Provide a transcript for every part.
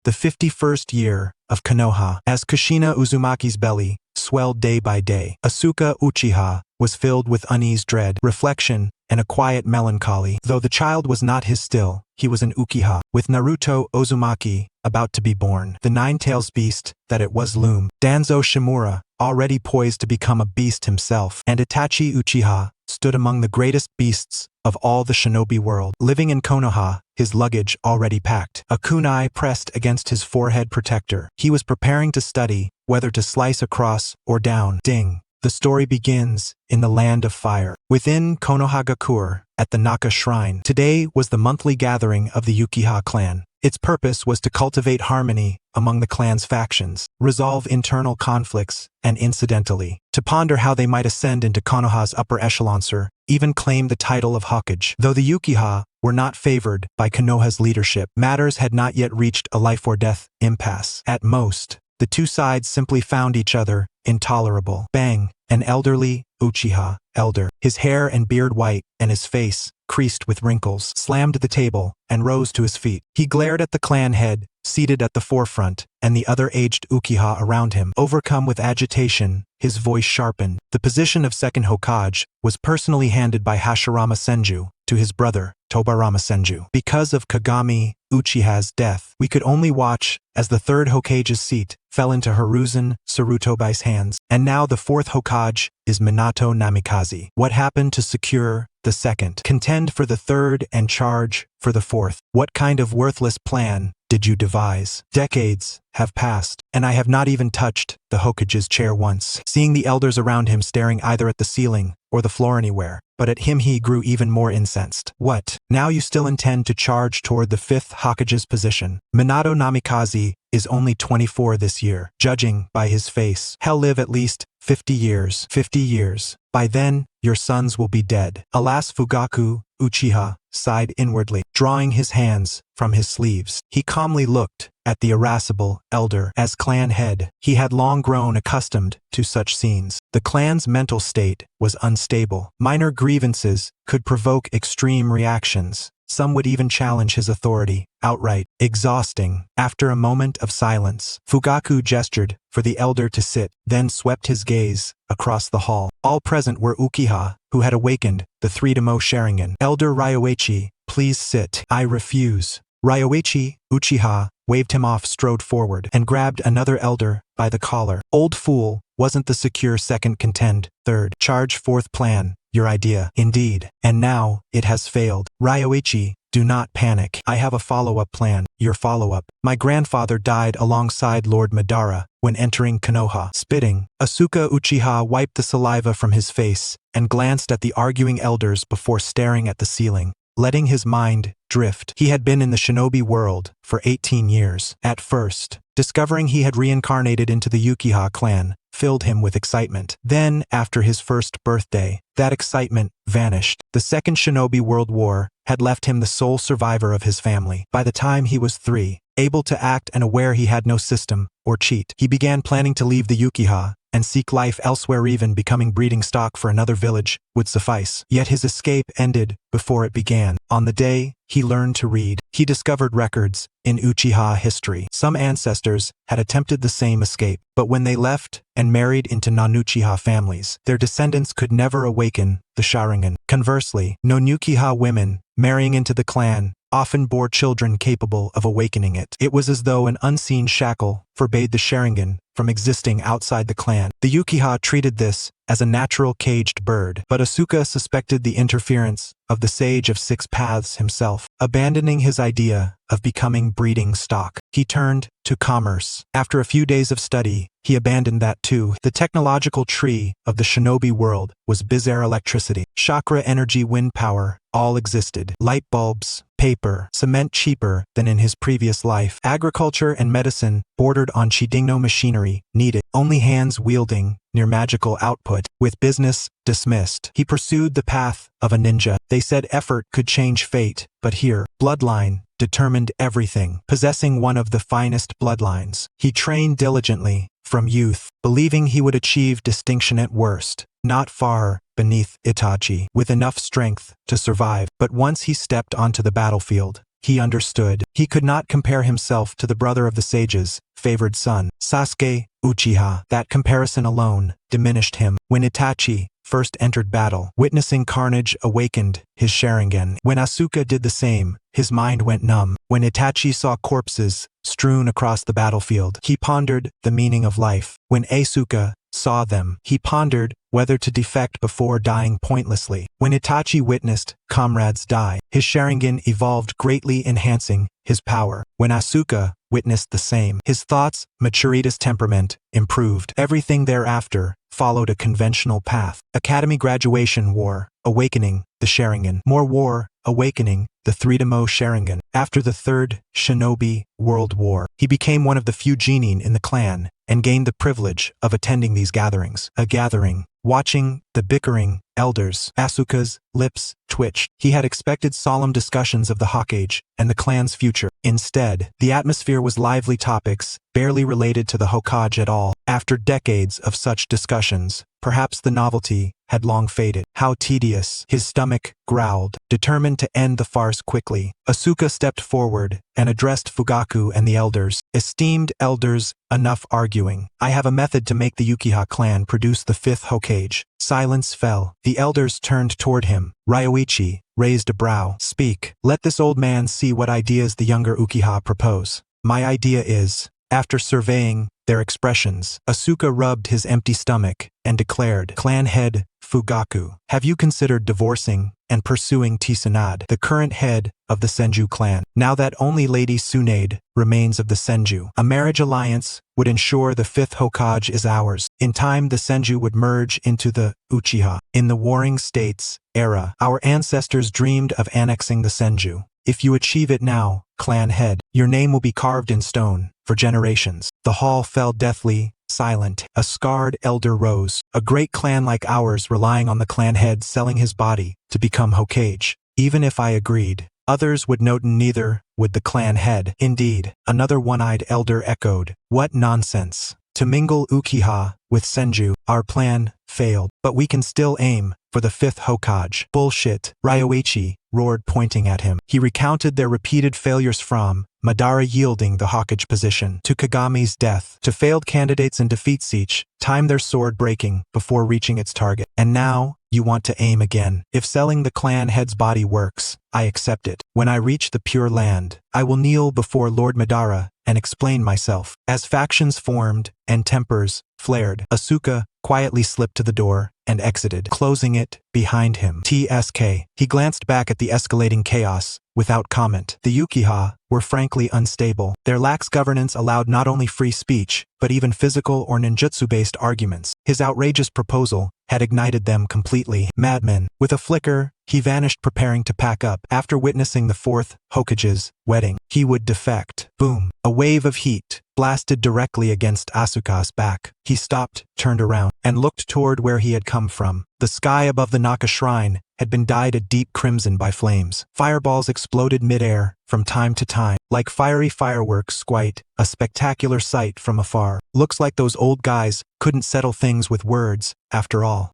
the 51st year of Konoha. As Kushina Uzumaki's belly swelled day by day, Asuka Uchiha was filled with unease, dread, reflection, and a quiet melancholy. Though the child was not his still, he was an Uchiha, with Naruto Uzumaki about to be born. The nine-tails beast that it was loomed. Danzo Shimura, already poised to become a beast himself, and Itachi Uchiha stood among the greatest beasts of all the shinobi world. Living in Konoha, his luggage already packed, a kunai pressed against his forehead protector. He was preparing to study whether to slice across or down. Ding. The story begins in the land of fire. Within Konohagakure, at the Naka shrine, today was the monthly gathering of the Uchiha clan. Its purpose was to cultivate harmony among the clan's factions, resolve internal conflicts, and incidentally, to ponder how they might ascend into Konoha's upper echelons or even claim the title of Hokage. Though the Uchiha were not favored by Konoha's leadership, matters had not yet reached a life-or-death impasse. At most, the two sides simply found each other intolerable. Bang! An elderly Uchiha, elder, his hair and beard white and his face creased with wrinkles, slammed the table and rose to his feet. He glared at the clan head, seated at the forefront, and the other aged Uchiha around him. Overcome with agitation, his voice sharpened. The position of second Hokage was personally handed by Hashirama Senju to his brother, Tobarama Senju. Because of Kagami Uchiha's death, we could only watch as the third Hokage's seat fell into Hiruzen Sarutobai's hands. And now the fourth Hokage is Minato Namikaze. What happened to secure the second? Contend for the third and charge for the fourth. What kind of worthless plan did you devise? Decades have passed, and I have not even touched the Hokage's chair once. Seeing the elders around him staring either at the ceiling or the floor anywhere, but at him he grew even more incensed. What? Now you still intend to charge toward the fifth Hokage's position? Minato Namikaze is only 24 this year, judging by his face. He'll live at least 50 years. 50 years. By then, your sons will be dead. Alas, Fugaku Uchiha sighed inwardly, drawing his hands from his sleeves. He calmly looked at the irascible elder. As clan head, he had long grown accustomed to such scenes. The clan's mental state was unstable. Minor grievances could provoke extreme reactions. Some would even challenge his authority outright. Exhausting. After a moment of silence, Fugaku gestured for the elder to sit, then swept his gaze across the hall. All present were Uchiha, who had awakened the three-to-mo Sharingan. Elder Ryoichi, please sit. I refuse. Ryoichi Uchiha waved him off, strode forward, and grabbed another elder by the collar. Old fool, wasn't the secure second contend third charge fourth plan your idea? Indeed. And now, it has failed. Ryoichi, do not panic. I have a follow-up plan. Your follow-up. My grandfather died alongside Lord Madara when entering Konoha. Spitting, Asuka Uchiha wiped the saliva from his face and glanced at the arguing elders before staring at the ceiling, letting his mind drift. He had been in the shinobi world for 18 years. At first, discovering he had reincarnated into the Uchiha clan filled him with excitement. Then, after his first birthday, that excitement vanished. The Second Shinobi World War had left him the sole survivor of his family. By the time he was 3, able to act and aware he had no system or cheat, he began planning to leave the Uchiha and seek life elsewhere. Even becoming breeding stock for another village would suffice. Yet his escape ended before it began. On the day he learned to read, he discovered records in Uchiha history. Some ancestors had attempted the same escape, but when they left and married into non-Uchiha families, their descendants could never awaken the Sharingan. Conversely, non-Uchiha women marrying into the clan often bore children capable of awakening it. It was as though an unseen shackle forbade the Sharingan from existing outside the clan. The Uchiha treated this as a natural caged bird, but Asuka suspected the interference of the Sage of Six Paths himself. Abandoning his idea of becoming breeding stock, he turned to commerce. After a few days of study, he abandoned that too. The technological tree of the shinobi world was bizarre electricity, chakra energy, wind power, all existed. Light bulbs, paper, cement cheaper than in his previous life. Agriculture and medicine bordered on Shidingno machinery needed. Only hands wielding near magical output. With business dismissed, he pursued the path of a ninja. They said effort could change fate, but here, bloodline determined everything. Possessing one of the finest bloodlines, he trained diligently from youth, believing he would achieve distinction at worst, not far beneath Itachi, with enough strength to survive. But once he stepped onto the battlefield, he understood. He could not compare himself to the brother of the sages, favored son, Sasuke, Uchiha. That comparison alone diminished him. When Itachi first entered battle, witnessing carnage awakened his Sharingan. When Asuka did the same, his mind went numb. When Itachi saw corpses strewn across the battlefield, he pondered the meaning of life. When Asuka saw them, he pondered whether to defect before dying pointlessly. When Itachi witnessed comrades die, his Sharingan evolved, greatly enhancing his power. When Asuka witnessed the same, his thoughts, maturitas temperament, improved. Everything thereafter followed a conventional path. Academy graduation, war, awakening, the Sharingan. More war, awakening, the 3-Demo Sharingan. After the Third Shinobi World War, he became one of the few genin in the clan and gained the privilege of attending these gatherings. A gathering, watching the bickering elders. Asuka's lips twitched. He had expected solemn discussions of the Hokage and the clan's future. Instead, the atmosphere was lively topics, barely related to the Hokage at all. After decades of such discussions, perhaps the novelty had long faded. How tedious! His stomach growled, determined to end the farce quickly. Asuka stepped forward and addressed Fugaku and the elders. Esteemed elders, enough arguing. I have a method to make the Uchiha clan produce the 5th Hokage. Silence fell. The elders turned toward him. Ryoichi raised a brow. Speak. Let this old man see what ideas the younger Uchiha propose. My idea is, after surveying their expressions, Asuka rubbed his empty stomach and declared, Clan head Fugaku, have you considered divorcing and pursuing Tsunade, the current head of the Senju clan? Now that only Lady Tsunade remains of the Senju, a marriage alliance would ensure the 5th Hokage is ours. In time, the Senju would merge into the Uchiha. In the Warring States era, our ancestors dreamed of annexing the Senju. If you achieve it now, clan head, your name will be carved in stone for generations. The hall fell deathly silent. A scarred elder rose. A great clan like ours relying on the clan head selling his body to become Hokage. Even if I agreed, others would note, neither would the clan head. Indeed, another one-eyed elder echoed, what nonsense. To mingle Uchiha with Senju, our plan failed, but we can still aim for the 5th Hokage. Bullshit, Ryoichi roared, pointing at him. He recounted their repeated failures, from Madara yielding the Hokage position to Kagami's death, to failed candidates and defeats each time their sword breaking before reaching its target. And now, you want to aim again. If selling the clan head's body works, I accept it. When I reach the Pure Land, I will kneel before Lord Madara and explain myself. As factions formed and tempers flared, Asuka quietly slipped to the door and exited, closing it behind him. TSK. He glanced back at the escalating chaos without comment. The Uchiha were frankly unstable. Their lax governance allowed not only free speech, but even physical or ninjutsu-based arguments. His outrageous proposal had ignited them completely. Madmen. With a flicker, he vanished, preparing to pack up. After witnessing the 4th Hokage's wedding, he would defect. Boom. A wave of heat blasted directly against Asuka's back. He stopped, turned around, and looked toward where he had come from. The sky above the Naka shrine had been dyed a deep crimson by flames. Fireballs exploded mid-air from time to time, like fiery fireworks. Quite a spectacular sight from afar. Looks like those old guys couldn't settle things with words, after all.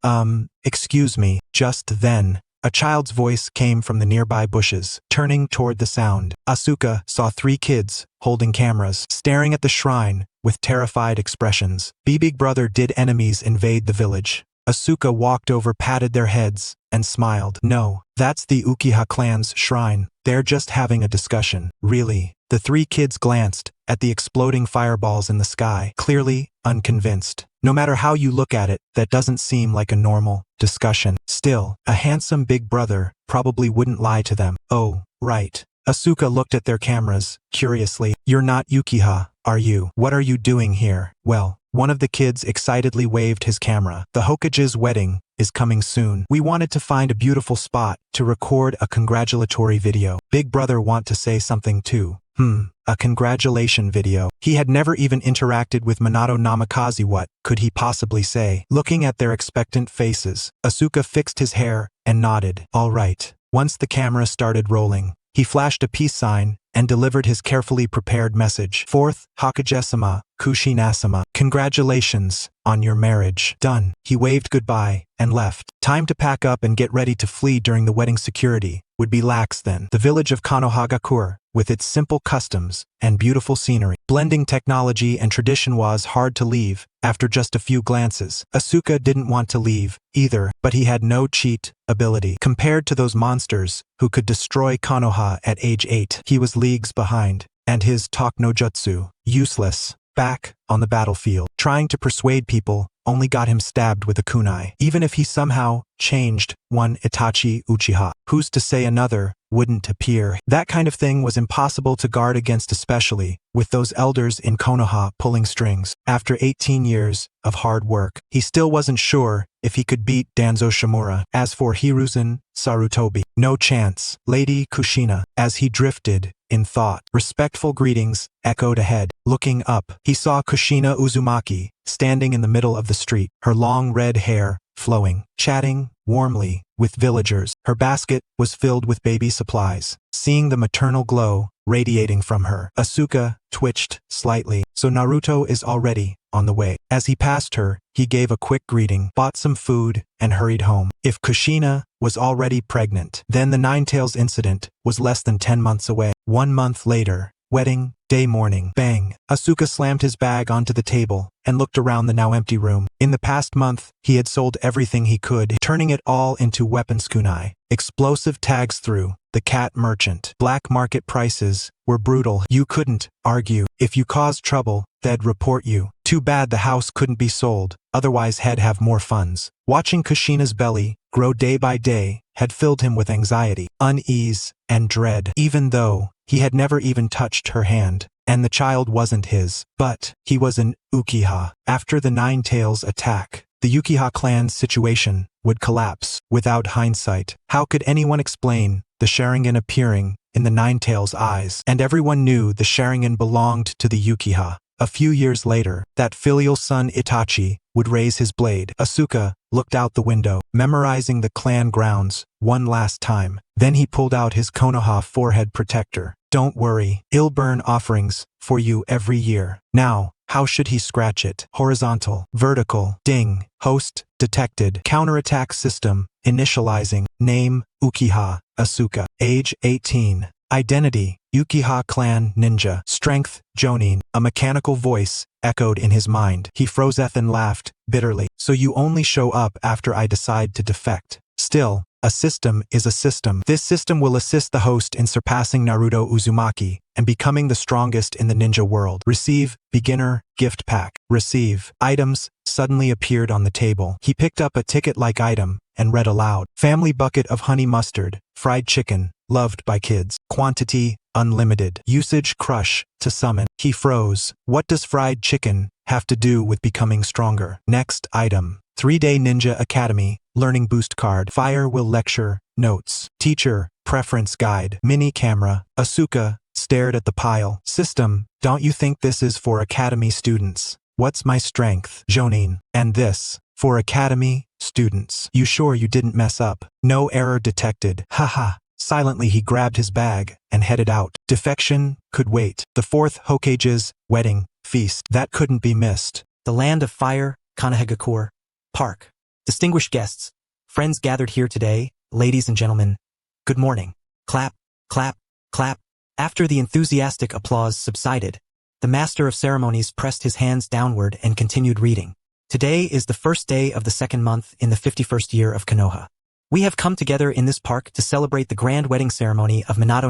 Excuse me. Just then, a child's voice came from the nearby bushes. Turning toward the sound, Asuka saw 3 kids holding cameras, staring at the shrine with terrified expressions. Big brother, did enemies invade the village? Asuka walked over, patted their heads, and smiled. No, that's the Uchiha clan's shrine. They're just having a discussion. Really? The 3 kids glanced at the exploding fireballs in the sky, clearly unconvinced. No matter how you look at it, that doesn't seem like a normal discussion. Still, a handsome big brother probably wouldn't lie to them. Oh, right. Asuka looked at their cameras curiously. You're not Uchiha, are you? What are you doing here? Well, one of the kids excitedly waved his camera. The Hokage's wedding is coming soon. We wanted to find a beautiful spot to record a congratulatory video. Big brother want to say something too. A congratulation video. He had never even interacted with Minato Namikaze. What could he possibly say? Looking at their expectant faces, Asuka fixed his hair and nodded. All right. Once the camera started rolling, he flashed a peace sign and delivered his carefully prepared message. 4th Hokage-sama, Kushina-sama, congratulations on your marriage. Done. He waved goodbye and left. Time to pack up and get ready to flee. During the wedding, security would be lax then. The village of Konoha, with its simple customs and beautiful scenery, blending technology and tradition, was hard to leave after just a few glances. Asuka didn't want to leave either, but he had no cheat ability. Compared to those monsters who could destroy Konoha at age 8, he was leagues behind, and his talk no jutsu, useless. Back on the battlefield, trying to persuade people only got him stabbed with a kunai. Even if he somehow changed one Itachi Uchiha, who's to say another wouldn't appear? That kind of thing was impossible to guard against, especially with those elders in Konoha pulling strings. After 18 years of hard work, he still wasn't sure if he could beat Danzo Shimura. As for Hiruzen Sarutobi, no chance. Lady Kushina, as he drifted in thought, respectful greetings echoed ahead. Looking up, he saw Kushina Uzumaki standing in the middle of the street, her long red hair flowing, chatting warmly with villagers. Her basket was filled with baby supplies. Seeing the maternal glow radiating from her, Asuka twitched slightly. So Naruto is already on the way. As he passed her, he gave a quick greeting, bought some food, and hurried home. If Kushina was already pregnant, then the Ninetales incident was less than 10 months away. 1 month later, wedding day morning. Bang! Asuka slammed his bag onto the table and looked around the now empty room. In the past month, he had sold everything he could, turning it all into weapons kunai. Explosive tags through the cat merchant. Black market prices were brutal. You couldn't argue. If you caused trouble, they'd report you. Too bad the house couldn't be sold, otherwise he'd have more funds. Watching Kushina's belly grow day by day had filled him with anxiety, unease, and dread, even though he had never even touched her hand, and the child wasn't his. But he was an Uchiha. After the Ninetales attack, the Uchiha clan's situation would collapse. Without hindsight, how could anyone explain the Sharingan appearing in the Ninetales' eyes? And everyone knew the Sharingan belonged to the Uchiha. A few years later, that filial son Itachi would raise his blade. Asuka looked out the window, memorizing the clan grounds one last time. Then he pulled out his Konoha forehead protector. Don't worry, I'll burn offerings for you every year. Now, how should he scratch it? Horizontal, vertical, ding, host, detected, counterattack system, initializing, name, Uchiha, Asuka, age 18, identity, Uchiha clan ninja, strength, Jonin. A mechanical voice echoed in his mind. He froze and laughed bitterly. So you only show up after I decide to defect. Still, a system is a system. This system will assist the host in surpassing Naruto Uzumaki and becoming the strongest in the ninja world. Receive, beginner, gift pack. Receive. Items suddenly appeared on the table. He picked up a ticket-like item and read aloud. Family bucket of honey mustard, fried chicken, loved by kids. Quantity, unlimited. Usage crush, to summon. He froze. What does fried chicken have to do with becoming stronger? Next item. 3-day Ninja Academy, learning boost card. Fire will lecture, notes. Teacher, preference guide. Mini camera. Asuka stared at the pile. System, don't you think this is for academy students? What's my strength? Jonin. And this, for academy students. You sure you didn't mess up? No error detected. Haha. Silently he grabbed his bag and headed out. Defection could wait. The 4th Hokage's wedding feast. That couldn't be missed. The land of fire, Konoha Park. Distinguished guests, friends gathered here today, ladies and gentlemen, good morning. Clap, clap, clap. After the enthusiastic applause subsided, the master of ceremonies pressed his hands downward and continued reading. Today is the first day of the 2nd month in the 51st year of Konoha. We have come together in this park to celebrate the grand wedding ceremony of Minato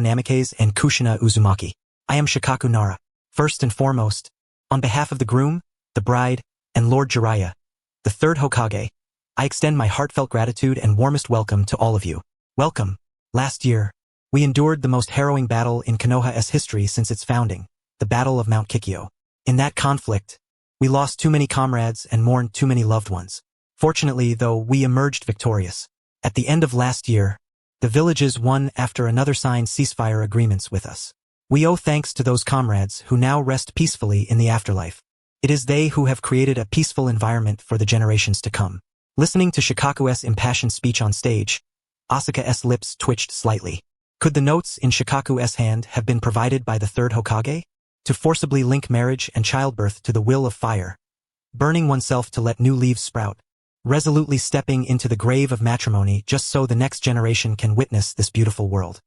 and Kushina Uzumaki. I am Shikaku Nara. First and foremost, on behalf of the groom, the bride, and Lord Jiraiya, the 3rd Hokage, I extend my heartfelt gratitude and warmest welcome to all of you. Welcome. Last year, we endured the most harrowing battle in Konoha's history since its founding, the Battle of Mount Kikyo. In that conflict, we lost too many comrades and mourned too many loved ones. Fortunately, though, we emerged victorious. At the end of last year, the villages one after another signed ceasefire agreements with us. We owe thanks to those comrades who now rest peacefully in the afterlife. It is they who have created a peaceful environment for the generations to come. Listening to Shikaku's impassioned speech on stage, Asuka's lips twitched slightly. Could the notes in Shikaku's hand have been provided by the 3rd Hokage? To forcibly link marriage and childbirth to the will of fire, burning oneself to let new leaves sprout, resolutely stepping into the grave of matrimony just so the next generation can witness this beautiful world.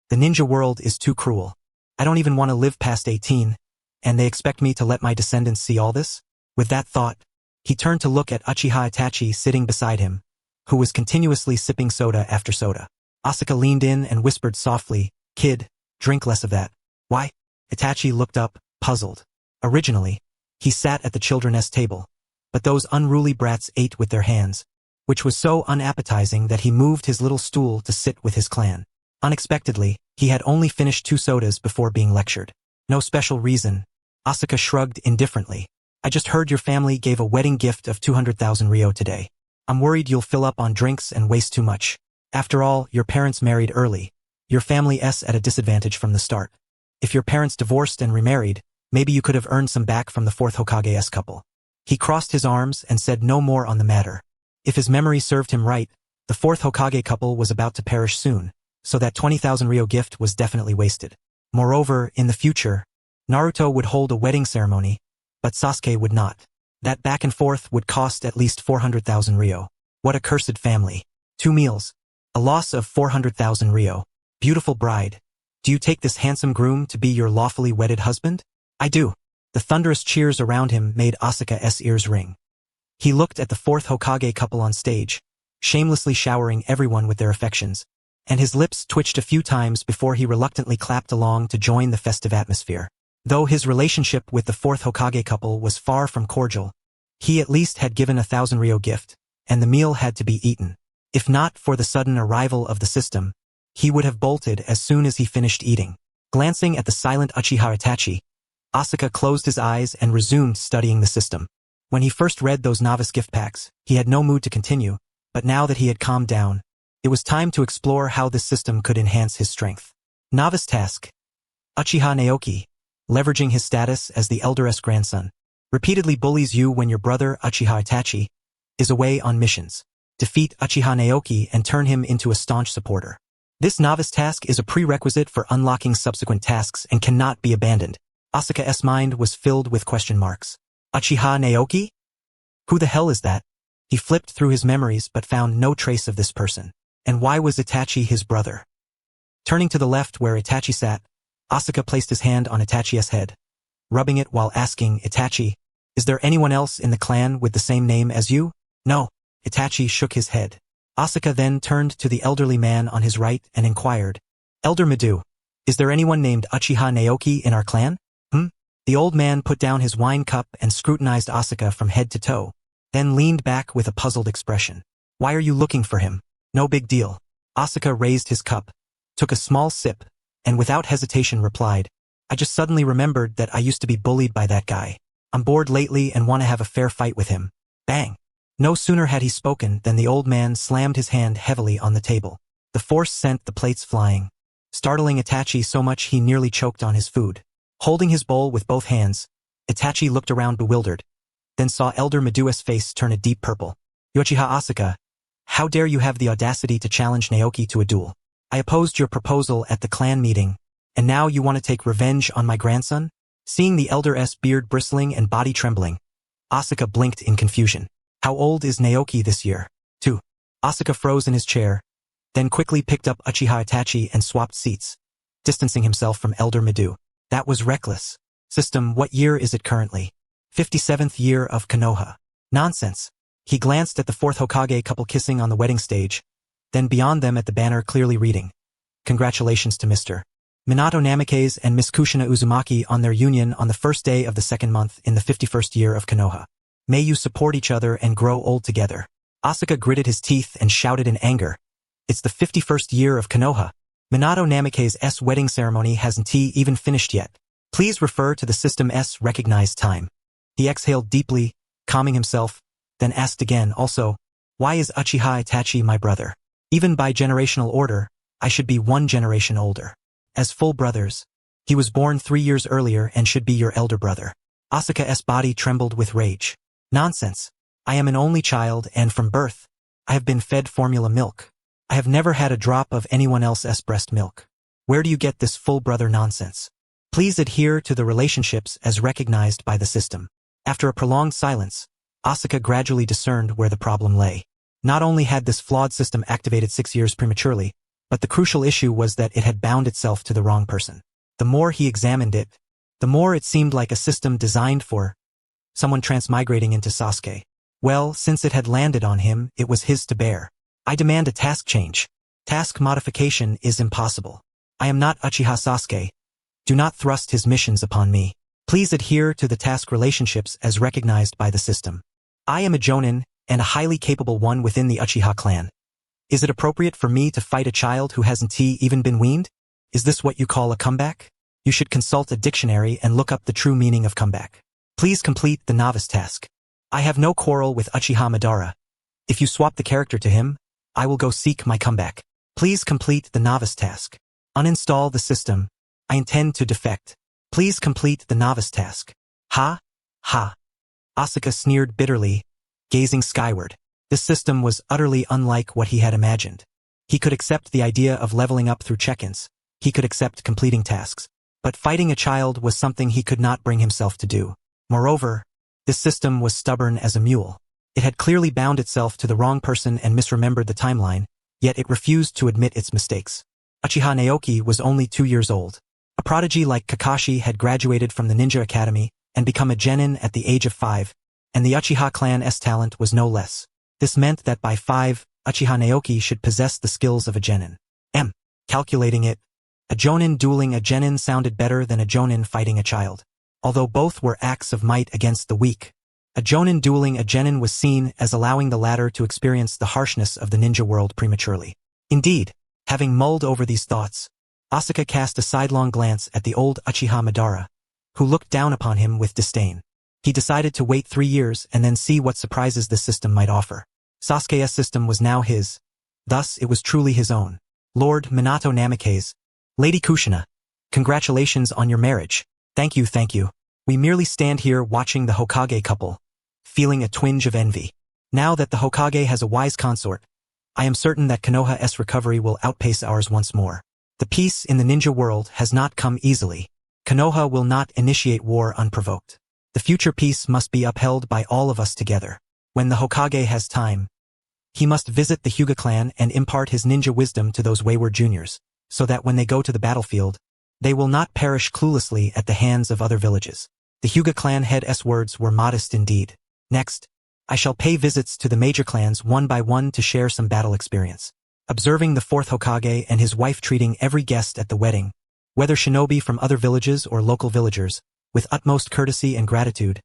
The ninja world is too cruel. I don't even want to live past 18, and they expect me to let my descendants see all this? With that thought, he turned to look at Uchiha Itachi sitting beside him, who was continuously sipping soda after soda. Asuka leaned in and whispered softly, "Kid, drink less of that." "Why?" Itachi looked up, puzzled. Originally, he sat at the children's table, but those unruly brats ate with their hands, which was so unappetizing that he moved his little stool to sit with his clan. Unexpectedly, he had only finished 2 sodas before being lectured. "No special reason." Asuka shrugged indifferently. "I just heard your family gave a wedding gift of 200,000 ryo today. I'm worried you'll fill up on drinks and waste too much. After all, your parents married early. Your family's at a disadvantage from the start. If your parents divorced and remarried, maybe you could have earned some back from the 4th Hokage's couple." He crossed his arms and said no more on the matter. If his memory served him right, the 4th Hokage couple was about to perish soon, so that 20,000 ryo gift was definitely wasted. Moreover, in the future, Naruto would hold a wedding ceremony, but Sasuke would not. That back and forth would cost at least 400,000 ryo. What a cursed family. 2 meals. A loss of 400,000 ryo. Beautiful bride. Do you take this handsome groom to be your lawfully wedded husband? I do. The thunderous cheers around him made Asuka's ears ring. He looked at the 4th Hokage couple on stage, shamelessly showering everyone with their affections, and his lips twitched a few times before he reluctantly clapped along to join the festive atmosphere. Though his relationship with the 4th Hokage couple was far from cordial, he at least had given 1,000 ryo gift, and the meal had to be eaten. If not for the sudden arrival of the system, he would have bolted as soon as he finished eating. Glancing at the silent Uchiha Itachi, Asuka closed his eyes and resumed studying the system. When he first read those novice gift packs, he had no mood to continue, but now that he had calmed down, it was time to explore how this system could enhance his strength. Novice task. Uchiha Naoki, leveraging his status as the elder's grandson, repeatedly bullies you when your brother, Uchiha Itachi, is away on missions. Defeat Uchiha Naoki and turn him into a staunch supporter. This novice task is a prerequisite for unlocking subsequent tasks and cannot be abandoned. Asuka's mind was filled with question marks. Uchiha Naoki? Who the hell is that? He flipped through his memories but found no trace of this person. And why was Itachi his brother? Turning to the left where Itachi sat, Asuka placed his hand on Itachi's head, rubbing it while asking, "Itachi, is there anyone else in the clan with the same name as you?" "No." Itachi shook his head. Asuka then turned to the elderly man on his right and inquired, "Elder Midu, is there anyone named Uchiha Naoki in our clan?" The old man put down his wine cup and scrutinized Asuka from head to toe, then leaned back with a puzzled expression. "Why are you looking for him?" "No big deal." Asuka raised his cup, took a small sip, and without hesitation replied, "I just suddenly remembered that I used to be bullied by that guy. I'm bored lately and want to have a fair fight with him." Bang! No sooner had he spoken than the old man slammed his hand heavily on the table. The force sent the plates flying, startling Itachi so much he nearly choked on his food. Holding his bowl with both hands, Itachi looked around bewildered, then saw Elder Midu's face turn a deep purple. "Uchiha Asuka, how dare you have the audacity to challenge Naoki to a duel? I opposed your proposal at the clan meeting, and now you want to take revenge on my grandson?" Seeing the elder's beard bristling and body trembling, Asuka blinked in confusion. "How old is Naoki this year?" "2." Asuka froze in his chair, then quickly picked up Uchiha Itachi and swapped seats, distancing himself from Elder Midu. "That was reckless. System, what year is it currently?" 57th year of Konoha. "Nonsense." He glanced at the 4th Hokage couple kissing on the wedding stage, then beyond them at the banner clearly reading, "Congratulations to Mr. Minato Namikaze and Miss Kushina Uzumaki on their union on the first day of the 2nd month in the 51st year of Konoha. May you support each other and grow old together." Asuka gritted his teeth and shouted in anger, "It's the 51st year of Konoha. Minato Namikaze's wedding ceremony hasn't even finished yet. Please refer to the system's recognized time." He exhaled deeply, calming himself, then asked again, "Also, why is Uchiha Itachi my brother? Even by generational order, I should be 1 generation older. As full brothers, he was born 3 years earlier and should be your elder brother." Asuka's body trembled with rage. "Nonsense. I am an only child and from birth, I have been fed formula milk. I have never had a drop of anyone else's breast milk. Where do you get this full brother nonsense? Please adhere to the relationships as recognized by the system." After a prolonged silence, Asuka gradually discerned where the problem lay. Not only had this flawed system activated 6 years prematurely, but the crucial issue was that it had bound itself to the wrong person. The more he examined it, the more it seemed like a system designed for someone transmigrating into Sasuke. Well, since it had landed on him, it was his to bear. I demand a task change. Task modification is impossible. I am not Uchiha Sasuke. Do not thrust his missions upon me. Please adhere to the task relationships as recognized by the system. I am a Jonin, and a highly capable one within the Uchiha clan. Is it appropriate for me to fight a child who hasn't even been weaned? Is this what you call a comeback? You should consult a dictionary and look up the true meaning of comeback. Please complete the novice task. I have no quarrel with Uchiha Madara. If you swap the character to him, I will go seek my comeback. Please complete the novice task. Uninstall the system. I intend to defect. Please complete the novice task. Ha, ha. Asuka sneered bitterly, gazing skyward. This system was utterly unlike what he had imagined. He could accept the idea of leveling up through check-ins. He could accept completing tasks. But fighting a child was something he could not bring himself to do. Moreover, this system was stubborn as a mule. It had clearly bound itself to the wrong person and misremembered the timeline, yet it refused to admit its mistakes. Uchiha Naoki was only 2 years old. A prodigy like Kakashi had graduated from the Ninja Academy and become a genin at the age of 5, and the Uchiha clan's talent was no less. This meant that by 5, Uchiha Naoki should possess the skills of a genin. Calculating it, a jonin dueling a genin sounded better than a jonin fighting a child. Although both were acts of might against the weak, a jonin dueling a genin was seen as allowing the latter to experience the harshness of the ninja world prematurely. Indeed, having mulled over these thoughts, Asuka cast a sidelong glance at the old Uchiha Madara, who looked down upon him with disdain. He decided to wait 3 years and then see what surprises this system might offer. Sasuke's system was now his. Thus, it was truly his own. Lord Minato Namikaze, Lady Kushina, congratulations on your marriage. Thank you, thank you. We merely stand here watching the Hokage couple, feeling a twinge of envy. Now that the Hokage has a wise consort, I am certain that Konoha's recovery will outpace ours once more. The peace in the ninja world has not come easily. Konoha will not initiate war unprovoked. The future peace must be upheld by all of us together. When the Hokage has time, he must visit the Hyuga clan and impart his ninja wisdom to those wayward juniors, so that when they go to the battlefield, they will not perish cluelessly at the hands of other villages. The Hyuga clan head's words were modest indeed. Next, I shall pay visits to the major clans one by one to share some battle experience. Observing the 4th Hokage and his wife treating every guest at the wedding, whether shinobi from other villages or local villagers, with utmost courtesy and gratitude,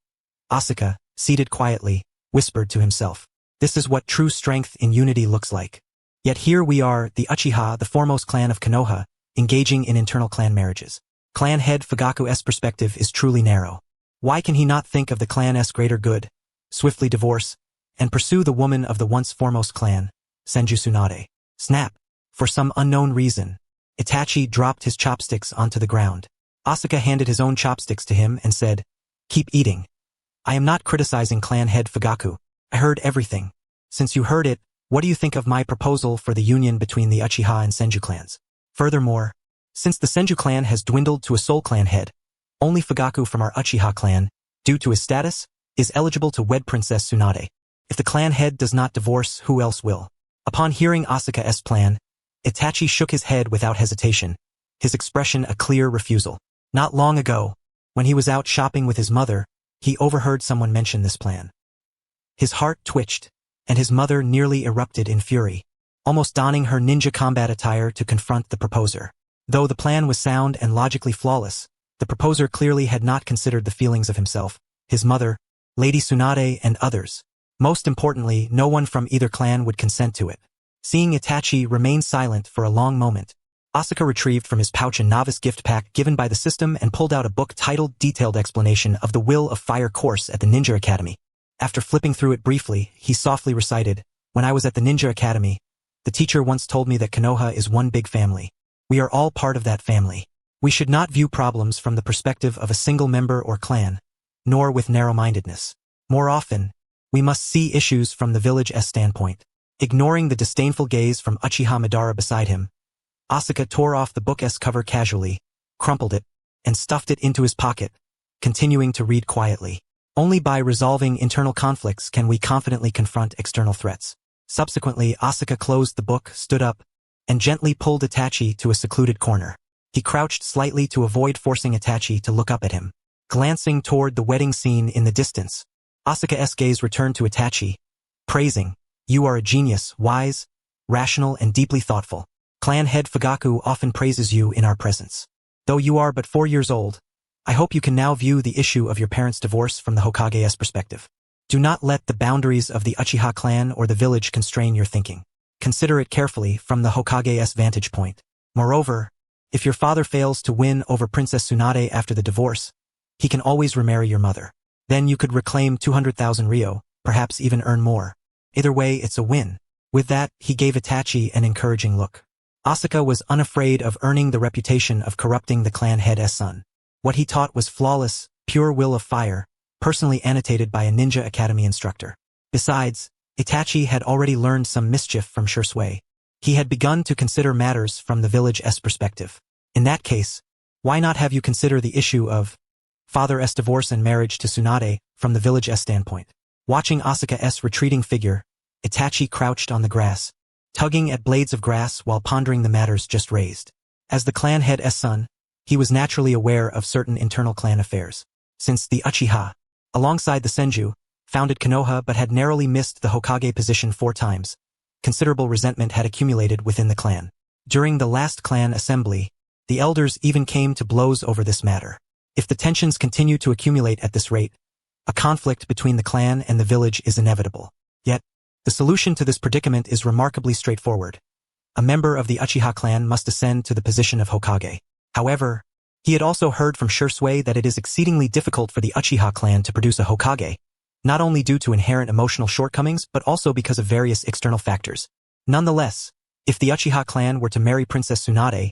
Asuka, seated quietly, whispered to himself. This is what true strength in unity looks like. Yet here we are, the Uchiha, the foremost clan of Konoha, engaging in internal clan marriages. Clan head Fugaku's perspective is truly narrow. Why can he not think of the clan's greater good, swiftly divorce, and pursue the woman of the once foremost clan, Senju Tsunade? Snap! For some unknown reason, Itachi dropped his chopsticks onto the ground. Asuka handed his own chopsticks to him and said, "Keep eating. I am not criticizing clan head Fugaku. I heard everything. Since you heard it, what do you think of my proposal for the union between the Uchiha and Senju clans? Furthermore, since the Senju clan has dwindled to a sole clan head, only Fugaku from our Uchiha clan, due to his status, is eligible to wed Princess Tsunade. If the clan head does not divorce, who else will?" Upon hearing Asuka's plan, Itachi shook his head without hesitation, his expression a clear refusal. Not long ago, when he was out shopping with his mother, he overheard someone mention this plan. His heart twitched, and his mother nearly erupted in fury, almost donning her ninja combat attire to confront the proposer. Though the plan was sound and logically flawless, the proposer clearly had not considered the feelings of himself, his mother, Lady Tsunade, and others. Most importantly, no one from either clan would consent to it. Seeing Itachi remain silent for a long moment, Asuka retrieved from his pouch a novice gift pack given by the system and pulled out a book titled Detailed Explanation of the Will of Fire course at the Ninja Academy. After flipping through it briefly, he softly recited, "When I was at the Ninja Academy, the teacher once told me that Konoha is one big family. We are all part of that family. We should not view problems from the perspective of a single member or clan, nor with narrow-mindedness. More often, we must see issues from the village's standpoint." Ignoring the disdainful gaze from Uchiha Madara beside him, Asuka tore off the book's cover casually, crumpled it, and stuffed it into his pocket, continuing to read quietly. Only by resolving internal conflicts can we confidently confront external threats. Subsequently, Asuka closed the book, stood up, and gently pulled Itachi to a secluded corner. He crouched slightly to avoid forcing Itachi to look up at him. Glancing toward the wedding scene in the distance, Asuka's gaze returned to Itachi, praising, "You are a genius, wise, rational, and deeply thoughtful. Clan head Fugaku often praises you in our presence. Though you are but 4 years old, I hope you can now view the issue of your parents' divorce from the Hokage's perspective. Do not let the boundaries of the Uchiha clan or the village constrain your thinking. Consider it carefully from the Hokage's vantage point. Moreover, if your father fails to win over Princess Tsunade after the divorce, he can always remarry your mother. Then you could reclaim 200,000 ryo, perhaps even earn more. Either way, it's a win." With that, he gave Itachi an encouraging look. Asuka was unafraid of earning the reputation of corrupting the clan head's son. What he taught was flawless, pure will of fire, personally annotated by a ninja academy instructor. Besides, Itachi had already learned some mischief from Shursui. He had begun to consider matters from the village's perspective. In that case, why not have you consider the issue of father's divorce and marriage to Tsunade from the village's standpoint? Watching Asuka's retreating figure, Itachi crouched on the grass, tugging at blades of grass while pondering the matters just raised. As the clan head's son, he was naturally aware of certain internal clan affairs. Since the Uchiha, alongside the Senju, founded Konoha but had narrowly missed the Hokage position 4 times, considerable resentment had accumulated within the clan. During the last clan assembly, the elders even came to blows over this matter. If the tensions continue to accumulate at this rate, a conflict between the clan and the village is inevitable. Yet, the solution to this predicament is remarkably straightforward. A member of the Uchiha clan must ascend to the position of Hokage. However, he had also heard from Shursui that it is exceedingly difficult for the Uchiha clan to produce a Hokage, not only due to inherent emotional shortcomings but also because of various external factors. Nonetheless, if the Uchiha clan were to marry Princess Tsunade,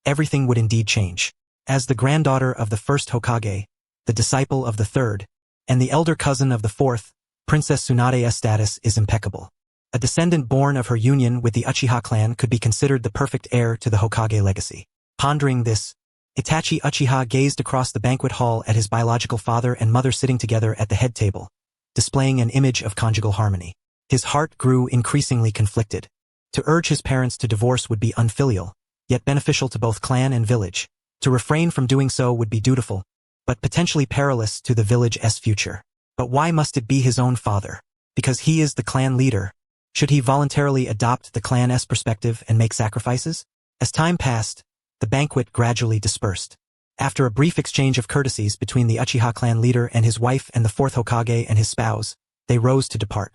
everything would indeed change. As the granddaughter of the first Hokage, the disciple of the third, and the elder cousin of the fourth, Princess Tsunade's status is impeccable. A descendant born of her union with the Uchiha clan could be considered the perfect heir to the Hokage legacy. Pondering this, Itachi Uchiha gazed across the banquet hall at his biological father and mother sitting together at the head table, displaying an image of conjugal harmony. His heart grew increasingly conflicted. To urge his parents to divorce would be unfilial, yet beneficial to both clan and village. To refrain from doing so would be dutiful, but potentially perilous to the village's future. But why must it be his own father? Because he is the clan leader. Should he voluntarily adopt the clan's perspective and make sacrifices? As time passed, the banquet gradually dispersed. After a brief exchange of courtesies between the Uchiha clan leader and his wife and the fourth Hokage and his spouse, they rose to depart.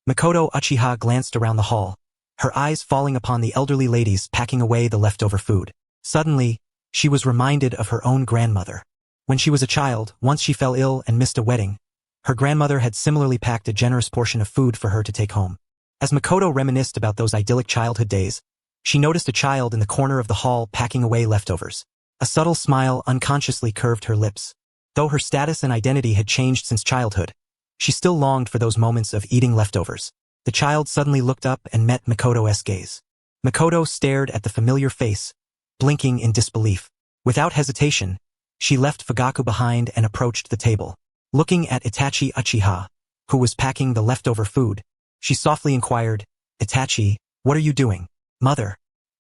Makoto Uchiha glanced around the hall, her eyes falling upon the elderly ladies packing away the leftover food. Suddenly, she was reminded of her own grandmother. When she was a child, once she fell ill and missed a wedding, her grandmother had similarly packed a generous portion of food for her to take home. As Makoto reminisced about those idyllic childhood days, she noticed a child in the corner of the hall packing away leftovers. A subtle smile unconsciously curved her lips. Though her status and identity had changed since childhood, she still longed for those moments of eating leftovers. The child suddenly looked up and met Makoto's gaze. Makoto stared at the familiar face, blinking in disbelief. Without hesitation, she left Fugaku behind and approached the table. Looking at Itachi Uchiha, who was packing the leftover food, she softly inquired, "Itachi, what are you doing?" "Mother."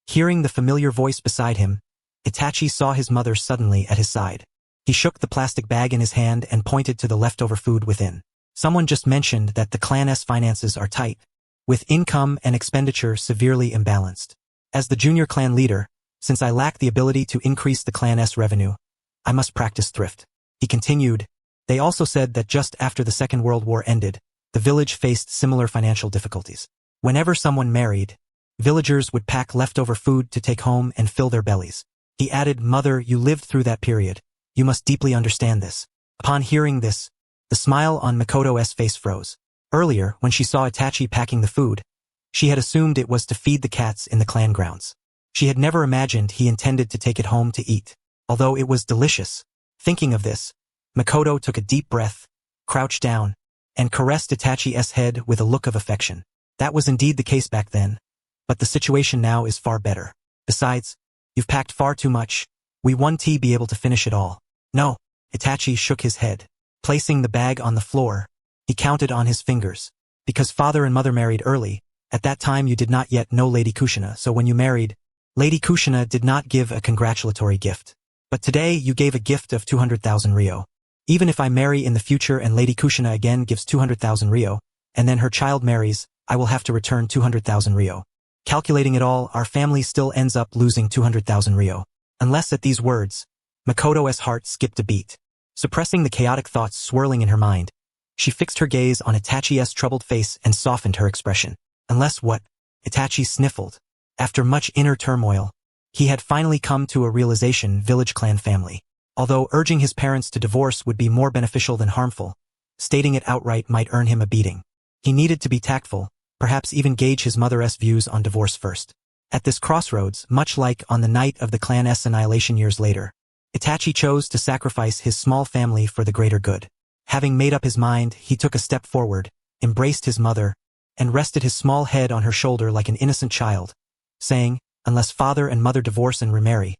Hearing the familiar voice beside him, Itachi saw his mother suddenly at his side. He shook the plastic bag in his hand and pointed to the leftover food within. "Someone just mentioned that the clan's finances are tight, with income and expenditure severely imbalanced. As the junior clan leader, since I lack the ability to increase the clan's revenue, I must practice thrift." He continued, "They also said that just after the Second World War ended, the village faced similar financial difficulties. Whenever someone married, villagers would pack leftover food to take home and fill their bellies." He added, "Mother, you lived through that period. You must deeply understand this." Upon hearing this, the smile on Makoto's face froze. Earlier, when she saw Itachi packing the food, she had assumed it was to feed the cats in the clan grounds. She had never imagined he intended to take it home to eat, although it was delicious. Thinking of this, Makoto took a deep breath, crouched down, and caressed Itachi's head with a look of affection. That was indeed the case back then, but the situation now is far better. Besides, you've packed far too much. We won't be able to finish it all. No, Itachi shook his head. Placing the bag on the floor, he counted on his fingers. Because father and mother married early, at that time you did not yet know Lady Kushina, so when you married, Lady Kushina did not give a congratulatory gift. But today you gave a gift of 200,000 Rio. Even if I marry in the future and Lady Kushina again gives 200,000 Rio, and then her child marries, I will have to return 200,000 Rio. Calculating it all, our family still ends up losing 200,000 Rio. Unless at these words, Makoto's heart skipped a beat. Suppressing the chaotic thoughts swirling in her mind, she fixed her gaze on Itachi's troubled face and softened her expression. Unless what? Itachi sniffled. After much inner turmoil, he had finally come to a realization: village clan family. Although urging his parents to divorce would be more beneficial than harmful, stating it outright might earn him a beating. He needed to be tactful, perhaps even gauge his mother's views on divorce first. At this crossroads, much like on the night of the clan's annihilation years later, Itachi chose to sacrifice his small family for the greater good. Having made up his mind, he took a step forward, embraced his mother, and rested his small head on her shoulder like an innocent child, saying, "Unless father and mother divorce and remarry,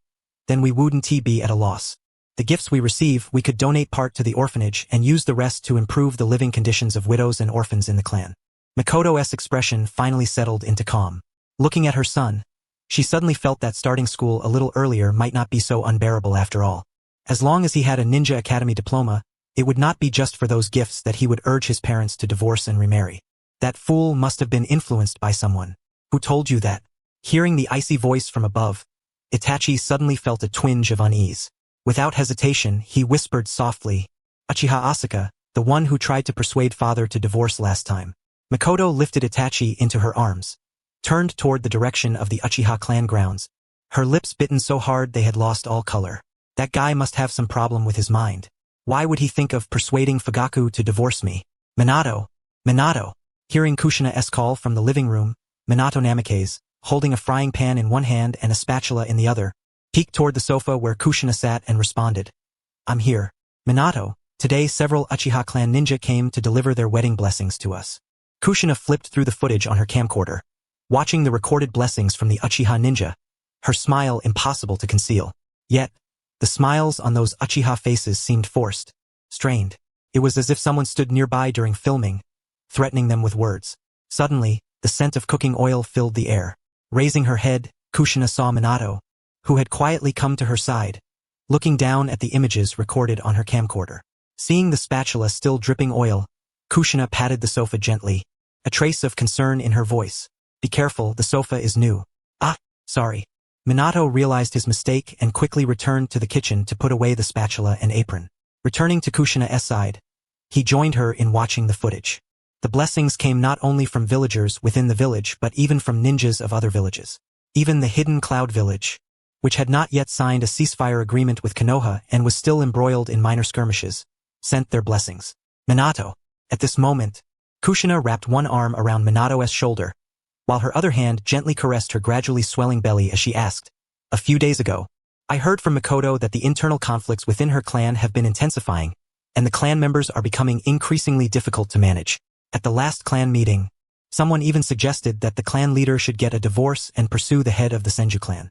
then we wouldn't be at a loss. The gifts we receive, we could donate part to the orphanage and use the rest to improve the living conditions of widows and orphans in the clan." Makoto's expression finally settled into calm. Looking at her son, she suddenly felt that starting school a little earlier might not be so unbearable after all. As long as he had a ninja academy diploma, it would not be just for those gifts that he would urge his parents to divorce and remarry. That fool must have been influenced by someone. Who told you that? Hearing the icy voice from above, Itachi suddenly felt a twinge of unease. Without hesitation, he whispered softly, "Uchiha Asuka, the one who tried to persuade father to divorce last time." Makoto lifted Itachi into her arms, turned toward the direction of the Uchiha clan grounds, her lips bitten so hard they had lost all color. That guy must have some problem with his mind. Why would he think of persuading Fugaku to divorce me? Minato! Minato! Hearing Kushina's call from the living room, Minato Namikaze, holding a frying pan in one hand and a spatula in the other, peeked toward the sofa where Kushina sat and responded, "I'm here. Minato, today several Uchiha clan ninja came to deliver their wedding blessings to us." Kushina flipped through the footage on her camcorder, watching the recorded blessings from the Uchiha ninja, her smile impossible to conceal. Yet, the smiles on those Uchiha faces seemed forced, strained. It was as if someone stood nearby during filming, threatening them with words. Suddenly, the scent of cooking oil filled the air. Raising her head, Kushina saw Minato, who had quietly come to her side, looking down at the images recorded on her camcorder. Seeing the spatula still dripping oil, Kushina patted the sofa gently, a trace of concern in her voice. "Be careful, the sofa is new." "Ah, sorry." Minato realized his mistake and quickly returned to the kitchen to put away the spatula and apron. Returning to Kushina's side, he joined her in watching the footage. The blessings came not only from villagers within the village but even from ninjas of other villages. Even the Hidden Cloud village, which had not yet signed a ceasefire agreement with Konoha and was still embroiled in minor skirmishes, sent their blessings. Minato. At this moment, Kushina wrapped one arm around Minato's shoulder, while her other hand gently caressed her gradually swelling belly as she asked, "A few days ago, I heard from Makoto that the internal conflicts within her clan have been intensifying, and the clan members are becoming increasingly difficult to manage. At the last clan meeting, someone even suggested that the clan leader should get a divorce and pursue the head of the Senju clan."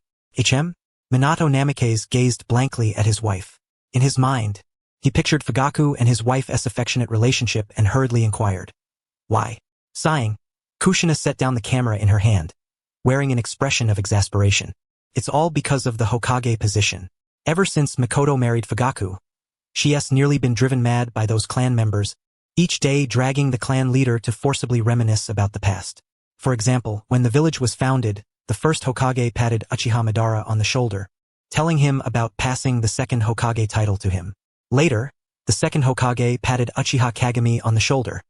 Minato Namikaze gazed blankly at his wife. In his mind, he pictured Fugaku and his wife's affectionate relationship and hurriedly inquired, "Why?" Sighing, Kushina set down the camera in her hand, wearing an expression of exasperation. "It's all because of the Hokage position. Ever since Makoto married Fugaku, she has nearly been driven mad by those clan members, each day dragging the clan leader to forcibly reminisce about the past. For example, when the village was founded, the first Hokage patted Uchiha Madara on the shoulder, telling him about passing the second Hokage title to him. Later, the second Hokage patted Uchiha Kagami on the shoulder,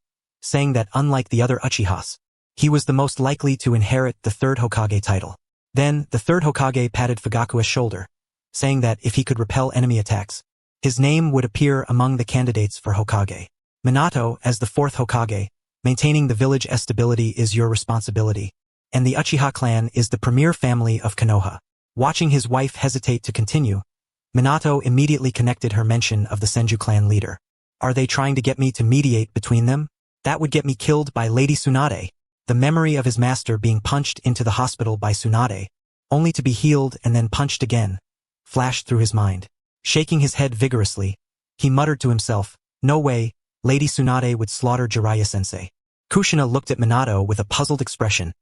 saying that unlike the other Uchihas, he was the most likely to inherit the third Hokage title. Then, the third Hokage patted Fugaku's shoulder, saying that if he could repel enemy attacks, his name would appear among the candidates for Hokage. Minato, as the fourth Hokage, maintaining the village's stability is your responsibility, and the Uchiha clan is the premier family of Konoha." Watching his wife hesitate to continue, Minato immediately connected her mention of the Senju clan leader. "Are they trying to get me to mediate between them? That would get me killed by Lady Tsunade." The memory of his master being punched into the hospital by Tsunade, only to be healed and then punched again, flashed through his mind. Shaking his head vigorously, he muttered to himself, No way, Lady Tsunade would slaughter Jiraiya-sensei. Kushina looked at Minato with a puzzled expression,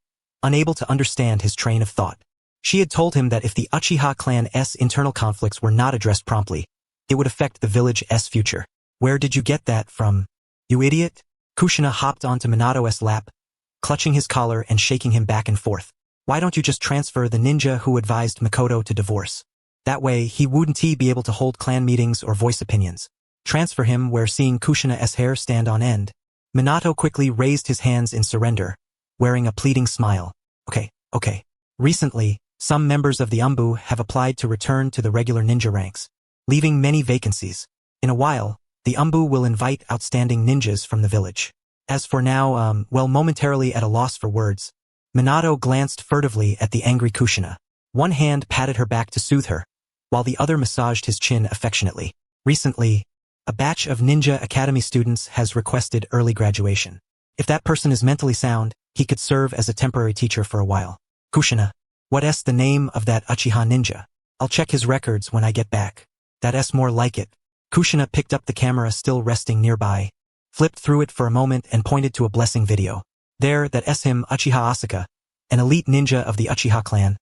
unable to understand his train of thought. She had told him that if the Uchiha clan's internal conflicts were not addressed promptly, it would affect the village's future. Where did you get that from? You idiot? Kushina hopped onto Minato's lap, clutching his collar and shaking him back and forth. Why don't you just transfer the ninja who advised Makoto to divorce? That way, he wouldn't be able to hold clan meetings or voice opinions. Transfer him where seeing Kushina's hair stand on end. Minato quickly raised his hands in surrender, wearing a pleading smile. Okay. Recently, some members of the Umbu have applied to return to the regular ninja ranks, leaving many vacancies. In a while, the Umbu will invite outstanding ninjas from the village. As for now, momentarily at a loss for words, Minato glanced furtively at the angry Kushina. One hand patted her back to soothe her, while the other massaged his chin affectionately. Recently, a batch of Ninja Academy students has requested early graduation. If that person is mentally sound, he could serve as a temporary teacher for a while. Kushina, what's the name of that Uchiha ninja? I'll check his records when I get back. That's more like it. Kushina picked up the camera still resting nearby, flipped through it for a moment and pointed to a blessing video. That's him, Uchiha Asuka, an elite ninja of the Uchiha clan,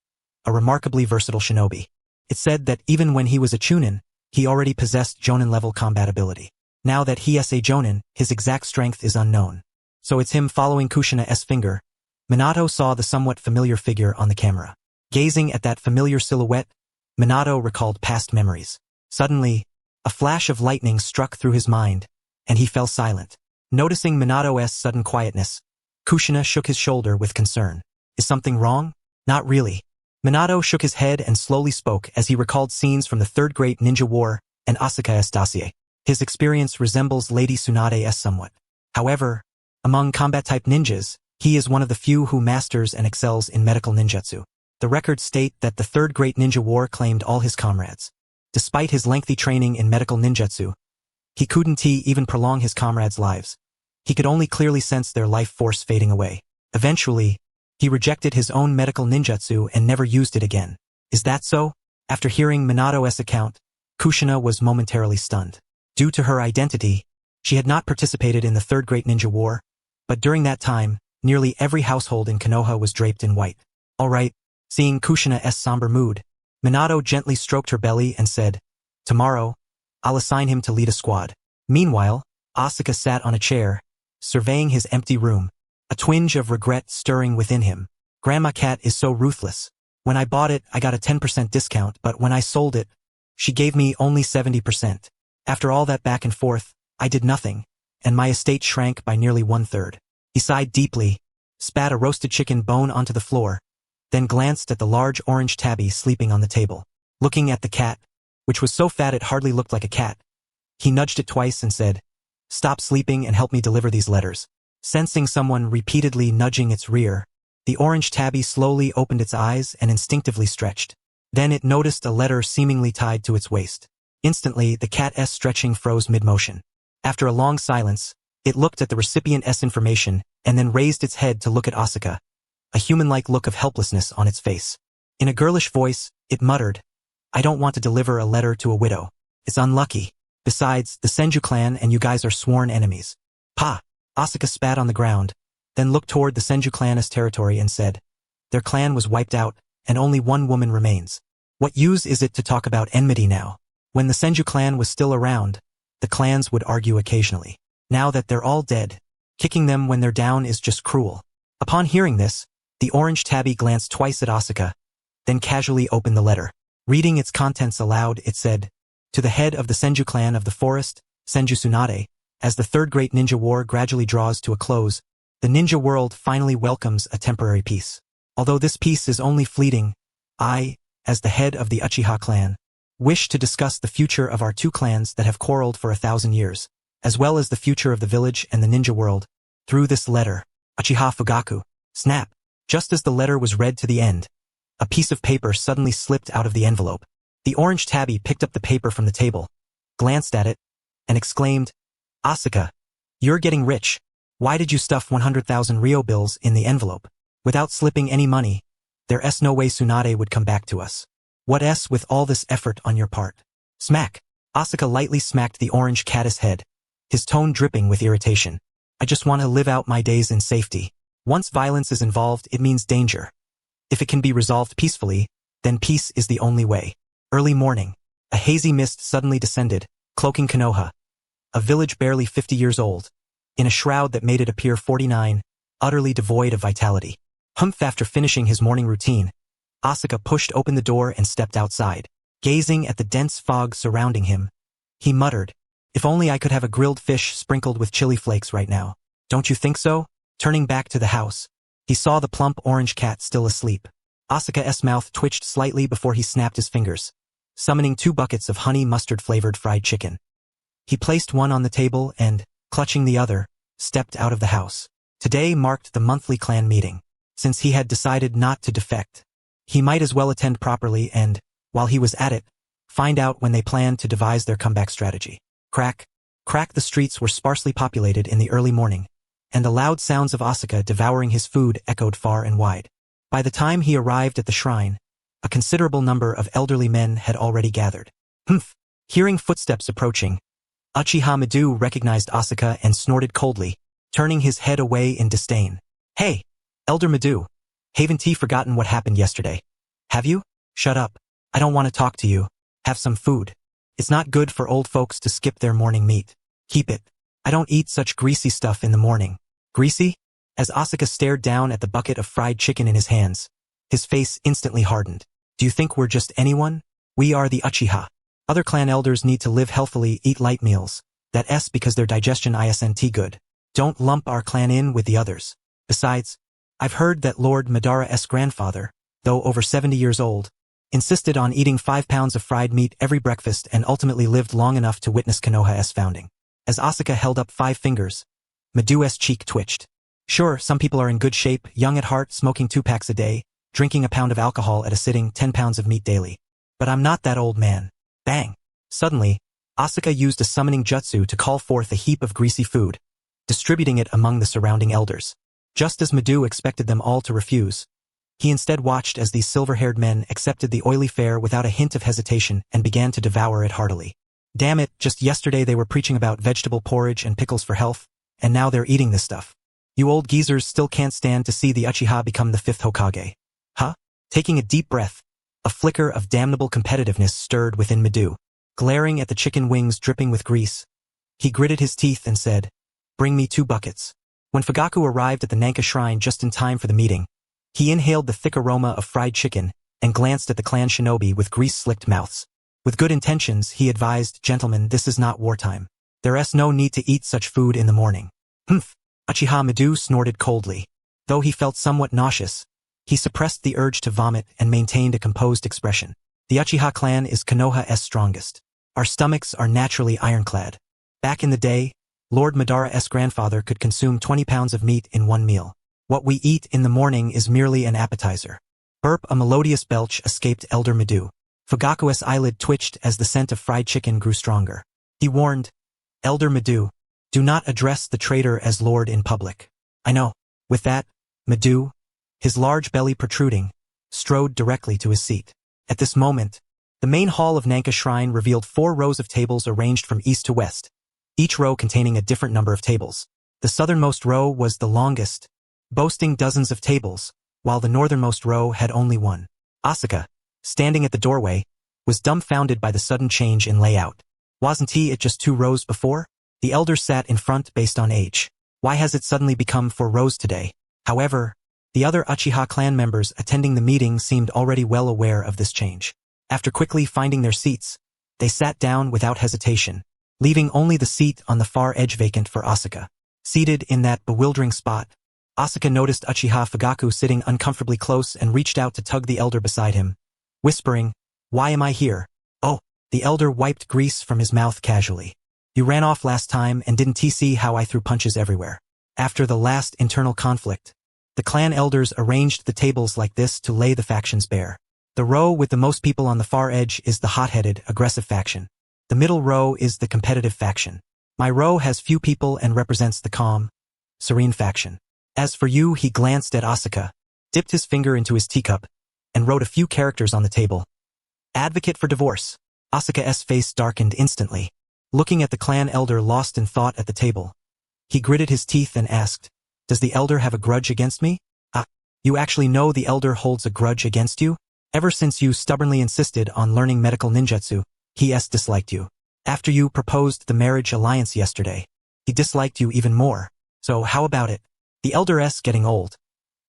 a remarkably versatile shinobi. It said that even when he was a chunin, he already possessed jonin-level combat ability. Now that he is a jonin, his exact strength is unknown. So it's him. Following Kushina's finger, Minato saw the somewhat familiar figure on the camera. Gazing at that familiar silhouette, Minato recalled past memories. Suddenly, a flash of lightning struck through his mind, and he fell silent. Noticing Minato's sudden quietness, Kushina shook his shoulder with concern. Is something wrong? Not really. Minato shook his head and slowly spoke as he recalled scenes from the Third Great Ninja War and Asuka's dossier. His experience resembles Lady Tsunade's somewhat. However, among combat-type ninjas, he is one of the few who masters and excels in medical ninjutsu. The records state that the Third Great Ninja War claimed all his comrades. Despite his lengthy training in medical ninjutsu, he couldn't even prolong his comrades' lives. He could only clearly sense their life force fading away. Eventually, he rejected his own medical ninjutsu and never used it again. Is that so? After hearing Minato's account, Kushina was momentarily stunned. Due to her identity, she had not participated in the Third Great Ninja War, but during that time, nearly every household in Konoha was draped in white. All right, seeing Kushina's somber mood, Minato gently stroked her belly and said, "Tomorrow, I'll assign him to lead a squad." Meanwhile, Asuka sat on a chair, surveying his empty room, a twinge of regret stirring within him. Grandma Cat is so ruthless. When I bought it, I got a 10% discount, but when I sold it, she gave me only 70%. After all that back and forth, I did nothing, and my estate shrank by nearly 1/3. He sighed deeply, spat a roasted chicken bone onto the floor, then glanced at the large orange tabby sleeping on the table. Looking at the cat, which was so fat it hardly looked like a cat, he nudged it twice and said, "Stop sleeping and help me deliver these letters." Sensing someone repeatedly nudging its rear, the orange tabby slowly opened its eyes and instinctively stretched. Then it noticed a letter seemingly tied to its waist. Instantly, the cat's stretching froze mid-motion. After a long silence, it looked at the recipient's information and then raised its head to look at Asuka, a human-like look of helplessness on its face. In a girlish voice, it muttered, "I don't want to deliver a letter to a widow. It's unlucky. Besides, the Senju clan and you guys are sworn enemies." "Pa!" Asuka spat on the ground, then looked toward the Senju clan's territory and said, "Their clan was wiped out, and only one woman remains. What use is it to talk about enmity now? When the Senju clan was still around, the clans would argue occasionally. Now that they're all dead, kicking them when they're down is just cruel." Upon hearing this, the orange tabby glanced twice at Asuka, then casually opened the letter. Reading its contents aloud, it said, "To the head of the Senju clan of the forest, Senju Tsunade, as the Third Great Ninja War gradually draws to a close, the ninja world finally welcomes a temporary peace. Although this peace is only fleeting, I, as the head of the Uchiha clan, wish to discuss the future of our two clans that have quarreled for 1,000 years, as well as the future of the village and the ninja world, through this letter. Uchiha Fugaku." Snap! Just as the letter was read to the end, a piece of paper suddenly slipped out of the envelope. The orange tabby picked up the paper from the table, glanced at it, and exclaimed, "Asuka, you're getting rich. Why did you stuff 100,000 Ryo bills in the envelope? Without slipping any money, there's no way Tsunade would come back to us. What's with all this effort on your part?" Smack! Asuka lightly smacked the orange cat's head, his tone dripping with irritation. I just want to live out my days in safety. Once violence is involved, it means danger. If it can be resolved peacefully, then peace is the only way. Early morning. A hazy mist suddenly descended, cloaking Konoha, a village barely 50 years old, in a shroud that made it appear 49, utterly devoid of vitality. After finishing his morning routine, Asuka pushed open the door and stepped outside. Gazing at the dense fog surrounding him, he muttered, "If only I could have a grilled fish sprinkled with chili flakes right now. Don't you think so?" Turning back to the house, he saw the plump orange cat still asleep. Asuka's mouth twitched slightly before he snapped his fingers, summoning 2 buckets of honey mustard-flavored fried chicken. He placed one on the table and, clutching the other, stepped out of the house. Today marked the monthly clan meeting. Since he had decided not to defect, he might as well attend properly and, while he was at it, find out when they planned to devise their comeback strategy. Crack, crack. The streets were sparsely populated in the early morning, and the loud sounds of Asuka devouring his food echoed far and wide. By the time he arrived at the shrine, a considerable number of elderly men had already gathered. Hearing footsteps approaching, Uchiha Madara recognized Asuka and snorted coldly, turning his head away in disdain. "Hey, Elder Madara, haven't you forgotten what happened yesterday? Have you? Shut up. I don't want to talk to you. Have some food. It's not good for old folks to skip their morning meat. Keep it. I don't eat such greasy stuff in the morning." Greasy? As Asuka stared down at the bucket of fried chicken in his hands, his face instantly hardened. "Do you think we're just anyone? We are the Uchiha. Other clan elders need to live healthily, eat light meals. That's because their digestion isn't good. Don't lump our clan in with the others. Besides, I've heard that Lord Madara's grandfather, though over 70 years old, insisted on eating 5 pounds of fried meat every breakfast and ultimately lived long enough to witness Konoha's founding." As Asuka held up 5 fingers, Madara's cheek twitched. "Sure, some people are in good shape, young at heart, smoking 2 packs a day, drinking a pound of alcohol at a sitting, 10 pounds of meat daily. But I'm not that old man." Bang! Suddenly, Asuka used a summoning jutsu to call forth a heap of greasy food, distributing it among the surrounding elders. Just as Madara expected them all to refuse, he instead watched as these silver-haired men accepted the oily fare without a hint of hesitation and began to devour it heartily. Damn it, just yesterday they were preaching about vegetable porridge and pickles for health, and now they're eating this stuff. You old geezers still can't stand to see the Uchiha become the 5th Hokage. Huh? Taking a deep breath, a flicker of damnable competitiveness stirred within Madara. Glaring at the chicken wings dripping with grease, he gritted his teeth and said, "Bring me 2 buckets." When Fugaku arrived at the Naka shrine just in time for the meeting, he inhaled the thick aroma of fried chicken and glanced at the clan shinobi with grease-slicked mouths. With good intentions, he advised, "Gentlemen, this is not wartime. There's no need to eat such food in the morning." Uchiha Madara snorted coldly. Though he felt somewhat nauseous, he suppressed the urge to vomit and maintained a composed expression. "The Uchiha clan is Konoha's strongest. Our stomachs are naturally ironclad. Back in the day, Lord Madara's grandfather could consume 20 pounds of meat in one meal. What we eat in the morning is merely an appetizer." Burp! A melodious belch escaped Elder Madara. Fugaku's eyelid twitched as the scent of fried chicken grew stronger. He warned, "Elder Madara, do not address the traitor as lord in public." "I know." With that, Madara, his large belly protruding, strode directly to his seat. At this moment, the main hall of Naka Shrine revealed 4 rows of tables arranged from east to west, each row containing a different number of tables. The southernmost row was the longest, boasting dozens of tables, while the northernmost row had only one. Asuka, standing at the doorway, was dumbfounded by the sudden change in layout. Wasn't he at just 2 rows before? The elders sat in front based on age. Why has it suddenly become 4 rows today? However, the other Uchiha clan members attending the meeting seemed already well aware of this change. After quickly finding their seats, they sat down without hesitation, leaving only the seat on the far edge vacant for Asuka. Seated in that bewildering spot, Asuka noticed Uchiha Fugaku sitting uncomfortably close and reached out to tug the elder beside him, whispering, "Why am I here?" "Oh." The elder wiped grease from his mouth casually. "You ran off last time and didn't see how I threw punches everywhere." After the last internal conflict, the clan elders arranged the tables like this to lay the factions bare. The row with the most people on the far edge is the hot-headed, aggressive faction. The middle row is the competitive faction. My row has few people and represents the calm, serene faction. As for you, he glanced at Asuka, dipped his finger into his teacup, and wrote a few characters on the table. "Advocate for divorce." Asuka's face darkened instantly. looking at the clan elder lost in thought at the table. He gritted his teeth and asked, "Does the elder have a grudge against me?" "Ah, you actually know the elder holds a grudge against you? Ever since you stubbornly insisted on learning medical ninjutsu, he disliked you. After you proposed the marriage alliance yesterday, he disliked you even more. So how about it? The elder's getting old.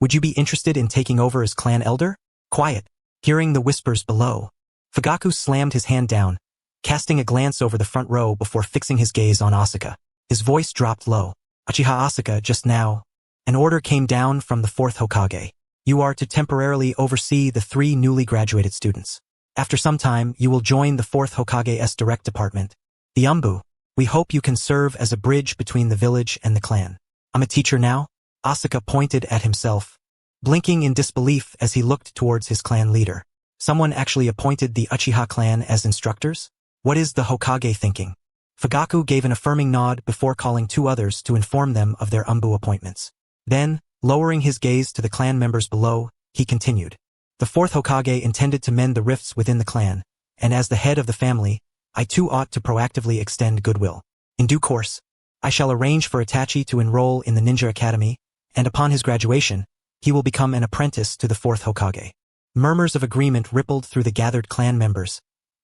Would you be interested in taking over as clan elder?" Quiet. Hearing the whispers below, Fugaku slammed his hand down, casting a glance over the front row before fixing his gaze on Asuka. His voice dropped low. "Uchiha Asuka, just now, an order came down from the 4th Hokage. You are to temporarily oversee the 3 newly graduated students. After some time, you will join the 4th Hokage's direct department, the Umbu. We hope you can serve as a bridge between the village and the clan." "I'm a teacher now?" Asuka pointed at himself, blinking in disbelief as he looked towards his clan leader. "Someone actually appointed the Uchiha clan as instructors? What is the Hokage thinking?" Fugaku gave an affirming nod before calling 2 others to inform them of their Umbu appointments. Then, lowering his gaze to the clan members below, he continued. "The 4th Hokage intended to mend the rifts within the clan, and as the head of the family, I too ought to proactively extend goodwill. In due course, I shall arrange for Itachi to enroll in the Ninja Academy, and upon his graduation, he will become an apprentice to the 4th Hokage." Murmurs of agreement rippled through the gathered clan members,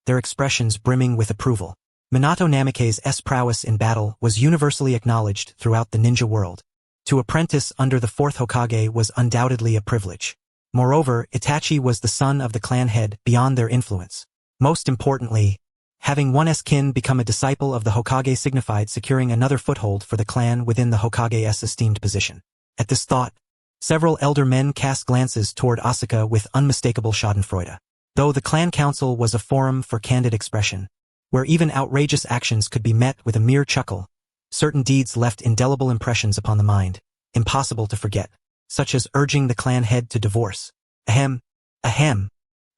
their expressions brimming with approval. Minato Namake's prowess in battle was universally acknowledged throughout the ninja world. To apprentice under the 4th Hokage was undoubtedly a privilege. Moreover, Itachi was the son of the clan head beyond their influence. Most importantly, having one's kin become a disciple of the Hokage signified securing another foothold for the clan within the Hokage's esteemed position. At this thought, several elder men cast glances toward Asuka with unmistakable schadenfreude. Though the clan council was a forum for candid expression, where even outrageous actions could be met with a mere chuckle, certain deeds left indelible impressions upon the mind, impossible to forget, such as urging the clan head to divorce. Ahem. Ahem.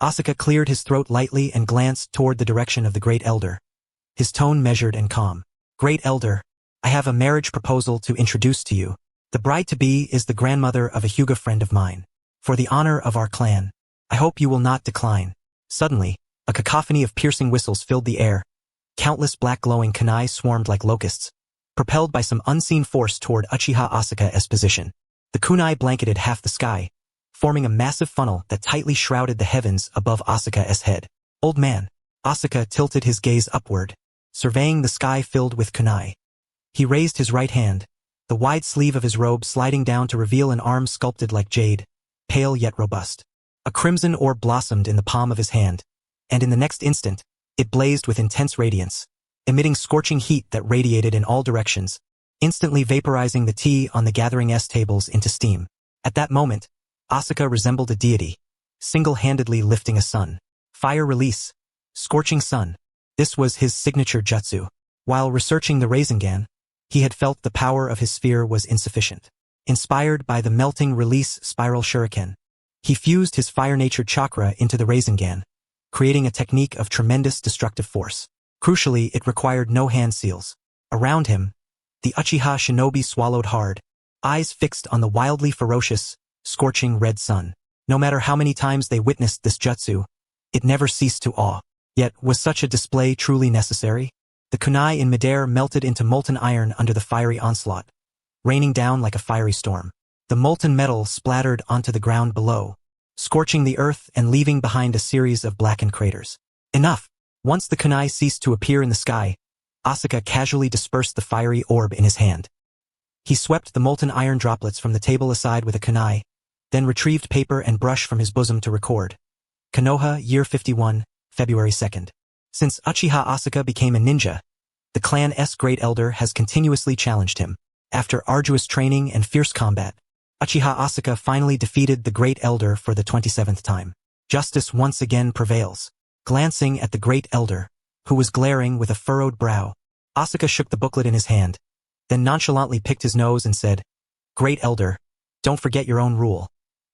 Asuka cleared his throat lightly and glanced toward the direction of the Great Elder. His tone measured and calm. "Great Elder, I have a marriage proposal to introduce to you. The bride-to-be is the grandmother of a Hyuga friend of mine. For the honor of our clan, I hope you will not decline." Suddenly, a cacophony of piercing whistles filled the air. Countless black glowing kunai swarmed like locusts, propelled by some unseen force toward Uchiha Asuka's position. The kunai blanketed half the sky, forming a massive funnel that tightly shrouded the heavens above Asuka's head. "Old man." Asuka tilted his gaze upward, surveying the sky filled with kunai. He raised his right hand, the wide sleeve of his robe sliding down to reveal an arm sculpted like jade, pale yet robust. A crimson orb blossomed in the palm of his hand, and in the next instant, it blazed with intense radiance, emitting scorching heat that radiated in all directions, instantly vaporizing the tea on the gathering tables into steam. At that moment, Asuka resembled a deity, single-handedly lifting a sun. Fire release. Scorching sun. This was his signature jutsu. While researching the Rasengan, he had felt the power of his sphere was insufficient. Inspired by the melting release spiral shuriken, he fused his fire-natured chakra into the Rasengan, creating a technique of tremendous destructive force. Crucially, it required no hand seals. Around him, the Uchiha shinobi swallowed hard, eyes fixed on the wildly ferocious, scorching red sun. No matter how many times they witnessed this jutsu, it never ceased to awe. Yet, was such a display truly necessary? The kunai in midair melted into molten iron under the fiery onslaught, raining down like a fiery storm. The molten metal splattered onto the ground below, scorching the earth and leaving behind a series of blackened craters. Enough! Once the kunai ceased to appear in the sky, Asuka casually dispersed the fiery orb in his hand. He swept the molten iron droplets from the table aside with a kunai, then retrieved paper and brush from his bosom to record. Konoha, Year 51, February 2nd. Since Uchiha Asuka became a ninja, the clan's Great Elder has continuously challenged him. After arduous training and fierce combat, Uchiha Asuka finally defeated the Great Elder for the 27th time. Justice once again prevails. Glancing at the Great Elder, who was glaring with a furrowed brow, Asuka shook the booklet in his hand, then nonchalantly picked his nose and said, "Great Elder, don't forget your own rule.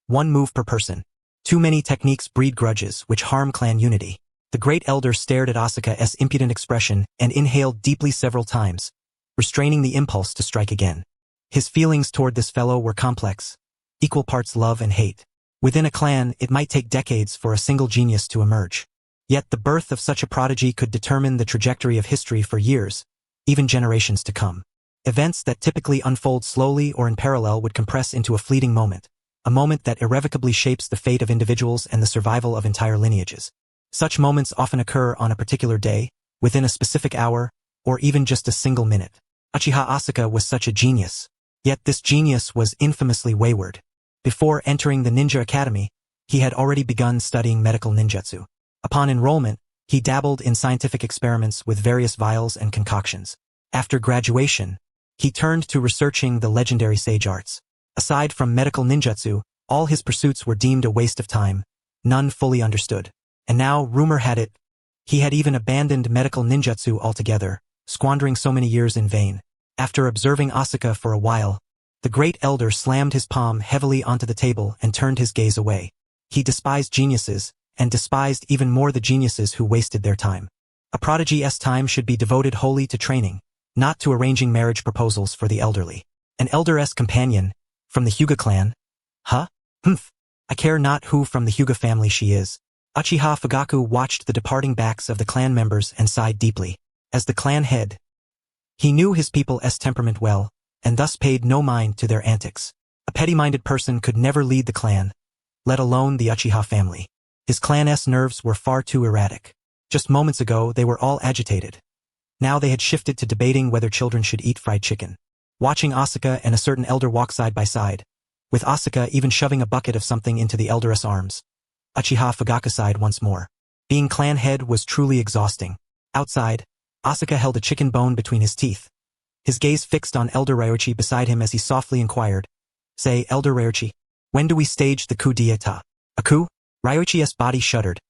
1 move per person. Too many techniques breed grudges which harm clan unity." The Great Elder stared at Asuka's impudent expression and inhaled deeply several times, restraining the impulse to strike again. His feelings toward this fellow were complex, equal parts love and hate. Within a clan, it might take decades for a single genius to emerge. Yet the birth of such a prodigy could determine the trajectory of history for years, even generations to come. Events that typically unfold slowly or in parallel would compress into a fleeting moment, a moment that irrevocably shapes the fate of individuals and the survival of entire lineages. Such moments often occur on a particular day, within a specific hour, or even just a single minute. Uchiha Asuka was such a genius. Yet this genius was infamously wayward. Before entering the ninja academy, he had already begun studying medical ninjutsu. Upon enrollment, he dabbled in scientific experiments with various vials and concoctions. After graduation, he turned to researching the legendary sage arts. Aside from medical ninjutsu, all his pursuits were deemed a waste of time, none fully understood. And now, rumor had it, he had even abandoned medical ninjutsu altogether, squandering so many years in vain. After observing Asuka for a while, the great elder slammed his palm heavily onto the table and turned his gaze away. He despised geniuses, and despised even more the geniuses who wasted their time. A prodigy's time should be devoted wholly to training, not to arranging marriage proposals for the elderly. An elder's companion, from the Hyuga clan? Huh? Humph. I care not who from the Hyuga family she is. Uchiha Fugaku watched the departing backs of the clan members and sighed deeply. As the clan head, he knew his people's temperament well, and thus paid no mind to their antics. A petty-minded person could never lead the clan, let alone the Uchiha family. His clan's nerves were far too erratic. Just moments ago they were all agitated. Now they had shifted to debating whether children should eat fried chicken. Watching Asuka and a certain elder walk side by side, with Asuka even shoving a bucket of something into the elder's arms, Uchiha Fugaku sighed once more. Being clan head was truly exhausting. Outside, Asuka held a chicken bone between his teeth. His gaze fixed on Elder Ryoichi beside him as he softly inquired, "Say, Elder Ryoichi, when do we stage the coup d'etat?" "A coup?" Ryoichi's body shuddered,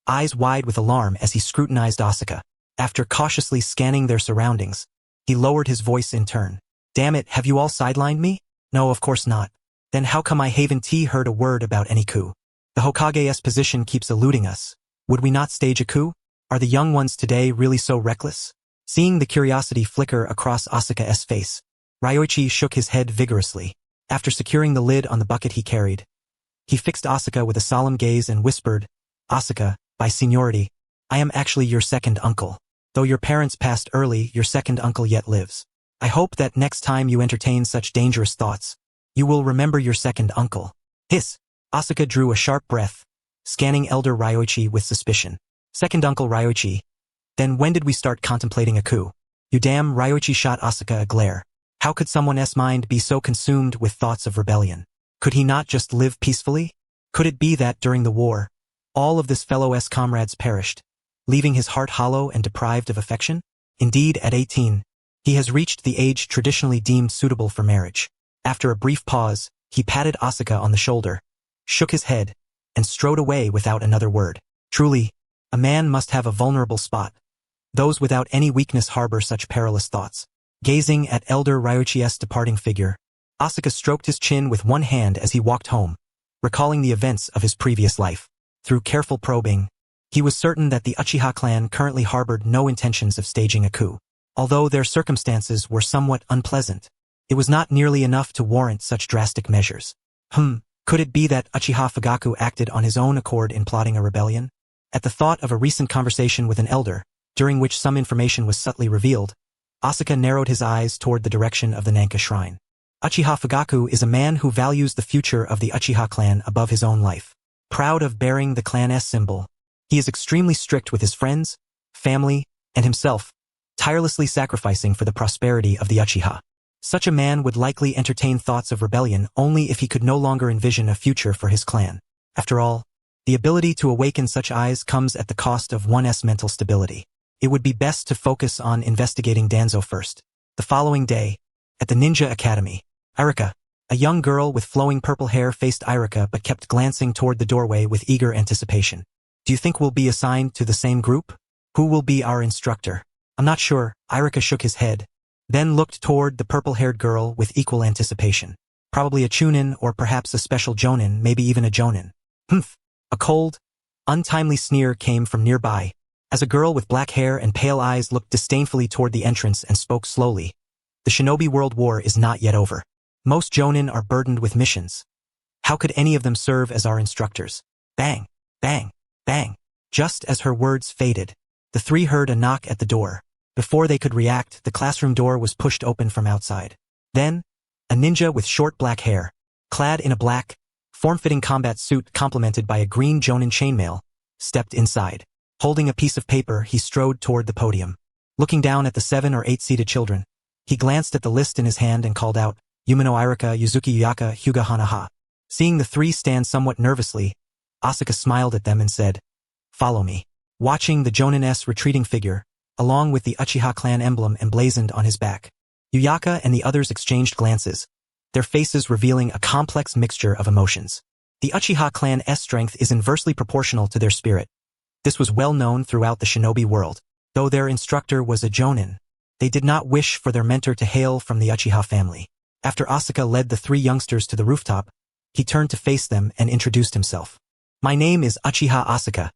eyes wide with alarm as he scrutinized Asuka. After cautiously scanning their surroundings, he lowered his voice in turn. "Damn it, have you all sidelined me?" "No, of course not." "Then how come I haven't heard a word about any coup? The Hokage's position keeps eluding us. Would we not stage a coup? Are the young ones today really so reckless?" Seeing the curiosity flicker across Asuka's face, Ryoichi shook his head vigorously. After securing the lid on the bucket he carried, he fixed Asuka with a solemn gaze and whispered, "Asuka, by seniority, I am actually your second uncle. Though your parents passed early, your second uncle yet lives. I hope that next time you entertain such dangerous thoughts, you will remember your second uncle." Hiss! Asuka drew a sharp breath, scanning Elder Ryoichi with suspicion. "Second uncle Ryoichi, then when did we start contemplating a coup?" "You damn!" Ryoichi shot Asuka a glare. How could someone's mind be so consumed with thoughts of rebellion? Could he not just live peacefully? Could it be that during the war, all of this fellow's comrades perished, leaving his heart hollow and deprived of affection? Indeed, at 18, he has reached the age traditionally deemed suitable for marriage. After a brief pause, he patted Asuka on the shoulder, shook his head, and strode away without another word. Truly, a man must have a vulnerable spot. Those without any weakness harbor such perilous thoughts. Gazing at Elder Ryoichi's departing figure, Asuka stroked his chin with one hand as he walked home, recalling the events of his previous life. Through careful probing, he was certain that the Uchiha clan currently harbored no intentions of staging a coup. Although their circumstances were somewhat unpleasant, it was not nearly enough to warrant such drastic measures. Could it be that Uchiha Fugaku acted on his own accord in plotting a rebellion? At the thought of a recent conversation with an elder, during which some information was subtly revealed, Asuka narrowed his eyes toward the direction of the Naka shrine. Uchiha Fugaku is a man who values the future of the Uchiha clan above his own life. Proud of bearing the clan's symbol, he is extremely strict with his friends, family, and himself, tirelessly sacrificing for the prosperity of the Uchiha. Such a man would likely entertain thoughts of rebellion only if he could no longer envision a future for his clan. After all, the ability to awaken such eyes comes at the cost of one's mental stability. It would be best to focus on investigating Danzo first. The following day, at the Ninja Academy, Irika, a young girl with flowing purple hair, faced Irika but kept glancing toward the doorway with eager anticipation. "Do you think we'll be assigned to the same group? Who will be our instructor?" "I'm not sure." Irika shook his head, then looked toward the purple-haired girl with equal anticipation. "Probably a chunin or perhaps a special jonin, maybe even a jonin." "Humph." A cold, untimely sneer came from nearby, as a girl with black hair and pale eyes looked disdainfully toward the entrance and spoke slowly. "The Shinobi World War is not yet over. Most jonin are burdened with missions. How could any of them serve as our instructors?" Bang, bang, bang. Just as her words faded, the three heard a knock at the door. Before they could react, the classroom door was pushed open from outside. Then, a ninja with short black hair, clad in a black, form-fitting combat suit complemented by a green Jonin chainmail, stepped inside. Holding a piece of paper, he strode toward the podium. Looking down at the 7 or 8 seated children, he glanced at the list in his hand and called out, Umino Irika, Yuzuki Yuyaka, Hyuga Hanaha. Seeing the three stand somewhat nervously, Asuka smiled at them and said, Follow me. Watching the Jonin-s retreating figure, along with the Uchiha clan emblem emblazoned on his back, Yuyaka and the others exchanged glances, their faces revealing a complex mixture of emotions. The Uchiha clan's strength is inversely proportional to their spirit. This was well known throughout the shinobi world. Though their instructor was a Jonin, they did not wish for their mentor to hail from the Uchiha family. After Asuka led the three youngsters to the rooftop, he turned to face them and introduced himself. My name is Uchiha Asuka,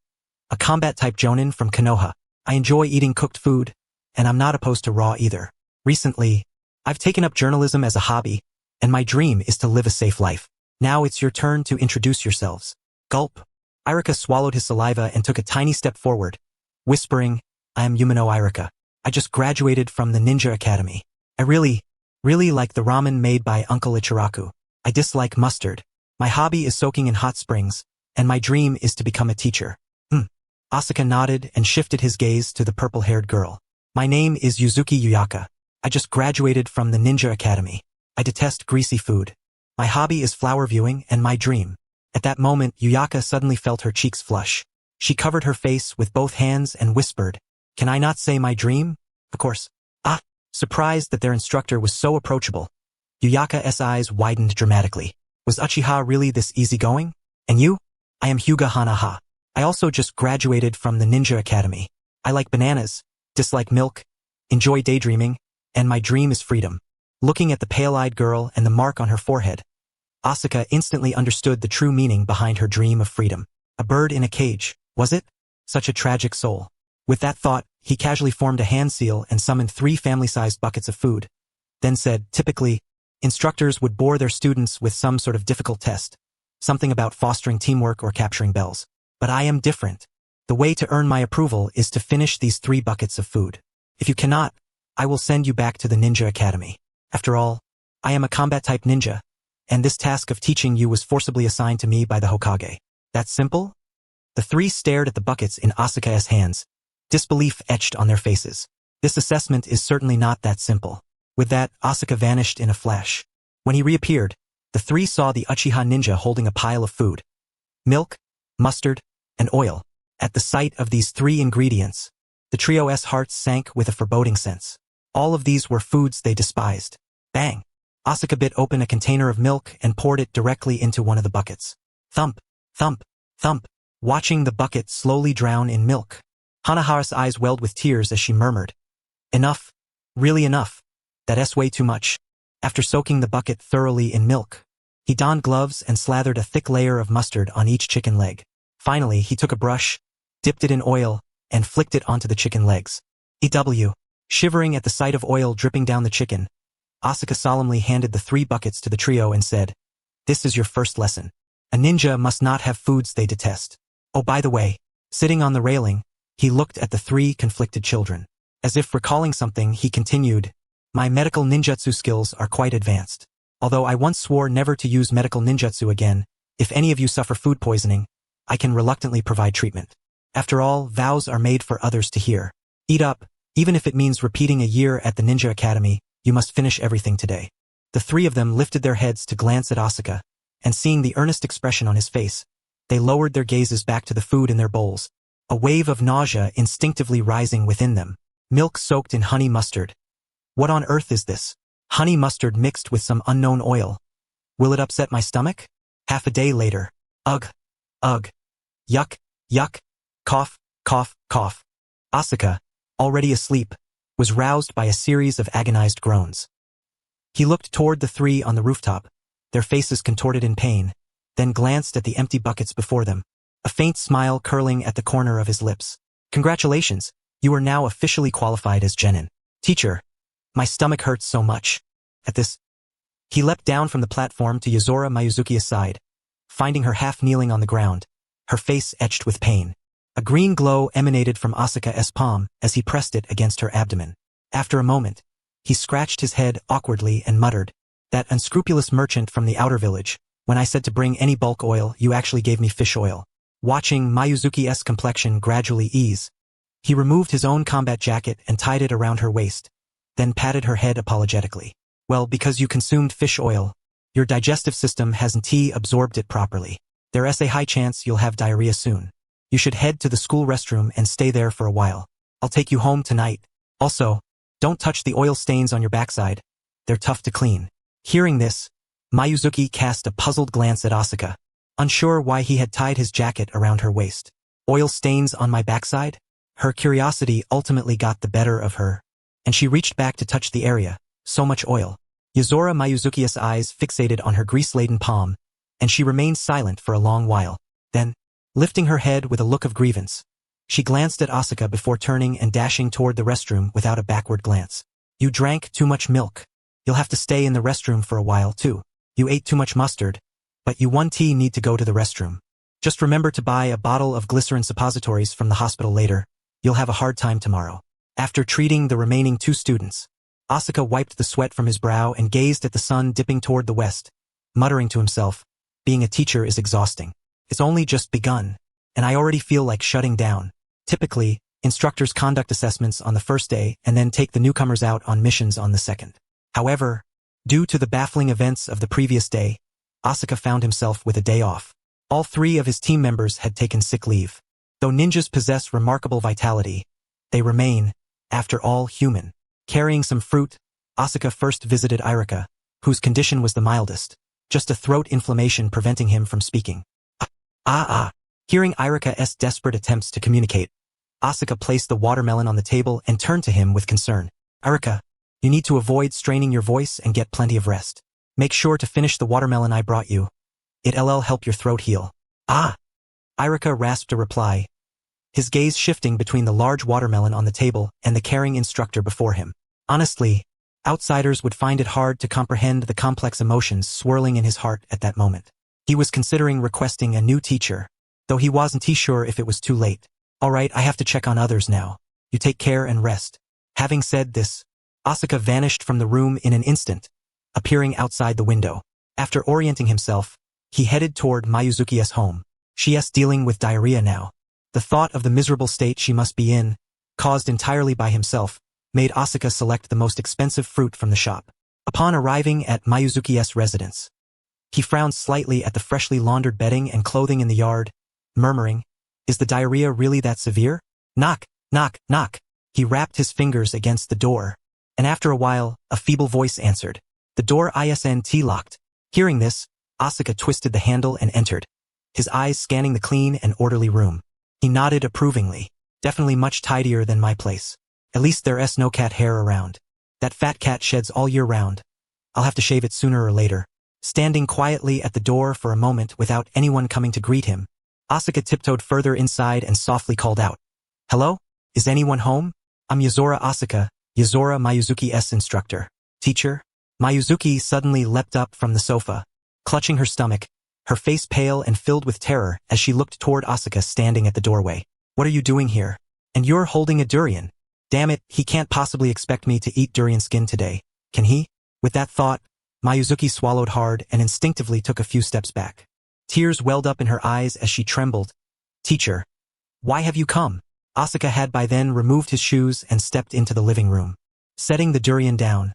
a combat-type Jonin from Konoha. I enjoy eating cooked food, and I'm not opposed to raw either. Recently, I've taken up journalism as a hobby, and my dream is to live a safe life. Now it's your turn to introduce yourselves. Gulp. Irika swallowed his saliva and took a tiny step forward, whispering, I am Umino Irika. I just graduated from the Ninja Academy. I really like the ramen made by Uncle Ichiraku. I dislike mustard. My hobby is soaking in hot springs, and my dream is to become a teacher. Asuka nodded and shifted his gaze to the purple-haired girl. My name is Yuzuki Yuyaka. I just graduated from the Ninja Academy. I detest greasy food. My hobby is flower viewing and my dream. At that moment, Yuyaka suddenly felt her cheeks flush. She covered her face with both hands and whispered, Can I not say my dream? Of course. Surprised that their instructor was so approachable, Yuyaka's eyes widened dramatically. Was Uchiha really this easygoing? And you? I am Hyuga Hanaha. I also just graduated from the Ninja Academy. I like bananas, dislike milk, enjoy daydreaming, and my dream is freedom. Looking at the pale-eyed girl and the mark on her forehead, Asuka instantly understood the true meaning behind her dream of freedom. A bird in a cage, was it? Such a tragic soul. With that thought, he casually formed a hand seal and summoned 3 family-sized buckets of food. Then said, typically, instructors would bore their students with some sort of difficult test, something about fostering teamwork or capturing bells. But I am different. The way to earn my approval is to finish these 3 buckets of food. If you cannot, I will send you back to the Ninja Academy. After all, I am a combat-type ninja, and this task of teaching you was forcibly assigned to me by the Hokage. That simple? The 3 stared at the buckets in Asuka's hands, disbelief etched on their faces. This assessment is certainly not that simple. With that, Asuka vanished in a flash. When he reappeared, the 3 saw the Uchiha ninja holding a pile of food. Milk, mustard, and oil. At the sight of these 3 ingredients, the trio's hearts sank with a foreboding sense. All of these were foods they despised. Bang! Asuka bit open a container of milk and poured it directly into one of the buckets. Thump, thump, thump, watching the bucket slowly drown in milk. Hanaha's eyes welled with tears as she murmured, Enough, really enough. That's way too much. After soaking the bucket thoroughly in milk, he donned gloves and slathered a thick layer of mustard on each chicken leg. Finally, he took a brush, dipped it in oil, and flicked it onto the chicken legs. EW. Shivering at the sight of oil dripping down the chicken, Asuka solemnly handed the 3 buckets to the trio and said, This is your first lesson. A ninja must not have foods they detest. Oh, by the way, sitting on the railing, he looked at the 3 conflicted children. As if recalling something, he continued, My medical ninjutsu skills are quite advanced. Although I once swore never to use medical ninjutsu again, if any of you suffer food poisoning, I can reluctantly provide treatment. After all, vows are made for others to hear. Eat up, even if it means repeating a year at the Ninja Academy, you must finish everything today. The 3 of them lifted their heads to glance at Asuka, and seeing the earnest expression on his face, they lowered their gazes back to the food in their bowls, a wave of nausea instinctively rising within them. Milk soaked in honey mustard. What on earth is this? Honey mustard mixed with some unknown oil. Will it upset my stomach? Half a day later. Ugh. Ugh. Yuck. Yuck. Cough. Cough. Cough. Asuka, already asleep, was roused by a series of agonized groans. He looked toward the 3 on the rooftop, their faces contorted in pain, then glanced at the empty buckets before them, a faint smile curling at the corner of his lips. Congratulations, you are now officially qualified as genin. Teacher, my stomach hurts so much. At this, he leapt down from the platform to Yozora Mayuzuki's side, finding her half kneeling on the ground, her face etched with pain. A green glow emanated from Asuka's palm as he pressed it against her abdomen. After a moment, he scratched his head awkwardly and muttered, "That unscrupulous merchant from the outer village, when I said to bring any bulk oil, you actually gave me fish oil." Watching Mayuzuki's complexion gradually ease, he removed his own combat jacket and tied it around her waist, then patted her head apologetically. "Well, because you consumed fish oil, your digestive system hasn't absorbed it properly. There's a high chance you'll have diarrhea soon. You should head to the school restroom and stay there for a while. I'll take you home tonight. Also, don't touch the oil stains on your backside. They're tough to clean." Hearing this, Mayuzuki cast a puzzled glance at Asuka, unsure why he had tied his jacket around her waist. Oil stains on my backside? Her curiosity ultimately got the better of her, and she reached back to touch the area. So much oil. Yuzora Mayuzuki's eyes fixated on her grease-laden palm, and she remained silent for a long while. Then, lifting her head with a look of grievance, she glanced at Asuka before turning and dashing toward the restroom without a backward glance. "You drank too much milk. You'll have to stay in the restroom for a while, too. You ate too much mustard, but you 1T need to go to the restroom. Just remember to buy a bottle of glycerin suppositories from the hospital later. You'll have a hard time tomorrow." After treating the remaining 2 students, Asuka wiped the sweat from his brow and gazed at the sun dipping toward the west, muttering to himself, "Being a teacher is exhausting. It's only just begun, and I already feel like shutting down." Typically, instructors conduct assessments on the first day and then take the newcomers out on missions on the second. However, due to the baffling events of the previous day, Asuka found himself with a day off. All 3 of his team members had taken sick leave. Though ninjas possess remarkable vitality, they remain, after all, human. Carrying some fruit, Asuka first visited Irika, whose condition was the mildest, just a throat inflammation preventing him from speaking. Hearing Irika's desperate attempts to communicate, Asuka placed the watermelon on the table and turned to him with concern. "Irika, you need to avoid straining your voice and get plenty of rest. Make sure to finish the watermelon I brought you. It'll help your throat heal." Irika rasped a reply, his gaze shifting between the large watermelon on the table and the caring instructor before him. Honestly, outsiders would find it hard to comprehend the complex emotions swirling in his heart at that moment. He was considering requesting a new teacher, though he wasn't sure if it was too late. "All right, I have to check on others now. You take care and rest." Having said this, Asuka vanished from the room in an instant, appearing outside the window. After orienting himself, he headed toward Mayuzuki's home. She's dealing with diarrhea now. The thought of the miserable state she must be in, caused entirely by himself, made Asuka select the most expensive fruit from the shop. Upon arriving at Mayuzuki's residence, he frowned slightly at the freshly laundered bedding and clothing in the yard, murmuring, "Is the diarrhea really that severe?" Knock, knock, knock. He rapped his fingers against the door, and after a while, a feeble voice answered. The door isn't locked. Hearing this, Asuka twisted the handle and entered, his eyes scanning the clean and orderly room. He nodded approvingly. "Definitely much tidier than my place. At least there's no cat hair around. That fat cat sheds all year round. I'll have to shave it sooner or later." Standing quietly at the door for a moment without anyone coming to greet him, Asuka tiptoed further inside and softly called out, "Hello? Is anyone home? I'm Yuzora Asuka, Yuzora Mayuzuki's instructor." "Teacher?" Mayuzuki suddenly leapt up from the sofa, clutching her stomach, her face pale and filled with terror as she looked toward Asuka standing at the doorway. "What are you doing here? And you're holding a durian. Damn it, he can't possibly expect me to eat durian skin today, can he?" With that thought, Mayuzuki swallowed hard and instinctively took a few steps back. Tears welled up in her eyes as she trembled. "Teacher, why have you come?" Asuka had by then removed his shoes and stepped into the living room. Setting the durian down,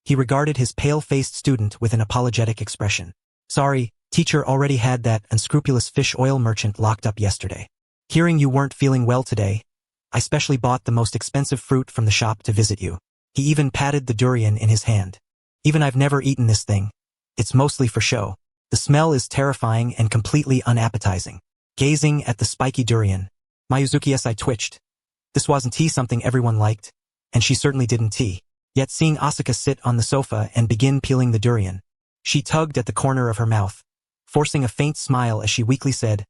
he regarded his pale-faced student with an apologetic expression. "Sorry, teacher already had that unscrupulous fish oil merchant locked up yesterday. Hearing you weren't feeling well today, I specially bought the most expensive fruit from the shop to visit you." He even patted the durian in his hand. "Even I've never eaten this thing. It's mostly for show. The smell is terrifying and completely unappetizing." Gazing at the spiky durian, Mayuzuki's eye twitched. This wasn't something everyone liked, and she certainly didn't. Yet seeing Asuka sit on the sofa and begin peeling the durian, she tugged at the corner of her mouth, forcing a faint smile as she weakly said,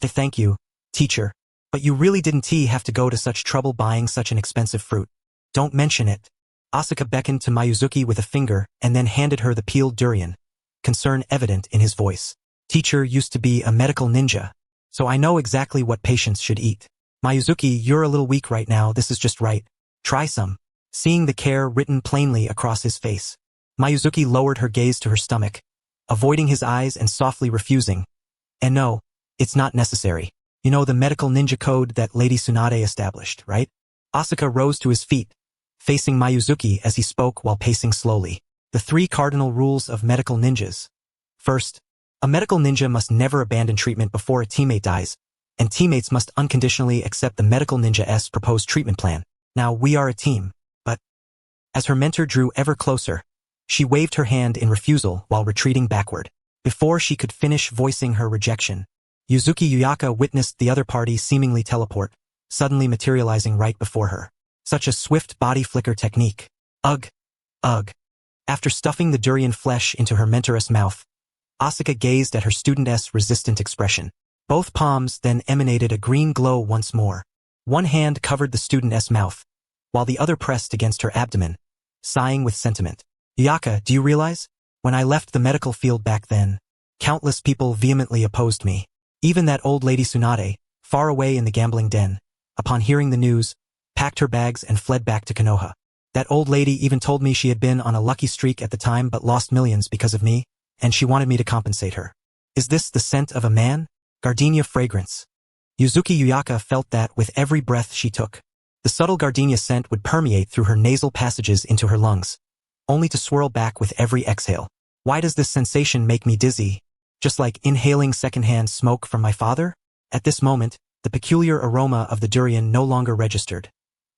"Thank you, teacher. But you really didn't have to go to such trouble buying such an expensive fruit." "Don't mention it." Asuka beckoned to Mayuzuki with a finger and then handed her the peeled durian, concern evident in his voice. "Teacher used to be a medical ninja, so I know exactly what patients should eat. Mayuzuki, you're a little weak right now, this is just right. Try some. Seeing the care written plainly across his face, Mayuzuki lowered her gaze to her stomach, avoiding his eyes and softly refusing. And no, it's not necessary. You know the medical ninja code that Lady Tsunade established, right? Asuka rose to his feet, facing Mayuzuki as he spoke while pacing slowly. The 3 cardinal rules of medical ninjas. First, a medical ninja must never abandon treatment before a teammate dies, and teammates must unconditionally accept the medical ninja's proposed treatment plan. Now, we are a team, but... As her mentor drew ever closer, she waved her hand in refusal while retreating backward. Before she could finish voicing her rejection, Yuzuki Uyaka witnessed the other party seemingly teleport, suddenly materializing right before her. Such a swift body flicker technique. Ugh. Ugh. After stuffing the durian flesh into her mentor's mouth, Asuka gazed at her student's resistant expression. Both palms then emanated a green glow once more. One hand covered the student's mouth, while the other pressed against her abdomen, sighing with sentiment. Uyaka, do you realize? When I left the medical field back then, countless people vehemently opposed me. Even that old Lady Tsunade, far away in the gambling den, upon hearing the news, packed her bags and fled back to Konoha. That old lady even told me she had been on a lucky streak at the time but lost millions because of me, and she wanted me to compensate her. Is this the scent of a man? Gardenia fragrance. Yuzuki Uyaka felt that with every breath she took. The subtle gardenia scent would permeate through her nasal passages into her lungs, only to swirl back with every exhale. Why does this sensation make me dizzy? Just like inhaling secondhand smoke from my father? At this moment, the peculiar aroma of the durian no longer registered.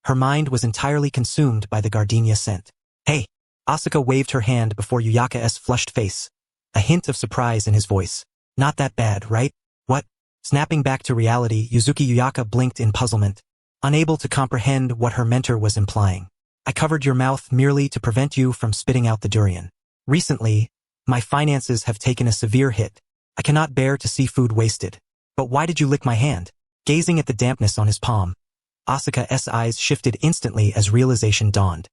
Her mind was entirely consumed by the gardenia scent. Hey! Asuka waved her hand before Uyaka's flushed face, a hint of surprise in his voice. Not that bad, right? What? Snapping back to reality, Yuzuki Uyaka blinked in puzzlement, unable to comprehend what her mentor was implying. I covered your mouth merely to prevent you from spitting out the durian. Recently, my finances have taken a severe hit. I cannot bear to see food wasted. But why did you lick my hand? Gazing at the dampness on his palm, Asuka's eyes shifted instantly as realization dawned.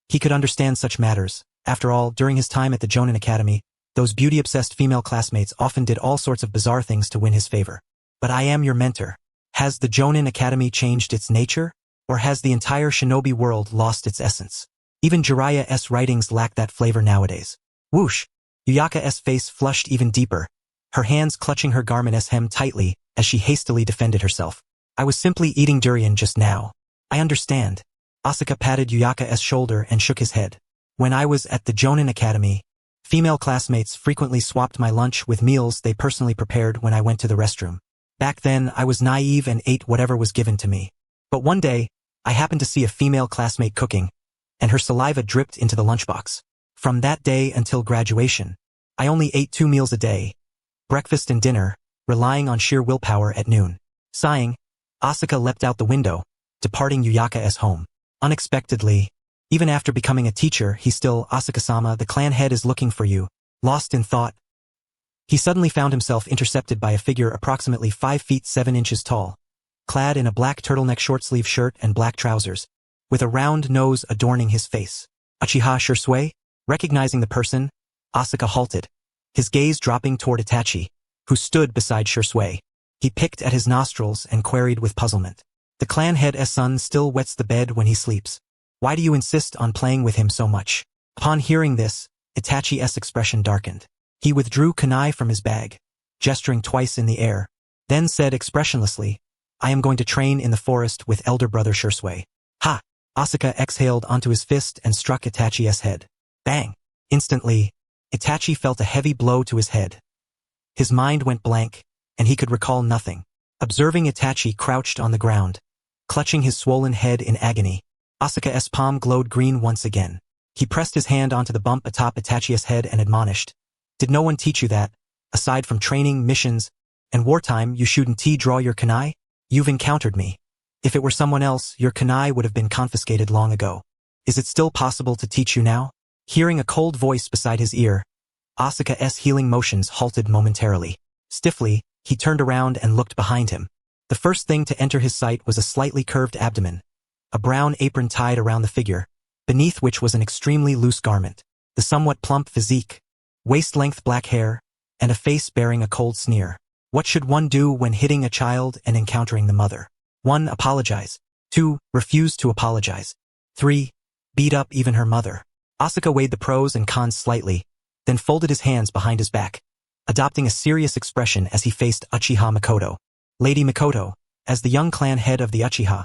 He could understand such matters. After all, during his time at the Jonin Academy, those beauty-obsessed female classmates often did all sorts of bizarre things to win his favor. But I am your mentor. Has the Jonin Academy changed its nature? Or has the entire shinobi world lost its essence? Even Jiraiya's writings lack that flavor nowadays. Whoosh! Uyaka's face flushed even deeper, her hands clutching her garment's hem tightly as she hastily defended herself. I was simply eating durian just now. I understand. Asuka patted Uyaka's shoulder and shook his head. When I was at the Jonin Academy, female classmates frequently swapped my lunch with meals they personally prepared when I went to the restroom. Back then, I was naive and ate whatever was given to me. But one day, I happened to see a female classmate cooking, and her saliva dripped into the lunchbox. From that day until graduation, I only ate 2 meals a day, breakfast and dinner, relying on sheer willpower at noon. Sighing, Asuka leapt out the window, departing Uyaka's home. Unexpectedly, even after becoming a teacher, he still, Asuka-sama, the clan head is looking for you. Lost in thought, he suddenly found himself intercepted by a figure approximately 5 feet 7 inches tall, clad in a black turtleneck short-sleeve shirt and black trousers, with a round nose adorning his face. Uchiha Itachi? Recognizing the person, Asuka halted, his gaze dropping toward Itachi, who stood beside Itachi. He picked at his nostrils and queried with puzzlement. The clan head's son still wets the bed when he sleeps. Why do you insist on playing with him so much? Upon hearing this, Itachi's expression darkened. He withdrew kunai from his bag, gesturing twice in the air, then said expressionlessly, I am going to train in the forest with elder brother Itachi. Ha! Asuka exhaled onto his fist and struck Itachi's head. Bang! Instantly, Itachi felt a heavy blow to his head. His mind went blank, and he could recall nothing. Observing Itachi crouched on the ground, clutching his swollen head in agony, Asuka's palm glowed green once again. He pressed his hand onto the bump atop Itachi's head and admonished. Did no one teach you that, aside from training, missions, and wartime, you shouldn't draw your kunai? You've encountered me. If it were someone else, your kunai would have been confiscated long ago. Is it still possible to teach you now? Hearing a cold voice beside his ear, Asuka's healing motions halted momentarily. Stiffly, he turned around and looked behind him. The first thing to enter his sight was a slightly curved abdomen, a brown apron tied around the figure, beneath which was an extremely loose garment. The somewhat plump physique, waist-length black hair, and a face bearing a cold sneer. What should one do when hitting a child and encountering the mother? 1. Apologize. 2. Refuse to apologize. 3. Beat up even her mother. Asuka weighed the pros and cons slightly, then folded his hands behind his back, adopting a serious expression as he faced Uchiha Makoto. Lady Makoto, as the young clan head of the Uchiha,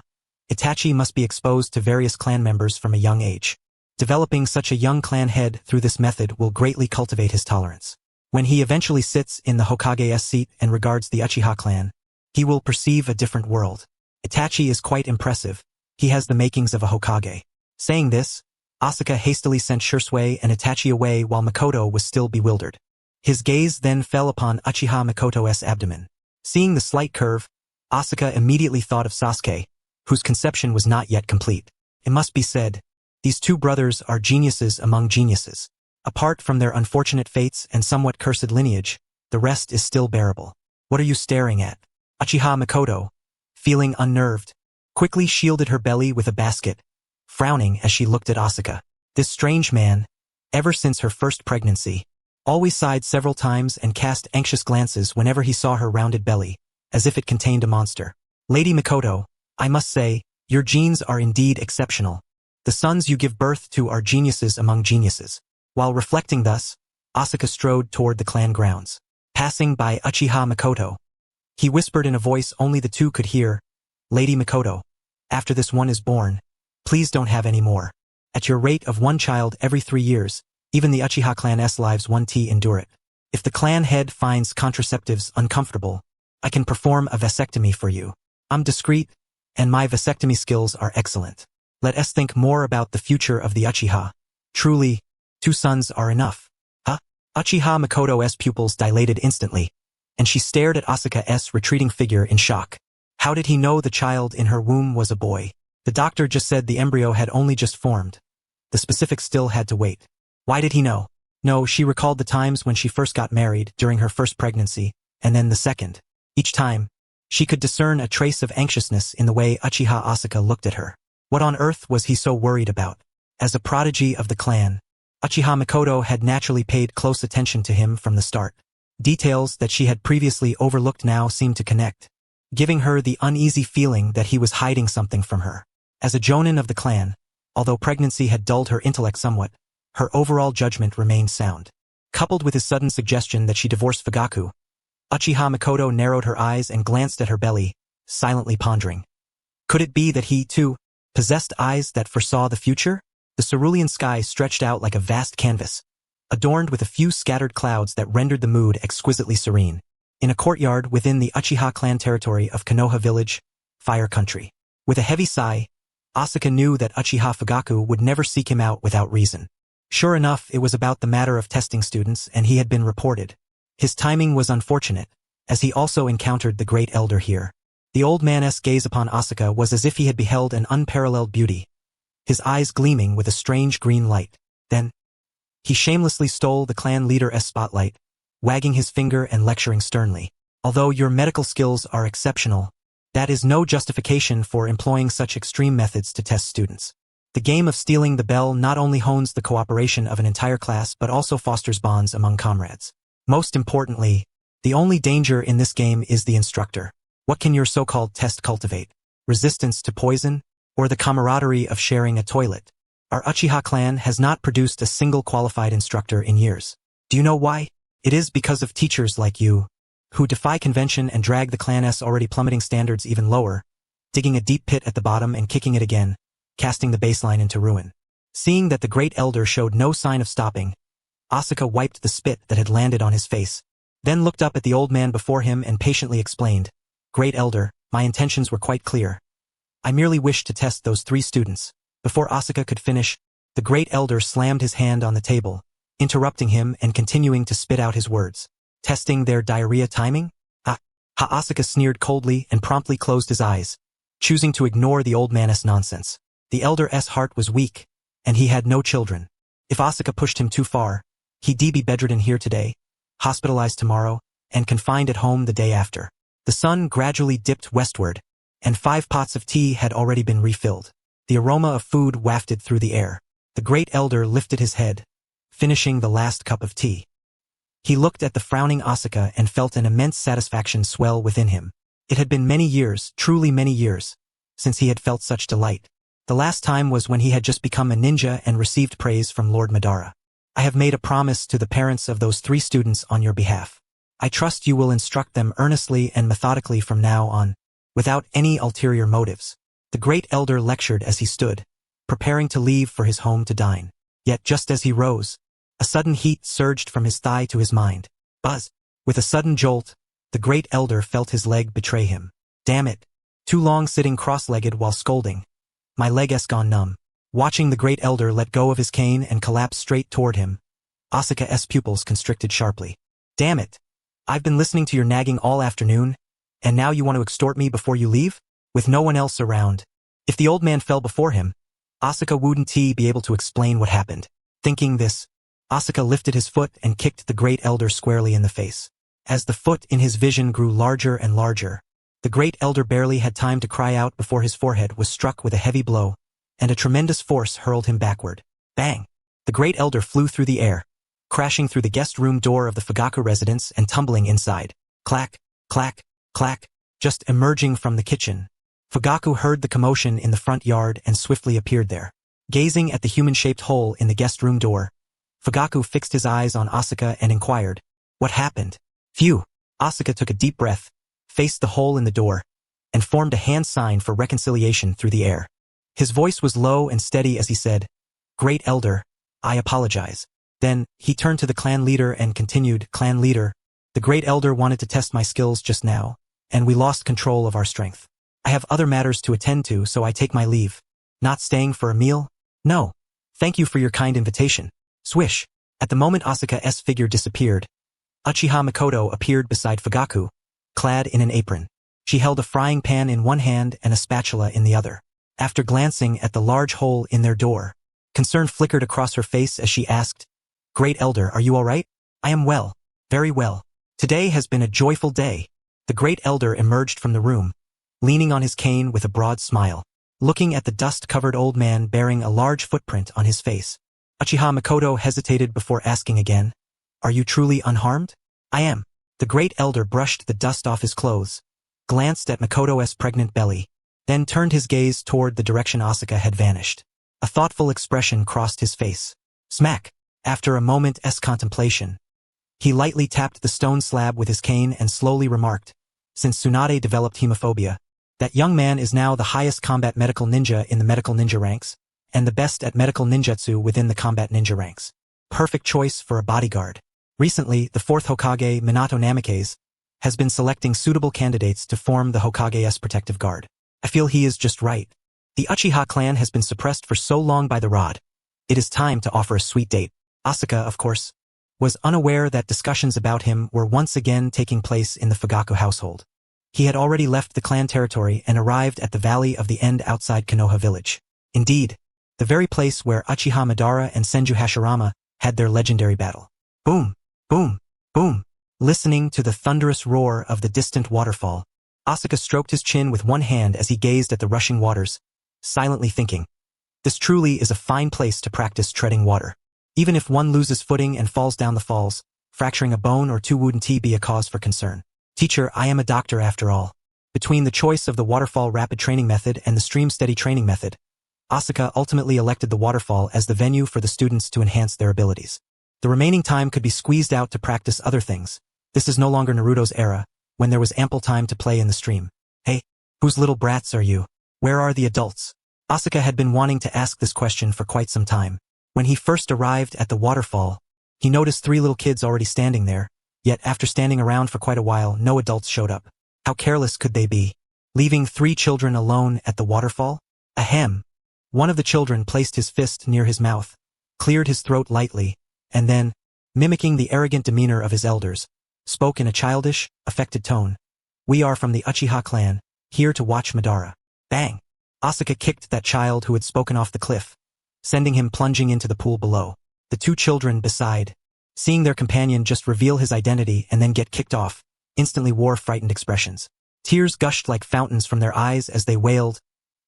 Itachi must be exposed to various clan members from a young age. Developing such a young clan head through this method will greatly cultivate his tolerance. When he eventually sits in the Hokage's seat and regards the Uchiha clan, he will perceive a different world. Itachi is quite impressive. He has the makings of a Hokage. Saying this, Asuka hastily sent Shursui and Itachi away while Makoto was still bewildered. His gaze then fell upon Uchiha Makoto's abdomen. Seeing the slight curve, Asuka immediately thought of Sasuke, whose conception was not yet complete. It must be said, these two brothers are geniuses among geniuses. Apart from their unfortunate fates and somewhat cursed lineage, the rest is still bearable. What are you staring at? Uchiha Makoto, feeling unnerved, quickly shielded her belly with a basket, frowning as she looked at Asuka. This strange man, ever since her first pregnancy, always sighed several times and cast anxious glances whenever he saw her rounded belly, as if it contained a monster. Lady Makoto, I must say, your genes are indeed exceptional. The sons you give birth to are geniuses among geniuses. While reflecting thus, Asuka strode toward the clan grounds. Passing by Uchiha Makoto, he whispered in a voice only the two could hear, Lady Makoto, after this one is born, please don't have any more. At your rate of one child every 3 years, even the Uchiha clan's lives won't endure it. If the clan head finds contraceptives uncomfortable, I can perform a vasectomy for you. I'm discreet, and my vasectomy skills are excellent. Let us think more about the future of the Uchiha. Truly, 2 sons are enough. Huh? Uchiha Makoto's pupils dilated instantly, and she stared at Asuka's retreating figure in shock. How did he know the child in her womb was a boy? The doctor just said the embryo had only just formed. The specifics still had to wait. Why did he know? No, she recalled the times when she first got married, during her first pregnancy, and then the second. Each time, she could discern a trace of anxiousness in the way Uchiha Asuka looked at her. What on earth was he so worried about? As a prodigy of the clan, Uchiha Makoto had naturally paid close attention to him from the start. Details that she had previously overlooked now seemed to connect, giving her the uneasy feeling that he was hiding something from her. As a jonin of the clan, although pregnancy had dulled her intellect somewhat, her overall judgment remained sound. Coupled with his sudden suggestion that she divorce Fugaku, Uchiha Makoto narrowed her eyes and glanced at her belly, silently pondering. Could it be that he, too, possessed eyes that foresaw the future? The cerulean sky stretched out like a vast canvas, adorned with a few scattered clouds that rendered the mood exquisitely serene. In a courtyard within the Uchiha clan territory of Konoha village, Fire Country. With a heavy sigh, Asuka knew that Uchiha Fugaku would never seek him out without reason. Sure enough, it was about the matter of testing students, and he had been reported. His timing was unfortunate, as he also encountered the Great Elder here. The old man's gaze upon Asuka was as if he had beheld an unparalleled beauty, his eyes gleaming with a strange green light. Then, he shamelessly stole the clan leader's spotlight, wagging his finger and lecturing sternly. Although your medical skills are exceptional, that is no justification for employing such extreme methods to test students. The game of stealing the bell not only hones the cooperation of an entire class but also fosters bonds among comrades. Most importantly, the only danger in this game is the instructor. What can your so-called test cultivate? Resistance to poison? Or the camaraderie of sharing a toilet? Our Uchiha clan has not produced a single qualified instructor in years. Do you know why? It is because of teachers like you, who defy convention and drag the clan's already plummeting standards even lower, digging a deep pit at the bottom and kicking it again, casting the baseline into ruin. Seeing that the Great Elder showed no sign of stopping, Asuka wiped the spit that had landed on his face, then looked up at the old man before him and patiently explained, Great Elder, my intentions were quite clear. I merely wished to test those 3 students. Before Asuka could finish, the Great Elder slammed his hand on the table, interrupting him and continuing to spit out his words. Testing their diarrhea timing? Asuka sneered coldly and promptly closed his eyes, choosing to ignore the old man's nonsense. The elder's heart was weak, and he had no children. If Asuka pushed him too far, he'd be bedridden here today, hospitalized tomorrow, and confined at home the day after. The sun gradually dipped westward, and 5 pots of tea had already been refilled. The aroma of food wafted through the air. The Great Elder lifted his head, finishing the last cup of tea. He looked at the frowning Asuka and felt an immense satisfaction swell within him. It had been many years, truly many years, since he had felt such delight. The last time was when he had just become a ninja and received praise from Lord Madara. I have made a promise to the parents of those 3 students on your behalf. I trust you will instruct them earnestly and methodically from now on, without any ulterior motives. The great elder lectured as he stood, preparing to leave for his home to dine. Yet just as he rose, a sudden heat surged from his thigh to his mind. Buzz! With a sudden jolt, the great elder felt his leg betray him. Damn it! Too long sitting cross-legged while scolding. My leg's gone numb. Watching the great elder let go of his cane and collapse straight toward him, Asuka's pupils constricted sharply. Damn it! I've been listening to your nagging all afternoon, and now you want to extort me before you leave? With no one else around. If the old man fell before him, Asuka wouldn't be able to explain what happened. Thinking this, Asuka lifted his foot and kicked the great elder squarely in the face. As the foot in his vision grew larger and larger, the great elder barely had time to cry out before his forehead was struck with a heavy blow, and a tremendous force hurled him backward. Bang! The great elder flew through the air, crashing through the guest room door of the Fugaku residence and tumbling inside. Clack, clack, clack, just emerging from the kitchen. Fugaku heard the commotion in the front yard and swiftly appeared there. Gazing at the human-shaped hole in the guest room door, Fugaku fixed his eyes on Asuka and inquired, "What happened?" Phew! Asuka took a deep breath, faced the hole in the door, and formed a hand sign for reconciliation through the air. His voice was low and steady as he said, "Great Elder, I apologize." Then, he turned to the clan leader and continued, "Clan leader, the Great Elder wanted to test my skills just now, and we lost control of our strength. I have other matters to attend to, so I take my leave. Not staying for a meal? No. Thank you for your kind invitation." Swish! At the moment Asuka's figure disappeared, Uchiha Mikoto appeared beside Fugaku, clad in an apron. She held a frying pan in one hand and a spatula in the other. After glancing at the large hole in their door, concern flickered across her face as she asked, "Great Elder, are you all right?" "I am well. Very well. Today has been a joyful day." The Great Elder emerged from the room, leaning on his cane with a broad smile, looking at the dust-covered old man bearing a large footprint on his face. Uchiha Mikoto hesitated before asking again, "Are you truly unharmed?" "I am." The Great Elder brushed the dust off his clothes, glanced at Mikoto's pregnant belly, then turned his gaze toward the direction Asuka had vanished. A thoughtful expression crossed his face. Smack! After a moment's contemplation, he lightly tapped the stone slab with his cane and slowly remarked, "Since Tsunade developed hemophobia, that young man is now the highest combat medical ninja in the medical ninja ranks, and the best at medical ninjutsu within the combat ninja ranks. Perfect choice for a bodyguard." Recently, the 4th Hokage, Minato Namikaze, has been selecting suitable candidates to form the Hokage's protective guard. I feel he is just right. The Uchiha clan has been suppressed for so long by the rod. It is time to offer a sweet date. Asuka, of course, was unaware that discussions about him were once again taking place in the Fugaku household. He had already left the clan territory and arrived at the Valley of the End outside Konoha village. Indeed, the very place where Uchiha Madara and Senju Hashirama had their legendary battle. Boom! Boom! Boom! Listening to the thunderous roar of the distant waterfall, Asuka stroked his chin with one hand as he gazed at the rushing waters, silently thinking, "This truly is a fine place to practice treading water. Even if one loses footing and falls down the falls, fracturing a bone or two wouldn't be a cause for concern. Teacher, I am a doctor after all." Between the choice of the waterfall rapid training method and the stream steady training method, Asuka ultimately elected the waterfall as the venue for the students to enhance their abilities. The remaining time could be squeezed out to practice other things. This is no longer Naruto's era, when there was ample time to play in the stream. "Hey, whose little brats are you? Where are the adults?" Asuka had been wanting to ask this question for quite some time. When he first arrived at the waterfall, he noticed 3 little kids already standing there, yet after standing around for quite a while, no adults showed up. How careless could they be? Leaving 3 children alone at the waterfall? Ahem. One of the children placed his fist near his mouth, cleared his throat lightly, and then, mimicking the arrogant demeanor of his elders, spoke in a childish, affected tone. "We are from the Uchiha clan, here to watch Madara." Bang! Asuka kicked that child who had spoken off the cliff, sending him plunging into the pool below. The 2 children beside, seeing their companion just reveal his identity and then get kicked off, instantly wore frightened expressions. Tears gushed like fountains from their eyes as they wailed,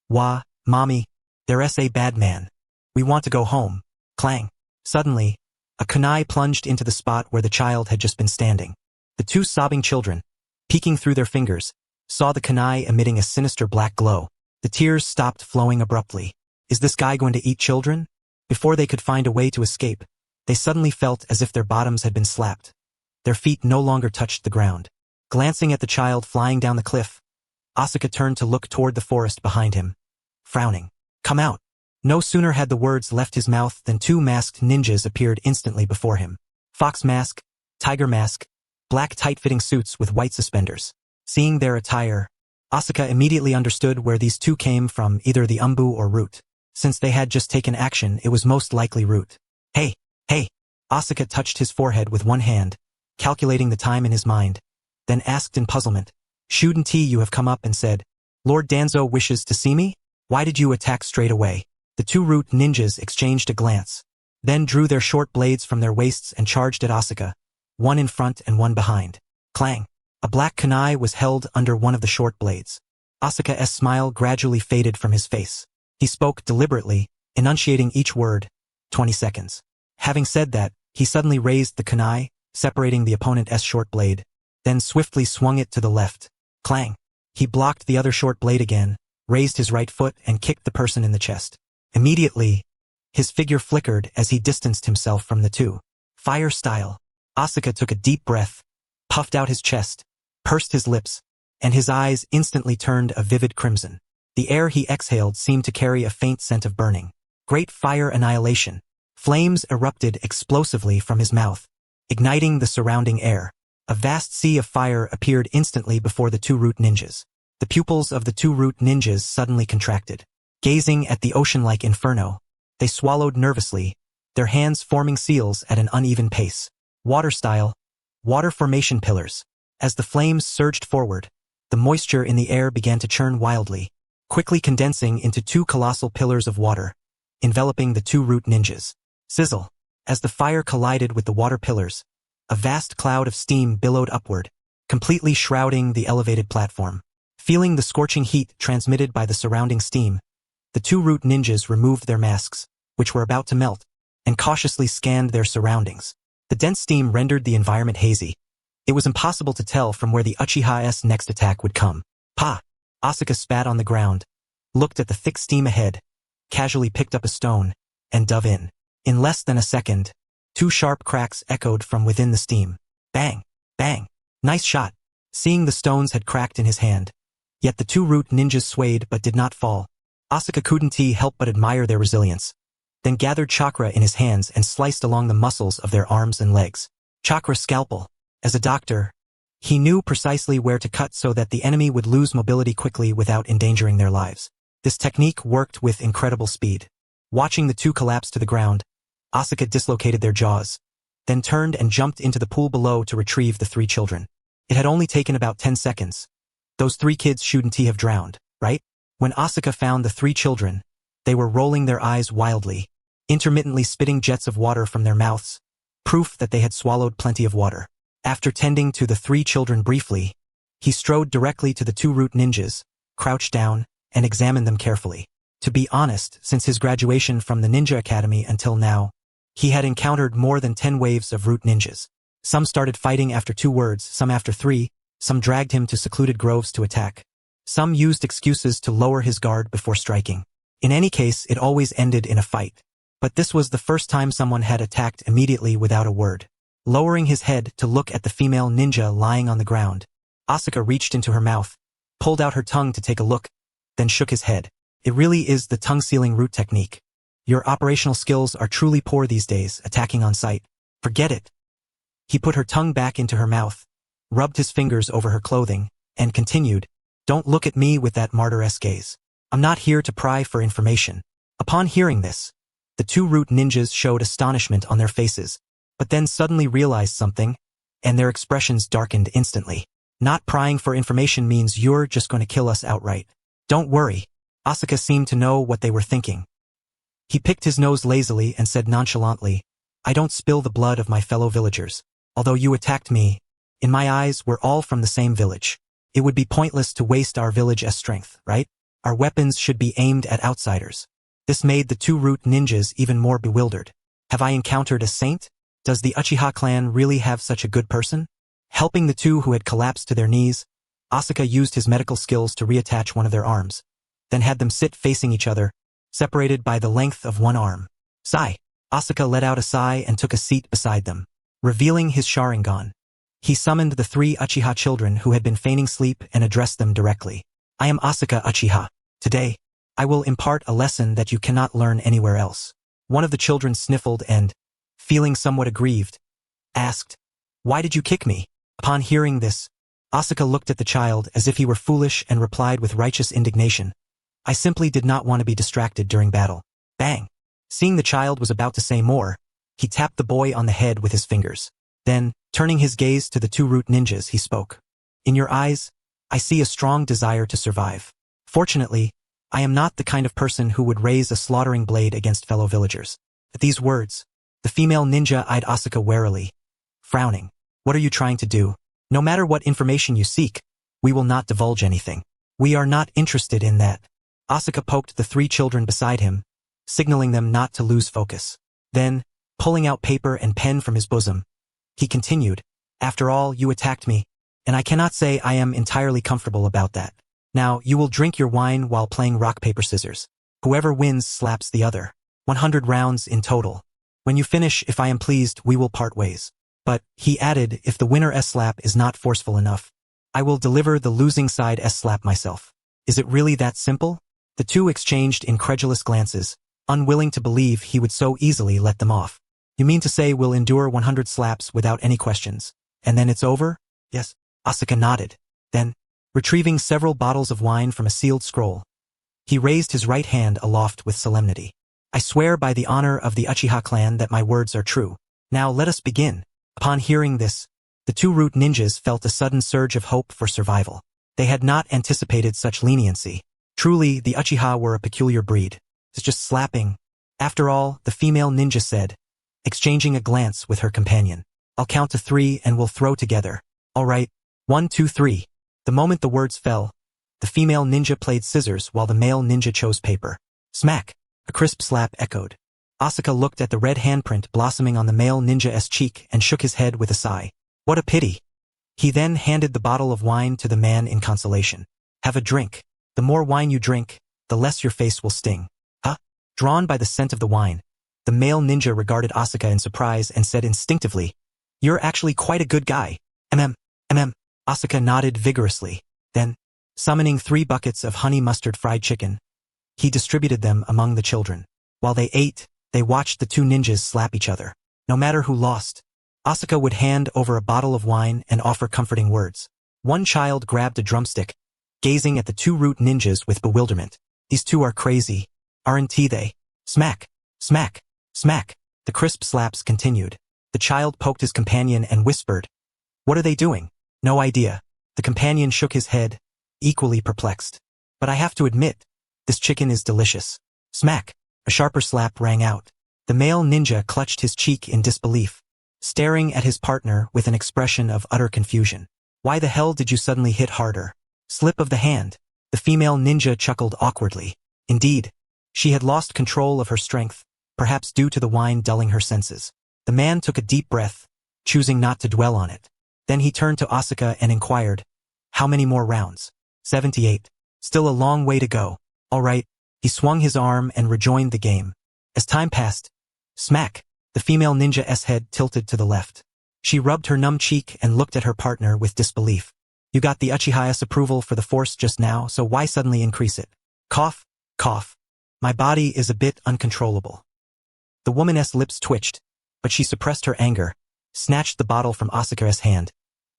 "Wah, mommy, there's a bad man. We want to go home." Clang! Suddenly, a kunai plunged into the spot where the child had just been standing. The 2 sobbing children, peeking through their fingers, saw the kunai emitting a sinister black glow. The tears stopped flowing abruptly. Is this guy going to eat children? Before they could find a way to escape, they suddenly felt as if their bottoms had been slapped. Their feet no longer touched the ground. Glancing at the child flying down the cliff, Asuka turned to look toward the forest behind him, frowning. Come out. No sooner had the words left his mouth than two masked ninjas appeared instantly before him. Fox mask, tiger mask, black tight-fitting suits with white suspenders. Seeing their attire, Asuka immediately understood where these two came from, either the Umbu or Root. Since they had just taken action, it was most likely Root. Hey! Asuka touched his forehead with one hand, calculating the time in his mind, then asked in puzzlement. Shouldn't you have come up and said, Lord Danzo wishes to see me? Why did you attack straight away? The two Root ninjas exchanged a glance, then drew their short blades from their waists and charged at Asuka, one in front and one behind. Clang! A black kunai was held under one of the short blades. Asuka's smile gradually faded from his face. He spoke deliberately, enunciating each word. 20 seconds. Having said that, he suddenly raised the kunai, separating the opponent's short blade, then swiftly swung it to the left. Clang! He blocked the other short blade again, raised his right foot and kicked the person in the chest. Immediately, his figure flickered as he distanced himself from the two. Fire style. Asuka took a deep breath, puffed out his chest, pursed his lips, and his eyes instantly turned a vivid crimson. The air he exhaled seemed to carry a faint scent of burning. Great fire annihilation. Flames erupted explosively from his mouth, igniting the surrounding air. A vast sea of fire appeared instantly before the two Root ninjas. The pupils of the two Root ninjas suddenly contracted. Gazing at the ocean-like inferno, they swallowed nervously, their hands forming seals at an uneven pace. Water style. Water formation pillars. As the flames surged forward, the moisture in the air began to churn wildly, quickly condensing into two colossal pillars of water, enveloping the two Root ninjas. Sizzle. As the fire collided with the water pillars, a vast cloud of steam billowed upward, completely shrouding the elevated platform. Feeling the scorching heat transmitted by the surrounding steam, the two Root ninjas removed their masks, which were about to melt, and cautiously scanned their surroundings. The dense steam rendered the environment hazy. It was impossible to tell from where the Uchiha's next attack would come. Pa! Asuka spat on the ground, looked at the thick steam ahead, casually picked up a stone, and dove in. In less than a second, two sharp cracks echoed from within the steam. Bang! Bang! Nice shot! Seeing the stones had cracked in his hand, yet the two Root ninjas swayed but did not fall. Asuka couldn't help but admire their resilience, then gathered chakra in his hands and sliced along the muscles of their arms and legs. Chakra scalpel. As a doctor, he knew precisely where to cut so that the enemy would lose mobility quickly without endangering their lives. This technique worked with incredible speed. Watching the two collapse to the ground, Asuka dislocated their jaws, then turned and jumped into the pool below to retrieve the three children. It had only taken about 10 seconds. Those three kids shouldn't have drowned, right? When Asuka found the three children, they were rolling their eyes wildly, intermittently spitting jets of water from their mouths, proof that they had swallowed plenty of water. After tending to the three children briefly, he strode directly to the two Root ninjas, crouched down, and examined them carefully. To be honest, since his graduation from the Ninja Academy until now, he had encountered more than 10 waves of Root ninjas. Some started fighting after 2 words, some after 3, some dragged him to secluded groves to attack. Some used excuses to lower his guard before striking. In any case, it always ended in a fight. But this was the first time someone had attacked immediately without a word. Lowering his head to look at the female ninja lying on the ground, Asuka reached into her mouth, pulled out her tongue to take a look, then shook his head. It really is the tongue-sealing Root technique. Your operational skills are truly poor these days, attacking on sight. Forget it. He put her tongue back into her mouth, rubbed his fingers over her clothing, and continued, Don't look at me with that martyr-esque gaze. I'm not here to pry for information. Upon hearing this, the two Root ninjas showed astonishment on their faces, but then suddenly realized something, and their expressions darkened instantly. Not prying for information means you're just going to kill us outright. Don't worry. Asuka seemed to know what they were thinking. He picked his nose lazily and said nonchalantly, I don't spill the blood of my fellow villagers. Although you attacked me, in my eyes we're all from the same village. It would be pointless to waste our village's strength, right? Our weapons should be aimed at outsiders. This made the two Root ninjas even more bewildered. Have I encountered a saint? Does the Uchiha clan really have such a good person? Helping the two who had collapsed to their knees, Asuka used his medical skills to reattach one of their arms, then had them sit facing each other, separated by the length of one arm. Sigh. Asuka let out a sigh and took a seat beside them, revealing his Sharingan. He summoned the 3 Uchiha children who had been feigning sleep and addressed them directly. I am Asuka Uchiha. Today, I will impart a lesson that you cannot learn anywhere else. One of the children sniffled and, feeling somewhat aggrieved, asked, Why did you kick me? Upon hearing this, Asuka looked at the child as if he were foolish and replied with righteous indignation. I simply did not want to be distracted during battle. Bang! Seeing the child was about to say more, he tapped the boy on the head with his fingers. Then, turning his gaze to the 2 root ninjas, he spoke. In your eyes, I see a strong desire to survive. Fortunately, I am not the kind of person who would raise a slaughtering blade against fellow villagers. At these words, the female ninja eyed Asuka warily, frowning. What are you trying to do? No matter what information you seek, we will not divulge anything. We are not interested in that. Asuka poked the 3 children beside him, signaling them not to lose focus. Then, pulling out paper and pen from his bosom, he continued, After all, you attacked me, and I cannot say I am entirely comfortable about that. Now, you will drink your wine while playing rock, paper, scissors. Whoever wins slaps the other. 100 rounds in total. When you finish, if I am pleased, we will part ways. But, he added, if the winner S-slap is not forceful enough, I will deliver the losing side S-slap myself. Is it really that simple? The 2 exchanged incredulous glances, unwilling to believe he would so easily let them off. You mean to say we'll endure 100 slaps without any questions, and then it's over? Yes. Asuka nodded. Then, retrieving several bottles of wine from a sealed scroll, he raised his right hand aloft with solemnity. I swear by the honor of the Uchiha clan that my words are true. Now let us begin. Upon hearing this, the 2 root ninjas felt a sudden surge of hope for survival. They had not anticipated such leniency. Truly, the Uchiha were a peculiar breed. It's just slapping. After all, the female ninja said, exchanging a glance with her companion. I'll count to 3 and we'll throw together. All right. 1, 2, 3. The moment the words fell, the female ninja played scissors while the male ninja chose paper. Smack! A crisp slap echoed. Asuka looked at the red handprint blossoming on the male ninja's cheek and shook his head with a sigh. What a pity. He then handed the bottle of wine to the man in consolation. Have a drink. The more wine you drink, the less your face will sting. Huh? Drawn by the scent of the wine, the male ninja regarded Asuka in surprise and said instinctively, You're actually quite a good guy. Asuka nodded vigorously. Then, summoning 3 buckets of honey mustard fried chicken, he distributed them among the children. While they ate, they watched the 2 ninjas slap each other. No matter who lost, Asuka would hand over a bottle of wine and offer comforting words. One child grabbed a drumstick, gazing at the 2 root ninjas with bewilderment. These 2 are crazy, aren't they? Smack, smack, smack. The crisp slaps continued. The child poked his companion and whispered, What are they doing? No idea. The companion shook his head, equally perplexed. But I have to admit, this chicken is delicious. Smack. A sharper slap rang out. The male ninja clutched his cheek in disbelief, staring at his partner with an expression of utter confusion. Why the hell did you suddenly hit harder? Slip of the hand. The female ninja chuckled awkwardly. Indeed, she had lost control of her strength, perhaps due to the wine dulling her senses. The man took a deep breath, choosing not to dwell on it. Then he turned to Asuka and inquired, How many more rounds? 78. Still a long way to go. All right. He swung his arm and rejoined the game. As time passed, smack, the female ninja's head tilted to the left. She rubbed her numb cheek and looked at her partner with disbelief. You got the Uchiha's approval for the force just now, so why suddenly increase it? Cough, cough. My body is a bit uncontrollable. The woman's lips twitched, but she suppressed her anger, snatched the bottle from Asuka's hand,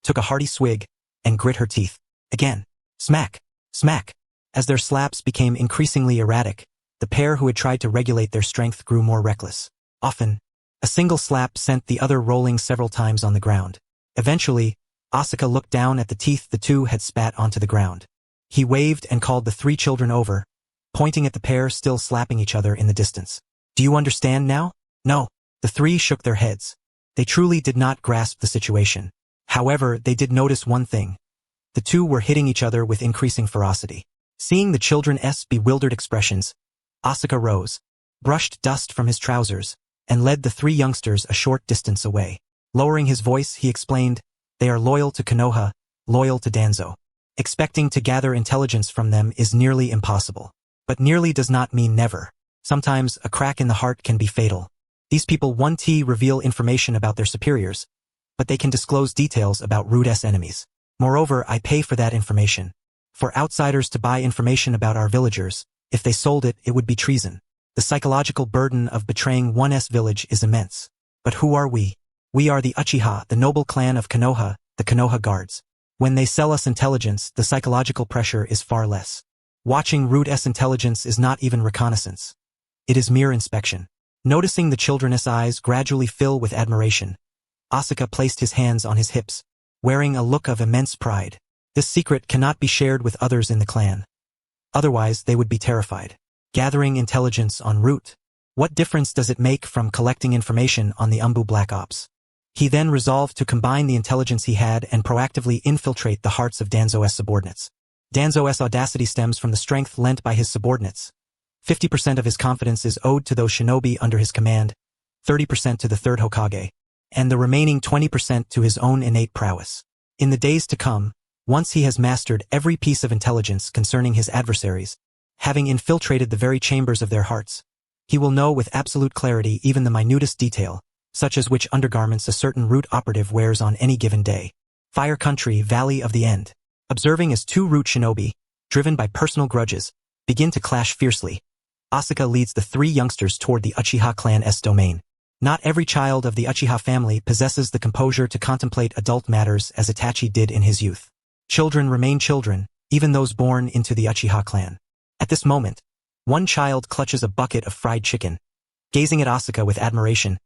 took a hearty swig, and grit her teeth. Again. Smack, smack. As their slaps became increasingly erratic, the pair who had tried to regulate their strength grew more reckless. Often, a single slap sent the other rolling several times on the ground. Eventually, Asuka looked down at the teeth the 2 had spat onto the ground. He waved and called the 3 children over, pointing at the pair still slapping each other in the distance. Do you understand now? No. The 3 shook their heads. They truly did not grasp the situation. However, they did notice one thing. The 2 were hitting each other with increasing ferocity. Seeing the children's bewildered expressions, Asuka rose, brushed dust from his trousers, and led the 3 youngsters a short distance away. Lowering his voice, he explained, They are loyal to Konoha, loyal to Danzo. Expecting to gather intelligence from them is nearly impossible. But nearly does not mean never. Sometimes a crack in the heart can be fatal. These people 1T reveal information about their superiors, but they can disclose details about rude-s enemies. Moreover, I pay for that information. For outsiders to buy information about our villagers, if they sold it, it would be treason. The psychological burden of betraying one's village is immense. But who are we? We are the Uchiha, the noble clan of Konoha, the Konoha guards. When they sell us intelligence, the psychological pressure is far less. Watching rude-s intelligence is not even reconnaissance. It is mere inspection. Noticing the children's eyes gradually fill with admiration, Asuka placed his hands on his hips, wearing a look of immense pride. This secret cannot be shared with others in the clan. Otherwise, they would be terrified. Gathering intelligence en route. What difference does it make from collecting information on the Umbu Black Ops? He then resolved to combine the intelligence he had and proactively infiltrate the hearts of Danzo's subordinates. Danzo's audacity stems from the strength lent by his subordinates. 50% of his confidence is owed to those shinobi under his command, 30% to the third Hokage, and the remaining 20% to his own innate prowess. In the days to come, once he has mastered every piece of intelligence concerning his adversaries, having infiltrated the very chambers of their hearts, he will know with absolute clarity even the minutest detail, such as which undergarments a certain root operative wears on any given day. Fire Country, Valley of the End. Observing as two root shinobi, driven by personal grudges, begin to clash fiercely, Asuka leads the three youngsters toward the Uchiha clan's domain. Not every child of the Uchiha family possesses the composure to contemplate adult matters as Itachi did in his youth. Children remain children, even those born into the Uchiha clan. At this moment, one child clutches a bucket of fried chicken, gazing at Asuka with admiration,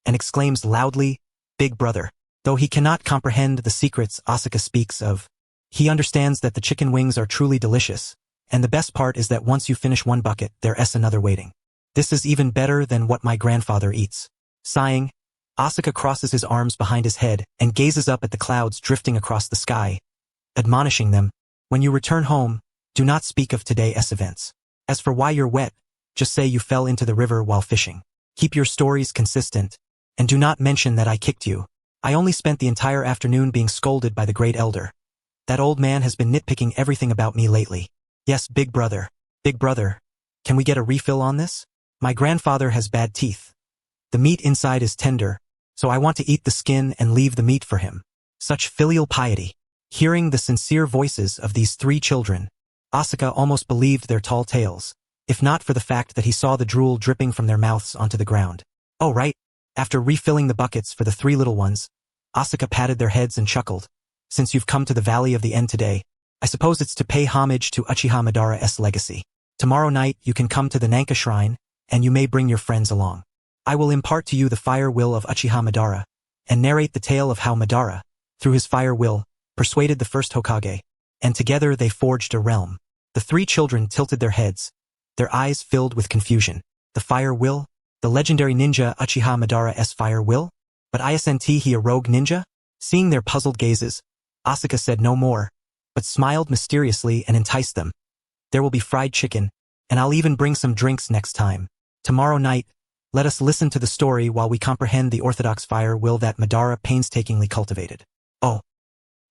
and exclaims loudly, "Big brother." Though he cannot comprehend the secrets Asuka speaks of, he understands that the chicken wings are truly delicious, and the best part is that once you finish one bucket, there's another waiting. This is even better than what my grandfather eats. Sighing, Asuka crosses his arms behind his head and gazes up at the clouds drifting across the sky, admonishing them, "When you return home, do not speak of today's events. As for why you're wet, just say you fell into the river while fishing. Keep your stories consistent, and do not mention that I kicked you. I only spent the entire afternoon being scolded by the great elder. That old man has been nitpicking everything about me lately. Yes, big brother, can we get a refill on this? My grandfather has bad teeth. The meat inside is tender, so I want to eat the skin and leave the meat for him." Such filial piety. Hearing the sincere voices of these three children, Asuka almost believed their tall tales, if not for the fact that he saw the drool dripping from their mouths onto the ground. "Oh right." After refilling the buckets for the three little ones, Asuka patted their heads and chuckled. "Since you've come to the Valley of the End today, I suppose it's to pay homage to Uchiha Madara's legacy. Tomorrow night you can come to the Naka shrine, and you may bring your friends along. I will impart to you the fire will of Uchiha Madara, and narrate the tale of how Madara, through his fire will, persuaded the first Hokage, and together they forged a realm." The three children tilted their heads, their eyes filled with confusion. The fire will? The legendary ninja Uchiha Madara's fire will? But isn't he a rogue ninja? Seeing their puzzled gazes, Asuka said no more, but smiled mysteriously and enticed them. "There will be fried chicken, and I'll even bring some drinks next time. Tomorrow night, let us listen to the story while we comprehend the orthodox fire will that Madara painstakingly cultivated." Oh!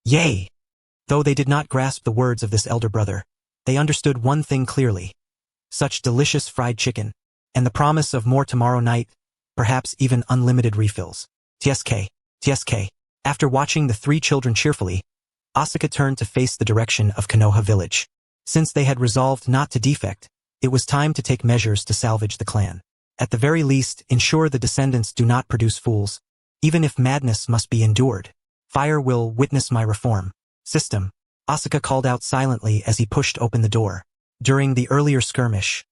Yay! Though they did not grasp the words of this elder brother, they understood one thing clearly. Such delicious fried chicken, and the promise of more tomorrow night, perhaps even unlimited refills. TSK. After watching the three children cheerfully, Asuka turned to face the direction of Konoha village. Since they had resolved not to defect, it was time to take measures to salvage the clan. At the very least, ensure the descendants do not produce fools, even if madness must be endured. "Fire will witness my reform. System," Asuka called out silently as he pushed open the door. During the earlier skirmish,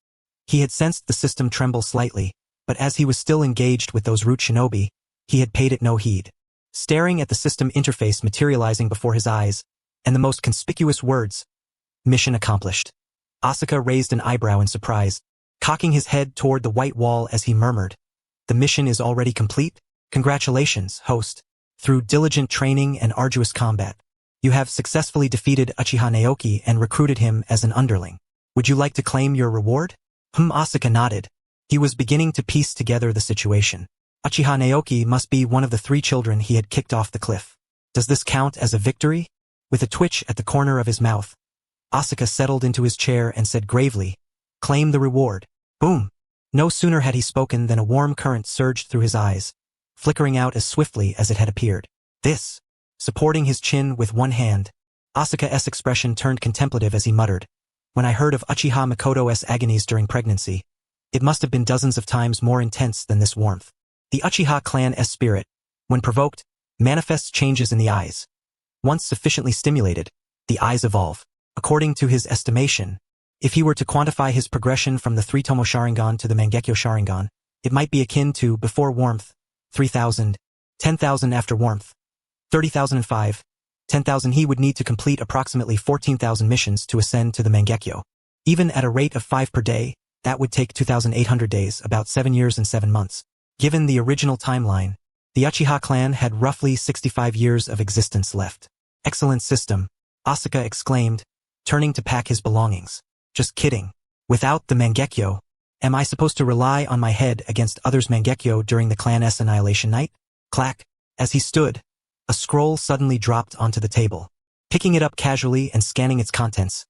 he had sensed the system tremble slightly, but as he was still engaged with those root shinobi, he had paid it no heed. Staring at the system interface materializing before his eyes, and the most conspicuous words, "Mission accomplished." Asuka raised an eyebrow in surprise, cocking his head toward the white wall as he murmured, "The mission is already complete? Congratulations, host. Through diligent training and arduous combat, you have successfully defeated Uchiha Naoki and recruited him as an underling. Would you like to claim your reward?" Asuka nodded. He was beginning to piece together the situation. Uchiha Naoki must be one of the three children he had kicked off the cliff. Does this count as a victory? With a twitch at the corner of his mouth, Asuka settled into his chair and said gravely, "Claim the reward." Boom! No sooner had he spoken than a warm current surged through his eyes, flickering out as swiftly as it had appeared. This, supporting his chin with one hand, Asuka's expression turned contemplative as he muttered, "When I heard of Uchiha Makoto's agonies during pregnancy, it must have been dozens of times more intense than this warmth." The Uchiha clan's spirit, when provoked, manifests changes in the eyes. Once sufficiently stimulated, the eyes evolve. According to his estimation, if he were to quantify his progression from the 3-tomo Sharingan to the Mangekyo Sharingan, it might be akin to before warmth, 3,000, 10,000 after warmth, 30,005, 10,000. He would need to complete approximately 14,000 missions to ascend to the Mangekyo. Even at a rate of 5 per day, that would take 2,800 days, about 7 years and 7 months. Given the original timeline, the Uchiha clan had roughly 65 years of existence left. "Excellent system," Asuka exclaimed, turning to pack his belongings. "Just kidding. Without the Mangekyo, am I supposed to rely on my head against others' Mangekyo during the clan's annihilation night?" Clack. As he stood, a scroll suddenly dropped onto the table. Picking it up casually and scanning its contents,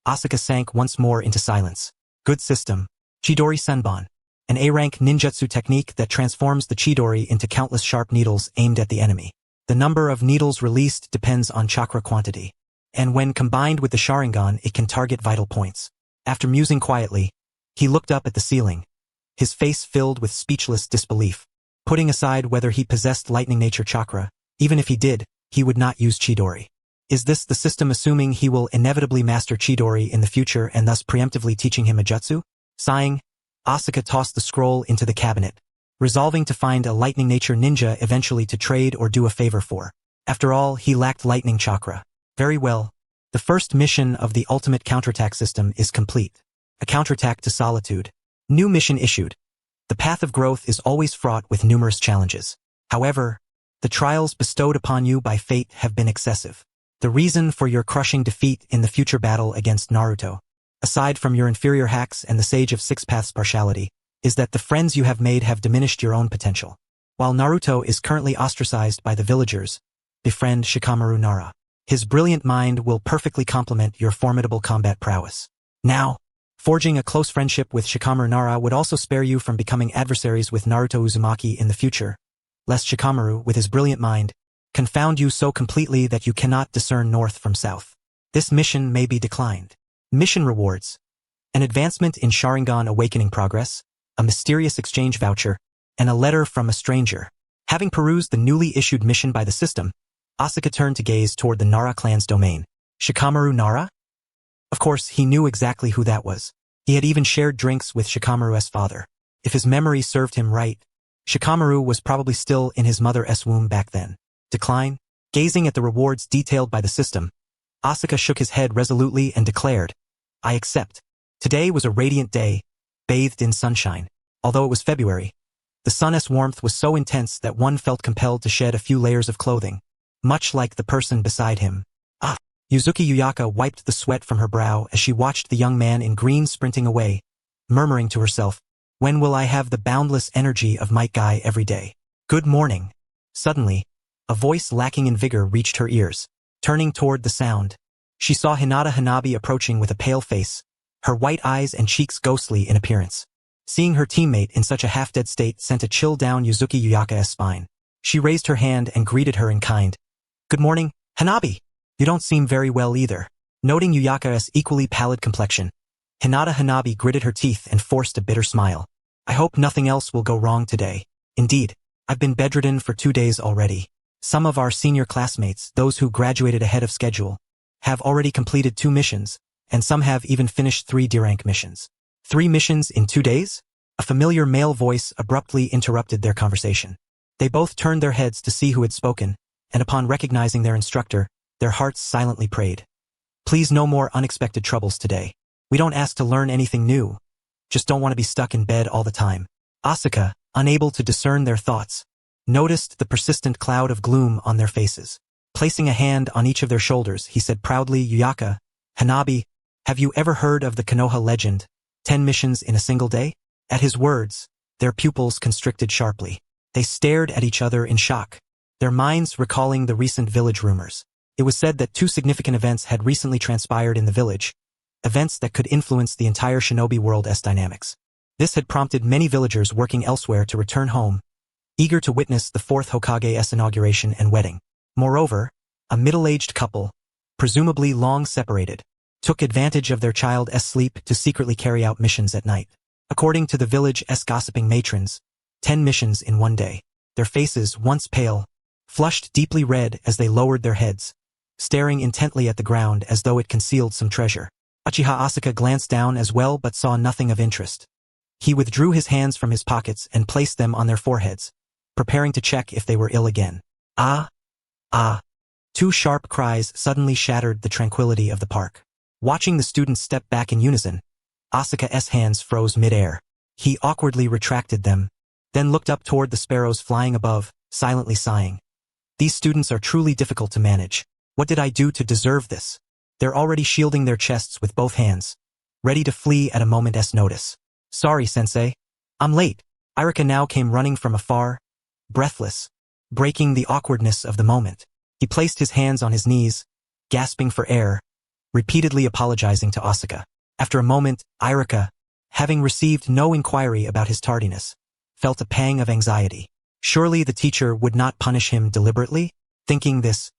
Asuka sank once more into silence. "Good system. Chidori Senbon. An A-rank ninjutsu technique that transforms the Chidori into countless sharp needles aimed at the enemy. The number of needles released depends on chakra quantity, and when combined with the Sharingan it can target vital points." After musing quietly, he looked up at the ceiling, his face filled with speechless disbelief. Putting aside whether he possessed lightning nature chakra, even if he did, he would not use Chidori. Is this the system assuming he will inevitably master Chidori in the future and thus preemptively teaching him a jutsu? Sighing, Asuka tossed the scroll into the cabinet, resolving to find a lightning nature ninja eventually to trade or do a favor for. After all, he lacked lightning chakra. Very well. The first mission of the ultimate counterattack system is complete. A counterattack to solitude. New mission issued. The path of growth is always fraught with numerous challenges. However, the trials bestowed upon you by fate have been excessive. The reason for your crushing defeat in the future battle against Naruto, aside from your inferior hacks and the Sage of Six Paths partiality, is that the friends you have made have diminished your own potential. While Naruto is currently ostracized by the villagers, befriend Shikamaru Nara. His brilliant mind will perfectly complement your formidable combat prowess. Now, forging a close friendship with Shikamaru Nara would also spare you from becoming adversaries with Naruto Uzumaki in the future, lest Shikamaru, with his brilliant mind, confound you so completely that you cannot discern north from south. This mission may be declined. Mission rewards. An advancement in Sharingan awakening progress, a mysterious exchange voucher, and a letter from a stranger. Having perused the newly issued mission by the system, Asuka turned to gaze toward the Nara clan's domain. Shikamaru Nara? Of course, he knew exactly who that was. He had even shared drinks with Shikamaru's father. If his memory served him right, Shikamaru was probably still in his mother's womb back then. Decline? Gazing at the rewards detailed by the system, Asuka shook his head resolutely and declared, "I accept." Today was a radiant day, bathed in sunshine. Although it was February, the sun's warmth was so intense that one felt compelled to shed a few layers of clothing, much like the person beside him. Yuzuki Uyaka wiped the sweat from her brow as she watched the young man in green sprinting away, murmuring to herself, "When will I have the boundless energy of Might Guy every day?" "Good morning." Suddenly, a voice lacking in vigor reached her ears. Turning toward the sound, she saw Hinata Hanabi approaching with a pale face, her white eyes and cheeks ghostly in appearance. Seeing her teammate in such a half-dead state sent a chill down Yuzuki Uyaka's spine. She raised her hand and greeted her in kind. "Good morning, Hanabi. You don't seem very well either." Noting Uyaka's equally pallid complexion, Hinata Hanabi gritted her teeth and forced a bitter smile. "I hope nothing else will go wrong today. Indeed, I've been bedridden for 2 days already. Some of our senior classmates, those who graduated ahead of schedule, have already completed 2 missions, and some have even finished 3 D-rank missions." 3 missions in 2 days? A familiar male voice abruptly interrupted their conversation. They both turned their heads to see who had spoken, and upon recognizing their instructor, their hearts silently prayed. "Please, no more unexpected troubles today. We don't ask to learn anything new. Just don't want to be stuck in bed all the time." Asuka, unable to discern their thoughts, noticed the persistent cloud of gloom on their faces. Placing a hand on each of their shoulders, he said proudly, "Uyaka, Hanabi, have you ever heard of the Konoha legend, 10 missions in a single day?" At his words, their pupils constricted sharply. They stared at each other in shock, their minds recalling the recent village rumors. It was said that two significant events had recently transpired in the village, events that could influence the entire shinobi world's dynamics. This had prompted many villagers working elsewhere to return home, eager to witness the fourth Hokage's inauguration and wedding. Moreover, a middle-aged couple, presumably long separated, took advantage of their child's sleep to secretly carry out missions at night. According to the village's gossiping matrons, 10 missions in one day. Their faces, once pale, flushed deeply red as they lowered their heads, staring intently at the ground as though it concealed some treasure. Uchiha Asuka glanced down as well but saw nothing of interest. He withdrew his hands from his pockets and placed them on their foreheads, preparing to check if they were ill again. Ah! Ah! Two sharp cries suddenly shattered the tranquility of the park. Watching the students step back in unison, Asuka's hands froze mid-air. He awkwardly retracted them, then looked up toward the sparrows flying above, silently sighing. These students are truly difficult to manage. What did I do to deserve this? They're already shielding their chests with both hands, ready to flee at a moment's notice. Sorry, sensei. I'm late. Irika now came running from afar, breathless, breaking the awkwardness of the moment. He placed his hands on his knees, gasping for air, repeatedly apologizing to Asuka. After a moment, Irika, having received no inquiry about his tardiness, felt a pang of anxiety. Surely the teacher would not punish him deliberately? Thinking this,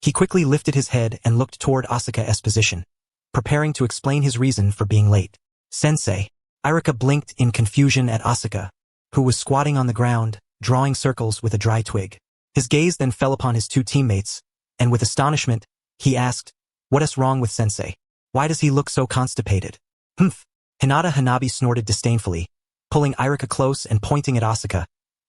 he quickly lifted his head and looked toward Asuka's position, preparing to explain his reason for being late. Sensei. Irika blinked in confusion at Asuka, who was squatting on the ground, drawing circles with a dry twig. His gaze then fell upon his two teammates, and with astonishment, he asked, "What is wrong with sensei? Why does he look so constipated?" Humph! Hinata Hanabi snorted disdainfully, pulling Irika close and pointing at Asuka,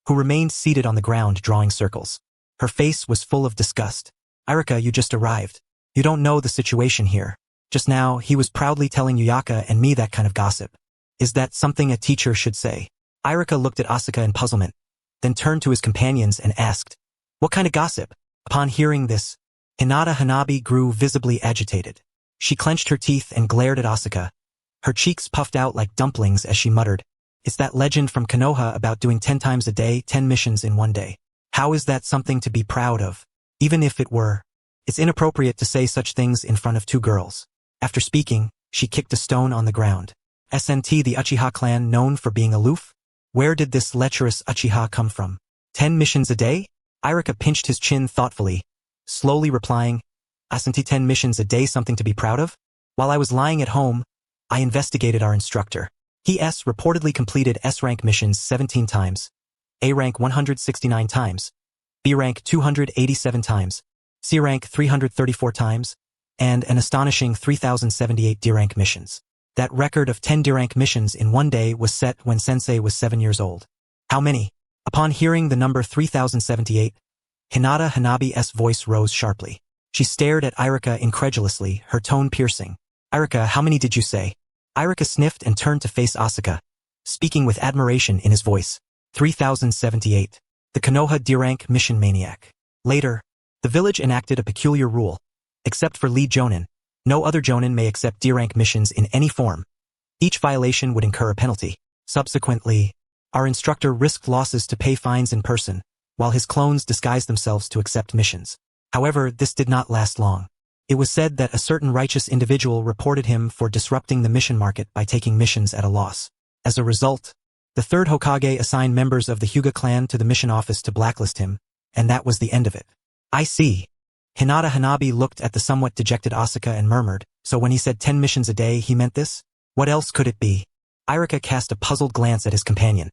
who remained seated on the ground drawing circles. Her face was full of disgust. Irika, you just arrived. You don't know the situation here. Just now, he was proudly telling Yuyaka and me that kind of gossip. Is that something a teacher should say? Irika looked at Asuka in puzzlement, then turned to his companions and asked, "What kind of gossip?" Upon hearing this, Hinata Hanabi grew visibly agitated. She clenched her teeth and glared at Asuka. Her cheeks puffed out like dumplings as she muttered, "It's that legend from Konoha about doing 10 times a day, 10 missions in one day. How is that something to be proud of? Even if it were, it's inappropriate to say such things in front of two girls." After speaking, she kicked a stone on the ground. SNT, the Uchiha clan known for being aloof? Where did this lecherous Uchiha come from? 10 missions a day? Irika pinched his chin thoughtfully, slowly replying, "Isn't 10 missions a day something to be proud of? While I was lying at home, I investigated our instructor. He reportedly completed S-rank missions 17 times, A-rank 169 times, B-rank 287 times, C-rank 334 times, and an astonishing 3,078 D-rank missions. That record of 10 D-rank missions in one day was set when Sensei was 7 years old." How many? Upon hearing the number 3,078, Hinata Hanabi's voice rose sharply. She stared at Irika incredulously, her tone piercing. "Irika, how many did you say?" Irika sniffed and turned to face Asuka, speaking with admiration in his voice. 3,078. The Konoha D-rank mission maniac. Later, the village enacted a peculiar rule. Except for lead jonin, no other jonin may accept D-rank missions in any form. Each violation would incur a penalty. Subsequently, our instructor risked losses to pay fines in person, while his clones disguised themselves to accept missions. However, this did not last long. It was said that a certain righteous individual reported him for disrupting the mission market by taking missions at a loss. As a result, the third Hokage assigned members of the Hyuga clan to the mission office to blacklist him, and that was the end of it. I see. Hinata Hanabi looked at the somewhat dejected Asuka and murmured, "So when he said 10 missions a day, he meant this? What else could it be?" Irika cast a puzzled glance at his companion.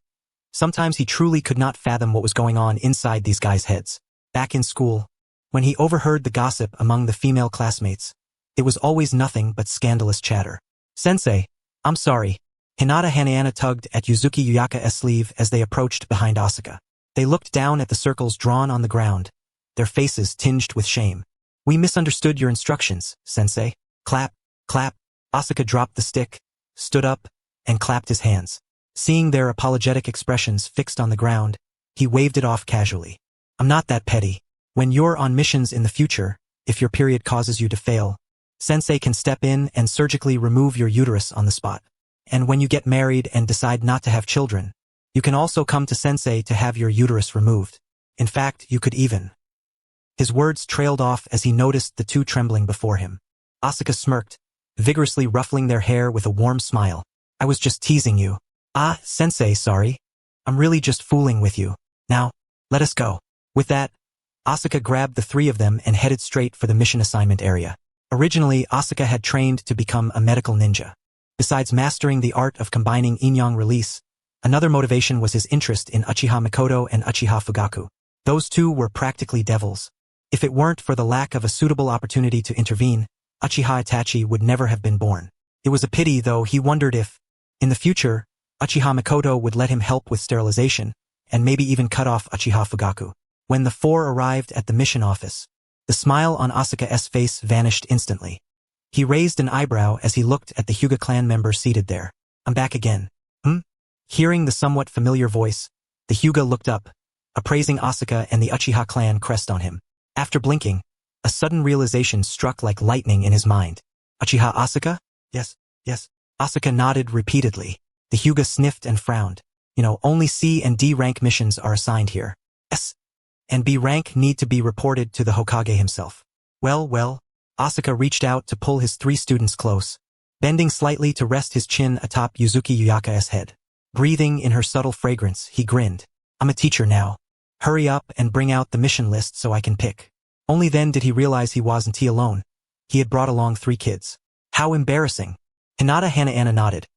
Sometimes he truly could not fathom what was going on inside these guys' heads. Back in school, when he overheard the gossip among the female classmates, it was always nothing but scandalous chatter. "Sensei, I'm sorry." Hinata Hanayana tugged at Yuzuki Yuyaka's sleeve as they approached behind Asuka. They looked down at the circles drawn on the ground, their faces tinged with shame. "We misunderstood your instructions, Sensei." Clap, clap. Asuka dropped the stick, stood up, and clapped his hands. Seeing their apologetic expressions fixed on the ground, he waved it off casually. "I'm not that petty. When you're on missions in the future, if your period causes you to fail, Sensei can step in and surgically remove your uterus on the spot. And when you get married and decide not to have children, you can also come to Sensei to have your uterus removed. In fact, you could even His words trailed off as he noticed the two trembling before him. Asuka smirked, vigorously ruffling their hair with a warm smile. I was just teasing you. Ah, sensei, sorry. I'm really just fooling with you. Now, let us go. With that, Asuka grabbed the three of them and headed straight for the mission assignment area. Originally, Asuka had trained to become a medical ninja. Besides mastering the art of combining yin-yang release, another motivation was his interest in Uchiha Mikoto and Uchiha Fugaku. Those two were practically devils. If it weren't for the lack of a suitable opportunity to intervene, Uchiha Itachi would never have been born. It was a pity, though. He wondered if, in the future, Uchiha Mikoto would let him help with sterilization, and maybe even cut off Uchiha Fugaku. When the four arrived at the mission office, the smile on Asuka's face vanished instantly. He raised an eyebrow as he looked at the Hyuga clan member seated there. I'm back again. Hearing the somewhat familiar voice, the Hyuga looked up, appraising Asuka and the Uchiha clan crest on him. After blinking, a sudden realization struck like lightning in his mind. Uchiha Asuka? Yes. Asuka nodded repeatedly. The Hyuga sniffed and frowned. Only C and D rank missions are assigned here. S and B rank need to be reported to the Hokage himself. Well, Asuka reached out to pull his three students close, bending slightly to rest his chin atop Yuzuki Uyaka's head. Breathing in her subtle fragrance, he grinned. I'm a teacher now. Hurry up and bring out the mission list so I can pick. Only then did he realize he wasn't alone. He had brought along 3 kids. How embarrassing. Hinata Hana-Anna nodded,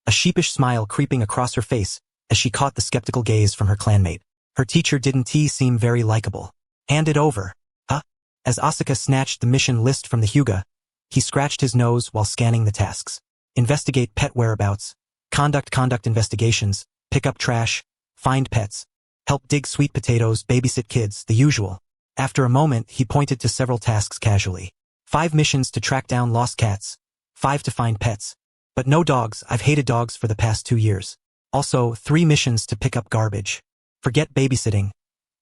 a sheepish smile creeping across her face as she caught the skeptical gaze from her clanmate. Her teacher didn't seem very likable. Hand it over. Huh? As Asuka snatched the mission list from the Hyuga, he scratched his nose while scanning the tasks. Investigate pet whereabouts. Conduct investigations. Pick up trash. Find pets. Help dig sweet potatoes. Babysit kids. The usual. After a moment, he pointed to several tasks casually. 5 missions to track down lost cats. 5 to find pets. But no dogs. I've hated dogs for the past 2 years. Also, 3 missions to pick up garbage. Forget babysitting.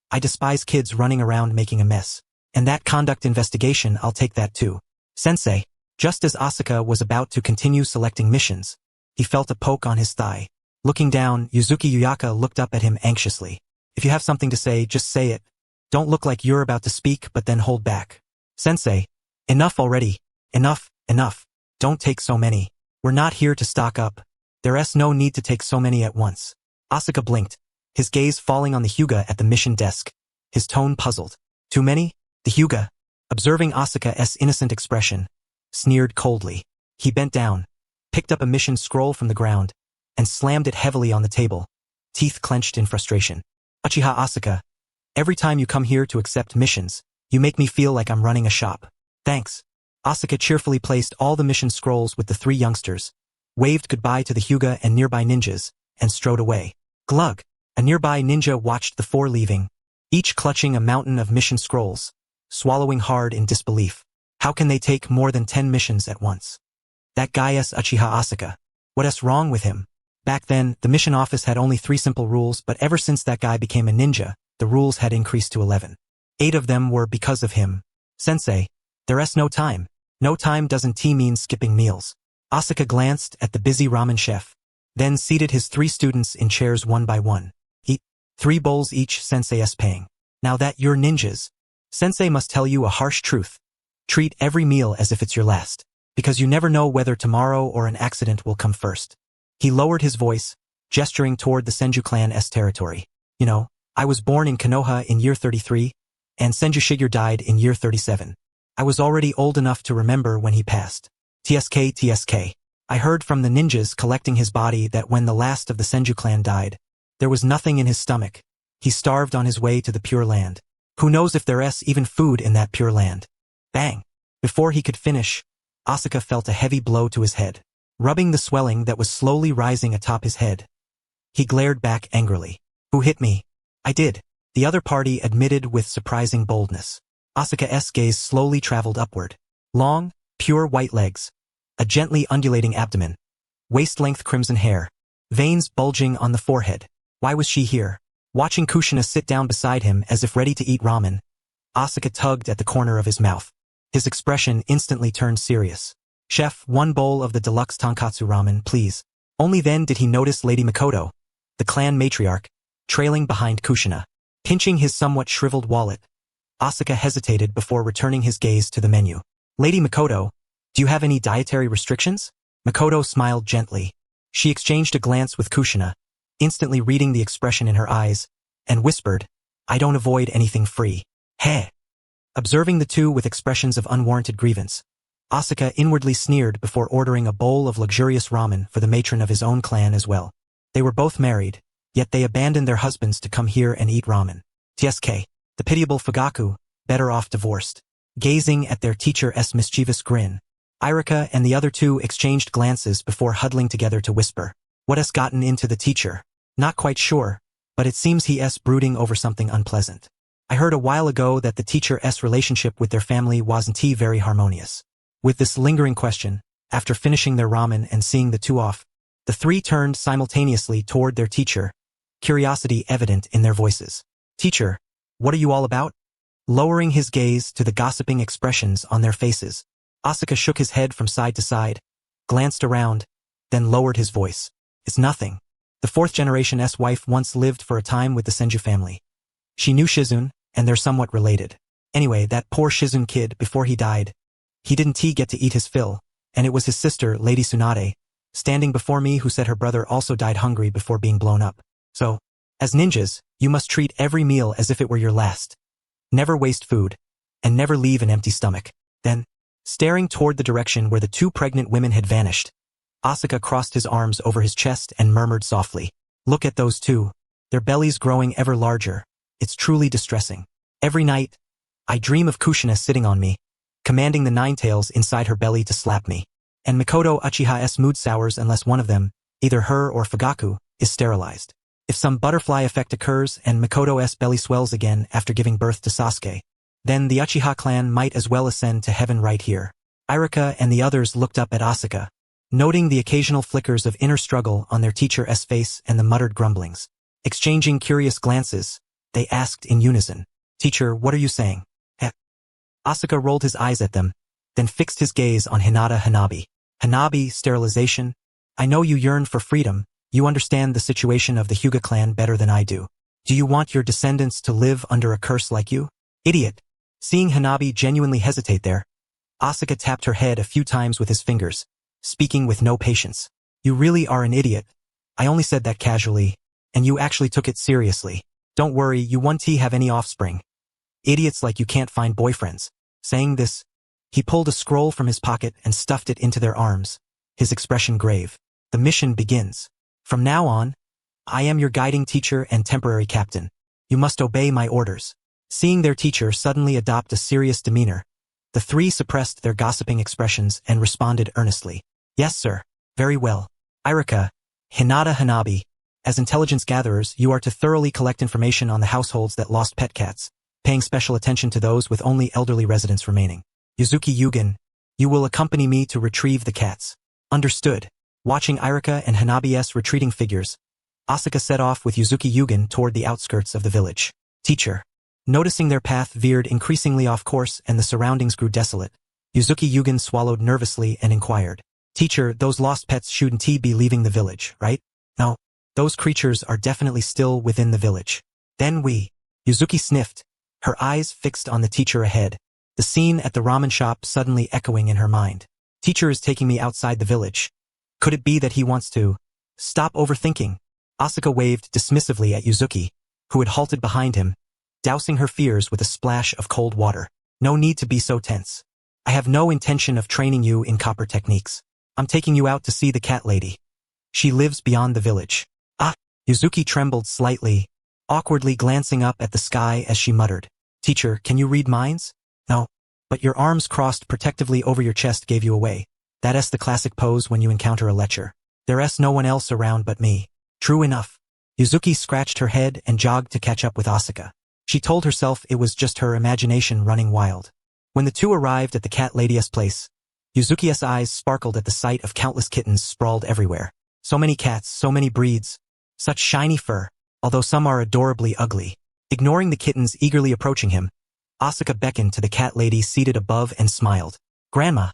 I despise kids running around making a mess. And that conduct investigation, I'll take that too. Sensei. Just as Asuka was about to continue selecting missions, he felt a poke on his thigh. Looking down, Yuzuki Uyaka looked up at him anxiously. If you have something to say, just say it. Don't look like you're about to speak but then hold back. Sensei. Enough already. Enough. Don't take so many. We're not here to stock up. There's no need to take so many at once. Asuka blinked, his gaze falling on the Hyuga at the mission desk, his tone puzzled. Too many? The Hyuga, observing Asuka's innocent expression, sneered coldly. He bent down, picked up a mission scroll from the ground, and slammed it heavily on the table, teeth clenched in frustration. Uchiha Asuka, every time you come here to accept missions, you make me feel like I'm running a shop. Thanks. Asuka cheerfully placed all the mission scrolls with the 3 youngsters, waved goodbye to the Hyuga and nearby ninjas, and strode away. Glug! A nearby ninja watched the 4 leaving, each clutching a mountain of mission scrolls, swallowing hard in disbelief. How can they take more than 10 missions at once? That guy's Uchiha Asuka. What's wrong with him? Back then, the mission office had only 3 simple rules, but ever since that guy became a ninja, the rules had increased to 11. 8 of them were because of him. Sensei, there's no time. No time doesn't mean skipping meals. Asuka glanced at the busy ramen chef, then seated his 3 students in chairs one by one. Eat 3 bowls each, Sensei's paying. Now that you're ninjas, Sensei must tell you a harsh truth. Treat every meal as if it's your last, because you never know whether tomorrow or an accident will come first. He lowered his voice, gesturing toward the Senju clan's territory. I was born in Konoha in year 33, and Senju Shigeru died in year 37. I was already old enough to remember when he passed. TSK. I heard from the ninjas collecting his body that when the last of the Senju clan died, there was nothing in his stomach. He starved on his way to the Pure Land. Who knows if there's even food in that Pure Land? Bang! Before he could finish, Asuka felt a heavy blow to his head, rubbing the swelling that was slowly rising atop his head. He glared back angrily. Who hit me? I did. The other party admitted with surprising boldness. Asuka's gaze slowly traveled upward. Long, pure white legs, a gently undulating abdomen, waist-length crimson hair, veins bulging on the forehead. Why was she here? Watching Kushina sit down beside him as if ready to eat ramen, Asuka tugged at the corner of his mouth. His expression instantly turned serious. Chef, 1 bowl of the deluxe tonkatsu ramen, please. Only then did he notice Lady Mikoto, the clan matriarch, trailing behind Kushina. Pinching his somewhat shriveled wallet, Asuka hesitated before returning his gaze to the menu. Lady Makoto, do you have any dietary restrictions? Makoto smiled gently. She exchanged a glance with Kushina, instantly reading the expression in her eyes, and whispered, I don't avoid anything free. Heh. Observing the two with expressions of unwarranted grievance, Asuka inwardly sneered before ordering a bowl of luxurious ramen for the matron of his own clan as well. They were both married, yet they abandoned their husbands to come here and eat ramen. TSK. The pitiable Fugaku, better off divorced. Gazing at their teacher's mischievous grin, Irika and the other two exchanged glances before huddling together to whisper, what has gotten into the teacher? Not quite sure, but it seems he's brooding over something unpleasant. I heard a while ago that the teacher's relationship with their family wasn't very harmonious. With this lingering question, after finishing their ramen and seeing the two off, the three turned simultaneously toward their teacher, curiosity evident in their voices. Teacher, what are you all about? Lowering his gaze to the gossiping expressions on their faces, Asuka shook his head from side to side, glanced around, then lowered his voice. It's nothing. The fourth generation's wife once lived for a time with the Senju family. She knew Shizune, and they're somewhat related. Anyway, that poor Shizune kid, before he died, he didn't get to eat his fill, and it was his sister, Lady Tsunade, standing before me who said her brother also died hungry before being blown up. So, as ninjas, you must treat every meal as if it were your last. Never waste food, and never leave an empty stomach. Then, staring toward the direction where the two pregnant women had vanished, Asuka crossed his arms over his chest and murmured softly, look at those two, their bellies growing ever larger. It's truly distressing. Every night, I dream of Kushina sitting on me, commanding the nine tails inside her belly to slap me. And Mikoto Uchiha's mood sours unless one of them, either her or Fugaku, is sterilized. If some butterfly effect occurs and Mikoto's belly swells again after giving birth to Sasuke, then the Uchiha clan might as well ascend to heaven right here. Irika and the others looked up at Asuka, noting the occasional flickers of inner struggle on their teacher's face and the muttered grumblings. Exchanging curious glances, they asked in unison, Teacher, what are you saying? Asuka rolled his eyes at them, then fixed his gaze on Hinata Hanabi. Hanabi, sterilization? I know you yearn for freedom. You understand the situation of the Hyuga clan better than I do. Do you want your descendants to live under a curse like you? Idiot. Seeing Hanabi genuinely hesitate there, Asuka tapped her head a few times with his fingers, speaking with no patience. You really are an idiot. I only said that casually, and you actually took it seriously. Don't worry, you won't have any offspring. Idiots like you can't find boyfriends. Saying this, he pulled a scroll from his pocket and stuffed it into their arms, his expression grave. The mission begins. From now on, I am your guiding teacher and temporary captain. You must obey my orders. Seeing their teacher suddenly adopt a serious demeanor, the three suppressed their gossiping expressions and responded earnestly. Yes, sir. Very well. Irika, Hinata Hanabi, as intelligence gatherers, you are to thoroughly collect information on the households that lost pet cats, paying special attention to those with only elderly residents remaining. Yuzuki Yugen, you will accompany me to retrieve the cats. Understood. Watching Irika and Hanabi's retreating figures, Asuka set off with Yuzuki Yugen toward the outskirts of the village. Teacher. Noticing their path veered increasingly off course and the surroundings grew desolate, Yuzuki Yugen swallowed nervously and inquired. Teacher, those lost pets shouldn't be leaving the village, right? No. Those creatures are definitely still within the village. Then Yuzuki sniffed, her eyes fixed on the teacher ahead, the scene at the ramen shop suddenly echoing in her mind. Teacher is taking me outside the village. Could it be that he wants to stop overthinking? Asuka waved dismissively at Yuzuki, who had halted behind him, dousing her fears with a splash of cold water. No need to be so tense. I have no intention of training you in copper techniques. I'm taking you out to see the cat lady. She lives beyond the village. Yuzuki trembled slightly, awkwardly glancing up at the sky as she muttered. Teacher, can you read minds? No. But your arms crossed protectively over your chest gave you away. That's the classic pose when you encounter a lecher. There's no one else around but me. True enough. Yuzuki scratched her head and jogged to catch up with Asuka. She told herself it was just her imagination running wild. When the two arrived at the cat lady's place, Yuzuki's eyes sparkled at the sight of countless kittens sprawled everywhere. So many cats, so many breeds. Such shiny fur, although some are adorably ugly. Ignoring the kittens eagerly approaching him, Asuka beckoned to the cat lady seated above and smiled. Grandma,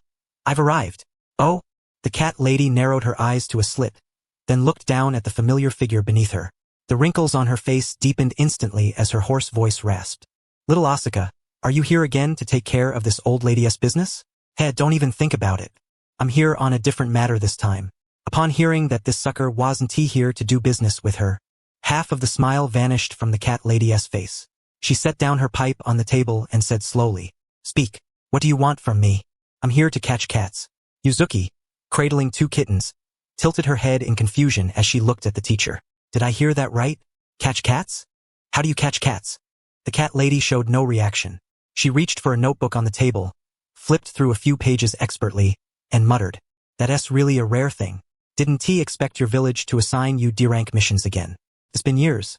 I've arrived. Oh? The cat lady narrowed her eyes to a slit, then looked down at the familiar figure beneath her. The wrinkles on her face deepened instantly as her hoarse voice rasped. Little Asuka, Are you here again to take care of this old lady's business? Hey, don't even think about it. I'm here on a different matter this time. Upon hearing that this sucker wasn't here to do business with her, half of the smile vanished from the cat lady's face. She set down her pipe on the table and said slowly, "Speak. What do you want from me?" "I'm here to catch cats." Yuzuki, cradling 2 kittens, tilted her head in confusion as she looked at the teacher. "Did I hear that right? Catch cats? How do you catch cats?" The cat lady showed no reaction. She reached for a notebook on the table, flipped through a few pages expertly, and muttered, "That's really a rare thing. Didn't he expect your village to assign you D-rank missions again? It's been years.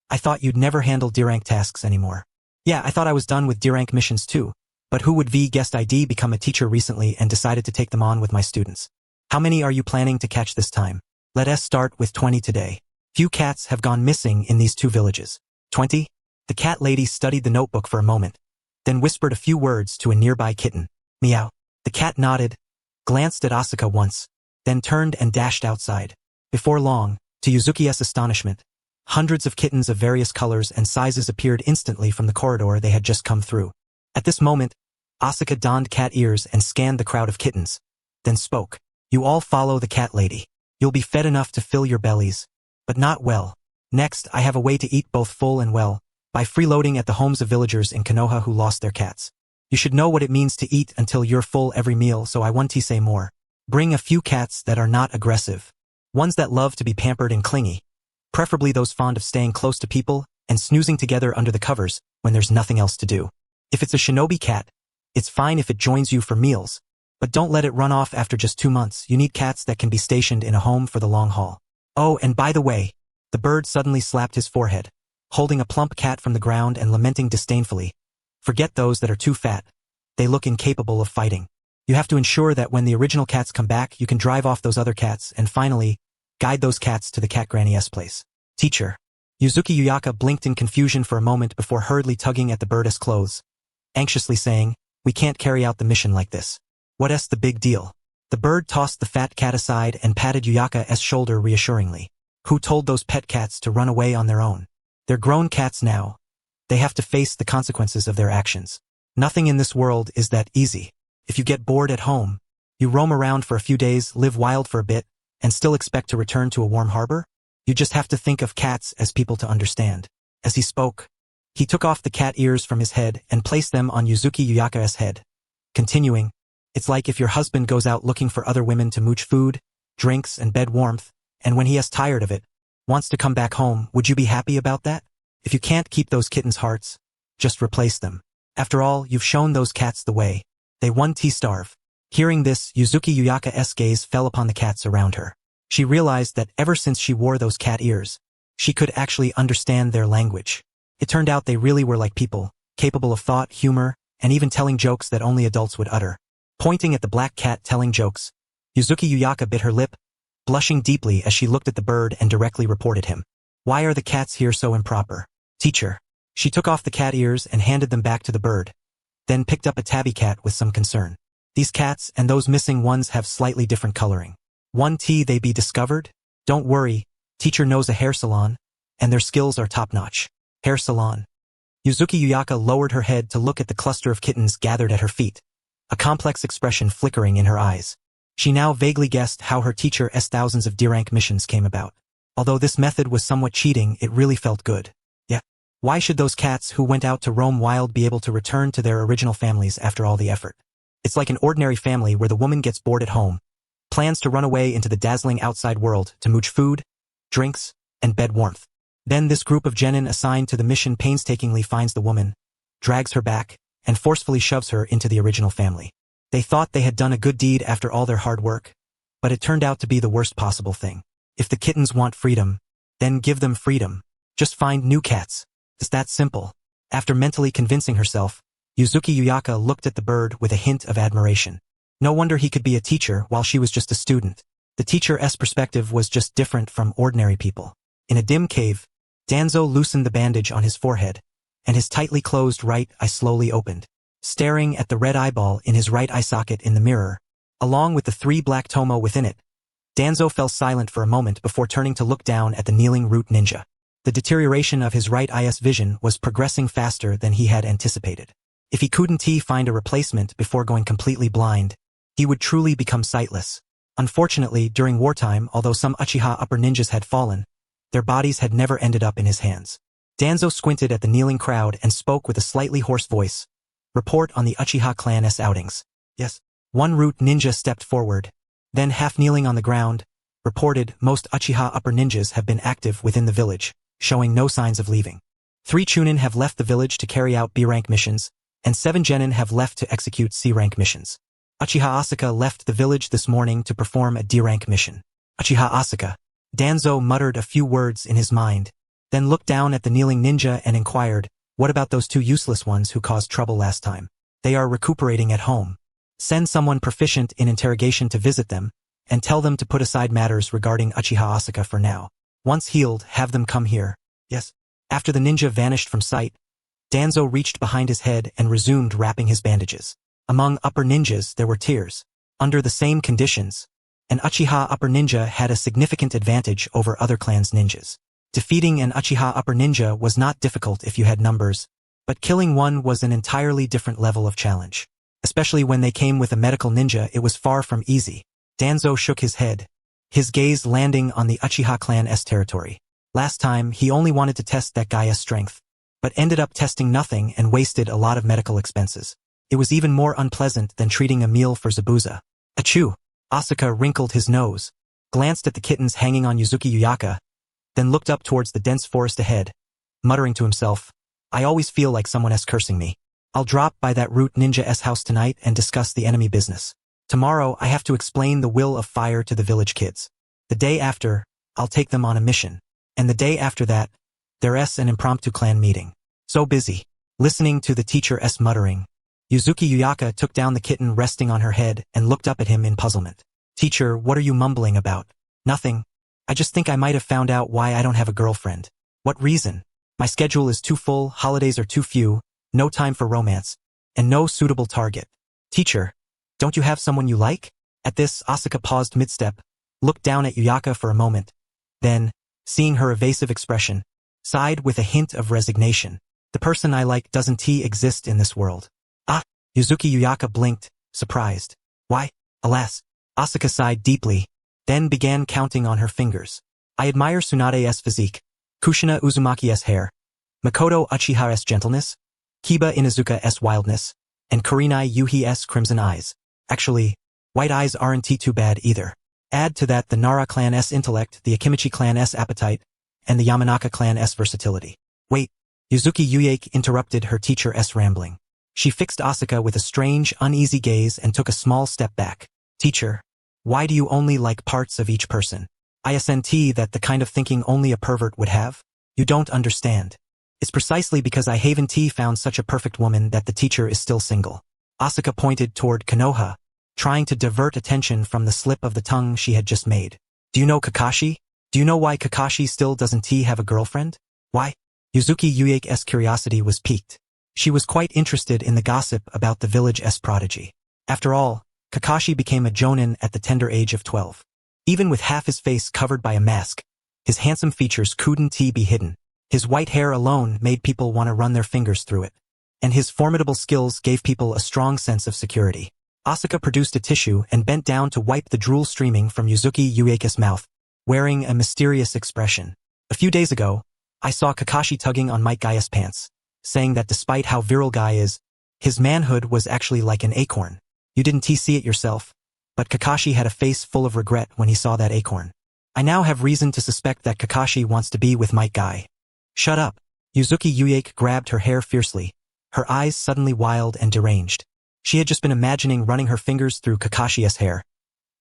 I thought you'd never handle D-rank tasks anymore." "Yeah, I thought I was done with D-rank missions too. But who would guessed I'd become a teacher recently and decided to take them on with my students. How many are you planning to catch this time?" "Let us start with 20 today. Few cats have gone missing in these 2 villages." 20? The cat lady studied the notebook for a moment, then whispered a few words to a nearby kitten. "Meow." The cat nodded, glanced at Asuka once, then turned and dashed outside. Before long, to Yuzuki's astonishment, hundreds of kittens of various colors and sizes appeared instantly from the corridor they had just come through. At this moment, Asuka donned cat ears and scanned the crowd of kittens, then spoke. "You all follow the cat lady. You'll be fed enough to fill your bellies, but not well. Next, I have a way to eat both full and well, by freeloading at the homes of villagers in Konoha who lost their cats. You should know what it means to eat until you're full every meal, so I want to say more. Bring a few cats that are not aggressive. Ones that love to be pampered and clingy. Preferably those fond of staying close to people and snoozing together under the covers when there's nothing else to do. If it's a shinobi cat, it's fine if it joins you for meals, but don't let it run off after just 2 months. You need cats that can be stationed in a home for the long haul. Oh, and by the way," the bird suddenly slapped his forehead, holding a plump cat from the ground and lamenting disdainfully, "Forget those that are too fat. They look incapable of fighting. You have to ensure that when the original cats come back, you can drive off those other cats and finally, guide those cats to the cat granny's place." "Teacher." Yuzuki Uyaka blinked in confusion for a moment before hurriedly tugging at the bird's clothes, anxiously saying, "We can't carry out the mission like this." "What's the big deal?" The bird tossed the fat cat aside and patted Uyaka's shoulder reassuringly. "Who told those pet cats to run away on their own? They're grown cats now. They have to face the consequences of their actions. Nothing in this world is that easy. If you get bored at home, you roam around for a few days, live wild for a bit, and still expect to return to a warm harbor? You just have to think of cats as people to understand." As he spoke, he took off the cat ears from his head and placed them on Yuzuki Uyaka's head, continuing, "It's like if your husband goes out looking for other women to mooch food, drinks, and bed warmth, and when he is tired of it, wants to come back home. Would you be happy about that? If you can't keep those kittens' hearts, just replace them. After all, you've shown those cats the way. They won't starve." Hearing this, Yuzuki Uyaka's gaze fell upon the cats around her. She realized that ever since she wore those cat ears, she could actually understand their language. It turned out they really were like people, capable of thought, humor, and even telling jokes that only adults would utter. Pointing at the black cat telling jokes, Yuzuki Uyaka bit her lip, blushing deeply as she looked at the bird and directly reported him. "Why are the cats here so improper?" "Teacher." She took off the cat ears and handed them back to the bird, then picked up a tabby cat with some concern. "These cats and those missing ones have slightly different coloring. Won't they be discovered?" "Don't worry, teacher knows a hair salon, and their skills are top-notch." "Hair salon." Yuzuki Uyaka lowered her head to look at the cluster of kittens gathered at her feet, a complex expression flickering in her eyes. She now vaguely guessed how her teacher's thousands of D-rank missions came about. Although this method was somewhat cheating, it really felt good. Yeah. Why should those cats who went out to roam wild be able to return to their original families after all the effort? It's like an ordinary family where the woman gets bored at home, plans to run away into the dazzling outside world to mooch food, drinks, and bed warmth. Then this group of genin assigned to the mission painstakingly finds the woman, drags her back, and forcefully shoves her into the original family. They thought they had done a good deed after all their hard work, but it turned out to be the worst possible thing. If the kittens want freedom, then give them freedom. Just find new cats. It's that simple. After mentally convincing herself, Yuzuki Uyaka looked at the bird with a hint of admiration. No wonder he could be a teacher while she was just a student. The teacher's perspective was just different from ordinary people. In a dim cave, Danzo loosened the bandage on his forehead, and his tightly closed right eye slowly opened. Staring at the red eyeball in his right eye socket in the mirror, along with the 3 black tomo within it, Danzo fell silent for a moment before turning to look down at the kneeling root ninja. The deterioration of his right eye's vision was progressing faster than he had anticipated. If he couldn't find a replacement before going completely blind, he would truly become sightless. Unfortunately, during wartime, although some Uchiha upper ninjas had fallen, their bodies had never ended up in his hands. Danzo squinted at the kneeling crowd and spoke with a slightly hoarse voice. Report on the Uchiha clan's outings. Yes. One root ninja stepped forward, then half kneeling on the ground, reported most Uchiha upper ninjas have been active within the village, showing no signs of leaving. 3 chunin have left the village to carry out B-rank missions, and 7 genin have left to execute C-rank missions. Uchiha Asuka left the village this morning to perform a D-rank mission. Uchiha Asuka. Danzo muttered a few words in his mind, then looked down at the kneeling ninja and inquired, what about those 2 useless ones who caused trouble last time? They are recuperating at home. Send someone proficient in interrogation to visit them, and tell them to put aside matters regarding Uchiha Asuka for now. Once healed, have them come here. Yes. After the ninja vanished from sight, Danzo reached behind his head and resumed wrapping his bandages. Among upper ninjas there were tiers. Under the same conditions, an Uchiha upper ninja had a significant advantage over other clans' ninjas. Defeating an Uchiha upper ninja was not difficult if you had numbers, but killing one was an entirely different level of challenge. Especially when they came with a medical ninja, it was far from easy. Danzo shook his head, his gaze landing on the Uchiha clan's territory. Last time, he only wanted to test that guy's strength, but ended up testing nothing and wasted a lot of medical expenses. It was even more unpleasant than treating a meal for Zabuza. Achoo! Asuka wrinkled his nose, glanced at the kittens hanging on Yuzuki Uyaka, then looked up towards the dense forest ahead, muttering to himself, I always feel like someone is cursing me. I'll drop by that root ninja's house tonight and discuss the enemy business. Tomorrow I have to explain the will of fire to the village kids. The day after, I'll take them on a mission. And the day after that, there's an impromptu clan meeting. So busy. Listening to the teacher's muttering, Yuzuki Uyaka took down the kitten resting on her head and looked up at him in puzzlement. Teacher, what are you mumbling about? Nothing. I just think I might have found out why I don't have a girlfriend. What reason? My schedule is too full, holidays are too few, no time for romance, and no suitable target. Teacher, don't you have someone you like? At this, Asuka paused mid-step, looked down at Uyaka for a moment, then, seeing her evasive expression, sighed with a hint of resignation. The person I like doesn't exist in this world. Ah! Yuzuki Uyaka blinked, surprised. Why? Alas. Asuka sighed deeply, then began counting on her fingers. I admire Tsunade's physique, Kushina Uzumaki's hair, Makoto Uchiha's gentleness, Kiba Inazuka's wildness, and Kurinai Yuhi's crimson eyes. Actually, white eyes aren't too bad either. Add to that the Nara clan's intellect, the Akimichi clan's appetite, and the Yamanaka clan's versatility. Wait, Yuzuki Uyake interrupted her teacher's rambling. She fixed Asuka with a strange, uneasy gaze and took a small step back. Teacher, why do you only like parts of each person? I assent that the kind of thinking only a pervert would have? You don't understand. It's precisely because I haven't found such a perfect woman that the teacher is still single. Asuka pointed toward Konoha, trying to divert attention from the slip of the tongue she had just made. Do you know Kakashi? Do you know why Kakashi still doesn't have a girlfriend? Why? Yuzuki Uyake's curiosity was piqued. She was quite interested in the gossip about the village's prodigy. After all, Kakashi became a jonin at the tender age of 12. Even with half his face covered by a mask, his handsome features couldn't be hidden. His white hair alone made people want to run their fingers through it. And his formidable skills gave people a strong sense of security. Asuka produced a tissue and bent down to wipe the drool streaming from Yuzuki Uyake's mouth, wearing a mysterious expression. A few days ago, I saw Kakashi tugging on Mike Gaia's pants, saying that despite how virile Guy is, his manhood was actually like an acorn. You didn't see it yourself, but Kakashi had a face full of regret when he saw that acorn. I now have reason to suspect that Kakashi wants to be with Mike Guy. Shut up. Yuzuki Uyake grabbed her hair fiercely, her eyes suddenly wild and deranged. She had just been imagining running her fingers through Kakashi's hair.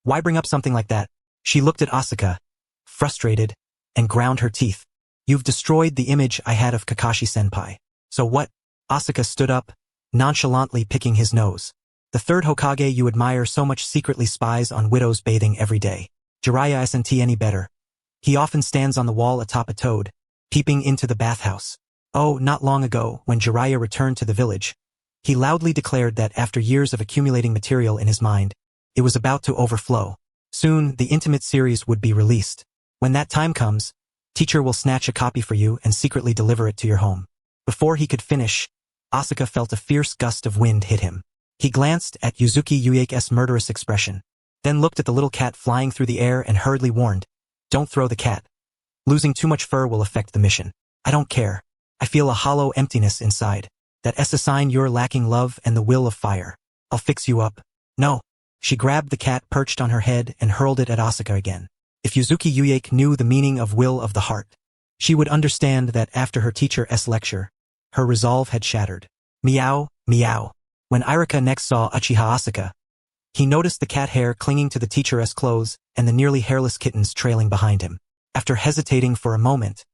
Why bring up something like that? She looked at Asuka, frustrated, and ground her teeth. You've destroyed the image I had of Kakashi-senpai. So what? Asuka stood up, nonchalantly picking his nose. The third Hokage you admire so much secretly spies on widows bathing every day. Jiraiya isn't any better. He often stands on the wall atop a toad, peeping into the bathhouse. Oh, not long ago, when Jiraiya returned to the village, he loudly declared that after years of accumulating material in his mind, it was about to overflow. Soon, the Intimate series would be released. When that time comes, teacher will snatch a copy for you and secretly deliver it to your home. Before he could finish, Asuka felt a fierce gust of wind hit him. He glanced at Yuzuki Uieke's murderous expression, then looked at the little cat flying through the air and hurriedly warned, "Don't throw the cat. Losing too much fur will affect the mission." "I don't care. I feel a hollow emptiness inside. That's a sign you're lacking love and the will of fire. I'll fix you up." "No." She grabbed the cat perched on her head and hurled it at Asuka again. If Yuzuki Uieke knew the meaning of will of the heart, she would understand that after her teacher's lecture, her resolve had shattered. Meow, meow. When Irika next saw Uchiha Asuka, he noticed the cat hair clinging to the teacher's clothes and the nearly hairless kittens trailing behind him. After hesitating for a moment,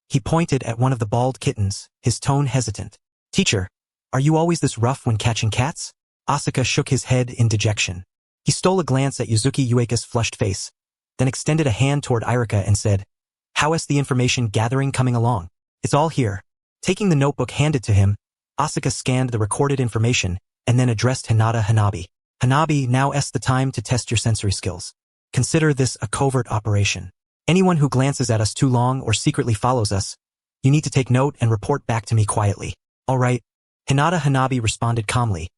he pointed at one of the bald kittens, his tone hesitant. "Teacher, are you always this rough when catching cats?" Asuka shook his head in dejection. He stole a glance at Yuzuki Uieke's flushed face, then extended a hand toward Irika and said, "How is the information gathering coming along?" "It's all here." Taking the notebook handed to him, Asuka scanned the recorded information and then addressed Hinata Hanabi. "Hanabi, now is the time to test your sensory skills. Consider this a covert operation. Anyone who glances at us too long or secretly follows us, you need to take note and report back to me quietly." "All right." Hinata Hanabi responded calmly,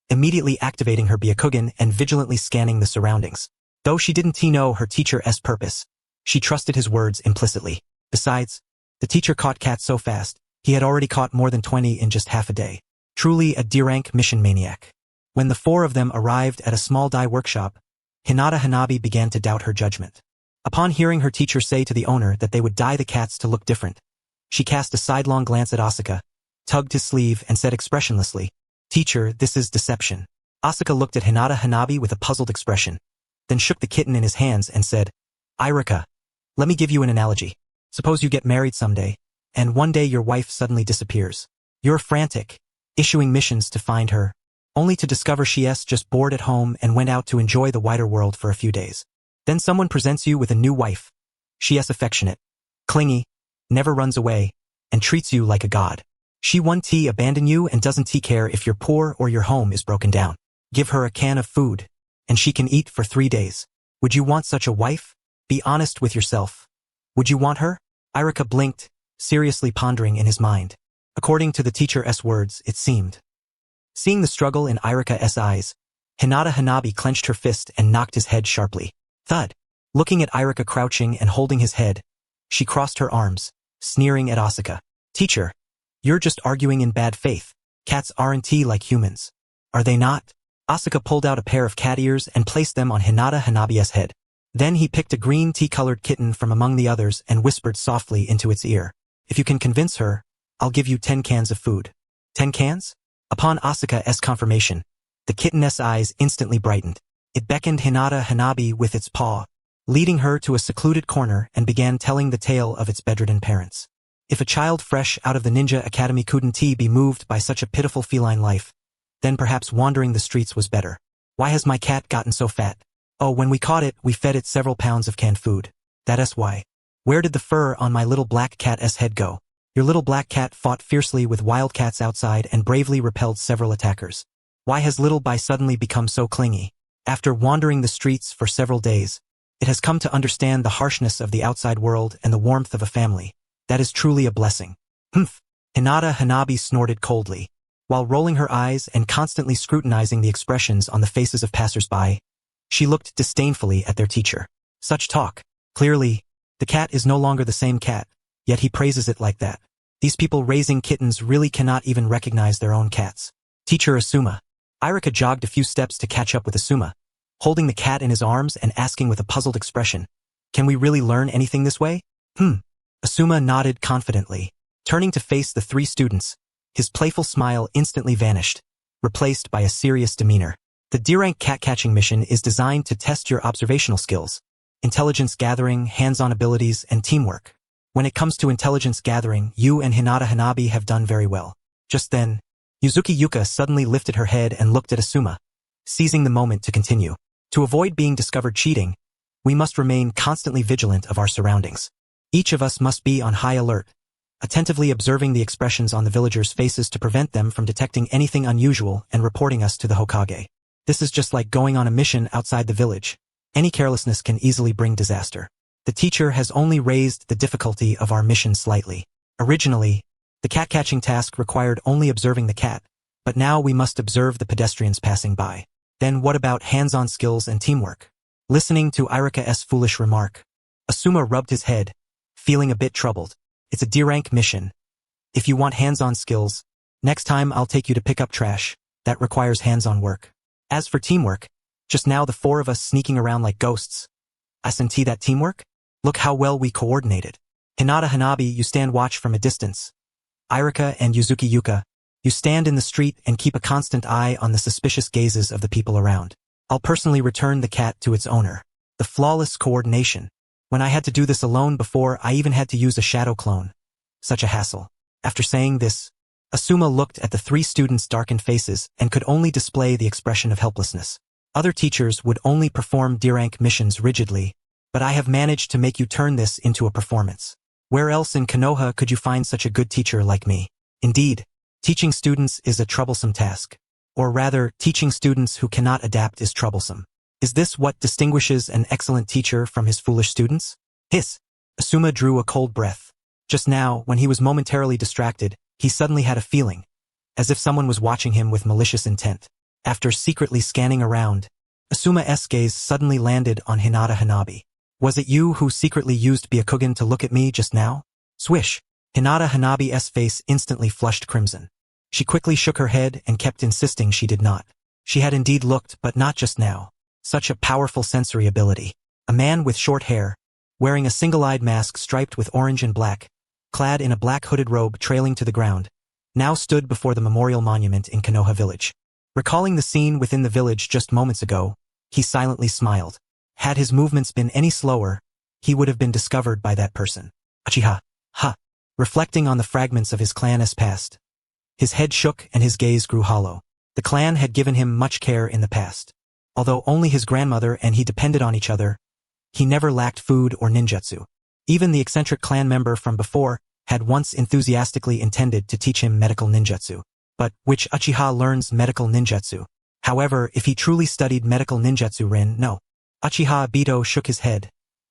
immediately activating her Byakugan and vigilantly scanning the surroundings. Though she didn't know her teacher's purpose, she trusted his words implicitly. Besides, the teacher caught cats so fast, he had already caught more than 20 in just half a day. Truly a D-rank mission maniac. When the four of them arrived at a small dye workshop, Hinata Hanabi began to doubt her judgment. Upon hearing her teacher say to the owner that they would dye the cats to look different, she cast a sidelong glance at Asuka, tugged his sleeve and said expressionlessly, "Teacher, this is deception." Asuka looked at Hinata Hanabi with a puzzled expression, then shook the kitten in his hands and said, "Irika, let me give you an analogy. Suppose you get married someday, and one day your wife suddenly disappears. You're frantic, issuing missions to find her, only to discover she's just bored at home and went out to enjoy the wider world for a few days. Then someone presents you with a new wife. She's affectionate, clingy, never runs away, and treats you like a god. She won't abandon you and doesn't care if you're poor or your home is broken down. Give her a can of food, and she can eat for 3 days. Would you want such a wife? Be honest with yourself. Would you want her?" Irika blinked, seriously pondering in his mind. According to the teacher's words, it seemed. Seeing the struggle in Irika's eyes, Hinata Hanabi clenched her fist and knocked his head sharply. Thud. Looking at Irika crouching and holding his head, she crossed her arms, sneering at Asuka. "Teacher, you're just arguing in bad faith. Cats aren't like humans. Are they not?" Asuka pulled out a pair of cat ears and placed them on Hinata Hanabi's head. Then he picked a green tea-colored kitten from among the others and whispered softly into its ear. "If you can convince her, I'll give you 10 cans of food." 10 cans? Upon Asuka's confirmation, the kitten's eyes instantly brightened. It beckoned Hinata Hanabi with its paw, leading her to a secluded corner and began telling the tale of its bedridden parents. If a child fresh out of the ninja academy couldn't be moved by such a pitiful feline life, then perhaps wandering the streets was better. "Why has my cat gotten so fat?" "Oh, when we caught it, we fed it several pounds of canned food. That's why." "Where did the fur on my little black cat's head go?" "Your little black cat fought fiercely with wildcats outside and bravely repelled several attackers." "Why has little Bai suddenly become so clingy?" "After wandering the streets for several days, it has come to understand the harshness of the outside world and the warmth of a family. That is truly a blessing." "Humph." Hinata Hanabi snorted coldly, while rolling her eyes and constantly scrutinizing the expressions on the faces of passers-by. She looked disdainfully at their teacher. Such talk. Clearly, the cat is no longer the same cat, yet he praises it like that. These people raising kittens really cannot even recognize their own cats. "Teacher Asuma." Irika jogged a few steps to catch up with Asuma, holding the cat in his arms and asking with a puzzled expression, "Can we really learn anything this way?" Asuma nodded confidently. Turning to face the 3 students, his playful smile instantly vanished, replaced by a serious demeanor. "The D-rank cat-catching mission is designed to test your observational skills, intelligence gathering, hands-on abilities, and teamwork. When it comes to intelligence gathering, you and Hinata Hanabi have done very well." Just then, Yuzuki Yuka suddenly lifted her head and looked at Asuma, seizing the moment to continue. "To avoid being discovered cheating, we must remain constantly vigilant of our surroundings. Each of us must be on high alert, attentively observing the expressions on the villagers' faces to prevent them from detecting anything unusual and reporting us to the Hokage. This is just like going on a mission outside the village. Any carelessness can easily bring disaster. The teacher has only raised the difficulty of our mission slightly. Originally, The cat-catching task required only observing the cat, but now we must observe the pedestrians passing by. Then what about hands-on skills and teamwork? Listening to Irika's foolish remark, Asuma rubbed his head, feeling a bit troubled. It's a D-rank mission. If you want hands-on skills, next time I'll take you to pick up trash. That requires hands-on work. As for teamwork, just now the four of us sneaking around like ghosts. Isn't that teamwork? Look how well we coordinated. Hinata Hanabi, you stand watch from a distance. Irika and Yuzuki Yuka, you stand in the street and keep a constant eye on the suspicious gazes of the people around. I'll personally return the cat to its owner. The flawless coordination. When I had to do this alone before, I even had to use a shadow clone. Such a hassle. After saying this, Asuma looked at the three students' darkened faces and could only display the expression of helplessness. Other teachers would only perform D-rank missions rigidly, but I have managed to make you turn this into a performance. Where else in Konoha could you find such a good teacher like me? Indeed, teaching students is a troublesome task. Or rather, teaching students who cannot adapt is troublesome. Is this what distinguishes an excellent teacher from his foolish students? Hiss! Asuma drew a cold breath. Just now, when he was momentarily distracted, he suddenly had a feeling, as if someone was watching him with malicious intent. After secretly scanning around, Asuma's gaze suddenly landed on Hinata Hanabi. Was it you who secretly used Byakugan to look at me just now? Swish! Hinata Hanabi's face instantly flushed crimson. She quickly shook her head and kept insisting she did not. She had indeed looked, but not just now. Such a powerful sensory ability. A man with short hair, wearing a single-eyed mask striped with orange and black, clad in a black hooded robe trailing to the ground, now stood before the memorial monument in Konoha village. Recalling the scene within the village just moments ago, he silently smiled. Had his movements been any slower, he would have been discovered by that person. Uchiha, ha! Reflecting on the fragments of his clan's past, his head shook and his gaze grew hollow. The clan had given him much care in the past. Although only his grandmother and he depended on each other, he never lacked food or ninjutsu. Even the eccentric clan member from before had once enthusiastically intended to teach him medical ninjutsu. But which Uchiha learns medical ninjutsu? However, if he truly studied medical ninjutsu no. Uchiha Obito shook his head,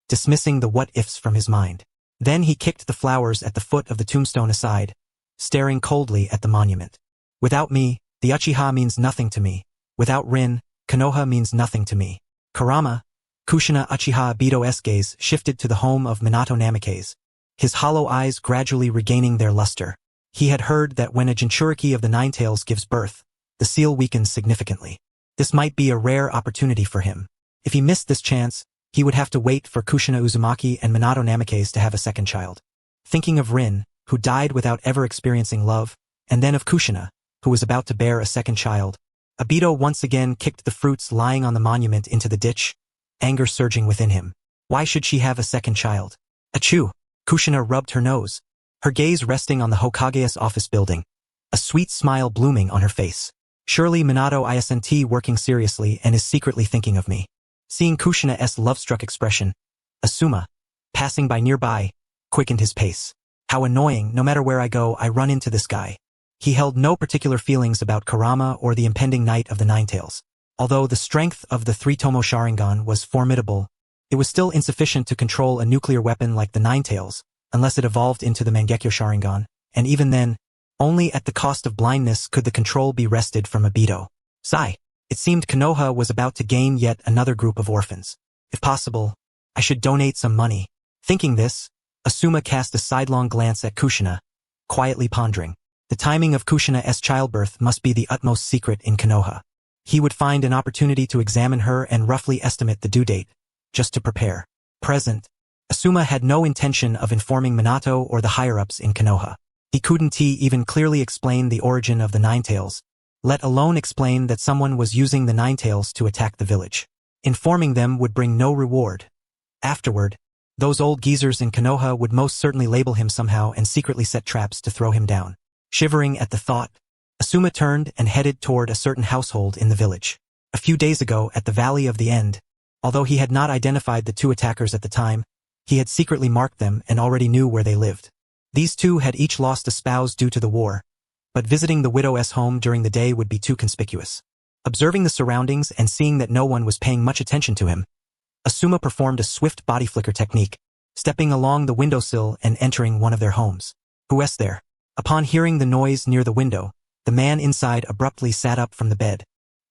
dismissing the what-ifs from his mind. Then he kicked the flowers at the foot of the tombstone aside, staring coldly at the monument. Without me, the Uchiha means nothing to me. Without Rin, Konoha means nothing to me. Kurama, Kushina Uchiha Obito's gaze shifted to the home of Minato Namikaze, his hollow eyes gradually regaining their luster. He had heard that when a Jinchuriki of the Ninetales gives birth, the seal weakens significantly. This might be a rare opportunity for him. If he missed this chance, he would have to wait for Kushina Uzumaki and Minato Namikaze to have a second child. Thinking of Rin, who died without ever experiencing love, and then of Kushina, who was about to bear a second child, Obito once again kicked the fruits lying on the monument into the ditch, anger surging within him. Why should she have a second child? Achoo! Kushina rubbed her nose, her gaze resting on the Hokage's office building, a sweet smile blooming on her face. Surely Minato isn't working seriously and is secretly thinking of me. Seeing Kushina's love-struck expression, Asuma, passing by nearby, quickened his pace. How annoying, no matter where I go, I run into this guy. He held no particular feelings about Kurama or the impending Knight of the Ninetales. Although the strength of the three-tomo Sharingan was formidable, it was still insufficient to control a nuclear weapon like the Ninetales, unless it evolved into the Mangekyo Sharingan, and even then, only at the cost of blindness could the control be wrested from Obito. Sigh. It seemed Konoha was about to gain yet another group of orphans. If possible, I should donate some money. Thinking this, Asuma cast a sidelong glance at Kushina, quietly pondering. The timing of Kushina's childbirth must be the utmost secret in Konoha. He would find an opportunity to examine her and roughly estimate the due date, just to prepare. Present, Asuma had no intention of informing Minato or the higher-ups in Konoha. He couldn't even clearly explain the origin of the Ninetales, let alone explain that someone was using the Ninetales to attack the village. Informing them would bring no reward. Afterward, those old geezers in Konoha would most certainly label him somehow and secretly set traps to throw him down. Shivering at the thought, Asuma turned and headed toward a certain household in the village. A few days ago at the Valley of the End, although he had not identified the two attackers at the time, he had secretly marked them and already knew where they lived. These two had each lost a spouse due to the war, but visiting the widow's home during the day would be too conspicuous. Observing the surroundings and seeing that no one was paying much attention to him, Asuma performed a swift body flicker technique, stepping along the windowsill and entering one of their homes. Who's there? Upon hearing the noise near the window, the man inside abruptly sat up from the bed,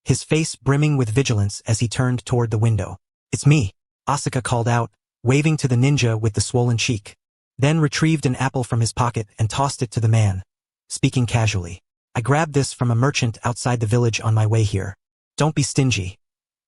his face brimming with vigilance as he turned toward the window. "It's me," Asuka called out, waving to the ninja with the swollen cheek. Then retrieved an apple from his pocket and tossed it to the man, speaking casually. "I grabbed this from a merchant outside the village on my way here. Don't be stingy.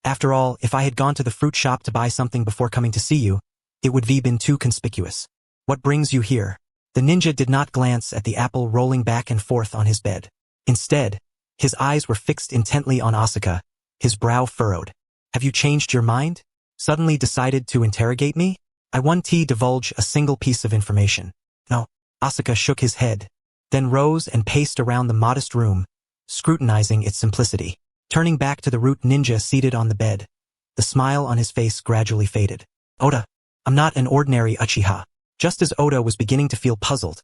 After all, if I had gone to the fruit shop to buy something before coming to see you, it would have been too conspicuous. What brings you here?" The ninja did not glance at the apple rolling back and forth on his bed. Instead, his eyes were fixed intently on Asuka, his brow furrowed. "Have you changed your mind? Suddenly decided to interrogate me? I want to divulge a single piece of information." "No." Asuka shook his head, then rose and paced around the modest room, scrutinizing its simplicity. Turning back to the root ninja seated on the bed, the smile on his face gradually faded. "Oda, I'm not an ordinary Uchiha." Just as Oda was beginning to feel puzzled,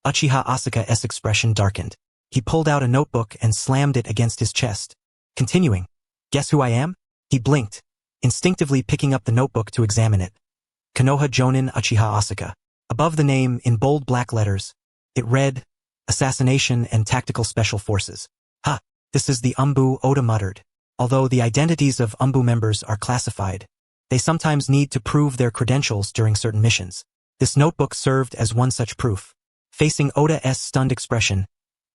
Uchiha Asuka's expression darkened. He pulled out a notebook and slammed it against his chest. Continuing, "Guess who I am?" He blinked, instinctively picking up the notebook to examine it. "Konoha Jonin Uchiha Asuka." Above the name, in bold black letters, it read, "Assassination and Tactical Special Forces." "Ha, this is the Umbu," Oda muttered. Although the identities of Umbu members are classified, they sometimes need to prove their credentials during certain missions. This notebook served as one such proof. Facing Oda's stunned expression,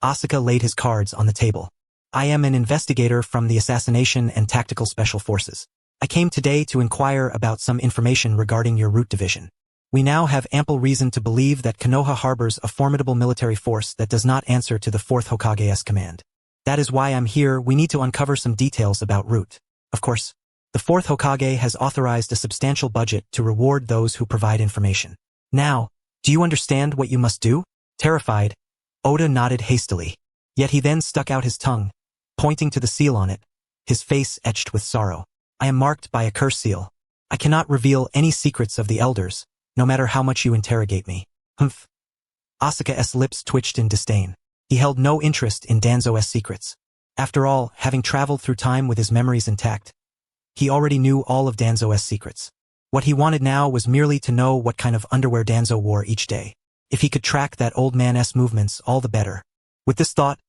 Asuka laid his cards on the table. "I am an investigator from the Assassination and Tactical Special Forces. I came today to inquire about some information regarding your root division. We now have ample reason to believe that Konoha harbors a formidable military force that does not answer to the 4th Hokage's command. That is why I'm here. We need to uncover some details about root. Of course, the 4th Hokage has authorized a substantial budget to reward those who provide information. Now, do you understand what you must do?" Terrified, Oda nodded hastily. Yet he then stuck out his tongue, pointing to the seal on it, his face etched with sorrow. "I am marked by a curse seal. I cannot reveal any secrets of the elders, no matter how much you interrogate me." "Humph." Asuka's lips twitched in disdain. He held no interest in Danzo's secrets. After all, having traveled through time with his memories intact, he already knew all of Danzo's secrets. What he wanted now was merely to know what kind of underwear Danzo wore each day. If he could track that old man's movements, all the better. With this thought,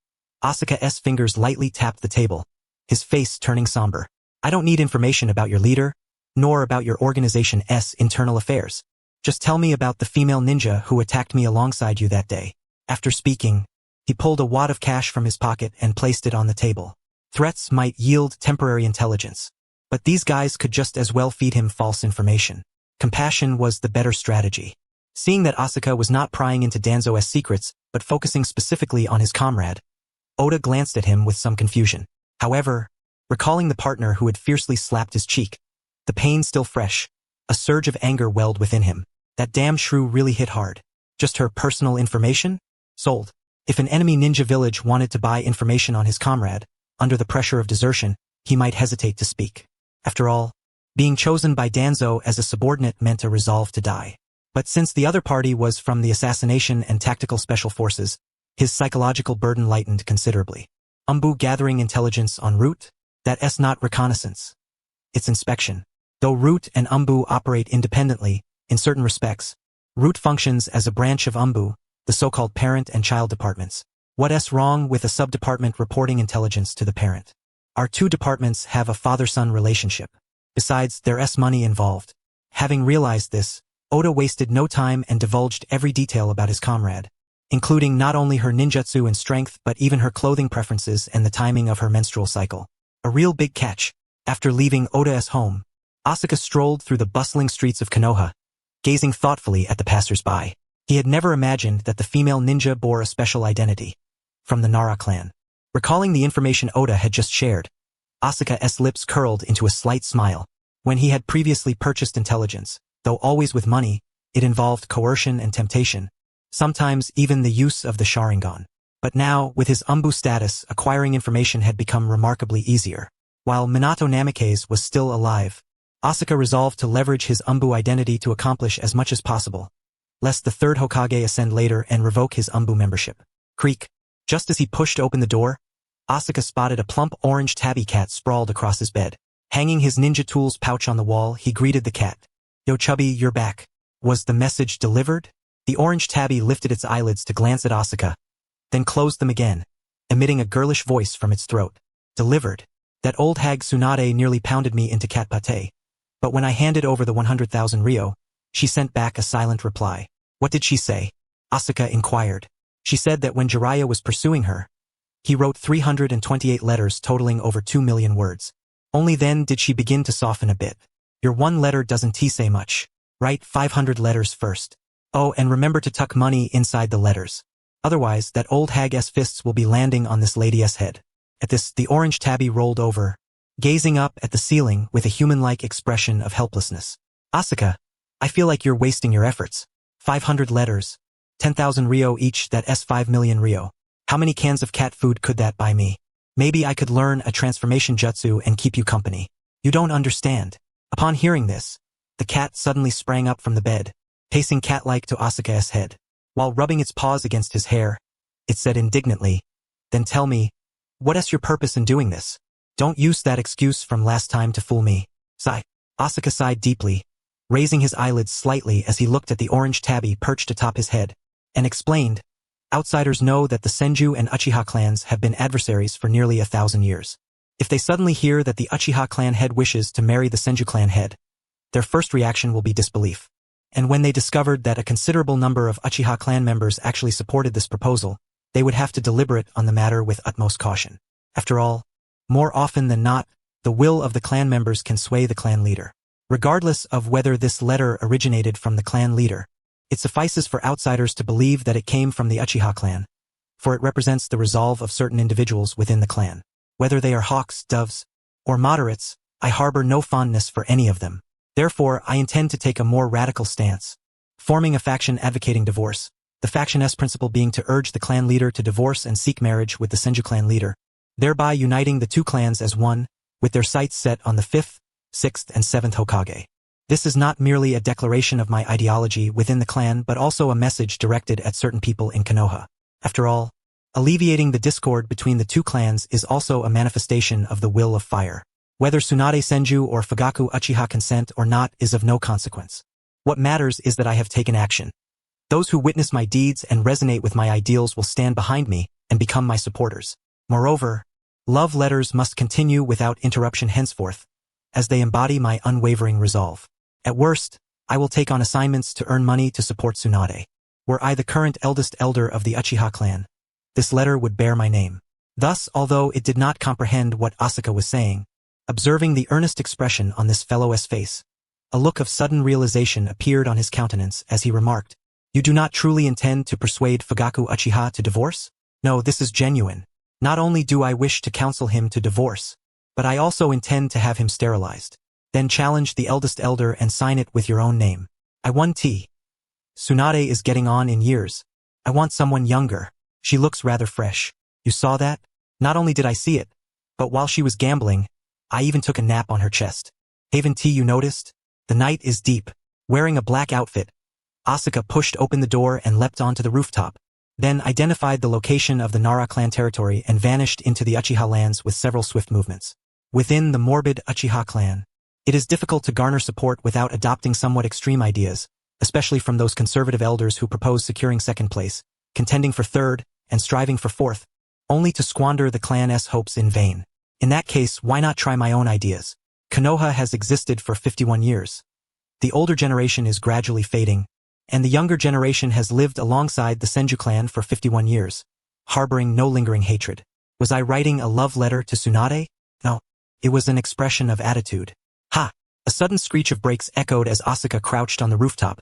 Asuka's fingers lightly tapped the table, his face turning somber. "I don't need information about your leader, nor about your organization's internal affairs. Just tell me about the female ninja who attacked me alongside you that day." After speaking, he pulled a wad of cash from his pocket and placed it on the table. Threats might yield temporary intelligence, but these guys could just as well feed him false information. Compassion was the better strategy. Seeing that Asuka was not prying into Danzo's secrets, but focusing specifically on his comrade, Oda glanced at him with some confusion. However, recalling the partner who had fiercely slapped his cheek, the pain still fresh, a surge of anger welled within him. That damn shrew really hit hard. Just her personal information? Sold. If an enemy ninja village wanted to buy information on his comrade, under the pressure of desertion, he might hesitate to speak. After all, being chosen by Danzo as a subordinate meant a resolve to die. But since the other party was from the Assassination and Tactical Special Forces, his psychological burden lightened considerably. Umbu gathering intelligence on route? That's not reconnaissance. It's inspection. Though route and Umbu operate independently, in certain respects, route functions as a branch of Umbu, the so-called parent and child departments. What's wrong with a sub-department reporting intelligence to the parent? Our two departments have a father-son relationship. Besides, there's money involved. Having realized this, Oda wasted no time and divulged every detail about his comrade, including not only her ninjutsu and strength but even her clothing preferences and the timing of her menstrual cycle. A real big catch. After leaving Oda's home, Asuka strolled through the bustling streets of Konoha, gazing thoughtfully at the passers-by. He had never imagined that the female ninja bore a special identity, from the Nara clan. Recalling the information Oda had just shared, Asuka's lips curled into a slight smile. When he had previously purchased intelligence, though always with money, it involved coercion and temptation, sometimes even the use of the Sharingan. But now, with his Umbu status, acquiring information had become remarkably easier. While Minato Namikaze was still alive, Asuka resolved to leverage his Umbu identity to accomplish as much as possible, lest the third Hokage ascend later and revoke his Umbu membership. Creak. Just as he pushed open the door, Asuka spotted a plump orange tabby cat sprawled across his bed. Hanging his ninja tools pouch on the wall, he greeted the cat. "Yo Chubby, you're back." Was the message delivered? The orange tabby lifted its eyelids to glance at Asuka, then closed them again, emitting a girlish voice from its throat. Delivered. That old hag Tsunade nearly pounded me into cat pate. But when I handed over the 100,000 ryo, she sent back a silent reply. What did she say? Asuka inquired. She said that when Jiraiya was pursuing her, he wrote 328 letters totaling over 2 million words. Only then did she begin to soften a bit. Your one letter doesn't say much. Write 500 letters first. Oh, and remember to tuck money inside the letters. Otherwise, that old hag's fists will be landing on this lady's head. At this, the orange tabby rolled over, gazing up at the ceiling with a human-like expression of helplessness. Asuka, I feel like you're wasting your efforts. 500 letters. 10,000 ryo each, that's 5 million ryo. How many cans of cat food could that buy me? Maybe I could learn a transformation jutsu and keep you company. You don't understand. Upon hearing this, the cat suddenly sprang up from the bed, pacing cat-like to Asuka's head. While rubbing its paws against his hair, it said indignantly, Then tell me, what's your purpose in doing this? Don't use that excuse from last time to fool me. Sigh. Asuka sighed deeply, raising his eyelids slightly as he looked at the orange tabby perched atop his head, and explained, Outsiders know that the Senju and Uchiha clans have been adversaries for nearly 1,000 years. If they suddenly hear that the Uchiha clan head wishes to marry the Senju clan head, their first reaction will be disbelief. And when they discovered that a considerable number of Uchiha clan members actually supported this proposal, they would have to deliberate on the matter with utmost caution. After all, more often than not, the will of the clan members can sway the clan leader. Regardless of whether this letter originated from the clan leader, it suffices for outsiders to believe that it came from the Uchiha clan, for it represents the resolve of certain individuals within the clan. Whether they are hawks, doves, or moderates, I harbor no fondness for any of them. Therefore, I intend to take a more radical stance, forming a faction advocating divorce, the faction's principle being to urge the clan leader to divorce and seek marriage with the Senju clan leader, thereby uniting the two clans as one, with their sights set on the 5th, 6th, and 7th Hokage. This is not merely a declaration of my ideology within the clan but also a message directed at certain people in Konoha. After all, alleviating the discord between the two clans is also a manifestation of the will of fire. Whether Tsunade Senju or Fugaku Uchiha consent or not is of no consequence. What matters is that I have taken action. Those who witness my deeds and resonate with my ideals will stand behind me and become my supporters. Moreover, love letters must continue without interruption henceforth, as they embody my unwavering resolve. At worst, I will take on assignments to earn money to support Tsunade. Were I the current eldest elder of the Uchiha clan, this letter would bear my name. Thus, although it did not comprehend what Asuka was saying, observing the earnest expression on this fellow's face, a look of sudden realization appeared on his countenance as he remarked, You do not truly intend to persuade Fugaku Uchiha to divorce? No, this is genuine. Not only do I wish to counsel him to divorce, but I also intend to have him sterilized. Then challenge the eldest elder and sign it with your own name. I want tea. Tsunade is getting on in years. I want someone younger. She looks rather fresh. You saw that? Not only did I see it, but while she was gambling, I even took a nap on her chest. Haven tea, you noticed? The night is deep. Wearing a black outfit, Asuka pushed open the door and leapt onto the rooftop, then identified the location of the Nara clan territory and vanished into the Uchiha lands with several swift movements. Within the morbid Uchiha clan, it is difficult to garner support without adopting somewhat extreme ideas, especially from those conservative elders who propose securing second place, contending for third, and striving for fourth, only to squander the clan's hopes in vain. In that case, why not try my own ideas? Konoha has existed for 51 years. The older generation is gradually fading, and the younger generation has lived alongside the Senju clan for 51 years, harboring no lingering hatred. Was I writing a love letter to Tsunade? No. It was an expression of attitude. Ha! A sudden screech of brakes echoed as Asuka crouched on the rooftop,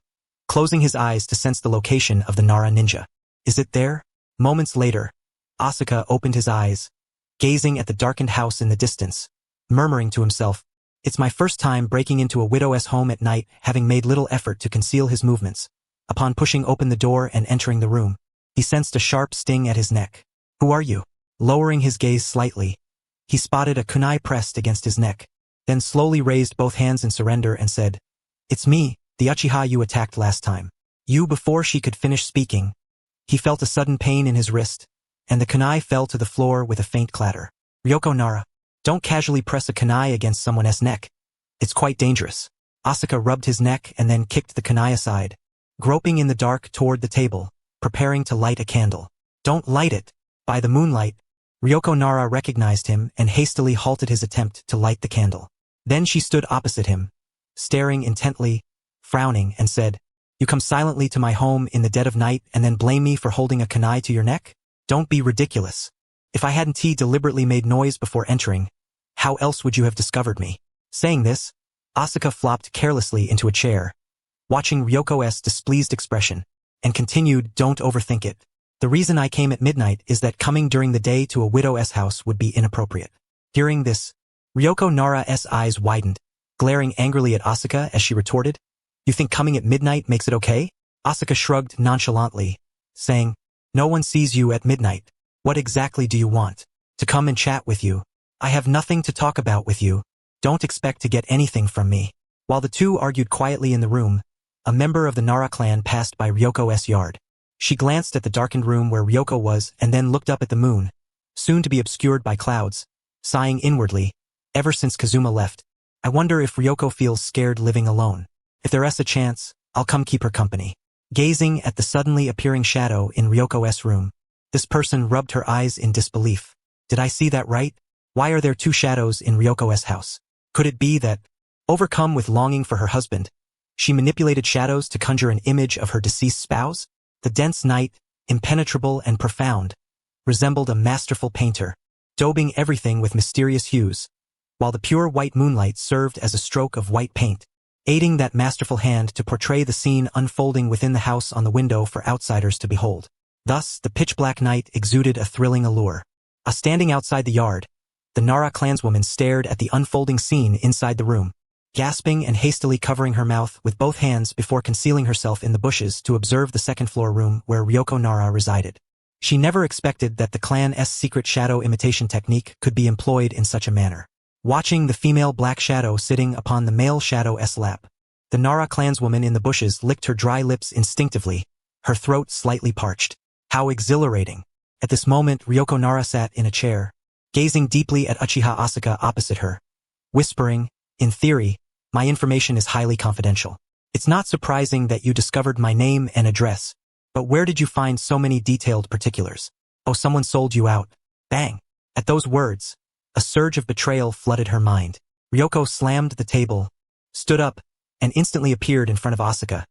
closing his eyes to sense the location of the Nara ninja. Is it there? Moments later, Asuka opened his eyes, gazing at the darkened house in the distance, murmuring to himself, It's my first time breaking into a widow's home at night, having made little effort to conceal his movements. Upon pushing open the door and entering the room, he sensed a sharp sting at his neck. Who are you? Lowering his gaze slightly, he spotted a kunai pressed against his neck, then slowly raised both hands in surrender and said, It's me, the Uchiha you attacked last time. Before she could finish speaking, he felt a sudden pain in his wrist, and the kunai fell to the floor with a faint clatter. Ryoko Nara, don't casually press a kunai against someone's neck. It's quite dangerous. Asuka rubbed his neck and then kicked the kunai aside, groping in the dark toward the table, preparing to light a candle. Don't light it. By the moonlight, Ryoko Nara recognized him and hastily halted his attempt to light the candle. Then she stood opposite him, staring intently, frowning, and said, "You come silently to my home in the dead of night and then blame me for holding a kunai to your neck? Don't be ridiculous. If I hadn't deliberately made noise before entering, how else would you have discovered me?" Saying this, Asuka flopped carelessly into a chair, watching Ryoko's displeased expression, and continued, "Don't overthink it. The reason I came at midnight is that coming during the day to a widow's house would be inappropriate." Hearing this, Ryoko Nara's eyes widened, glaring angrily at Asuka as she retorted, "You think coming at midnight makes it okay?" Asuka shrugged nonchalantly, saying, "No one sees you at midnight. What exactly do you want? To come and chat with you? I have nothing to talk about with you. Don't expect to get anything from me." While the two argued quietly in the room, a member of the Nara clan passed by Ryoko's yard. She glanced at the darkened room where Ryoko was and then looked up at the moon, soon to be obscured by clouds, sighing inwardly, "Ever since Kazuma left, I wonder if Ryoko feels scared living alone. If there's a chance, I'll come keep her company." Gazing at the suddenly appearing shadow in Ryoko's room, this person rubbed her eyes in disbelief. "Did I see that right? Why are there two shadows in Ryoko's house? Could it be that, overcome with longing for her husband, she manipulated shadows to conjure an image of her deceased spouse?" The dense night, impenetrable and profound, resembled a masterful painter, daubing everything with mysterious hues, while the pure white moonlight served as a stroke of white paint, aiding that masterful hand to portray the scene unfolding within the house on the window for outsiders to behold. Thus, the pitch-black night exuded a thrilling allure. Standing outside the yard, the Nara clanswoman stared at the unfolding scene inside the room, gasping and hastily covering her mouth with both hands before concealing herself in the bushes to observe the second-floor room where Ryoko Nara resided. She never expected that the clan's secret shadow imitation technique could be employed in such a manner. Watching the female black shadow sitting upon the male shadow's lap, the Nara clanswoman in the bushes licked her dry lips instinctively, her throat slightly parched. How exhilarating! At this moment, Ryoko Nara sat in a chair, gazing deeply at Uchiha Asuka opposite her, whispering, "In theory, my information is highly confidential. It's not surprising that you discovered my name and address, but where did you find so many detailed particulars? Oh, someone sold you out." Bang! At those words, a surge of betrayal flooded her mind. Ryoko slammed the table, stood up, and instantly appeared in front of Asuka,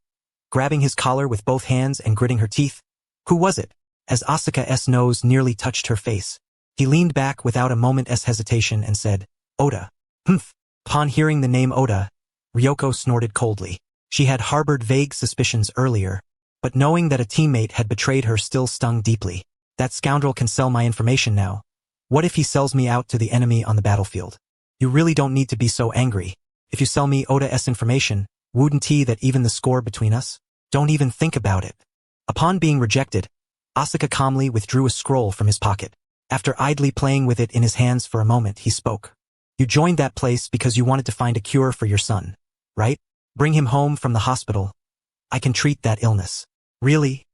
grabbing his collar with both hands and gritting her teeth. "Who was it?" As Asuka's nose nearly touched her face, he leaned back without a moment's hesitation and said, "Oda." "Humph." Upon hearing the name Oda, Ryoko snorted coldly. She had harbored vague suspicions earlier, but knowing that a teammate had betrayed her still stung deeply. "That scoundrel can sell my information now. What if he sells me out to the enemy on the battlefield? You really don't need to be so angry. If you sell me Oda's information, wouldn't he that even the score between us? Don't even think about it." Upon being rejected, Asuka calmly withdrew a scroll from his pocket. After idly playing with it in his hands for a moment, he spoke. "You joined that place because you wanted to find a cure for your son, right? Bring him home from the hospital. I can treat that illness." "Really?"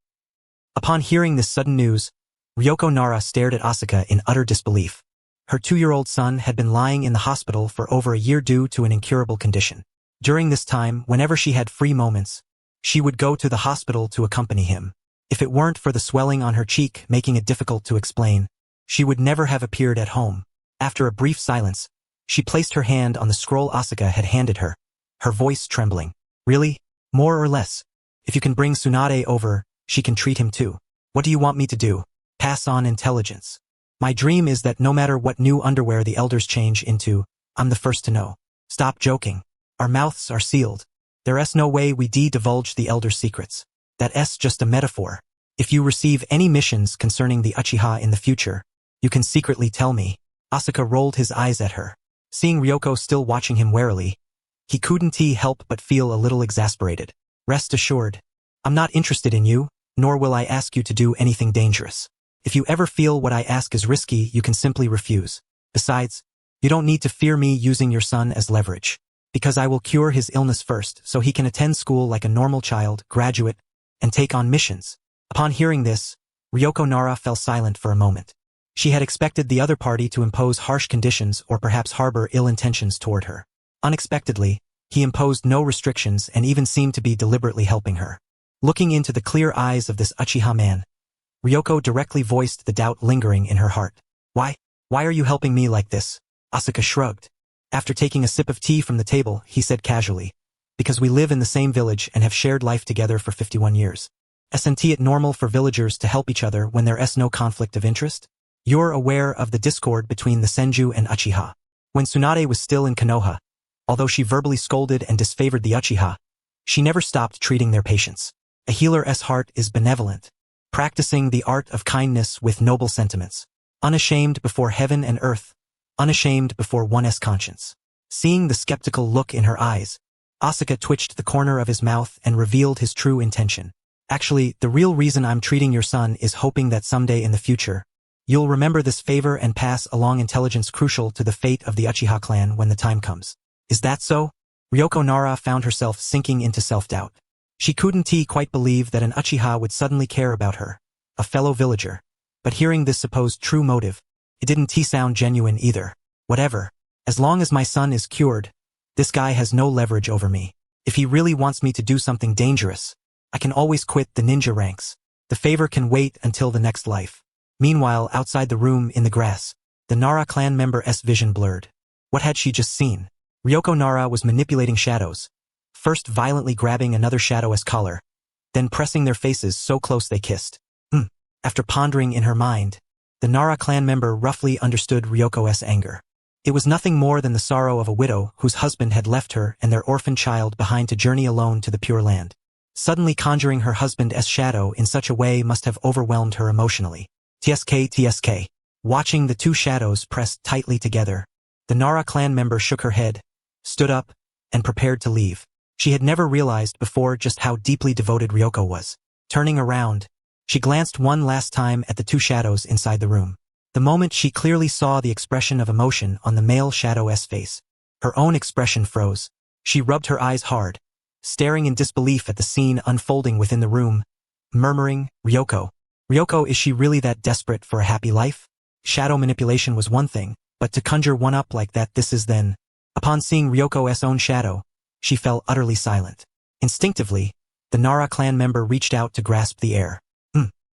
Upon hearing this sudden news, Ryoko Nara stared at Asuka in utter disbelief. Her 2-year-old son had been lying in the hospital for over a year due to an incurable condition. During this time, whenever she had free moments, she would go to the hospital to accompany him. If it weren't for the swelling on her cheek making it difficult to explain, she would never have appeared at home. After a brief silence, she placed her hand on the scroll Asuka had handed her, her voice trembling. "Really? More or less? If you can bring Tsunade over, she can treat him too. What do you want me to do? Pass on intelligence? My dream is that no matter what new underwear the elders change into, I'm the first to know." "Stop joking. Our mouths are sealed. There's no way we divulge the elders' secrets. That's just a metaphor. If you receive any missions concerning the Uchiha in the future, you can secretly tell me." Asuka rolled his eyes at her. Seeing Ryoko still watching him warily, he couldn't help but feel a little exasperated. "Rest assured, I'm not interested in you, nor will I ask you to do anything dangerous. If you ever feel what I ask is risky, you can simply refuse. Besides, you don't need to fear me using your son as leverage, because I will cure his illness first so he can attend school like a normal child, graduate, and take on missions." Upon hearing this, Ryoko Nara fell silent for a moment. She had expected the other party to impose harsh conditions or perhaps harbor ill intentions toward her. Unexpectedly, he imposed no restrictions and even seemed to be deliberately helping her. Looking into the clear eyes of this Uchiha man, Ryoko directly voiced the doubt lingering in her heart. Why? Why are you helping me like this? Asuka shrugged. After taking a sip of tea from the table, he said casually, because we live in the same village and have shared life together for 51 years. Isn't it normal for villagers to help each other when there's no conflict of interest? You're aware of the discord between the Senju and Uchiha. When Tsunade was still in Konoha, although she verbally scolded and disfavored the Uchiha, she never stopped treating their patients. A healer's heart is benevolent, practicing the art of kindness with noble sentiments, unashamed before heaven and earth, unashamed before one's conscience. Seeing the skeptical look in her eyes, Asuka twitched the corner of his mouth and revealed his true intention. Actually, the real reason I'm treating your son is hoping that someday in the future, you'll remember this favor and pass along intelligence crucial to the fate of the Uchiha clan when the time comes. Is that so? Ryoko Nara found herself sinking into self-doubt. She couldn't quite believe that an Uchiha would suddenly care about her, a fellow villager. But hearing this supposed true motive, it didn't sound genuine either. Whatever. As long as my son is cured, this guy has no leverage over me. If he really wants me to do something dangerous, I can always quit the ninja ranks. The favor can wait until the next life. Meanwhile, outside the room in the grass, the Nara clan member's vision blurred. What had she just seen? Ryoko Nara was manipulating shadows, first violently grabbing another shadow's collar, then pressing their faces so close they kissed. After pondering in her mind, the Nara clan member roughly understood Ryoko's anger. It was nothing more than the sorrow of a widow whose husband had left her and their orphan child behind to journey alone to the Pure Land. Suddenly conjuring her husband's shadow in such a way must have overwhelmed her emotionally. TSK. Watching the two shadows pressed tightly together, the Nara clan member shook her head, stood up, and prepared to leave. She had never realized before just how deeply devoted Ryoko was. Turning around, she glanced one last time at the two shadows inside the room. The moment she clearly saw the expression of emotion on the male shadow's face. Her own expression froze. She rubbed her eyes hard, staring in disbelief at the scene unfolding within the room, murmuring, Ryoko. Ryoko, is she really that desperate for a happy life? Shadow manipulation was one thing, but to conjure one up like that this is then. Upon seeing Ryoko's own shadow, she fell utterly silent. Instinctively, the Nara clan member reached out to grasp the air.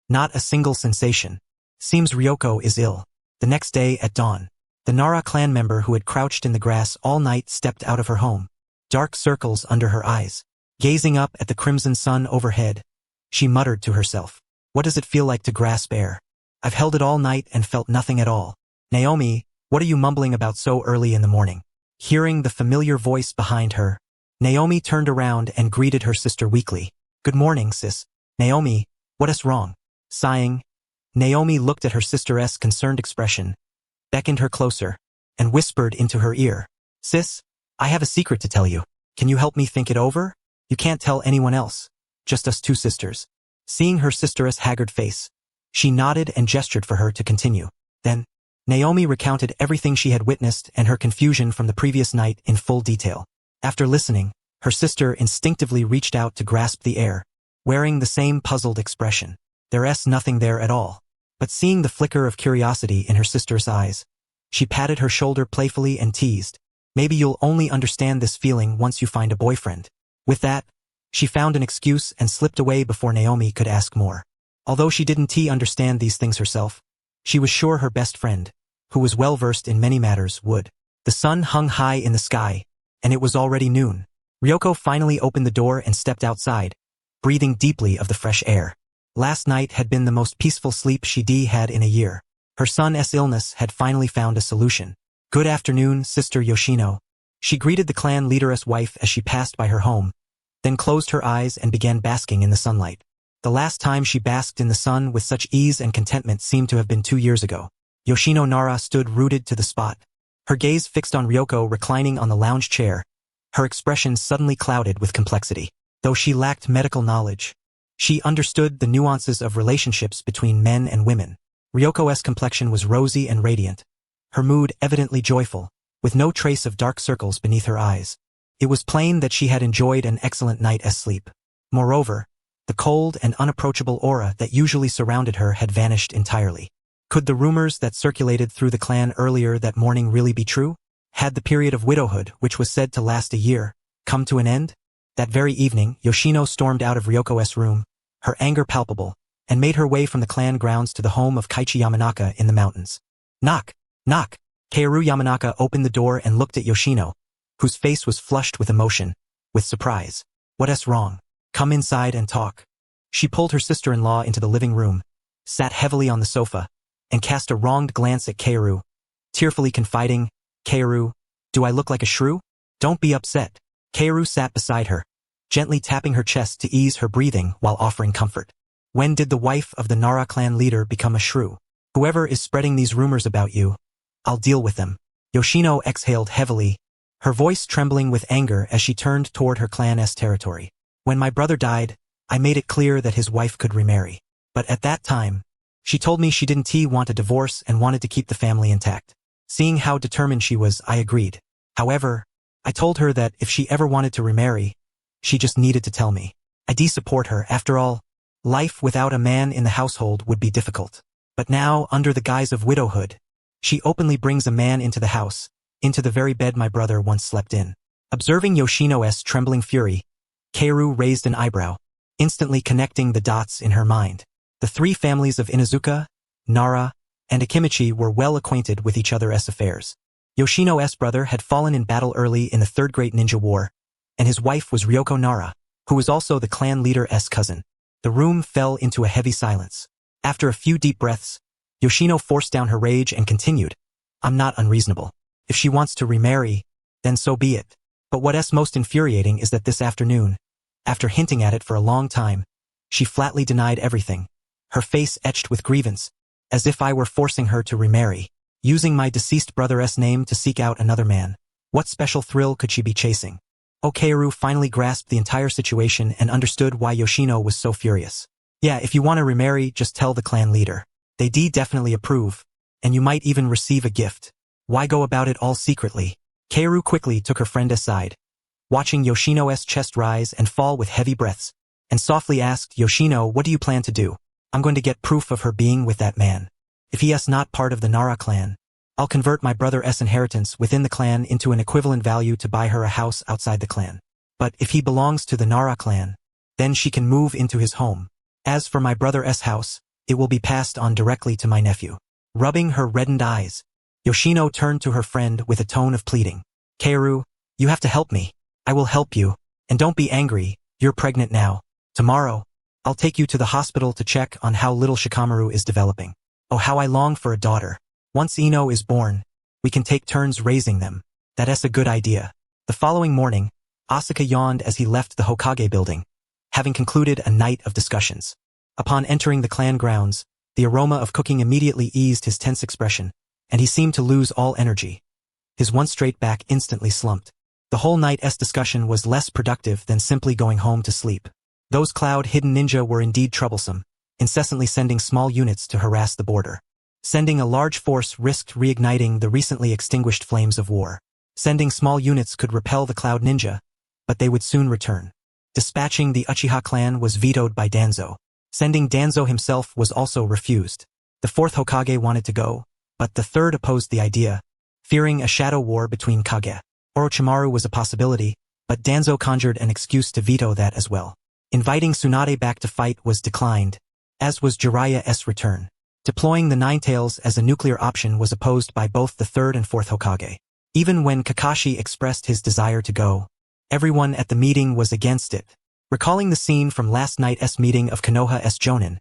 Not a single sensation. Seems Ryoko is ill. The next day at dawn, the Nara clan member who had crouched in the grass all night stepped out of her home. Dark circles under her eyes. Gazing up at the crimson sun overhead, she muttered to herself. What does it feel like to grasp air? I've held it all night and felt nothing at all. Naomi, what are you mumbling about so early in the morning? Hearing the familiar voice behind her, Naomi turned around and greeted her sister weakly. Good morning, sis. Naomi, what is wrong? Sighing, Naomi looked at her sister's concerned expression, beckoned her closer, and whispered into her ear. Sis, I have a secret to tell you. Can you help me think it over? You can't tell anyone else. Just us two sisters. Seeing her sister's haggard face, she nodded and gestured for her to continue. Then, Naomi recounted everything she had witnessed and her confusion from the previous night in full detail. After listening, her sister instinctively reached out to grasp the air, wearing the same puzzled expression. There's nothing there at all. But seeing the flicker of curiosity in her sister's eyes, she patted her shoulder playfully and teased. Maybe you'll only understand this feeling once you find a boyfriend. With that, she found an excuse and slipped away before Naomi could ask more. Although she didn't understand these things herself, she was sure her best friend, who was well-versed in many matters, would. The sun hung high in the sky, and it was already noon. Ryoko finally opened the door and stepped outside, breathing deeply of the fresh air. Last night had been the most peaceful sleep she'd had in a year. Her son's illness had finally found a solution. Good afternoon, Sister Yoshino. She greeted the clan leader's wife as she passed by her home, then closed her eyes and began basking in the sunlight. The last time she basked in the sun with such ease and contentment seemed to have been 2 years ago. Yoshino Nara stood rooted to the spot, her gaze fixed on Ryoko reclining on the lounge chair, her expression suddenly clouded with complexity. Though she lacked medical knowledge, she understood the nuances of relationships between men and women. Ryoko's complexion was rosy and radiant, her mood evidently joyful, with no trace of dark circles beneath her eyes. It was plain that she had enjoyed an excellent night's sleep. Moreover, the cold and unapproachable aura that usually surrounded her had vanished entirely. Could the rumors that circulated through the clan earlier that morning really be true? Had the period of widowhood, which was said to last a year, come to an end? That very evening, Yoshino stormed out of Ryoko's room, her anger palpable, and made her way from the clan grounds to the home of Kaichi Yamanaka in the mountains. Knock, knock. Kaoru Yamanaka opened the door and looked at Yoshino, whose face was flushed with emotion, with surprise. What's wrong? Come inside and talk. She pulled her sister-in-law into the living room, sat heavily on the sofa, and cast a wronged glance at Kaoru, tearfully confiding, Kaoru, do I look like a shrew? Don't be upset. Kaoru sat beside her, gently tapping her chest to ease her breathing while offering comfort. When did the wife of the Nara clan leader become a shrew? Whoever is spreading these rumors about you, I'll deal with them. Yoshino exhaled heavily, her voice trembling with anger as she turned toward her clan's territory. When my brother died, I made it clear that his wife could remarry. But at that time, she told me she didn't want a divorce and wanted to keep the family intact. Seeing how determined she was, I agreed. However, I told her that if she ever wanted to remarry, she just needed to tell me. I support her. After all, life without a man in the household would be difficult. But now, under the guise of widowhood, she openly brings a man into the house, into the very bed my brother once slept in. Observing Yoshino's trembling fury, Kaoru raised an eyebrow, instantly connecting the dots in her mind. The three families of Inuzuka, Nara, and Akimichi were well acquainted with each other's affairs. Yoshino's brother had fallen in battle early in the Third Great Ninja War, and his wife was Ryoko Nara, who was also the clan leader's cousin. The room fell into a heavy silence. After a few deep breaths, Yoshino forced down her rage and continued, I'm not unreasonable. If she wants to remarry, then so be it. But what's most infuriating is that this afternoon, after hinting at it for a long time, she flatly denied everything, her face etched with grievance, as if I were forcing her to remarry, using my deceased brother's name to seek out another man. What special thrill could she be chasing? Kaoru finally grasped the entire situation and understood why Yoshino was so furious. Yeah, if you want to remarry, just tell the clan leader. They definitely approve, and you might even receive a gift. Why go about it all secretly? Kaoru quickly took her friend aside, watching Yoshino's chest rise and fall with heavy breaths, and softly asked, Yoshino, what do you plan to do? I'm going to get proof of her being with that man. If he is not part of the Nara clan, I'll convert my brother's inheritance within the clan into an equivalent value to buy her a house outside the clan. But if he belongs to the Nara clan, then she can move into his home. As for my brother's house, it will be passed on directly to my nephew. Rubbing her reddened eyes, Yoshino turned to her friend with a tone of pleading. Kaoru, you have to help me. I will help you. And don't be angry, you're pregnant now. Tomorrow, I'll take you to the hospital to check on how little Shikamaru is developing. Oh, how I long for a daughter. Once Ino is born, we can take turns raising them. That's a good idea. The following morning, Asuka yawned as he left the Hokage building, having concluded a night of discussions. Upon entering the clan grounds, the aroma of cooking immediately eased his tense expression, and he seemed to lose all energy. His one straight back instantly slumped. The whole night's discussion was less productive than simply going home to sleep. Those cloud-hidden ninja were indeed troublesome, incessantly sending small units to harass the border. Sending a large force risked reigniting the recently extinguished flames of war. Sending small units could repel the cloud ninja, but they would soon return. Dispatching the Uchiha clan was vetoed by Danzo. Sending Danzo himself was also refused. The fourth Hokage wanted to go, but the third opposed the idea, fearing a shadow war between Kage. Orochimaru was a possibility, but Danzo conjured an excuse to veto that as well. Inviting Tsunade back to fight was declined, as was Jiraiya's return. Deploying the Ninetales as a nuclear option was opposed by both the third and fourth Hokage. Even when Kakashi expressed his desire to go, everyone at the meeting was against it. Recalling the scene from last night's meeting of Konoha's Jonin,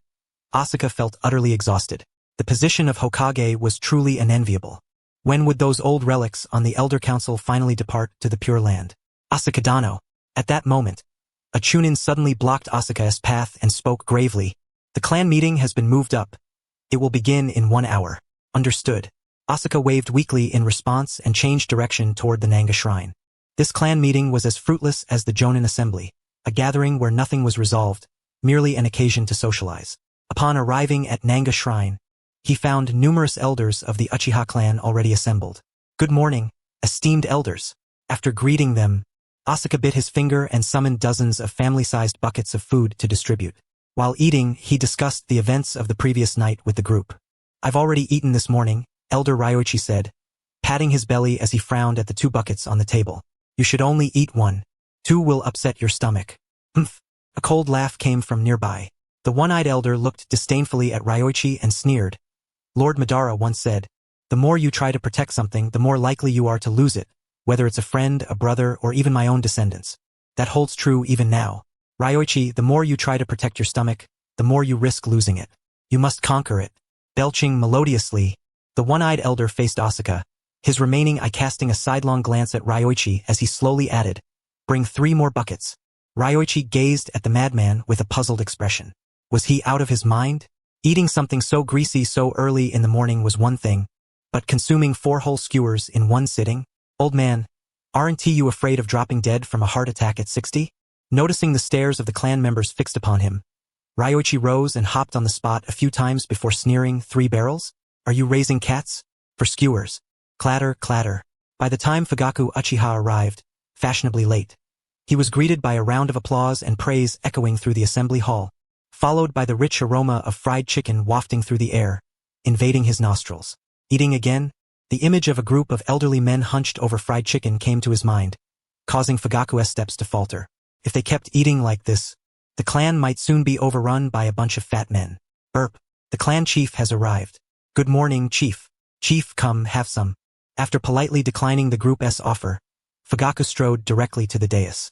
Asuka felt utterly exhausted. The position of Hokage was truly unenviable. When would those old relics on the Elder Council finally depart to the Pure Land? Asuka Dano. At that moment, a Chunin suddenly blocked Asuka's path and spoke gravely. The clan meeting has been moved up. It will begin in 1 hour. Understood. Asuka waved weakly in response and changed direction toward the Nanga shrine. This clan meeting was as fruitless as the Jonin assembly, a gathering where nothing was resolved, merely an occasion to socialize. Upon arriving at Nanga shrine, he found numerous elders of the Uchiha clan already assembled. Good morning, esteemed elders. After greeting them, Asuka bit his finger and summoned dozens of family-sized buckets of food to distribute. While eating, he discussed the events of the previous night with the group. I've already eaten this morning, Elder Ryoichi said, patting his belly as he frowned at the 2 buckets on the table. You should only eat 1. 2 will upset your stomach. Humph. A cold laugh came from nearby. The one-eyed elder looked disdainfully at Ryoichi and sneered. Lord Madara once said, "The more you try to protect something, the more likely you are to lose it, whether it's a friend, a brother, or even my own descendants. That holds true even now. Ryoichi, the more you try to protect your stomach, the more you risk losing it. You must conquer it." Belching melodiously, the one-eyed elder faced Asuka, his remaining eye casting a sidelong glance at Ryoichi as he slowly added, "Bring 3 more buckets." Ryoichi gazed at the madman with a puzzled expression. Was he out of his mind? Eating something so greasy so early in the morning was one thing, but consuming 4 whole skewers in one sitting? Old man, aren't you afraid of dropping dead from a heart attack at 60? Noticing the stares of the clan members fixed upon him, Ryoichi rose and hopped on the spot a few times before sneering, 3 barrels? Are you raising cats? For skewers. Clatter, clatter. By the time Fugaku Uchiha arrived, fashionably late, he was greeted by a round of applause and praise echoing through the assembly hall, followed by the rich aroma of fried chicken wafting through the air, invading his nostrils. Eating again? The image of a group of elderly men hunched over fried chicken came to his mind, causing Fugaku's steps to falter. If they kept eating like this, the clan might soon be overrun by a bunch of fat men. Burp. The clan chief has arrived. Good morning, chief. Chief, come, have some. After politely declining the group's offer, Fugaku strode directly to the dais.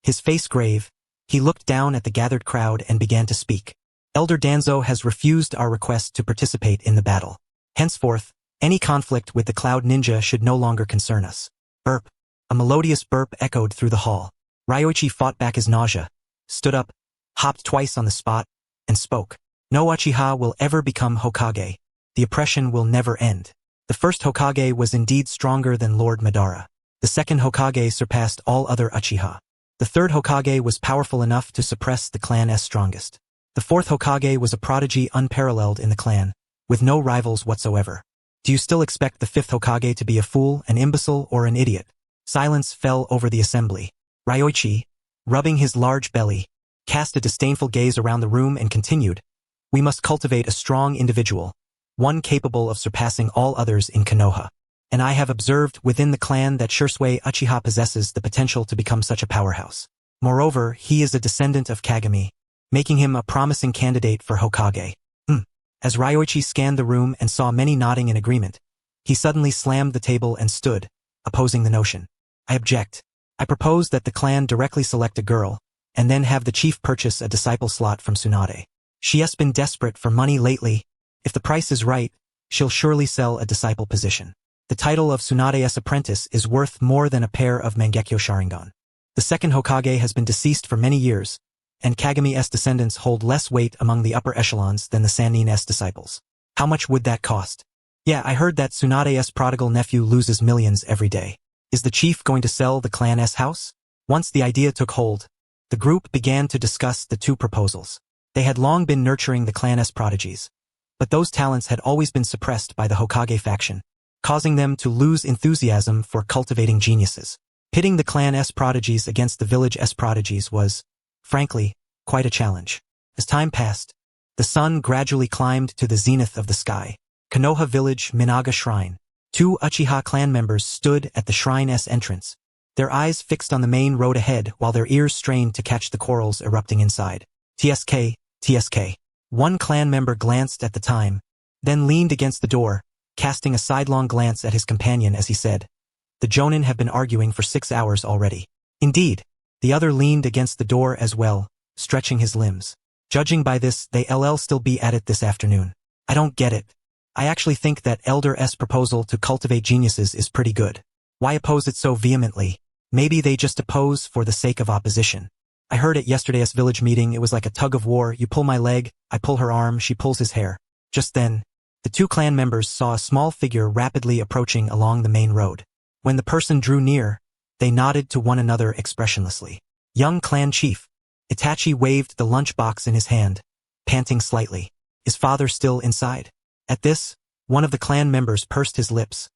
His face grave, he looked down at the gathered crowd and began to speak. Elder Danzo has refused our request to participate in the battle. Henceforth, any conflict with the Cloud Ninja should no longer concern us. Burp. A melodious burp echoed through the hall. Ryoichi fought back his nausea, stood up, hopped twice on the spot, and spoke. No Uchiha will ever become Hokage. The oppression will never end. The first Hokage was indeed stronger than Lord Madara. The second Hokage surpassed all other Uchiha. The third Hokage was powerful enough to suppress the clan's strongest. The fourth Hokage was a prodigy unparalleled in the clan, with no rivals whatsoever. Do you still expect the fifth Hokage to be a fool, an imbecile, or an idiot? Silence fell over the assembly. Ryoichi, rubbing his large belly, cast a disdainful gaze around the room and continued, "We must cultivate a strong individual, one capable of surpassing all others in Konoha. And I have observed within the clan that Shursui Uchiha possesses the potential to become such a powerhouse. Moreover, he is a descendant of Kagami, making him a promising candidate for Hokage." As Ryoichi scanned the room and saw many nodding in agreement, he suddenly slammed the table and stood, opposing the notion. "I object. I propose that the clan directly select a girl, and then have the chief purchase a disciple slot from Tsunade. She has been desperate for money lately. If the price is right, she'll surely sell a disciple position. The title of Tsunade's apprentice is worth more than a pair of Mangekyo Sharingan. The second Hokage has been deceased for many years, and Kagami's descendants hold less weight among the upper echelons than the Sannin's disciples. How much would that cost? Yeah, I heard that Tsunade's prodigal nephew loses millions every day. Is the chief going to sell the clan's house?" Once the idea took hold, the group began to discuss the 2 proposals. They had long been nurturing the clan's prodigies, but those talents had always been suppressed by the Hokage faction, causing them to lose enthusiasm for cultivating geniuses. Pitting the clan's prodigies against the village's prodigies was, frankly, quite a challenge. As time passed, the sun gradually climbed to the zenith of the sky. Konoha Village Minaga Shrine. 2 Uchiha clan members stood at the shrine's entrance, their eyes fixed on the main road ahead while their ears strained to catch the quarrels erupting inside. "TSK, TSK. One clan member glanced at the time, then leaned against the door, casting a sidelong glance at his companion as he said, "The Jonin have been arguing for 6 hours already." Indeed, the other leaned against the door as well, stretching his limbs. "Judging by this, they'll still be at it this afternoon. I don't get it. I actually think that Elder's proposal to cultivate geniuses is pretty good. Why oppose it so vehemently? Maybe they just oppose for the sake of opposition. I heard at yesterday's village meeting it was like a tug of war. You pull my leg, I pull her arm, she pulls his hair." Just then, the 2 clan members saw a small figure rapidly approaching along the main road. When the person drew near, they nodded to one another expressionlessly. "Young clan chief." Itachi waved the lunchbox in his hand, panting slightly. "Is father still inside?" At this, one of the clan members pursed his lips,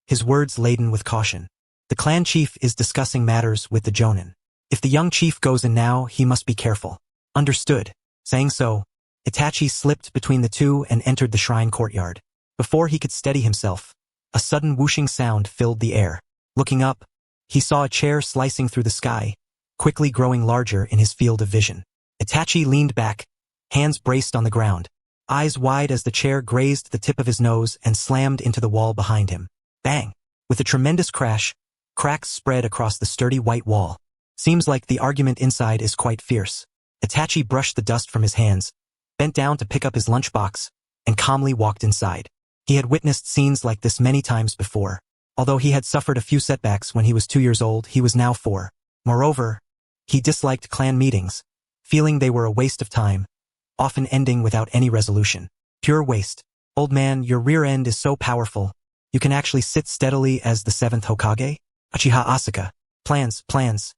his words laden with caution. "The clan chief is discussing matters with the Jonin. If the young chief goes in now, he must be careful." "Understood." Saying so, Itachi slipped between the 2 and entered the shrine courtyard. Before he could steady himself, a sudden whooshing sound filled the air. Looking up, he saw a chair slicing through the sky, quickly growing larger in his field of vision. Itachi leaned back, hands braced on the ground, eyes wide as the chair grazed the tip of his nose and slammed into the wall behind him. Bang! With a tremendous crash, cracks spread across the sturdy white wall. Seems like the argument inside is quite fierce. Itachi brushed the dust from his hands, bent down to pick up his lunchbox, and calmly walked inside. He had witnessed scenes like this many times before. Although he had suffered a few setbacks when he was 2 years old, he was now 4. Moreover, he disliked clan meetings, feeling they were a waste of time, often ending without any resolution. Pure waste. Old man, your rear end is so powerful. You can actually sit steadily as the 7th Hokage? Uchiha Asuka. Plans.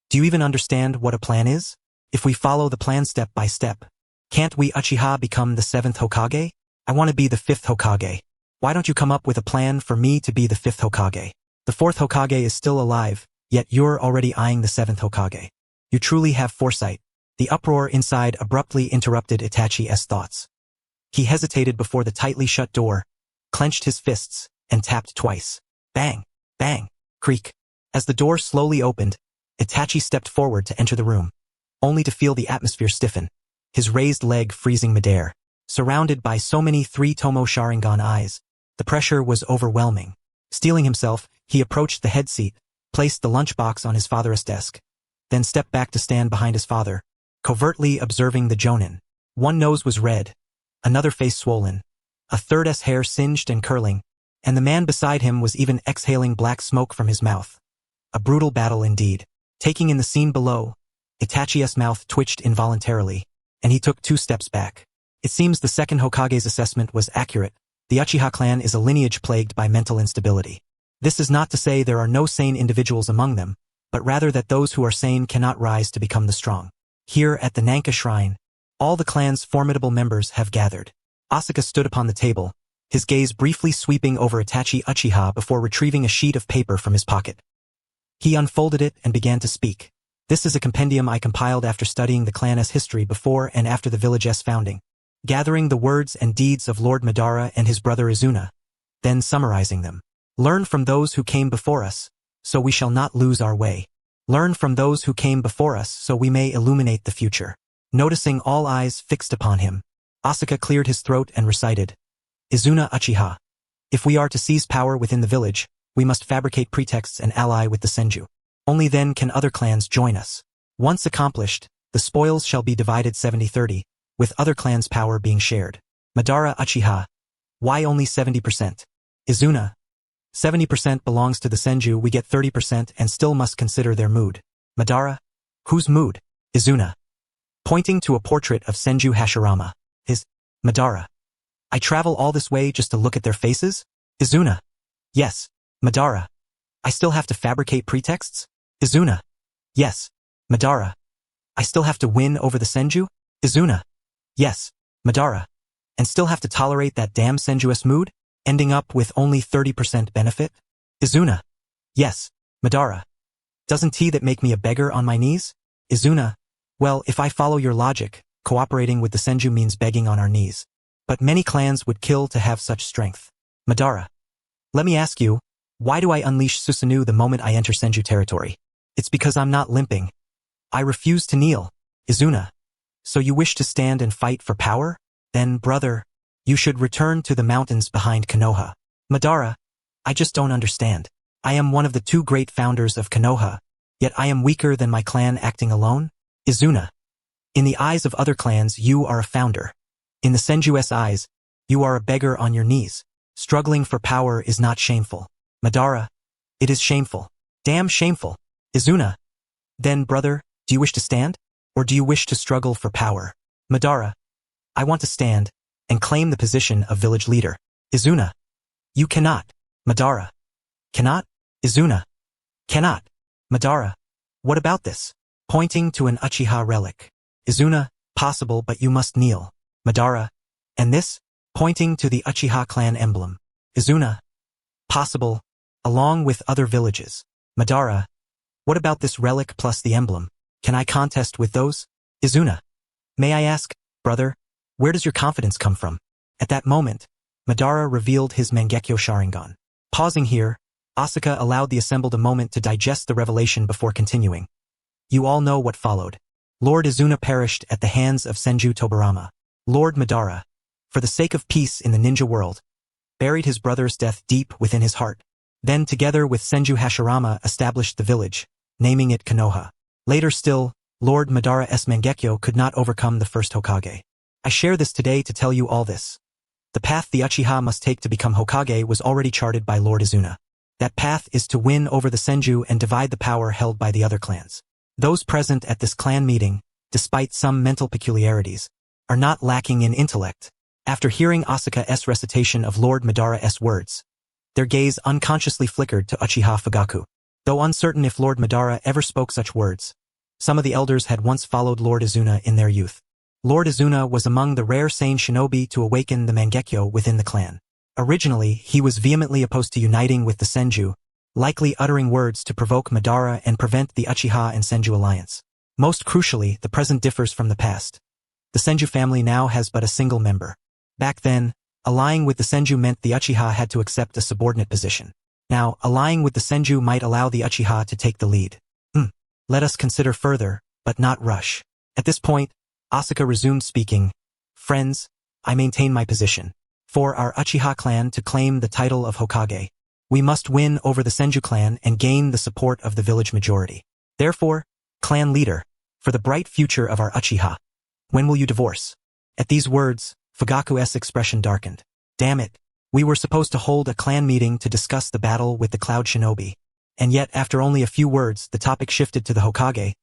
Do you even understand what a plan is? If we follow the plan step by step, can't we Uchiha become the 7th Hokage? I want to be the 5th Hokage. Why don't you come up with a plan for me to be the 5th Hokage? The 4th Hokage is still alive, yet you're already eyeing the 7th Hokage. You truly have foresight. The uproar inside abruptly interrupted Itachi's thoughts. He hesitated before the tightly shut door, clenched his fists, and tapped twice. Bang! Bang! Creak. As the door slowly opened, Itachi stepped forward to enter the room, only to feel the atmosphere stiffen, his raised leg freezing midair. Surrounded by so many 3 Tomo Sharingan eyes, the pressure was overwhelming. Steeling himself, he approached the head seat, placed the lunchbox on his father's desk, then stepped back to stand behind his father, covertly observing the jonin. One nose was red, another face swollen, a third's hair singed and curling, and the man beside him was even exhaling black smoke from his mouth. A brutal battle indeed. Taking in the scene below, Itachi's mouth twitched involuntarily, and he took 2 steps back. It seems the 2nd Hokage's assessment was accurate. The Uchiha clan is a lineage plagued by mental instability. This is not to say there are no sane individuals among them, but rather that those who are sane cannot rise to become the strong. Here at the Naka shrine, all the clan's formidable members have gathered. Asuka stood upon the table, his gaze briefly sweeping over Itachi Uchiha before retrieving a sheet of paper from his pocket. He unfolded it and began to speak. This is a compendium I compiled after studying the clan's history before and after the village's founding, gathering the words and deeds of Lord Madara and his brother Izuna, then summarizing them. Learn from those who came before us, so we shall not lose our way. Learn from those who came before us so we may illuminate the future. Noticing all eyes fixed upon him, Asuka cleared his throat and recited, Izuna Uchiha. If we are to seize power within the village, we must fabricate pretexts and ally with the Senju. Only then can other clans join us. Once accomplished, the spoils shall be divided 70-30, with other clans' power being shared. Madara Uchiha. Why only 70%? Izuna. 70% belongs to the Senju, we get 30% and still must consider their mood. Madara. Whose mood? Izuna. Pointing to a portrait of Senju Hashirama. Madara. I travel all this way just to look at their faces? Izuna. Yes. Madara. I still have to fabricate pretexts? Izuna. Yes. Madara. I still have to win over the Senju? Izuna. Yes. Madara. And still have to tolerate that damn Senju's mood, ending up with only 30% benefit? Izuna. Yes. Madara. Doesn't that make me a beggar on my knees? Izuna. Well, if I follow your logic, cooperating with the Senju means begging on our knees. But many clans would kill to have such strength. Madara. Let me ask you, why do I unleash Susanoo the moment I enter Senju territory? It's because I'm not limping. I refuse to kneel. Izuna. So you wish to stand and fight for power? Then, brother, you should return to the mountains behind Konoha. Madara. I just don't understand. I am one of the 2 great founders of Konoha, yet I am weaker than my clan acting alone? Izuna. In the eyes of other clans, you are a founder. In the Senju's eyes, you are a beggar on your knees. Struggling for power is not shameful. Madara. It is shameful. Damn shameful. Izuna. Then, brother, do you wish to stand? Or do you wish to struggle for power? Madara. I want to stand and claim the position of village leader. Izuna. You cannot. Madara. Cannot? Izuna. Cannot. Madara. What about this? Pointing to an Uchiha relic. Izuna. Possible, but you must kneel. Madara. And this? Pointing to the Uchiha clan emblem. Izuna. Possible, along with other villages. Madara. What about this relic plus the emblem? Can I contest with those? Izuna. May I ask, brother, where does your confidence come from? At that moment, Madara revealed his Mangekyo Sharingan. Pausing here, Asuka allowed the assembled a moment to digest the revelation before continuing. You all know what followed. Lord Izuna perished at the hands of Senju Tobarama. Lord Madara, for the sake of peace in the ninja world, buried his brother's death deep within his heart. Then together with Senju Hashirama established the village, naming it Konoha. Later still, Lord Madara's Mangekyo could not overcome the first Hokage. I share this today to tell you all this. The path the Uchiha must take to become Hokage was already charted by Lord Izuna. That path is to win over the Senju and divide the power held by the other clans. Those present at this clan meeting, despite some mental peculiarities, are not lacking in intellect. After hearing Asuka's recitation of Lord Madara's words, their gaze unconsciously flickered to Uchiha Fugaku. Though uncertain if Lord Madara ever spoke such words, some of the elders had once followed Lord Izuna in their youth. Lord Izuna was among the rare sane shinobi to awaken the Mangekyo within the clan. Originally, he was vehemently opposed to uniting with the Senju, likely uttering words to provoke Madara and prevent the Uchiha and Senju alliance. Most crucially, the present differs from the past. The Senju family now has but a single member. Back then, allying with the Senju meant the Uchiha had to accept a subordinate position. Now, allying with the Senju might allow the Uchiha to take the lead. Let us consider further, but not rush. At this point, Asuka resumed speaking. Friends, I maintain my position. For our Uchiha clan to claim the title of Hokage, we must win over the Senju clan and gain the support of the village majority. Therefore, clan leader, for the bright future of our Uchiha, when will you divorce? At these words, Fugaku's expression darkened. Damn it, we were supposed to hold a clan meeting to discuss the battle with the Cloud Shinobi. And yet after only a few words the topic shifted to the Hokage,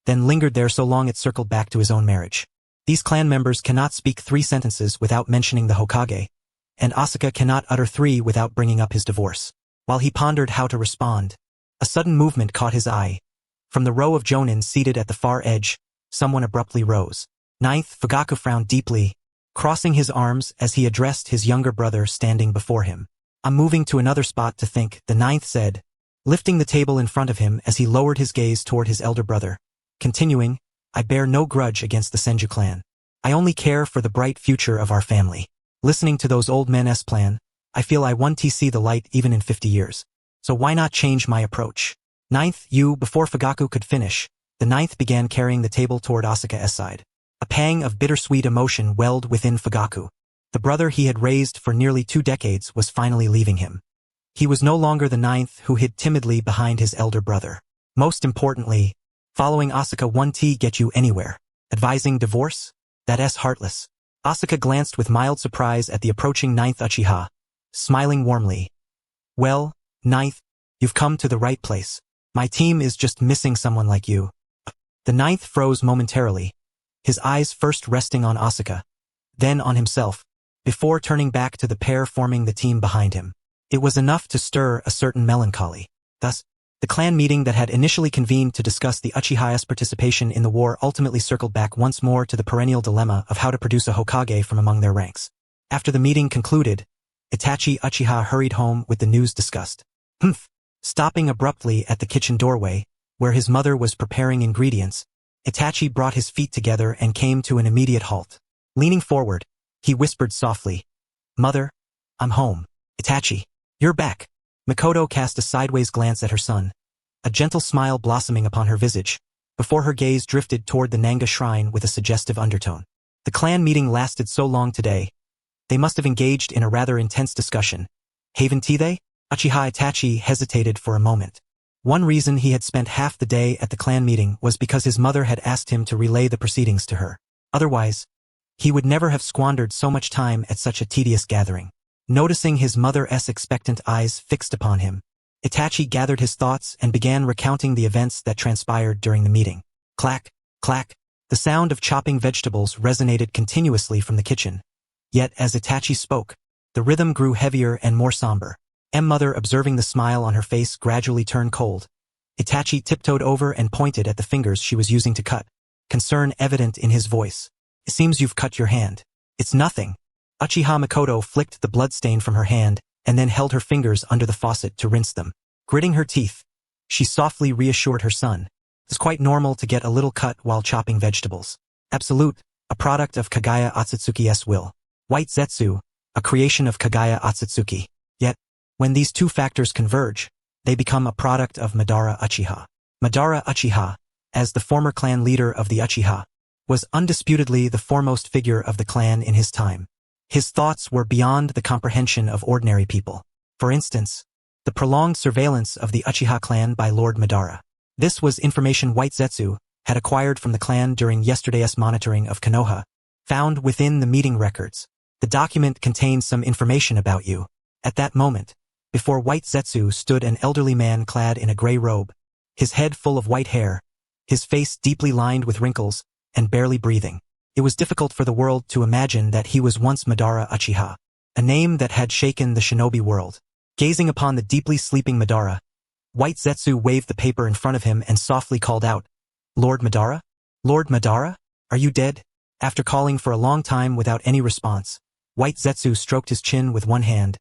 then lingered there so long it circled back to his own marriage. These clan members cannot speak 3 sentences without mentioning the Hokage, and Asuka cannot utter 3 without bringing up his divorce. While he pondered how to respond, a sudden movement caught his eye. From the row of jonin seated at the far edge, someone abruptly rose. Ninth, Fugaku frowned deeply, crossing his arms as he addressed his younger brother standing before him. I'm moving to another spot to think, the ninth said, lifting the table in front of him as he lowered his gaze toward his elder brother. Continuing, I bear no grudge against the Senju clan. I only care for the bright future of our family. Listening to those old men's plan, I feel I want to see the light even in 50 years. So why not change my approach? Ninth, before Fugaku could finish, the ninth began carrying the table toward Asuka's side. A pang of bittersweet emotion welled within Fugaku. The brother he had raised for nearly 2 decades was finally leaving him. He was no longer the ninth who hid timidly behind his elder brother. Most importantly, following Asuka won't get you anywhere. Advising divorce? That's heartless. Asuka glanced with mild surprise at the approaching ninth Uchiha, smiling warmly. Well, ninth, you've come to the right place. My team is just missing someone like you. The ninth froze momentarily, his eyes first resting on Asuka, then on himself, before turning back to the pair forming the team behind him. It was enough to stir a certain melancholy. Thus, the clan meeting that had initially convened to discuss the Uchiha's participation in the war ultimately circled back once more to the perennial dilemma of how to produce a Hokage from among their ranks. After the meeting concluded, Itachi Uchiha hurried home with the news discussed. Stopping abruptly at the kitchen doorway, where his mother was preparing ingredients, Itachi brought his feet together and came to an immediate halt. Leaning forward, he whispered softly, Mother, I'm home. Itachi, you're back. Makoto cast a sideways glance at her son, a gentle smile blossoming upon her visage, before her gaze drifted toward the Nanga shrine with a suggestive undertone. The clan meeting lasted so long today. They must have engaged in a rather intense discussion. Haven't they? Uchiha Itachi hesitated for a moment. One reason he had spent half the day at the clan meeting was because his mother had asked him to relay the proceedings to her. Otherwise, he would never have squandered so much time at such a tedious gathering. Noticing his mother's expectant eyes fixed upon him, Itachi gathered his thoughts and began recounting the events that transpired during the meeting. Clack, clack, the sound of chopping vegetables resonated continuously from the kitchen. Yet as Itachi spoke, the rhythm grew heavier and more somber. Mother, observing the smile on her face gradually turn cold, Itachi tiptoed over and pointed at the fingers she was using to cut, concern evident in his voice. It seems you've cut your hand. It's nothing. Uchiha Makoto flicked the bloodstain from her hand and then held her fingers under the faucet to rinse them. Gritting her teeth, she softly reassured her son. It's quite normal to get a little cut while chopping vegetables. Absolute, a product of Kagaya Otsutsuki's will. White Zetsu, a creation of Kagaya Otsutsuki. Yet, when these two factors converge, they become a product of Madara Uchiha. Madara Uchiha, as the former clan leader of the Uchiha, was undisputedly the foremost figure of the clan in his time. His thoughts were beyond the comprehension of ordinary people. For instance, the prolonged surveillance of the Uchiha clan by Lord Madara. This was information White Zetsu had acquired from the clan during yesterday's monitoring of Konoha, found within the meeting records. The document contained some information about you. At that moment, before White Zetsu stood an elderly man clad in a gray robe, his head full of white hair, his face deeply lined with wrinkles, and barely breathing. It was difficult for the world to imagine that he was once Madara Uchiha, a name that had shaken the shinobi world. Gazing upon the deeply sleeping Madara, White Zetsu waved the paper in front of him and softly called out, "Lord Madara? Lord Madara? Are you dead?" After calling for a long time without any response, White Zetsu stroked his chin with one hand,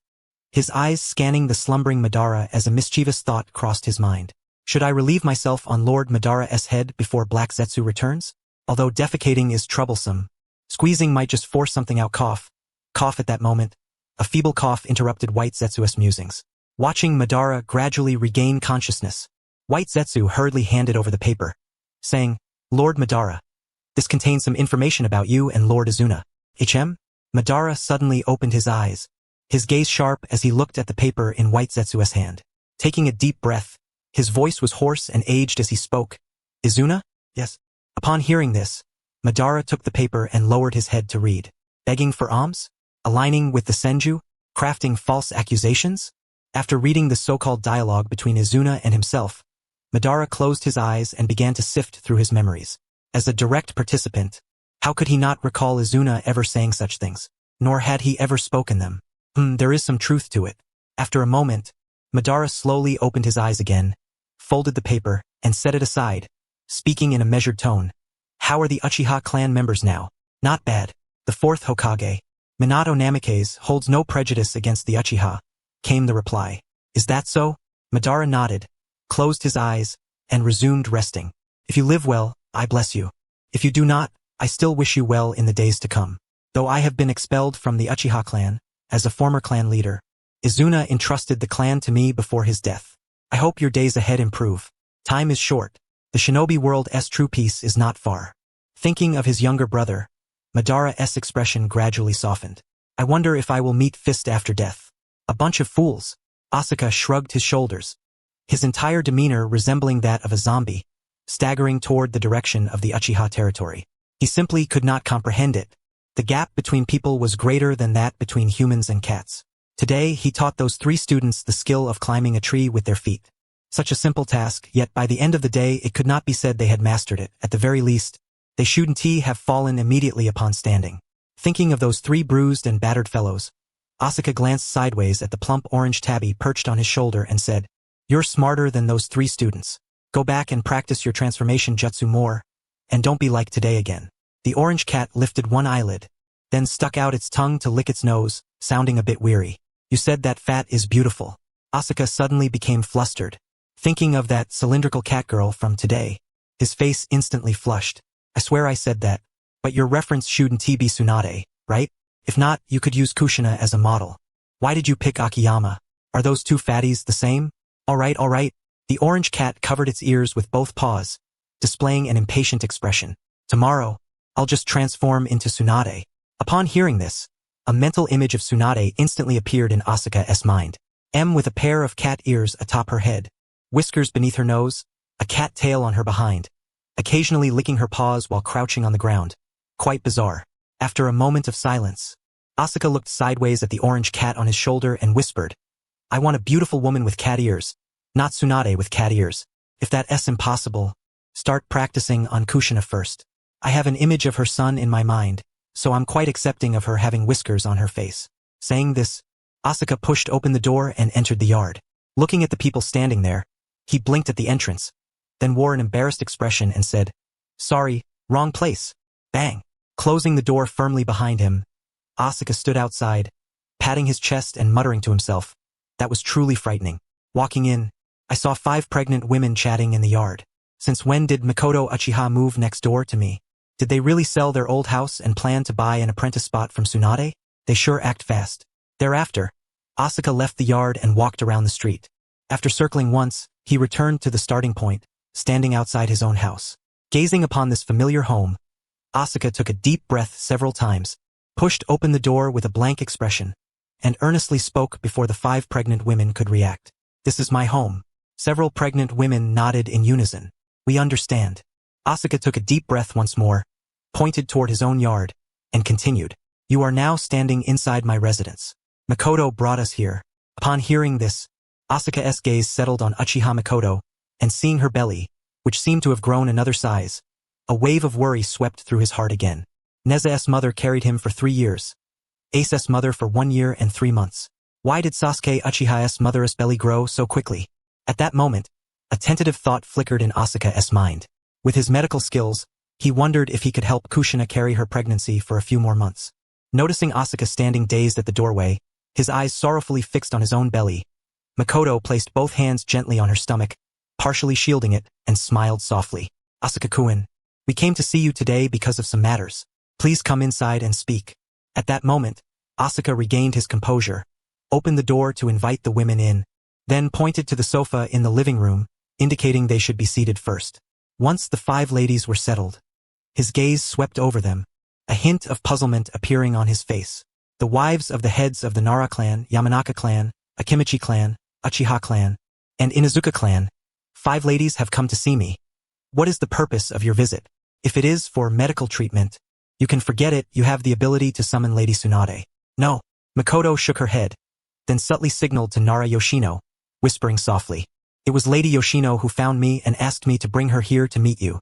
his eyes scanning the slumbering Madara as a mischievous thought crossed his mind. Should I relieve myself on Lord Madara's head before Black Zetsu returns? Although defecating is troublesome, squeezing might just force something out. Cough at that moment. A feeble cough interrupted White Zetsu's musings. Watching Madara gradually regain consciousness, White Zetsu hurriedly handed over the paper, saying, "Lord Madara, this contains some information about you and Lord Izuna." Madara suddenly opened his eyes, his gaze sharp as he looked at the paper in White Zetsu's hand. Taking a deep breath, his voice was hoarse and aged as he spoke. "Izuna?" "Yes." Upon hearing this, Madara took the paper and lowered his head to read. Begging for alms? Aligning with the Senju? Crafting false accusations? After reading the so-called dialogue between Izuna and himself, Madara closed his eyes and began to sift through his memories. As a direct participant, how could he not recall Izuna ever saying such things? Nor had he ever spoken them. There is some truth to it. After a moment, Madara slowly opened his eyes again, folded the paper, and set it aside, speaking in a measured tone. "How are the Uchiha clan members now?" "Not bad. The fourth Hokage, Minato Namikaze, holds no prejudice against the Uchiha," came the reply. "Is that so?" Madara nodded, closed his eyes, and resumed resting. "If you live well, I bless you. If you do not, I still wish you well in the days to come. Though I have been expelled from the Uchiha clan, as a former clan leader, Izuna entrusted the clan to me before his death. I hope your days ahead improve. Time is short. The shinobi world's true peace is not far." Thinking of his younger brother, Madara's expression gradually softened. "I wonder if I will meet Fist after death." "A bunch of fools." Asuka shrugged his shoulders, his entire demeanor resembling that of a zombie, staggering toward the direction of the Uchiha territory. He simply could not comprehend it. The gap between people was greater than that between humans and cats. Today he taught those 3 students the skill of climbing a tree with their feet. Such a simple task, yet by the end of the day it could not be said they had mastered it. At the very least, they shouldn't have fallen immediately upon standing. Thinking of those 3 bruised and battered fellows, Asuka glanced sideways at the plump orange tabby perched on his shoulder and said, "You're smarter than those 3 students. Go back and practice your transformation jutsu more, and don't be like today again." The orange cat lifted one eyelid, then stuck out its tongue to lick its nose, sounding a bit weary. "You said that fat is beautiful." Asuka suddenly became flustered. Thinking of that cylindrical cat girl from today, his face instantly flushed. "I swear I said that, but your reference shouldn't be Tsunade, right? If not, you could use Kushina as a model. Why did you pick Akiyama? Are those 2 fatties the same?" All right. The orange cat covered its ears with both paws, displaying an impatient expression. "Tomorrow, I'll just transform into Tsunade." Upon hearing this, a mental image of Tsunade instantly appeared in Asuka's mind. With a pair of cat ears atop her head, whiskers beneath her nose, a cat tail on her behind, occasionally licking her paws while crouching on the ground. Quite bizarre. After a moment of silence, Asuka looked sideways at the orange cat on his shoulder and whispered, "I want a beautiful woman with cat ears, not Tsunade with cat ears. If that's impossible, start practicing on Kushina first. I have an image of her son in my mind, so I'm quite accepting of her having whiskers on her face." Saying this, Asuka pushed open the door and entered the yard. Looking at the people standing there, he blinked at the entrance, then wore an embarrassed expression and said, "Sorry, wrong place." Bang! Closing the door firmly behind him, Asuka stood outside, patting his chest and muttering to himself, "That was truly frightening." Walking in, I saw 5 pregnant women chatting in the yard. Since when did Mikoto Uchiha move next door to me? Did they really sell their old house and plan to buy an apprentice spot from Tsunade? They sure act fast. Thereafter, Asuka left the yard and walked around the street. After circling once, he returned to the starting point, standing outside his own house. Gazing upon this familiar home, Asuka took a deep breath several times, pushed open the door with a blank expression, and earnestly spoke before the 5 pregnant women could react. "This is my home." Several pregnant women nodded in unison. "We understand." Asuka took a deep breath once more, pointed toward his own yard, and continued. "You are now standing inside my residence. Makoto brought us here." Upon hearing this, Asuka's gaze settled on Uchiha Makoto, and seeing her belly, which seemed to have grown another size, a wave of worry swept through his heart again. Neza's mother carried him for 3 years. Ace's mother for 1 year and 3 months. Why did Sasuke Uchiha's mother's belly grow so quickly? At that moment, a tentative thought flickered in Asuka's mind. With his medical skills, he wondered if he could help Kushina carry her pregnancy for a few more months. Noticing Asuka standing dazed at the doorway, his eyes sorrowfully fixed on his own belly, Makoto placed both hands gently on her stomach, partially shielding it, and smiled softly. "Asuka-kun, we came to see you today because of some matters. Please come inside and speak." At that moment, Asuka regained his composure, opened the door to invite the women in, then pointed to the sofa in the living room, indicating they should be seated first. Once the 5 ladies were settled, his gaze swept over them, a hint of puzzlement appearing on his face. "The wives of the heads of the Nara clan, Yamanaka clan, Akimichi clan, Uchiha clan, and Inuzuka clan, 5 ladies have come to see me. What is the purpose of your visit? If it is for medical treatment, you can forget it. You have the ability to summon Lady Tsunade." "No." Makoto shook her head, then subtly signaled to Nara Yoshino, whispering softly. "It was Lady Yoshino who found me and asked me to bring her here to meet you."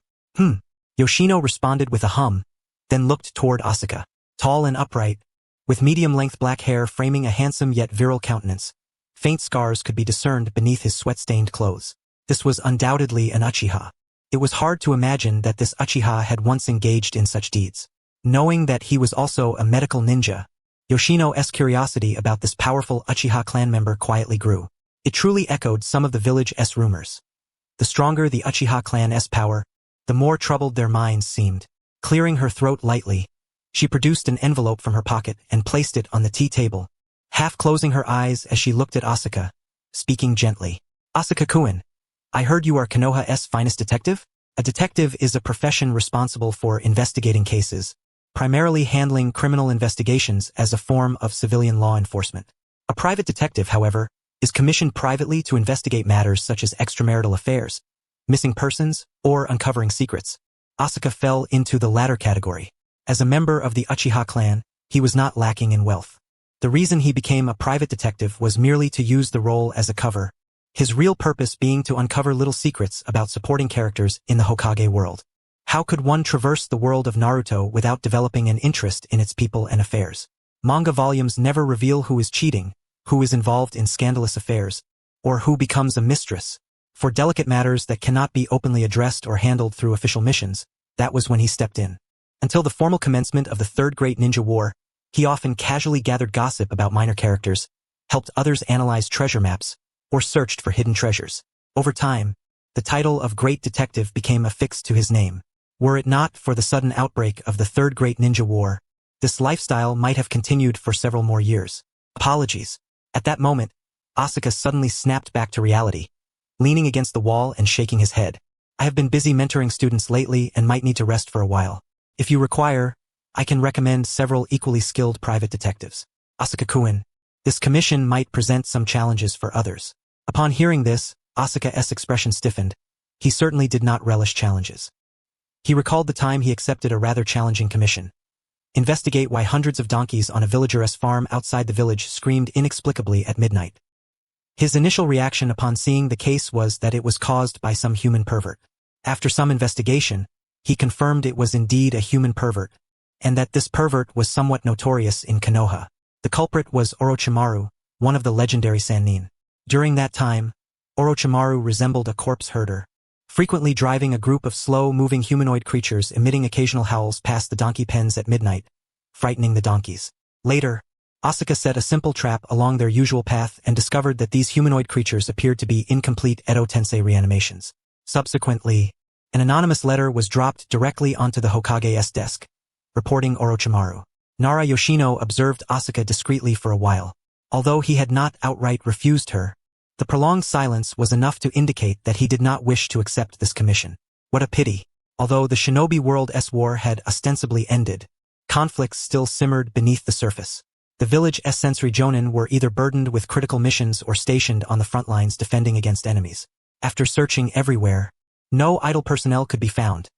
Yoshino responded with a hum, then looked toward Asuka. Tall and upright, with medium-length black hair framing a handsome yet virile countenance, faint scars could be discerned beneath his sweat-stained clothes. This was undoubtedly an Uchiha. It was hard to imagine that this Uchiha had once engaged in such deeds. Knowing that he was also a medical ninja, Yoshino's curiosity about this powerful Uchiha clan member quietly grew. It truly echoed some of the village's rumors. The stronger the Uchiha clan's power, the more troubled their minds seemed. Clearing her throat lightly, she produced an envelope from her pocket and placed it on the tea table, half closing her eyes as she looked at Asuka, speaking gently. "Asuka-kun, I heard you are Konoha's finest detective?" A detective is a profession responsible for investigating cases, primarily handling criminal investigations as a form of civilian law enforcement. A private detective, however, is commissioned privately to investigate matters such as extramarital affairs, missing persons, or uncovering secrets. Asuka fell into the latter category. As a member of the Uchiha clan, he was not lacking in wealth. The reason he became a private detective was merely to use the role as a cover, his real purpose being to uncover little secrets about supporting characters in the Hokage world. How could one traverse the world of Naruto without developing an interest in its people and affairs? Manga volumes never reveal who is cheating, who is involved in scandalous affairs, or who becomes a mistress. For delicate matters that cannot be openly addressed or handled through official missions, that was when he stepped in. Until the formal commencement of the Third Great Ninja War, he often casually gathered gossip about minor characters, helped others analyze treasure maps, or searched for hidden treasures. Over time, the title of Great Detective became affixed to his name. Were it not for the sudden outbreak of the Third Great Ninja War, this lifestyle might have continued for several more years. Apologies. At that moment, Asuka suddenly snapped back to reality, leaning against the wall and shaking his head. "I have been busy mentoring students lately and might need to rest for a while. If you require, I can recommend several equally skilled private detectives." "Asuka-kun, this commission might present some challenges for others." Upon hearing this, Asuka's expression stiffened. He certainly did not relish challenges. He recalled the time he accepted a rather challenging commission. Investigate why hundreds of donkeys on a villager's farm outside the village screamed inexplicably at midnight. His initial reaction upon seeing the case was that it was caused by some human pervert. After some investigation, he confirmed it was indeed a human pervert, and that this pervert was somewhat notorious in Konoha. The culprit was Orochimaru, one of the legendary Sannin. During that time, Orochimaru resembled a corpse herder, frequently driving a group of slow-moving humanoid creatures emitting occasional howls past the donkey pens at midnight, frightening the donkeys. Later, Asuka set a simple trap along their usual path and discovered that these humanoid creatures appeared to be incomplete Edo Tensei reanimations. Subsequently, an anonymous letter was dropped directly onto the Hokage's desk, reporting Orochimaru. Nara Yoshino observed Asuka discreetly for a while. Although he had not outright refused her, the prolonged silence was enough to indicate that he did not wish to accept this commission. What a pity. Although the Shinobi World's war had ostensibly ended, conflicts still simmered beneath the surface. The village's sensory jonin were either burdened with critical missions or stationed on the front lines defending against enemies. After searching everywhere, no idle personnel could be found.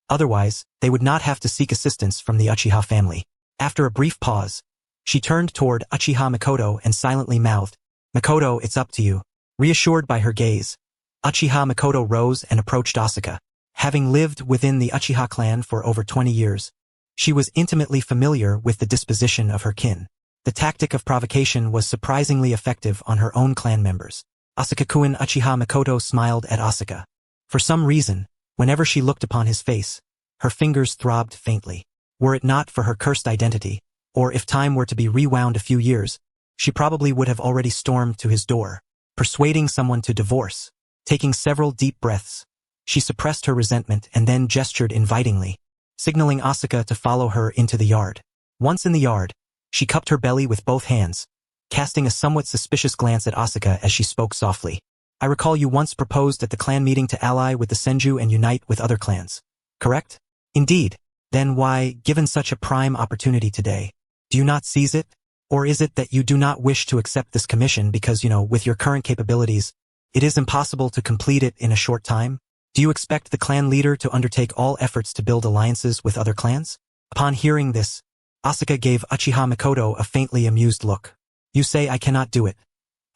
Otherwise, they would not have to seek assistance from the Uchiha family. After a brief pause, she turned toward Uchiha Mikoto and silently mouthed, "Mikoto, it's up to you." Reassured by her gaze, Uchiha Mikoto rose and approached Asuka. Having lived within the Uchiha clan for over 20 years, she was intimately familiar with the disposition of her kin. The tactic of provocation was surprisingly effective on her own clan members. Asuka-kun. Uchiha Mikoto smiled at Asuka. For some reason, whenever she looked upon his face, her fingers throbbed faintly. Were it not for her cursed identity, or if time were to be rewound a few years, she probably would have already stormed to his door, persuading someone to divorce. Taking several deep breaths, she suppressed her resentment and then gestured invitingly, signaling Asuka to follow her into the yard. Once in the yard, she cupped her belly with both hands, casting a somewhat suspicious glance at Asuka as she spoke softly. "I recall you once proposed at the clan meeting to ally with the Senju and unite with other clans. Correct?" "Indeed. Then why, given such a prime opportunity today, do you not seize it? Or is it that you do not wish to accept this commission because, with your current capabilities, it is impossible to complete it in a short time? Do you expect the clan leader to undertake all efforts to build alliances with other clans?" Upon hearing this, Asuka gave Uchiha Mikoto a faintly amused look. "You say I cannot do it.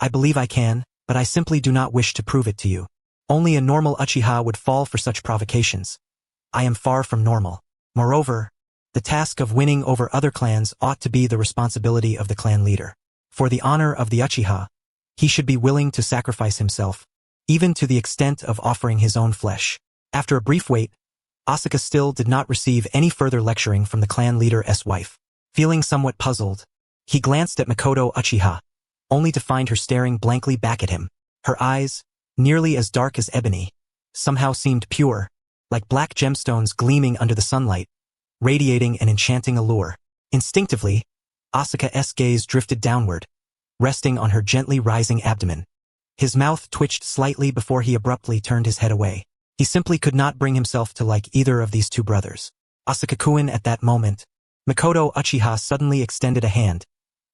I believe I can, but I simply do not wish to prove it to you. Only a normal Uchiha would fall for such provocations. I am far from normal. Moreover, the task of winning over other clans ought to be the responsibility of the clan leader. For the honor of the Uchiha, he should be willing to sacrifice himself, even to the extent of offering his own flesh." After a brief wait, Asuka still did not receive any further lecturing from the clan leader's wife. Feeling somewhat puzzled, he glanced at Mikoto Uchiha, only to find her staring blankly back at him. Her eyes, nearly as dark as ebony, somehow seemed pure, like black gemstones gleaming under the sunlight, radiating an enchanting allure. Instinctively, Asuka's gaze drifted downward, resting on her gently rising abdomen. His mouth twitched slightly before he abruptly turned his head away. He simply could not bring himself to like either of these two brothers. Asuka-kun. At that moment, Mikoto Uchiha suddenly extended a hand,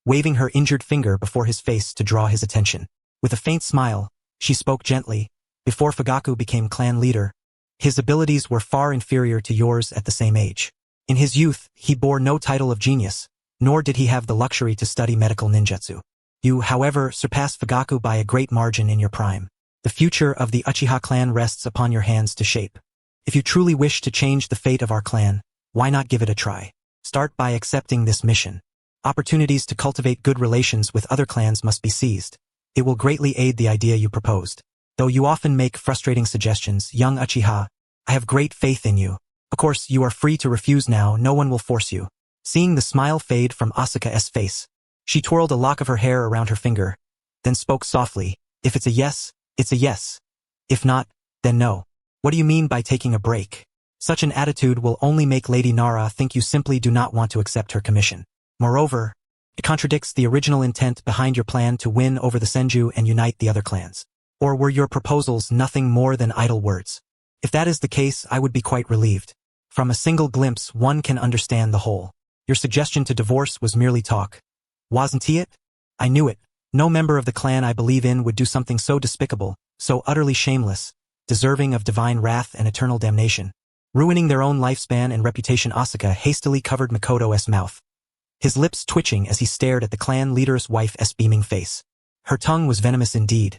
waving her injured finger before his face to draw his attention. With a faint smile, she spoke gently, "Before Fugaku became clan leader, his abilities were far inferior to yours at the same age. In his youth, he bore no title of genius, nor did he have the luxury to study medical ninjutsu. You, however, surpass Fugaku by a great margin in your prime. The future of the Uchiha clan rests upon your hands to shape. If you truly wish to change the fate of our clan, why not give it a try? Start by accepting this mission. Opportunities to cultivate good relations with other clans must be seized. It will greatly aid the idea you proposed. Though you often make frustrating suggestions, young Uchiha, I have great faith in you. Of course, you are free to refuse now, no one will force you." Seeing the smile fade from Asuka's face, she twirled a lock of her hair around her finger, then spoke softly, "If it's a yes, it's a yes. If not, then no. What do you mean by taking a break? Such an attitude will only make Lady Nara think you simply do not want to accept her commission. Moreover, it contradicts the original intent behind your plan to win over the Senju and unite the other clans. Or were your proposals nothing more than idle words? If that is the case, I would be quite relieved. From a single glimpse, one can understand the whole. Your suggestion to divorce was merely talk. Wasn't it? I knew it. No member of the clan I believe in would do something so despicable, so utterly shameless, deserving of divine wrath and eternal damnation. Ruining their own lifespan and reputation." Asuka hastily covered Mikoto's mouth, his lips twitching as he stared at the clan leader's wife's beaming face. Her tongue was venomous indeed.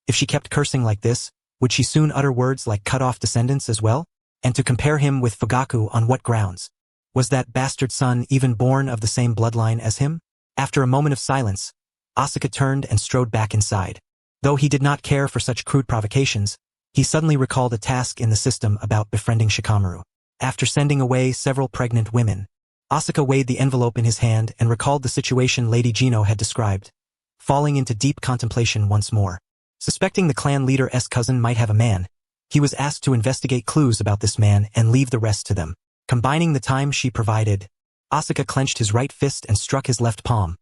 If she kept cursing like this, would she soon utter words like cut-off descendants as well? And to compare him with Fugaku on what grounds? Was that bastard son even born of the same bloodline as him? After a moment of silence, Asuka turned and strode back inside. Though he did not care for such crude provocations, he suddenly recalled a task in the system about befriending Shikamaru. After sending away several pregnant women, Asuka weighed the envelope in his hand and recalled the situation Lady Gino had described, falling into deep contemplation once more. Suspecting the clan leader's cousin might have a man, he was asked to investigate clues about this man and leave the rest to them. Combining the time she provided, Asuka clenched his right fist and struck his left palm,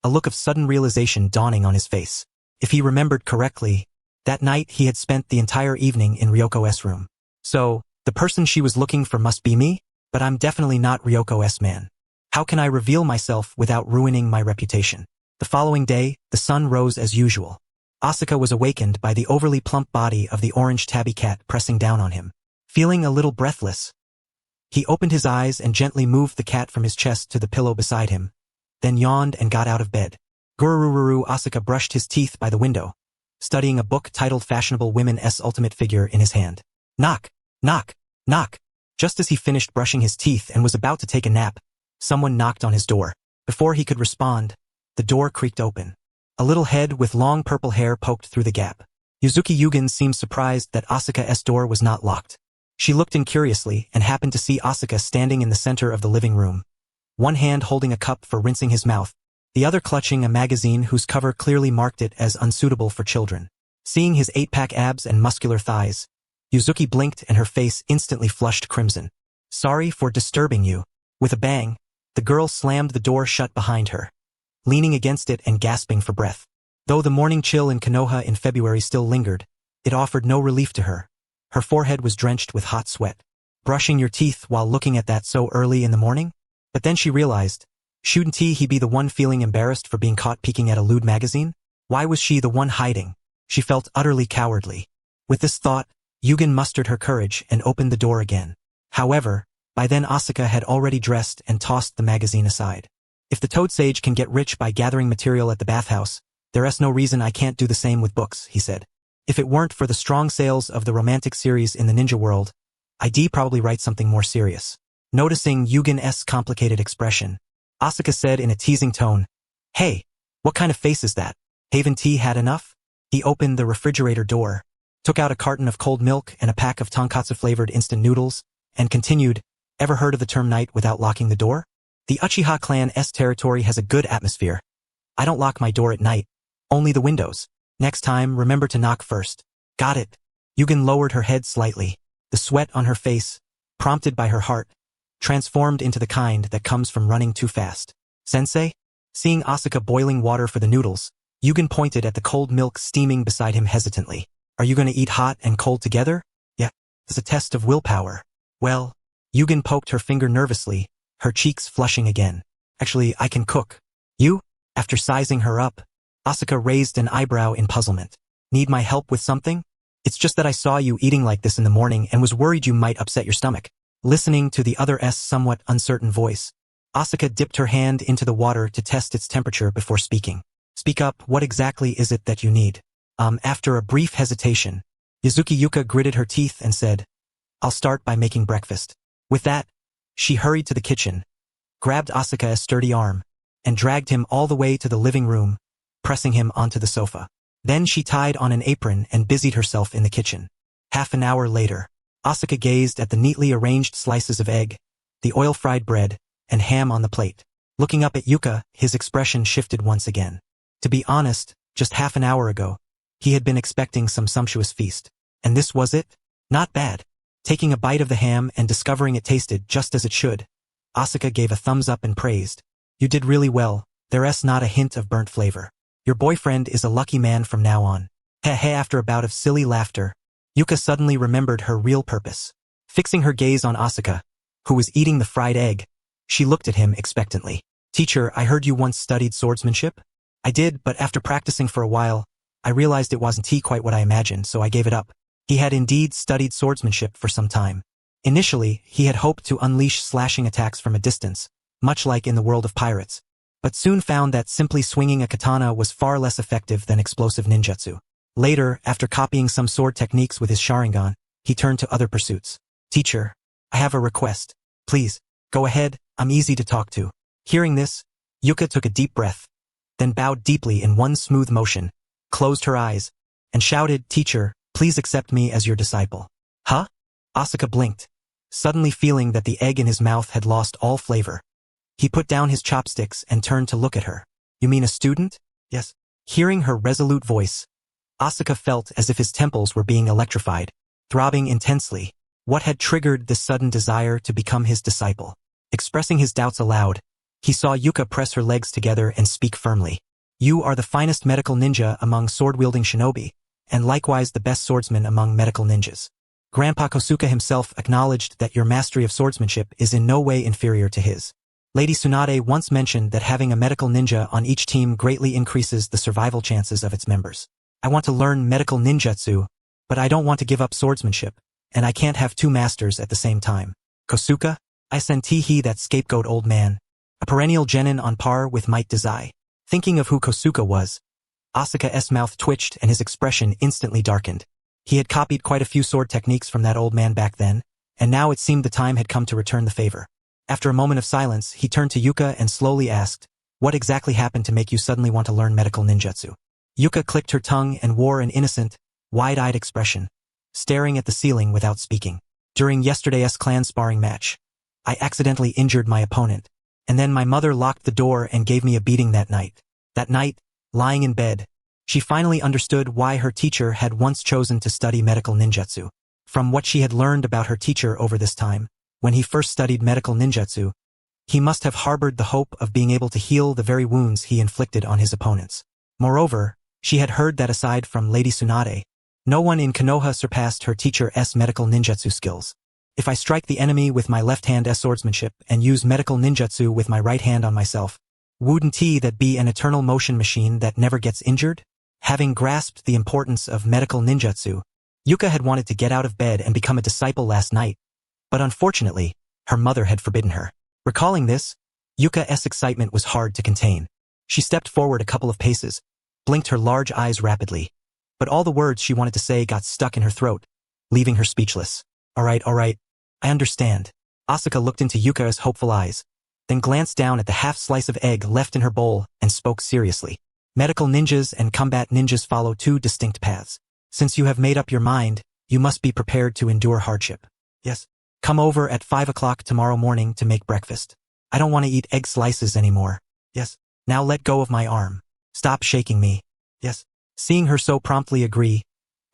a look of sudden realization dawning on his face. If he remembered correctly, that night he had spent the entire evening in Ryoko's room. So, the The person she was looking for must be me, but I'm definitely not Ryoko's man. How can I reveal myself without ruining my reputation? The following day, the sun rose as usual. Asuka was awakened by the overly plump body of the orange tabby cat pressing down on him. Feeling a little breathless, he opened his eyes and gently moved the cat from his chest to the pillow beside him, then yawned and got out of bed. Gurururu. Asuka brushed his teeth by the window, studying a book titled Fashionable Women's Ultimate Figure in his hand. Knock, knock, knock. Just as he finished brushing his teeth and was about to take a nap, someone knocked on his door. Before he could respond, the door creaked open. A little head with long purple hair poked through the gap. Yuzuki Yugen seemed surprised that Asuka's door was not locked. She looked in curiously and happened to see Asuka standing in the center of the living room, one hand holding a cup for rinsing his mouth, the other clutching a magazine whose cover clearly marked it as unsuitable for children. Seeing his 8-pack abs and muscular thighs, Yuzuki blinked and her face instantly flushed crimson. Sorry for disturbing you. With a bang, the girl slammed the door shut behind her, leaning against it and gasping for breath. Though the morning chill in Konoha in February still lingered, it offered no relief to her. Her forehead was drenched with hot sweat. Brushing your teeth while looking at that so early in the morning? But then she realized, shouldn't he be the one feeling embarrassed for being caught peeking at a lewd magazine? Why was she the one hiding? She felt utterly cowardly. With this thought, Yugen mustered her courage and opened the door again. However, by then Asuka had already dressed and tossed the magazine aside. If the Toad Sage can get rich by gathering material at the bathhouse, there's no reason I can't do the same with books, he said. If it weren't for the strong sales of the romantic series in the ninja world, I'd probably write something more serious. Noticing Yugen's complicated expression, Asuka said in a teasing tone, Hey, what kind of face is that? Haven't he had enough? He opened the refrigerator door, took out a carton of cold milk and a pack of tonkatsu-flavored instant noodles, and continued, Ever heard of the term night without locking the door? The Uchiha clan's territory has a good atmosphere. I don't lock my door at night, only the windows. Next time, remember to knock first. Got it. Yugen lowered her head slightly. The sweat on her face, prompted by her heart, transformed into the kind that comes from running too fast. Sensei? Seeing Asuka boiling water for the noodles, Yugen pointed at the cold milk steaming beside him hesitantly. Are you going to eat hot and cold together? Yeah, it's a test of willpower. Well, Yugen poked her finger nervously, her cheeks flushing again. Actually, I can cook. You? After sizing her up, Asuka raised an eyebrow in puzzlement. Need my help with something? It's just that I saw you eating like this in the morning and was worried you might upset your stomach. Listening to the other's somewhat uncertain voice, Asuka dipped her hand into the water to test its temperature before speaking. Speak up, what exactly is it that you need? After a brief hesitation, Yuzuki Yuka gritted her teeth and said, I'll start by making breakfast. With that, she hurried to the kitchen, grabbed Asuka's sturdy arm, and dragged him all the way to the living room, pressing him onto the sofa. Then she tied on an apron and busied herself in the kitchen. Half an hour later, Asuka gazed at the neatly arranged slices of egg, the oil-fried bread, and ham on the plate. Looking up at Yuka, his expression shifted once again. To be honest, just half an hour ago, he had been expecting some sumptuous feast. And this was it? Not bad. Taking a bite of the ham and discovering it tasted just as it should, Asuka gave a thumbs up and praised. You did really well, there's not a hint of burnt flavor. Your boyfriend is a lucky man from now on. Heh. After a bout of silly laughter, Yuka suddenly remembered her real purpose. Fixing her gaze on Asuka, who was eating the fried egg, she looked at him expectantly. Teacher, I heard you once studied swordsmanship? I did, but after practicing for a while, I realized it wasn't quite what I imagined, so I gave it up. He had indeed studied swordsmanship for some time. Initially, he had hoped to unleash slashing attacks from a distance, much like in the world of pirates, but soon found that simply swinging a katana was far less effective than explosive ninjutsu. Later, after copying some sword techniques with his Sharingan, he turned to other pursuits. Teacher, I have a request. Please, go ahead, I'm easy to talk to. Hearing this, Yuka took a deep breath, then bowed deeply in one smooth motion, closed her eyes, and shouted, Teacher, please accept me as your disciple. Huh? Asuka blinked, suddenly feeling that the egg in his mouth had lost all flavor. He put down his chopsticks and turned to look at her. You mean a student? Yes. Hearing her resolute voice, Asuka felt as if his temples were being electrified, throbbing intensely. What had triggered this sudden desire to become his disciple? Expressing his doubts aloud, he saw Yuka press her legs together and speak firmly. You are the finest medical ninja among sword-wielding shinobi, and likewise the best swordsman among medical ninjas. Grandpa Kosuke himself acknowledged that your mastery of swordsmanship is in no way inferior to his. Lady Tsunade once mentioned that having a medical ninja on each team greatly increases the survival chances of its members. I want to learn medical ninjutsu, but I don't want to give up swordsmanship, and I can't have two masters at the same time. Kosuke? I senti he that scapegoat old man. A perennial genin on par with Might Desai. Thinking of who Kosuke was, Asuka's mouth twitched and his expression instantly darkened. He had copied quite a few sword techniques from that old man back then, and now it seemed the time had come to return the favor. After a moment of silence, he turned to Yuka and slowly asked, "What exactly happened to make you suddenly want to learn medical ninjutsu?" Yuka clicked her tongue and wore an innocent, wide-eyed expression, staring at the ceiling without speaking. "During yesterday's clan sparring match, I accidentally injured my opponent, and then my mother locked the door and gave me a beating that night. That night, lying in bed, she finally understood why her teacher had once chosen to study medical ninjutsu. From what she had learned about her teacher over this time, when he first studied medical ninjutsu, he must have harbored the hope of being able to heal the very wounds he inflicted on his opponents. Moreover, she had heard that aside from Lady Tsunade, no one in Konoha surpassed her teacher's medical ninjutsu skills. If I strike the enemy with my left hand's swordsmanship and use medical ninjutsu with my right hand on myself, wouldn't that be an eternal motion machine that never gets injured? Having grasped the importance of medical ninjutsu, Yuka had wanted to get out of bed and become a disciple last night, but unfortunately, her mother had forbidden her. Recalling this, Yuka's excitement was hard to contain. She stepped forward a couple of paces, blinked her large eyes rapidly, but all the words she wanted to say got stuck in her throat, leaving her speechless. All right, I understand. Asuka looked into Yuka's hopeful eyes, then glanced down at the half slice of egg left in her bowl and spoke seriously. Medical ninjas and combat ninjas follow two distinct paths. Since you have made up your mind, you must be prepared to endure hardship. Yes. Come over at 5 o'clock tomorrow morning to make breakfast. I don't want to eat egg slices anymore. Yes. Now let go of my arm. Stop shaking me. Yes. Seeing her so promptly agree,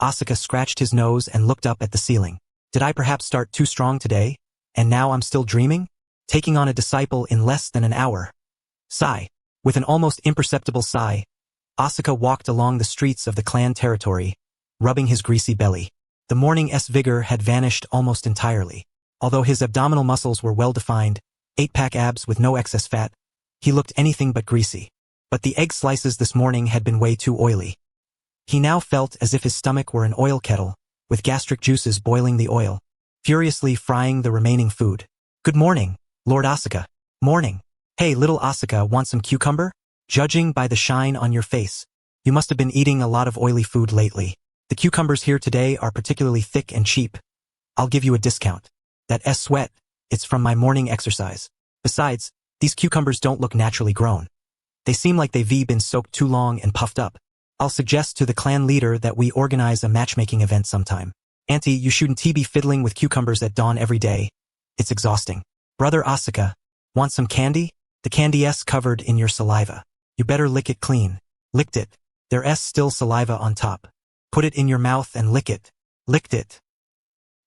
Asuka scratched his nose and looked up at the ceiling. Did I perhaps start too strong today, and now I'm still dreaming? Taking on a disciple in less than an hour. Sigh. With an almost imperceptible sigh, Asuka walked along the streets of the clan territory, rubbing his greasy belly. The morning's vigor had vanished almost entirely. Although his abdominal muscles were well-defined, 8-pack abs with no excess fat, he looked anything but greasy. But the egg slices this morning had been way too oily. He now felt as if his stomach were an oil kettle, with gastric juices boiling the oil, furiously frying the remaining food. Good morning, Lord Asuka. Morning. Hey, little Asuka, want some cucumber? Judging by the shine on your face, you must have been eating a lot of oily food lately. The cucumbers here today are particularly thick and cheap. I'll give you a discount. That sweat, it's from my morning exercise. Besides, these cucumbers don't look naturally grown. They seem like they've been soaked too long and puffed up. I'll suggest to the clan leader that we organize a matchmaking event sometime. Auntie, you shouldn't be fiddling with cucumbers at dawn every day. It's exhausting. Brother Asuka, want some candy? The candy's covered in your saliva. You better lick it clean. Licked it. There's still saliva on top. Put it in your mouth and lick it. Licked it.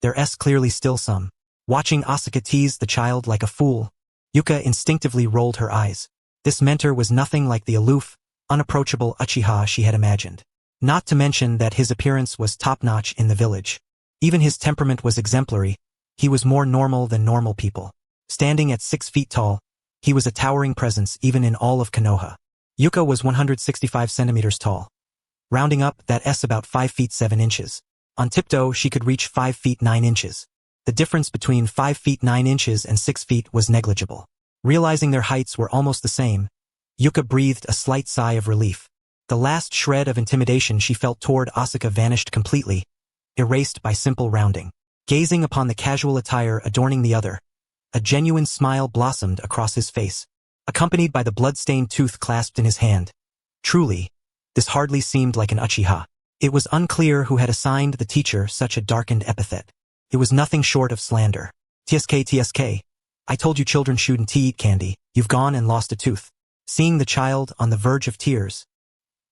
There's clearly still some. Watching Asuka tease the child like a fool, Yuka instinctively rolled her eyes. This mentor was nothing like the aloof, unapproachable Uchiha she had imagined. Not to mention that his appearance was top-notch in the village. Even his temperament was exemplary. He was more normal than normal people. Standing at 6 feet tall, he was a towering presence even in all of Konoha. Yuka was 165 centimeters tall. Rounding up, that's about 5 feet 7 inches. On tiptoe, she could reach 5 feet 9 inches. The difference between 5 feet 9 inches and 6 feet was negligible. Realizing their heights were almost the same, Yuka breathed a slight sigh of relief. The last shred of intimidation she felt toward Asuka vanished completely, erased by simple rounding. Gazing upon the casual attire adorning the other, a genuine smile blossomed across his face, accompanied by the blood-stained tooth clasped in his hand. Truly, this hardly seemed like an Uchiha. It was unclear who had assigned the teacher such a darkened epithet. It was nothing short of slander. TSK, I told you children shouldn't eat candy. You've gone and lost a tooth. Seeing the child on the verge of tears,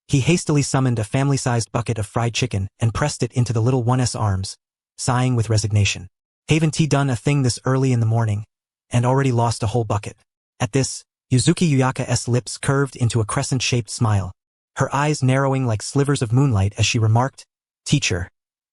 he hastily summoned a family-sized bucket of fried chicken and pressed it into the little one's arms, sighing with resignation. Haven't done a thing this early in the morning, and already lost a whole bucket. At this, Yuzuki Uyaka's lips curved into a crescent-shaped smile, her eyes narrowing like slivers of moonlight as she remarked, Teacher,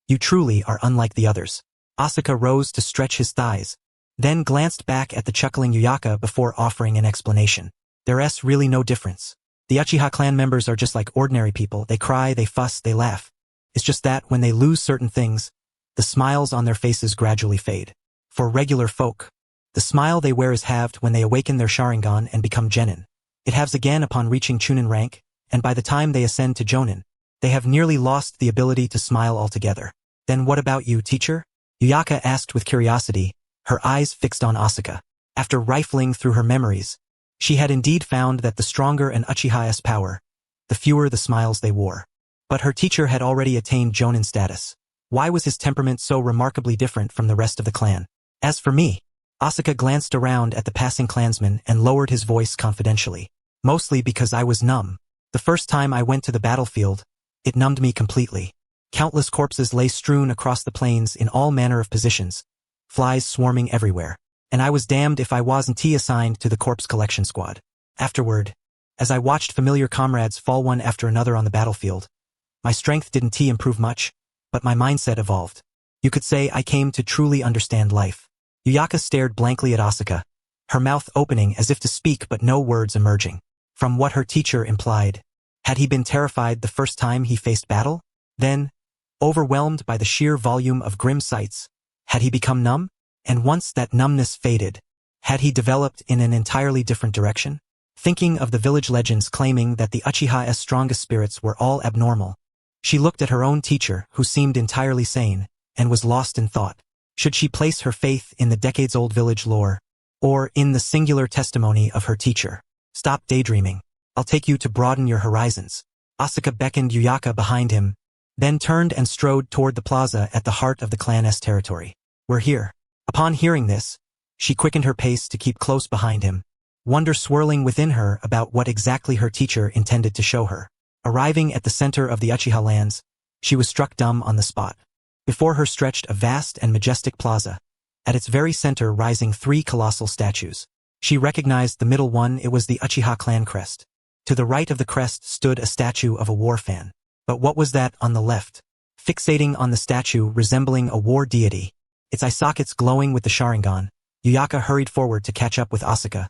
you truly are unlike the others. Asuka rose to stretch his thighs, then glanced back at the chuckling Uyaka before offering an explanation. There's really no difference. The Uchiha clan members are just like ordinary people. They cry, they fuss, they laugh. It's just that when they lose certain things, the smiles on their faces gradually fade. For regular folk, the smile they wear is halved when they awaken their Sharingan and become Genin. It halves again upon reaching Chunin rank, and by the time they ascend to Jonin, they have nearly lost the ability to smile altogether. Then what about you, teacher? Uyaka asked with curiosity, her eyes fixed on Asuka. After rifling through her memories, she had indeed found that the stronger an Uchiha's power, the fewer the smiles they wore. But her teacher had already attained Jonin status. Why was his temperament so remarkably different from the rest of the clan? As for me, Asuka glanced around at the passing clansmen and lowered his voice confidentially. Mostly because I was numb. The first time I went to the battlefield, it numbed me completely. Countless corpses lay strewn across the plains in all manner of positions, flies swarming everywhere. And I was damned if I wasn't assigned to the corpse collection squad. Afterward, as I watched familiar comrades fall one after another on the battlefield, my strength didn't improve much, but my mindset evolved. You could say I came to truly understand life. Uyaka stared blankly at Asuka, her mouth opening as if to speak but no words emerging. From what her teacher implied, had he been terrified the first time he faced battle? Then, overwhelmed by the sheer volume of grim sights, had he become numb? And once that numbness faded, had he developed in an entirely different direction? Thinking of the village legends claiming that the Uchiha's strongest spirits were all abnormal, she looked at her own teacher who seemed entirely sane, and was lost in thought. Should she place her faith in the decades-old village lore, or in the singular testimony of her teacher? Stop daydreaming. I'll take you to broaden your horizons. Asuka beckoned Uyaka behind him, then turned and strode toward the plaza at the heart of the clan's territory. We're here. Upon hearing this, she quickened her pace to keep close behind him, wonder swirling within her about what exactly her teacher intended to show her. Arriving at the center of the Uchiha lands, she was struck dumb on the spot. Before her stretched a vast and majestic plaza, at its very center rising 3 colossal statues. She recognized the middle one. It was the Uchiha clan crest. To the right of the crest stood a statue of a war fan. But what was that on the left? Fixating on the statue resembling a war deity, its eye sockets glowing with the Sharingan, Uyaka hurried forward to catch up with Asuka,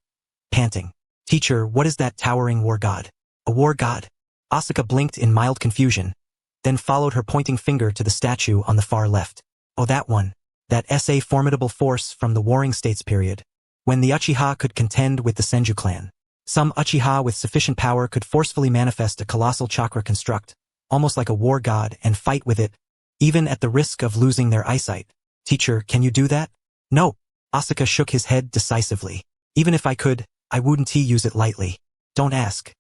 panting. Teacher, what is that towering war god? A war god? Asuka blinked in mild confusion, then followed her pointing finger to the statue on the far left. Oh, that one. That formidable force from the Warring States period, when the Uchiha could contend with the Senju clan. Some Uchiha with sufficient power could forcefully manifest a colossal chakra construct, almost like a war god, and fight with it, even at the risk of losing their eyesight. Teacher, can you do that? No. Asuka shook his head decisively. Even if I could, I wouldn't use it lightly. Don't ask.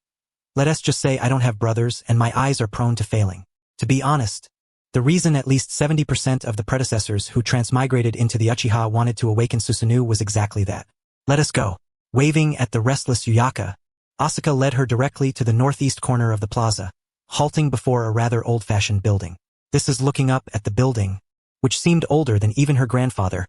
Let us just say I don't have brothers and my eyes are prone to failing. To be honest, the reason at least 70% of the predecessors who transmigrated into the Uchiha wanted to awaken Susanoo was exactly that. Let us go. Waving at the restless Uyaka, Asuka led her directly to the northeast corner of the plaza, halting before a rather old-fashioned building. This is looking up at the building, which seemed older than even her grandfather.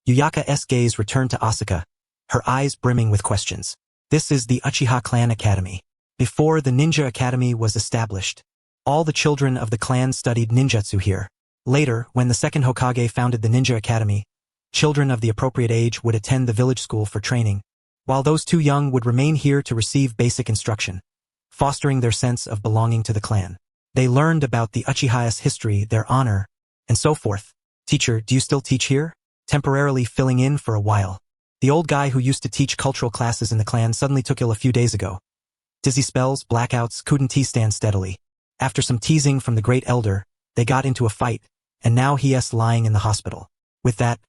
Uyaka's gaze returned to Asuka, her eyes brimming with questions. This is the Uchiha Clan Academy. Before the Ninja Academy was established, all the children of the clan studied ninjutsu here. Later, when the second Hokage founded the Ninja Academy, children of the appropriate age would attend the village school for training, while those too young would remain here to receive basic instruction, fostering their sense of belonging to the clan. They learned about the Uchiha's history, their honor, and so forth. Teacher, do you still teach here? Temporarily filling in for a while. The old guy who used to teach cultural classes in the clan suddenly took ill a few days ago. Dizzy spells, blackouts, couldn't stand steadily. After some teasing from the great elder, they got into a fight, and now he's lying in the hospital. With that,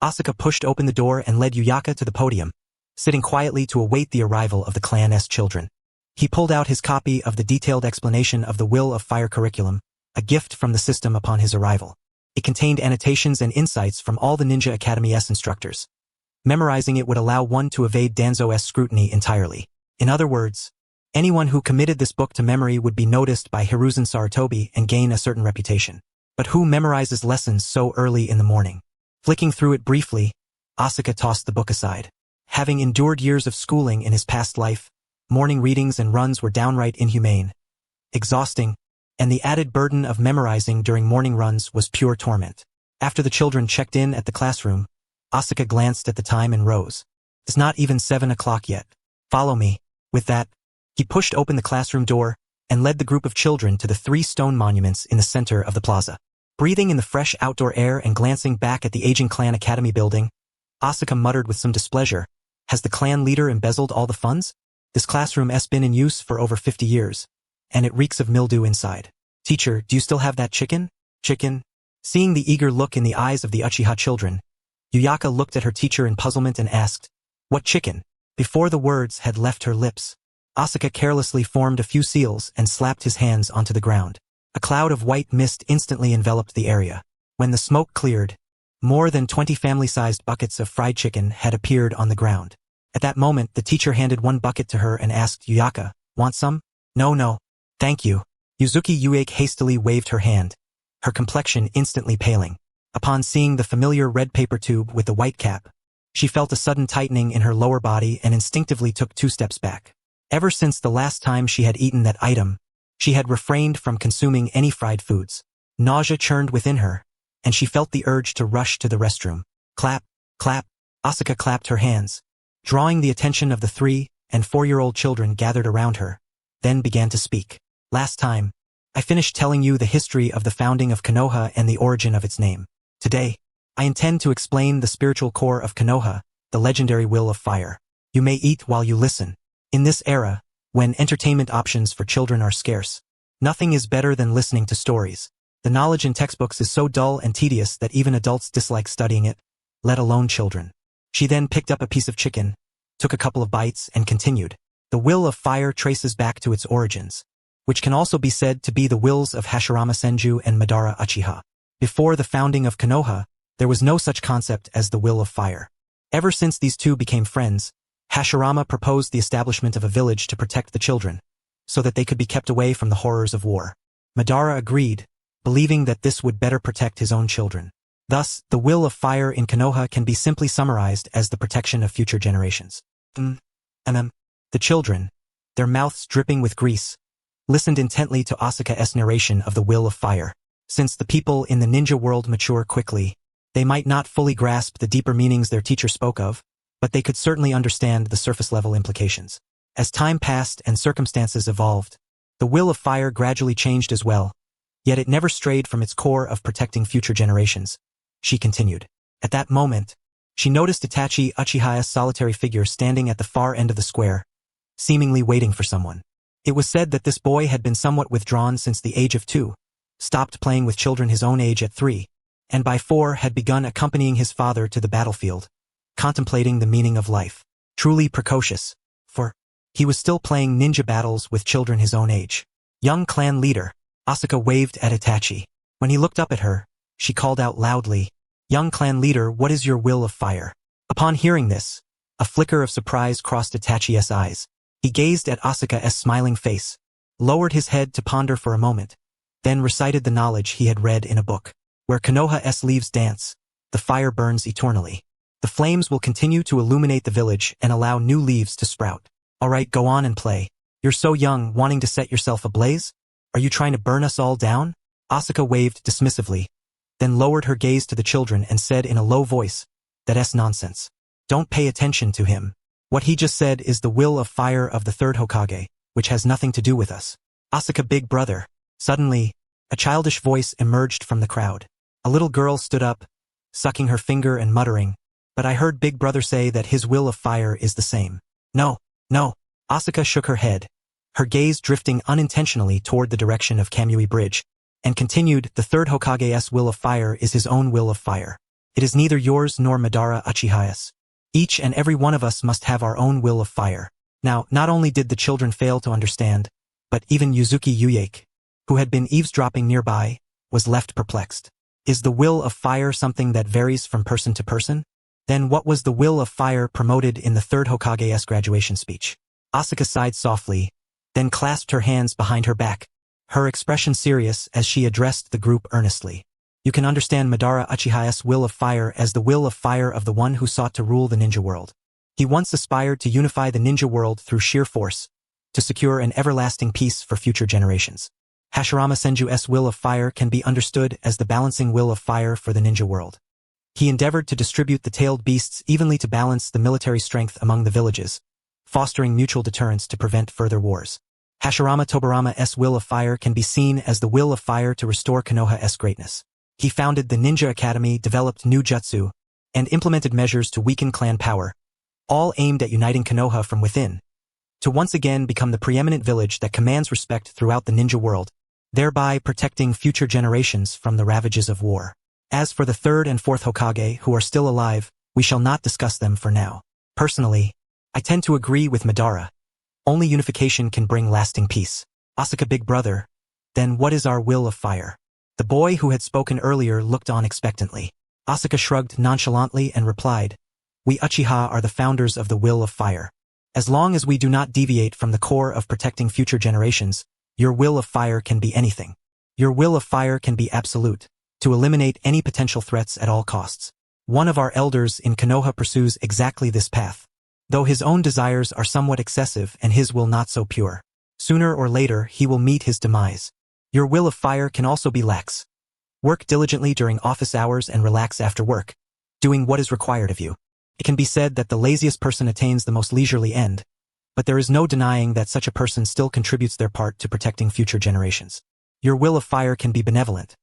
Asuka pushed open the door and led Uyaka to the podium, sitting quietly to await the arrival of the clan's children. He pulled out his copy of the detailed explanation of the Will of Fire curriculum, a gift from the system upon his arrival. It contained annotations and insights from all the Ninja Academy's instructors. Memorizing it would allow one to evade Danzo's scrutiny entirely. In other words, anyone who committed this book to memory would be noticed by Hiruzen Sarutobi and gain a certain reputation. But who memorizes lessons so early in the morning? Flicking through it briefly, Asuka tossed the book aside. Having endured years of schooling in his past life, morning readings and runs were downright inhumane, exhausting, and the added burden of memorizing during morning runs was pure torment. After the children checked in at the classroom, Asuka glanced at the time and rose. It's not even 7 o'clock yet. Follow me. With that, he pushed open the classroom door and led the group of children to the 3 stone monuments in the center of the plaza. Breathing in the fresh outdoor air and glancing back at the aging clan academy building, Asuka muttered with some displeasure, "Has the clan leader embezzled all the funds? This classroom has been in use for over 50 years, and it reeks of mildew inside. Teacher, do you still have that chicken?" Chicken? Seeing the eager look in the eyes of the Uchiha children, Yuyaka looked at her teacher in puzzlement and asked, "What chicken?" Before the words had left her lips, Asuka carelessly formed a few seals and slapped his hands onto the ground. A cloud of white mist instantly enveloped the area. When the smoke cleared, more than 20 family-sized buckets of fried chicken had appeared on the ground. At that moment, the teacher handed one bucket to her and asked Yuyaka, "Want some?" No, thank you." Yuzuki Yuake hastily waved her hand, her complexion instantly paling. Upon seeing the familiar red paper tube with the white cap, she felt a sudden tightening in her lower body and instinctively took 2 steps back. Ever since the last time she had eaten that item, she had refrained from consuming any fried foods. Nausea churned within her, and she felt the urge to rush to the restroom. Clap, clap. Asuka clapped her hands, drawing the attention of the 3- and 4-year-old children gathered around her, then began to speak. Last time, I finished telling you the history of the founding of Konoha and the origin of its name. Today, I intend to explain the spiritual core of Konoha, the legendary will of fire. You may eat while you listen. In this era, when entertainment options for children are scarce, nothing is better than listening to stories. The knowledge in textbooks is so dull and tedious that even adults dislike studying it, let alone children. She then picked up a piece of chicken, took a couple of bites, and continued. The will of fire traces back to its origins, which can also be said to be the wills of Hashirama Senju and Madara Uchiha. Before the founding of Konoha, there was no such concept as the will of fire. Ever since these two became friends, Hashirama proposed the establishment of a village to protect the children, so that they could be kept away from the horrors of war. Madara agreed, believing that this would better protect his own children. Thus, the will of fire in Konoha can be simply summarized as the protection of future generations. The children, their mouths dripping with grease, listened intently to Asuka's narration of the will of fire. Since the people in the ninja world mature quickly, they might not fully grasp the deeper meanings their teacher spoke of, but they could certainly understand the surface-level implications. As time passed and circumstances evolved, the will of fire gradually changed as well, yet it never strayed from its core of protecting future generations. She continued. At that moment, she noticed Itachi Uchiha's solitary figure standing at the far end of the square, seemingly waiting for someone. It was said that this boy had been somewhat withdrawn since the age of 2, stopped playing with children his own age at 3, and by 4 had begun accompanying his father to the battlefield, contemplating the meaning of life. Truly precocious, for he was still playing ninja battles with children his own age. Young clan leader, Asuka waved at Itachi. When he looked up at her, she called out loudly, "Young clan leader, what is your will of fire?" Upon hearing this, a flicker of surprise crossed Itachi's eyes. He gazed at Asuka's smiling face, lowered his head to ponder for a moment, then recited the knowledge he had read in a book. Where Konoha's leaves dance, the fire burns eternally. The flames will continue to illuminate the village and allow new leaves to sprout. Alright, go on and play. You're so young, wanting to set yourself ablaze? Are you trying to burn us all down? Asuka waved dismissively, then lowered her gaze to the children and said in a low voice, "That's nonsense. Don't pay attention to him. What he just said is the will of fire of the 3rd Hokage, which has nothing to do with us." Asuka, big brother. Suddenly, a childish voice emerged from the crowd. A little girl stood up, sucking her finger and muttering, "But I heard Big Brother say that his will of fire is the same." No. Asuka shook her head, her gaze drifting unintentionally toward the direction of Kamui Bridge, and continued, "The 3rd Hokage's will of fire is his own will of fire. It is neither yours nor Madara Uchiha's. Each and every one of us must have our own will of fire." Now, not only did the children fail to understand, but even Yuzuki Yuake, who had been eavesdropping nearby, was left perplexed. Is the will of fire something that varies from person to person? Then what was the will of fire promoted in the 3rd Hokage's graduation speech? Asuka sighed softly, then clasped her hands behind her back, her expression serious as she addressed the group earnestly. You can understand Madara Uchiha's will of fire as the will of fire of the one who sought to rule the ninja world. He once aspired to unify the ninja world through sheer force, to secure an everlasting peace for future generations. Hashirama Senju's will of fire can be understood as the balancing will of fire for the ninja world. He endeavored to distribute the tailed beasts evenly to balance the military strength among the villages, fostering mutual deterrence to prevent further wars. Hashirama Tobirama's will of fire can be seen as the will of fire to restore Konoha's greatness. He founded the Ninja Academy, developed new jutsu, and implemented measures to weaken clan power, all aimed at uniting Konoha from within, to once again become the preeminent village that commands respect throughout the ninja world, thereby protecting future generations from the ravages of war. As for the third and fourth Hokage who are still alive, we shall not discuss them for now. Personally, I tend to agree with Madara. Only unification can bring lasting peace. Asuka big brother, then what is our will of fire? The boy who had spoken earlier looked on expectantly. Asuka shrugged nonchalantly and replied, we Uchiha are the founders of the will of fire. As long as we do not deviate from the core of protecting future generations, your will of fire can be anything. Your will of fire can be absolute, to eliminate any potential threats at all costs. One of our elders in Konoha pursues exactly this path, though his own desires are somewhat excessive and his will not so pure. Sooner or later he will meet his demise. Your will of fire can also be lax. Work diligently during office hours and relax after work, doing what is required of you. It can be said that the laziest person attains the most leisurely end, but there is no denying that such a person still contributes their part to protecting future generations. Your will of fire can be benevolent,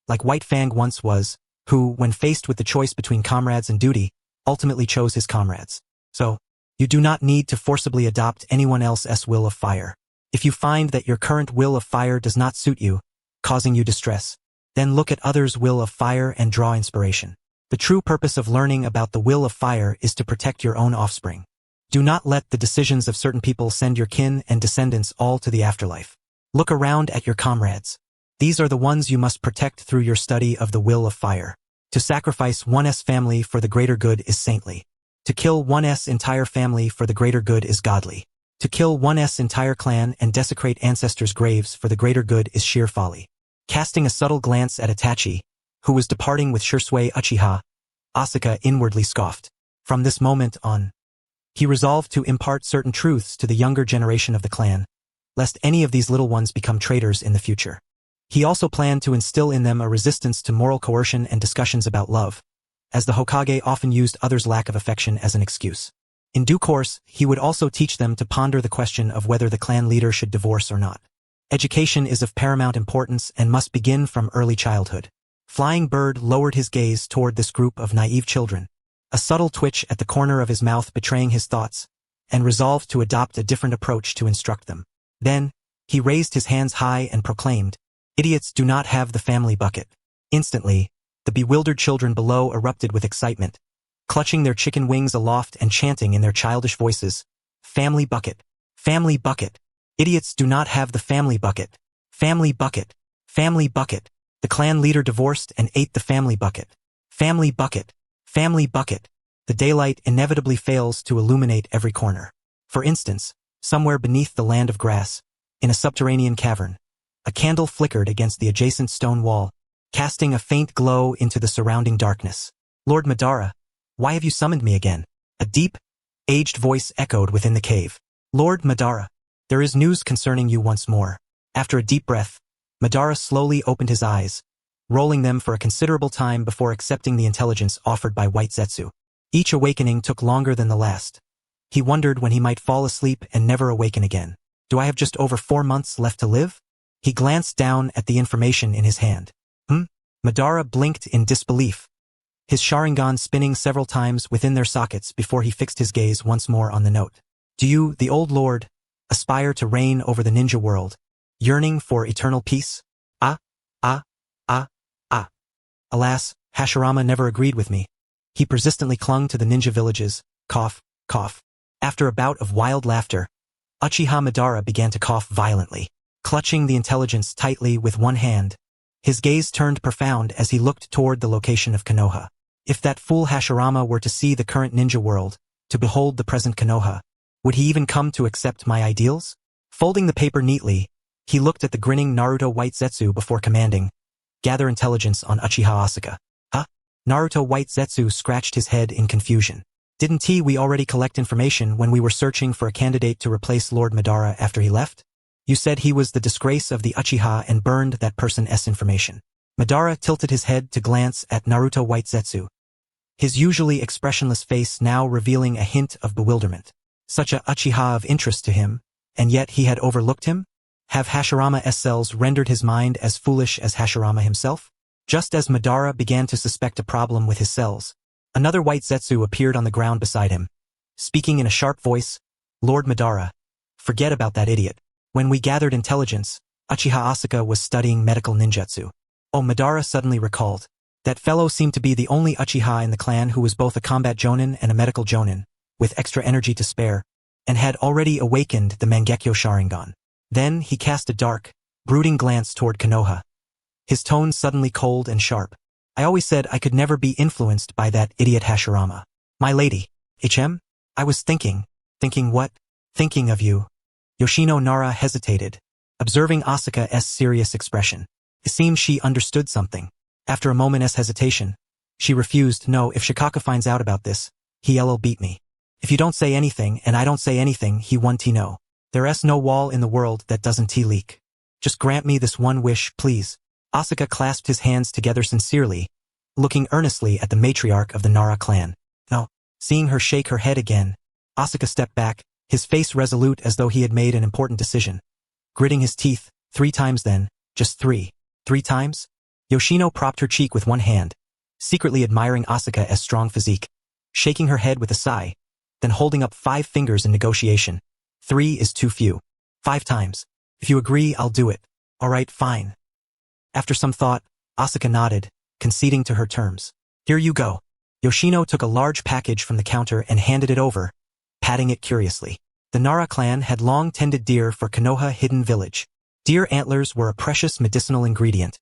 like White Fang once was, who, when faced with the choice between comrades and duty, ultimately chose his comrades. So, you do not need to forcibly adopt anyone else's will of fire. If you find that your current will of fire does not suit you, causing you distress, then look at others' will of fire and draw inspiration. The true purpose of learning about the will of fire is to protect your own offspring. Do not let the decisions of certain people send your kin and descendants all to the afterlife. Look around at your comrades. These are the ones you must protect through your study of the will of fire. To sacrifice one's family for the greater good is saintly. To kill one's entire family for the greater good is godly. To kill one's entire clan and desecrate ancestors' graves for the greater good is sheer folly. Casting a subtle glance at Itachi, who was departing with Shursui Uchiha, Asuka inwardly scoffed. From this moment on, he resolved to impart certain truths to the younger generation of the clan, lest any of these little ones become traitors in the future. He also planned to instill in them a resistance to moral coercion and discussions about love, as the Hokage often used others' lack of affection as an excuse. In due course, he would also teach them to ponder the question of whether the clan leader should divorce or not. Education is of paramount importance and must begin from early childhood. Flying Bird lowered his gaze toward this group of naive children, a subtle twitch at the corner of his mouth betraying his thoughts, and resolved to adopt a different approach to instruct them. Then, he raised his hands high and proclaimed, idiots do not have the family bucket. Instantly, the bewildered children below erupted with excitement, clutching their chicken wings aloft and chanting in their childish voices, family bucket, family bucket. Idiots do not have the family bucket. Family bucket, family bucket. The clan leader divorced and ate the family bucket. Family bucket, family bucket. The daylight inevitably fails to illuminate every corner. For instance, somewhere beneath the land of grass, in a subterranean cavern, a candle flickered against the adjacent stone wall, casting a faint glow into the surrounding darkness. Lord Madara, why have you summoned me again? A deep, aged voice echoed within the cave. Lord Madara, there is news concerning you once more. After a deep breath, Madara slowly opened his eyes, rolling them for a considerable time before accepting the intelligence offered by White Zetsu. Each awakening took longer than the last. He wondered when he might fall asleep and never awaken again. Do I have just over 4 months left to live? He glanced down at the information in his hand. Madara blinked in disbelief, his Sharingan spinning several times within their sockets before he fixed his gaze once more on the note. Do you, the old lord, aspire to reign over the ninja world, yearning for eternal peace? Alas, Hashirama never agreed with me. He persistently clung to the ninja villages, cough, cough. After a bout of wild laughter, Uchiha Madara began to cough violently. Clutching the intelligence tightly with one hand, his gaze turned profound as he looked toward the location of Konoha. If that fool Hashirama were to see the current ninja world, to behold the present Konoha, would he even come to accept my ideals? Folding the paper neatly, he looked at the grinning Naruto White Zetsu before commanding, gather intelligence on Uchiha Asuka. Huh? Naruto White Zetsu scratched his head in confusion. Didn't we already collect information when we were searching for a candidate to replace Lord Madara after he left? You said he was the disgrace of the Uchiha and burned that person's information. Madara tilted his head to glance at Naruto White Zetsu, his usually expressionless face now revealing a hint of bewilderment. Such a Uchiha of interest to him, and yet he had overlooked him? Have Hashirama's cells rendered his mind as foolish as Hashirama himself? Just as Madara began to suspect a problem with his cells, another White Zetsu appeared on the ground beside him. Speaking in a sharp voice, Lord Madara, forget about that idiot. When we gathered intelligence, Uchiha Asuka was studying medical ninjutsu. Oh, Madara suddenly recalled. That fellow seemed to be the only Uchiha in the clan who was both a combat jonin and a medical jonin, with extra energy to spare, and had already awakened the Mangekyo Sharingan. Then he cast a dark, brooding glance toward Konoha, his tone suddenly cold and sharp. I always said I could never be influenced by that idiot Hashirama. My lady, HM? I was thinking. Thinking what? Thinking of you. Yoshino Nara hesitated, observing Asuka's serious expression. It seemed she understood something. After a moment's hesitation, she refused. No, if Shikaka finds out about this, he'll beat me. If you don't say anything and I don't say anything, he won't know. There's no wall in the world that doesn't leak. Just grant me this one wish, please. Asuka clasped his hands together sincerely, looking earnestly at the matriarch of the Nara clan. No. Seeing her shake her head again, Asuka stepped back, his face resolute as though he had made an important decision. Gritting his teeth, 3 times then, just 3. 3 times? Yoshino propped her cheek with one hand, secretly admiring Asuka's strong physique, shaking her head with a sigh, then holding up 5 fingers in negotiation. 3 is too few. 5 times. If you agree, I'll do it. All right, fine. After some thought, Asuka nodded, conceding to her terms. Here you go. Yoshino took a large package from the counter and handed it over, patting it curiously. The Nara clan had long tended deer for Konoha Hidden Village. Deer antlers were a precious medicinal ingredient,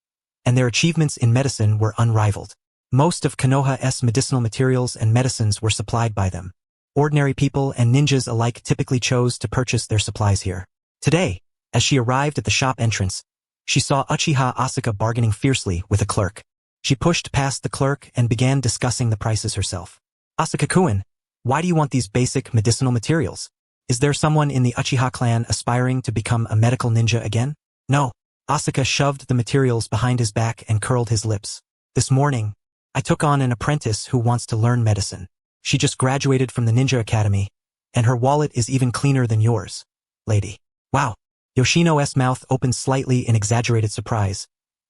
and their achievements in medicine were unrivaled. Most of Konoha's medicinal materials and medicines were supplied by them. Ordinary people and ninjas alike typically chose to purchase their supplies here. Today, as she arrived at the shop entrance, she saw Uchiha Asuka bargaining fiercely with a clerk. She pushed past the clerk and began discussing the prices herself. Asuka-kun, why do you want these basic medicinal materials? Is there someone in the Uchiha clan aspiring to become a medical ninja again? No. Asuka shoved the materials behind his back and curled his lips. This morning, I took on an apprentice who wants to learn medicine. She just graduated from the ninja academy, and her wallet is even cleaner than yours, lady. Wow. Yoshino's mouth opened slightly in exaggerated surprise.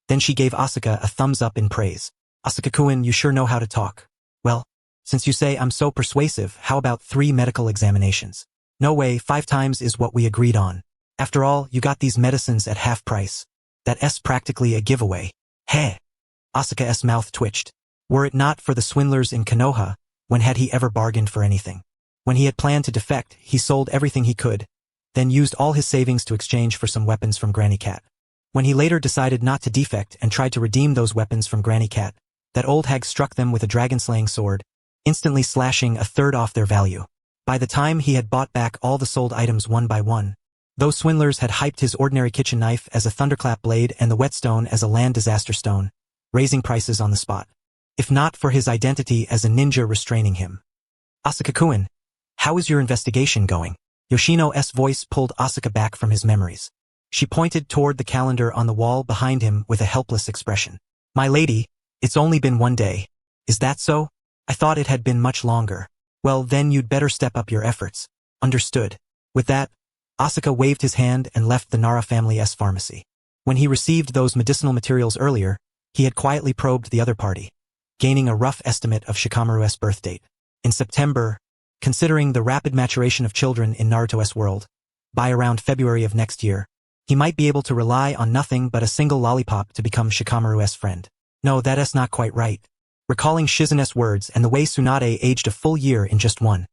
Then she gave Asuka a thumbs up in praise. Asuka-kun, you sure know how to talk. Well, since you say I'm so persuasive, how about 3 medical examinations? No way, 5 times is what we agreed on. After all, you got these medicines at half price. That's practically a giveaway. Heh. Asuka's mouth twitched. Were it not for the swindlers in Konoha, when had he ever bargained for anything? When he had planned to defect, he sold everything he could, then used all his savings to exchange for some weapons from Granny Cat. When he later decided not to defect and tried to redeem those weapons from Granny Cat, that old hag struck them with a dragon-slaying sword, instantly slashing 1/3 off their value. By the time he had bought back all the sold items one by one, those swindlers had hyped his ordinary kitchen knife as a thunderclap blade and the whetstone as a land disaster stone, raising prices on the spot. If not for his identity as a ninja restraining him. Asuka-kun, how is your investigation going? Yoshino's voice pulled Asuka back from his memories. She pointed toward the calendar on the wall behind him with a helpless expression. My lady, it's only been 1 day. Is that so? I thought it had been much longer. Well, then you'd better step up your efforts. Understood. With that, Asuka waved his hand and left the Nara family's pharmacy. When he received those medicinal materials earlier, he had quietly probed the other party, gaining a rough estimate of Shikamaru's birth date. In September, considering the rapid maturation of children in Naruto's world, by around February of next year, he might be able to rely on nothing but a single lollipop to become Shikamaru's friend. No, that's not quite right. Recalling Shizune's words and the way Tsunade aged a full year in just one,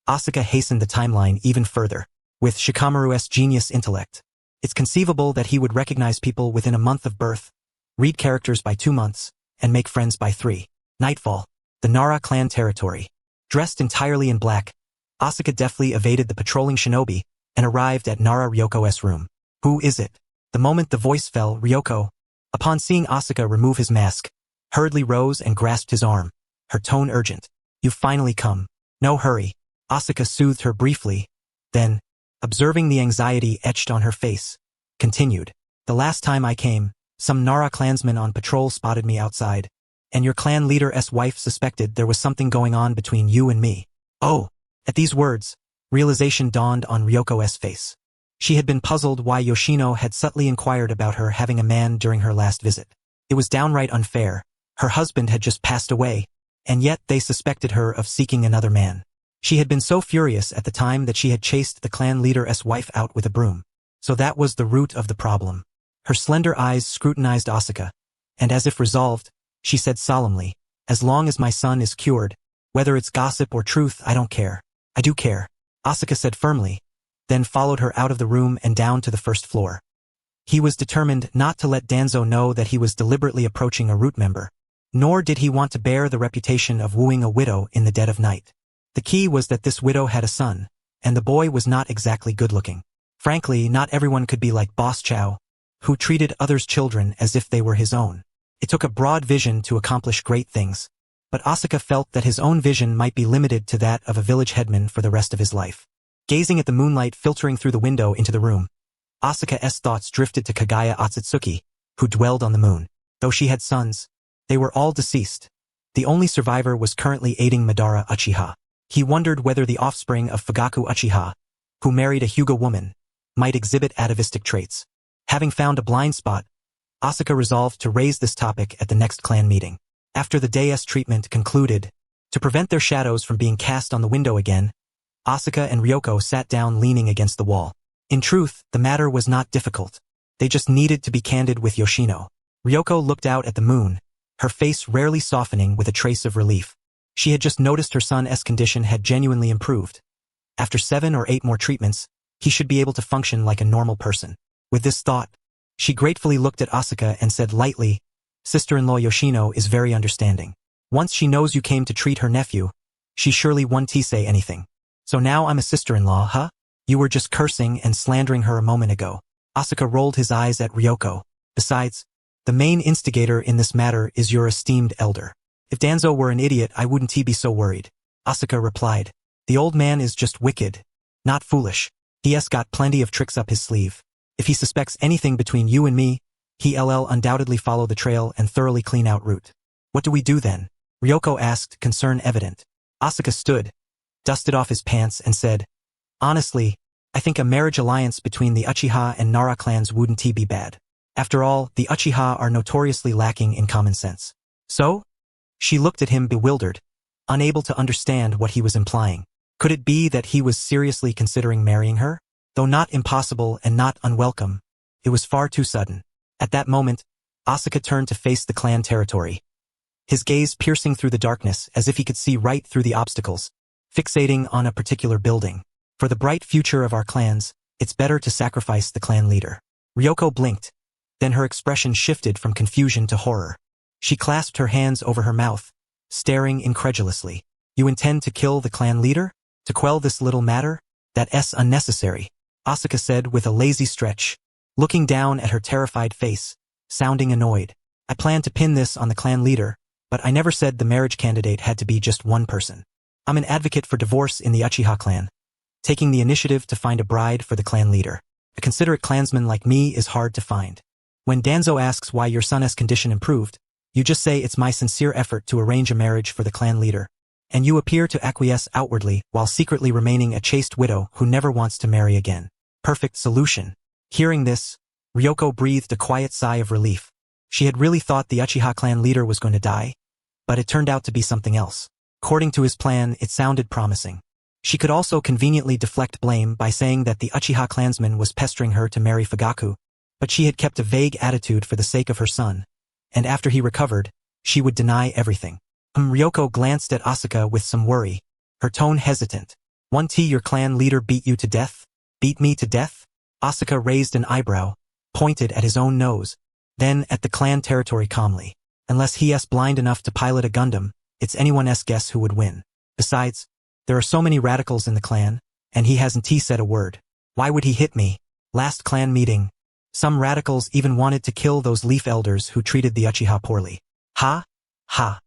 Asuka hastened the timeline even further. With Shikamaru's genius intellect, it's conceivable that he would recognize people within a month of birth, read characters by 2 months, and make friends by 3. Nightfall, the Nara clan territory. Dressed entirely in black, Asuka deftly evaded the patrolling shinobi and arrived at Nara Ryoko's room. Who is it? The moment the voice fell, Ryoko, upon seeing Asuka remove his mask, hurriedly rose and grasped his arm, her tone urgent. You've finally come. No hurry. Asuka soothed her briefly, then, observing the anxiety etched on her face, continued. The last time I came, some Nara clansmen on patrol spotted me outside, and your clan leader's wife suspected there was something going on between you and me. Oh! At these words, realization dawned on Ryoko's face. She had been puzzled why Yoshino had subtly inquired about her having a man during her last visit. It was downright unfair. Her husband had just passed away, and yet they suspected her of seeking another man. She had been so furious at the time that she had chased the clan leader's wife out with a broom. So that was the root of the problem. Her slender eyes scrutinized Asuka, and as if resolved, she said solemnly, "As long as my son is cured, whether it's gossip or truth, I don't care." "I do care," Asuka said firmly, then followed her out of the room and down to the first floor. He was determined not to let Danzo know that he was deliberately approaching a root member, nor did he want to bear the reputation of wooing a widow in the dead of night. The key was that this widow had a son, and the boy was not exactly good-looking. Frankly, not everyone could be like Boss Chow, who treated others' children as if they were his own. It took a broad vision to accomplish great things, but Asuka felt that his own vision might be limited to that of a village headman for the rest of his life. Gazing at the moonlight filtering through the window into the room, Asuka's thoughts drifted to Kagaya Otsutsuki, who dwelled on the moon. Though she had sons, they were all deceased. The only survivor was currently aiding Madara Uchiha. He wondered whether the offspring of Fugaku Uchiha, who married a Hyuga woman, might exhibit atavistic traits. Having found a blind spot, Asuka resolved to raise this topic at the next clan meeting. After the day's treatment concluded, to prevent their shadows from being cast on the window again, Asuka and Ryoko sat down leaning against the wall. In truth, the matter was not difficult. They just needed to be candid with Yoshino. Ryoko looked out at the moon, her face rarely softening with a trace of relief. She had just noticed her son's condition had genuinely improved. After 7 or 8 more treatments, he should be able to function like a normal person. With this thought, she gratefully looked at Asuka and said lightly, "Sister-in-law Yoshino is very understanding. Once she knows you came to treat her nephew, she surely won't say anything. So now I'm a sister-in-law, huh? You were just cursing and slandering her a moment ago." Asuka rolled his eyes at Ryoko. "Besides, the main instigator in this matter is your esteemed elder. If Danzo were an idiot, I wouldn't be so worried." Asuka replied, "The old man is just wicked, not foolish. He's got plenty of tricks up his sleeve. If he suspects anything between you and me, he'll undoubtedly follow the trail and thoroughly clean out root." "What do we do then?" Ryoko asked, concern evident. Asuka stood, dusted off his pants and said, "Honestly, I think a marriage alliance between the Uchiha and Nara clans wouldn't be bad. After all, the Uchiha are notoriously lacking in common sense." "So?" She looked at him bewildered, unable to understand what he was implying. Could it be that he was seriously considering marrying her? Though not impossible and not unwelcome, it was far too sudden. At that moment, Asuka turned to face the clan territory, his gaze piercing through the darkness as if he could see right through the obstacles, fixating on a particular building. "For the bright future of our clans, it's better to sacrifice the clan leader." Ryoko blinked, then her expression shifted from confusion to horror. She clasped her hands over her mouth, staring incredulously. "You intend to kill the clan leader? To quell this little matter? That's unnecessary," Asuka said with a lazy stretch, looking down at her terrified face, sounding annoyed. "I plan to pin this on the clan leader, but I never said the marriage candidate had to be just one person. I'm an advocate for divorce in the Uchiha clan, taking the initiative to find a bride for the clan leader. A considerate clansman like me is hard to find. When Danzo asks why your son's condition improved, you just say it's my sincere effort to arrange a marriage for the clan leader, and you appear to acquiesce outwardly while secretly remaining a chaste widow who never wants to marry again. Perfect solution." Hearing this, Ryoko breathed a quiet sigh of relief. She had really thought the Uchiha clan leader was going to die, but it turned out to be something else. According to his plan, it sounded promising. She could also conveniently deflect blame by saying that the Uchiha clansman was pestering her to marry Fugaku, but she had kept a vague attitude for the sake of her son, and after he recovered, she would deny everything. Ryoko glanced at Asuka with some worry, her tone hesitant. "Won't your clan leader beat you to death? Beat me to death?" Asuka raised an eyebrow, pointed at his own nose, then at the clan territory calmly. "Unless he's blind enough to pilot a Gundam, it's anyone's guess who would win. Besides, there are so many radicals in the clan, and he hasn't said a word. Why would he hit me? Last clan meeting, some radicals even wanted to kill those leaf elders who treated the Uchiha poorly." "Ha? Ha?"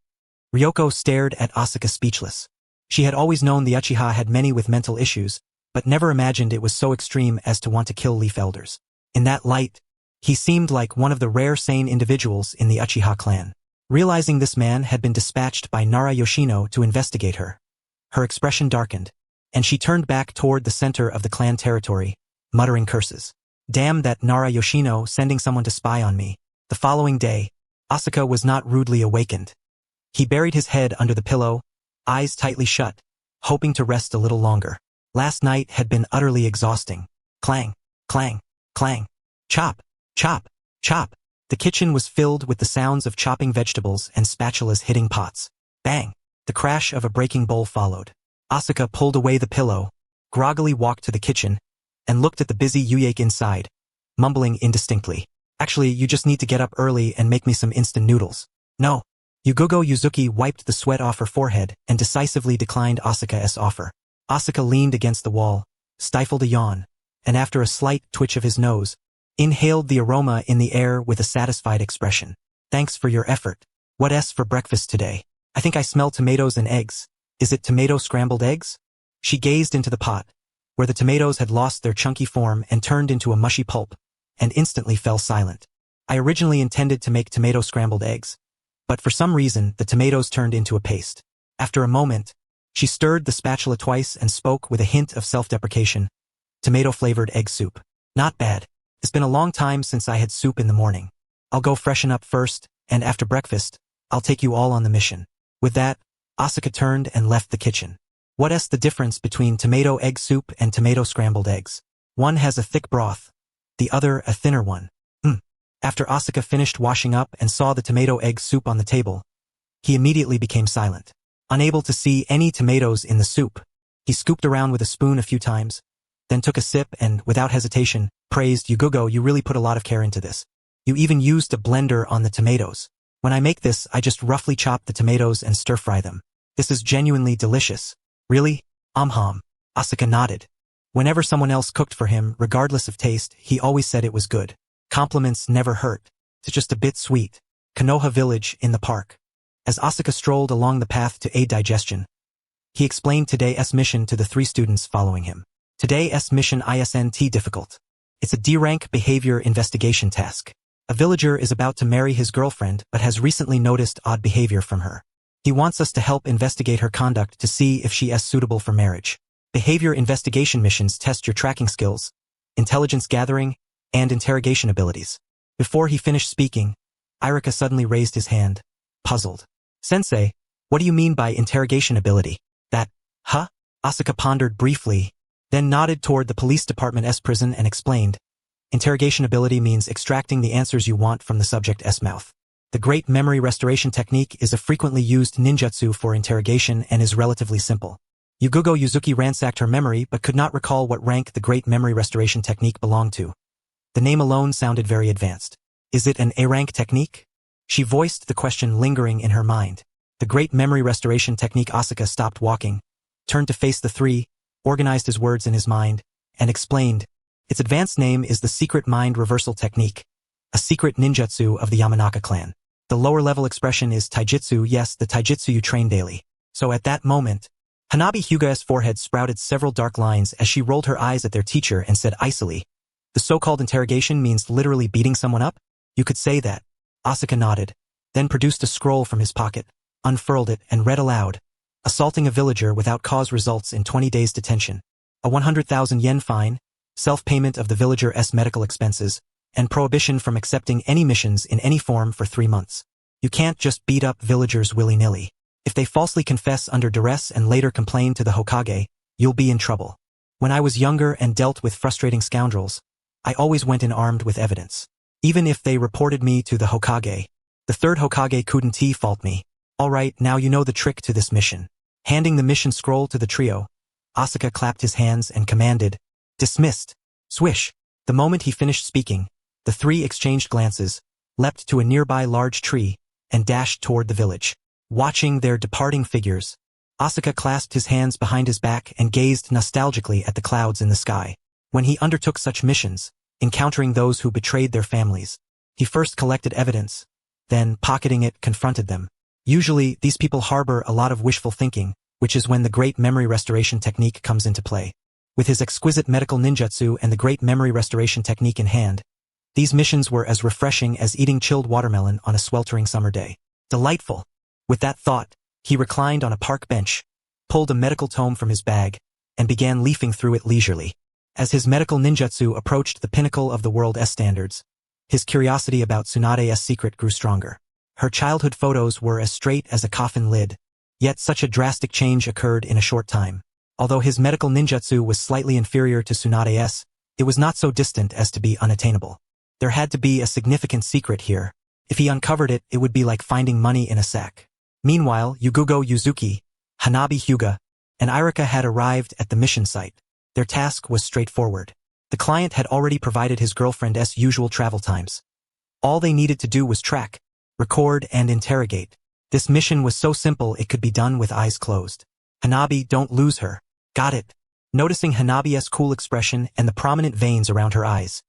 Ryoko stared at Asuka speechless. She had always known the Uchiha had many with mental issues, but never imagined it was so extreme as to want to kill leaf elders. In that light, he seemed like one of the rare sane individuals in the Uchiha clan. Realizing this man had been dispatched by Nara Yoshino to investigate her, her expression darkened, and she turned back toward the center of the clan territory, muttering curses. Damn that Nara Yoshino sending someone to spy on me. The following day, Asuka was not rudely awakened. He buried his head under the pillow, eyes tightly shut, hoping to rest a little longer. Last night had been utterly exhausting. Clang, clang, clang. Chop, chop, chop. The kitchen was filled with the sounds of chopping vegetables and spatulas hitting pots. Bang! The crash of a breaking bowl followed. Asuka pulled away the pillow, groggily walked to the kitchen, and looked at the busy Uyake inside, mumbling indistinctly. Actually, you just need to get up early and make me some instant noodles. No. Yugogo Yuzuki wiped the sweat off her forehead and decisively declined Asuka's offer. Asuka leaned against the wall, stifled a yawn, and after a slight twitch of his nose, inhaled the aroma in the air with a satisfied expression. Thanks for your effort. What's for breakfast today? I think I smell tomatoes and eggs. Is it tomato scrambled eggs? She gazed into the pot, where the tomatoes had lost their chunky form and turned into a mushy pulp, and instantly fell silent. I originally intended to make tomato scrambled eggs, but for some reason the tomatoes turned into a paste. After a moment, she stirred the spatula twice and spoke with a hint of self-deprecation. Tomato-flavored egg soup. Not bad. It's been a long time since I had soup in the morning. I'll go freshen up first, and after breakfast, I'll take you all on the mission. With that, Asuka turned and left the kitchen. What's the difference between tomato egg soup and tomato scrambled eggs? One has a thick broth, the other a thinner one. After Asuka finished washing up and saw the tomato egg soup on the table, he immediately became silent. Unable to see any tomatoes in the soup, he scooped around with a spoon a few times, then took a sip and, without hesitation, praised Yugogo, you really put a lot of care into this. You even used a blender on the tomatoes. When I make this, I just roughly chop the tomatoes and stir-fry them. This is genuinely delicious. Really? Asuka nodded. Whenever someone else cooked for him, regardless of taste, he always said it was good. Compliments never hurt. It's just a bit sweet. Konoha village in the park. As Asuka strolled along the path to aid digestion, he explained today's mission to the 3 students following him. Today's mission isn't difficult. It's a D-rank behavior investigation task. A villager is about to marry his girlfriend but has recently noticed odd behavior from her. He wants us to help investigate her conduct to see if she is suitable for marriage. Behavior investigation missions test your tracking skills, intelligence gathering, and interrogation abilities. Before he finished speaking, Irika suddenly raised his hand, puzzled. Sensei, what do you mean by interrogation ability? That, huh? Asuka pondered briefly, then nodded toward the police department's prison and explained. Interrogation ability means extracting the answers you want from the subject's mouth. The Great Memory Restoration Technique is a frequently used ninjutsu for interrogation and is relatively simple. Yugogo Yuzuki ransacked her memory but could not recall what rank the Great Memory Restoration Technique belonged to. The name alone sounded very advanced. Is it an A-rank technique? She voiced the question lingering in her mind. The Great Memory Restoration Technique. Asuka stopped walking, turned to face the 3, organized his words in his mind, and explained. Its advanced name is the Secret Mind Reversal Technique, a secret ninjutsu of the Yamanaka clan. The lower-level expression is taijutsu, yes, the taijutsu you train daily. So at that moment, Hanabi Hyuga's forehead sprouted several dark lines as she rolled her eyes at their teacher and said icily, the so-called interrogation means literally beating someone up? You could say that. Asuka nodded, then produced a scroll from his pocket, unfurled it, and read aloud. Assaulting a villager without cause results in 20 days detention, a 100,000 yen fine, self-payment of the villager's medical expenses, and prohibition from accepting any missions in any form for 3 months. You can't just beat up villagers willy-nilly. If they falsely confess under duress and later complain to the Hokage, you'll be in trouble. When I was younger and dealt with frustrating scoundrels, I always went in armed with evidence. Even if they reported me to the Hokage, the 3rd Hokage couldn't fault me. Alright, now you know the trick to this mission. Handing the mission scroll to the trio, Asuka clapped his hands and commanded, dismissed. Swish. The moment he finished speaking, the 3 exchanged glances, leapt to a nearby large tree, and dashed toward the village. Watching their departing figures, Asuka clasped his hands behind his back and gazed nostalgically at the clouds in the sky. When he undertook such missions, encountering those who betrayed their families, he first collected evidence, then, pocketing it, confronted them. Usually, these people harbor a lot of wishful thinking, which is when the Great Memory Restoration Technique comes into play. With his exquisite medical ninjutsu and the great memory restoration technique in hand, these missions were as refreshing as eating chilled watermelon on a sweltering summer day. Delightful. With that thought, he reclined on a park bench, pulled a medical tome from his bag, and began leafing through it leisurely. As his medical ninjutsu approached the pinnacle of the world's standards, his curiosity about Tsunade's secret grew stronger. Her childhood photos were as straight as a coffin lid, yet such a drastic change occurred in a short time. Although his medical ninjutsu was slightly inferior to Tsunade's, it was not so distant as to be unattainable. There had to be a significant secret here. If he uncovered it, it would be like finding money in a sack. Meanwhile, Yugugo Yuzuki, Hanabi Hyuga, and Irika had arrived at the mission site. Their task was straightforward. The client had already provided his girlfriend's usual travel times. All they needed to do was track, record, and interrogate. This mission was so simple it could be done with eyes closed. Hanabi, don't lose her. Got it. Noticing Hanabi's cool expression and the prominent veins around her eyes,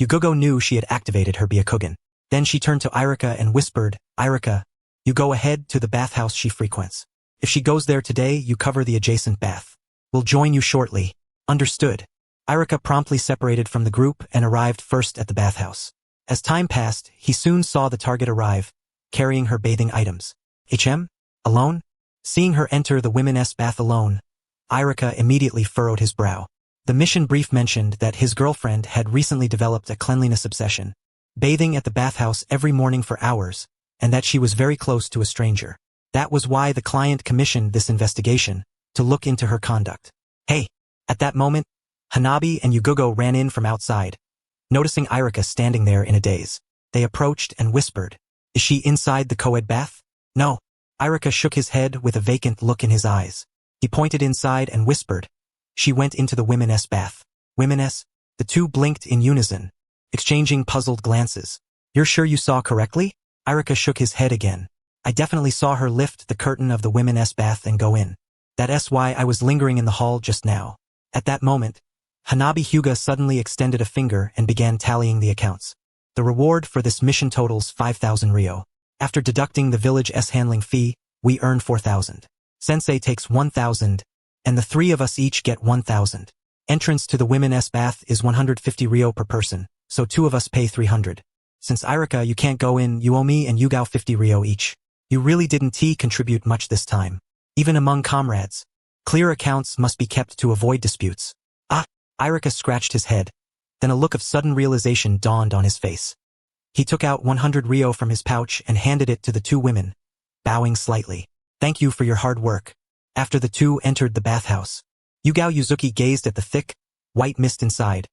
Yugugo knew she had activated her Byakugan. Then she turned to Irika and whispered, Irika, you go ahead to the bathhouse she frequents. If she goes there today, you cover the adjacent bath. We'll join you shortly. Understood. Irika promptly separated from the group and arrived first at the bathhouse. As time passed, he soon saw the target arrive, carrying her bathing items. Alone? Seeing her enter the women's bath alone, Irika immediately furrowed his brow. The mission brief mentioned that his girlfriend had recently developed a cleanliness obsession, bathing at the bathhouse every morning for hours, and that she was very close to a stranger. That was why the client commissioned this investigation, to look into her conduct. Hey! At that moment, Hanabi and Yugugo ran in from outside, noticing Irika standing there in a daze. They approached and whispered, Is she inside the co-ed bath? No. Irika shook his head with a vacant look in his eyes. He pointed inside and whispered, She went into the women's bath. Women's? The two blinked in unison, exchanging puzzled glances. You're sure you saw correctly? Irika shook his head again. I definitely saw her lift the curtain of the women's bath and go in. That's why I was lingering in the hall just now. At that moment, Hanabi Hyuga suddenly extended a finger and began tallying the accounts. The reward for this mission totals 5,000 ryo. After deducting the village's handling fee, we earn 4,000. Sensei takes 1,000, and the three of us each get 1,000. Entrance to the women's bath is 150 ryo per person, so two of us pay 300. Since Irika you can't go in, you owe me and Yugao 50 ryo each. You really didn't contribute much this time. Even among comrades, clear accounts must be kept to avoid disputes. Irika scratched his head. Then a look of sudden realization dawned on his face. He took out 100 ryo from his pouch and handed it to the two women, bowing slightly. Thank you for your hard work. After the two entered the bathhouse, Yugao Yuzuki gazed at the thick, white mist inside,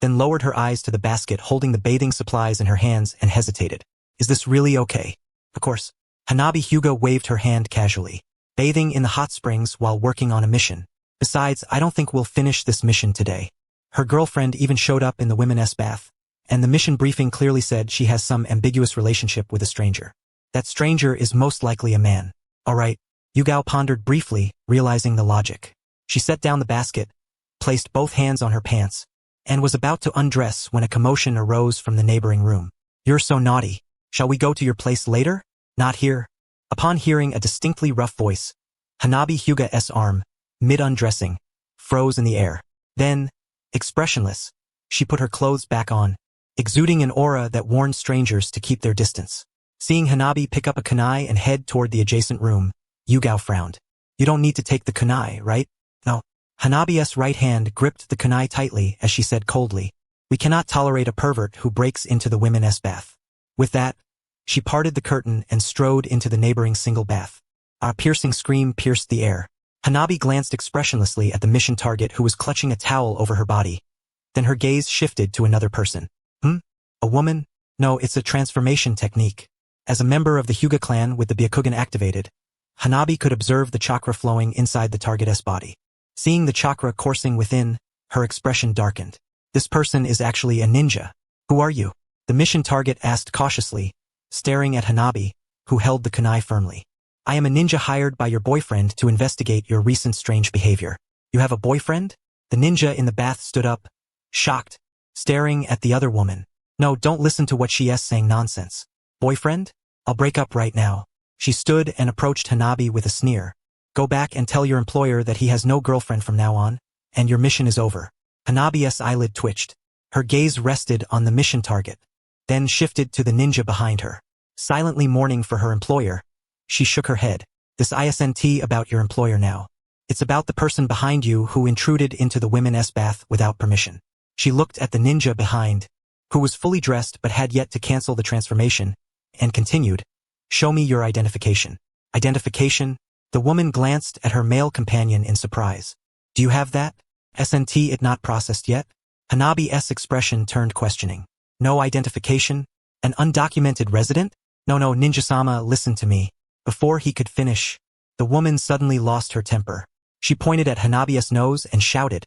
then lowered her eyes to the basket holding the bathing supplies in her hands and hesitated. Is this really okay? Of course. Hanabi Hyuga waved her hand casually. Bathing in the hot springs while working on a mission. Besides, I don't think we'll finish this mission today. Her girlfriend even showed up in the women's bath, and the mission briefing clearly said she has some ambiguous relationship with a stranger. That stranger is most likely a man. Alright, Yugao pondered briefly, realizing the logic. She set down the basket, placed both hands on her pants, and was about to undress when a commotion arose from the neighboring room. You're so naughty. Shall we go to your place later? Not here. Upon hearing a distinctly rough voice, Hanabi Hyuga's arm, mid-undressing, froze in the air. Then, expressionless, she put her clothes back on, exuding an aura that warned strangers to keep their distance. Seeing Hanabi pick up a kunai and head toward the adjacent room, Yugao frowned. You don't need to take the kunai, right? No. Hanabi's right hand gripped the kunai tightly as she said coldly, We cannot tolerate a pervert who breaks into the women's bath. With that, she parted the curtain and strode into the neighboring single bath. A piercing scream pierced the air. Hanabi glanced expressionlessly at the mission target who was clutching a towel over her body. Then her gaze shifted to another person. A woman? No, it's a transformation technique. As a member of the Hyuga clan with the Byakugan activated, Hanabi could observe the chakra flowing inside the target's body. Seeing the chakra coursing within, her expression darkened. This person is actually a ninja. Who are you? The mission target asked cautiously, staring at Hanabi, who held the kunai firmly. I am a ninja hired by your boyfriend to investigate your recent strange behavior. You have a boyfriend? The ninja in the bath stood up, shocked, staring at the other woman. No, don't listen to what she is saying nonsense. Boyfriend? I'll break up right now. She stood and approached Hanabi with a sneer. Go back and tell your employer that he has no girlfriend from now on, and your mission is over. Hanabi's eyelid twitched. Her gaze rested on the mission target, then shifted to the ninja behind her. Silently mourning for her employer, she shook her head. This isn't about your employer now. It's about the person behind you who intruded into the women's bath without permission. She looked at the ninja behind, who was fully dressed but had yet to cancel the transformation, and continued, "Show me your identification." Identification? The woman glanced at her male companion in surprise. "Do you have that? Isn't it not processed yet?" Hanabi's expression turned questioning. "No identification? An undocumented resident? No, ninja-sama, listen to me." Before he could finish, the woman suddenly lost her temper. She pointed at Hanabi's nose and shouted,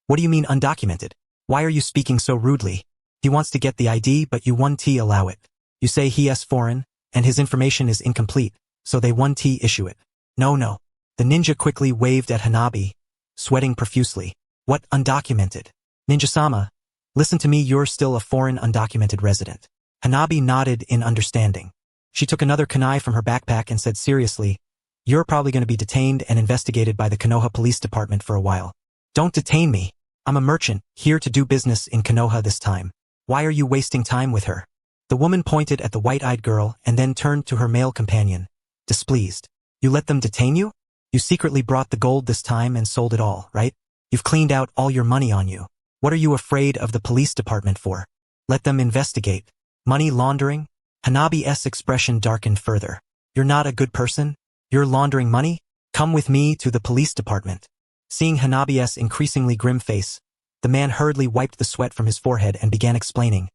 "What do you mean undocumented? Why are you speaking so rudely? He wants to get the ID but you won't allow it. You say he is foreign, and his information is incomplete, so they won't issue it." No. The ninja quickly waved at Hanabi, sweating profusely. "What undocumented? Ninja-sama, listen to me, you're still a foreign undocumented resident." Hanabi nodded in understanding. She took another kunai from her backpack and said seriously, "You're probably going to be detained and investigated by the Konoha Police Department for a while." "Don't detain me. I'm a merchant, here to do business in Konoha this time. Why are you wasting time with her?" The woman pointed at the white-eyed girl and then turned to her male companion, displeased. "You let them detain you? You secretly brought the gold this time and sold it all, right? You've cleaned out all your money on you. What are you afraid of the police department for? Let them investigate. Money laundering?" Hanabi's expression darkened further. "You're not a good person? You're laundering money? Come with me to the police department." Seeing Hanabi's increasingly grim face, the man hurriedly wiped the sweat from his forehead and began explaining.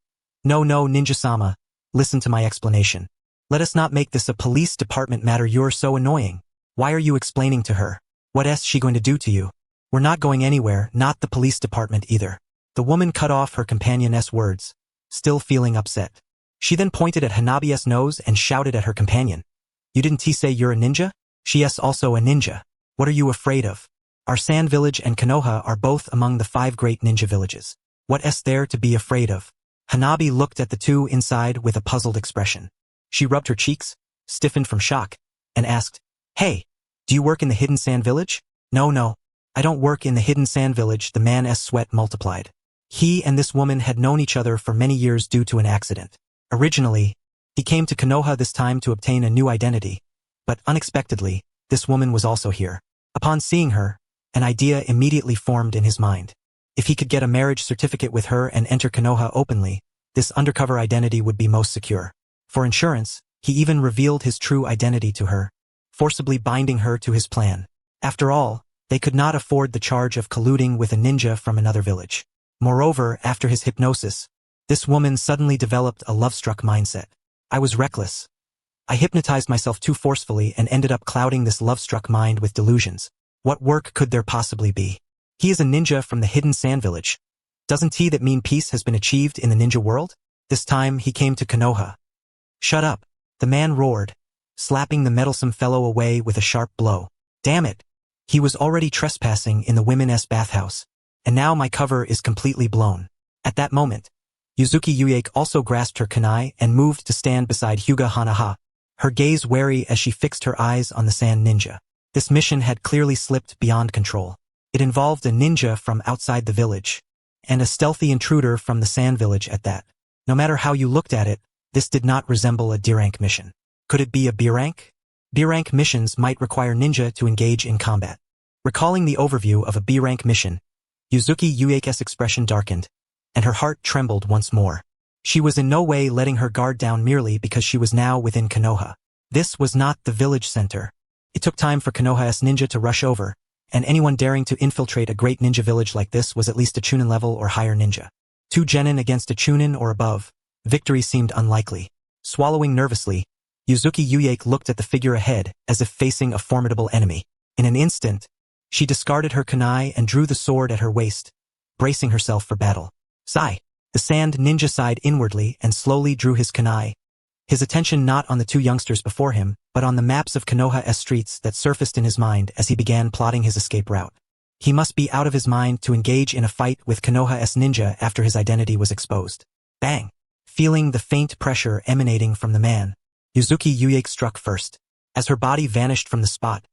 No, ninja-sama, listen to my explanation. Let us not make this a police department matter. You're so annoying. Why are you explaining to her? What's she going to do to you? We're not going anywhere, not the police department either." The woman cut off her companion's words, still feeling upset. She then pointed at Hanabi's nose and shouted at her companion. "You didn't say you're a ninja? She is also a ninja. What are you afraid of? Our Sand Village and Konoha are both among the 5 great ninja villages. What is there to be afraid of?" Hanabi looked at the two inside with a puzzled expression. She rubbed her cheeks, stiffened from shock, and asked, "Hey, do you work in the Hidden Sand Village?" No, I don't work in the Hidden Sand Village." The man's sweat multiplied. He and this woman had known each other for many years due to an accident. Originally, he came to Konoha this time to obtain a new identity, but unexpectedly, this woman was also here. Upon seeing her, an idea immediately formed in his mind. If he could get a marriage certificate with her and enter Konoha openly, this undercover identity would be most secure. For insurance, he even revealed his true identity to her, forcibly binding her to his plan. After all, they could not afford the charge of colluding with a ninja from another village. Moreover, after his hypnosis, this woman suddenly developed a love-struck mindset. I was reckless. I hypnotized myself too forcefully and ended up clouding this love-struck mind with delusions. What work could there possibly be? He is a ninja from the Hidden Sand Village. Doesn't that mean peace has been achieved in the ninja world? This time he came to Konoha. "Shut up," the man roared, slapping the meddlesome fellow away with a sharp blow. "Damn it. He was already trespassing in the women's bathhouse, and now my cover is completely blown." At that moment, Yuzuki Uyake also grasped her kunai and moved to stand beside Hyuga Hanaha, her gaze wary as she fixed her eyes on the sand ninja. This mission had clearly slipped beyond control. It involved a ninja from outside the village, and a stealthy intruder from the sand village at that. No matter how you looked at it, this did not resemble a D-rank mission. Could it be a B-rank? B-rank missions might require ninja to engage in combat. Recalling the overview of a B-rank mission, Yuzuki Uyake's expression darkened, and her heart trembled once more. She was in no way letting her guard down merely because she was now within Konoha. This was not the village center. It took time for Konoha's ninja to rush over, and anyone daring to infiltrate a great ninja village like this was at least a chunin level or higher ninja. 2 genin against a chunin or above, victory seemed unlikely. Swallowing nervously, Yuzuki Uyake looked at the figure ahead as if facing a formidable enemy. In an instant, she discarded her kunai and drew the sword at her waist, bracing herself for battle. Sigh. The sand ninja sighed inwardly and slowly drew his kunai, his attention not on the 2 youngsters before him, but on the maps of Konoha's streets that surfaced in his mind as he began plotting his escape route. He must be out of his mind to engage in a fight with Konoha's ninja after his identity was exposed. Bang! Feeling the faint pressure emanating from the man, Yuzuki Uyake struck first. As her body vanished from the spot,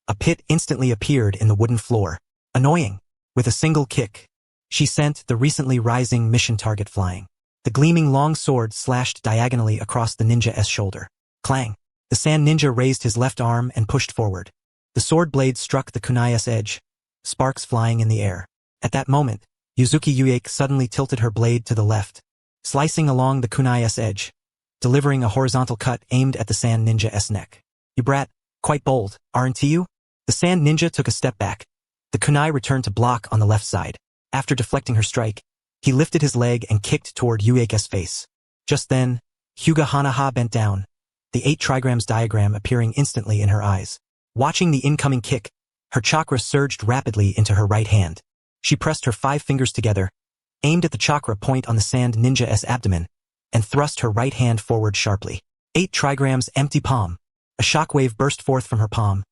a pit instantly appeared in the wooden floor. Annoying. With a single kick, she sent the recently rising mission target flying. The gleaming long sword slashed diagonally across the ninja's shoulder. Clang! The sand ninja raised his left arm and pushed forward. The sword blade struck the kunai's edge, sparks flying in the air. At that moment, Yuzuki Uake suddenly tilted her blade to the left, slicing along the kunai's edge, delivering a horizontal cut aimed at the sand ninja's neck. "You brat, quite bold, aren't you?" The sand ninja took a step back. The kunai returned to block on the left side. After deflecting her strike, he lifted his leg and kicked toward Uake's face. Just then, Hyuga Hanaha bent down, the 8 trigrams diagram appearing instantly in her eyes. Watching the incoming kick, her chakra surged rapidly into her right hand. She pressed her 5 fingers together, aimed at the chakra point on the sand ninja's abdomen, and thrust her right hand forward sharply. 8 trigrams empty palm. A shockwave burst forth from her palm,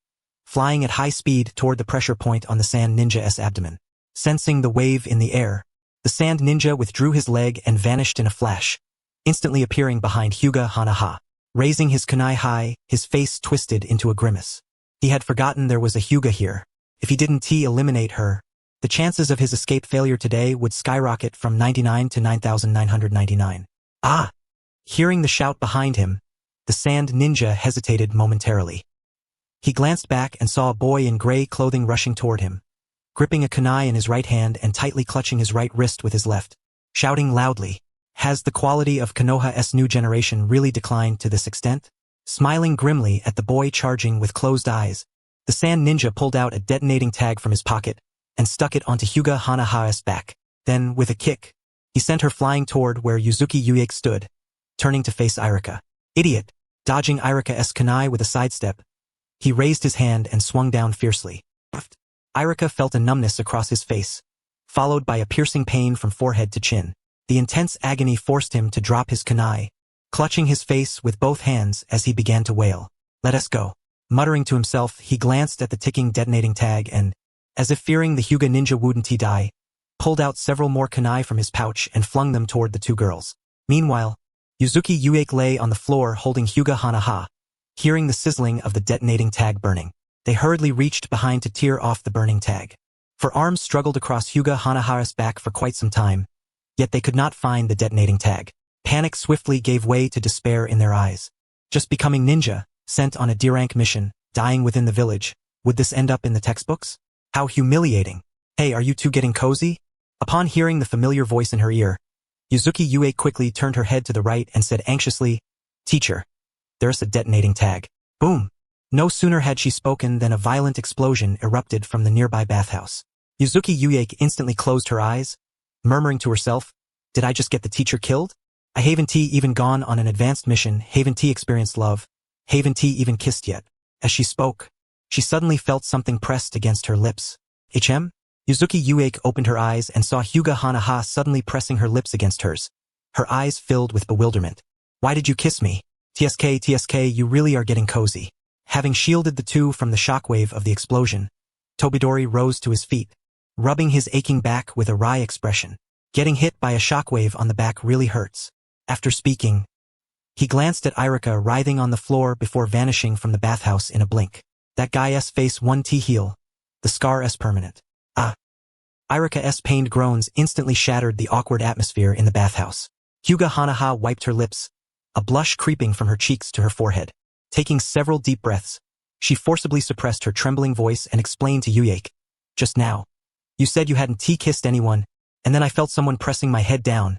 flying at high speed toward the pressure point on the sand ninja's abdomen. Sensing the wave in the air, the sand ninja withdrew his leg and vanished in a flash, instantly appearing behind Hyuga Hanaha. Raising his kunai high, his face twisted into a grimace. He had forgotten there was a Hyuga here. If he didn't eliminate her, the chances of his escape failure today would skyrocket from 99 to 9,999. Ah! Hearing the shout behind him, the sand ninja hesitated momentarily. He glanced back and saw a boy in gray clothing rushing toward him, gripping a kunai in his right hand and tightly clutching his right wrist with his left, shouting loudly. Has the quality of Konoha's new generation really declined to this extent? Smiling grimly at the boy charging with closed eyes, the sand ninja pulled out a detonating tag from his pocket and stuck it onto Hyuga Hanaha's back. Then, with a kick, he sent her flying toward where Yuzuki Uake stood, turning to face Irika. Idiot! Dodging Irika's kunai with a sidestep, he raised his hand and swung down fiercely. Irika felt a numbness across his face, followed by a piercing pain from forehead to chin. The intense agony forced him to drop his kunai, clutching his face with both hands as he began to wail. "Let us go." Muttering to himself, he glanced at the ticking detonating tag and, as if fearing the Hyuga ninja wouldn't die, pulled out several more kunai from his pouch and flung them toward the 2 girls. Meanwhile, Yuzuki Uake lay on the floor holding Hyuga Hanaha, hearing the sizzling of the detonating tag burning. They hurriedly reached behind to tear off the burning tag. For arms struggled across Hyuga Hanaha's back for quite some time, yet they could not find the detonating tag. Panic swiftly gave way to despair in their eyes. Just becoming ninja, sent on a D-rank mission, dying within the village. Would this end up in the textbooks? How humiliating. "Hey, are you two getting cozy?" Upon hearing the familiar voice in her ear, Yuzuki Uake quickly turned her head to the right and said anxiously, "Teacher, there's a detonating tag." Boom! No sooner had she spoken than a violent explosion erupted from the nearby bathhouse. Yuzuki Uake instantly closed her eyes, murmuring to herself, "Did I just get the teacher killed? I haven't even gone on an advanced mission, haven't experienced love, haven't even kissed yet." As she spoke, she suddenly felt something pressed against her lips. Yuzuki Uake opened her eyes and saw Hyuga Hanaha suddenly pressing her lips against hers. Her eyes filled with bewilderment. "Why did you kiss me? TSK, you really are getting cozy." Having shielded the two from the shockwave of the explosion, Tobidori rose to his feet, rubbing his aching back with a wry expression. Getting hit by a shockwave on the back really hurts. After speaking, he glanced at Irika writhing on the floor before vanishing from the bathhouse in a blink. That guy's face one T-heel, the scar permanent. Ah! Irika's pained groans instantly shattered the awkward atmosphere in the bathhouse. Hyuga Hanaha wiped her lips, a blush creeping from her cheeks to her forehead. Taking several deep breaths, she forcibly suppressed her trembling voice and explained to Uake, "Just now, you said you hadn't kissed anyone, and then I felt someone pressing my head down,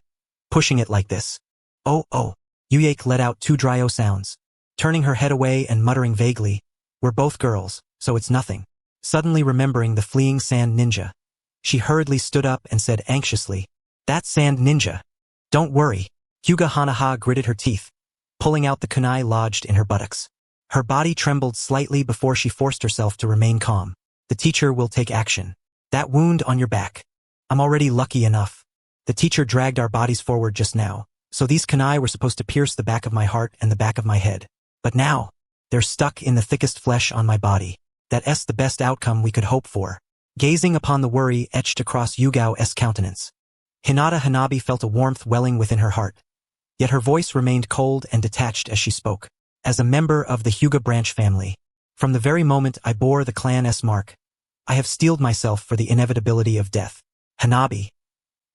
pushing it like this." Oh. Uake let out 2 dry sounds, turning her head away and muttering vaguely, "We're both girls, so it's nothing." Suddenly remembering the fleeing sand ninja, she hurriedly stood up and said anxiously, "That sand ninja. Don't worry." Hyuga Hanaha gritted her teeth, pulling out the kunai lodged in her buttocks. Her body trembled slightly before she forced herself to remain calm. "The teacher will take action. That wound on your back. I'm already lucky enough. The teacher dragged our bodies forward just now, so these kunai were supposed to pierce the back of my heart and the back of my head. But now, they're stuck in the thickest flesh on my body. That's the best outcome we could hope for." Gazing upon the worry etched across Yugao's countenance, Hinata Hanabi felt a warmth welling within her heart. Yet her voice remained cold and detached as she spoke. "As a member of the Hyuga branch family, from the very moment I bore the clan's mark, I have steeled myself for the inevitability of death. Hanabi.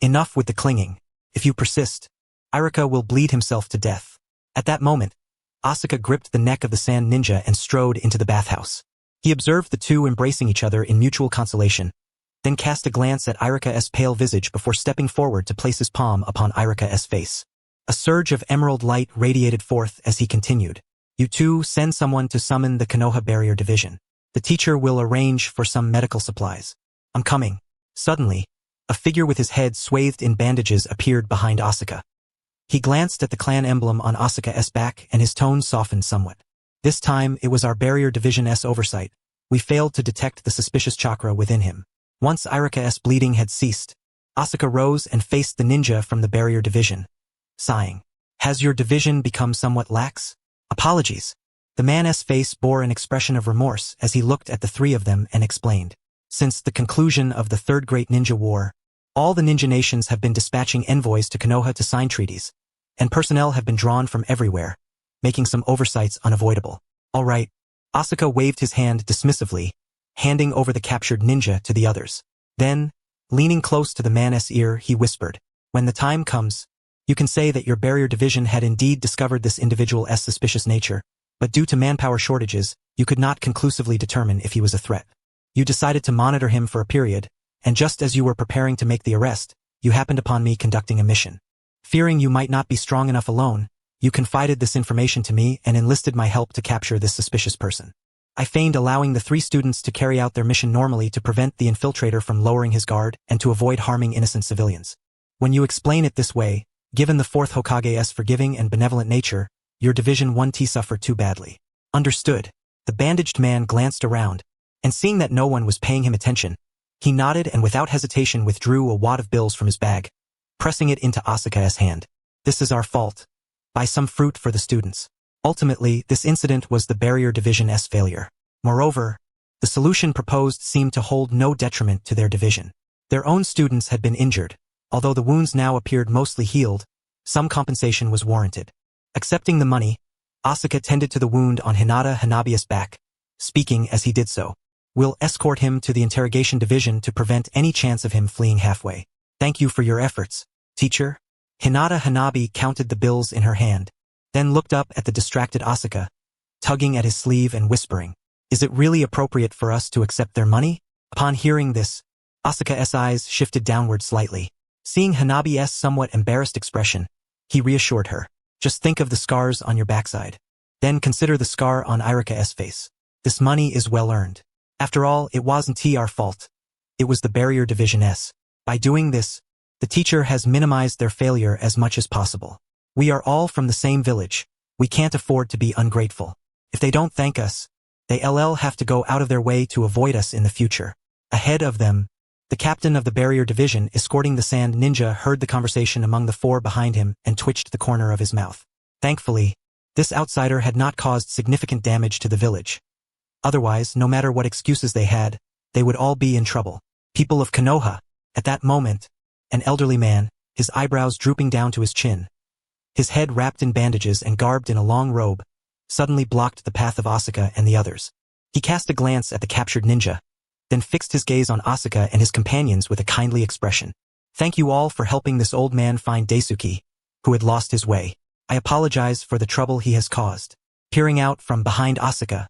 Enough with the clinging. If you persist, Iruka will bleed himself to death. At that moment, Asuka gripped the neck of the sand ninja and strode into the bathhouse. He observed the two embracing each other in mutual consolation, then cast a glance at Iruka's pale visage before stepping forward to place his palm upon Iruka's face. A surge of emerald light radiated forth as he continued. You two send someone to summon the Konoha Barrier Division. The teacher will arrange for some medical supplies. I'm coming. Suddenly, a figure with his head swathed in bandages appeared behind Asuka. He glanced at the clan emblem on Asuka's back and his tone softened somewhat. This time, it was our Barrier Division's oversight. We failed to detect the suspicious chakra within him. Once Iruka's bleeding had ceased, Asuka rose and faced the ninja from the Barrier Division, sighing. Has your division become somewhat lax? Apologies. The man's face bore an expression of remorse as he looked at the three of them and explained. Since the conclusion of the Third Great Ninja War, all the ninja nations have been dispatching envoys to Konoha to sign treaties, and personnel have been drawn from everywhere, making some oversights unavoidable. All right. Asuka waved his hand dismissively, handing over the captured ninja to the others. Then, leaning close to the man's ear, he whispered, when the time comes, you can say that your barrier division had indeed discovered this individual's suspicious nature, but due to manpower shortages, you could not conclusively determine if he was a threat. You decided to monitor him for a period, and just as you were preparing to make the arrest, you happened upon me conducting a mission. Fearing you might not be strong enough alone, you confided this information to me and enlisted my help to capture this suspicious person. I feigned allowing the three students to carry out their mission normally to prevent the infiltrator from lowering his guard and to avoid harming innocent civilians. When you explain it this way, given the fourth Hokage's forgiving and benevolent nature, your Division 1T suffered too badly. Understood. The bandaged man glanced around, and seeing that no one was paying him attention, he nodded and without hesitation withdrew a wad of bills from his bag, pressing it into Asuka's hand. This is our fault. Buy some fruit for the students. Ultimately, this incident was the Barrier Division's failure. Moreover, the solution proposed seemed to hold no detriment to their division. Their own students had been injured. Although the wounds now appeared mostly healed, some compensation was warranted. Accepting the money, Asuka tended to the wound on Hinata Hanabi's back, speaking as he did so. We'll escort him to the interrogation division to prevent any chance of him fleeing halfway. Thank you for your efforts, teacher. Hinata Hanabi counted the bills in her hand, then looked up at the distracted Asuka, tugging at his sleeve and whispering, is it really appropriate for us to accept their money? Upon hearing this, Asuka's eyes shifted downward slightly. Seeing Hanabi's somewhat embarrassed expression, he reassured her. Just think of the scars on your backside. Then consider the scar on Iruka's face. This money is well earned. After all, it wasn't our fault. It was the Barrier Division's. By doing this, the teacher has minimized their failure as much as possible. We are all from the same village. We can't afford to be ungrateful. If they don't thank us, they'll have to go out of their way to avoid us in the future. Ahead of them, the captain of the Barrier Division escorting the sand ninja heard the conversation among the four behind him and twitched the corner of his mouth. Thankfully, this outsider had not caused significant damage to the village. Otherwise, no matter what excuses they had, they would all be in trouble. People of Konoha. At that moment, an elderly man, his eyebrows drooping down to his chin, his head wrapped in bandages and garbed in a long robe, suddenly blocked the path of Asuka and the others. He cast a glance at the captured ninja, then fixed his gaze on Asuka and his companions with a kindly expression. Thank you all for helping this old man find Daisuke, who had lost his way. I apologize for the trouble he has caused. Peering out from behind Asuka,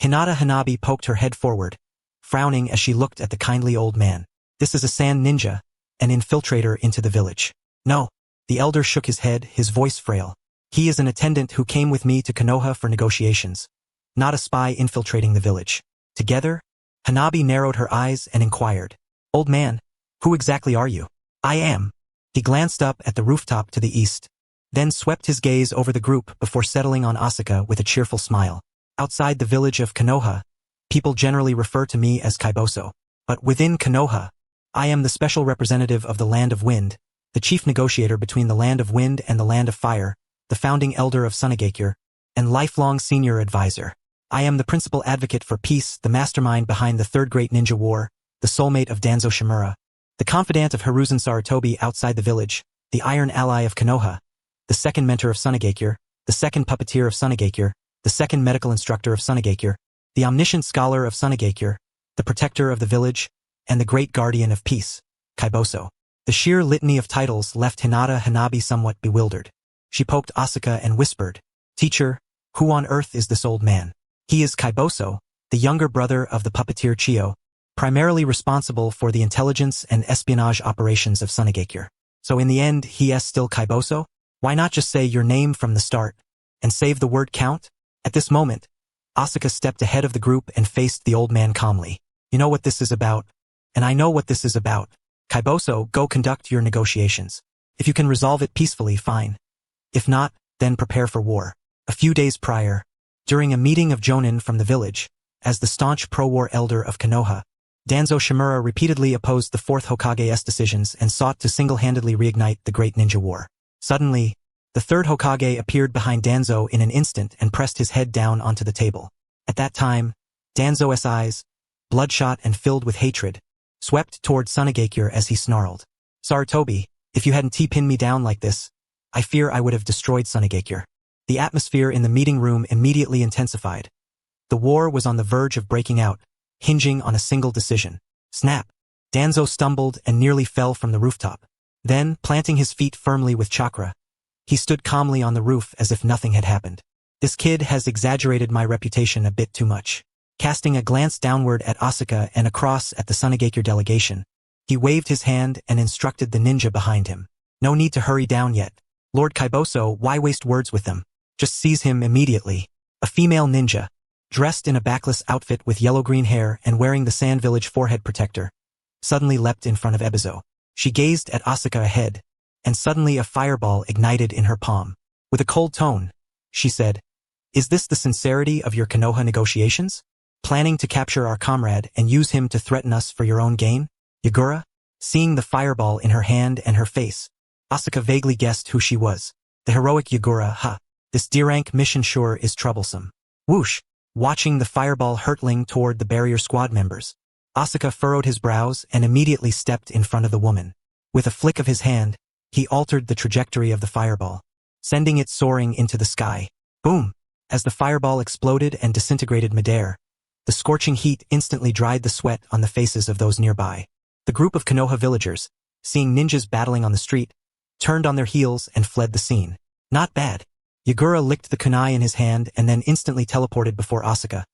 Hinata Hanabi poked her head forward, frowning as she looked at the kindly old man. This is a sand ninja, an infiltrator into the village. No. The elder shook his head, his voice frail. He is an attendant who came with me to Konoha for negotiations, not a spy infiltrating the village. Together, Hanabi narrowed her eyes and inquired, Old man, who exactly are you? I am. He glanced up at the rooftop to the east, then swept his gaze over the group before settling on Asuka with a cheerful smile. Outside the village of Konoha, people generally refer to me as Kaiboso. But within Konoha, I am the special representative of the Land of Wind, the chief negotiator between the Land of Wind and the Land of Fire, the founding elder of Sunagakure, and lifelong senior advisor. I am the principal advocate for peace, the mastermind behind the Third Great Ninja War, the soulmate of Danzo Shimura, the confidant of Hiruzen Sarutobi outside the village, the iron ally of Konoha, the second mentor of Sunagakure, the second puppeteer of Sunagakure, the second medical instructor of Sunagakure, the omniscient scholar of Sunagakure, the protector of the village, and the great guardian of peace, Kaiboso. The sheer litany of titles left Hinata Hanabi somewhat bewildered. She poked Asuka and whispered, "Teacher, who on earth is this old man?" "He is Kaiboso, the younger brother of the puppeteer Chiyo, primarily responsible for the intelligence and espionage operations of Sunigakure. So in the end, he is still Kaiboso? Why not just say your name from the start, and save the word count?" At this moment, Asuka stepped ahead of the group and faced the old man calmly. "You know what this is about, and I know what this is about. Kaiboso, go conduct your negotiations. If you can resolve it peacefully, fine. If not, then prepare for war." A few days prior, during a meeting of Jonin from the village, as the staunch pro-war elder of Konoha, Danzo Shimura repeatedly opposed the fourth Hokage's decisions and sought to single-handedly reignite the Great Ninja War. Suddenly, the third Hokage appeared behind Danzo in an instant and pressed his head down onto the table. At that time, Danzo's eyes, bloodshot and filled with hatred, swept toward Sunigakure as he snarled, "Sarutobi, if you hadn't pinned me down like this, I fear I would have destroyed Sunigakure." The atmosphere in the meeting room immediately intensified. The war was on the verge of breaking out, hinging on a single decision. Snap! Danzo stumbled and nearly fell from the rooftop. Then, planting his feet firmly with chakra, he stood calmly on the roof as if nothing had happened. "This kid has exaggerated my reputation a bit too much." Casting a glance downward at Asuka and across at the Sunigakure delegation, he waved his hand and instructed the ninja behind him. "No need to hurry down yet. Lord Kaiboso, why waste words with them? Just seize him immediately." A female ninja, dressed in a backless outfit with yellow-green hair and wearing the Sand Village forehead protector, suddenly leapt in front of Ebizo. She gazed at Asuka ahead, and suddenly a fireball ignited in her palm. With a cold tone, she said, "Is this the sincerity of your Konoha negotiations? Planning to capture our comrade and use him to threaten us for your own gain? Yagura?" Seeing the fireball in her hand and her face, Asuka vaguely guessed who she was. The heroic Yagura, huh? This D-rank mission sure is troublesome. Whoosh! Watching the fireball hurtling toward the barrier squad members, Asuka furrowed his brows and immediately stepped in front of the woman. With a flick of his hand, he altered the trajectory of the fireball, sending it soaring into the sky. Boom! As the fireball exploded and disintegrated midair, the scorching heat instantly dried the sweat on the faces of those nearby. The group of Konoha villagers, seeing ninjas battling on the street, turned on their heels and fled the scene. Not bad. Yagura licked the kunai in his hand and then instantly teleported before Asuka,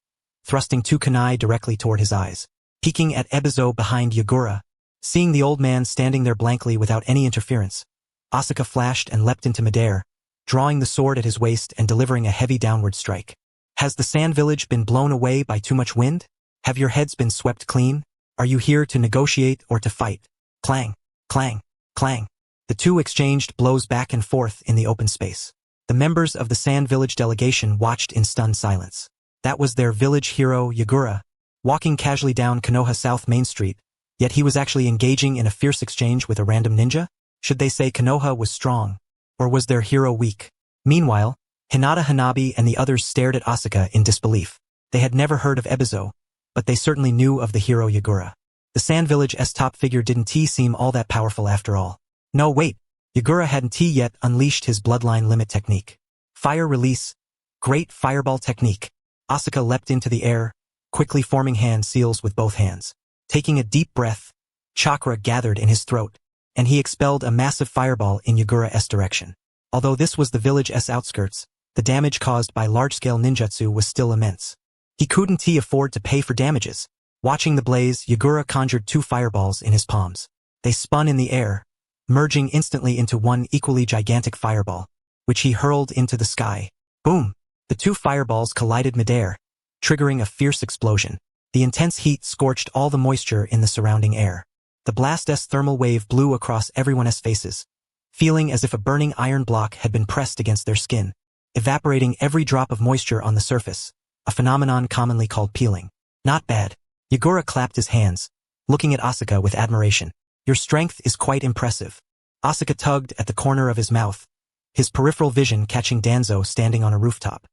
thrusting 2 kunai directly toward his eyes. Peeking at Ebizo behind Yagura, seeing the old man standing there blankly without any interference, Asuka flashed and leapt into midair, drawing the sword at his waist and delivering a heavy downward strike. "Has the Sand Village been blown away by too much wind? Have your heads been swept clean? Are you here to negotiate or to fight?" Clang, clang, clang. The two exchanged blows back and forth in the open space. The members of the Sand Village delegation watched in stunned silence. That was their village hero Yagura, walking casually down Konoha South Main Street, yet he was actually engaging in a fierce exchange with a random ninja? Should they say Konoha was strong, or was their hero weak? Meanwhile, Hinata Hanabi and the others stared at Asuka in disbelief. They had never heard of Ebizo, but they certainly knew of the hero Yagura. The Sand Village's top figure didn't seem all that powerful after all. No, wait. Yagura hadn't yet unleashed his bloodline limit technique. Fire release. Great fireball technique. Asuka leapt into the air, quickly forming hand seals with both hands. Taking a deep breath, chakra gathered in his throat, and he expelled a massive fireball in Yagura's direction. Although this was the village's outskirts, the damage caused by large-scale ninjutsu was still immense. He couldn't afford to pay for damages. Watching the blaze, Yagura conjured 2 fireballs in his palms. They spun in the air, merging instantly into one equally gigantic fireball, which he hurled into the sky. Boom! The 2 fireballs collided midair, triggering a fierce explosion. The intense heat scorched all the moisture in the surrounding air. The blast's thermal wave blew across everyone's faces, feeling as if a burning iron block had been pressed against their skin, evaporating every drop of moisture on the surface, a phenomenon commonly called peeling. Not bad. Yagura clapped his hands, looking at Asuka with admiration. Your strength is quite impressive. Asuka tugged at the corner of his mouth, his peripheral vision catching Danzo standing on a rooftop.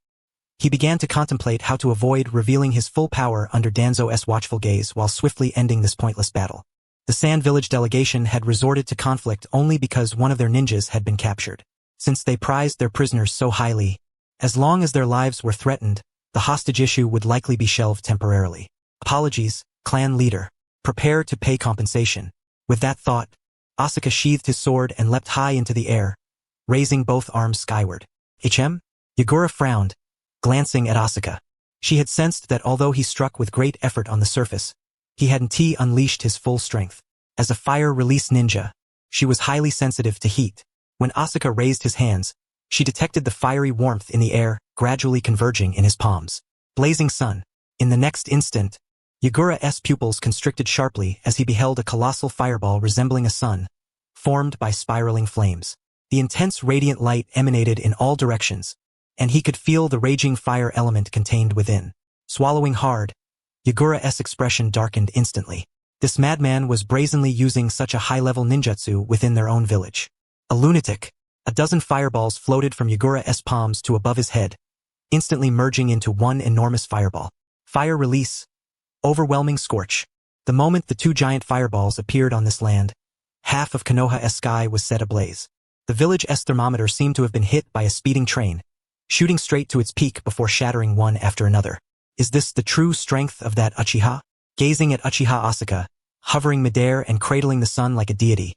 He began to contemplate how to avoid revealing his full power under Danzo's watchful gaze while swiftly ending this pointless battle. The Sand Village delegation had resorted to conflict only because one of their ninjas had been captured. Since they prized their prisoners so highly, as long as their lives were threatened, the hostage issue would likely be shelved temporarily. Apologies, clan leader. Prepare to pay compensation. With that thought, Asuka sheathed his sword and leapt high into the air, raising both arms skyward. Yagura frowned, glancing at Asuka. She had sensed that although he struck with great effort on the surface, he hadn't unleashed his full strength. As a fire-release ninja, she was highly sensitive to heat. When Asuka raised his hands, she detected the fiery warmth in the air, gradually converging in his palms. Blazing sun. In the next instant, Yagura's pupils constricted sharply as he beheld a colossal fireball resembling a sun, formed by spiraling flames. The intense radiant light emanated in all directions, and he could feel the raging fire element contained within. Swallowing hard, Yagura's expression darkened instantly. This madman was brazenly using such a high-level ninjutsu within their own village. A lunatic. A dozen fireballs floated from Yagura's palms to above his head, instantly merging into one enormous fireball. Fire release. Overwhelming scorch. The moment the two giant fireballs appeared on this land, half of Konoha's sky was set ablaze. The village's thermometer seemed to have been hit by a speeding train, shooting straight to its peak before shattering one after another. Is this the true strength of that Uchiha? Gazing at Uchiha Asuka, hovering midair and cradling the sun like a deity,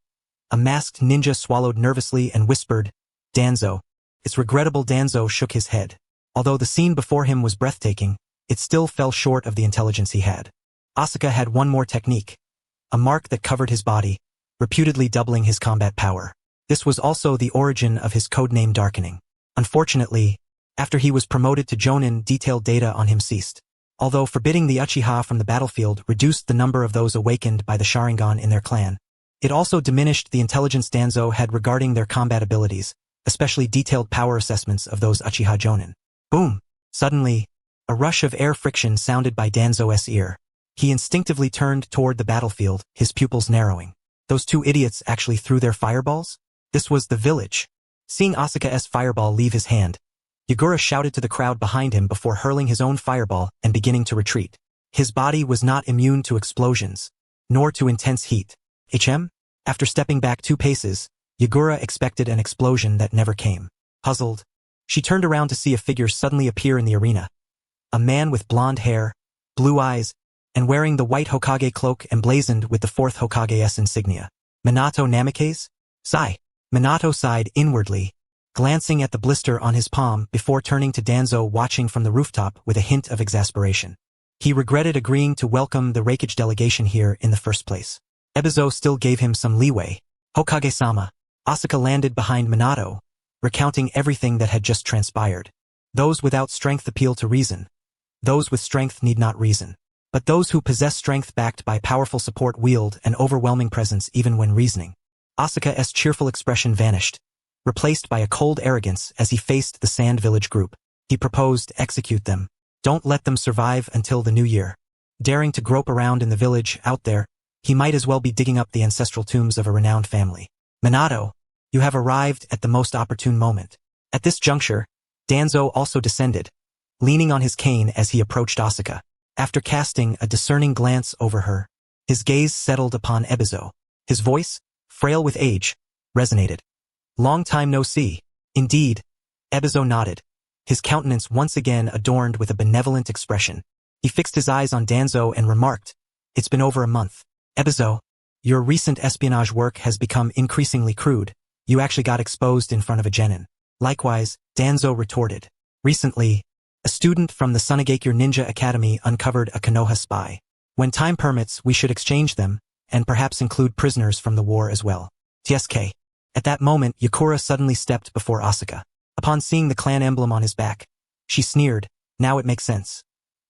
a masked ninja swallowed nervously and whispered, "Danzo." It's regrettable Danzo shook his head. Although the scene before him was breathtaking, it still fell short of the intelligence he had. Asuka had one more technique, a mark that covered his body, reputedly doubling his combat power. This was also the origin of his codename Darkening. Unfortunately, after he was promoted to Jonin, detailed data on him ceased. Although forbidding the Uchiha from the battlefield reduced the number of those awakened by the Sharingan in their clan, it also diminished the intelligence Danzo had regarding their combat abilities, especially detailed power assessments of those Uchiha Jonin. Boom! Suddenly, a rush of air friction sounded by Danzo's ear. He instinctively turned toward the battlefield, his pupils narrowing. Those two idiots actually threw their fireballs? This was the village. Seeing Asuka's fireball leave his hand, Yagura shouted to the crowd behind him before hurling his own fireball and beginning to retreat. His body was not immune to explosions, nor to intense heat. After stepping back 2 paces, Yagura expected an explosion that never came. Puzzled, she turned around to see a figure suddenly appear in the arena. A man with blonde hair, blue eyes, and wearing the white Hokage cloak emblazoned with the 4th Hokage's insignia. Minato Namake's? Sigh. Minato sighed inwardly, glancing at the blister on his palm before turning to Danzo watching from the rooftop with a hint of exasperation. He regretted agreeing to welcome the Raikage delegation here in the first place. Ebizo still gave him some leeway. Hokage-sama. Asuka landed behind Minato, recounting everything that had just transpired. Those without strength appeal to reason. Those with strength need not reason. But those who possess strength backed by powerful support wield an overwhelming presence even when reasoning. Asuka's cheerful expression vanished, replaced by a cold arrogance as he faced the Sand Village group. He proposed to execute them. Don't let them survive until the new year. Daring to grope around in the village out there, he might as well be digging up the ancestral tombs of a renowned family. Minato, you have arrived at the most opportune moment. At this juncture, Danzo also descended, leaning on his cane as he approached Asuka. After casting a discerning glance over her, his gaze settled upon Ebizo. His voice, frail with age, resonated. Long time no see. Indeed. Ebizo nodded, his countenance once again adorned with a benevolent expression. He fixed his eyes on Danzo and remarked, "It's been over a month. Ebizo, your recent espionage work has become increasingly crude. You actually got exposed in front of a genin." Likewise, Danzo retorted. "Recently, a student from the Sunagakure Ninja Academy uncovered a Konoha spy. When time permits, we should exchange them, and perhaps include prisoners from the war as well." TSK. At that moment, Yakura suddenly stepped before Asuka. Upon seeing the clan emblem on his back, she sneered, "Now it makes sense.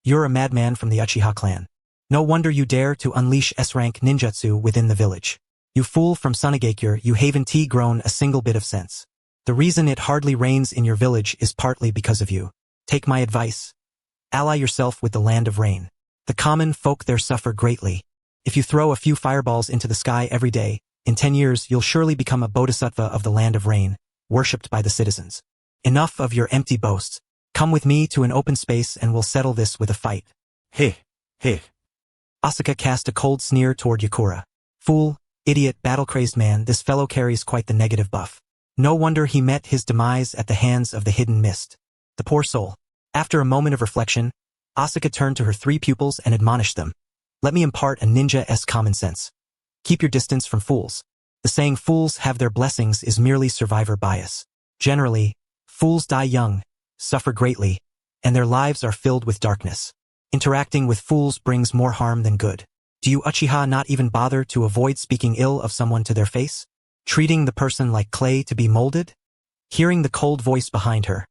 You're a madman from the Uchiha clan. No wonder you dare to unleash S-rank ninjutsu within the village. You fool from Sunagakure, you haven't grown a single bit of sense. The reason it hardly rains in your village is partly because of you. Take my advice. Ally yourself with the land of rain. The common folk there suffer greatly. If you throw a few fireballs into the sky every day, in 10 years you'll surely become a bodhisattva of the land of rain, worshipped by the citizens. Enough of your empty boasts. Come with me to an open space and we'll settle this with a fight." Heh. Asuka cast a cold sneer toward Yakura. "Fool, idiot, battle-crazed man, this fellow carries quite the negative buff. No wonder he met his demise at the hands of the hidden mist. The poor soul." After a moment of reflection, Asuka turned to her 3 pupils and admonished them. Let me impart a ninja-esque common sense. Keep your distance from fools. The saying fools have their blessings is merely survivor bias. Generally, fools die young, suffer greatly, and their lives are filled with darkness. Interacting with fools brings more harm than good. Do you Uchiha not even bother to avoid speaking ill of someone to their face? Treating the person like clay to be molded? Hearing the cold voice behind her,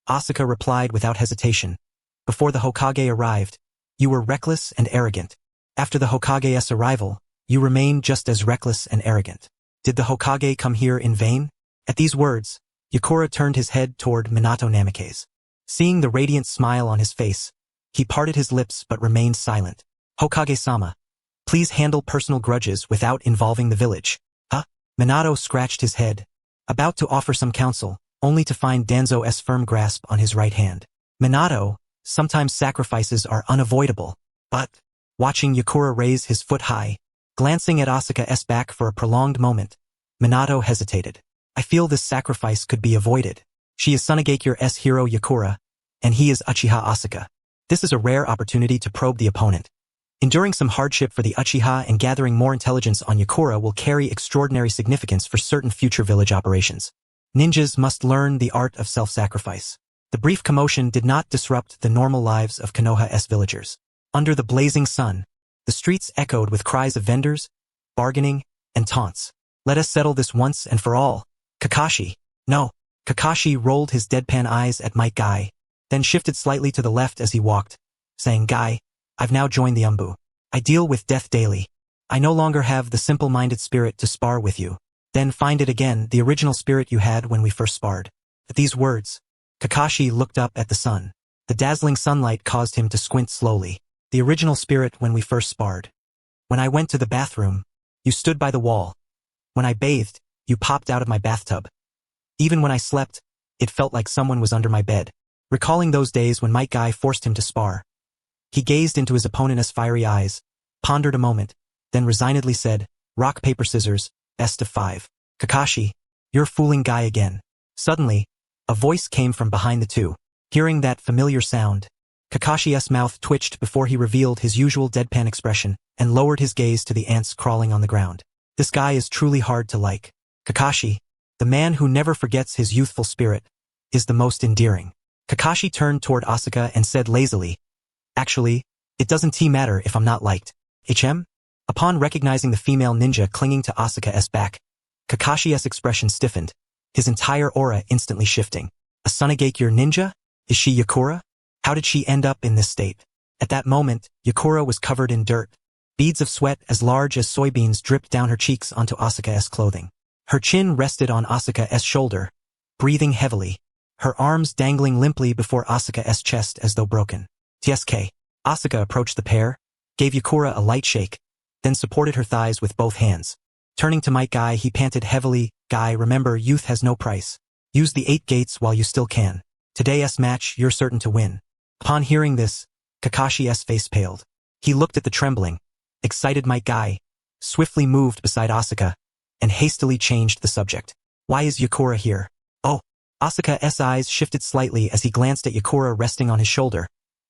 Asuka replied without hesitation. Before the Hokage arrived, you were reckless and arrogant. After the Hokage's arrival, you remain just as reckless and arrogant. Did the Hokage come here in vain? At these words, Yakura turned his head toward Minato Namake's. Seeing the radiant smile on his face, he parted his lips but remained silent. Hokage-sama, please handle personal grudges without involving the village. Huh? Minato scratched his head, about to offer some counsel, only to find Danzo's firm grasp on his right hand. Minato, sometimes sacrifices are unavoidable, but, watching Yakura raise his foot high, glancing at Asuka's back for a prolonged moment, Minato hesitated. I feel this sacrifice could be avoided. She is Sunegakure's hero Yakura, and he is Uchiha Asuka. This is a rare opportunity to probe the opponent. Enduring some hardship for the Uchiha and gathering more intelligence on Yakura will carry extraordinary significance for certain future village operations. Ninjas must learn the art of self-sacrifice. The brief commotion did not disrupt the normal lives of Konoha's villagers. Under the blazing sun, the streets echoed with cries of vendors, bargaining, and taunts. Let us settle this once and for all. Kakashi. No. Kakashi rolled his deadpan eyes at Might Guy, then shifted slightly to the left as he walked, saying, Guy, I've now joined the Umbu. I deal with death daily. I no longer have the simple-minded spirit to spar with you. Then find it again, the original spirit you had when we first sparred. At these words, Kakashi looked up at the sun. The dazzling sunlight caused him to squint slowly. The original spirit when we first sparred. When I went to the bathroom, you stood by the wall. When I bathed, you popped out of my bathtub. Even when I slept, it felt like someone was under my bed. Recalling those days when Might Guy forced him to spar, he gazed into his opponent's fiery eyes, pondered a moment, then resignedly said, rock, paper, scissors, best of 5. Kakashi, you're fooling Guy again. Suddenly, a voice came from behind the two. Hearing that familiar sound, Kakashi's mouth twitched before he revealed his usual deadpan expression and lowered his gaze to the ants crawling on the ground. This guy is truly hard to like. Kakashi, the man who never forgets his youthful spirit, is the most endearing. Kakashi turned toward Asuka and said lazily, Actually, it doesn't matter if I'm not liked. HM? Upon recognizing the female ninja clinging to Asuka's back, Kakashi's expression stiffened, his entire aura instantly shifting. A Sunegakure ninja? Is she Yakura? How did she end up in this state? At that moment, Yakura was covered in dirt. Beads of sweat as large as soybeans dripped down her cheeks onto Asuka's clothing. Her chin rested on Asuka's shoulder, breathing heavily, her arms dangling limply before Asuka's chest as though broken. TSK. Asuka approached the pair, gave Yakura a light shake, then supported her thighs with both hands. Turning to Might Guy, he panted heavily, Guy, remember, youth has no price. Use the 8 gates while you still can. Today's match, you're certain to win. Upon hearing this, Kakashi's face paled. He looked at the trembling, excited Might Guy, swiftly moved beside Asuka, and hastily changed the subject. Why is Yakura here? Oh. Asuka's eyes shifted slightly as he glanced at Yakura resting on his shoulder,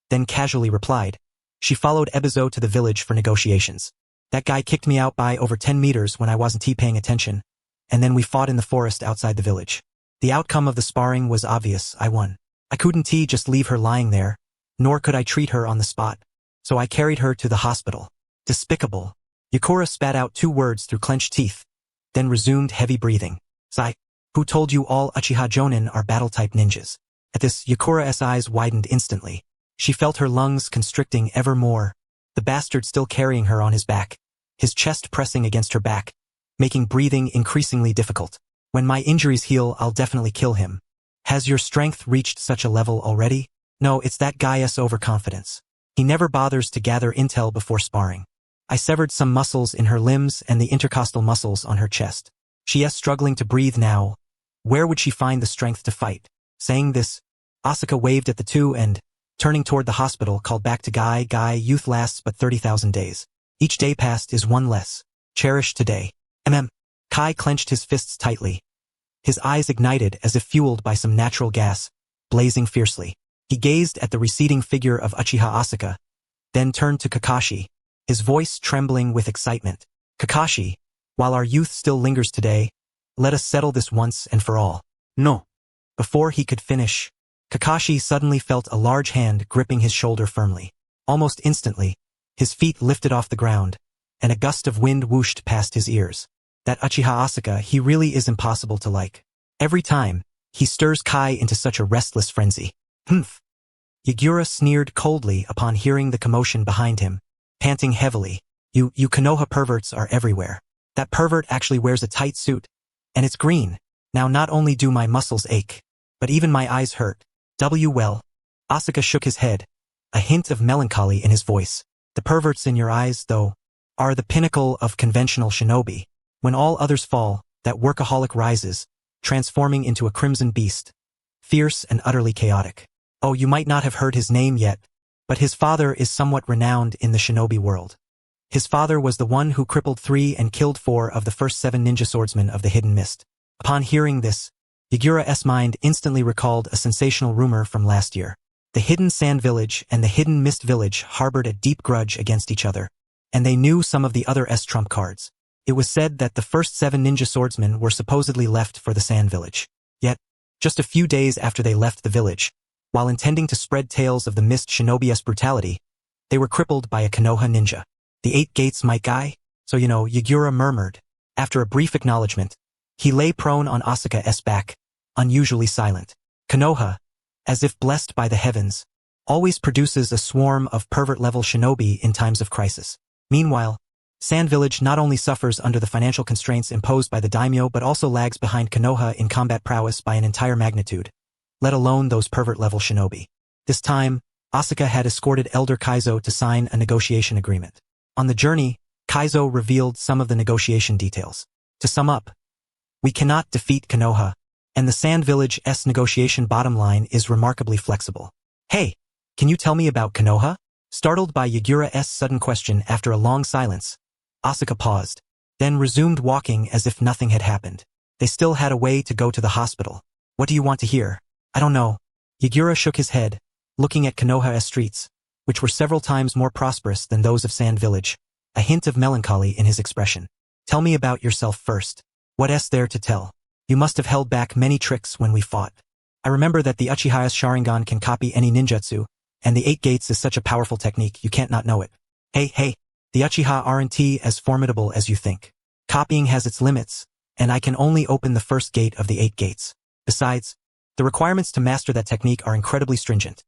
then casually replied, She followed Ebizo to the village for negotiations. That guy kicked me out by over 10 meters when I wasn't paying attention, and then we fought in the forest outside the village. The outcome of the sparring was obvious, I won. I couldn't just leave her lying there, nor could I treat her on the spot, so I carried her to the hospital. Despicable. Yakura spat out 2 words through clenched teeth, then resumed heavy breathing. Sai, who told you all Uchiha Jonin are battle-type ninjas? At this, Yakura's eyes widened instantly. She felt her lungs constricting ever more, the bastard still carrying her on his back, his chest pressing against her back, making breathing increasingly difficult. When my injuries heal, I'll definitely kill him. Has your strength reached such a level already? No, it's that guy's overconfidence. He never bothers to gather intel before sparring. I severed some muscles in her limbs and the intercostal muscles on her chest. She is struggling to breathe now. Where would she find the strength to fight? Saying this, Asuka waved at the two and, turning toward the hospital, called back to Guy, youth lasts but 30,000 days. Each day passed is one less. Cherish today. Kai clenched his fists tightly. His eyes ignited as if fueled by some natural gas, blazing fiercely. He gazed at the receding figure of Uchiha Asuka, then turned to Kakashi. his voice trembling with excitement. Kakashi, while our youth still lingers today, let us settle this once and for all. No. Before he could finish, Kakashi suddenly felt a large hand gripping his shoulder firmly. Almost instantly, his feet lifted off the ground, and a gust of wind whooshed past his ears. That Uchiha Asuka, he really is impossible to like. Every time, he stirs Kai into such a restless frenzy. Humph. Yagura sneered coldly upon hearing the commotion behind him, panting heavily. You Konoha perverts are everywhere. That pervert actually wears a tight suit, and it's green. Now not only do my muscles ache, but even my eyes hurt. Well. Asuka shook his head, a hint of melancholy in his voice. The perverts in your eyes, though, are the pinnacle of conventional shinobi. When all others fall, that workaholic rises, transforming into a crimson beast, fierce and utterly chaotic. Oh, you might not have heard his name yet, but his father is somewhat renowned in the shinobi world. His father was the one who crippled 3 and killed 4 of the first 7 ninja swordsmen of the Hidden Mist. Upon hearing this, Yagura's mind instantly recalled a sensational rumor from last year. The Hidden Sand Village and the Hidden Mist Village harbored a deep grudge against each other, and they knew some of the other trump cards. It was said that the first 7 ninja swordsmen were supposedly left for the Sand Village. Yet, just a few days after they left the village, while intending to spread tales of the Mist Shinobi's brutality, they were crippled by a Konoha ninja. The 8 gates might guy? So Yagura murmured. After a brief acknowledgement, he lay prone on Asuka's back, unusually silent. Konoha, as if blessed by the heavens, always produces a swarm of pervert-level shinobi in times of crisis. Meanwhile, Sand Village not only suffers under the financial constraints imposed by the daimyo but also lags behind Konoha in combat prowess by an entire magnitude, let alone those pervert-level shinobi. This time, Asuka had escorted Elder Kaizo to sign a negotiation agreement. On the journey, Kaizo revealed some of the negotiation details. To sum up, we cannot defeat Konoha, and the Sand Village's negotiation bottom line is remarkably flexible. Hey, can you tell me about Konoha? Startled by Yagura's sudden question after a long silence, Asuka paused, then resumed walking as if nothing had happened. They still had a way to go to the hospital. What do you want to hear? I don't know. Yagura shook his head, looking at Konoha's streets, which were several times more prosperous than those of Sand Village, a hint of melancholy in his expression. Tell me about yourself first. What's there to tell? You must have held back many tricks when we fought. I remember that the Uchiha's Sharingan can copy any ninjutsu, and the 8 gates is such a powerful technique you can't not know it. Hey, the Uchiha aren't as formidable as you think. Copying has its limits, and I can only open the first gate of the 8 gates. Besides, the requirements to master that technique are incredibly stringent.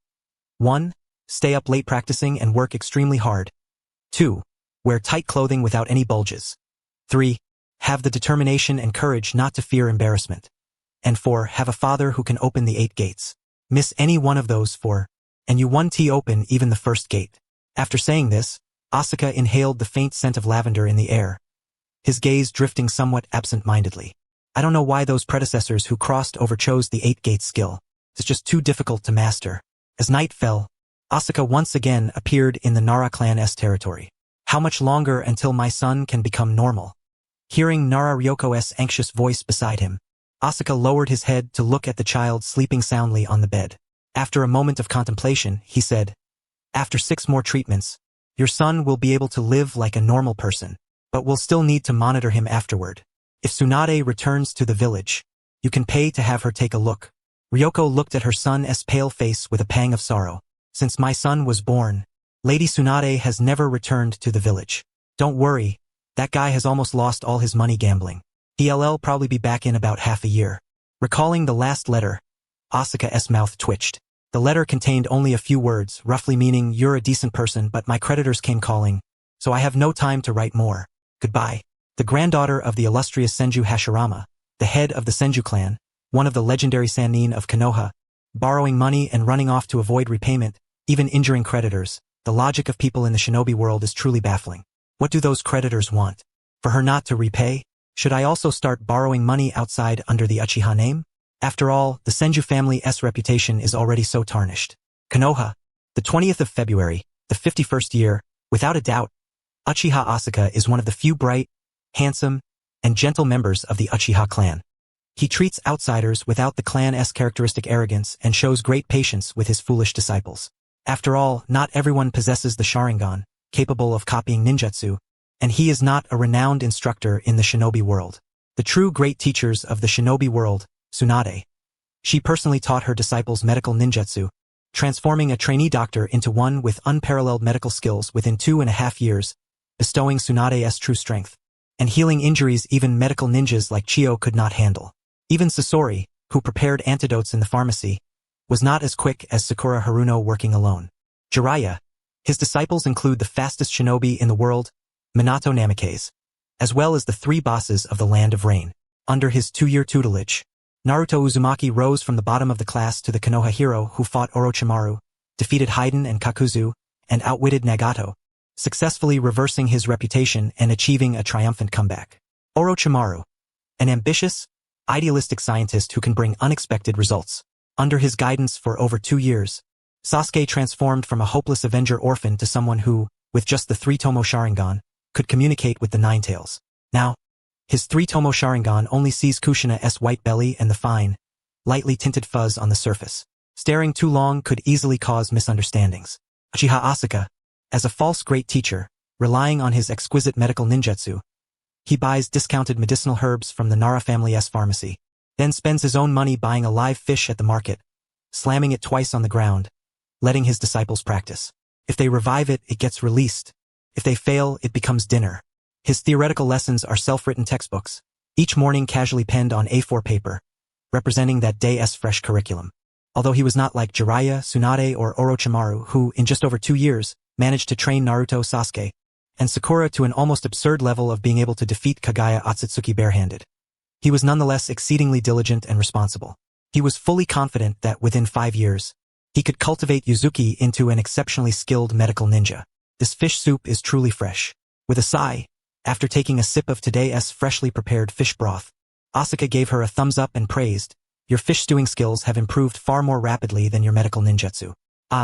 1. Stay up late practicing and work extremely hard. 2. Wear tight clothing without any bulges. 3. Have the determination and courage not to fear embarrassment. And 4. Have a father who can open the 8 gates. Miss any one of those 4, and you 1T open even the first gate. After saying this, Asuka inhaled the faint scent of lavender in the air, his gaze drifting somewhat absent-mindedly. I don't know why those predecessors who crossed over chose the 8-gate skill. It's just too difficult to master. As night fell, Asuka once again appeared in the Nara clan's territory. How much longer until my son can become normal? Hearing Nara Ryoko's anxious voice beside him, Asuka lowered his head to look at the child sleeping soundly on the bed. After a moment of contemplation, he said, after 6 more treatments, your son will be able to live like a normal person, but we'll still need to monitor him afterward. If Tsunade returns to the village, you can pay to have her take a look. Ryoko looked at her son's pale face with a pang of sorrow. Since my son was born, Lady Tsunade has never returned to the village. Don't worry, that guy has almost lost all his money gambling. He'll probably be back in about half a year. Recalling the last letter, Asuka's mouth twitched. The letter contained only a few words, roughly meaning you're a decent person but my creditors came calling, so I have no time to write more. Goodbye. The granddaughter of the illustrious Senju Hashirama, the head of the Senju clan, one of the legendary Sannin of Konoha, borrowing money and running off to avoid repayment, even injuring creditors. The logic of people in the shinobi world is truly baffling. What do those creditors want? For her not to repay? Should I also start borrowing money outside under the Uchiha name? After all, the Senju family's reputation is already so tarnished. Konoha, the 20th of February, the 51st year, without a doubt, Uchiha Asuka is one of the few bright, handsome, and gentle members of the Uchiha clan. He treats outsiders without the clan's characteristic arrogance and shows great patience with his foolish disciples. After all, not everyone possesses the Sharingan, capable of copying ninjutsu, and he is not a renowned instructor in the shinobi world. The true great teachers of the shinobi world, Tsunade. She personally taught her disciples medical ninjutsu, transforming a trainee doctor into one with unparalleled medical skills within 2.5 years, bestowing Tsunade's true strength, and healing injuries even medical ninjas like Chiyo could not handle. Even Sasori, who prepared antidotes in the pharmacy, was not as quick as Sakura Haruno working alone. Jiraiya. His disciples include the fastest shinobi in the world, Minato Namikaze, as well as the 3 bosses of the Land of Rain. Under his 2-year tutelage, Naruto Uzumaki rose from the bottom of the class to the Konoha hero who fought Orochimaru, defeated Haiden and Kakuzu, and outwitted Nagato, successfully reversing his reputation and achieving a triumphant comeback. Orochimaru. An ambitious, idealistic scientist who can bring unexpected results. Under his guidance for over 2 years, Sasuke transformed from a hopeless Avenger orphan to someone who, with just the 3-tomo Sharingan, could communicate with the Nine Tails. Now, his 3-tomo Sharingan only sees Kushina's white belly and the fine, lightly tinted fuzz on the surface. Staring too long could easily cause misunderstandings. Uchiha Asuka. As a false great teacher, relying on his exquisite medical ninjutsu, he buys discounted medicinal herbs from the Nara family's pharmacy, then spends his own money buying a live fish at the market, slamming it twice on the ground, letting his disciples practice. If they revive it, it gets released. If they fail, it becomes dinner. His theoretical lessons are self-written textbooks, each morning casually penned on A4 paper, representing that day's fresh curriculum. Although he was not like Jiraiya, Tsunade, or Orochimaru, who, in just over 2 years, managed to train Naruto, Sasuke, and Sakura to an almost absurd level of being able to defeat Kagaya Otsutsuki barehanded, he was nonetheless exceedingly diligent and responsible. He was fully confident that within 5 years, he could cultivate Yuzuki into an exceptionally skilled medical ninja. This fish soup is truly fresh. With a sigh, after taking a sip of today's freshly prepared fish broth, Asuka gave her a thumbs up and praised, "Your fish stewing skills have improved far more rapidly than your medical ninjutsu."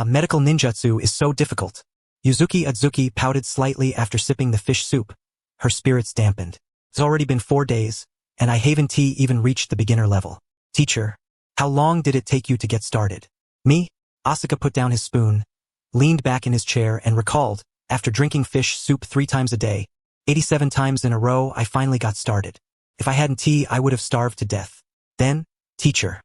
Medical ninjutsu is so difficult. Yuzuki Utsuki pouted slightly after sipping the fish soup. Her spirits dampened. It's already been 4 days, and I haven't even reached the beginner level. Teacher, how long did it take you to get started? Me? Asuka put down his spoon, leaned back in his chair and recalled, after drinking fish soup 3 times a day, 87 times in a row, I finally got started. If I hadn't tea, I would have starved to death. Then, teacher.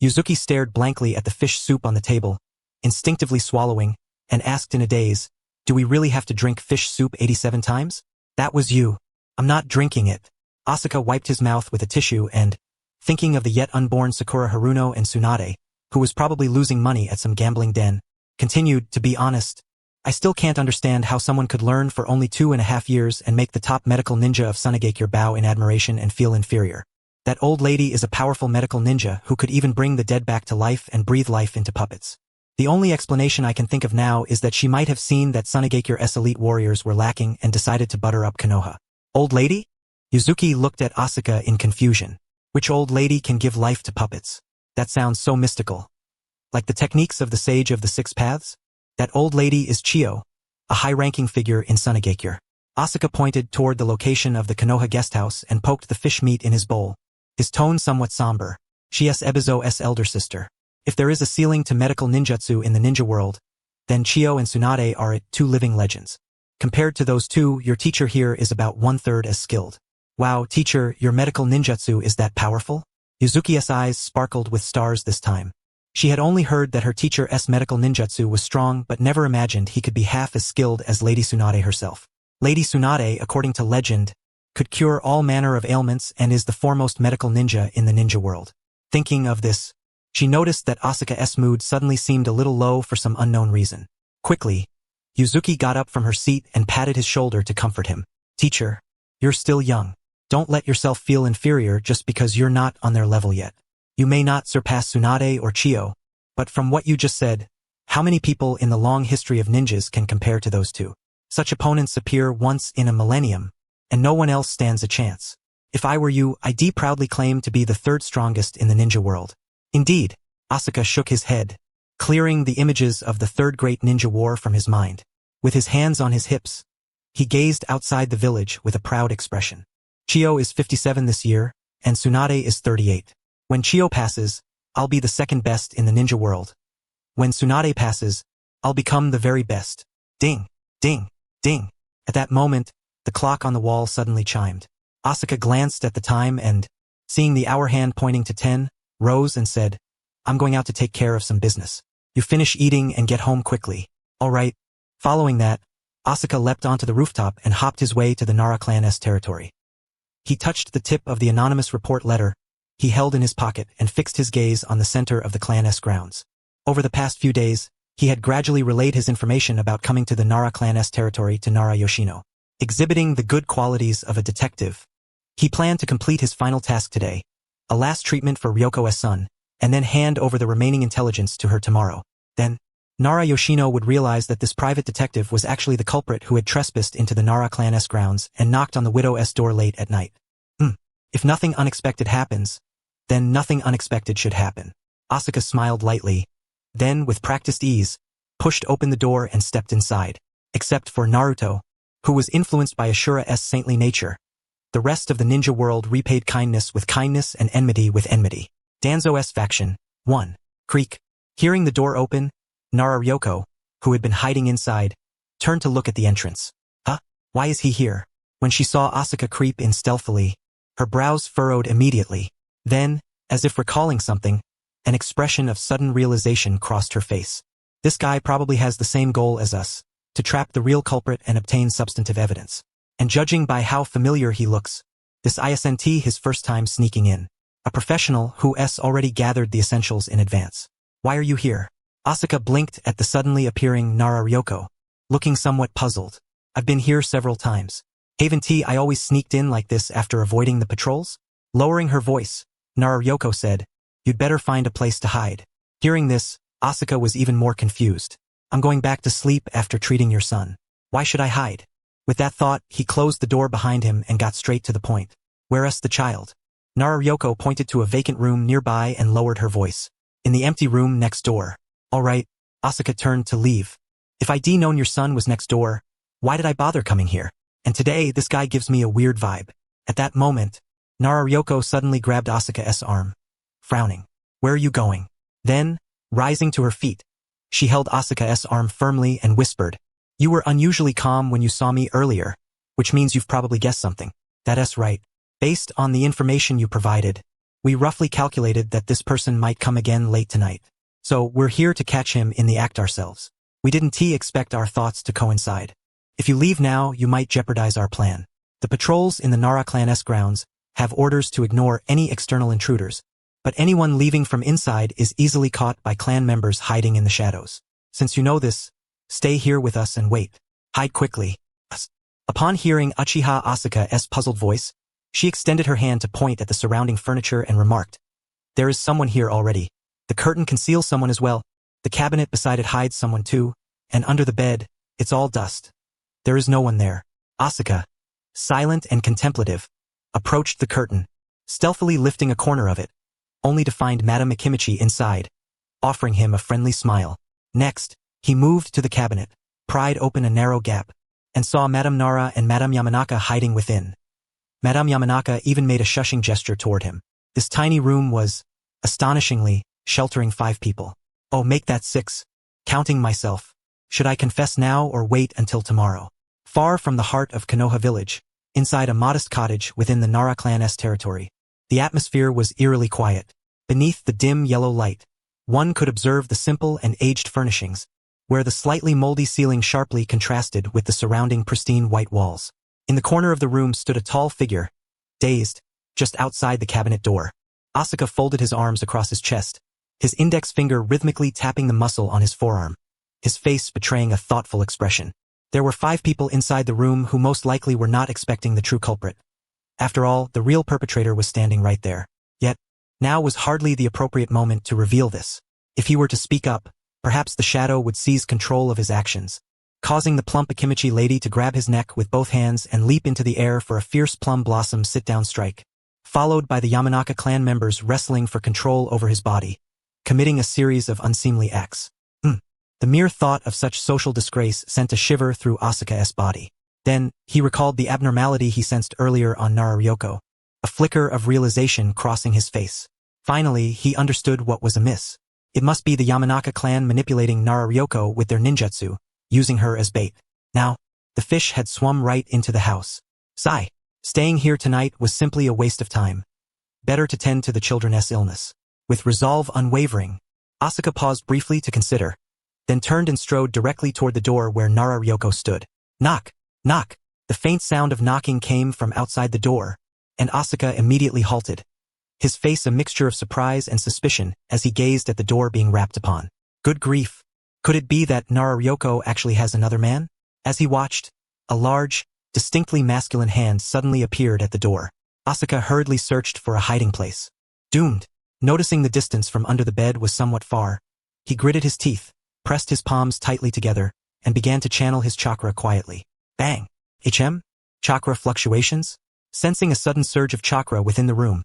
Yuzuki stared blankly at the fish soup on the table, instinctively swallowing, and asked in a daze, "Do we really have to drink fish soup 87 times? That was you." "I'm not drinking it." Asuka wiped his mouth with a tissue and, thinking of the yet unborn Sakura Haruno and Tsunade, who was probably losing money at some gambling den, continued, "To be honest, I still can't understand how someone could learn for only 2.5 years and make the top medical ninja of Sunagakure bow in admiration and feel inferior. That old lady is a powerful medical ninja who could even bring the dead back to life and breathe life into puppets. The only explanation I can think of now is that she might have seen that Sunagakure's elite warriors were lacking and decided to butter up Konoha." "Old lady?" Yuzuki looked at Asuka in confusion. "Which old lady can give life to puppets? That sounds so mystical. Like the techniques of the Sage of the Six Paths? That old lady is Chiyo, a high-ranking figure in Sunagakure." Asuka pointed toward the location of the Konoha guesthouse and poked the fish meat in his bowl, his tone somewhat somber. "She is Ebizo's elder sister. If there is a ceiling to medical ninjutsu in the ninja world, then Chiyo and Tsunade are 2 living legends. Compared to those 2, your teacher here is about 1/3 as skilled." "Wow, teacher, your medical ninjutsu is that powerful?" Yuzuki's eyes sparkled with stars this time. She had only heard that her teacher's medical ninjutsu was strong but never imagined he could be half as skilled as Lady Tsunade herself. Lady Tsunade, according to legend, could cure all manner of ailments and is the foremost medical ninja in the ninja world. Thinking of this, she noticed that Asuka's mood suddenly seemed a little low for some unknown reason. Quickly, Yuzuki got up from her seat and patted his shoulder to comfort him. "Teacher, you're still young. Don't let yourself feel inferior just because you're not on their level yet. You may not surpass Tsunade or Chiyo, but from what you just said, how many people in the long history of ninjas can compare to those 2? Such opponents appear once in a millennium, and no one else stands a chance. If I were you, I'd proudly claim to be the 3rd strongest in the ninja world." "Indeed," Asuka shook his head, clearing the images of the 3rd Great Ninja War from his mind. With his hands on his hips, he gazed outside the village with a proud expression. "Chiyo is 57 this year, and Tsunade is 38. When Chiyo passes, I'll be the 2nd best in the ninja world. When Tsunade passes, I'll become the very best." Ding, ding. Ding! At that moment, the clock on the wall suddenly chimed. Asuka glanced at the time and, seeing the hour hand pointing to 10, rose and said, "I'm going out to take care of some business. You finish eating and get home quickly." "All right." Following that, Asuka leapt onto the rooftop and hopped his way to the Nara clan's territory. He touched the tip of the anonymous report letter he held in his pocket and fixed his gaze on the center of the clan's grounds. Over the past few days, he had gradually relayed his information about coming to the Nara clan's territory to Nara Yoshino. Exhibiting the good qualities of a detective, he planned to complete his final task today, a last treatment for Ryoko's son, and then hand over the remaining intelligence to her tomorrow. Then, Nara Yoshino would realize that this private detective was actually the culprit who had trespassed into the Nara clan's grounds and knocked on the widow's door late at night. If nothing unexpected happens, then nothing unexpected should happen. Asuka smiled lightly, then, with practiced ease, pushed open the door and stepped inside. Except for Naruto, who was influenced by Ashura's saintly nature, the rest of the ninja world repaid kindness with kindness and enmity with enmity. Danzo's faction. 1. Creak. Hearing the door open, Nara Ryoko, who had been hiding inside, turned to look at the entrance. "Huh? Why is he here?" When she saw Asuka creep in stealthily, her brows furrowed immediately. Then, as if recalling something, an expression of sudden realization crossed her face. "This guy probably has the same goal as us, to trap the real culprit and obtain substantive evidence. And judging by how familiar he looks, this isn't his first time sneaking in. A professional who's already gathered the essentials in advance. Why are you here?" Asuka blinked at the suddenly appearing Nara Ryoko, looking somewhat puzzled. "I've been here several times. Haven't I always sneaked in like this after avoiding the patrols?" Lowering her voice, Nara Ryoko said, "You'd better find a place to hide." Hearing this, Asuka was even more confused. "I'm going back to sleep after treating your son. Why should I hide?" With that thought, he closed the door behind him and got straight to the point. "Where's the child?" Nara Ryoko pointed to a vacant room nearby and lowered her voice. "In the empty room next door." "All right." Asuka turned to leave. "If I'd known your son was next door, why did I bother coming here? And today this guy gives me a weird vibe." At that moment, Nara Ryoko suddenly grabbed Asuka's arm, frowning. "Where are you going?" Then, rising to her feet, she held Asuka's arm firmly and whispered, "You were unusually calm when you saw me earlier, which means you've probably guessed something." "That's right. Based on the information you provided, we roughly calculated that this person might come again late tonight. So we're here to catch him in the act ourselves. We didn't expect our thoughts to coincide. If you leave now, you might jeopardize our plan. The patrols in the Nara clan's grounds have orders to ignore any external intruders, but anyone leaving from inside is easily caught by clan members hiding in the shadows. Since you know this, stay here with us and wait. Hide quickly." Upon hearing Uchiha Asuka's puzzled voice, she extended her hand to point at the surrounding furniture and remarked, "There is someone here already. The curtain conceals someone as well. The cabinet beside it hides someone too, and under the bed, it's all dust. There is no one there." Asuka, silent and contemplative, approached the curtain, stealthily lifting a corner of it, only to find Madame Akimichi inside, offering him a friendly smile. Next, he moved to the cabinet, pried open a narrow gap, and saw Madame Nara and Madame Yamanaka hiding within. Madame Yamanaka even made a shushing gesture toward him. This tiny room was, astonishingly, sheltering 5 people. "Oh, make that 6. Counting myself. Should I confess now or wait until tomorrow?" Far from the heart of Konoha village, inside a modest cottage within the Nara clan's territory, the atmosphere was eerily quiet. Beneath the dim yellow light, one could observe the simple and aged furnishings, where the slightly moldy ceiling sharply contrasted with the surrounding pristine white walls. In the corner of the room stood a tall figure, dazed, just outside the cabinet door. Asuka folded his arms across his chest, his index finger rhythmically tapping the muscle on his forearm, his face betraying a thoughtful expression. There were 5 people inside the room who most likely were not expecting the true culprit. After all, the real perpetrator was standing right there. Yet, now was hardly the appropriate moment to reveal this. If he were to speak up, perhaps the shadow would seize control of his actions, causing the plump Akimichi lady to grab his neck with both hands and leap into the air for a fierce plum blossom sit-down strike, followed by the Yamanaka clan members wrestling for control over his body, committing a series of unseemly acts. The mere thought of such social disgrace sent a shiver through Asuka's body. Then, he recalled the abnormality he sensed earlier on Nara Ryoko, a flicker of realization crossing his face. Finally, he understood what was amiss. It must be the Yamanaka clan manipulating Nara Ryoko with their ninjutsu, using her as bait. Now, The fish had swum right into the house. Sigh. Staying here tonight was simply a waste of time. Better to tend to the children's illness. With resolve unwavering, Asuka paused briefly to consider, then turned and strode directly toward the door where Nara Ryoko stood. Knock, knock. The faint sound of knocking came from outside the door, and Asuka immediately halted, his face a mixture of surprise and suspicion as he gazed at the door being rapped upon. Good grief. Could it be that Nara Ryoko actually has another man? As he watched, a large, distinctly masculine hand suddenly appeared at the door. Asuka hurriedly searched for a hiding place. Doomed. Noticing the distance from under the bed was somewhat far, he gritted his teeth, pressed his palms tightly together, and began to channel his chakra quietly. Bang! Chakra fluctuations? Sensing a sudden surge of chakra within the room,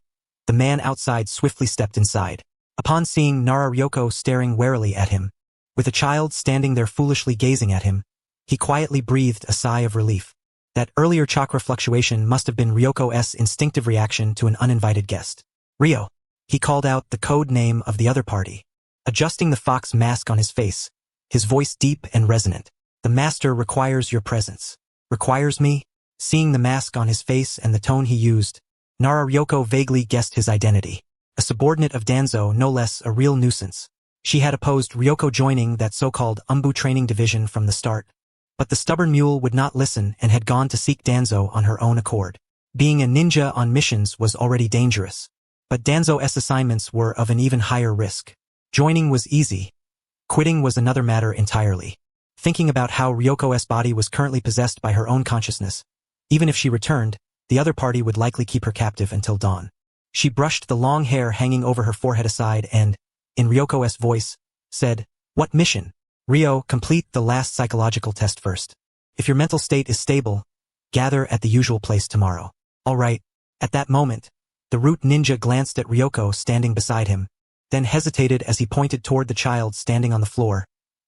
the man outside swiftly stepped inside. Upon seeing Nara Ryoko staring warily at him, with a child standing there foolishly gazing at him, he quietly breathed a sigh of relief. That earlier chakra fluctuation must have been Ryoko's instinctive reaction to an uninvited guest. Ryo. He called out the code name of the other party, adjusting the fox mask on his face, his voice deep and resonant. The master requires your presence. Requires me? Seeing the mask on his face and the tone he used, Nara Ryoko vaguely guessed his identity. A subordinate of Danzo, no less, a real nuisance. She had opposed Ryoko joining that so-called Umbu training division from the start. But the stubborn mule would not listen and had gone to seek Danzo on her own accord. Being a ninja on missions was already dangerous. But Danzo's assignments were of an even higher risk. Joining was easy. Quitting was another matter entirely. Thinking about how Ryoko's body was currently possessed by her own consciousness, even if she returned, the other party would likely keep her captive until dawn. She brushed the long hair hanging over her forehead aside and, in Ryoko's voice, said, "What mission? Ryo, complete the last psychological test first. If your mental state is stable, gather at the usual place tomorrow." All right. At that moment, the root ninja glanced at Ryoko standing beside him, then hesitated as he pointed toward the child standing on the floor,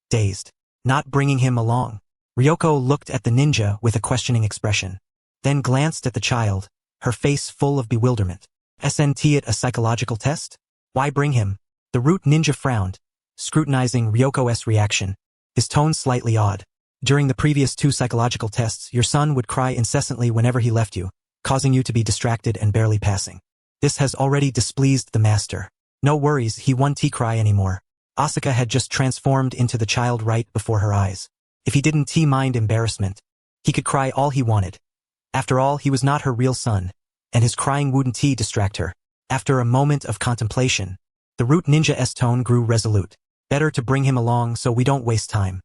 dazed. Not bringing him along. Ryoko looked at the ninja with a questioning expression, then glanced at the child, her face full of bewilderment. "Isn't it a psychological test? Why bring him?" The root ninja frowned, scrutinizing Ryoko's reaction, his tone slightly odd. "During the previous 2 psychological tests, your son would cry incessantly whenever he left you, causing you to be distracted and barely passing. This has already displeased the master. No worries, he won't cry anymore." Asuka had just transformed into the child right before her eyes. If he didn't mind embarrassment, he could cry all he wanted. After all, he was not her real son, and his crying wouldn't distract her. After a moment of contemplation, the root ninja's tone grew resolute. "Better to bring him along so we don't waste time."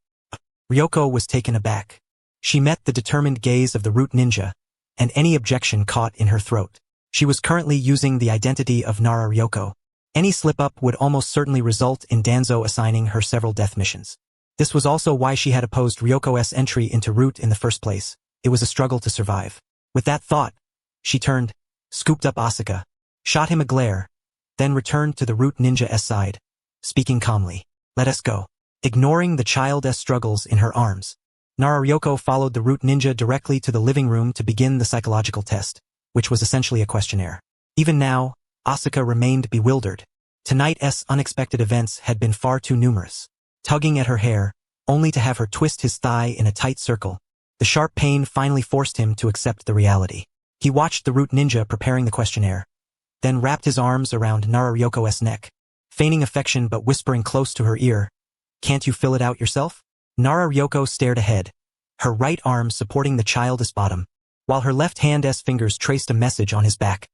Ryoko was taken aback. She met the determined gaze of the root ninja, and any objection caught in her throat. She was currently using the identity of Nara Ryoko. Any slip-up would almost certainly result in Danzo assigning her several death missions. This was also why she had opposed Ryoko's entry into Root in the first place. It was a struggle to survive. With that thought, she turned, scooped up Asuka, shot him a glare, then returned to the Root ninja's side, speaking calmly. "Let us go." Ignoring the child's struggles in her arms, Nara Ryoko followed the Root ninja directly to the living room to begin the psychological test, which was essentially a questionnaire. Even now, Asuka remained bewildered. Tonight's unexpected events had been far too numerous. Tugging at her hair, only to have her twist his thigh in a tight circle, the sharp pain finally forced him to accept the reality. He watched the root ninja preparing the questionnaire, then wrapped his arms around Nara Ryoko's neck, feigning affection but whispering close to her ear, "Can't you fill it out yourself?" Nara Ryoko stared ahead, her right arm supporting the child's bottom, while her left hand's fingers traced a message on his back.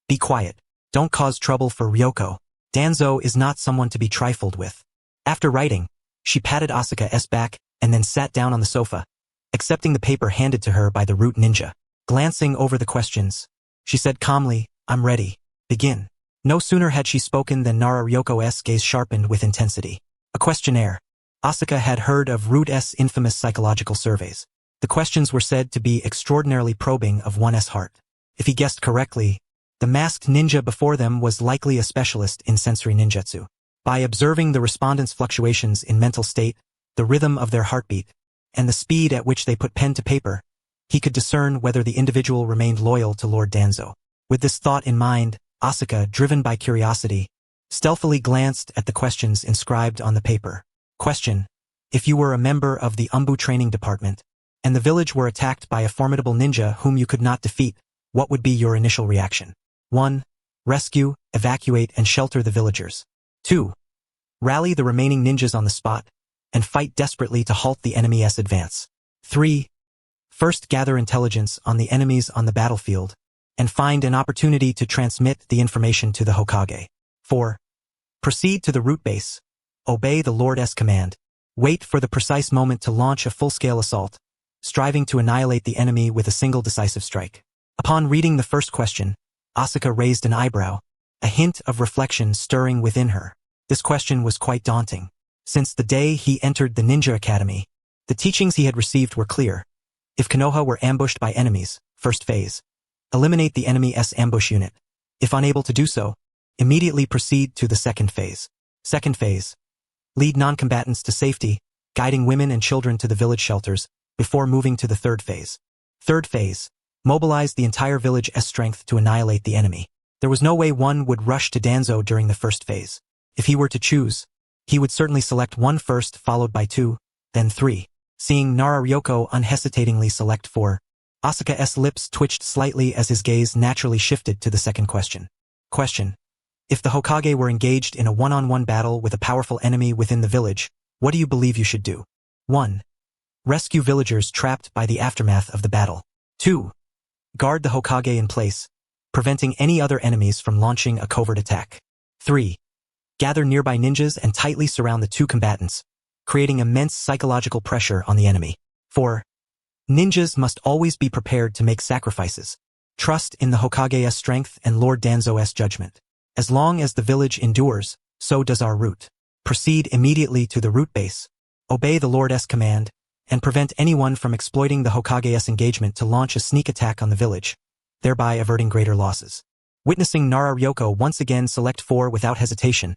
"Be quiet. Don't cause trouble for Ryoko. Danzo is not someone to be trifled with." After writing, she patted Asuka's back and then sat down on the sofa, accepting the paper handed to her by the root ninja. Glancing over the questions, she said calmly, "I'm ready. Begin." No sooner had she spoken than Nara Ryoko's gaze sharpened with intensity. A questionnaire. Asuka had heard of Root's infamous psychological surveys. The questions were said to be extraordinarily probing of one's heart. If he guessed correctly, the masked ninja before them was likely a specialist in sensory ninjutsu. By observing the respondents' fluctuations in mental state, the rhythm of their heartbeat, and the speed at which they put pen to paper, he could discern whether the individual remained loyal to Lord Danzo. With this thought in mind, Asuka, driven by curiosity, stealthily glanced at the questions inscribed on the paper. Question: If you were a member of the Umbu training department, and the village were attacked by a formidable ninja whom you could not defeat, what would be your initial reaction? 1. Rescue, evacuate and shelter the villagers. 2. Rally the remaining ninjas on the spot, and fight desperately to halt the enemy's advance. 3. First gather intelligence on the enemies on the battlefield, and find an opportunity to transmit the information to the Hokage. 4. Proceed to the root base. Obey the Lord's command. Wait for the precise moment to launch a full-scale assault, striving to annihilate the enemy with a single decisive strike. Upon reading the first question, Asuka raised an eyebrow, a hint of reflection stirring within her. This question was quite daunting. Since the day he entered the Ninja Academy, the teachings he had received were clear. If Konoha were ambushed by enemies, first phase, eliminate the enemy's ambush unit. If unable to do so, immediately proceed to the second phase. Second phase, lead non-combatants to safety, guiding women and children to the village shelters, before moving to the third phase. Third phase, mobilize the entire village's strength to annihilate the enemy. There was no way one would rush to Danzo during the first phase. If he were to choose, he would certainly select 1 first, followed by 2, then 3. Seeing Naruto unhesitatingly select 4, Asuka's lips twitched slightly as his gaze naturally shifted to the second question. Question. If the Hokage were engaged in a one-on-one battle with a powerful enemy within the village, what do you believe you should do? 1. Rescue villagers trapped by the aftermath of the battle. 2. Guard the Hokage in place, preventing any other enemies from launching a covert attack. 3. Gather nearby ninjas and tightly surround the 2 combatants, creating immense psychological pressure on the enemy. 4. Ninjas must always be prepared to make sacrifices. Trust in the Hokage's strength and Lord Danzo's judgment. As long as the village endures, so does our route. Proceed immediately to the root base, obey the Lord's command, and prevent anyone from exploiting the Hokage's engagement to launch a sneak attack on the village, thereby averting greater losses. Witnessing Naruto once again select 4 without hesitation,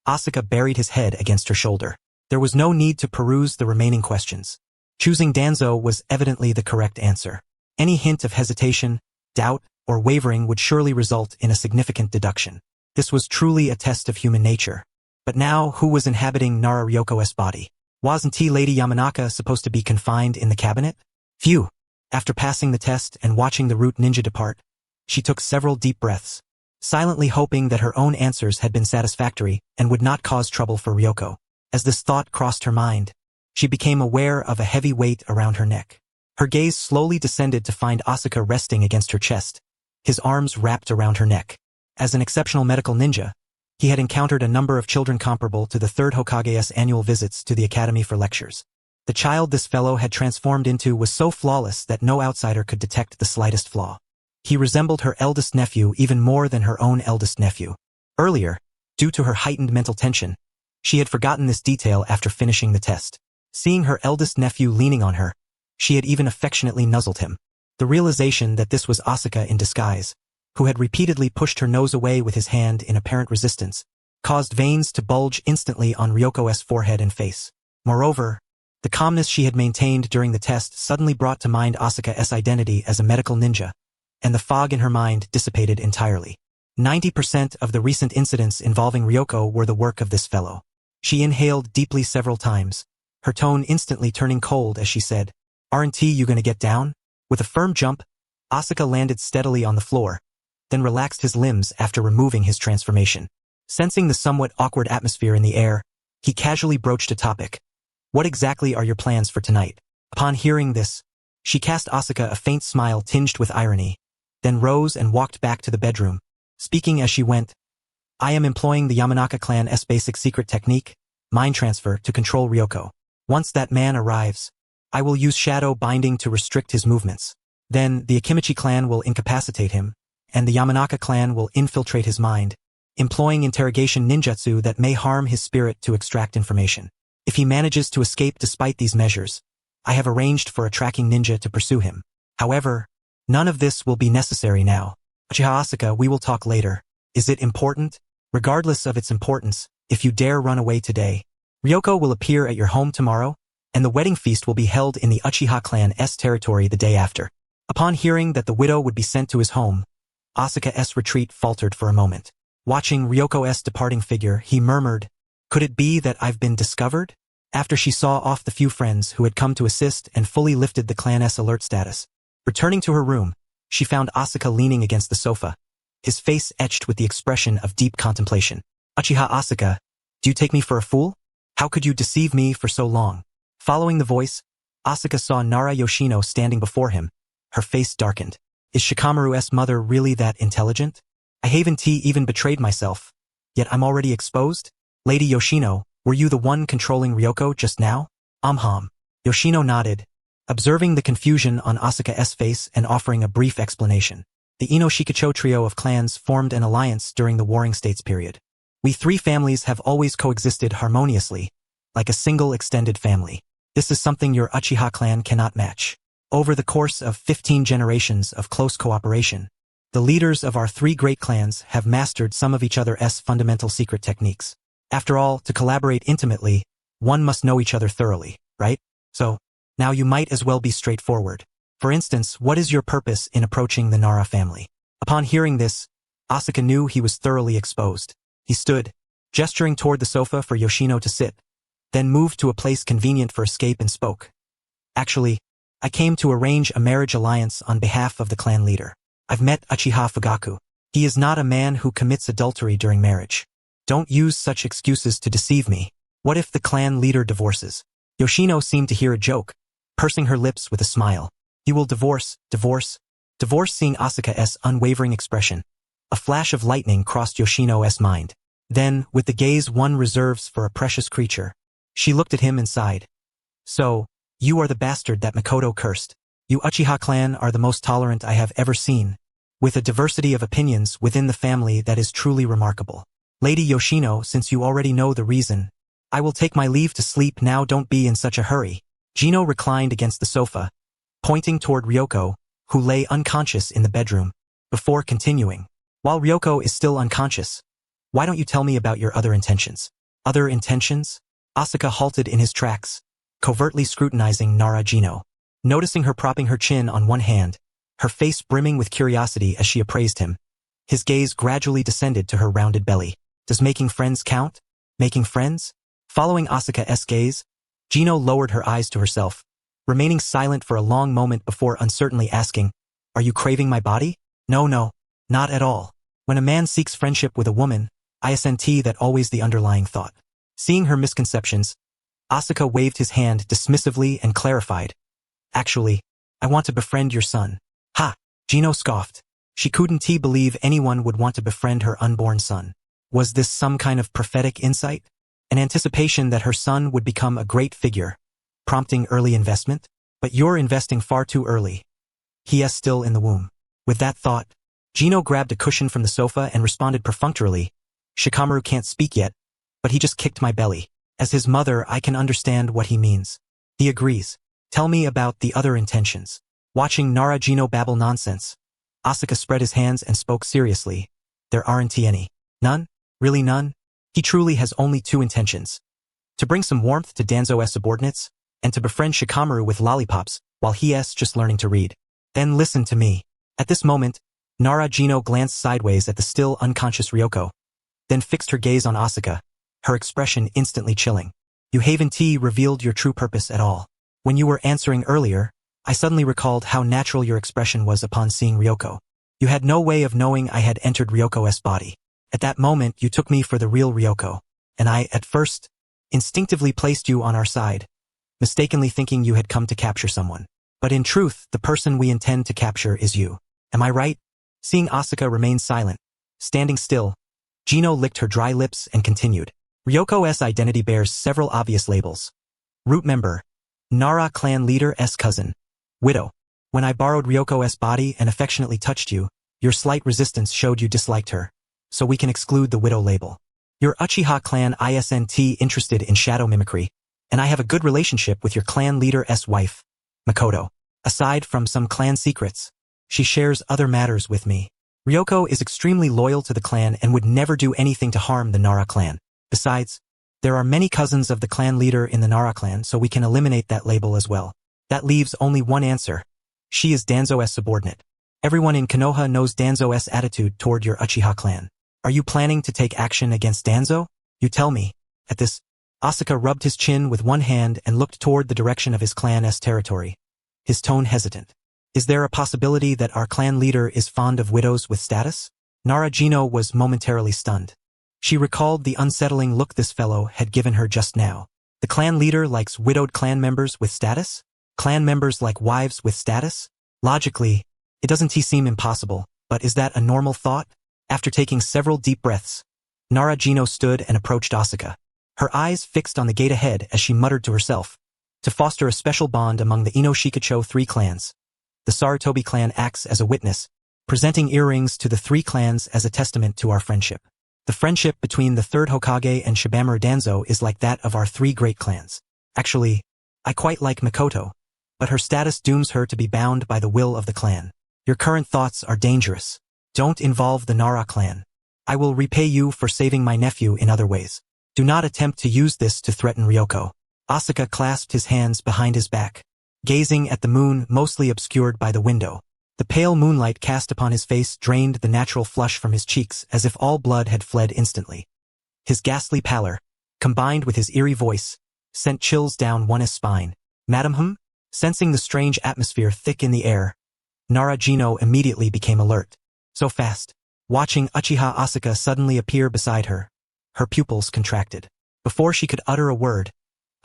Asuka buried his head against her shoulder. There was no need to peruse the remaining questions. Choosing Danzo was evidently the correct answer. Any hint of hesitation, doubt, or wavering would surely result in a significant deduction. This was truly a test of human nature. But now, who was inhabiting Naruto's body? Wasn't Lady Yamanaka supposed to be confined in the cabinet? Phew! After passing the test and watching the root ninja depart, she took several deep breaths, silently hoping that her own answers had been satisfactory and would not cause trouble for Ryoko. As this thought crossed her mind, she became aware of a heavy weight around her neck. Her gaze slowly descended to find Asuka resting against her chest, his arms wrapped around her neck. As an exceptional medical ninja, he had encountered a number of children comparable to the 3rd Hokage's annual visits to the academy for lectures. The child this fellow had transformed into was so flawless that no outsider could detect the slightest flaw. He resembled her eldest nephew even more than her own eldest nephew. Earlier, due to her heightened mental tension, she had forgotten this detail after finishing the test. Seeing her eldest nephew leaning on her, she had even affectionately nuzzled him. The realization that this was Asuka in disguise, who had repeatedly pushed her nose away with his hand in apparent resistance, caused veins to bulge instantly on Ryoko's forehead and face. Moreover, the calmness she had maintained during the test suddenly brought to mind Asuka's identity as a medical ninja, and the fog in her mind dissipated entirely. 90% of the recent incidents involving Ryoko were the work of this fellow. She inhaled deeply several times, her tone instantly turning cold as she said, "Aren't you gonna get down?" With a firm jump, Asuka landed steadily on the floor, then relaxed his limbs after removing his transformation. Sensing the somewhat awkward atmosphere in the air, he casually broached a topic. "What exactly are your plans for tonight?" Upon hearing this, she cast Asuka a faint smile tinged with irony, then rose and walked back to the bedroom, speaking as she went, "I am employing the Yamanaka clan's basic secret technique, mind transfer, to control Ryoko. Once that man arrives, I will use shadow binding to restrict his movements. Then the Akimichi clan will incapacitate him, and the Yamanaka clan will infiltrate his mind, employing interrogation ninjutsu that may harm his spirit to extract information. If he manages to escape despite these measures, I have arranged for a tracking ninja to pursue him. However, none of this will be necessary now. Uchiha Asuka, we will talk later. Is it important? Regardless of its importance, if you dare run away today, Ryoko will appear at your home tomorrow, and the wedding feast will be held in the Uchiha clan's territory the day after." Upon hearing that the widow would be sent to his home, Asuka's retreat faltered for a moment. Watching Ryoko's departing figure, he murmured, "Could it be that I've been discovered?" after she saw off the few friends who had come to assist and fully lifted the clan's alert status. Returning to her room, she found Asuka leaning against the sofa, his face etched with the expression of deep contemplation. Uchiha Asuka, do you take me for a fool? How could you deceive me for so long? Following the voice, Asuka saw Nara Yoshino standing before him. Her face darkened. Is Shikamaru's mother really that intelligent? I haven't even betrayed myself, yet I'm already exposed? Lady Yoshino, were you the one controlling Ryoko just now? Yoshino nodded, observing the confusion on Asuka's face and offering a brief explanation. The Inoshikacho trio of clans formed an alliance during the Warring States period. We three families have always coexisted harmoniously, like a single extended family. This is something your Uchiha clan cannot match. Over the course of 15 generations of close cooperation, the leaders of our three great clans have mastered some of each other's fundamental secret techniques. After all, to collaborate intimately, one must know each other thoroughly, right? So, now you might as well be straightforward. For instance, what is your purpose in approaching the Nara family? Upon hearing this, Asuka knew he was thoroughly exposed. He stood, gesturing toward the sofa for Yoshino to sit, then moved to a place convenient for escape and spoke. Actually, I came to arrange a marriage alliance on behalf of the clan leader. I've met Uchiha Fugaku. He is not a man who commits adultery during marriage. Don't use such excuses to deceive me. What if the clan leader divorces? Yoshino seemed to hear a joke, pursing her lips with a smile. He will divorce. Seeing Asuka's unwavering expression, a flash of lightning crossed Yoshino's mind. Then, with the gaze one reserves for a precious creature, she looked at him and sighed. So, you are the bastard that Makoto cursed. You Uchiha clan are the most tolerant I have ever seen, with a diversity of opinions within the family that is truly remarkable. Lady Yoshino, since you already know the reason, I will take my leave to sleep now. Don't be in such a hurry. Jino reclined against the sofa, pointing toward Ryoko, who lay unconscious in the bedroom, before continuing. While Ryoko is still unconscious, why don't you tell me about your other intentions? Other intentions? Asuka halted in his tracks, covertly scrutinizing Nara Jino. Noticing her propping her chin on one hand, her face brimming with curiosity as she appraised him, his gaze gradually descended to her rounded belly. Does making friends count? Making friends? Following Asuka's gaze, Jino lowered her eyes to herself, remaining silent for a long moment before uncertainly asking, Are you craving my body? No, not at all. When a man seeks friendship with a woman, isn't that always the underlying thought? Seeing her misconceptions, Asuka waved his hand dismissively and clarified. Actually, I want to befriend your son. Ha! Jino scoffed. She couldn't believe anyone would want to befriend her unborn son. Was this some kind of prophetic insight? An anticipation that her son would become a great figure, prompting early investment? But you're investing far too early. He is still in the womb. With that thought, Jino grabbed a cushion from the sofa and responded perfunctorily. Shikamaru can't speak yet, but he just kicked my belly. As his mother, I can understand what he means. He agrees. Tell me about the other intentions. Watching Nara Jino babble nonsense, Asuka spread his hands and spoke seriously. There aren't any. None? Really none? He truly has only two intentions. To bring some warmth to Danzo's subordinates, and to befriend Shikamaru with lollipops, while he is just learning to read. Then listen to me. At this moment, Nara Jino glanced sideways at the still unconscious Ryoko, then fixed her gaze on Asuka, her expression instantly chilling. You haven't revealed your true purpose at all. When you were answering earlier, I suddenly recalled how natural your expression was upon seeing Ryoko. You had no way of knowing I had entered Ryoko's body. At that moment, you took me for the real Ryoko, and I, at first, instinctively placed you on our side, mistakenly thinking you had come to capture someone. But in truth, the person we intend to capture is you. Am I right? Seeing Asuka remain silent, standing still, Jino licked her dry lips and continued. Ryoko's identity bears several obvious labels. Root member, Nara clan leader's cousin, widow. When I borrowed Ryoko's body and affectionately touched you, your slight resistance showed you disliked her, so we can exclude the widow label. Your Uchiha clan isn't interested in shadow mimicry, and I have a good relationship with your clan leader's wife, Makoto. Aside from some clan secrets, she shares other matters with me. Ryoko is extremely loyal to the clan and would never do anything to harm the Nara clan. Besides, there are many cousins of the clan leader in the Nara clan, so we can eliminate that label as well. That leaves only one answer. She is Danzo's subordinate. Everyone in Konoha knows Danzo's attitude toward your Uchiha clan. Are you planning to take action against Danzo? You tell me. At this, Asuka rubbed his chin with one hand and looked toward the direction of his clan's territory, his tone hesitant. Is there a possibility that our clan leader is fond of widows with status? Narajino was momentarily stunned. She recalled the unsettling look this fellow had given her just now. The clan leader likes widowed clan members with status? Clan members like wives with status? Logically, it doesn't seem impossible, but is that a normal thought? After taking several deep breaths, Narajino stood and approached Asuka, her eyes fixed on the gate ahead as she muttered to herself, to foster a special bond among the Inoshikacho 3 clans. The Sarutobi clan acts as a witness, presenting earrings to the 3 clans as a testament to our friendship. The friendship between the 3rd Hokage and Shimura Danzo is like that of our 3 great clans. Actually, I quite like Mikoto, but her status dooms her to be bound by the will of the clan. Your current thoughts are dangerous. Don't involve the Nara clan. I will repay you for saving my nephew in other ways. Do not attempt to use this to threaten Ryoko. Asuka clasped his hands behind his back, gazing at the moon mostly obscured by the window. The pale moonlight cast upon his face drained the natural flush from his cheeks as if all blood had fled instantly. His ghastly pallor, combined with his eerie voice, sent chills down one's spine. Madam? Sensing the strange atmosphere thick in the air, Narajino immediately became alert. So fast. Watching Uchiha Asuka suddenly appear beside her, her pupils contracted. Before she could utter a word,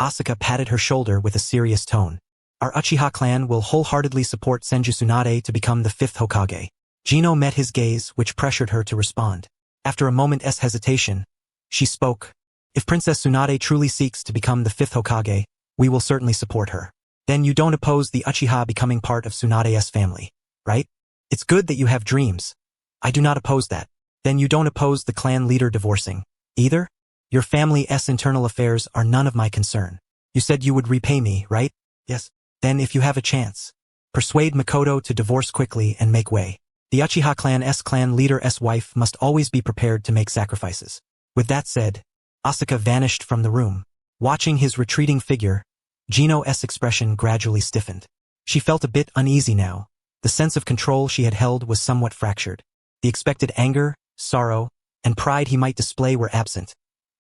Asuka patted her shoulder with a serious tone. Our Uchiha clan will wholeheartedly support Senju Tsunade to become the 5th Hokage. Gino met his gaze, which pressured her to respond. After a moment's hesitation, she spoke. If Princess Tsunade truly seeks to become the 5th Hokage, we will certainly support her. Then you don't oppose the Uchiha becoming part of Tsunade's family, right? It's good that you have dreams. I do not oppose that. Then you don't oppose the clan leader divorcing, either? Your family's internal affairs are none of my concern. You said you would repay me, right? Yes. Then if you have a chance, persuade Mikoto to divorce quickly and make way. The Uchiha clan leader's wife must always be prepared to make sacrifices. With that said, Asuka vanished from the room. Watching his retreating figure, Gino's expression gradually stiffened. She felt a bit uneasy now. The sense of control she had held was somewhat fractured. The expected anger, sorrow, and pride he might display were absent.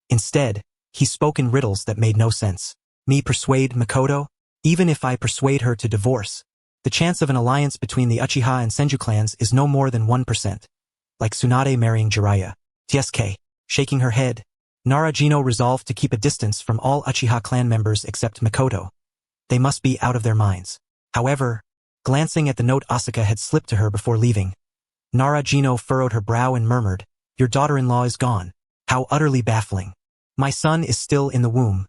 Instead, he spoke in riddles that made no sense. Me persuade Mikoto? Even if I persuade her to divorce, the chance of an alliance between the Uchiha and Senju clans is no more than 1%. Like Tsunade marrying Jiraiya. TSK. Shaking her head, Narajino resolved to keep a distance from all Uchiha clan members except Mikoto. They must be out of their minds. However, glancing at the note Asuka had slipped to her before leaving, Narajino furrowed her brow and murmured, "Your daughter-in-law is gone. How utterly baffling. My son is still in the womb.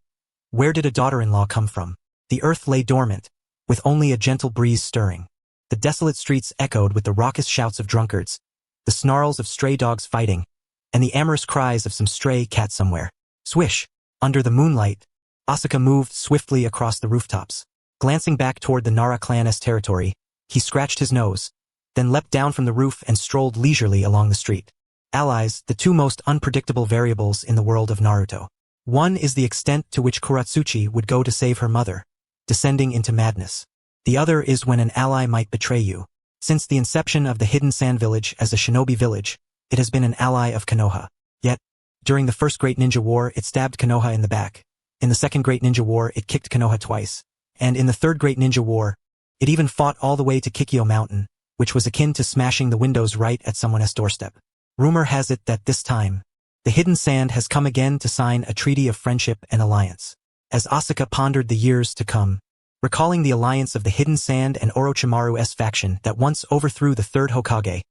Where did a daughter-in-law come from?" The earth lay dormant, with only a gentle breeze stirring. The desolate streets echoed with the raucous shouts of drunkards, the snarls of stray dogs fighting, and the amorous cries of some stray cat somewhere. Swish! Under the moonlight, Asuka moved swiftly across the rooftops. Glancing back toward the Nara clan's territory, he scratched his nose, then leapt down from the roof and strolled leisurely along the street. Allies, the 2 most unpredictable variables in the world of Naruto. One is the extent to which Kuratsuchi would go to save her mother, descending into madness. The other is when an ally might betray you. Since the inception of the Hidden Sand Village as a shinobi village, it has been an ally of Konoha. Yet, during the First Great Ninja War it stabbed Konoha in the back. In the Second Great Ninja War it kicked Konoha twice. And in the Third Great Ninja War, it even fought all the way to Kikyo Mountain, which was akin to smashing the windows right at someone's doorstep. Rumor has it that this time, the Hidden Sand has come again to sign a treaty of friendship and alliance. As Asuka pondered the years to come, recalling the alliance of the Hidden Sand and Orochimaru's faction that once overthrew the 3rd Hokage,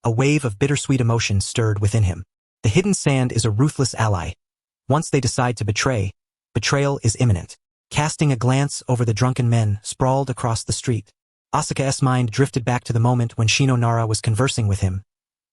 a wave of bittersweet emotion stirred within him. The Hidden Sand is a ruthless ally. Once they decide to betray, betrayal is imminent. Casting a glance over the drunken men sprawled across the street, Asuka's mind drifted back to the moment when Shino Nara was conversing with him,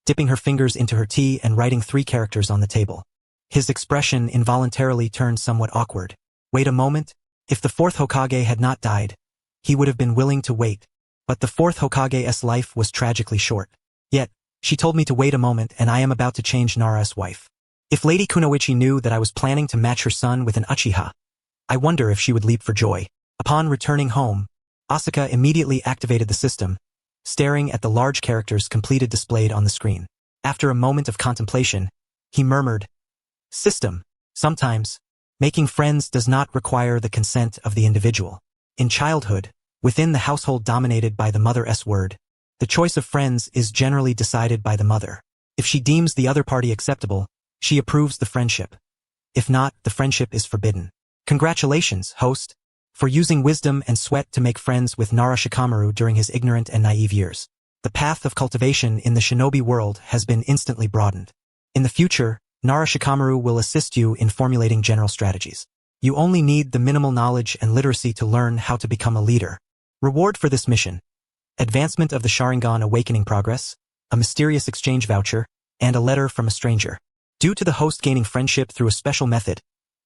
dipping her fingers into her tea and writing 3 characters on the table. His expression involuntarily turned somewhat awkward. Wait a moment? If the 4th Hokage had not died, he would have been willing to wait, but the 4th Hokage's life was tragically short. Yet, she told me to wait a moment and I am about to change Nara's wife. If Lady Kunoichi knew that I was planning to match her son with an Uchiha, I wonder if she would leap for joy. Upon returning home, Asuka immediately activated the system, staring at the large characters completed displayed on the screen. After a moment of contemplation, he murmured, "System, sometimes, Making friends does not require the consent of the individual. In childhood, within the household dominated by the mother's word, the choice of friends is generally decided by the mother. If she deems the other party acceptable, she approves the friendship. If not, the friendship is forbidden. Congratulations, host, for using wisdom and sweat to make friends with Nara Shikamaru during his ignorant and naive years. The path of cultivation in the shinobi world has been instantly broadened. In the future, Nara Shikamaru will assist you in formulating general strategies. You only need the minimal knowledge and literacy to learn how to become a leader. Reward for this mission: advancement of the Sharingan awakening progress, a mysterious exchange voucher, and a letter from a stranger. Due to the host gaining friendship through a special method,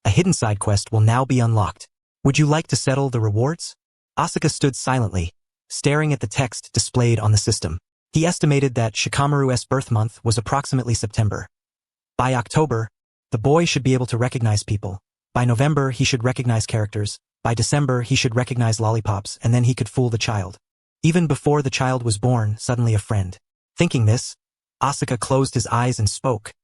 a hidden side quest will now be unlocked. Would you like to settle the rewards? Asuka stood silently, staring at the text displayed on the system. He estimated that Shikamaru's birth month was approximately September. By October, the boy should be able to recognize people. By November, he should recognize characters. By December, he should recognize lollipops, and then he could fool the child. Even before the child was born, suddenly a friend. Thinking this, Asuka closed his eyes and spoke.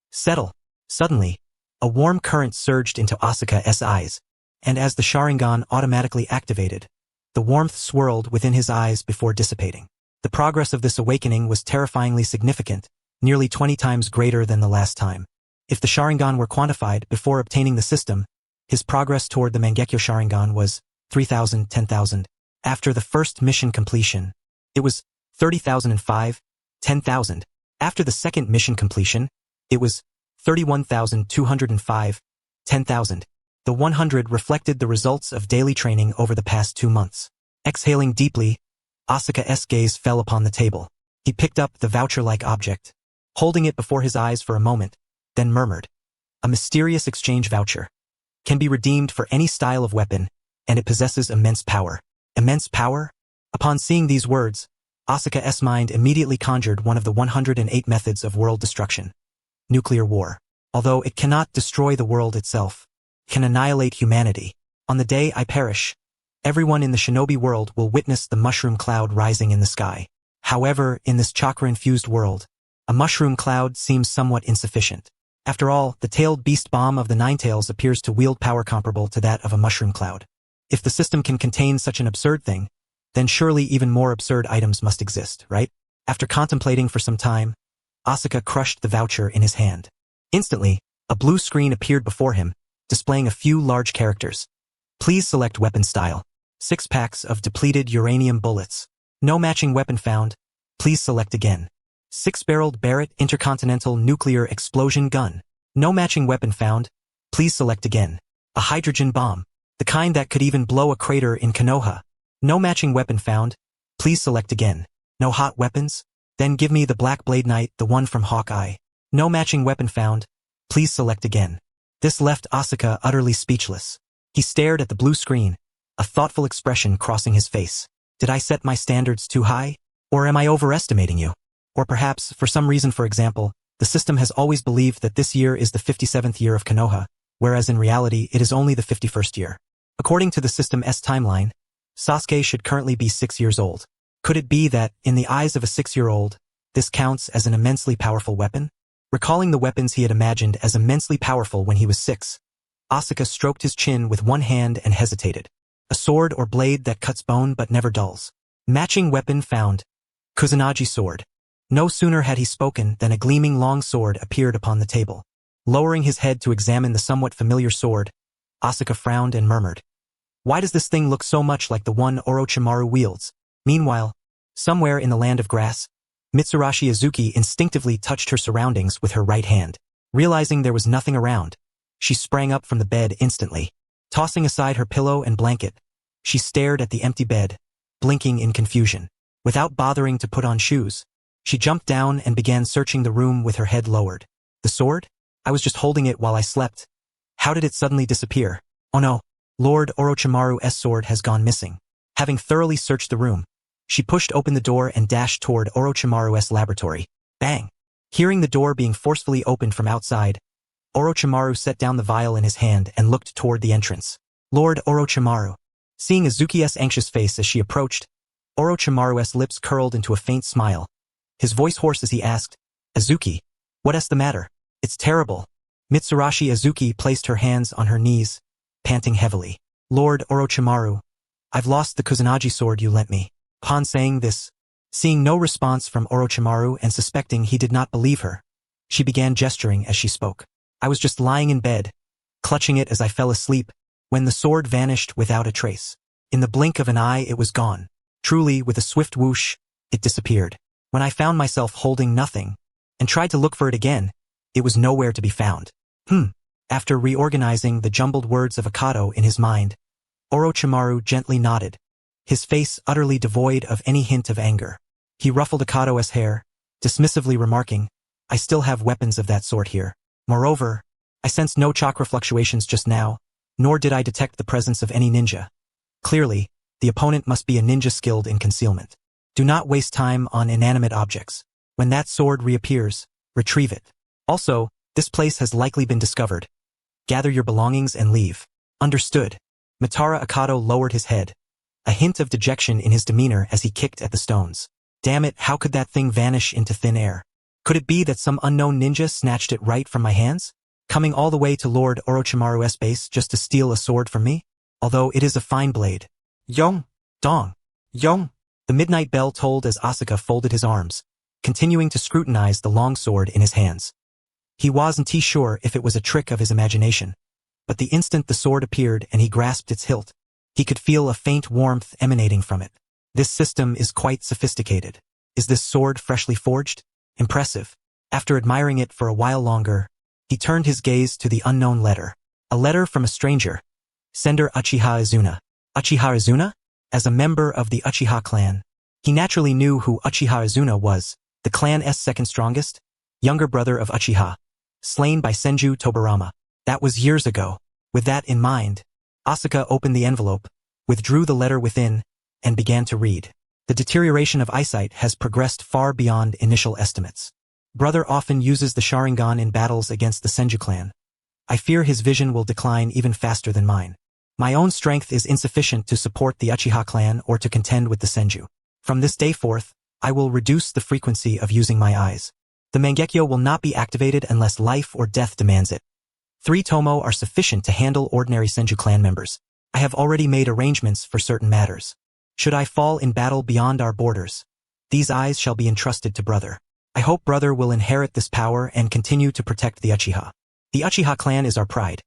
Settle. Suddenly, a warm current surged into Asuka's eyes, and as the Sharingan automatically activated, the warmth swirled within his eyes before dissipating. The progress of this awakening was terrifyingly significant, nearly 20 times greater than the last time. If the Sharingan were quantified before obtaining the system, his progress toward the Mangekyo Sharingan was 3,000, 10,000. After the first mission completion, it was 30,005, 10,000. After the second mission completion, it was 31,205, 10,000. The 100 reflected the results of daily training over the past 2 months. Exhaling deeply, Asuka's gaze fell upon the table. He picked up the voucher-like object, holding it before his eyes for a moment, then murmured, "A mysterious exchange voucher. Can be redeemed for any style of weapon, and it possesses immense power." Immense power? Upon seeing these words, Asuka's mind immediately conjured one of the 108 methods of world destruction. Nuclear war. Although it cannot destroy the world itself, it can annihilate humanity. On the day I perish, everyone in the shinobi world will witness the mushroom cloud rising in the sky. However, in this chakra-infused world, a mushroom cloud seems somewhat insufficient. After all, the tailed beast bomb of the Ninetales appears to wield power comparable to that of a mushroom cloud. If the system can contain such an absurd thing, then surely even more absurd items must exist, right? After contemplating for some time, Asuka crushed the voucher in his hand. Instantly, a blue screen appeared before him, displaying a few large characters. Please select weapon style. 6 packs of depleted uranium bullets. No matching weapon found. Please select again. 6-barreled Barrett intercontinental nuclear explosion gun. No matching weapon found. Please select again. A hydrogen bomb. The kind that could even blow a crater in Konoha. No matching weapon found. Please select again. No hot weapons? Then give me the Black Blade Knight, the one from Hawkeye. No matching weapon found. Please select again. This left Asuka utterly speechless. He stared at the blue screen, a thoughtful expression crossing his face. Did I set my standards too high? Or am I overestimating you? Or perhaps, for some reason, for example, the system has always believed that this year is the 57th year of Konoha, whereas in reality it is only the 51st year. According to the system's timeline, Sasuke should currently be 6 years old. Could it be that, in the eyes of a 6-year-old, this counts as an immensely powerful weapon? Recalling the weapons he had imagined as immensely powerful when he was 6, Asuka stroked his chin with one hand and hesitated. A sword or blade that cuts bone but never dulls. Matching weapon found. Kusanagi sword. No sooner had he spoken than a gleaming long sword appeared upon the table. Lowering his head to examine the somewhat familiar sword, Asuka frowned and murmured, "Why does this thing look so much like the one Orochimaru wields?" Meanwhile, somewhere in the land of grass, Mitsurushi Izuki instinctively touched her surroundings with her right hand. Realizing there was nothing around, she sprang up from the bed instantly. Tossing aside her pillow and blanket, she stared at the empty bed, blinking in confusion. Without bothering to put on shoes, she jumped down and began searching the room with her head lowered. The sword? I was just holding it while I slept. How did it suddenly disappear? Oh no, Lord Orochimaru's sword has gone missing. Having thoroughly searched the room, she pushed open the door and dashed toward Orochimaru's laboratory. Bang! Hearing the door being forcefully opened from outside, Orochimaru set down the vial in his hand and looked toward the entrance. Lord Orochimaru. Seeing Izuki's anxious face as she approached, Orochimaru's lips curled into a faint smile. His voice hoarse as he asked, "Izuki, what's the matter?" "It's terrible," Mitsurashi Azuki placed her hands on her knees, panting heavily. Lord Orochimaru, I've lost the Kusanagi sword you lent me. Upon saying this, seeing no response from Orochimaru and suspecting he did not believe her, she began gesturing as she spoke. I was just lying in bed, clutching it as I fell asleep, when the sword vanished without a trace. In the blink of an eye it was gone. Truly, with a swift whoosh, it disappeared. When I found myself holding nothing, and tried to look for it again, it was nowhere to be found. After reorganizing the jumbled words of Akato in his mind, Orochimaru gently nodded, his face utterly devoid of any hint of anger. He ruffled Akato's hair, dismissively remarking, I still have weapons of that sort here. Moreover, I sensed no chakra fluctuations just now, nor did I detect the presence of any ninja. Clearly, the opponent must be a ninja skilled in concealment. Do not waste time on inanimate objects. When that sword reappears, retrieve it. Also, this place has likely been discovered. Gather your belongings and leave. Understood. Madara Akato lowered his head, a hint of dejection in his demeanor as he kicked at the stones. Damn it, how could that thing vanish into thin air? Could it be that some unknown ninja snatched it right from my hands, coming all the way to Lord Orochimaru's base just to steal a sword from me? Although it is a fine blade. Yong! Dong! Yong! The midnight bell tolled as Asuka folded his arms, continuing to scrutinize the long sword in his hands. He wasn't sure if it was a trick of his imagination, but the instant the sword appeared and he grasped its hilt, he could feel a faint warmth emanating from it. This system is quite sophisticated. Is this sword freshly forged? Impressive. After admiring it for a while longer, he turned his gaze to the unknown letter. A letter from a stranger. Sender Uchiha Izuna. Uchiha Izuna? As a member of the Uchiha clan, he naturally knew who Uchiha Izuna was, the clan's second strongest, younger brother of Uchiha, slain by Senju Tobirama. That was years ago. With that in mind, Asuka opened the envelope, withdrew the letter within, and began to read. The deterioration of eyesight has progressed far beyond initial estimates. Brother often uses the Sharingan in battles against the Senju clan. I fear his vision will decline even faster than mine. My own strength is insufficient to support the Uchiha clan or to contend with the Senju. From this day forth, I will reduce the frequency of using my eyes. The Mangekyo will not be activated unless life or death demands it. 3 tomo are sufficient to handle ordinary Senju clan members. I have already made arrangements for certain matters. Should I fall in battle beyond our borders, these eyes shall be entrusted to brother. I hope brother will inherit this power and continue to protect the Uchiha. The Uchiha clan is our pride.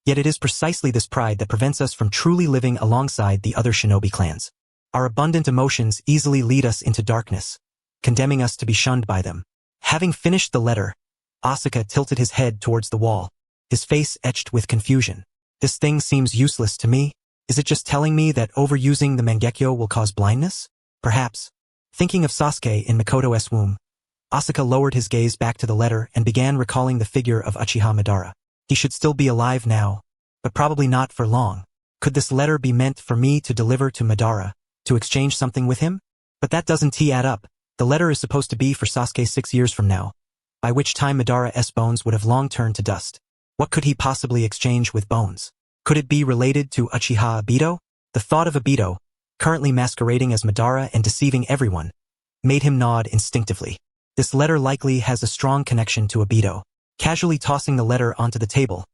Yet it is precisely this pride that prevents us from truly living alongside the other shinobi clans. Our abundant emotions easily lead us into darkness, condemning us to be shunned by them. Having finished the letter, Asuka tilted his head towards the wall, his face etched with confusion. This thing seems useless to me. Is it just telling me that overusing the Mangekyo will cause blindness? Perhaps. Thinking of Sasuke in Mikoto's womb, Asuka lowered his gaze back to the letter and began recalling the figure of Uchiha Madara. He should still be alive now, but probably not for long. Could this letter be meant for me to deliver to Madara, to exchange something with him? But that doesn't add up. The letter is supposed to be for Sasuke 6 years from now, by which time Madara's bones would have long turned to dust. What could he possibly exchange with bones? Could it be related to Uchiha Obito? The thought of Obito, currently masquerading as Madara and deceiving everyone, made him nod instinctively. This letter likely has a strong connection to Obito. Casually tossing the letter onto the table,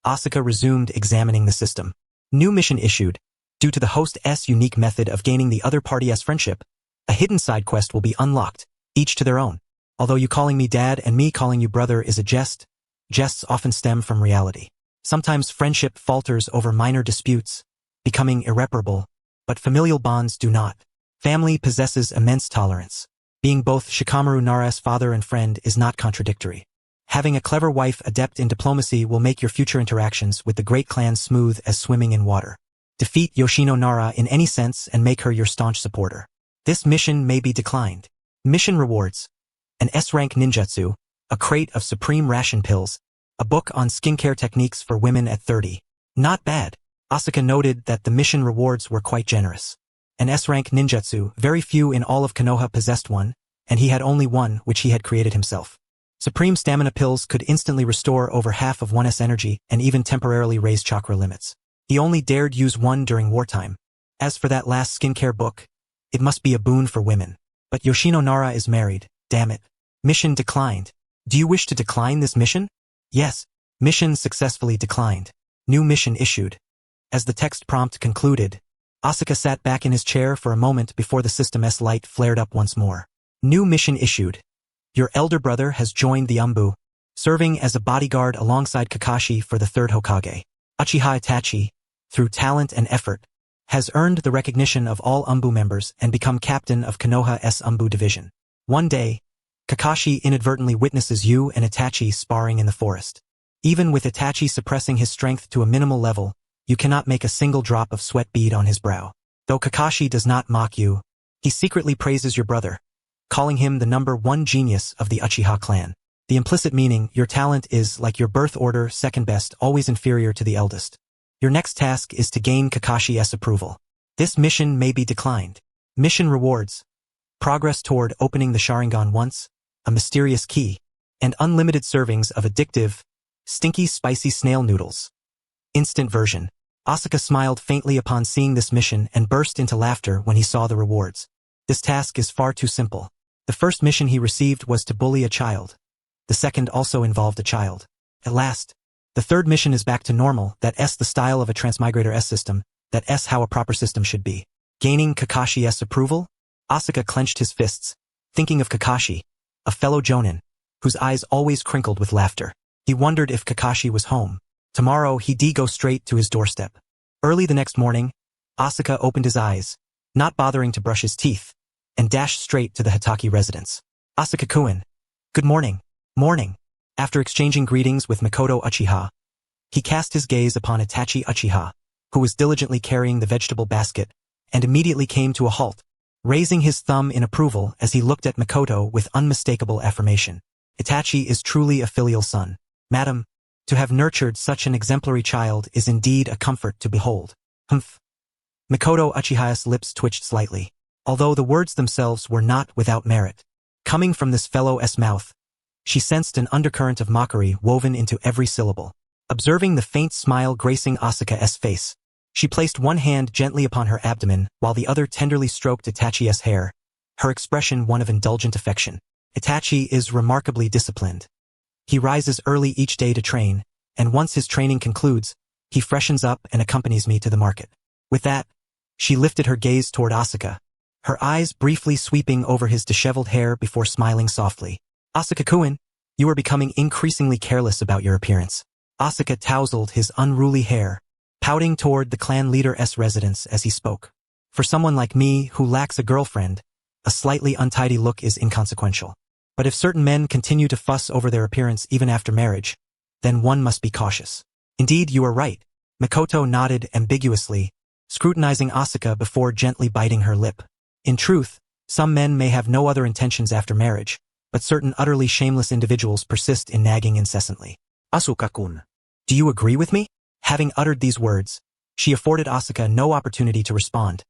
Asuka resumed examining the system. New mission issued. Due to the host's unique method of gaining the other party's friendship, a hidden side quest will be unlocked, each to their own. Although you calling me dad and me calling you brother is a jest, jests often stem from reality. Sometimes friendship falters over minor disputes, becoming irreparable, but familial bonds do not. Family possesses immense tolerance. Being both Shikamaru Nara's father and friend is not contradictory. Having a clever wife adept in diplomacy will make your future interactions with the great clan smooth as swimming in water. Defeat Yoshino Nara in any sense and make her your staunch supporter. This mission may be declined. Mission rewards. An S-rank ninjutsu, a crate of supreme ration pills, a book on skincare techniques for women at 30. Not bad. Asuka noted that the mission rewards were quite generous. An S-rank ninjutsu, very few in all of Konoha possessed one, and he had only one which he had created himself. Supreme stamina pills could instantly restore over half of one's energy and even temporarily raise chakra limits. He only dared use one during wartime. As for that last skincare book, it must be a boon for women. But Yoshino Nara is married, damn it. Mission declined. Do you wish to decline this mission? Yes. Mission successfully declined. New mission issued. As the text prompt concluded, Asuka sat back in his chair for a moment before the system's light flared up once more. New mission issued. Your elder brother has joined the Umbu, serving as a bodyguard alongside Kakashi for the third Hokage. Uchiha Itachi, through talent and effort, has earned the recognition of all Umbu members and become captain of Konoha's Umbu division. One day, Kakashi inadvertently witnesses you and Itachi sparring in the forest. Even with Itachi suppressing his strength to a minimal level, you cannot make a single drop of sweat bead on his brow. Though Kakashi does not mock you, he secretly praises your brother, calling him the #1 genius of the Uchiha clan. The implicit meaning, your talent is, like your birth order, second best, always inferior to the eldest. Your next task is to gain Kakashi's approval. This mission may be declined. Mission rewards: progress toward opening the Sharingan once, a mysterious key, and unlimited servings of addictive, stinky spicy snail noodles. Instant version. Asuka smiled faintly upon seeing this mission and burst into laughter when he saw the rewards. This task is far too simple. The first mission he received was to bully a child. The second also involved a child. At last, the third mission is back to normal, that's the style of a transmigrator S system, that's how a proper system should be. Gaining Kakashi's approval? Asuka clenched his fists, thinking of Kakashi, a fellow jonin, whose eyes always crinkled with laughter. He wondered if Kakashi was home. Tomorrow he'd go straight to his doorstep. Early the next morning, Asuka opened his eyes, not bothering to brush his teeth, and dashed straight to the Hitaki residence. Asuka-kun. Good morning. Morning. After exchanging greetings with Makoto Uchiha, he cast his gaze upon Itachi Uchiha, who was diligently carrying the vegetable basket, and immediately came to a halt, raising his thumb in approval as he looked at Makoto with unmistakable affirmation. Itachi is truly a filial son. Madam, to have nurtured such an exemplary child is indeed a comfort to behold. Humph. Makoto Uchiha's lips twitched slightly, although the words themselves were not without merit. Coming from this fellow's mouth, she sensed an undercurrent of mockery woven into every syllable. Observing the faint smile gracing Asuka's face, she placed one hand gently upon her abdomen while the other tenderly stroked Itachi's hair, her expression one of indulgent affection. Itachi is remarkably disciplined. He rises early each day to train, and once his training concludes, he freshens up and accompanies me to the market. With that, she lifted her gaze toward Asuka, her eyes briefly sweeping over his disheveled hair before smiling softly. Asuka-kun, you are becoming increasingly careless about your appearance. Asuka tousled his unruly hair, pouting toward the clan leader's residence as he spoke. For someone like me who lacks a girlfriend, a slightly untidy look is inconsequential. But if certain men continue to fuss over their appearance even after marriage, then one must be cautious. Indeed, you are right. Makoto nodded ambiguously, scrutinizing Asuka before gently biting her lip. In truth, some men may have no other intentions after marriage, but certain utterly shameless individuals persist in nagging incessantly. Asuka-kun, do you agree with me? Having uttered these words, she afforded Asuka no opportunity to respond,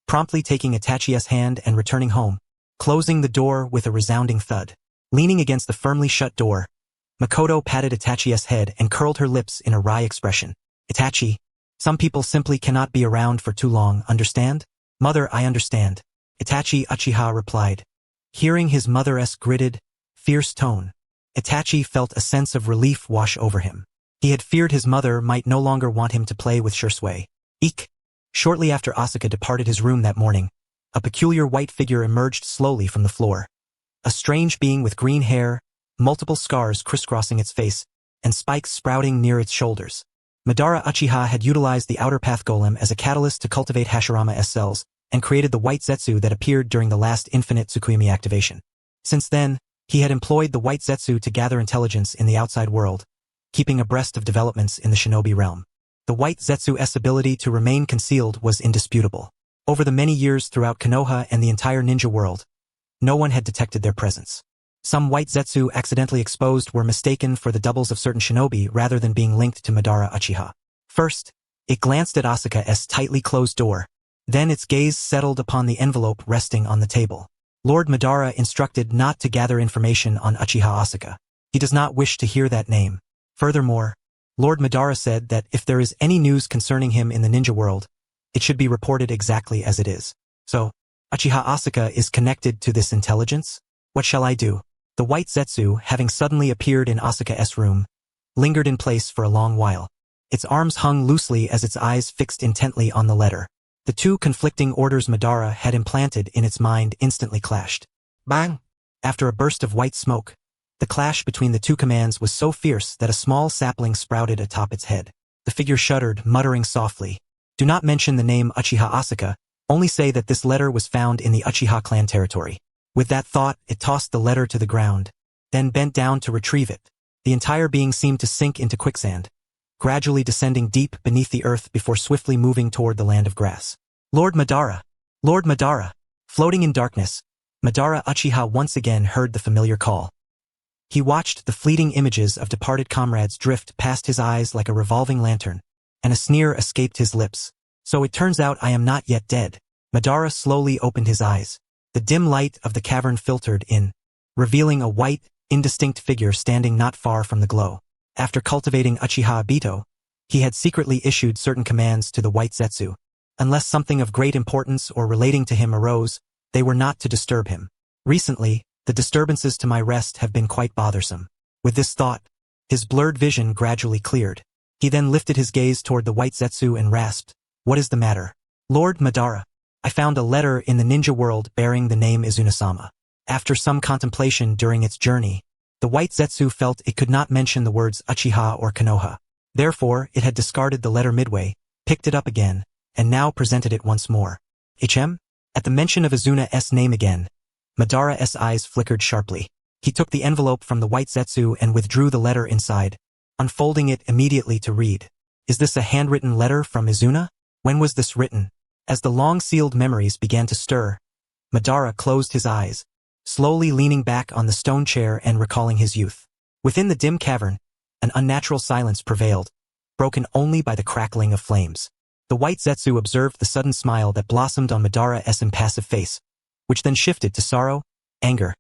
promptly taking Itachi's hand and returning home, closing the door with a resounding thud. Leaning against the firmly shut door, Makoto patted Itachi's head and curled her lips in a wry expression. Itachi, some people simply cannot be around for too long, understand? Mother, I understand. Itachi Uchiha replied. Hearing his mother's gritted, fierce tone, Itachi felt a sense of relief wash over him. He had feared his mother might no longer want him to play with Shursui. Eek! Shortly after Asuka departed his room that morning, a peculiar white figure emerged slowly from the floor. A strange being with green hair, multiple scars crisscrossing its face, and spikes sprouting near its shoulders. Madara Uchiha had utilized the outer path golem as a catalyst to cultivate Hashirama's cells, and created the white Zetsu that appeared during the last infinite Tsukuyami activation. Since then, he had employed the white Zetsu to gather intelligence in the outside world, keeping abreast of developments in the shinobi realm. The white Zetsu's ability to remain concealed was indisputable. Over the many years throughout Konoha and the entire ninja world, no one had detected their presence. Some white Zetsu accidentally exposed were mistaken for the doubles of certain shinobi rather than being linked to Madara Uchiha. First, it glanced at Asuka's tightly closed door. Then its gaze settled upon the envelope resting on the table. Lord Madara instructed not to gather information on Uchiha Asuka. He does not wish to hear that name. Furthermore, Lord Madara said that if there is any news concerning him in the ninja world, it should be reported exactly as it is. So, Uchiha Asuka is connected to this intelligence? What shall I do? The white Zetsu, having suddenly appeared in Asuka's room, lingered in place for a long while. Its arms hung loosely as its eyes fixed intently on the letter. The two conflicting orders Madara had implanted in its mind instantly clashed. Bang! After a burst of white smoke, the clash between the two commands was so fierce that a small sapling sprouted atop its head. The figure shuddered, muttering softly, "Do not mention the name Uchiha Asuka, only say that this letter was found in the Uchiha clan territory." With that thought, it tossed the letter to the ground, then bent down to retrieve it. The entire being seemed to sink into quicksand, gradually descending deep beneath the earth before swiftly moving toward the land of grass. Lord Madara! Lord Madara! Floating in darkness, Madara Uchiha once again heard the familiar call. He watched the fleeting images of departed comrades drift past his eyes like a revolving lantern, and a sneer escaped his lips. "So it turns out I am not yet dead." Madara slowly opened his eyes. The dim light of the cavern filtered in, revealing a white, indistinct figure standing not far from the glow. After cultivating Uchiha Ibito, he had secretly issued certain commands to the White Zetsu. Unless something of great importance or relating to him arose, they were not to disturb him. Recently, the disturbances to my rest have been quite bothersome. With this thought, his blurred vision gradually cleared. He then lifted his gaze toward the White Zetsu and rasped, "What is the matter?" "Lord Madara, I found a letter in the ninja world bearing the name Izuna-sama." After some contemplation during its journey, the White Zetsu felt it could not mention the words Uchiha or Konoha. Therefore, it had discarded the letter midway, picked it up again, and now presented it once more. At the mention of Izuna's name again, Madara's eyes flickered sharply. He took the envelope from the White Zetsu and withdrew the letter inside, unfolding it immediately to read. "Is this a handwritten letter from Izuna? When was this written?" As the long-sealed memories began to stir, Madara closed his eyes, slowly leaning back on the stone chair and recalling his youth. Within the dim cavern, an unnatural silence prevailed, broken only by the crackling of flames. The White Zetsu observed the sudden smile that blossomed on Madara's impassive face, which then shifted to sorrow, anger,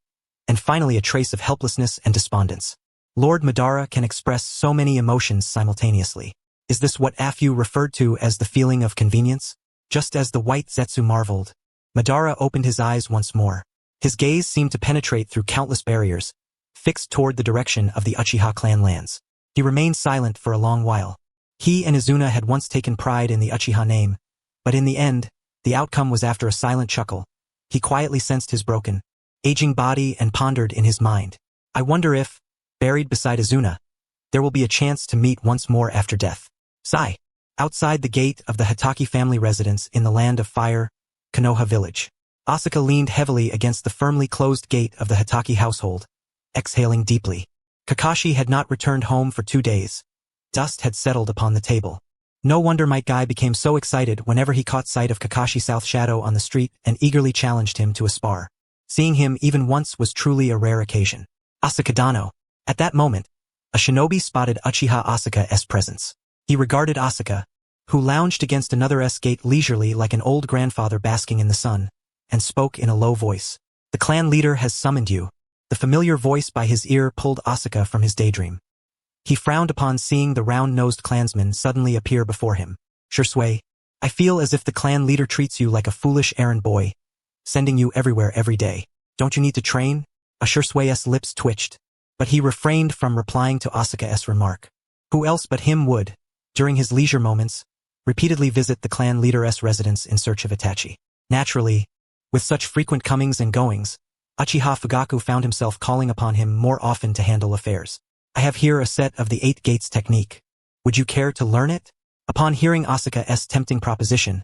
and finally a trace of helplessness and despondence. Lord Madara can express so many emotions simultaneously. Is this what Afu referred to as the feeling of convenience? Just as the White Zetsu marveled, Madara opened his eyes once more. His gaze seemed to penetrate through countless barriers, fixed toward the direction of the Uchiha clan lands. He remained silent for a long while. He and Izuna had once taken pride in the Uchiha name, but in the end, the outcome was after a silent chuckle. He quietly sensed his broken, aging body and pondered in his mind. "I wonder if, buried beside Izuna, there will be a chance to meet once more after death." Sigh. Outside the gate of the Hitaki family residence in the Land of Fire, Konoha village, Asuka leaned heavily against the firmly closed gate of the Hitaki household, exhaling deeply. Kakashi had not returned home for 2 days. Dust had settled upon the table. No wonder Might Guy became so excited whenever he caught sight of Kakashi South Shadow on the street and eagerly challenged him to a spar. Seeing him even once was truly a rare occasion. Asuka Dano. At that moment, a shinobi spotted Uchiha Asuka's presence. He regarded Asuka, who lounged against another's gate leisurely like an old grandfather basking in the sun, and spoke in a low voice. "The clan leader has summoned you." The familiar voice by his ear pulled Asuka from his daydream. He frowned upon seeing the round-nosed clansman suddenly appear before him. "Shursui, I feel as if the clan leader treats you like a foolish errand boy, sending you everywhere every day. Don't you need to train?" Shusui's lips twitched, but he refrained from replying to Asuka's remark. Who else but him would, during his leisure moments, repeatedly visit the clan leader's residence in search of Itachi? Naturally, with such frequent comings and goings, Uchiha Fugaku found himself calling upon him more often to handle affairs. "I have here a set of the 8 gates technique. Would you care to learn it?" Upon hearing Asuka's tempting proposition,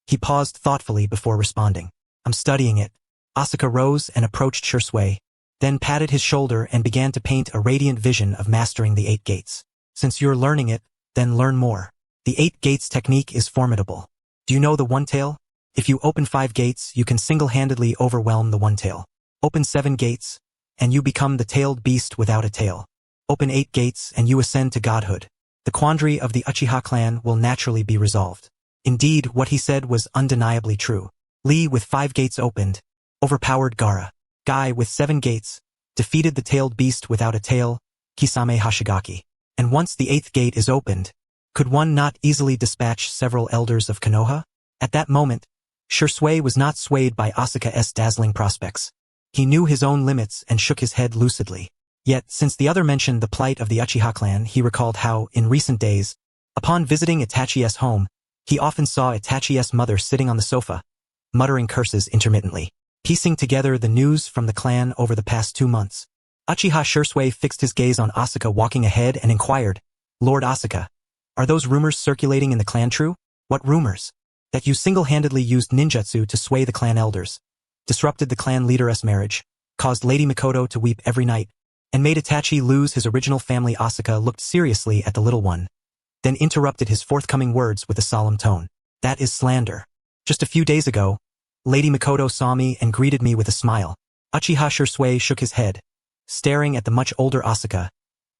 he paused thoughtfully before responding. "I'm studying it." Asuka rose and approached Shursui, then patted his shoulder and began to paint a radiant vision of mastering the 8 gates. "Since you're learning it, then learn more. The 8 gates technique is formidable. Do you know the one-tail? If you open 5 gates, you can single-handedly overwhelm the one-tail. Open 7 gates, and you become the tailed beast without a tail. Open 8 gates and you ascend to godhood. The quandary of the Uchiha clan will naturally be resolved." Indeed, what he said was undeniably true. Lee with 5 gates opened, overpowered Gaara. Guy with 7 gates, defeated the tailed beast without a tail, Kisame Hashigaki. And once the 8th gate is opened, could one not easily dispatch several elders of Konoha? At that moment, Shursui was not swayed by Asuka's dazzling prospects. He knew his own limits and shook his head lucidly. Yet, since the other mentioned the plight of the Uchiha clan, he recalled how, in recent days, upon visiting Itachi's home, he often saw Itachi's mother sitting on the sofa, muttering curses intermittently. Piecing together the news from the clan over the past 2 months, Uchiha Shursui fixed his gaze on Asuka walking ahead and inquired, "Lord Asuka, are those rumors circulating in the clan true?" "What rumors?" "That you single-handedly used ninjutsu to sway the clan elders, disrupted the clan leader's marriage, caused Lady Mikoto to weep every night, and made Itachi lose his original family." Asuka looked seriously at the little one, then interrupted his forthcoming words with a solemn tone. "That is slander. Just a few days ago, Lady Mikoto saw me and greeted me with a smile." Uchiha Shursui shook his head, staring at the much older Asuka,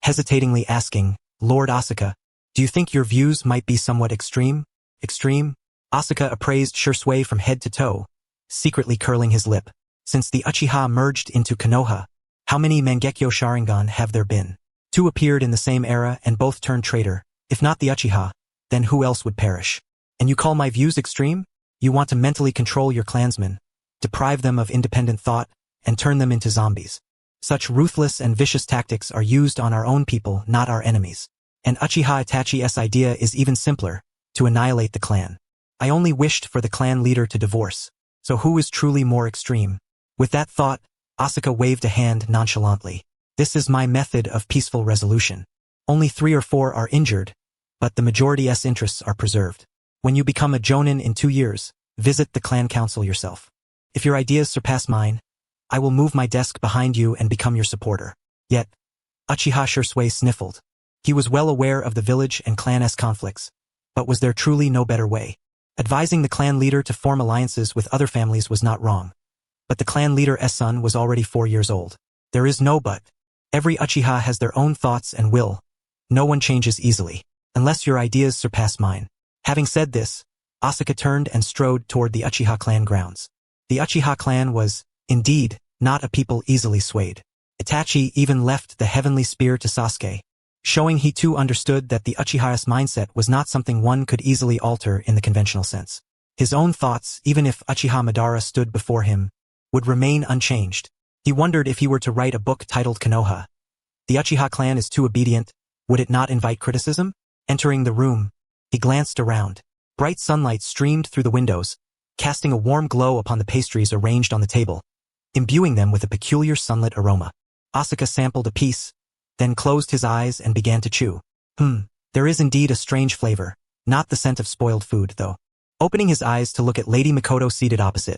hesitatingly asking, "Lord Asuka, do you think your views might be somewhat extreme?" "Extreme?" Asuka appraised Shursui from head to toe, secretly curling his lip. "Since the Uchiha merged into Konoha, how many Mangekyo Sharingan have there been? 2 appeared in the same era and both turned traitor. If not the Uchiha, then who else would perish? And you call my views extreme? You want to mentally control your clansmen, deprive them of independent thought, and turn them into zombies. Such ruthless and vicious tactics are used on our own people, not our enemies. And Uchiha Itachi's idea is even simpler, to annihilate the clan. I only wished for the clan leader to divorce. So who is truly more extreme?" With that thought, Asuka waved a hand nonchalantly. "This is my method of peaceful resolution. Only 3 or 4 are injured, but the majority's interests are preserved. When you become a jonin in 2 years, visit the clan council yourself. If your ideas surpass mine, I will move my desk behind you and become your supporter." Yet, Uchiha Shursui sniffled. He was well aware of the village and clan's conflicts, but was there truly no better way? Advising the clan leader to form alliances with other families was not wrong. But the clan leader's son was already 4 years old. There is no but. Every Uchiha has their own thoughts and will. No one changes easily, unless your ideas surpass mine. Having said this, Asuka turned and strode toward the Uchiha clan grounds. The Uchiha clan was, indeed, not a people easily swayed. Itachi even left the heavenly spear to Sasuke, showing he too understood that the Uchiha's mindset was not something one could easily alter in the conventional sense. His own thoughts, even if Uchiha Madara stood before him, would remain unchanged. He wondered if he were to write a book titled Konoha. The Uchiha clan is too obedient, would it not invite criticism? Entering the room, he glanced around. Bright sunlight streamed through the windows, casting a warm glow upon the pastries arranged on the table, imbuing them with a peculiar sunlit aroma. Asuka sampled a piece, then closed his eyes and began to chew. There is indeed a strange flavor, not the scent of spoiled food, though. Opening his eyes to look at Lady Mikoto seated opposite,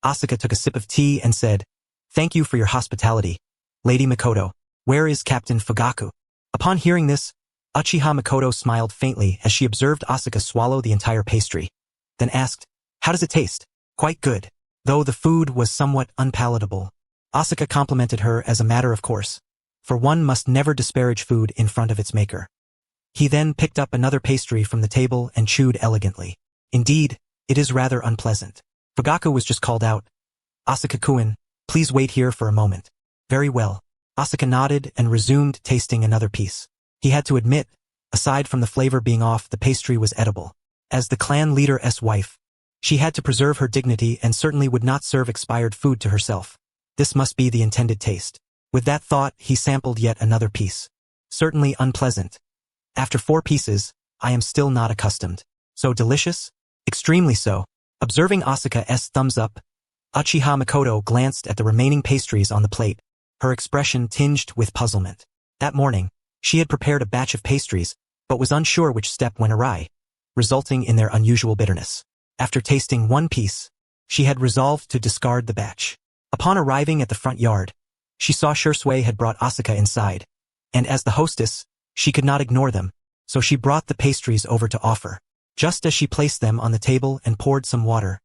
Asuka took a sip of tea and said, "Thank you for your hospitality, Lady Mikoto. Where is Captain Fugaku?" Upon hearing this, Uchiha Mikoto smiled faintly as she observed Asuka swallow the entire pastry, then asked, "How does it taste?" "Quite good, though the food was somewhat unpalatable." Asuka complimented her as a matter of course, for one must never disparage food in front of its maker. He then picked up another pastry from the table and chewed elegantly. "Indeed, it is rather unpleasant." Fugaku was just called out. "Asuka-kun, please wait here for a moment." "Very well." Asuka nodded and resumed tasting another piece. He had to admit, aside from the flavor being off, the pastry was edible. As the clan leader's wife, she had to preserve her dignity and certainly would not serve expired food to herself. This must be the intended taste. With that thought, he sampled yet another piece. "Certainly unpleasant. After 4 pieces, I am still not accustomed." "So delicious?" "Extremely so." Observing Asuka's thumbs up, Uchiha Mikoto glanced at the remaining pastries on the plate, her expression tinged with puzzlement. That morning, she had prepared a batch of pastries, but was unsure which step went awry, resulting in their unusual bitterness. After tasting 1 piece, she had resolved to discard the batch. Upon arriving at the front yard, she saw Shursui had brought Asuka inside, and as the hostess, she could not ignore them, so she brought the pastries over to offer. Just as she placed them on the table and poured some water,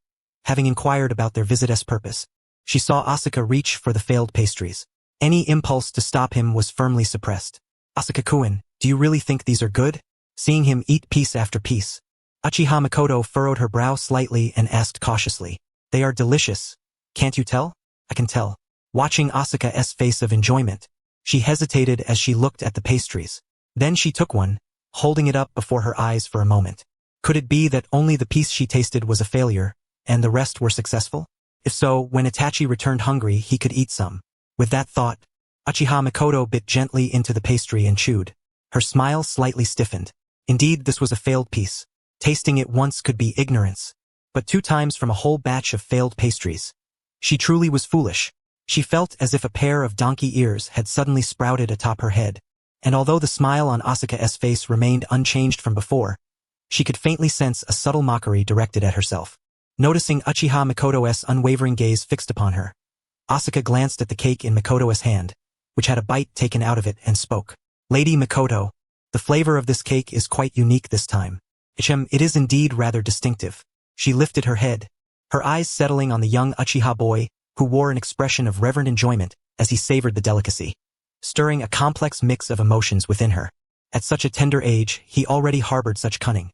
having inquired about their visit's purpose, she saw Asuka reach for the failed pastries. Any impulse to stop him was firmly suppressed. "Asuka-kun, do you really think these are good?" Seeing him eat piece after piece, Uchiha Mikoto furrowed her brow slightly and asked cautiously, "They are delicious. Can't you tell?" "I can tell." Watching Asuka's face of enjoyment, she hesitated as she looked at the pastries. Then she took one, holding it up before her eyes for a moment. Could it be that only the piece she tasted was a failure, and the rest were successful? If so, when Itachi returned hungry, he could eat some. With that thought, Uchiha Mikoto bit gently into the pastry and chewed. Her smile slightly stiffened. Indeed, this was a failed piece. Tasting it once could be ignorance, but 2 times from a whole batch of failed pastries. She truly was foolish. She felt as if a pair of donkey ears had suddenly sprouted atop her head, and although the smile on Asuka's face remained unchanged from before, she could faintly sense a subtle mockery directed at herself. Noticing Uchiha Mikoto's unwavering gaze fixed upon her, Asuka glanced at the cake in Mikoto's hand, which had a bite taken out of it, and spoke. Lady Mikoto, the flavor of this cake is quite unique this time. It is indeed rather distinctive. She lifted her head, her eyes settling on the young Uchiha boy, who wore an expression of reverent enjoyment as he savored the delicacy, stirring a complex mix of emotions within her. At such a tender age, he already harbored such cunning.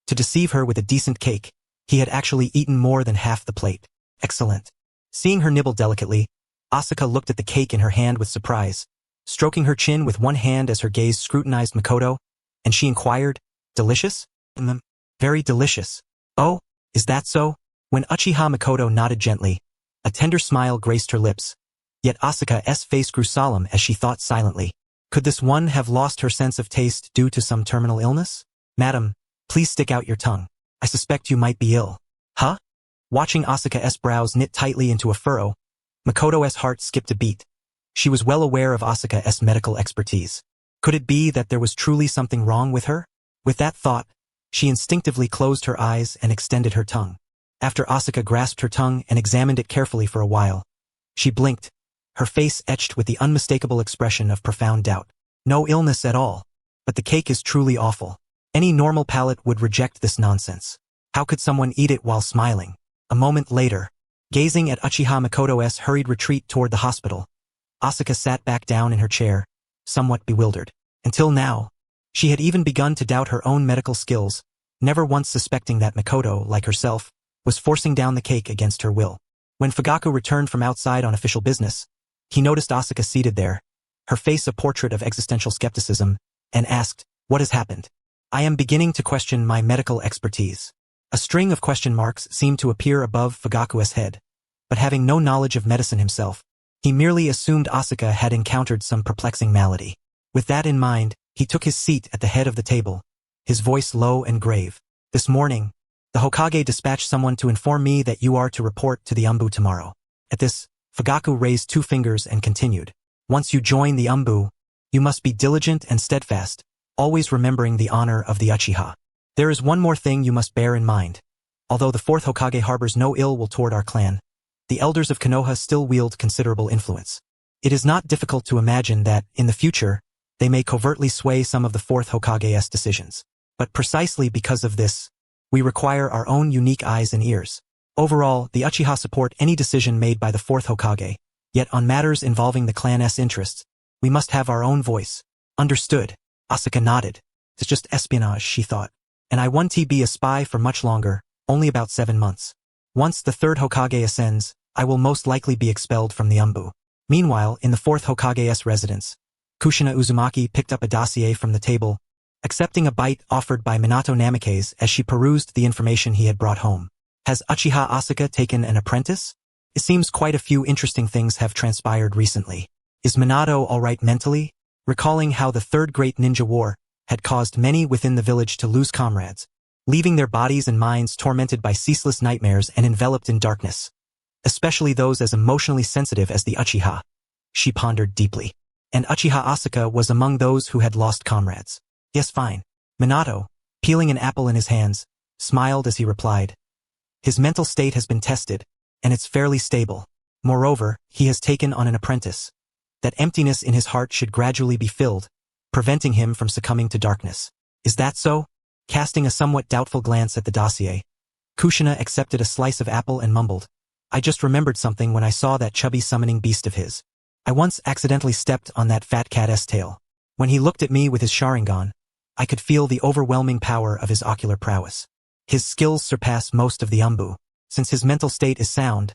To deceive her with a decent cake, he had actually eaten more than half the plate. Excellent. Seeing her nibble delicately, Asuka looked at the cake in her hand with surprise, stroking her chin with one hand as her gaze scrutinized Mikoto, and she inquired, Delicious? Very delicious. Oh, is that so? When Uchiha Mikoto nodded gently, a tender smile graced her lips, yet Asuka's face grew solemn as she thought silently. Could this one have lost her sense of taste due to some terminal illness? Madam, please stick out your tongue. I suspect you might be ill. Huh? Watching Asuka's brows knit tightly into a furrow, Mikoto's heart skipped a beat. She was well aware of Asuka's medical expertise. Could it be that there was truly something wrong with her? With that thought, she instinctively closed her eyes and extended her tongue. After Asuka grasped her tongue and examined it carefully for a while, she blinked, her face etched with the unmistakable expression of profound doubt. No illness at all. But the cake is truly awful. Any normal palate would reject this nonsense. How could someone eat it while smiling? A moment later, gazing at Uchiha Mikoto's hurried retreat toward the hospital, Asuka sat back down in her chair, somewhat bewildered. Until now, she had even begun to doubt her own medical skills, never once suspecting that Mikoto, like herself, was forcing down the cake against her will. When Fugaku returned from outside on official business, he noticed Asuka seated there, her face a portrait of existential skepticism, and asked, What has happened? I am beginning to question my medical expertise. A string of question marks seemed to appear above Fugaku's head, but having no knowledge of medicine himself, he merely assumed Asuka had encountered some perplexing malady. With that in mind, he took his seat at the head of the table, his voice low and grave. This morning, the Hokage dispatched someone to inform me that you are to report to the Umbu tomorrow. At this, Fugaku raised 2 fingers and continued. Once you join the Umbu, you must be diligent and steadfast, always remembering the honor of the Uchiha. There is one more thing you must bear in mind. Although the 4th Hokage harbors no ill will toward our clan, the elders of Konoha still wield considerable influence. It is not difficult to imagine that, in the future, they may covertly sway some of the 4th Hokage's decisions. But precisely because of this, we require our own unique eyes and ears. Overall, the Uchiha support any decision made by the 4th Hokage, yet on matters involving the clan's interests, we must have our own voice. Understood. Asuka nodded. It's just espionage, she thought. And I won't be a spy for much longer, only about 7 months. Once the 3rd Hokage ascends, I will most likely be expelled from the Umbu. Meanwhile, in the 4th Hokage's residence, Kushina Uzumaki picked up a dossier from the table, accepting a bite offered by Minato Namikaze as she perused the information he had brought home. Has Uchiha Asuka taken an apprentice? It seems quite a few interesting things have transpired recently. Is Minato alright mentally? Recalling how the 3rd Great Ninja War had caused many within the village to lose comrades, leaving their bodies and minds tormented by ceaseless nightmares and enveloped in darkness, especially those as emotionally sensitive as the Uchiha. She pondered deeply. And Uchiha Asuka was among those who had lost comrades. Yes, fine. Minato, peeling an apple in his hands, smiled as he replied. His mental state has been tested, and it's fairly stable. Moreover, he has taken on an apprentice. That emptiness in his heart should gradually be filled, preventing him from succumbing to darkness. Is that so? Casting a somewhat doubtful glance at the dossier, Kushina accepted a slice of apple and mumbled. I just remembered something when I saw that chubby summoning beast of his. I once accidentally stepped on that fat cat's tail. When he looked at me with his Sharingan, I could feel the overwhelming power of his ocular prowess. His skills surpass most of the Umbu. Since his mental state is sound,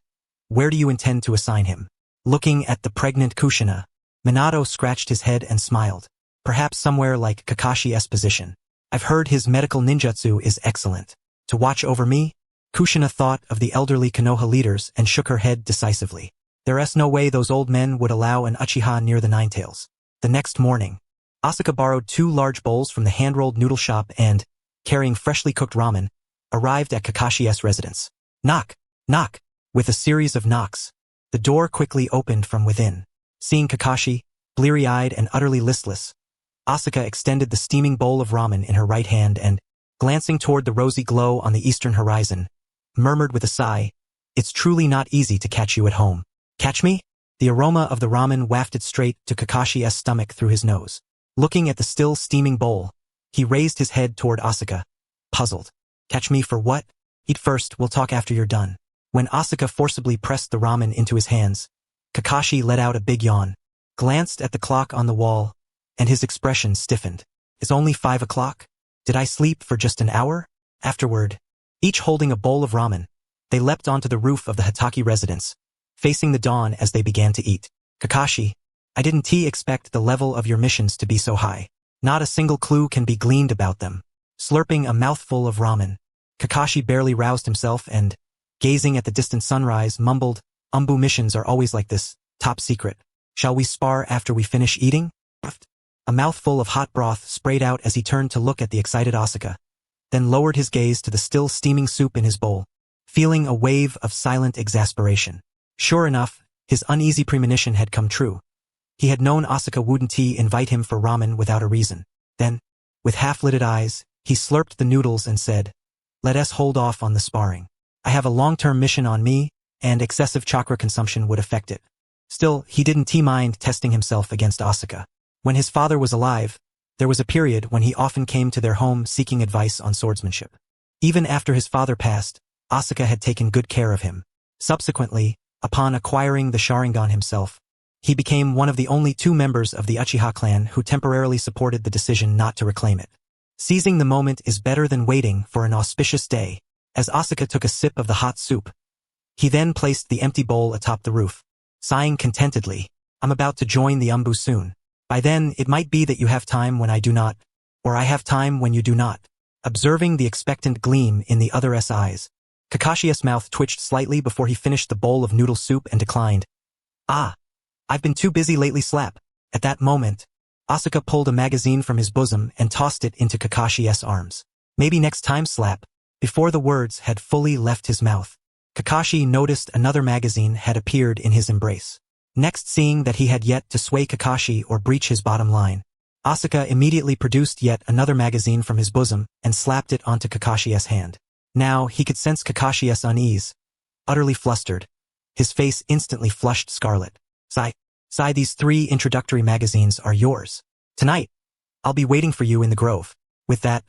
where do you intend to assign him? Looking at the pregnant Kushina, Minato scratched his head and smiled. Perhaps somewhere like Kakashi's position. I've heard his medical ninjutsu is excellent. To watch over me? Kushina thought of the elderly Konoha leaders and shook her head decisively. There's no way those old men would allow an Uchiha near the Ninetales. The next morning, Asuka borrowed 2 large bowls from the hand-rolled noodle shop and, carrying freshly cooked ramen, arrived at Kakashi's residence. Knock, knock. With a series of knocks, the door quickly opened from within. Seeing Kakashi, bleary-eyed and utterly listless, Asuka extended the steaming bowl of ramen in her right hand and, glancing toward the rosy glow on the eastern horizon, murmured with a sigh, "It's truly not easy to catch you at home." "Catch me?" The aroma of the ramen wafted straight to Kakashi's stomach through his nose. Looking at the still steaming bowl, he raised his head toward Asuka, puzzled. "Catch me for what?" "Eat first, we'll talk after you're done." When Asuka forcibly pressed the ramen into his hands, Kakashi let out a big yawn, glanced at the clock on the wall, and his expression stiffened. "It's only 5 o'clock? Did I sleep for just an hour?" Afterward, each holding a bowl of ramen, they leapt onto the roof of the Hitaki residence, facing the dawn as they began to eat. "Kakashi, I didn't expect the level of your missions to be so high. Not a single clue can be gleaned about them." Slurping a mouthful of ramen, Kakashi barely roused himself and, gazing at the distant sunrise, mumbled, "Umbu missions are always like this, top secret. Shall we spar after we finish eating?" A mouthful of hot broth sprayed out as he turned to look at the excited Asuka, then lowered his gaze to the still steaming soup in his bowl, feeling a wave of silent exasperation. Sure enough, his uneasy premonition had come true. He had known Asuka wouldn't invite him for ramen without a reason. Then, with half-lidded eyes, he slurped the noodles and said, "Let us hold off on the sparring. I have a long-term mission on me, and excessive chakra consumption would affect it." Still, he didn't mind testing himself against Asuka. When his father was alive, there was a period when he often came to their home seeking advice on swordsmanship. Even after his father passed, Asuka had taken good care of him. Subsequently, upon acquiring the Sharingan himself, he became one of the only 2 members of the Uchiha clan who temporarily supported the decision not to reclaim it. Seizing the moment is better than waiting for an auspicious day. As Asuka took a sip of the hot soup, he then placed the empty bowl atop the roof, sighing contentedly, "I'm about to join the Umbu soon. By then, it might be that you have time when I do not, or I have time when you do not." Observing the expectant gleam in the other's eyes, Kakashi's mouth twitched slightly before he finished the bowl of noodle soup and declined, "Ah, I've been too busy lately, slap." At that moment, Asuka pulled a magazine from his bosom and tossed it into Kakashi's arms. "Maybe next time, slap." Before the words had fully left his mouth, Kakashi noticed another magazine had appeared in his embrace. Next, seeing that he had yet to sway Kakashi or breach his bottom line, Asuka immediately produced yet another magazine from his bosom and slapped it onto Kakashi's hand. Now he could sense Kakashi's unease. Utterly flustered, his face instantly flushed scarlet. Sigh, these 3 introductory magazines are yours. Tonight, I'll be waiting for you in the grove." With that,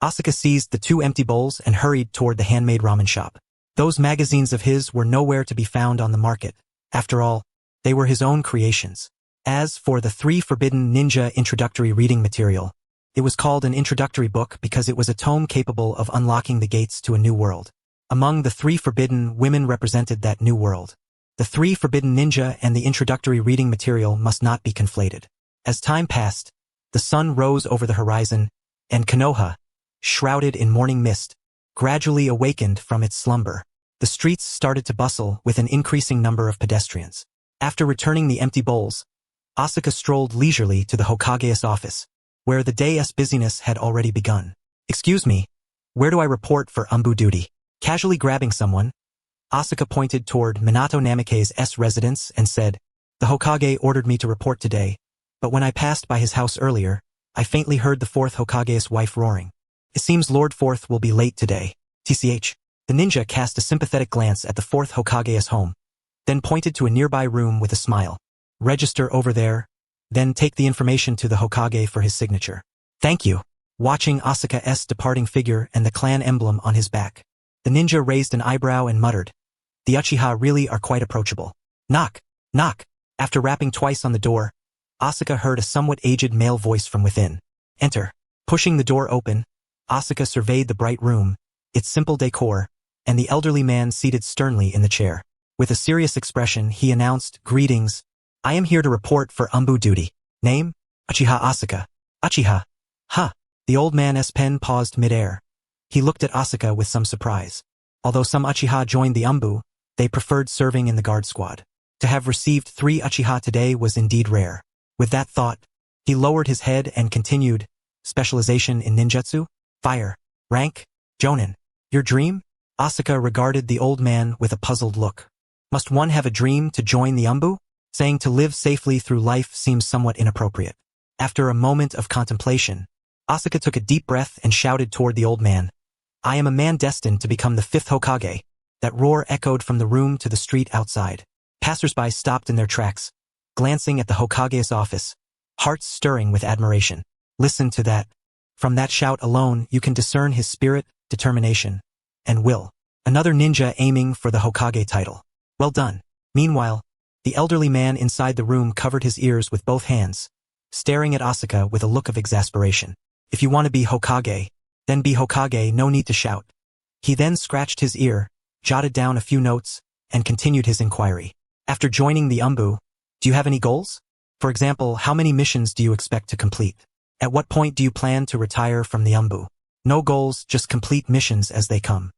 Asuka seized the 2 empty bowls and hurried toward the handmade ramen shop. Those magazines of his were nowhere to be found on the market. After all, they were his own creations. As for the 3 forbidden ninja introductory reading material, it was called an introductory book because it was a tome capable of unlocking the gates to a new world. Among the 3 forbidden, women represented that new world. The 3 forbidden ninja and the introductory reading material must not be conflated. As time passed, the sun rose over the horizon, and Konoha, shrouded in morning mist, gradually awakened from its slumber. The streets started to bustle with an increasing number of pedestrians. After returning the empty bowls, Asuka strolled leisurely to the Hokage's office, where the day's busyness had already begun. "Excuse me, where do I report for Umbu duty?" Casually grabbing someone, Asuka pointed toward Minato Namake's residence and said, "The Hokage ordered me to report today, but when I passed by his house earlier, I faintly heard the 4th Hokage's wife roaring. It seems Lord 4th will be late today. TCH. The ninja cast a sympathetic glance at the 4th Hokage's home, then pointed to a nearby room with a smile. "Register over there, then take the information to the Hokage for his signature." "Thank you." Watching Asuka's departing figure and the clan emblem on his back, the ninja raised an eyebrow and muttered, "The Uchiha really are quite approachable." Knock, knock. After rapping twice on the door, Asuka heard a somewhat aged male voice from within. "Enter." Pushing the door open, Asuka surveyed the bright room, its simple decor, and the elderly man seated sternly in the chair. With a serious expression, he announced, "Greetings. I am here to report for Umbu duty. Name? Uchiha Asuka." "Uchiha? Huh." The old man's pen paused mid-air. He looked at Asuka with some surprise. Although some Uchiha joined the Umbu, they preferred serving in the guard squad. To have received 3 Uchiha today was indeed rare. With that thought, he lowered his head and continued, specialization in ninjutsu? Fire. Rank? Jonin. Your dream? Asuka regarded the old man with a puzzled look. Must one have a dream to join the Umbu? Saying to live safely through life seems somewhat inappropriate. After a moment of contemplation, Asuka took a deep breath and shouted toward the old man. I am a man destined to become the 5th Hokage. That roar echoed from the room to the street outside. Passers-by stopped in their tracks, glancing at the Hokage's office, hearts stirring with admiration. Listen to that. From that shout alone, you can discern his spirit, determination, and will. Another ninja aiming for the Hokage title. Well done. Meanwhile, the elderly man inside the room covered his ears with both hands, staring at Asuka with a look of exasperation. If you want to be Hokage, then be Hokage, no need to shout. He then scratched his ear, jotted down a few notes, and continued his inquiry. After joining the Umbu, do you have any goals? For example, how many missions do you expect to complete? At what point do you plan to retire from the Umbu? No goals, just complete missions as they come.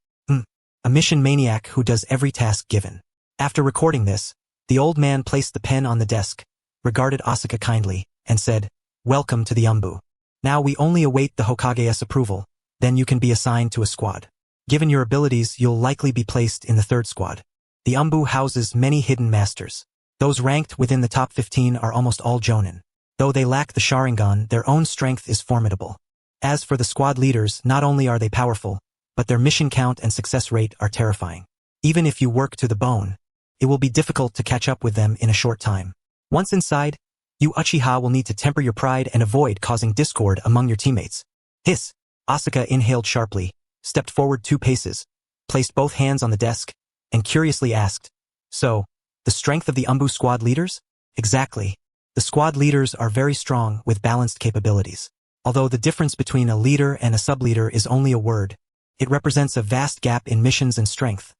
A mission maniac who does every task given. After recording this, the old man placed the pen on the desk, regarded Asuka kindly, and said, Welcome to the Umbu. Now we only await the Hokage's approval, then you can be assigned to a squad. Given your abilities, you'll likely be placed in the 3rd squad. The Umbu houses many hidden masters. Those ranked within the top 15 are almost all Jonin. Though they lack the Sharingan, their own strength is formidable. As for the squad leaders, not only are they powerful, but their mission count and success rate are terrifying. Even if you work to the bone, it will be difficult to catch up with them in a short time. Once inside, you Uchiha will need to temper your pride and avoid causing discord among your teammates. Hiss! Asuka inhaled sharply, stepped forward 2 paces, placed both hands on the desk, and curiously asked, So, the strength of the Umbu squad leaders? Exactly. The squad leaders are very strong with balanced capabilities. Although the difference between a leader and a sub-leader is only a word, it represents a vast gap in missions and strength,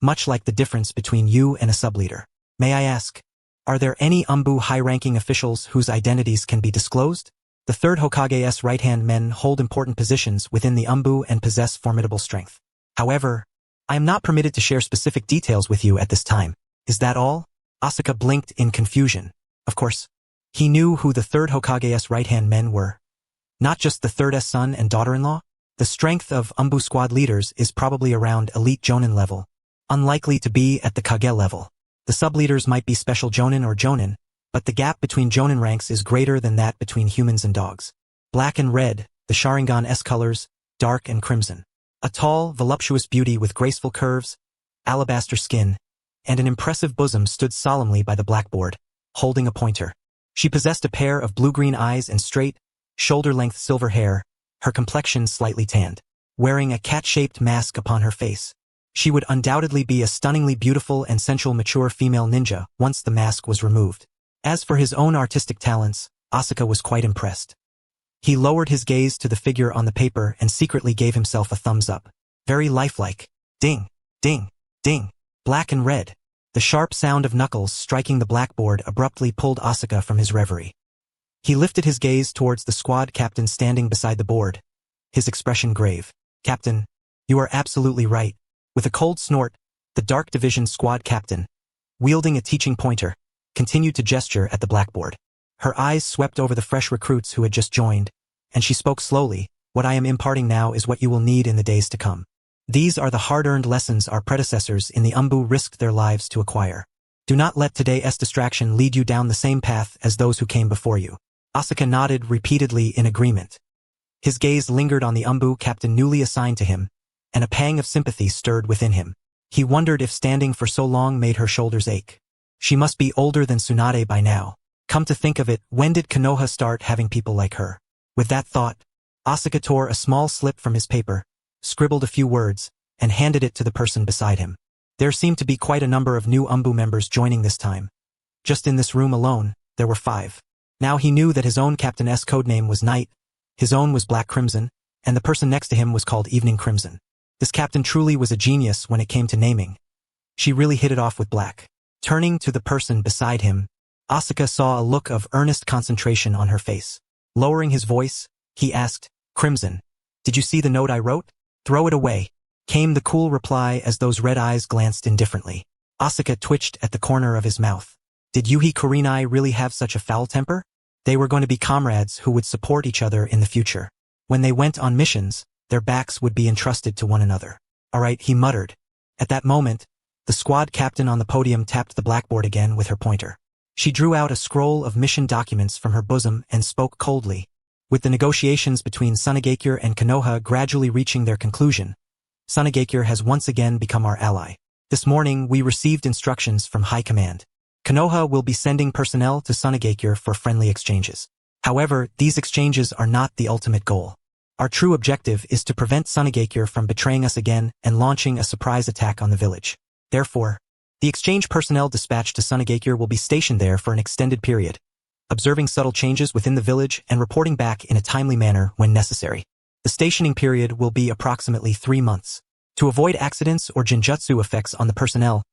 much like the difference between you and a sub-leader. May I ask, are there any Umbu high-ranking officials whose identities can be disclosed? The 3rd Hokage's right-hand men hold important positions within the Umbu and possess formidable strength. However, I am not permitted to share specific details with you at this time. Is that all? Asuka blinked in confusion. Of course, he knew who the 3rd Hokage's right-hand men were. Not just the 3rd's son and daughter-in-law. The strength of Umbu squad leaders is probably around elite Jonin level, unlikely to be at the Kage level. The sub-leaders might be special Jonin or Jonin, but the gap between Jonin ranks is greater than that between humans and dogs. Black and red, the Sharingan's colors, dark and crimson. A tall, voluptuous beauty with graceful curves, alabaster skin, and an impressive bosom stood solemnly by the blackboard, holding a pointer. She possessed a pair of blue-green eyes and straight, shoulder-length silver hair, her complexion slightly tanned. Wearing a cat-shaped mask upon her face, she would undoubtedly be a stunningly beautiful and sensual mature female ninja once the mask was removed. As for his own artistic talents, Asuka was quite impressed. He lowered his gaze to the figure on the paper and secretly gave himself a thumbs up. Very lifelike. Ding, ding, ding. Black and red. The sharp sound of knuckles striking the blackboard abruptly pulled Asuka from his reverie. He lifted his gaze towards the squad captain standing beside the board, his expression grave. Captain, you are absolutely right. With a cold snort, the Dark Division squad captain, wielding a teaching pointer, continued to gesture at the blackboard. Her eyes swept over the fresh recruits who had just joined, and she spoke slowly. What I am imparting now is what you will need in the days to come. These are the hard-earned lessons our predecessors in the Umbu risked their lives to acquire. Do not let today's distraction lead you down the same path as those who came before you. Asuka nodded repeatedly in agreement. His gaze lingered on the Umbu captain newly assigned to him, and a pang of sympathy stirred within him. He wondered if standing for so long made her shoulders ache. She must be older than Tsunade by now. Come to think of it, when did Konoha start having people like her? With that thought, Asuka tore a small slip from his paper, scribbled a few words, and handed it to the person beside him. There seemed to be quite a number of new Umbu members joining this time. Just in this room alone, there were 5. Now he knew that his own captain's codename was Night, his own was Black Crimson, and the person next to him was called Evening Crimson. This captain truly was a genius when it came to naming. She really hit it off with Black. Turning to the person beside him, Asuka saw a look of earnest concentration on her face. Lowering his voice, he asked, Crimson, did you see the note I wrote? Throw it away, came the cool reply as those red eyes glanced indifferently. Asuka twitched at the corner of his mouth. Did Yuhi Kurinai really have such a foul temper? They were going to be comrades who would support each other in the future. When they went on missions, their backs would be entrusted to one another. Alright, he muttered. At that moment, the squad captain on the podium tapped the blackboard again with her pointer. She drew out a scroll of mission documents from her bosom and spoke coldly. With the negotiations between Sunagakure and Konoha gradually reaching their conclusion, Sunagakure has once again become our ally. This morning, we received instructions from High Command. Konoha will be sending personnel to Sunagakure for friendly exchanges. However, these exchanges are not the ultimate goal. Our true objective is to prevent Sunagakure from betraying us again and launching a surprise attack on the village. Therefore, the exchange personnel dispatched to Sunagakure will be stationed there for an extended period, observing subtle changes within the village and reporting back in a timely manner when necessary. The stationing period will be approximately 3 months. To avoid accidents or genjutsu effects on the personnel,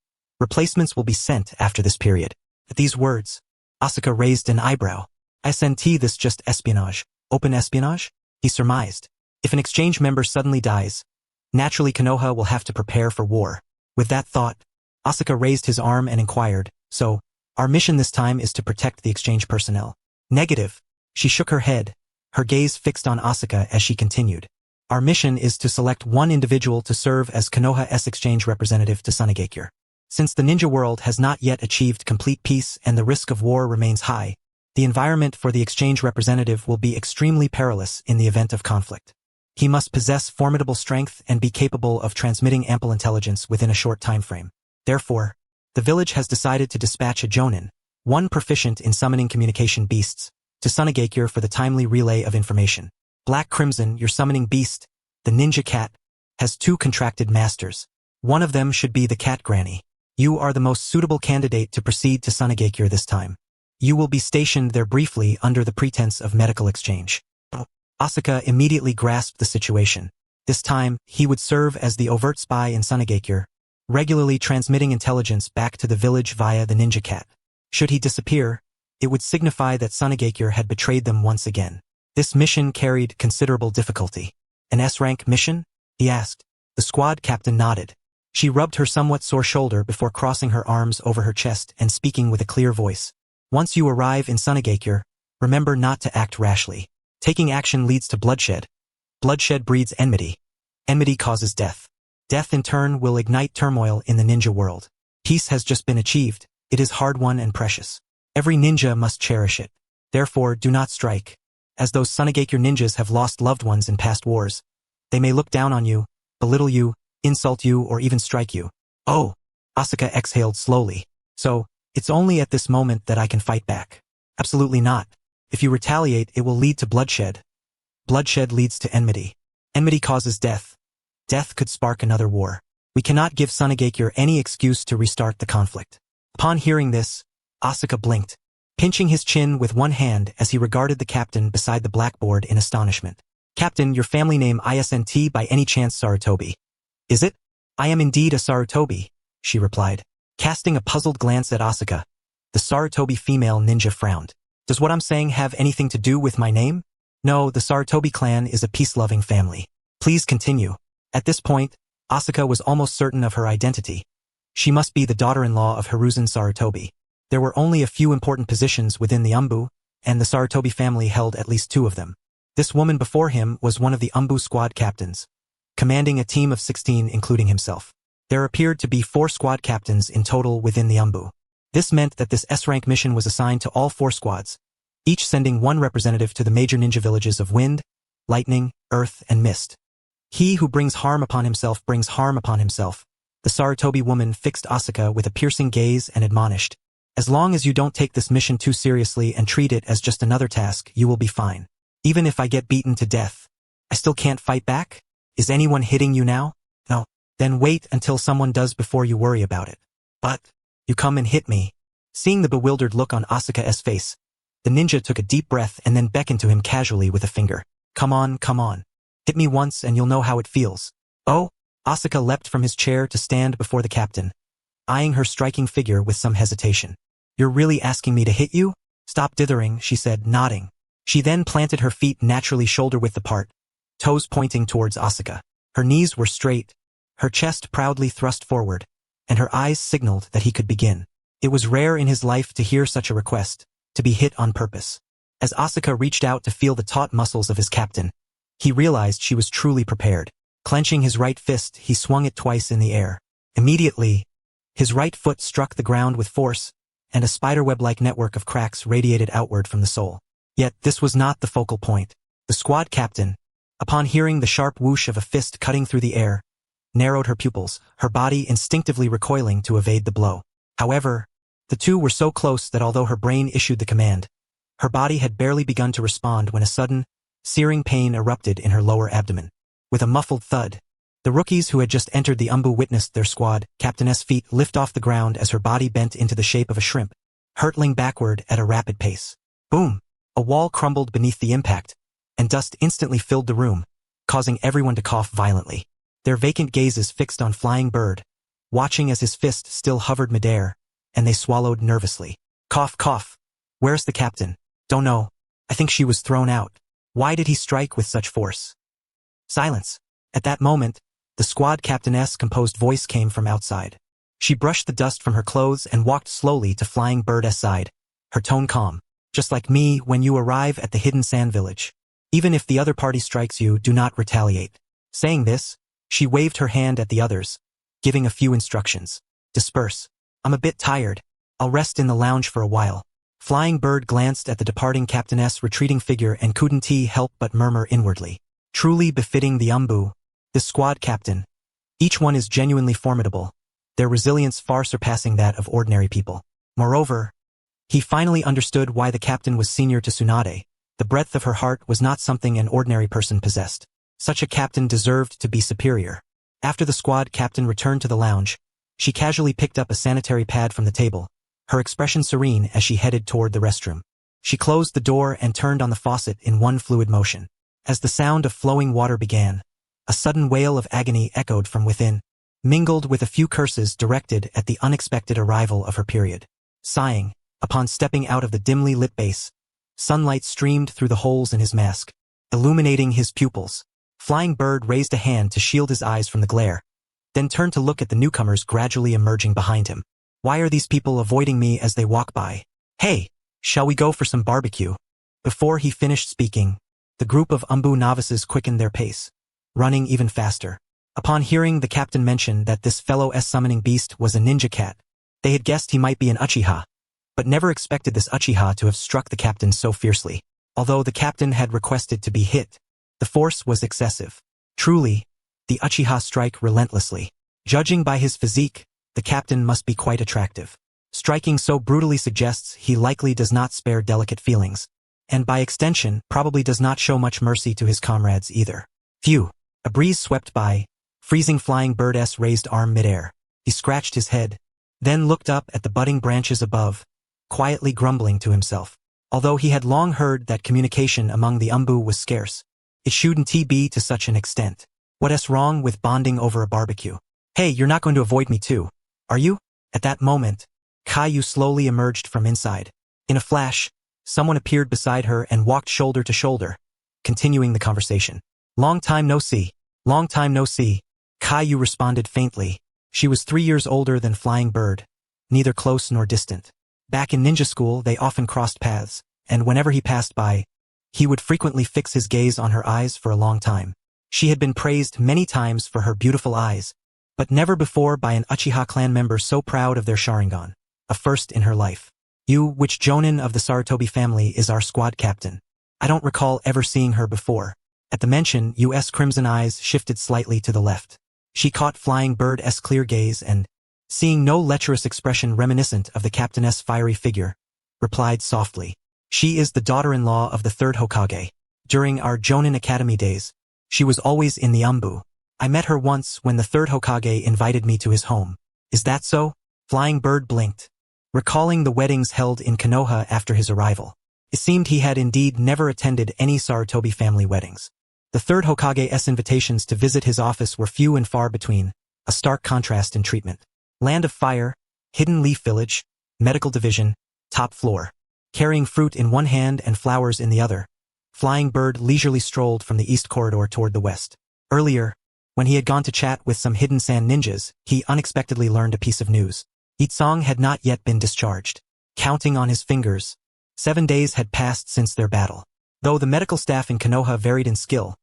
replacements will be sent after this period. At these words, Asuka raised an eyebrow. Isn't this just espionage? Open espionage? He surmised. If an exchange member suddenly dies, naturally Konoha will have to prepare for war. With that thought, Asuka raised his arm and inquired, so, our mission this time is to protect the exchange personnel. Negative. She shook her head, her gaze fixed on Asuka as she continued. Our mission is to select one individual to serve as Konoha's exchange representative to Sunagakure. Since the ninja world has not yet achieved complete peace and the risk of war remains high, the environment for the exchange representative will be extremely perilous in the event of conflict. He must possess formidable strength and be capable of transmitting ample intelligence within a short time frame. Therefore, the village has decided to dispatch a jonin, one proficient in summoning communication beasts, to Sunagakure for the timely relay of information. Black Crimson, your summoning beast, the ninja cat, has 2 contracted masters. One of them should be the cat granny. You are the most suitable candidate to proceed to Sunagakure this time. You will be stationed there briefly under the pretense of medical exchange. Asuka immediately grasped the situation. This time, he would serve as the overt spy in Sunagakure, regularly transmitting intelligence back to the village via the ninja cat. Should he disappear, it would signify that Sunagakure had betrayed them once again. This mission carried considerable difficulty. An S-rank mission? He asked. The squad captain nodded. She rubbed her somewhat sore shoulder before crossing her arms over her chest and speaking with a clear voice. Once you arrive in Sunagakure, remember not to act rashly. Taking action leads to bloodshed. Bloodshed breeds enmity. Enmity causes death. Death in turn will ignite turmoil in the ninja world. Peace has just been achieved. It is hard-won and precious. Every ninja must cherish it. Therefore, do not strike. As those Sunagakure ninjas have lost loved ones in past wars, they may look down on you, belittle you, insult you, or even strike you. Oh! Asuka exhaled slowly. So, it's only at this moment that I can fight back. Absolutely not. If you retaliate, it will lead to bloodshed. Bloodshed leads to enmity. Enmity causes death. Death could spark another war. We cannot give Sunagakure any excuse to restart the conflict. Upon hearing this, Asuka blinked, pinching his chin with one hand as he regarded the captain beside the blackboard in astonishment. Captain, your family name isn't by any chance Sarutobi? Is it? I am indeed a Sarutobi, she replied. Casting a puzzled glance at Asuka, the Sarutobi female ninja frowned. Does what I'm saying have anything to do with my name? No, the Sarutobi clan is a peace-loving family. Please continue. At this point, Asuka was almost certain of her identity. She must be the daughter-in-law of Hiruzen Sarutobi. There were only a few important positions within the Umbu, and the Sarutobi family held at least 2 of them. This woman before him was one of the Umbu squad captains, commanding a team of 16 including himself. There appeared to be 4 squad captains in total within the Umbu. This meant that this S-rank mission was assigned to all 4 squads, each sending 1 representative to the major ninja villages of Wind, Lightning, Earth, and Mist. He who brings harm upon himself brings harm upon himself. The Sarutobi woman fixed Asuka with a piercing gaze and admonished. As long as you don't take this mission too seriously and treat it as just another task, you will be fine. Even if I get beaten to death, I still can't fight back? Is anyone hitting you now? No. Then wait until someone does before you worry about it. But, you come and hit me. Seeing the bewildered look on Asuka's face, the ninja took a deep breath and then beckoned to him casually with a finger. Come on, come on. Hit me once and you'll know how it feels. Oh? Asuka leapt from his chair to stand before the captain, eyeing her striking figure with some hesitation. You're really asking me to hit you? Stop dithering, she said, nodding. She then planted her feet naturally shoulder-width apart, toes pointing towards Asuka. Her knees were straight, her chest proudly thrust forward, and her eyes signaled that he could begin. It was rare in his life to hear such a request, to be hit on purpose. As Asuka reached out to feel the taut muscles of his captain, he realized she was truly prepared. Clenching his right fist, he swung it twice in the air. Immediately, his right foot struck the ground with force, and a spiderweb-like network of cracks radiated outward from the sole. Yet this was not the focal point. The squad captain, upon hearing the sharp whoosh of a fist cutting through the air, narrowed her pupils, her body instinctively recoiling to evade the blow. However, the two were so close that although her brain issued the command, her body had barely begun to respond when a sudden, searing pain erupted in her lower abdomen. With a muffled thud, the rookies who had just entered the umbu witnessed their squad captain's feet lift off the ground as her body bent into the shape of a shrimp, hurtling backward at a rapid pace. Boom! A wall crumbled beneath the impact, and dust instantly filled the room, causing everyone to cough violently. Their vacant gazes fixed on Flying Bird, watching as his fist still hovered midair, and they swallowed nervously. Cough, cough. Where's the captain? Don't know. I think she was thrown out. Why did he strike with such force? Silence. At that moment, the squad captain's composed voice came from outside. She brushed the dust from her clothes and walked slowly to Flying Bird's side, her tone calm. Just like me when you arrive at the hidden sand village. Even if the other party strikes you, do not retaliate. Saying this, she waved her hand at the others, giving a few instructions. Disperse. I'm a bit tired. I'll rest in the lounge for a while. Flying Bird glanced at the departing captain's retreating figure and couldn't help but murmur inwardly. Truly befitting the umbu, this squad captain. Each one is genuinely formidable, their resilience far surpassing that of ordinary people. Moreover, he finally understood why the captain was senior to Tsunade. The breadth of her heart was not something an ordinary person possessed. Such a captain deserved to be superior. After the squad captain returned to the lounge, she casually picked up a sanitary pad from the table, her expression serene as she headed toward the restroom. She closed the door and turned on the faucet in one fluid motion. As the sound of flowing water began, a sudden wail of agony echoed from within, mingled with a few curses directed at the unexpected arrival of her period. Sighing, upon stepping out of the dimly lit base, sunlight streamed through the holes in his mask, illuminating his pupils. Flying Bird raised a hand to shield his eyes from the glare, then turned to look at the newcomers gradually emerging behind him. Why are these people avoiding me as they walk by? Hey, shall we go for some barbecue? Before he finished speaking, the group of umbu novices quickened their pace, running even faster. Upon hearing the captain mention that this fellow's summoning beast was a ninja cat, they had guessed he might be an Uchiha, but never expected this Uchiha to have struck the captain so fiercely. Although the captain had requested to be hit, the force was excessive. Truly, the Uchiha strike relentlessly. Judging by his physique, the captain must be quite attractive. Striking so brutally suggests he likely does not spare delicate feelings, and by extension, probably does not show much mercy to his comrades either. Phew! A breeze swept by, freezing Flying Bird's raised arm midair. He scratched his head, then looked up at the budding branches above, quietly grumbling to himself. Although he had long heard that communication among the umbu was scarce, it shouldn't be to such an extent. What's wrong with bonding over a barbecue? Hey, you're not going to avoid me too, are you? At that moment, Caillou slowly emerged from inside. In a flash, someone appeared beside her and walked shoulder to shoulder, continuing the conversation. Long time no see. Long time no see. Caillou responded faintly. She was 3 years older than Flying Bird, neither close nor distant. Back in ninja school, they often crossed paths, and whenever he passed by, he would frequently fix his gaze on her eyes for a long time. She had been praised many times for her beautiful eyes, but never before by an Uchiha clan member so proud of their Sharingan, a first in her life. You, which Jonin of the Sarutobi family is our squad captain. I don't recall ever seeing her before. At the mention, U.S. crimson eyes shifted slightly to the left. She caught Flying Bird's clear gaze and, seeing no lecherous expression reminiscent of the captain's fiery figure, replied softly. She is the daughter-in-law of the third Hokage. During our Jonin Academy days, she was always in the umbu. I met her once when the third Hokage invited me to his home. Is that so? Flying Bird blinked, recalling the weddings held in Konoha after his arrival. It seemed he had indeed never attended any Sarutobi family weddings. The third Hokage's invitations to visit his office were few and far between, a stark contrast in treatment. Land of Fire, Hidden Leaf Village, Medical Division, top floor. Carrying fruit in one hand and flowers in the other, Flying Bird leisurely strolled from the east corridor toward the west. Earlier, When he had gone to chat with some hidden sand ninjas, he unexpectedly learned a piece of news. Itsong had not yet been discharged. Counting on his fingers, 7 days had passed since their battle. Though the medical staff in Konoha varied in skill,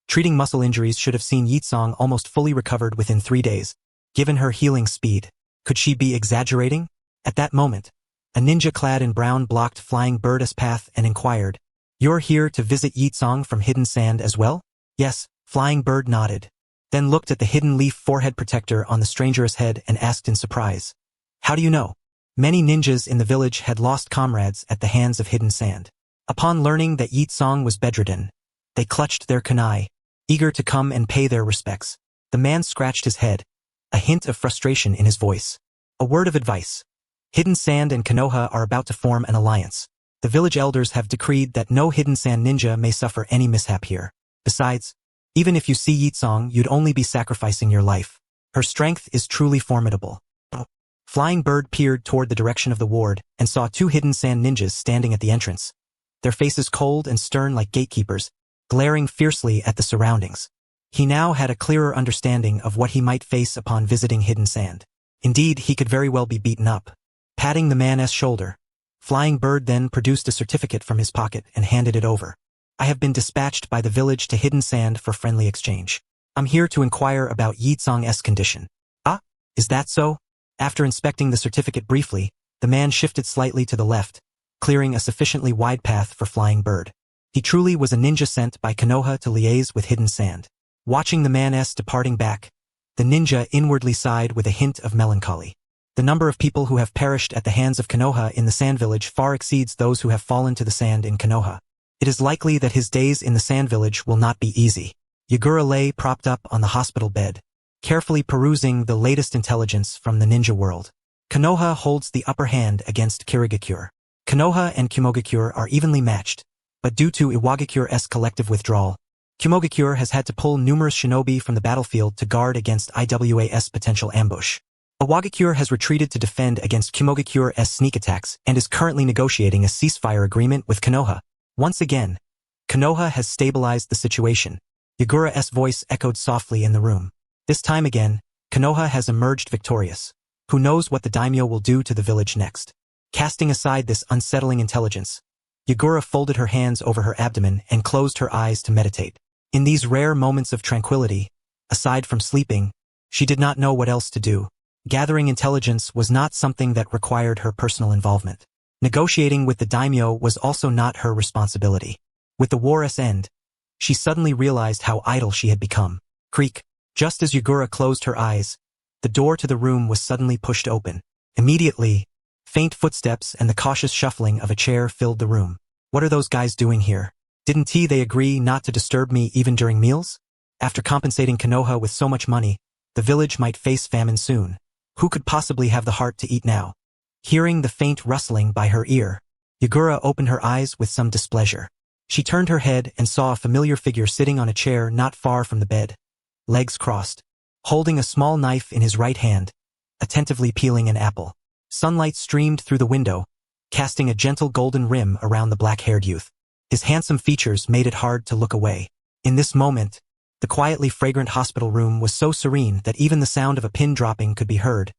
treating muscle injuries should have seen Itsong almost fully recovered within 3 days. Given her healing speed, could she be exaggerating? At that moment, a ninja clad in brown blocked Flying Bird's path and inquired, "You're here to visit Itsong from Hidden Sand as well?" "Yes," Flying Bird nodded, then looked at the hidden leaf forehead protector on the stranger's head and asked in surprise, "How do you know?" Many ninjas in the village had lost comrades at the hands of Hidden Sand. Upon learning that Itsong was bedridden, they clutched their kunai, eager to come and pay their respects. The man scratched his head, a hint of frustration in his voice. A word of advice. Hidden Sand and Konoha are about to form an alliance. The village elders have decreed that no Hidden Sand ninja may suffer any mishap here. Besides, even if you see Itsong, you'd only be sacrificing your life. Her strength is truly formidable. Flying Bird peered toward the direction of the ward and saw 2 Hidden Sand ninjas standing at the entrance, their faces cold and stern like gatekeepers, glaring fiercely at the surroundings. He now had a clearer understanding of what he might face upon visiting Hidden Sand. Indeed, he could very well be beaten up. Patting the man's shoulder, Flying Bird then produced a certificate from his pocket and handed it over. "I have been dispatched by the village to Hidden Sand for friendly exchange. I'm here to inquire about Itsong's condition." "Ah, is that so?" After inspecting the certificate briefly, the man shifted slightly to the left, clearing a sufficiently wide path for Flying Bird. He truly was a ninja sent by Konoha to liaise with Hidden Sand. Watching the man's departing back, the ninja inwardly sighed with a hint of melancholy. The number of people who have perished at the hands of Konoha in the Sand Village far exceeds those who have fallen to the sand in Konoha. It is likely that his days in the Sand Village will not be easy. Yagura lay propped up on the hospital bed, carefully perusing the latest intelligence from the ninja world. Konoha holds the upper hand against Kirigakure. Konoha and Kumogakure are evenly matched, but due to Iwagakure's collective withdrawal, Kumogakure has had to pull numerous shinobi from the battlefield to guard against Iwa's potential ambush. Iwagakure has retreated to defend against Kumogakure's sneak attacks and is currently negotiating a ceasefire agreement with Konoha. Once again, Konoha has stabilized the situation. Yagura's voice echoed softly in the room. This time again, Konoha has emerged victorious. Who knows what the daimyo will do to the village next? Casting aside this unsettling intelligence, Yagura folded her hands over her abdomen and closed her eyes to meditate. In these rare moments of tranquility, aside from sleeping, she did not know what else to do. Gathering intelligence was not something that required her personal involvement. Negotiating with the daimyo was also not her responsibility. With the war's end, she suddenly realized how idle she had become. Creak. Just as Yagura closed her eyes, the door to the room was suddenly pushed open. Immediately, faint footsteps and the cautious shuffling of a chair filled the room. What are those guys doing here? Didn't they agree not to disturb me even during meals? After compensating Konoha with so much money, the village might face famine soon. Who could possibly have the heart to eat now? Hearing the faint rustling by her ear, Yagura opened her eyes with some displeasure. She turned her head and saw a familiar figure sitting on a chair not far from the bed, legs crossed, holding a small knife in his right hand, attentively peeling an apple. Sunlight streamed through the window, casting a gentle golden rim around the black-haired youth. His handsome features made it hard to look away. In this moment, the quietly fragrant hospital room was so serene that even the sound of a pin dropping could be heard,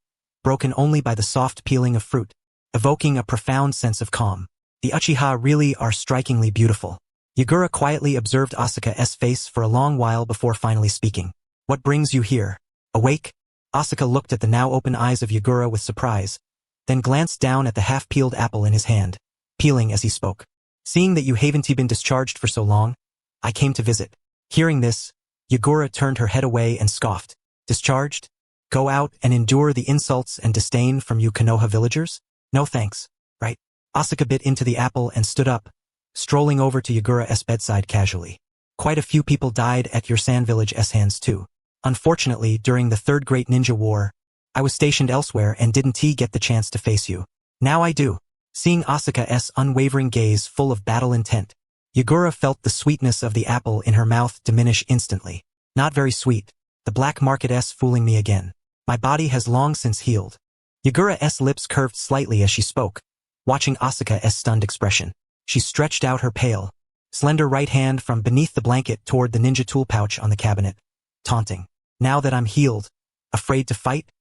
broken only by the soft peeling of fruit, evoking a profound sense of calm. The Uchiha really are strikingly beautiful. Yagura quietly observed Asuka's face for a long while before finally speaking. "What brings you here? Awake?" Asuka looked at the now open eyes of Yagura with surprise, then glanced down at the half-peeled apple in his hand, peeling as he spoke. "Seeing that you haven't been discharged for so long, I came to visit." Hearing this, Yagura turned her head away and scoffed. "Discharged? Go out and endure the insults and disdain from you Konoha villagers? No thanks, right?" Asuka bit into the apple and stood up, strolling over to Yagura's bedside casually. "Quite a few people died at your Sand Village's hands too. Unfortunately, during the Third Great Ninja War, I was stationed elsewhere and didn't get the chance to face you. Now I do." Seeing Asuka's unwavering gaze full of battle intent, Yagura felt the sweetness of the apple in her mouth diminish instantly. "Not very sweet. The black market's fooling me again. My body has long since healed." Yagura's lips curved slightly as she spoke, watching Asuka's stunned expression. She stretched out her pale, slender right hand from beneath the blanket toward the ninja tool pouch on the cabinet, taunting. Now that I'm healed, afraid to fight?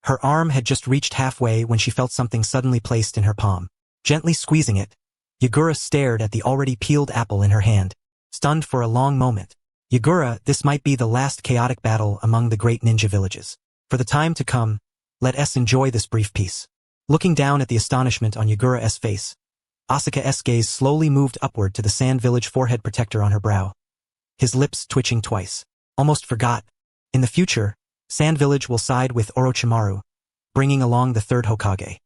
Her arm had just reached halfway when she felt something suddenly placed in her palm. Gently squeezing it, Yagura stared at the already peeled apple in her hand, stunned for a long moment. Yagura, this might be the last chaotic battle among the great ninja villages. For the time to come, let us enjoy this brief peace. Looking down at the astonishment on Yagura's face, Asuka's gaze slowly moved upward to the sand village forehead protector on her brow. His lips twitching twice. Almost forgot. In the future, Sand Village will side with Orochimaru, bringing along the third Hokage.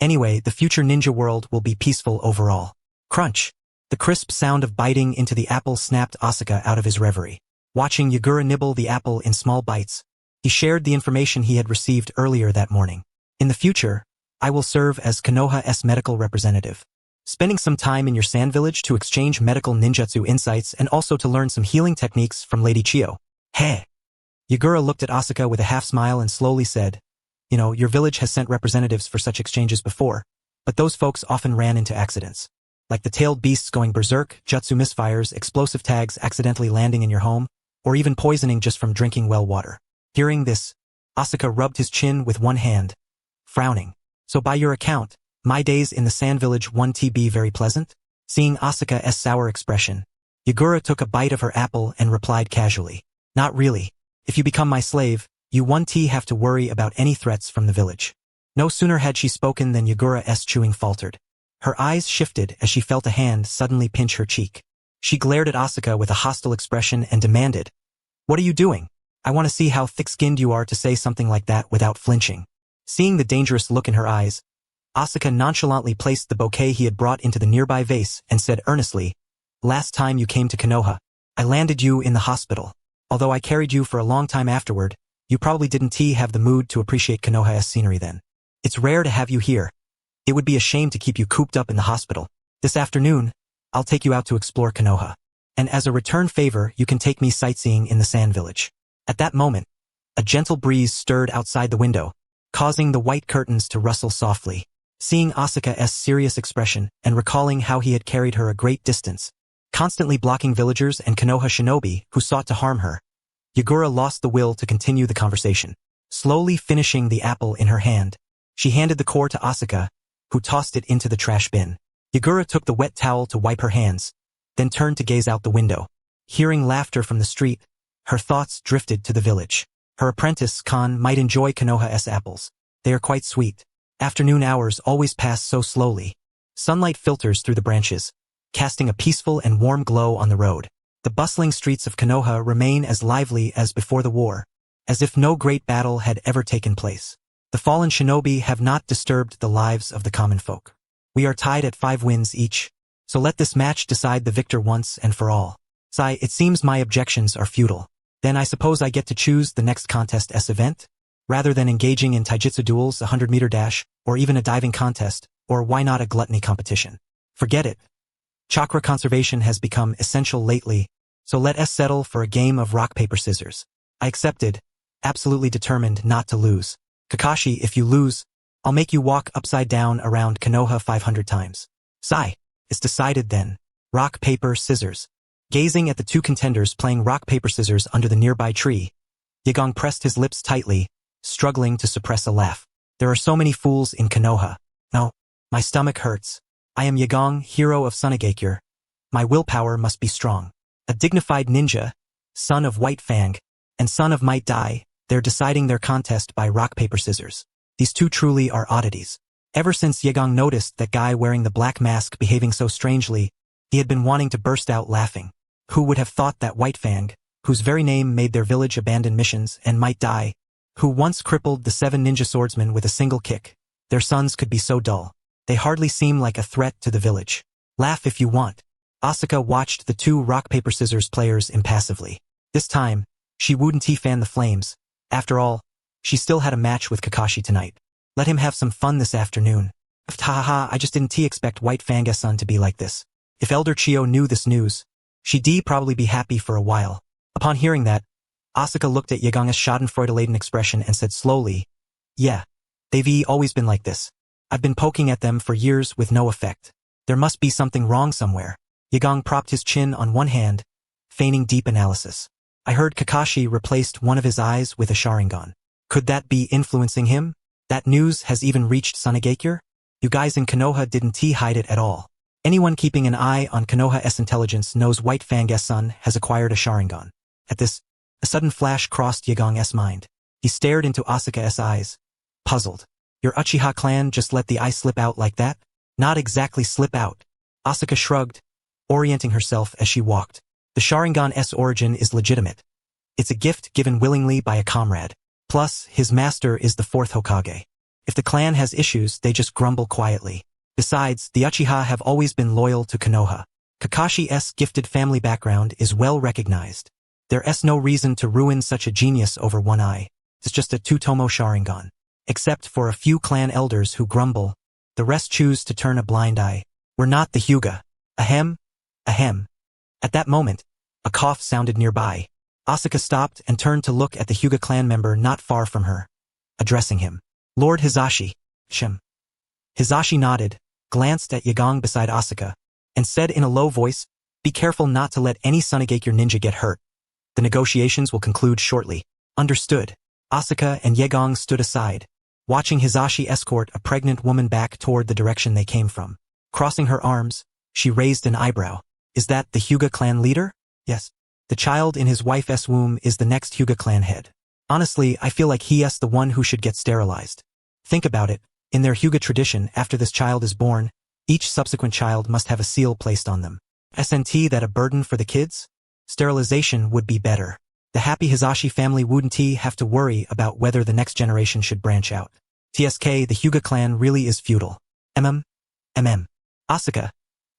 Anyway, the future ninja world will be peaceful overall. Crunch. The crisp sound of biting into the apple snapped Asuka out of his reverie. Watching Yagura nibble the apple in small bites, he shared the information he had received earlier that morning. In the future, I will serve as Konoha's medical representative, spending some time in your sand village to exchange medical ninjutsu insights and also to learn some healing techniques from Lady Chiyo. Hey. Yagura looked at Asuka with a half smile and slowly said, your village has sent representatives for such exchanges before, but those folks often ran into accidents. Like the tailed beasts going berserk, jutsu misfires, explosive tags accidentally landing in your home, or even poisoning just from drinking well water. Hearing this, Asuka rubbed his chin with one hand, frowning. So by your account, my days in the sand village won't be very pleasant? Seeing Asuka's sour expression, Yagura took a bite of her apple and replied casually, not really. If you become my slave, you won't have to worry about any threats from the village. No sooner had she spoken than Yagura's chewing faltered. Her eyes shifted as she felt a hand suddenly pinch her cheek. She glared at Asuka with a hostile expression and demanded, "What are you doing? I want to see how thick-skinned you are to say something like that without flinching." Seeing the dangerous look in her eyes, Asuka nonchalantly placed the bouquet he had brought into the nearby vase and said earnestly, "Last time you came to Konoha, I landed you in the hospital. Although I carried you for a long time afterward, you probably didn't have the mood to appreciate Konoha's scenery then. It's rare to have you here. It would be a shame to keep you cooped up in the hospital. This afternoon, I'll take you out to explore Konoha. And as a return favor, you can take me sightseeing in the sand village." At that moment, a gentle breeze stirred outside the window, causing the white curtains to rustle softly. Seeing Asuka's serious expression and recalling how he had carried her a great distance, constantly blocking villagers and Konoha shinobi who sought to harm her, Yagura lost the will to continue the conversation. Slowly finishing the apple in her hand, she handed the core to Asuka, who tossed it into the trash bin. Yagura took the wet towel to wipe her hands, then turned to gaze out the window. Hearing laughter from the street, her thoughts drifted to the village. Her apprentice, Khan, might enjoy Konoha's apples. They are quite sweet. Afternoon hours always pass so slowly. Sunlight filters through the branches, casting a peaceful and warm glow on the road. The bustling streets of Konoha remain as lively as before the war, as if no great battle had ever taken place. The fallen shinobi have not disturbed the lives of the common folk. We are tied at 5 wins each, so let this match decide the victor once and for all. Sigh, it seems my objections are futile. Then I suppose I get to choose the next contest's event? Rather than engaging in taijutsu duels, a 100-meter dash, or even a diving contest, or why not a gluttony competition? Forget it. Chakra conservation has become essential lately, so let us settle for a game of rock, paper, scissors. I accepted, absolutely determined not to lose. Kakashi, if you lose, I'll make you walk upside down around Konoha 500 times. Sigh. It's decided then. Rock, paper, scissors. Gazing at the two contenders playing rock, paper, scissors under the nearby tree, Yagong pressed his lips tightly, struggling to suppress a laugh. There are so many fools in Konoha. No, my stomach hurts. I am Yagong, hero of Sunagakure. My willpower must be strong. A dignified ninja, son of White Fang, and son of Might Dai, they're deciding their contest by rock, paper, scissors. These two truly are oddities. Ever since Yagong noticed that guy wearing the black mask behaving so strangely, he had been wanting to burst out laughing. Who would have thought that White Fang, whose very name made their village abandon missions, and Might Dai, who once crippled the 7 ninja swordsmen with a single kick, their sons could be so dull. They hardly seem like a threat to the village. Laugh if you want. Asuka watched the two rock, paper, scissors players impassively. This time, she wouldn't fan the flames. After all, she still had a match with Kakashi tonight. Let him have some fun this afternoon. Haha, I just didn't expect White Fanga's son to be like this. If Elder Chiyo knew this news, she'd probably be happy for a while. Upon hearing that, Asuka looked at Yagong's schadenfreude-laden expression and said slowly, "Yeah, they've always been like this. I've been poking at them for years with no effect. There must be something wrong somewhere." Yagong propped his chin on one hand, feigning deep analysis. I heard Kakashi replaced one of his eyes with a Sharingan. Could that be influencing him? That news has even reached Sunagakure? You guys in Konoha didn't hide it at all. Anyone keeping an eye on Konoha's intelligence knows White Fang's son has acquired a Sharingan. At this, a sudden flash crossed Yagong's mind. He stared into Asuka's eyes, puzzled. Your Uchiha clan just let the eye slip out like that? Not exactly slip out. Asuka shrugged, orienting herself as she walked. The Sharingan's origin is legitimate. It's a gift given willingly by a comrade. Plus, his master is the fourth Hokage. If the clan has issues, they just grumble quietly. Besides, the Uchiha have always been loyal to Konoha. Kakashi's gifted family background is well recognized. There's no reason to ruin such a genius over one eye. It's just a Tsutomu Sharingan. Except for a few clan elders who grumble, the rest choose to turn a blind eye. We're not the Hyuga. Ahem. Ahem. At that moment, a cough sounded nearby. Asuka stopped and turned to look at the Hyuga clan member not far from her, addressing him. Lord Hizashi. Shim. Hizashi nodded, glanced at Yagong beside Asuka, and said in a low voice, "Be careful not to let any Sunagakure ninja get hurt. The negotiations will conclude shortly." Understood. Asuka and Yagong stood aside, watching Hizashi escort a pregnant woman back toward the direction they came from. Crossing her arms, she raised an eyebrow. Is that the Hyuga clan leader? Yes. The child in his wife's womb is the next Hyuga clan head. Honestly, I feel like he's the one who should get sterilized. Think about it. In their Hyuga tradition, after this child is born, each subsequent child must have a seal placed on them. Isn't that a burden for the kids? Sterilization would be better. The happy Hizashi family wouldn't have to worry about whether the next generation should branch out. TSK, the Hyuga clan really is feudal. Asuka,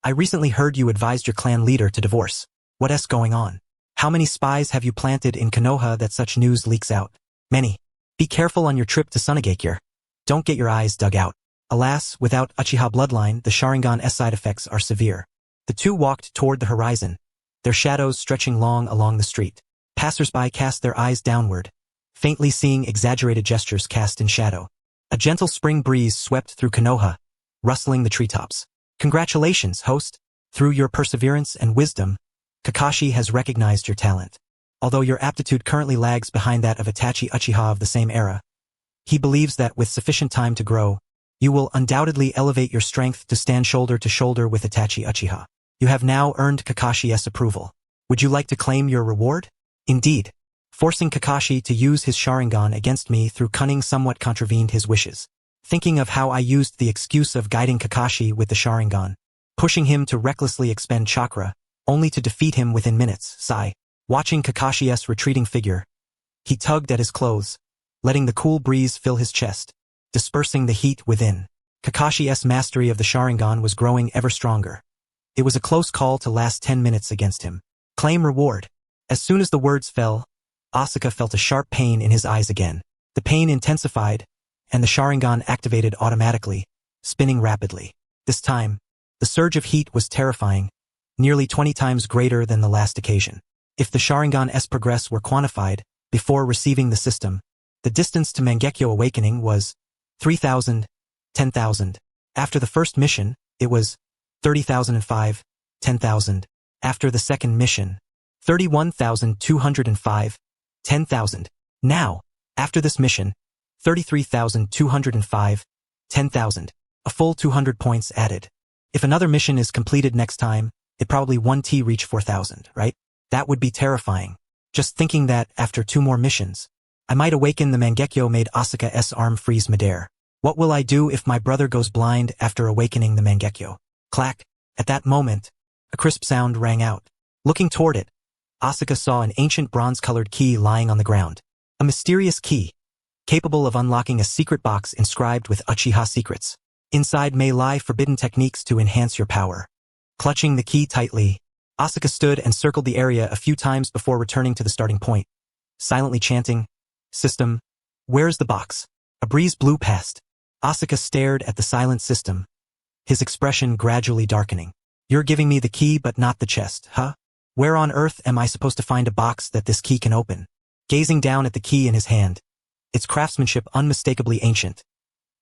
I recently heard you advised your clan leader to divorce. What's going on? How many spies have you planted in Konoha that such news leaks out? Many. Be careful on your trip to Sunagakure. Don't get your eyes dug out. Alas, without Uchiha bloodline, the Sharingan's side effects are severe. The two walked toward the horizon, their shadows stretching long along the street. Passersby cast their eyes downward, faintly seeing exaggerated gestures cast in shadow. A gentle spring breeze swept through Konoha, rustling the treetops. Congratulations, host. Through your perseverance and wisdom, Kakashi has recognized your talent. Although your aptitude currently lags behind that of Itachi Uchiha of the same era, he believes that with sufficient time to grow, you will undoubtedly elevate your strength to stand shoulder to shoulder with Itachi Uchiha. You have now earned Kakashi's approval. Would you like to claim your reward? Indeed. Forcing Kakashi to use his Sharingan against me through cunning somewhat contravened his wishes. Thinking of how I used the excuse of guiding Kakashi with the Sharingan, pushing him to recklessly expend chakra, only to defeat him within minutes, sigh. Watching Kakashi's retreating figure, he tugged at his clothes, letting the cool breeze fill his chest, dispersing the heat within. Kakashi's mastery of the Sharingan was growing ever stronger. It was a close call to last 10 minutes against him. Claim reward. As soon as the words fell, Asuka felt a sharp pain in his eyes again. The pain intensified, and the Sharingan activated automatically, spinning rapidly. This time, the surge of heat was terrifying, nearly 20 times greater than the last occasion. If the Sharingan's progress were quantified before receiving the system, the distance to Mangekyo awakening was 3,000, 10,000. After the first mission, it was 30,005, 10,000. After the second mission, 31,205, 10,000. Now, after this mission, 33,205, 10,000. A full 200 points added. If another mission is completed next time, it probably won't reach 4,000, right? That would be terrifying. Just thinking that after 2 more missions, I might awaken the Mangekyo made Asuka's arm freeze midair. What will I do if my brother goes blind after awakening the Mangekyo? Clack. At that moment, a crisp sound rang out. Looking toward it, Asuka saw an ancient bronze-colored key lying on the ground. A mysterious key, capable of unlocking a secret box inscribed with Uchiha secrets. Inside may lie forbidden techniques to enhance your power. Clutching the key tightly, Asuka stood and circled the area a few times before returning to the starting point, silently chanting, "System, where's the box?" A breeze blew past. Asuka stared at the silent system, his expression gradually darkening. "You're giving me the key but not the chest, huh? Where on earth am I supposed to find a box that this key can open?" Gazing down at the key in his hand, its craftsmanship unmistakably ancient,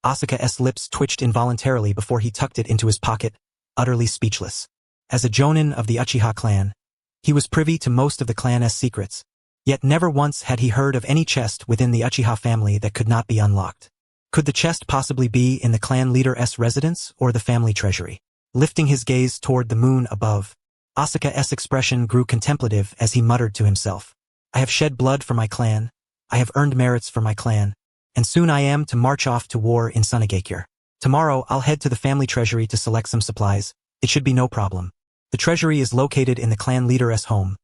Asuka's lips twitched involuntarily before he tucked it into his pocket, utterly speechless. As a jonin of the Uchiha clan, he was privy to most of the clan's secrets, Yet never once had he heard of any chest within the Uchiha family that could not be unlocked. Could the chest possibly be in the clan leader's residence or the family treasury? Lifting his gaze toward the moon above, Asuka's expression grew contemplative as he muttered to himself. I have shed blood for my clan, I have earned merits for my clan, and soon I am to march off to war in Unintended. Tomorrow I'll head to the family treasury to select some supplies. It should be no problem. The treasury is located in the clan leader's home.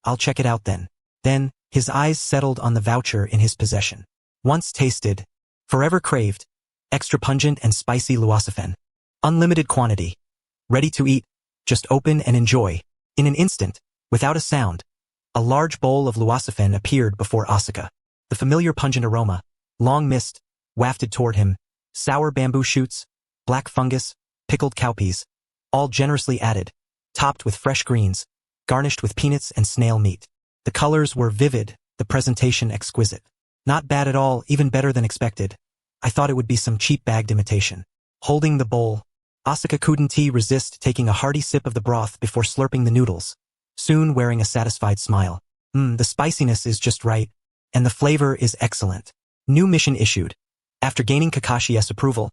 I'll check it out then. Then, his eyes settled on the voucher in his possession. Once tasted, forever craved, extra pungent and spicy luosafen. Unlimited quantity. Ready to eat, just open and enjoy. In an instant, without a sound, a large bowl of luosafen appeared before Asuka. The familiar pungent aroma, long mist, wafted toward him, sour bamboo shoots, black fungus, pickled cowpeas, all generously added, topped with fresh greens, garnished with peanuts and snail meat. The colors were vivid, the presentation exquisite. Not bad at all, even better than expected. I thought it would be some cheap bagged imitation. Holding the bowl, Asuka couldn't resist taking a hearty sip of the broth before slurping the noodles, soon wearing a satisfied smile. The spiciness is just right, and the flavor is excellent. New mission issued. After gaining Kakashi's approval,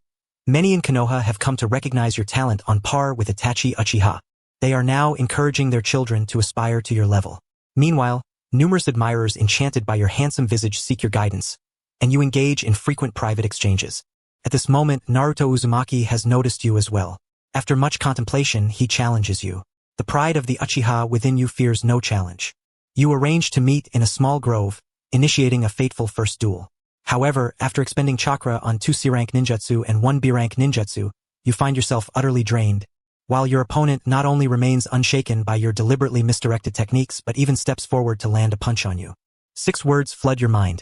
many in Konoha have come to recognize your talent on par with Itachi Uchiha. They are now encouraging their children to aspire to your level. Meanwhile, numerous admirers enchanted by your handsome visage seek your guidance, and you engage in frequent private exchanges. At this moment, Naruto Uzumaki has noticed you as well. After much contemplation, he challenges you. The pride of the Uchiha within you fears no challenge. You arrange to meet in a small grove, initiating a fateful first duel. However, after expending chakra on 2 C-rank ninjutsu and 1 B-rank ninjutsu, you find yourself utterly drained, while your opponent not only remains unshaken by your deliberately misdirected techniques but even steps forward to land a punch on you. 6 words flood your mind.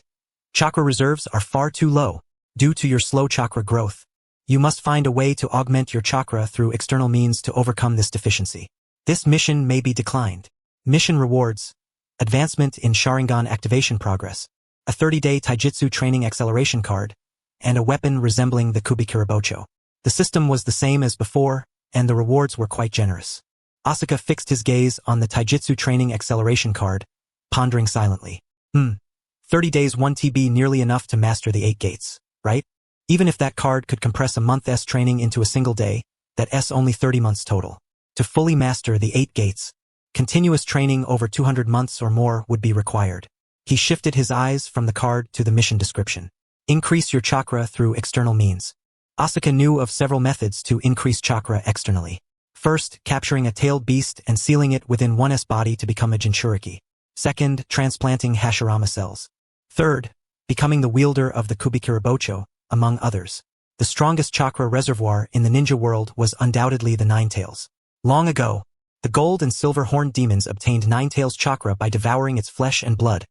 Chakra reserves are far too low, due to your slow chakra growth. You must find a way to augment your chakra through external means to overcome this deficiency. This mission may be declined. Mission rewards: advancement in Sharingan activation progress, a 30-day taijutsu training acceleration card, and a weapon resembling the Kubikirabocho. The system was the same as before, and the rewards were quite generous. Asuka fixed his gaze on the taijutsu training acceleration card, pondering silently. 30 days 1 TB nearly enough to master the 8 gates, right? Even if that card could compress a month's training into a single day, that's only 30 months total. To fully master the 8 gates, continuous training over 200 months or more would be required. He shifted his eyes from the card to the mission description. Increase your chakra through external means. Asuka knew of several methods to increase chakra externally. First, capturing a tailed beast and sealing it within one's body to become a Jinchuriki. Second, transplanting Hashirama cells. Third, becoming the wielder of the Kubikirabocho, among others. The strongest chakra reservoir in the ninja world was undoubtedly the Ninetales. Long ago, the gold and silver horned demons obtained Ninetales chakra by devouring its flesh and blood,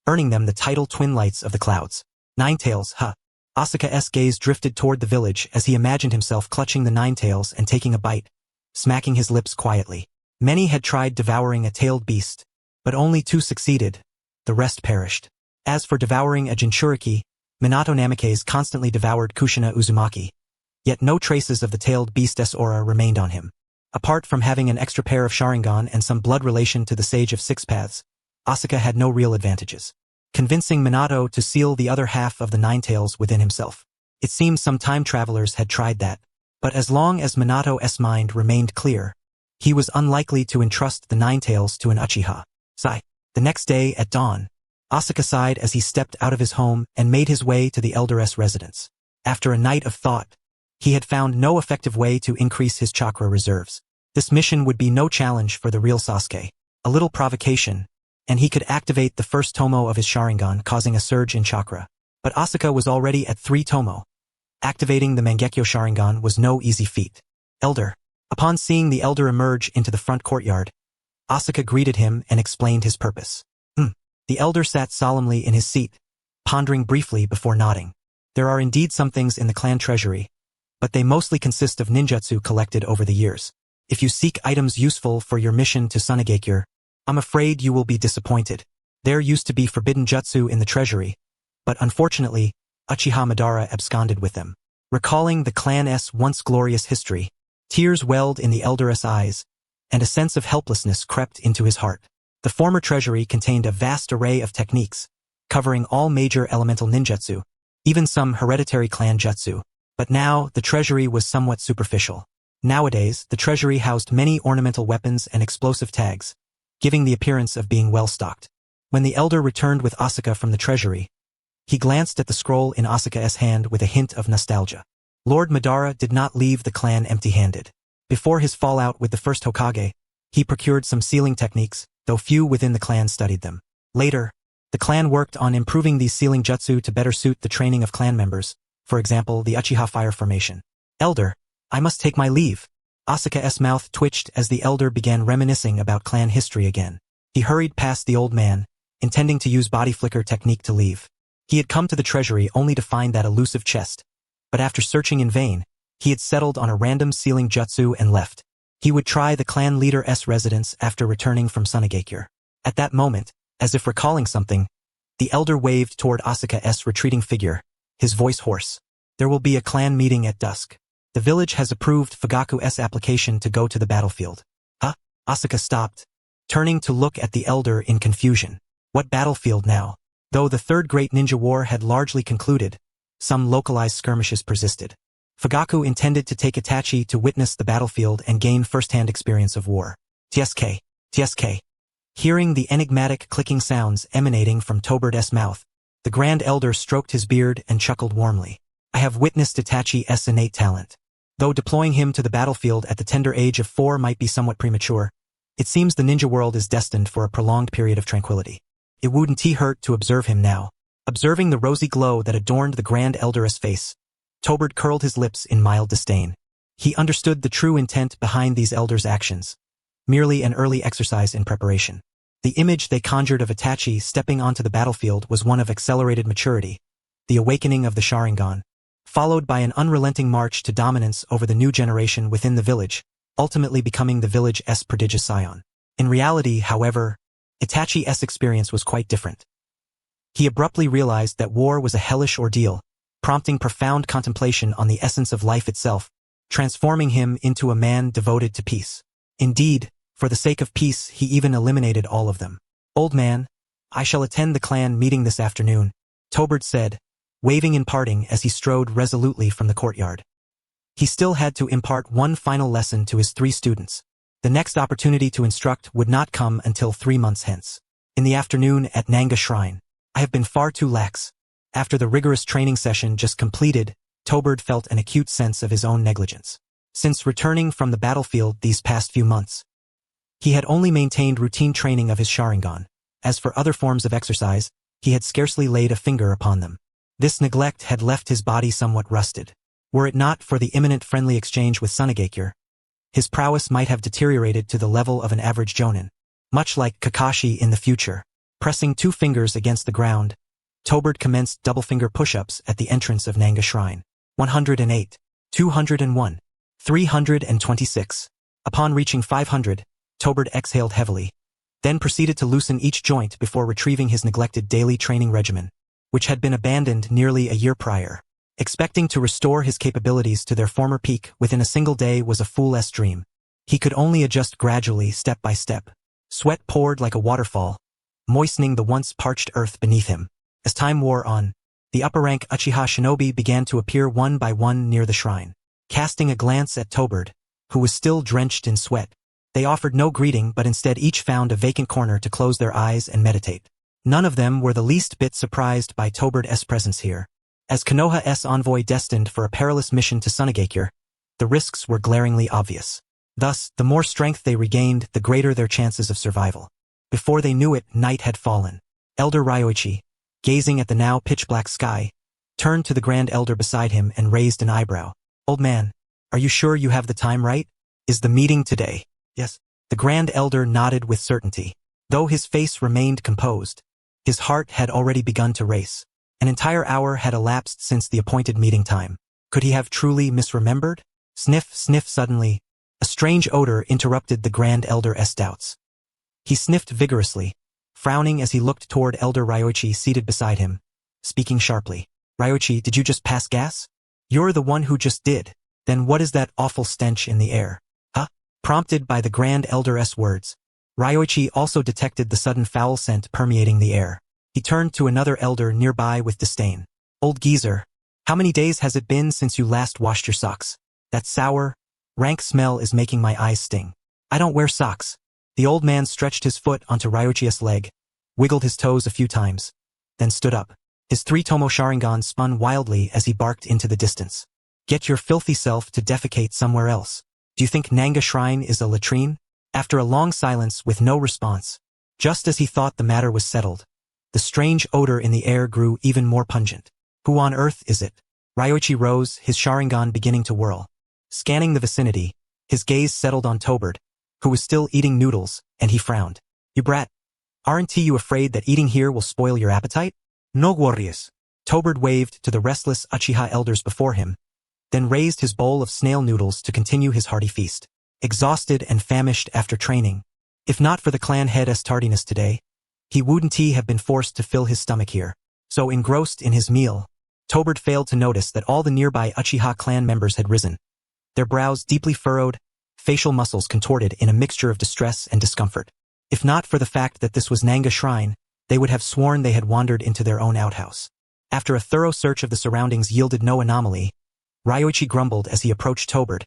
earning them the title Twin Lights of the Clouds. Ninetales, huh? Asuka's gaze drifted toward the village as he imagined himself clutching the Ninetales and taking a bite, smacking his lips quietly. Many had tried devouring a tailed beast, but only 2 succeeded. The rest perished. As for devouring a Jinchuriki, Minato Namake's constantly devoured Kushina Uzumaki, yet no traces of the tailed beast's aura remained on him. Apart from having an extra pair of Sharingan and some blood relation to the Sage of Six Paths, Asuka had no real advantages. Convincing Minato to seal the other half of the Ninetales within himself. It seems some time travelers had tried that, but as long as Minato's mind remained clear, he was unlikely to entrust the Ninetales to an Uchiha. Sigh. The next day at dawn, Asuka sighed as he stepped out of his home and made his way to the elder's residence. After a night of thought, he had found no effective way to increase his chakra reserves. This mission would be no challenge for the real Sasuke. A little provocation, and he could activate the first tomo of his Sharingan, causing a surge in chakra. But Asuka was already at 3 tomo. Activating the Mangekyo Sharingan was no easy feat. Elder. Upon seeing the elder emerge into the front courtyard, Asuka greeted him and explained his purpose. The elder sat solemnly in his seat, pondering briefly before nodding. There are indeed some things in the clan treasury, but they mostly consist of ninjutsu collected over the years. If you seek items useful for your mission to Unintended, I'm afraid you will be disappointed. There used to be forbidden jutsu in the treasury, but unfortunately, Uchiha Madara absconded with them. Recalling the clan's once glorious history, tears welled in the elder's eyes, and a sense of helplessness crept into his heart. The former treasury contained a vast array of techniques, covering all major elemental ninjutsu, even some hereditary clan jutsu. But now, the treasury was somewhat superficial. Nowadays, the treasury housed many ornamental weapons and explosive tags, giving the appearance of being well-stocked. When the elder returned with Asuka from the treasury, he glanced at the scroll in Asuka's hand with a hint of nostalgia. Lord Madara did not leave the clan empty-handed. Before his fallout with the first Hokage, he procured some sealing techniques, though few within the clan studied them. Later, the clan worked on improving these sealing jutsu to better suit the training of clan members, for example the Uchiha fire formation. Elder, I must take my leave. Asuka's mouth twitched as the elder began reminiscing about clan history again. He hurried past the old man, intending to use body flicker technique to leave. He had come to the treasury only to find that elusive chest, but after searching in vain, he had settled on a random sealing jutsu and left. He would try the clan leader's residence after returning from Sunagakure. At that moment, as if recalling something, the elder waved toward Asuka's retreating figure, his voice hoarse. There will be a clan meeting at dusk. The village has approved Fugaku's application to go to the battlefield. Huh? Asuka stopped, turning to look at the elder in confusion. What battlefield now? Though the Third Great Ninja War had largely concluded, some localized skirmishes persisted. Fugaku intended to take Itachi to witness the battlefield and gain first-hand experience of war. TSK. TSK. Hearing the enigmatic clicking sounds emanating from Tobird's mouth, the Grand Elder stroked his beard and chuckled warmly. I have witnessed Itachi's innate talent. Though deploying him to the battlefield at the tender age of 4 might be somewhat premature, it seems the ninja world is destined for a prolonged period of tranquility. It wouldn't hurt to observe him now. Observing the rosy glow that adorned the Grand Elder's face, Tobird curled his lips in mild disdain. He understood the true intent behind these elders' actions, merely an early exercise in preparation. The image they conjured of Itachi stepping onto the battlefield was one of accelerated maturity, the awakening of the Sharingan, followed by an unrelenting march to dominance over the new generation within the village, ultimately becoming the village's prodigious scion. In reality, however, Itachi's experience was quite different. He abruptly realized that war was a hellish ordeal, prompting profound contemplation on the essence of life itself, transforming him into a man devoted to peace. Indeed, for the sake of peace, he even eliminated all of them. Old man, I shall attend the clan meeting this afternoon, Tobird said, waving in parting as he strode resolutely from the courtyard. He still had to impart one final lesson to his 3 students. The next opportunity to instruct would not come until 3 months hence. In the afternoon at Nanga Shrine, I have been far too lax. After the rigorous training session just completed, Tobird felt an acute sense of his own negligence. Since returning from the battlefield these past few months, he had only maintained routine training of his Sharingan. As for other forms of exercise, he had scarcely laid a finger upon them. This neglect had left his body somewhat rusted. Were it not for the imminent friendly exchange with Sunagakure, his prowess might have deteriorated to the level of an average jonin. Much like Kakashi in the future, pressing 2 fingers against the ground, Tobird commenced double-finger push-ups at the entrance of Nanga Shrine. 108, 201, 326. Upon reaching 500, Tobird exhaled heavily, then proceeded to loosen each joint before retrieving his neglected daily training regimen, which had been abandoned nearly a year prior. Expecting to restore his capabilities to their former peak within a single day was a fool's dream. He could only adjust gradually, step by step. Sweat poured like a waterfall, moistening the once parched earth beneath him. As time wore on, the upper-rank Uchiha shinobi began to appear one by one near the shrine. Casting a glance at Tobird, who was still drenched in sweat, they offered no greeting but instead each found a vacant corner to close their eyes and meditate. None of them were the least bit surprised by Tobird's presence here. As Konoha's envoy destined for a perilous mission to Sunagakure, the risks were glaringly obvious. Thus, the more strength they regained, the greater their chances of survival. Before they knew it, night had fallen. Elder Ryoichi, gazing at the now pitch-black sky, turned to the Grand Elder beside him and raised an eyebrow. Old man, are you sure you have the time right? Is the meeting today? Yes. The Grand Elder nodded with certainty. Though his face remained composed, his heart had already begun to race. An entire hour had elapsed since the appointed meeting time. Could he have truly misremembered? Sniff, sniff. Suddenly, a strange odor interrupted the Grand Elder's doubts. He sniffed vigorously, frowning as he looked toward Elder Ryoichi seated beside him, speaking sharply. Ryoichi, did you just pass gas? You're the one who just did. Then what is that awful stench in the air? Huh? Prompted by the Grand Elder's words, Ryoichi also detected the sudden foul scent permeating the air. He turned to another elder nearby with disdain. Old geezer, how many days has it been since you last washed your socks? That sour, rank smell is making my eyes sting. I don't wear socks. The old man stretched his foot onto Ryoichi's leg, wiggled his toes a few times, then stood up. His 3-tomo Sharingan spun wildly as he barked into the distance. Get your filthy self to defecate somewhere else. Do you think Nanga Shrine is a latrine? After a long silence with no response, just as he thought the matter was settled, the strange odor in the air grew even more pungent. Who on earth is it? Ryoichi rose, his Sharingan beginning to whirl. Scanning the vicinity, his gaze settled on Tobert, who was still eating noodles, and he frowned. You brat. Aren't you afraid that eating here will spoil your appetite? No worries. Tobert waved to the restless Uchiha elders before him, then raised his bowl of snail noodles to continue his hearty feast. Exhausted and famished after training, if not for the clan head's tardiness today, he wouldn't have been forced to fill his stomach here. So engrossed in his meal, Tobert failed to notice that all the nearby Uchiha clan members had risen, their brows deeply furrowed, facial muscles contorted in a mixture of distress and discomfort. If not for the fact that this was Nanga Shrine, they would have sworn they had wandered into their own outhouse. After a thorough search of the surroundings yielded no anomaly, Ryoichi grumbled as he approached Tobert,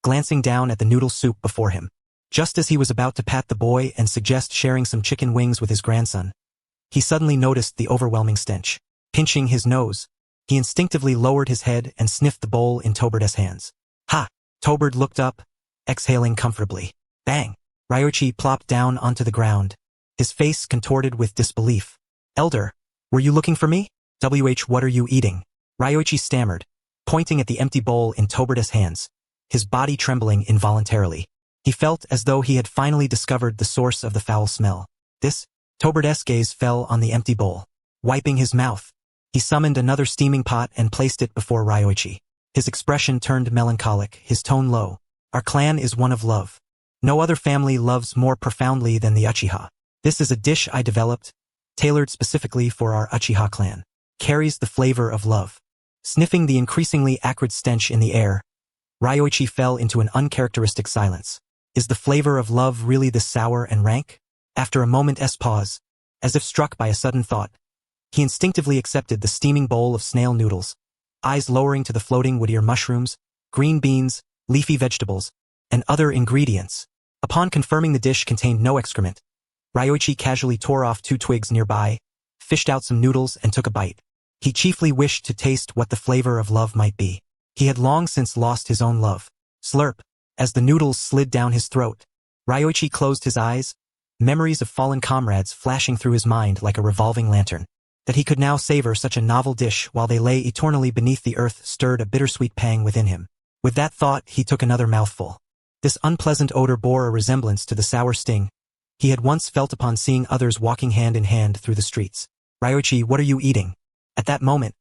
glancing down at the noodle soup before him. Just as he was about to pat the boy and suggest sharing some chicken wings with his grandson, he suddenly noticed the overwhelming stench. Pinching his nose, he instinctively lowered his head and sniffed the bowl in Tobert's hands. Ha! Tobert looked up, exhaling comfortably. Bang! Ryoichi plopped down onto the ground, his face contorted with disbelief. Elder, were you looking for me? What are you eating? Ryoichi stammered, pointing at the empty bowl in Tobert's hands, his body trembling involuntarily. He felt as though he had finally discovered the source of the foul smell. Tobert's gaze fell on the empty bowl. Wiping his mouth, he summoned another steaming pot and placed it before Ryoichi. His expression turned melancholic, his tone low. Our clan is one of love. No other family loves more profoundly than the Uchiha. This is a dish I developed, tailored specifically for our Uchiha clan. Carries the flavor of love. Sniffing the increasingly acrid stench in the air, Ryoichi fell into an uncharacteristic silence. Is the flavor of love really this sour and rank? After a moment's pause, as if struck by a sudden thought, he instinctively accepted the steaming bowl of snail noodles, eyes lowering to the floating wood ear mushrooms, green beans, leafy vegetables, and other ingredients. Upon confirming the dish contained no excrement, Ryoichi casually tore off 2 twigs nearby, fished out some noodles and took a bite. He chiefly wished to taste what the flavor of love might be. He had long since lost his own love. Slurp. As the noodles slid down his throat, Ryoichi closed his eyes, memories of fallen comrades flashing through his mind like a revolving lantern. That he could now savor such a novel dish while they lay eternally beneath the earth stirred a bittersweet pang within him. With that thought, he took another mouthful. This unpleasant odor bore a resemblance to the sour sting he had once felt upon seeing others walking hand in hand through the streets. Ryoichi, what are you eating? At that moment,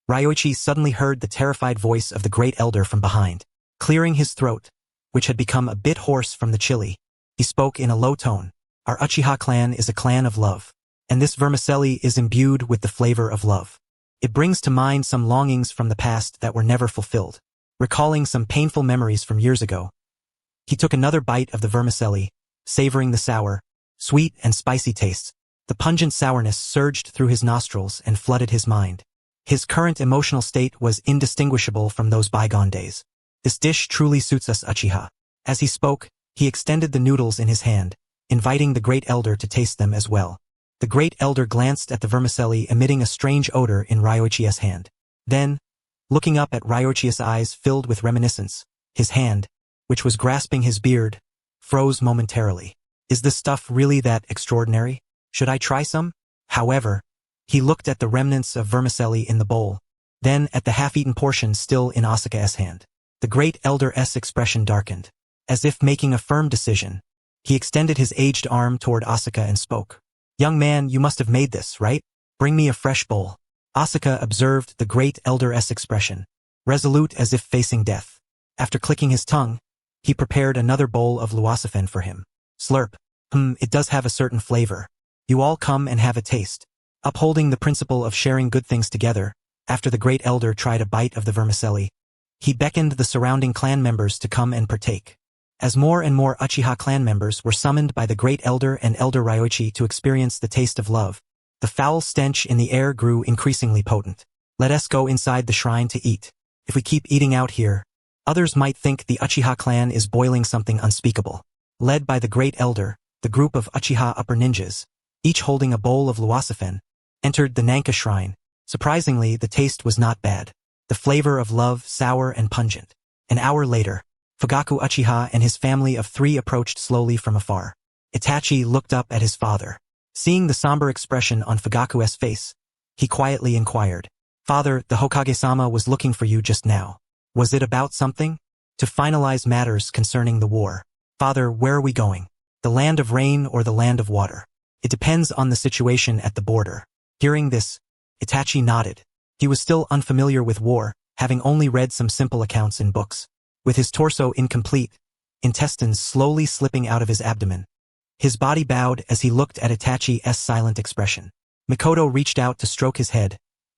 Ryoichi suddenly heard the terrified voice of the great elder from behind. Clearing his throat, which had become a bit hoarse from the chili, he spoke in a low tone. Our Uchiha clan is a clan of love, and this vermicelli is imbued with the flavor of love. It brings to mind some longings from the past that were never fulfilled. Recalling some painful memories from years ago, he took another bite of the vermicelli, savoring the sour, sweet and spicy tastes. The pungent sourness surged through his nostrils and flooded his mind. His current emotional state was indistinguishable from those bygone days. This dish truly suits us Uchiha. As he spoke, he extended the noodles in his hand, inviting the great elder to taste them as well. The great elder glanced at the vermicelli emitting a strange odor in Ryoichi's hand. Then, looking up at Ryoichi's eyes filled with reminiscence, his hand, which was grasping his beard, froze momentarily. Is this stuff really that extraordinary? Should I try some? However, he looked at the remnants of vermicelli in the bowl, then at the half-eaten portion still in Asuka's hand. The great elder's expression darkened. As if making a firm decision, he extended his aged arm toward Asuka and spoke. Young man, you must have made this, right? Bring me a fresh bowl. Asuka observed the great elder's expression, resolute as if facing death. After clicking his tongue, he prepared another bowl of luosafen for him. Slurp. It does have a certain flavor. You all come and have a taste. Upholding the principle of sharing good things together, after the great elder tried a bite of the vermicelli, he beckoned the surrounding clan members to come and partake. As more and more Uchiha clan members were summoned by the Great Elder and Elder Ryoichi to experience the taste of love, the foul stench in the air grew increasingly potent. Let us go inside the shrine to eat. If we keep eating out here, others might think the Uchiha clan is boiling something unspeakable. Led by the Great Elder, the group of Uchiha upper ninjas, each holding a bowl of luosafen, entered the Naka shrine. Surprisingly, the taste was not bad. The flavor of love, sour and pungent. An hour later, Fugaku Uchiha and his family of 3 approached slowly from afar. Itachi looked up at his father. Seeing the somber expression on Fugaku's face, he quietly inquired, "Father, the Hokage-sama was looking for you just now. Was it about something?" "To finalize matters concerning the war." "Father, where are we going? The land of rain or the land of water?" "It depends on the situation at the border." Hearing this, Itachi nodded. He was still unfamiliar with war, having only read some simple accounts in books. With his torso incomplete, intestines slowly slipping out of his abdomen, his body bowed as he looked at Itachi's silent expression. Mikoto reached out to stroke his head,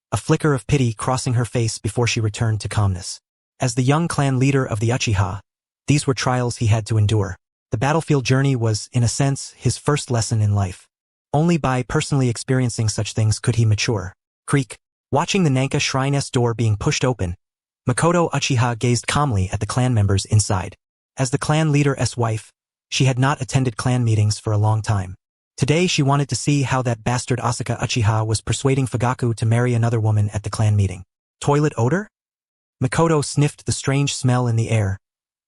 a flicker of pity crossing her face before she returned to calmness. As the young clan leader of the Uchiha, these were trials he had to endure. The battlefield journey was, in a sense, his first lesson in life. Only by personally experiencing such things could he mature. Creak. Watching the Naka shrine's door being pushed open, Mikoto Uchiha gazed calmly at the clan members inside. As the clan leader's wife, she had not attended clan meetings for a long time. Today she wanted to see how that bastard Asuka Uchiha was persuading Fugaku to marry another woman at the clan meeting. Toilet odor? Mikoto sniffed the strange smell in the air,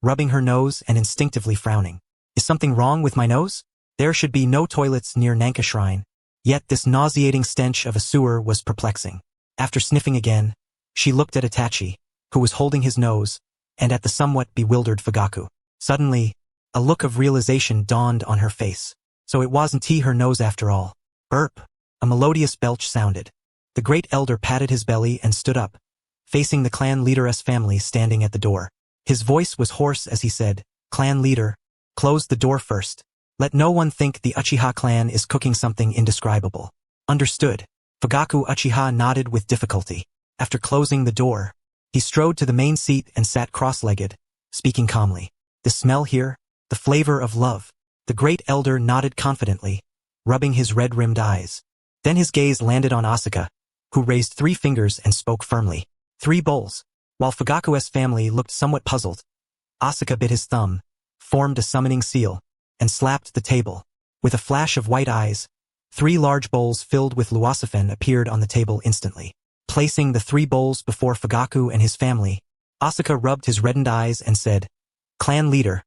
rubbing her nose and instinctively frowning. Is something wrong with my nose? There should be no toilets near Naka Shrine, yet this nauseating stench of a sewer was perplexing. After sniffing again, she looked at Itachi, who was holding his nose, and at the somewhat bewildered Fugaku. Suddenly, a look of realization dawned on her face. So it wasn't her nose after all. Burp. A melodious belch sounded. The Great Elder patted his belly and stood up, facing the clan leader's family standing at the door. His voice was hoarse as he said, "Clan leader, close the door first. Let no one think the Uchiha clan is cooking something indescribable." Understood. Fugaku Uchiha nodded with difficulty. After closing the door, he strode to the main seat and sat cross-legged, speaking calmly. "The smell here? The flavor of love." The Great Elder nodded confidently, rubbing his red-rimmed eyes. Then his gaze landed on Asuka, who raised 3 fingers and spoke firmly. 3 bowls. While Fugaku's family looked somewhat puzzled, Asuka bit his thumb, formed a summoning seal, and slapped the table. With a flash of white eyes, 3 large bowls filled with luosafen appeared on the table instantly. Placing the 3 bowls before Fugaku and his family, Asuka rubbed his reddened eyes and said, "Clan leader,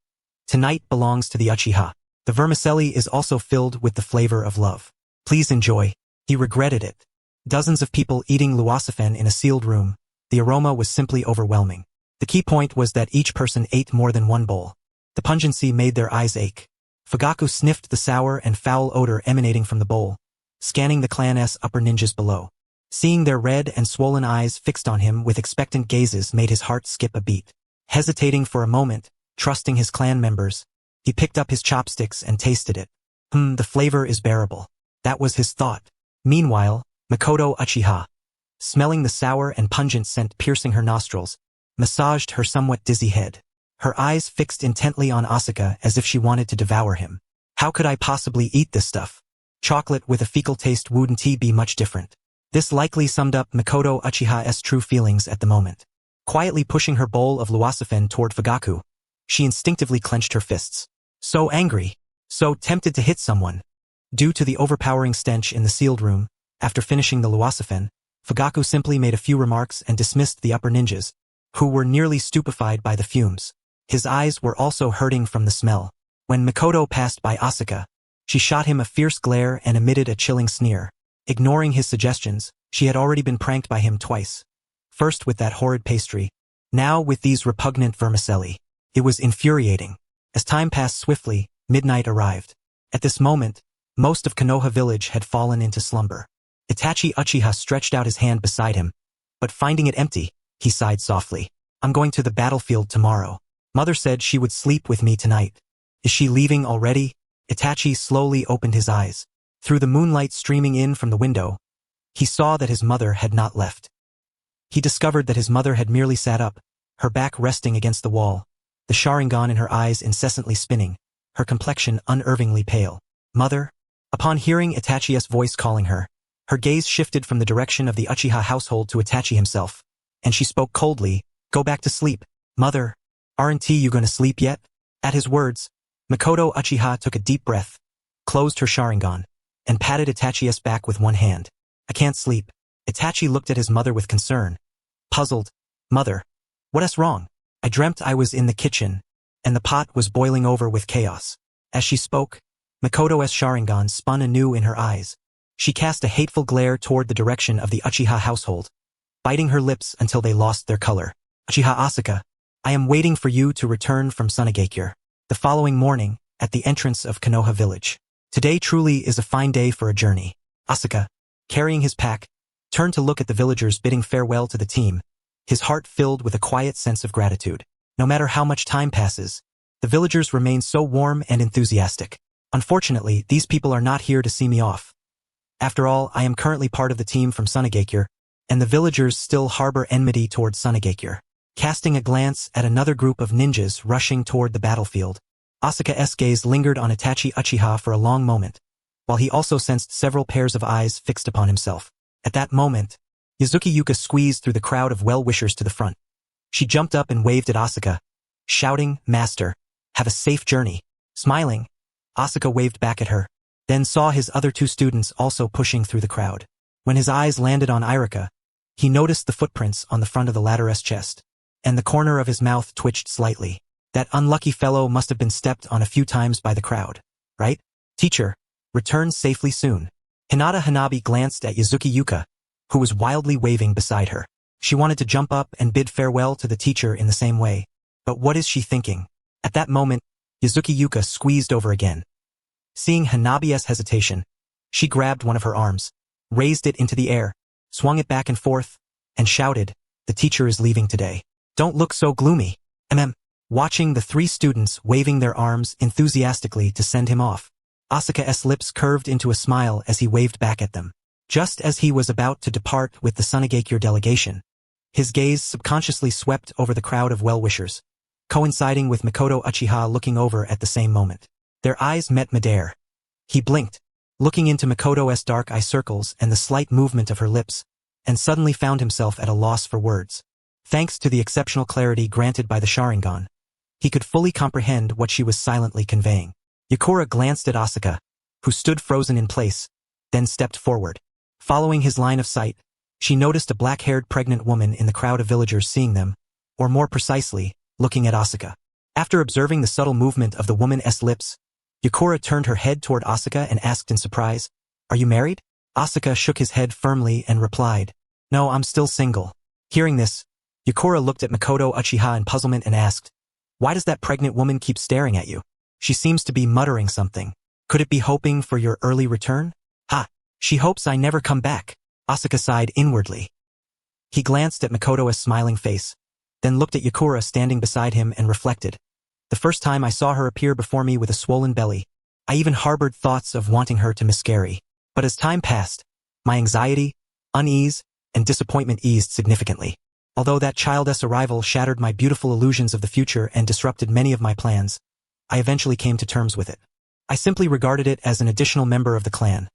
tonight belongs to the Uchiha. The vermicelli is also filled with the flavor of love. Please enjoy." He regretted it. Dozens of people eating luosafen in a sealed room, the aroma was simply overwhelming. The key point was that each person ate more than 1 bowl. The pungency made their eyes ache. Fugaku sniffed the sour and foul odor emanating from the bowl, scanning the clan's upper ninjas below. Seeing their red and swollen eyes fixed on him with expectant gazes made his heart skip a beat. Hesitating for a moment, trusting his clan members, he picked up his chopsticks and tasted it. The flavor is bearable. That was his thought. Meanwhile, Mikoto Uchiha, smelling the sour and pungent scent piercing her nostrils, massaged her somewhat dizzy head. Her eyes fixed intently on Asuka as if she wanted to devour him. How could I possibly eat this stuff? Chocolate with a fecal taste wouldn't be much different. This likely summed up Mikoto Uchiha's true feelings at the moment. Quietly pushing her bowl of luosafen toward Fugaku, she instinctively clenched her fists. So angry, so tempted to hit someone. Due to the overpowering stench in the sealed room, after finishing the luosafen, Fugaku simply made a few remarks and dismissed the upper ninjas, who were nearly stupefied by the fumes. His eyes were also hurting from the smell. When Mikoto passed by Asuka, she shot him a fierce glare and emitted a chilling sneer. Ignoring his suggestions, she had already been pranked by him twice. First with that horrid pastry, now with these repugnant vermicelli. It was infuriating. As time passed swiftly, midnight arrived. At this moment, most of Konoha village had fallen into slumber. Itachi Uchiha stretched out his hand beside him, but finding it empty, he sighed softly. "I'm going to the battlefield tomorrow. Mother said she would sleep with me tonight." "Is she leaving already?" Itachi slowly opened his eyes. Through the moonlight streaming in from the window, he saw that his mother had not left. He discovered that his mother had merely sat up, her back resting against the wall, the Sharingan in her eyes incessantly spinning, her complexion unnervingly pale. Mother? Upon hearing Itachi's voice calling her, her gaze shifted from the direction of the Uchiha household to Itachi himself, and she spoke coldly, "Go back to sleep. Mother, aren't you gonna sleep yet?" At his words, Makoto Uchiha took a deep breath, closed her Sharingan, and patted Itachi's back with one hand. "I can't sleep." Itachi looked at his mother with concern. Puzzled, "Mother, what's wrong?" "I dreamt I was in the kitchen, and the pot was boiling over with chaos." As she spoke, Makoto's Sharingan spun anew in her eyes. She cast a hateful glare toward the direction of the Uchiha household, biting her lips until they lost their color. "Uchiha Asuka, I am waiting for you to return from Sunagakure." The following morning, at the entrance of Konoha village. "Today truly is a fine day for a journey." Asuka, carrying his pack, turned to look at the villagers bidding farewell to the team, his heart filled with a quiet sense of gratitude. No matter how much time passes, the villagers remain so warm and enthusiastic. "Unfortunately, these people are not here to see me off. After all, I am currently part of the team from Sunagakure, and the villagers still harbor enmity toward Sunagakure." Casting a glance at another group of ninjas rushing toward the battlefield, Asuka's gaze lingered on Itachi Uchiha for a long moment, while he also sensed several pairs of eyes fixed upon himself. At that moment, Yuzuki Yuka squeezed through the crowd of well-wishers to the front. She jumped up and waved at Asuka, shouting, "Master, have a safe journey." Smiling, Asuka waved back at her, then saw his other two students also pushing through the crowd. When his eyes landed on Irika, he noticed the footprints on the front of the latter's chest, and the corner of his mouth twitched slightly. That unlucky fellow must have been stepped on a few times by the crowd, right? "Teacher, return safely soon." Hinata Hanabi glanced at Yuzuki Yuka, who was wildly waving beside her. She wanted to jump up and bid farewell to the teacher in the same way. But what is she thinking? At that moment, Yuzuki Yuka squeezed over again. Seeing Hanabi's hesitation, she grabbed one of her arms, raised it into the air, swung it back and forth, and shouted, "The teacher is leaving today. Don't look so gloomy." Watching the three students waving their arms enthusiastically to send him off, Asuka's lips curved into a smile as he waved back at them. Just as he was about to depart with the Sunagakure delegation, his gaze subconsciously swept over the crowd of well-wishers, coinciding with Makoto Uchiha looking over at the same moment. Their eyes met midair. He blinked, looking into Makoto's dark eye circles and the slight movement of her lips, and suddenly found himself at a loss for words. Thanks to the exceptional clarity granted by the Sharingan, he could fully comprehend what she was silently conveying. Yakura glanced at Asuka, who stood frozen in place, then stepped forward. Following his line of sight, she noticed a black-haired pregnant woman in the crowd of villagers seeing them, or more precisely, looking at Asuka. After observing the subtle movement of the woman's lips, Yakura turned her head toward Asuka and asked in surprise, "Are you married?" Asuka shook his head firmly and replied, "No, I'm still single." Hearing this, Yakura looked at Makoto Uchiha in puzzlement and asked, "Why does that pregnant woman keep staring at you? She seems to be muttering something. Could it be hoping for your early return?" "Ha! She hopes I never come back." Asuka sighed inwardly. He glanced at Makoto's smiling face, then looked at Yakura standing beside him and reflected. "The first time I saw her appear before me with a swollen belly, I even harbored thoughts of wanting her to miscarry. But as time passed, my anxiety, unease, and disappointment eased significantly. Although that child's arrival shattered my beautiful illusions of the future and disrupted many of my plans, I eventually came to terms with it. I simply regarded it as an additional member of the clan.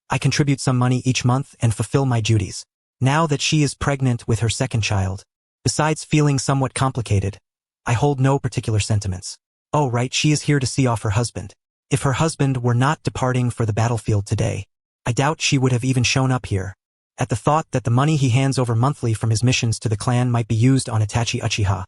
I contribute some money each month and fulfill my duties. Now that she is pregnant with her second child, besides feeling somewhat complicated, I hold no particular sentiments. Oh right, she is here to see off her husband. If her husband were not departing for the battlefield today, I doubt she would have even shown up here. At the thought that the money he hands over monthly from his missions to the clan might be used on Itachi Uchiha,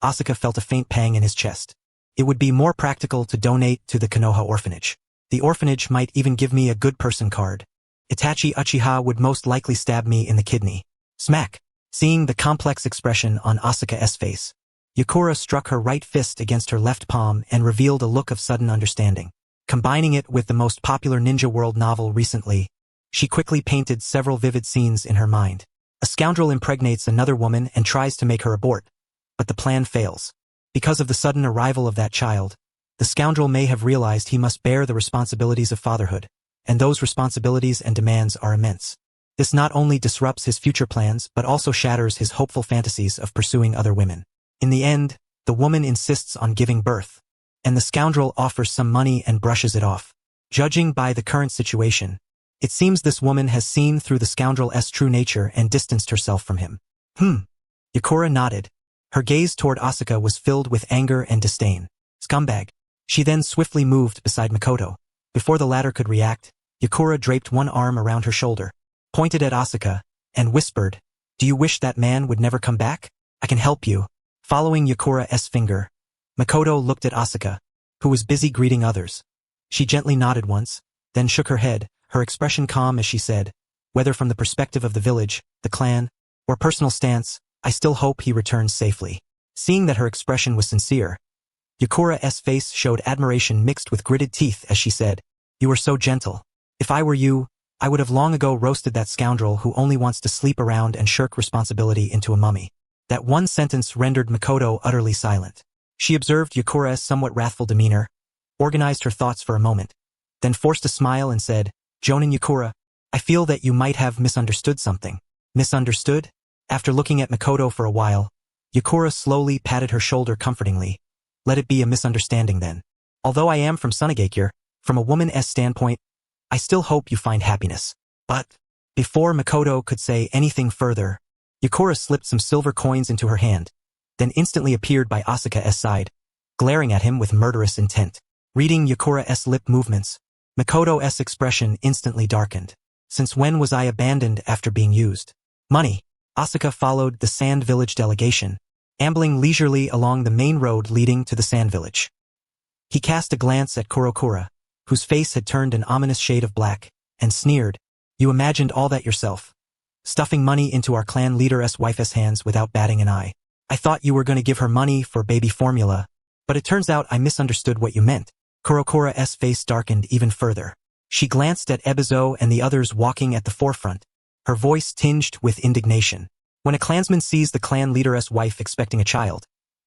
Asuka felt a faint pang in his chest. It would be more practical to donate to the Konoha orphanage. The orphanage might even give me a good person card. Itachi Uchiha would most likely stab me in the kidney. Smack! Seeing the complex expression on Asuka's face, Yakura struck her right fist against her left palm and revealed a look of sudden understanding. Combining it with the most popular Ninja World novel recently, she quickly painted several vivid scenes in her mind. A scoundrel impregnates another woman and tries to make her abort, but the plan fails. Because of the sudden arrival of that child, the scoundrel may have realized he must bear the responsibilities of fatherhood, and those responsibilities and demands are immense. This not only disrupts his future plans but also shatters his hopeful fantasies of pursuing other women. In the end, The woman insists on giving birth, and the scoundrel offers some money and brushes it off. Judging by the current situation, it seems this woman has seen through the scoundrel's true nature and distanced herself from him. Yakura nodded. Her gaze toward Asuka was filled with anger and disdain. Scumbag. She then swiftly moved beside Makoto. Before the latter could react, Yakura draped one arm around her shoulder, pointed at Asuka, and whispered, "Do you wish that man would never come back? I can help you." Following Yakura's finger, Makoto looked at Asuka, who was busy greeting others. She gently nodded once, then shook her head, her expression calm as she said, "Whether from the perspective of the village, the clan, or personal stance, I still hope he returns safely." Seeing that her expression was sincere, Yakura's face showed admiration mixed with gritted teeth as she said, "You are so gentle. If I were you, I would have long ago roasted that scoundrel who only wants to sleep around and shirk responsibility into a mummy." That one sentence rendered Makoto utterly silent. She observed Yakura's somewhat wrathful demeanor, organized her thoughts for a moment, then forced a smile and said, "Jonin Yakura, I feel that you might have misunderstood something." Misunderstood? After looking at Makoto for a while, Yakura slowly patted her shoulder comfortingly. "Let it be a misunderstanding then. Although I am from Sunagakure, from a woman's standpoint, I still hope you find happiness." But before Makoto could say anything further, Yakura slipped some silver coins into her hand, then instantly appeared by Asuka's side, glaring at him with murderous intent. Reading Yakura's lip movements, Makoto's expression instantly darkened. "Since when was I abandoned after being used?" "Money." Asuka followed the Sand Village delegation, ambling leisurely along the main road leading to the Sand Village. He cast a glance at Kurokura, whose face had turned an ominous shade of black, and sneered, "You imagined all that yourself. Stuffing money into our clan leader's wife's hands without batting an eye. I thought you were going to give her money for baby formula, but it turns out I misunderstood what you meant." Kurokura's face darkened even further. She glanced at Ebizo and the others walking at the forefront, her voice tinged with indignation. When a clansman sees the clan leader's wife expecting a child,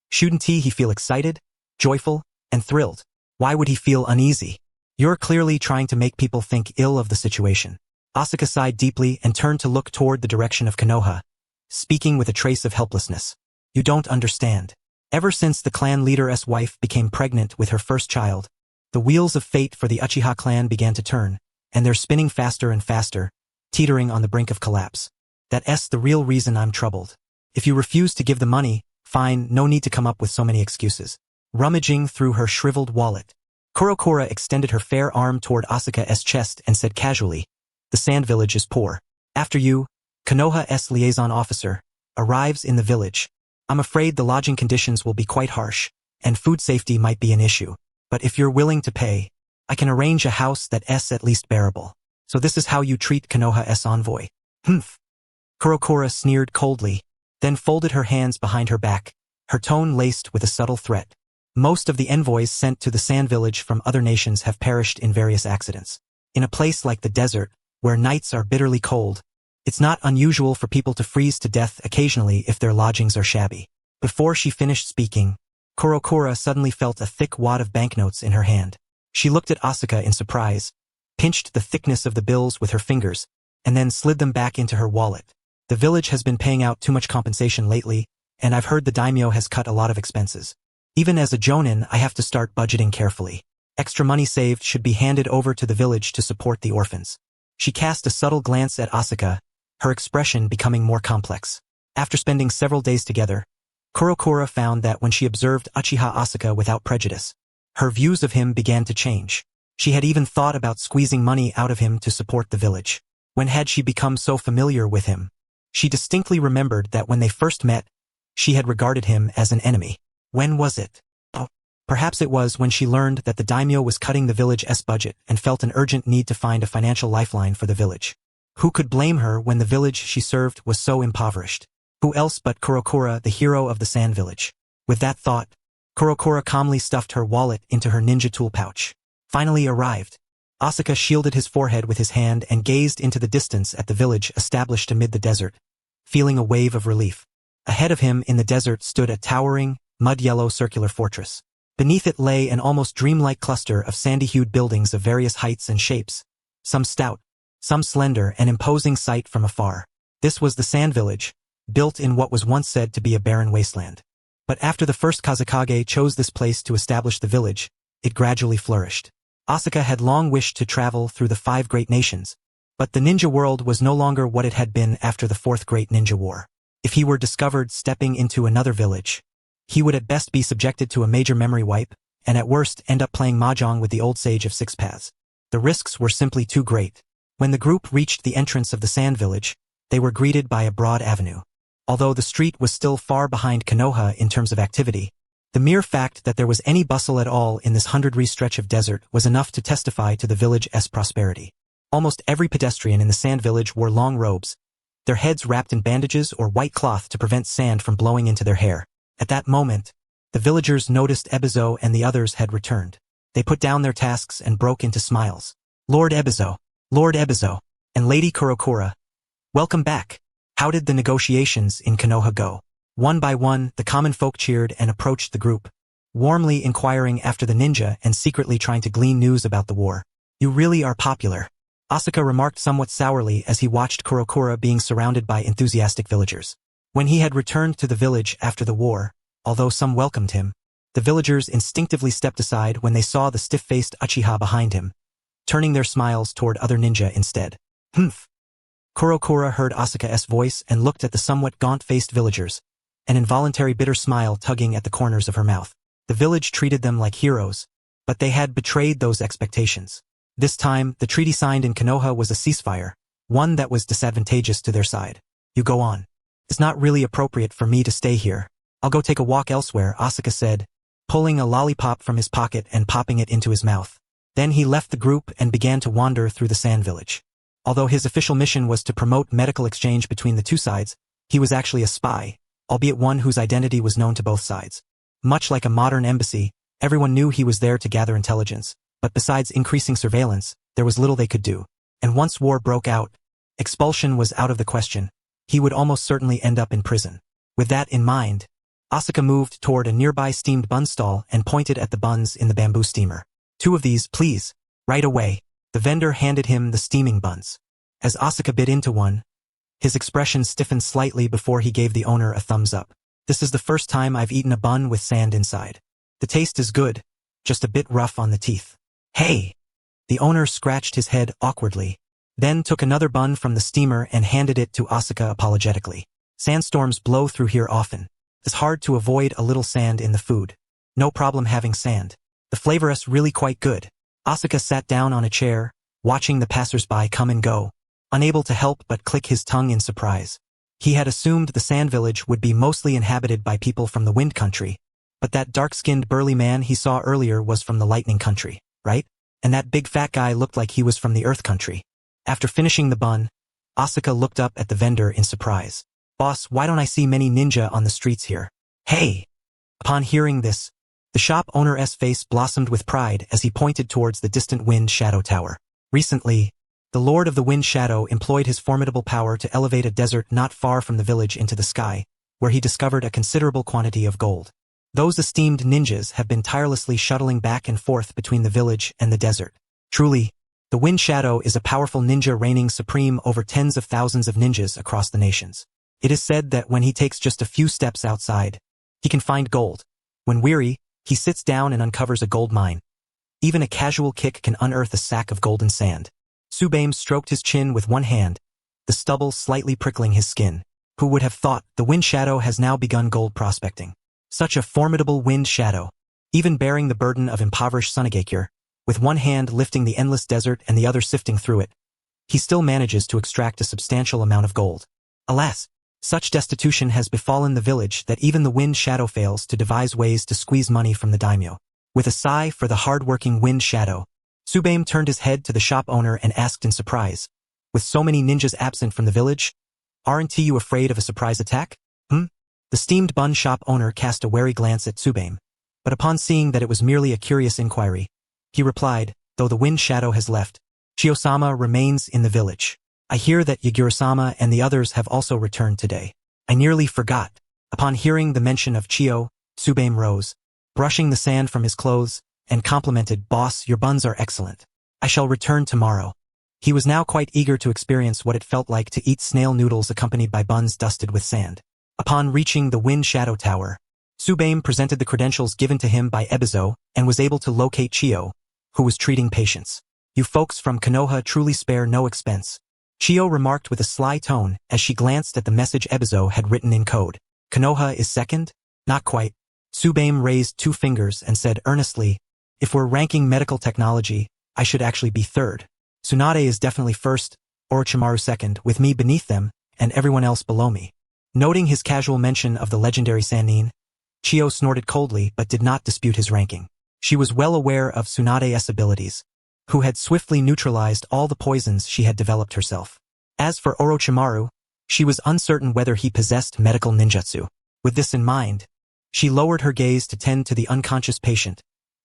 shouldn't he feel excited, joyful, and thrilled? Why would he feel uneasy? "You're clearly trying to make people think ill of the situation." Asuka sighed deeply and turned to look toward the direction of Konoha, speaking with a trace of helplessness. "You don't understand. Ever since the clan leader's wife became pregnant with her first child, the wheels of fate for the Uchiha clan began to turn, and they're spinning faster and faster, teetering on the brink of collapse. That's the real reason I'm troubled. If you refuse to give the money, fine, no need to come up with so many excuses." Rummaging through her shriveled wallet, Kurokura extended her fair arm toward Asuka's chest and said casually, "The Sand Village is poor. After you, Konoha's liaison officer, arrives in the village. I'm afraid the lodging conditions will be quite harsh, and food safety might be an issue. But if you're willing to pay, I can arrange a house that's at least bearable. So this is how you treat Konoha's envoy." "Humph." Kurokura sneered coldly, then folded her hands behind her back, her tone laced with a subtle threat. "Most of the envoys sent to the Sand Village from other nations have perished in various accidents. In a place like the desert, where nights are bitterly cold, it's not unusual for people to freeze to death occasionally if their lodgings are shabby." Before she finished speaking, Kurokura suddenly felt a thick wad of banknotes in her hand. She looked at Asuka in surprise, pinched the thickness of the bills with her fingers, and then slid them back into her wallet. "The village has been paying out too much compensation lately, and I've heard the daimyo has cut a lot of expenses. Even as a jonin, I have to start budgeting carefully. Extra money saved should be handed over to the village to support the orphans." She cast a subtle glance at Asuka, her expression becoming more complex. After spending several days together, Kurokura found that when she observed Uchiha Asuka without prejudice, her views of him began to change. She had even thought about squeezing money out of him to support the village. When had she become so familiar with him? She distinctly remembered that when they first met, she had regarded him as an enemy. When was it? Oh, perhaps it was when she learned that the daimyo was cutting the village's budget and felt an urgent need to find a financial lifeline for the village. Who could blame her when the village she served was so impoverished? Who else but Kurokura, the hero of the Sand Village? With that thought, Kurokura calmly stuffed her wallet into her ninja tool pouch. Finally arrived. Asuka shielded his forehead with his hand and gazed into the distance at the village established amid the desert, feeling a wave of relief. Ahead of him in the desert stood a towering, mud-yellow circular fortress. Beneath it lay an almost dreamlike cluster of sandy-hued buildings of various heights and shapes, some stout, some slender, an imposing sight from afar. This was the Sand Village, built in what was once said to be a barren wasteland. But after the first Kazekage chose this place to establish the village, it gradually flourished. Asuka had long wished to travel through the 5 great nations, but the ninja world was no longer what it had been after the 4th Great Ninja War. If he were discovered stepping into another village, he would at best be subjected to a major memory wipe, and at worst end up playing mahjong with the old sage of 6 paths. The risks were simply too great. When the group reached the entrance of the sand village, they were greeted by a broad avenue. Although the street was still far behind Konoha in terms of activity, the mere fact that there was any bustle at all in this 100-ri stretch of desert was enough to testify to the village's prosperity. Almost every pedestrian in the sand village wore long robes, their heads wrapped in bandages or white cloth to prevent sand from blowing into their hair. At that moment, the villagers noticed Ebizo and the others had returned. They put down their tasks and broke into smiles. Lord Ebizo, and Lady Kurokura, welcome back. How did the negotiations in Konoha go? One by one, the common folk cheered and approached the group, warmly inquiring after the ninja and secretly trying to glean news about the war. You really are popular, Asuka remarked somewhat sourly as he watched Kurokura being surrounded by enthusiastic villagers. When he had returned to the village after the war, although some welcomed him, the villagers instinctively stepped aside when they saw the stiff-faced Uchiha behind him, turning their smiles toward other ninja instead. Humph. Kurokura heard Asuka's voice and looked at the somewhat gaunt-faced villagers, an involuntary bitter smile tugging at the corners of her mouth. The village treated them like heroes, but they had betrayed those expectations. This time, the treaty signed in Konoha was a ceasefire, one that was disadvantageous to their side. You go on. It's not really appropriate for me to stay here. I'll go take a walk elsewhere, Asuka said, pulling a lollipop from his pocket and popping it into his mouth. Then he left the group and began to wander through the sand village. Although his official mission was to promote medical exchange between the two sides, he was actually a spy, albeit one whose identity was known to both sides. Much like a modern embassy, everyone knew he was there to gather intelligence, but besides increasing surveillance, there was little they could do. And once war broke out, expulsion was out of the question. He would almost certainly end up in prison. With that in mind, Asuka moved toward a nearby steamed bun stall and pointed at the buns in the bamboo steamer. 2 of these, please. Right away. The vendor handed him the steaming buns. As Asuka bit into one, his expression stiffened slightly before he gave the owner a thumbs up. This is the first time I've eaten a bun with sand inside. The taste is good, just a bit rough on the teeth. Hey! The owner scratched his head awkwardly, then took another bun from the steamer and handed it to Asuka apologetically. Sandstorms blow through here often. It's hard to avoid a little sand in the food. No problem having sand. The flavor is really quite good. Asuka sat down on a chair, watching the passers-by come and go, unable to help but click his tongue in surprise. He had assumed the sand village would be mostly inhabited by people from the wind country, but that dark-skinned burly man he saw earlier was from the lightning country, right? And that big fat guy looked like he was from the earth country. After finishing the bun, Asuka looked up at the vendor in surprise. Boss, why don't I see many ninja on the streets here? Hey! Upon hearing this, the shop owner's face blossomed with pride as he pointed towards the distant Wind Shadow Tower. Recently, the Lord of the Wind Shadow employed his formidable power to elevate a desert not far from the village into the sky, where he discovered a considerable quantity of gold. Those esteemed ninjas have been tirelessly shuttling back and forth between the village and the desert. Truly, the Wind Shadow is a powerful ninja reigning supreme over tens of thousands of ninjas across the nations. It is said that when he takes just a few steps outside, he can find gold. When weary, he sits down and uncovers a gold mine. Even a casual kick can unearth a sack of golden sand. Tsubame stroked his chin with one hand, the stubble slightly prickling his skin. Who would have thought the Wind Shadow has now begun gold prospecting? Such a formidable Wind Shadow, even bearing the burden of impoverished Sunagakure, with one hand lifting the endless desert and the other sifting through it, he still manages to extract a substantial amount of gold. Alas, such destitution has befallen the village that even the Wind Shadow fails to devise ways to squeeze money from the daimyo. With a sigh for the hard-working Wind Shadow, Tsubame turned his head to the shop owner and asked in surprise, "With so many ninjas absent from the village, aren't you afraid of a surprise attack?" The steamed bun shop owner cast a wary glance at Tsubame, but upon seeing that it was merely a curious inquiry, he replied, "Though the Wind Shadow has left, Chiyo-sama remains in the village. I hear that Yagura-sama and the others have also returned today. I nearly forgot." Upon hearing the mention of Chiyo, Tsubame rose, brushing the sand from his clothes, and complimented, "Boss, your buns are excellent. I shall return tomorrow." He was now quite eager to experience what it felt like to eat snail noodles accompanied by buns dusted with sand. Upon reaching the Wind Shadow Tower, Tsubame presented the credentials given to him by Ebizo and was able to locate Chio, who was treating patients. You folks from Konoha truly spare no expense. Chio remarked with a sly tone as she glanced at the message Ebizo had written in code. Konoha is second? Not quite. Tsubame raised 2 fingers and said earnestly, if we're ranking medical technology, I should actually be third. Tsunade is definitely first, Orochimaru second, with me beneath them, and everyone else below me. Noting his casual mention of the legendary Sannin, Chio snorted coldly but did not dispute his ranking. She was well aware of Tsunade's abilities, who had swiftly neutralized all the poisons she had developed herself. As for Orochimaru, she was uncertain whether he possessed medical ninjutsu. With this in mind, she lowered her gaze to tend to the unconscious patient,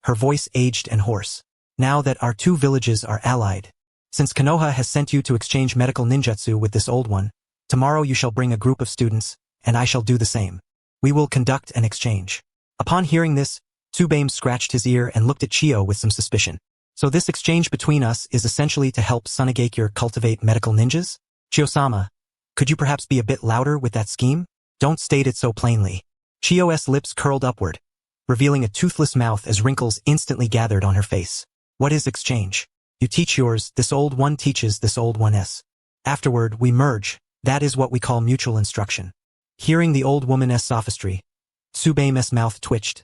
her voice aged and hoarse. Now that our 2 villages are allied, since Konoha has sent you to exchange medical ninjutsu with this old one, tomorrow you shall bring a group of students, and I shall do the same. We will conduct an exchange. Upon hearing this, Tsubame scratched his ear and looked at Chio with some suspicion. So this exchange between us is essentially to help Tsunade cultivate medical ninjas? Chio-sama, could you perhaps be a bit louder with that scheme? Don't state it so plainly. Chio's lips curled upward, revealing a toothless mouth as wrinkles instantly gathered on her face. What is exchange? You teach yours, this old one teaches this old one's. Afterward, we merge, that is what we call mutual instruction. Hearing the old woman's sophistry, Tsubame's mouth twitched,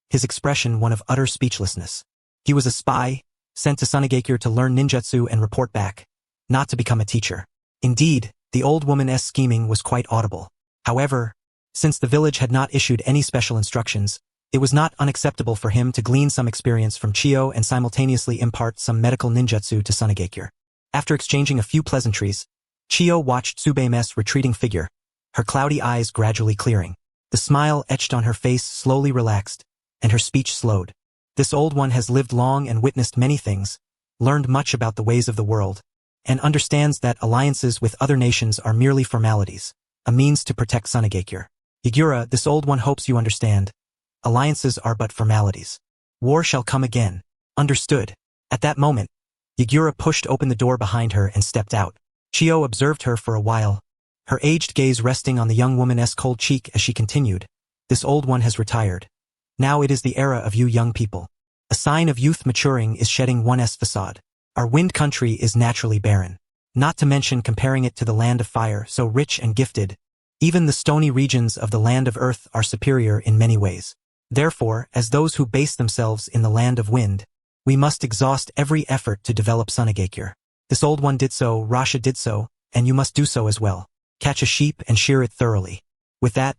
his expression one of utter speechlessness. He was a spy, sent to Tsunade to learn ninjutsu and report back, not to become a teacher. Indeed, the old woman's scheming was quite audible. However, since the village had not issued any special instructions, it was not unacceptable for him to glean some experience from Chio and simultaneously impart some medical ninjutsu to Tsunade. After exchanging a few pleasantries, Chio watched Tsubame's retreating figure, her cloudy eyes gradually clearing. The smile etched on her face slowly relaxed, and her speech slowed. This old one has lived long and witnessed many things, learned much about the ways of the world, and understands that alliances with other nations are merely formalities, a means to protect Tsunade. Yagura, this old one hopes you understand. Alliances are but formalities. War shall come again. Understood. At that moment, Yagura pushed open the door behind her and stepped out. Chio observed her for a while, her aged gaze resting on the young woman's cold cheek as she continued. This old one has retired. Now it is the era of you young people. A sign of youth maturing is shedding one's facade. Our wind country is naturally barren. Not to mention comparing it to the land of fire, so rich and gifted. Even the stony regions of the land of earth are superior in many ways. Therefore, as those who base themselves in the land of wind, we must exhaust every effort to develop Tsunade. This old one did so, Rasha did so, and you must do so as well. Catch a sheep and shear it thoroughly. With that,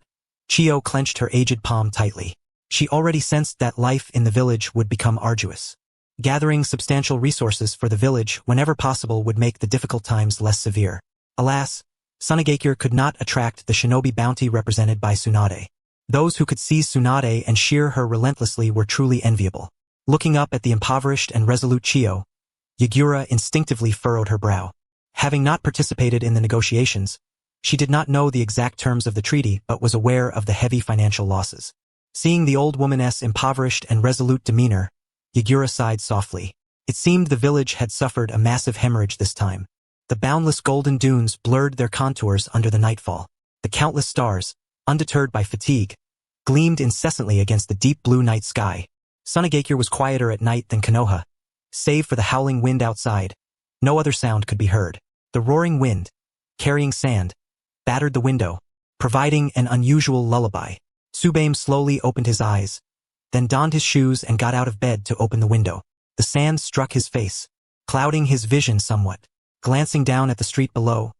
Chio clenched her aged palm tightly. She already sensed that life in the village would become arduous. Gathering substantial resources for the village whenever possible would make the difficult times less severe. Alas, Tsunade could not attract the shinobi bounty represented by Tsunade. Those who could seize Tsunade and shear her relentlessly were truly enviable. Looking up at the impoverished and resolute Chio, Yagura instinctively furrowed her brow. Having not participated in the negotiations, she did not know the exact terms of the treaty but was aware of the heavy financial losses. Seeing the old woman's impoverished and resolute demeanor, Yagura sighed softly. It seemed the village had suffered a massive hemorrhage this time. The boundless golden dunes blurred their contours under the nightfall. The countless stars, undeterred by fatigue, gleamed incessantly against the deep blue night sky. Tsunade was quieter at night than Konoha. Save for the howling wind outside, no other sound could be heard. The roaring wind, carrying sand, battered the window, providing an unusual lullaby. Tsubame slowly opened his eyes, then donned his shoes and got out of bed to open the window. The sand struck his face, clouding his vision somewhat. Glancing down at the street below,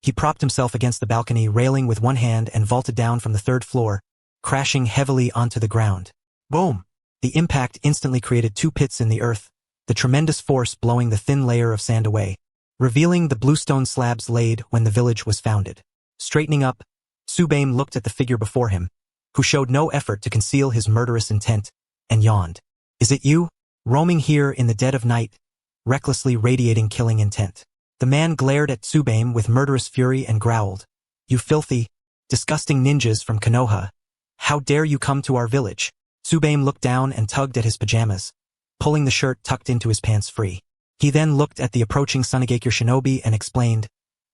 he propped himself against the balcony railing with one hand and vaulted down from the 3rd floor, crashing heavily onto the ground. Boom! The impact instantly created 2 pits in the earth, the tremendous force blowing the thin layer of sand away, revealing the bluestone slabs laid when the village was founded. Straightening up, Tsubame looked at the figure before him, who showed no effort to conceal his murderous intent, and yawned. Is it you? Roaming here in the dead of night, recklessly radiating killing intent. The man glared at Tsubame with murderous fury and growled. You filthy, disgusting ninjas from Konoha. How dare you come to our village? Tsubame looked down and tugged at his pajamas, pulling the shirt tucked into his pants free. He then looked at the approaching Tsunade shinobi and explained,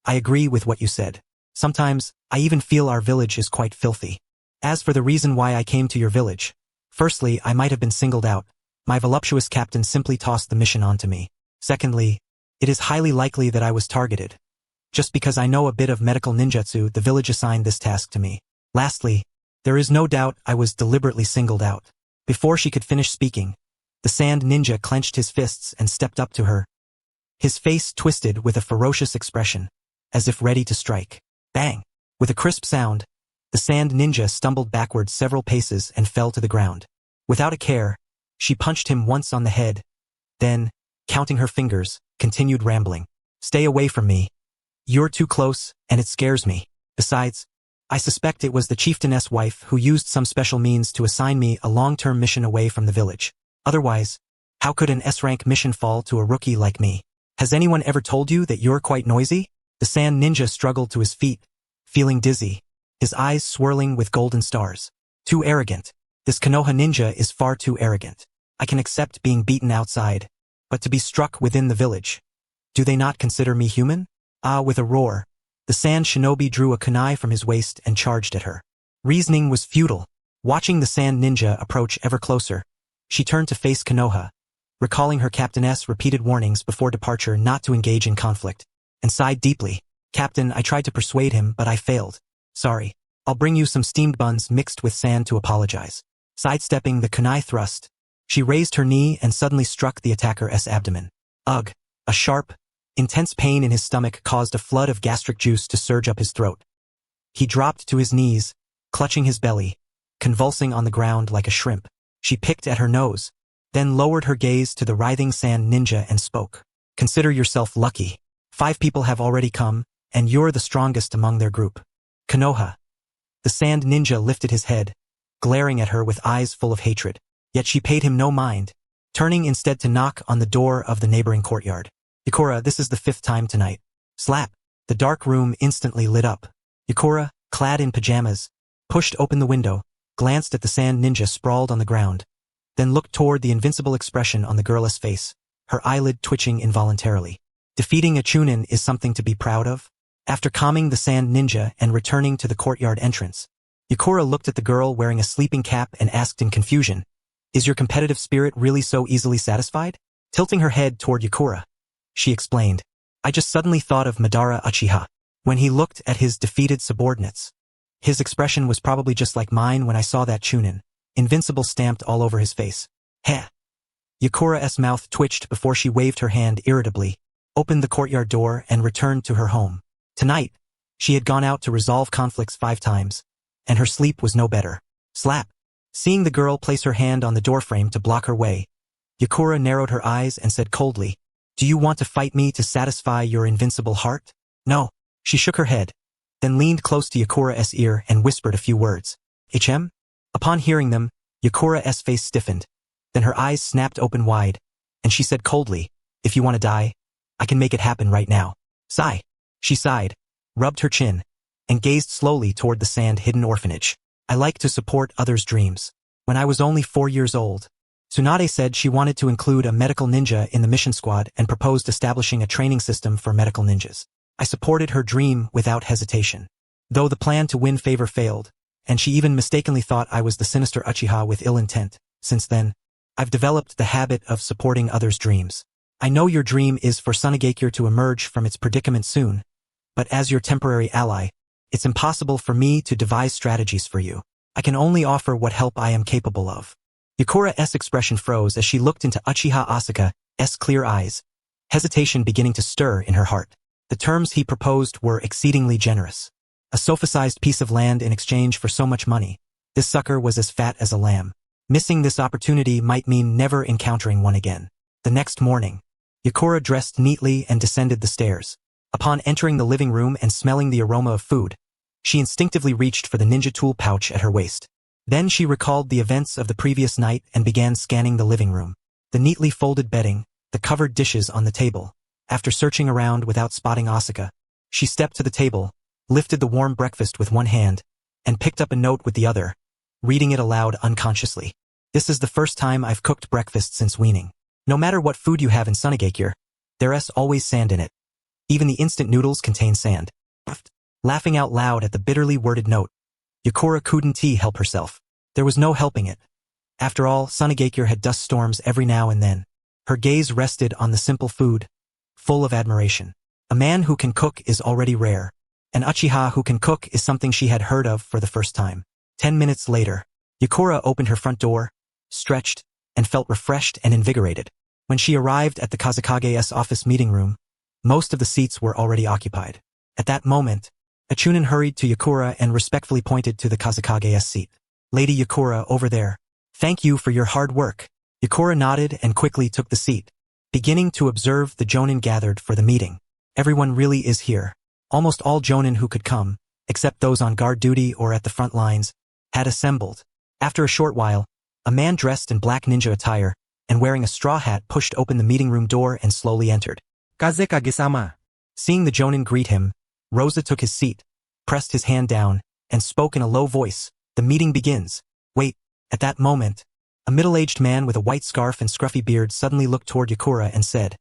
I agree with what you said. Sometimes, I even feel our village is quite filthy. As for the reason why I came to your village, firstly, I might have been singled out. My voluptuous captain simply tossed the mission onto me. Secondly, it is highly likely that I was targeted. Just because I know a bit of medical ninjutsu, the village assigned this task to me. Lastly, there is no doubt I was deliberately singled out. Before she could finish speaking, the sand ninja clenched his fists and stepped up to her. His face twisted with a ferocious expression, as if ready to strike. Bang! With a crisp sound, the sand ninja stumbled backwards several paces and fell to the ground. Without a care, she punched him once on the head, then, counting her fingers, continued rambling. Stay away from me. You're too close, and it scares me. Besides, I suspect it was the chieftainess' wife who used some special means to assign me a long-term mission away from the village. Otherwise, how could an S-rank mission fall to a rookie like me? Has anyone ever told you that you're quite noisy? The sand ninja struggled to his feet, feeling dizzy, his eyes swirling with golden stars. Too arrogant. This Konoha ninja is far too arrogant. I can accept being beaten outside, but to be struck within the village. Do they not consider me human? Ah, with a roar, the sand shinobi drew a kunai from his waist and charged at her. Reasoning was futile. Watching the sand ninja approach ever closer, she turned to face Konoha, recalling her captainess' repeated warnings before departure not to engage in conflict, and sighed deeply. Captain, I tried to persuade him, but I failed. Sorry. I'll bring you some steamed buns mixed with sand to apologize. Sidestepping the kunai thrust, she raised her knee and suddenly struck the attacker's abdomen. Ugh! A sharp, intense pain in his stomach caused a flood of gastric juice to surge up his throat. He dropped to his knees, clutching his belly, convulsing on the ground like a shrimp. She picked at her nose, then lowered her gaze to the writhing sand ninja and spoke. Consider yourself lucky. 5 people have already come, and you're the strongest among their group. Konoha. The sand ninja lifted his head, glaring at her with eyes full of hatred. Yet she paid him no mind, turning instead to knock on the door of the neighboring courtyard. Yakura, this is the 5th time tonight. Slap. The dark room instantly lit up. Yakura, clad in pajamas, pushed open the window, glanced at the sand ninja sprawled on the ground, then looked toward the invincible expression on the girl's face, her eyelid twitching involuntarily. Defeating a chunin is something to be proud of? After calming the sand ninja and returning to the courtyard entrance, Yakura looked at the girl wearing a sleeping cap and asked in confusion, Is your competitive spirit really so easily satisfied? Tilting her head toward Yakura, she explained, I just suddenly thought of Madara Uchiha. When he looked at his defeated subordinates, his expression was probably just like mine when I saw that chunin, invincible stamped all over his face. Heh. Yakura's mouth twitched before she waved her hand irritably, opened the courtyard door and returned to her home. Tonight, she had gone out to resolve conflicts 5 times, and her sleep was no better. Slap. Seeing the girl place her hand on the doorframe to block her way, Yakura narrowed her eyes and said coldly, Do you want to fight me to satisfy your invincible heart? No. She shook her head, then leaned close to Yakura's ear and whispered a few words. HM? Upon hearing them, Yakura's face stiffened, then her eyes snapped open wide, and she said coldly, If you want to die, I can make it happen right now. Sigh. She sighed, rubbed her chin, and gazed slowly toward the sand-hidden orphanage. I like to support others' dreams. When I was only 4 years old, Tsunade said she wanted to include a medical ninja in the mission squad and proposed establishing a training system for medical ninjas. I supported her dream without hesitation. Though the plan to win favor failed, and she even mistakenly thought I was the sinister Uchiha with ill intent, since then, I've developed the habit of supporting others' dreams. I know your dream is for Sunagakure to emerge from its predicament soon, but as your temporary ally, it's impossible for me to devise strategies for you. I can only offer what help I am capable of. Yakura's expression froze as she looked into Uchiha Asuka's clear eyes, hesitation beginning to stir in her heart. The terms he proposed were exceedingly generous. A sofa-sized piece of land in exchange for so much money. This sucker was as fat as a lamb. Missing this opportunity might mean never encountering one again. The next morning, Yakura dressed neatly and descended the stairs. Upon entering the living room and smelling the aroma of food, she instinctively reached for the ninja tool pouch at her waist. Then she recalled the events of the previous night and began scanning the living room. The neatly folded bedding, the covered dishes on the table. After searching around without spotting Asuka, she stepped to the table, lifted the warm breakfast with one hand, and picked up a note with the other, reading it aloud unconsciously. This is the first time I've cooked breakfast since weaning. No matter what food you have in Sunagakure, there's always sand in it. Even the instant noodles contain sand. Laughing out loud at the bitterly worded note, Yakura couldn't help herself. There was no helping it. After all, Sunagakure had dust storms every now and then. Her gaze rested on the simple food, full of admiration. A man who can cook is already rare. An Uchiha who can cook is something she had heard of for the first time. 10 minutes later, Yakura opened her front door, stretched, and felt refreshed and invigorated. When she arrived at the Kazekage's office meeting room, most of the seats were already occupied. At that moment, a chunin hurried to Yakura and respectfully pointed to the Kazekage's seat. "Lady Yakura, over there. Thank you for your hard work." Yakura nodded and quickly took the seat, beginning to observe the jonin gathered for the meeting. Everyone really is here. Almost all jonin who could come, except those on guard duty or at the front lines, had assembled. After a short while, a man dressed in black ninja attire and wearing a straw hat pushed open the meeting room door and slowly entered. Kazekage-sama. Seeing the jonin greet him, Rosa took his seat, pressed his hand down, and spoke in a low voice. "The meeting begins." "Wait." At that moment, a middle-aged man with a white scarf and scruffy beard suddenly looked toward Yakura and said,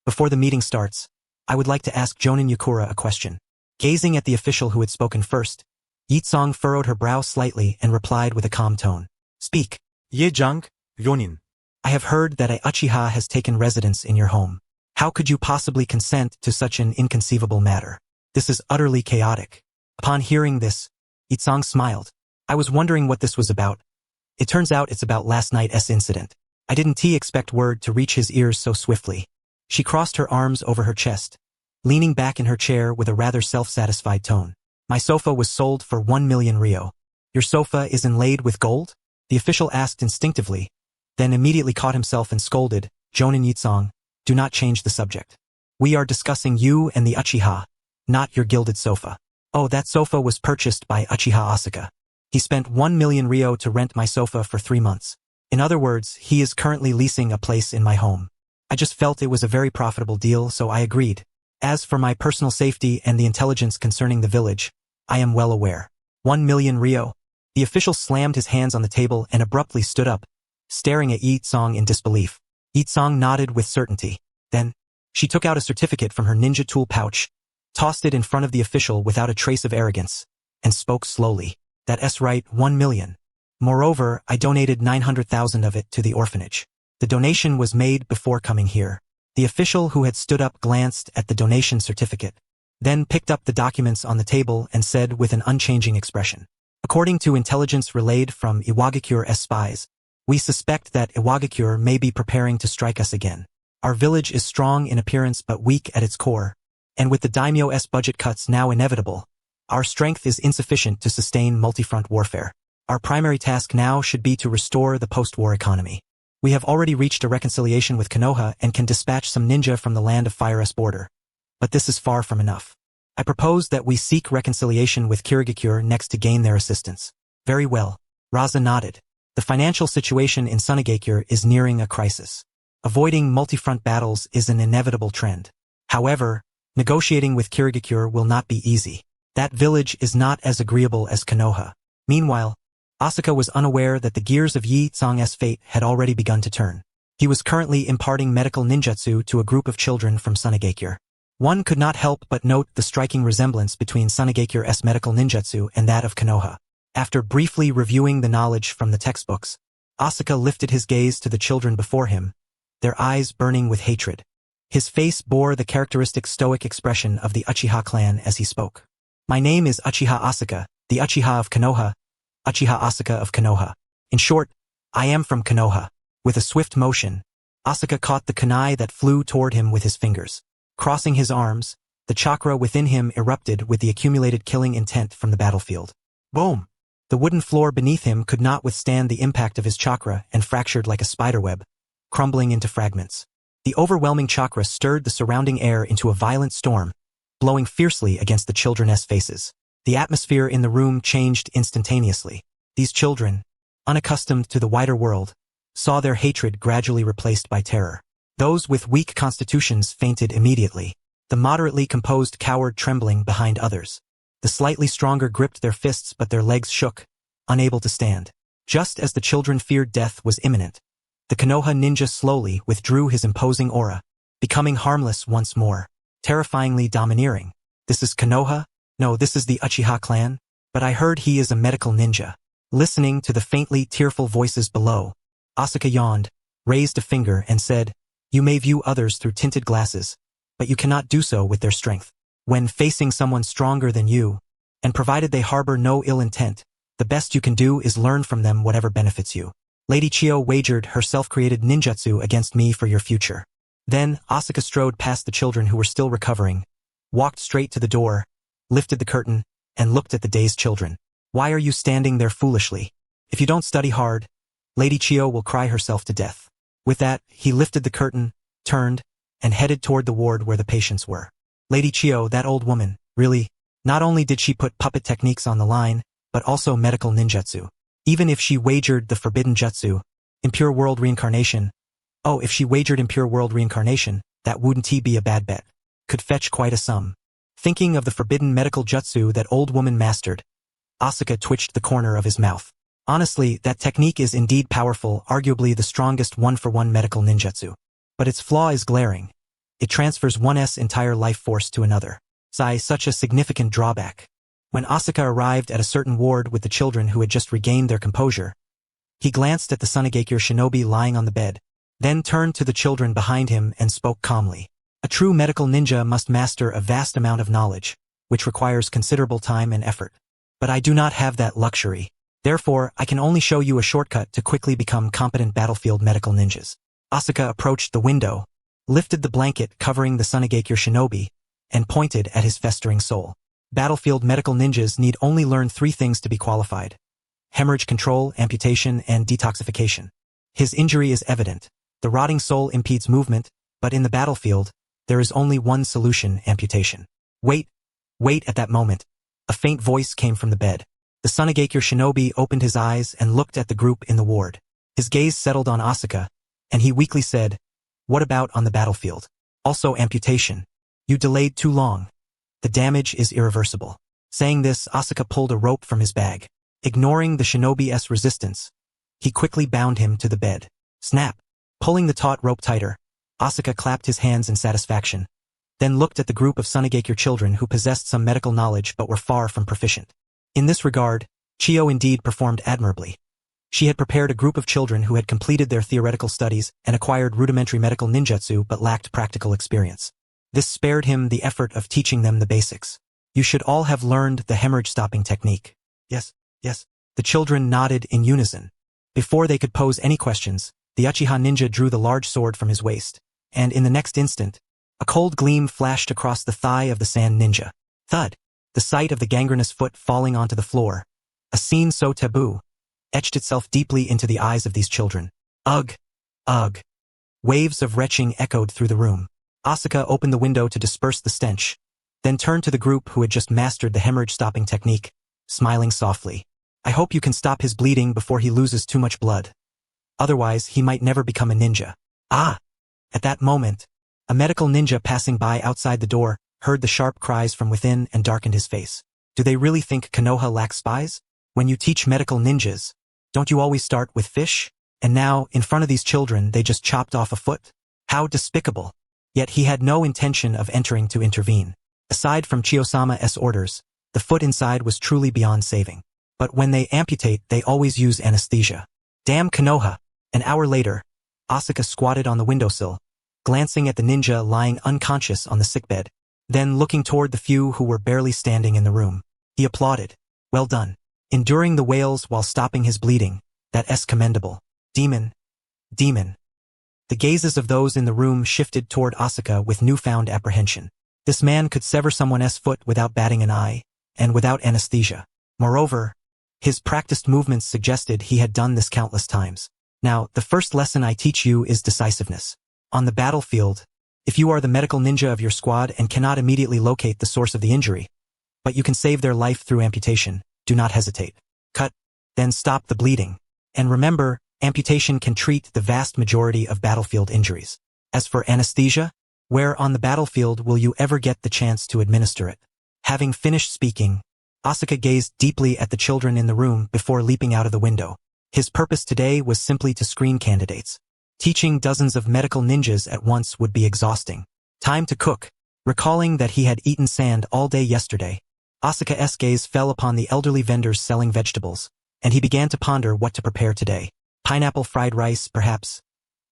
"Before the meeting starts, I would like to ask Jonin Yakura a question." Gazing at the official who had spoken first, Yitsong furrowed her brow slightly and replied with a calm tone. "Speak." Ye jang, Ronin. "I have heard that a Uchiha has taken residence in your home. How could you possibly consent to such an inconceivable matter? This is utterly chaotic." Upon hearing this, Yitsong smiled. "I was wondering what this was about. It turns out it's about last night's incident. I didn't expect word to reach his ears so swiftly." She crossed her arms over her chest, leaning back in her chair with a rather self-satisfied tone. "My sofa was sold for 1 million ryo. Your sofa is inlaid with gold?" The official asked instinctively, then immediately caught himself and scolded, "Jonin Yitsong, do not change the subject. We are discussing you and the Uchiha, not your gilded sofa." "Oh, that sofa was purchased by Uchiha Asuka. He spent 1 million ryo to rent my sofa for 3 months. In other words, he is currently leasing a place in my home. I just felt it was a very profitable deal, so I agreed. As for my personal safety and the intelligence concerning the village, I am well aware." 1 million ryo. The official slammed his hands on the table and abruptly stood up, staring at Yitsong in disbelief. Yitsong nodded with certainty. Then, she took out a certificate from her ninja tool pouch, tossed it in front of the official without a trace of arrogance, and spoke slowly. "That's right, 1 million. Moreover, I donated 900,000 of it to the orphanage. The donation was made before coming here." The official who had stood up glanced at the donation certificate, then picked up the documents on the table and said with an unchanging expression, "According to intelligence relayed from Iwagakure's spies, we suspect that Iwagakure may be preparing to strike us again. Our village is strong in appearance but weak at its core, and with the daimyo's budget cuts now inevitable, our strength is insufficient to sustain multi-front warfare. Our primary task now should be to restore the post-war economy. We have already reached a reconciliation with Konoha and can dispatch some ninja from the Land of Fire's border. But this is far from enough. I propose that we seek reconciliation with Kirigakure next to gain their assistance." "Very well." Raza nodded. The financial situation in Sunagakure is nearing a crisis. Avoiding multi-front battles is an inevitable trend. However, negotiating with Kirigakure will not be easy. That village is not as agreeable as Konoha. Meanwhile, Asuka was unaware that the gears of Yitsong's fate had already begun to turn. He was currently imparting medical ninjutsu to a group of children from Sunagakure. One could not help but note the striking resemblance between Sunagakure's medical ninjutsu and that of Konoha. After briefly reviewing the knowledge from the textbooks, Asuka lifted his gaze to the children before him, their eyes burning with hatred. His face bore the characteristic stoic expression of the Uchiha clan as he spoke. "My name is Uchiha Asuka, the Uchiha of Konoha, Uchiha Asuka of Konoha. In short, I am from Konoha." With a swift motion, Asuka caught the kunai that flew toward him with his fingers. Crossing his arms, the chakra within him erupted with the accumulated killing intent from the battlefield. Boom! The wooden floor beneath him could not withstand the impact of his chakra and fractured like a spiderweb, crumbling into fragments. The overwhelming chakra stirred the surrounding air into a violent storm, blowing fiercely against the children's faces. The atmosphere in the room changed instantaneously. These children, unaccustomed to the wider world, saw their hatred gradually replaced by terror. Those with weak constitutions fainted immediately. The moderately composed cowered trembling behind others. The slightly stronger gripped their fists but their legs shook, unable to stand. Just as the children feared death was imminent, the Konoha ninja slowly withdrew his imposing aura, becoming harmless once more, terrifyingly domineering. "This is Konoha? No, this is the Uchiha clan? But I heard he is a medical ninja. Listening to the faintly tearful voices below, Asuka yawned, raised a finger and said, "You may view others through tinted glasses, but you cannot do so with their strength. When facing someone stronger than you, and provided they harbor no ill intent, the best you can do is learn from them whatever benefits you. Lady Chiyo wagered her self-created ninjutsu against me for your future." Then Asuka strode past the children who were still recovering, walked straight to the door, lifted the curtain, and looked at the dazed children. "Why are you standing there foolishly? If you don't study hard, Lady Chiyo will cry herself to death." With that, he lifted the curtain, turned, and headed toward the ward where the patients were. Lady Chiyo, that old woman, really, not only did she put puppet techniques on the line, but also medical ninjutsu. Even if she wagered the forbidden jutsu, impure world reincarnation, if she wagered impure world reincarnation, that wouldn't be a bad bet. Could fetch quite a sum. Thinking of the forbidden medical jutsu that old woman mastered, Asuka twitched the corner of his mouth. Honestly, that technique is indeed powerful, arguably the strongest one-for-one medical ninjutsu. But its flaw is glaring. It transfers one's entire life force to another. Such a significant drawback. When Asuka arrived at a certain ward with the children who had just regained their composure, he glanced at the Sunigakure shinobi lying on the bed, then turned to the children behind him and spoke calmly. A true medical ninja must master a vast amount of knowledge, which requires considerable time and effort. But I do not have that luxury. Therefore, I can only show you a shortcut to quickly become competent battlefield medical ninjas. Asuka approached the window, lifted the blanket covering the Sunigakure shinobi, and pointed at his festering soul. Battlefield medical ninjas need only learn 3 things to be qualified: hemorrhage control, amputation, and detoxification. His injury is evident. The rotting soul impedes movement, but in the battlefield, there is only one solution: amputation. Wait at that moment. A faint voice came from the bed. The Sunigakure shinobi opened his eyes and looked at the group in the ward. His gaze settled on Asuka, and he weakly said, "What about on the battlefield? Also amputation. You delayed too long. The damage is irreversible." Saying this, Asuka pulled a rope from his bag. Ignoring the shinobi's resistance, he quickly bound him to the bed. Snap! Pulling the taut rope tighter, Asuka clapped his hands in satisfaction, then looked at the group of Sunigakure children who possessed some medical knowledge but were far from proficient. In this regard, Chiyo indeed performed admirably. She had prepared a group of children who had completed their theoretical studies and acquired rudimentary medical ninjutsu but lacked practical experience. This spared him the effort of teaching them the basics. "You should all have learned the hemorrhage-stopping technique." Yes. The children nodded in unison. Before they could pose any questions, the Uchiha ninja drew the large sword from his waist, and in the next instant, a cold gleam flashed across the thigh of the sand ninja. Thud! The sight of the gangrenous foot falling onto the floor, a scene so taboo, etched itself deeply into the eyes of these children. Ugh! Ugh! Waves of retching echoed through the room. Asuka opened the window to disperse the stench, then turned to the group who had just mastered the hemorrhage-stopping technique, smiling softly. "I hope you can stop his bleeding before he loses too much blood. Otherwise, he might never become a ninja." Ah! At that moment, a medical ninja passing by outside the door heard the sharp cries from within and darkened his face. Do they really think Konoha lacks spies? When you teach medical ninjas, don't you always start with fish? And now, in front of these children, they just chopped off a foot? How despicable! Yet he had no intention of entering to intervene. Aside from Chiyo-sama's orders, the foot inside was truly beyond saving. But when they amputate, they always use anesthesia. Damn Konoha! An hour later, Asuka squatted on the windowsill, glancing at the ninja lying unconscious on the sickbed. Then looking toward the few who were barely standing in the room, he applauded. Well done. Enduring the wails while stopping his bleeding, that's commendable. Demon. The gazes of those in the room shifted toward Asuka with newfound apprehension. This man could sever someone's foot without batting an eye, and without anesthesia. Moreover, his practiced movements suggested he had done this countless times. Now, the first lesson I teach you is decisiveness. On the battlefield, if you are the medical ninja of your squad and cannot immediately locate the source of the injury, but you can save their life through amputation, do not hesitate. Cut, then stop the bleeding. And remember, amputation can treat the vast majority of battlefield injuries. As for anesthesia, where on the battlefield will you ever get the chance to administer it? Having finished speaking, Asuka gazed deeply at the children in the room before leaping out of the window. His purpose today was simply to screen candidates. Teaching dozens of medical ninjas at once would be exhausting. Time to cook. Recalling that he had eaten sand all day yesterday, Asuka's gaze fell upon the elderly vendors selling vegetables, and he began to ponder what to prepare today. Pineapple fried rice, perhaps.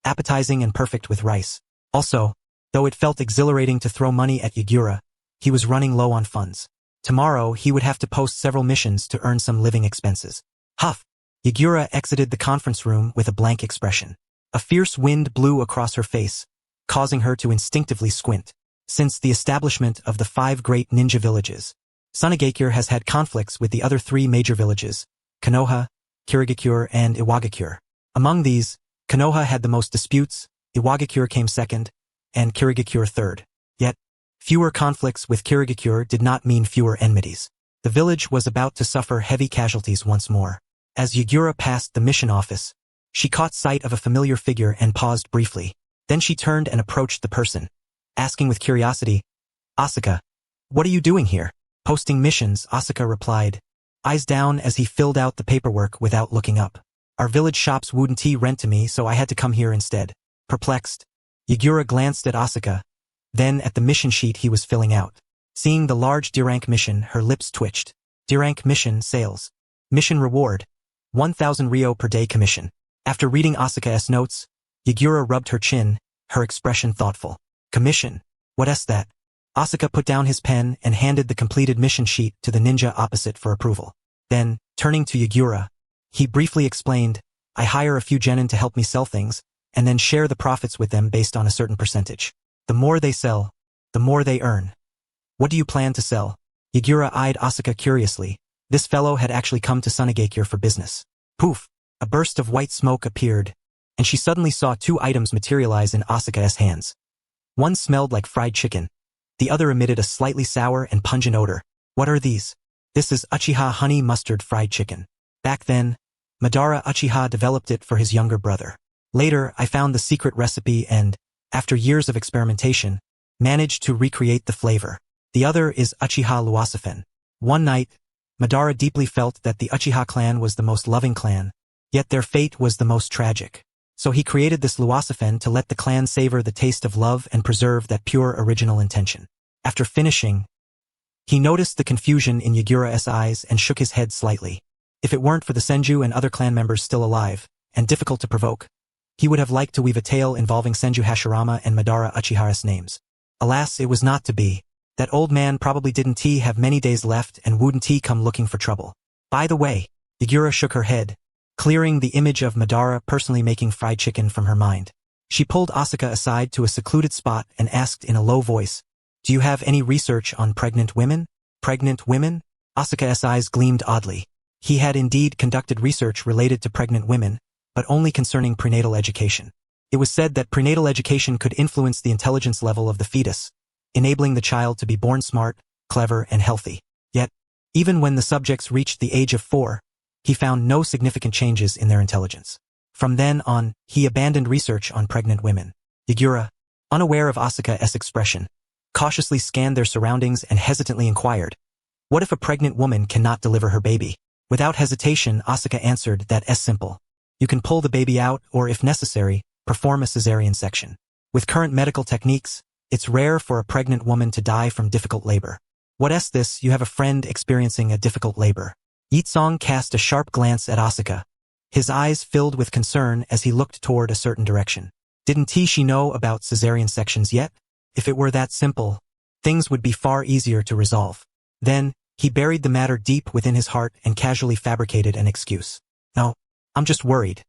Appetizing and perfect with rice. Also, though it felt exhilarating to throw money at Yagura, he was running low on funds. Tomorrow, he would have to post several missions to earn some living expenses. Huff! Yagura exited the conference room with a blank expression. A fierce wind blew across her face, causing her to instinctively squint. Since the establishment of the 5 great ninja villages, Sunagakure has had conflicts with the other 3 major villages, Konoha, Kirigakure, and Iwagakure. Among these, Konoha had the most disputes, Iwagakure came second, and Kirigakure third. Yet, fewer conflicts with Kirigakure did not mean fewer enmities. The village was about to suffer heavy casualties once more. As Yagura passed the mission office, she caught sight of a familiar figure and paused briefly. Then she turned and approached the person, asking with curiosity, "Asuka, what are you doing here?" "Posting missions," Asuka replied, eyes down as he filled out the paperwork without looking up. "Our village shops wouldn't rent to me, so I had to come here instead." Perplexed, Yagura glanced at Asuka, then at the mission sheet he was filling out. Seeing the large D-rank mission, her lips twitched. D-rank mission sales. Mission reward, 1,000 Ryo per day commission. After reading Asuka's notes, Yagura rubbed her chin, her expression thoughtful. "Commission? What's that?" Asuka put down his pen and handed the completed mission sheet to the ninja opposite for approval. Then, turning to Yagura, he briefly explained, "I hire a few genin to help me sell things, and then share the profits with them based on a certain percentage. The more they sell, the more they earn." "What do you plan to sell?" Yagura eyed Asuka curiously. This fellow had actually come to Sunagakure for business. Poof! A burst of white smoke appeared, and she suddenly saw 2 items materialize in Asuka's hands. One smelled like fried chicken. The other emitted a slightly sour and pungent odor. "What are these?" "This is Uchiha honey mustard fried chicken. Back then, Madara Uchiha developed it for his younger brother. Later, I found the secret recipe and, after years of experimentation, managed to recreate the flavor. The other is Uchiha Luosafen." One night, Madara deeply felt that the Uchiha clan was the most loving clan, yet their fate was the most tragic. So he created this Luosafen to let the clan savor the taste of love and preserve that pure original intention. After finishing, he noticed the confusion in Yagura's eyes and shook his head slightly. If it weren't for the Senju and other clan members still alive, and difficult to provoke, he would have liked to weave a tale involving Senju Hashirama and Madara Uchiha's names. Alas, it was not to be. That old man probably didn't have many days left and wouldn't come looking for trouble. By the way, Yagura shook her head, clearing the image of Madara personally making fried chicken from her mind. She pulled Asuka aside to a secluded spot and asked in a low voice, "Do you have any research on pregnant women?" "Pregnant women?" Asuka's eyes gleamed oddly. He had indeed conducted research related to pregnant women, but only concerning prenatal education. It was said that prenatal education could influence the intelligence level of the fetus, enabling the child to be born smart, clever, and healthy. Yet, even when the subjects reached the age of 4, he found no significant changes in their intelligence. From then on, he abandoned research on pregnant women. Yagura, unaware of Asuka's expression, cautiously scanned their surroundings and hesitantly inquired, "What if a pregnant woman cannot deliver her baby?" Without hesitation, Asuka answered that it's simple. You can pull the baby out or, if necessary, perform a cesarean section. With current medical techniques, it's rare for a pregnant woman to die from difficult labor. What's this? You have a friend experiencing a difficult labor. Yitsong cast a sharp glance at Asuka. His eyes filled with concern as he looked toward a certain direction. Didn't she know about cesarean sections yet? If it were that simple, things would be far easier to resolve. Then, he buried the matter deep within his heart and casually fabricated an excuse. "No, I'm just worried.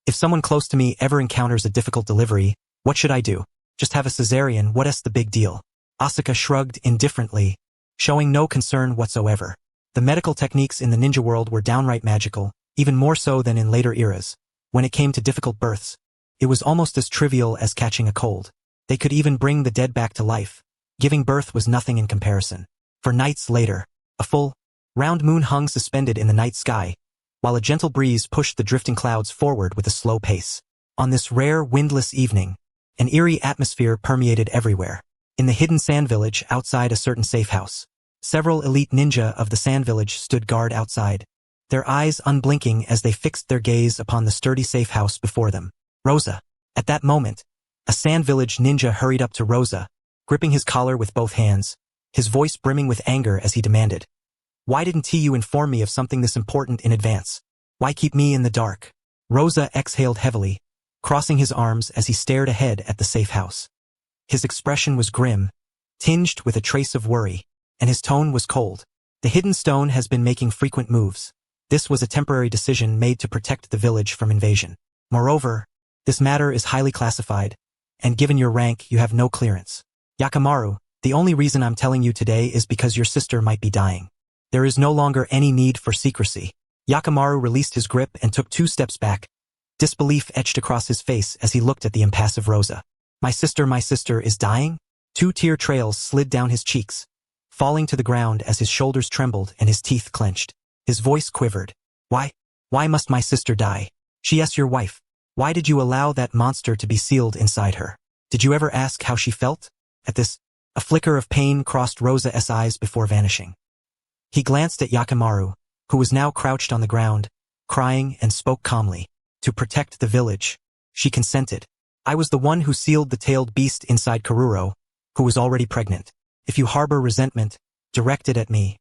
If someone close to me ever encounters a difficult delivery, what should I do? Just have a cesarean, what's the big deal?" Asuka shrugged indifferently, showing no concern whatsoever. The medical techniques in the ninja world were downright magical, even more so than in later eras. When it came to difficult births, it was almost as trivial as catching a cold. They could even bring the dead back to life. Giving birth was nothing in comparison. For nights later, a full, round moon hung suspended in the night sky, while a gentle breeze pushed the drifting clouds forward with a slow pace. On this rare, windless evening, an eerie atmosphere permeated everywhere. In the hidden sand village outside a certain safe house, several elite ninja of the sand village stood guard outside, their eyes unblinking as they fixed their gaze upon the sturdy safe house before them. "Rosa." At that moment, a sand village ninja hurried up to Rosa, gripping his collar with both hands, his voice brimming with anger as he demanded, Why didn't you inform me of something this important in advance? Why keep me in the dark? Rosa exhaled heavily, crossing his arms as he stared ahead at the safe house. His expression was grim, tinged with a trace of worry, and his tone was cold. The hidden stone has been making frequent moves. This was a temporary decision made to protect the village from invasion. Moreover, this matter is highly classified, and given your rank, you have no clearance. Yakamaru, the only reason I'm telling you today is because your sister might be dying. There is no longer any need for secrecy. Yakamaru released his grip and took 2 steps back. Disbelief etched across his face as he looked at the impassive Rosa. My sister is dying? 2 tear trails slid down his cheeks, falling to the ground as his shoulders trembled and his teeth clenched. His voice quivered. Why? Why must my sister die? She is your wife. Why did you allow that monster to be sealed inside her? Did you ever ask how she felt? At this, a flicker of pain crossed Rosa's eyes before vanishing. He glanced at Yakamaru, who was now crouched on the ground, crying, and spoke calmly. To protect the village, she consented. I was the one who sealed the tailed beast inside Karuro, who was already pregnant. If you harbor resentment, direct it at me,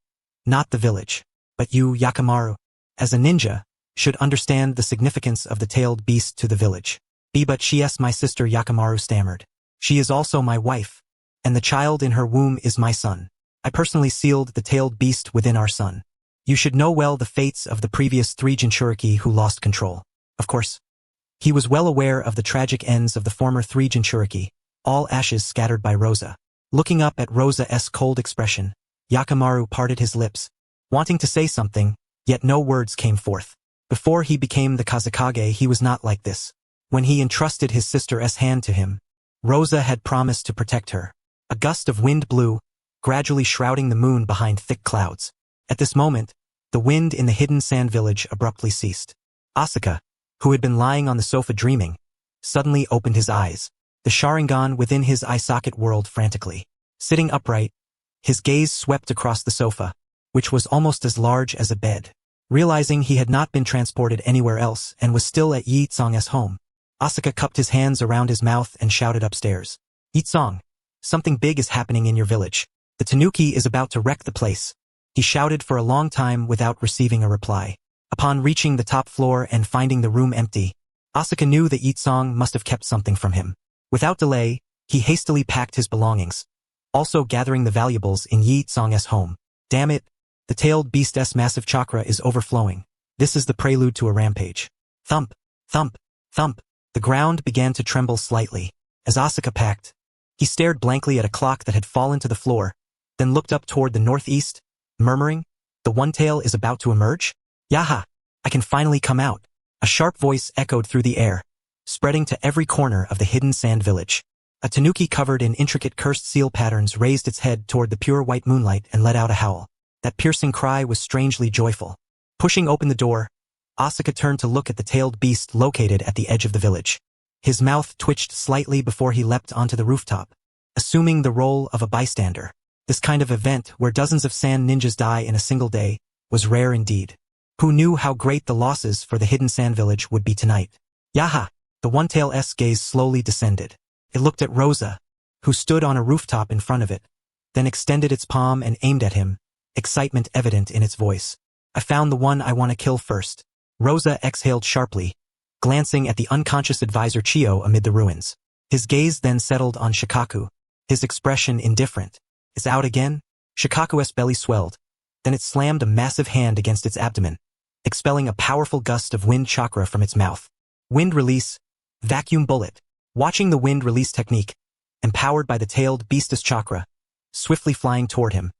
not the village. But you, Yakamaru, as a ninja, should understand the significance of the tailed beast to the village. But she is my sister, Yakamaru stammered. She is also my wife, and the child in her womb is my son. I personally sealed the tailed beast within our son. You should know well the fates of the previous 3 Jinchuriki who lost control. Of course, he was well aware of the tragic ends of the former 3 Jinchuriki, all ashes scattered by Rosa. Looking up at Rosa's cold expression, Yakamaru parted his lips, wanting to say something, yet no words came forth. Before he became the Kazekage, he was not like this. When he entrusted his sister's hand to him, Rosa had promised to protect her. A gust of wind blew, gradually shrouding the moon behind thick clouds. At this moment, the wind in the hidden sand village abruptly ceased. Asuka, who had been lying on the sofa dreaming, suddenly opened his eyes. The Sharingan within his eye socket whirled frantically. Sitting upright, his gaze swept across the sofa, which was almost as large as a bed. Realizing he had not been transported anywhere else and was still at Yi Tsong's home, Asuka cupped his hands around his mouth and shouted upstairs. Yi Tsong, something big is happening in your village. The Tanuki is about to wreck the place. He shouted for a long time without receiving a reply. Upon reaching the top floor and finding the room empty, Asuka knew that Yi Tsong must have kept something from him. Without delay, he hastily packed his belongings, also gathering the valuables in Yi Tsong's home. Damn it! The tailed beast's massive chakra is overflowing. This is the prelude to a rampage. Thump, thump, thump. The ground began to tremble slightly. As Asuka packed, he stared blankly at a clock that had fallen to the floor, then looked up toward the northeast, murmuring, the one tail is about to emerge? Yaha! I can finally come out. A sharp voice echoed through the air, spreading to every corner of the hidden sand village. A tanuki covered in intricate cursed seal patterns raised its head toward the pure white moonlight and let out a howl. That piercing cry was strangely joyful. Pushing open the door, Asuka turned to look at the tailed beast located at the edge of the village. His mouth twitched slightly before he leapt onto the rooftop, assuming the role of a bystander. This kind of event, where dozens of sand ninjas die in a single day, was rare indeed. Who knew how great the losses for the hidden sand village would be tonight? Yaha! The one-tail's gaze slowly descended. It looked at Rosa, who stood on a rooftop in front of it, then extended its palm and aimed at him, excitement evident in its voice. I found the one I want to kill first. Rosa exhaled sharply, glancing at the unconscious advisor Chio amid the ruins. His gaze then settled on Shikaku, his expression indifferent. It's out again? Shikaku's belly swelled, then it slammed a massive hand against its abdomen, expelling a powerful gust of wind chakra from its mouth. Wind release, vacuum bullet. Watching the wind release technique, empowered by the tailed beast's chakra, swiftly flying toward him,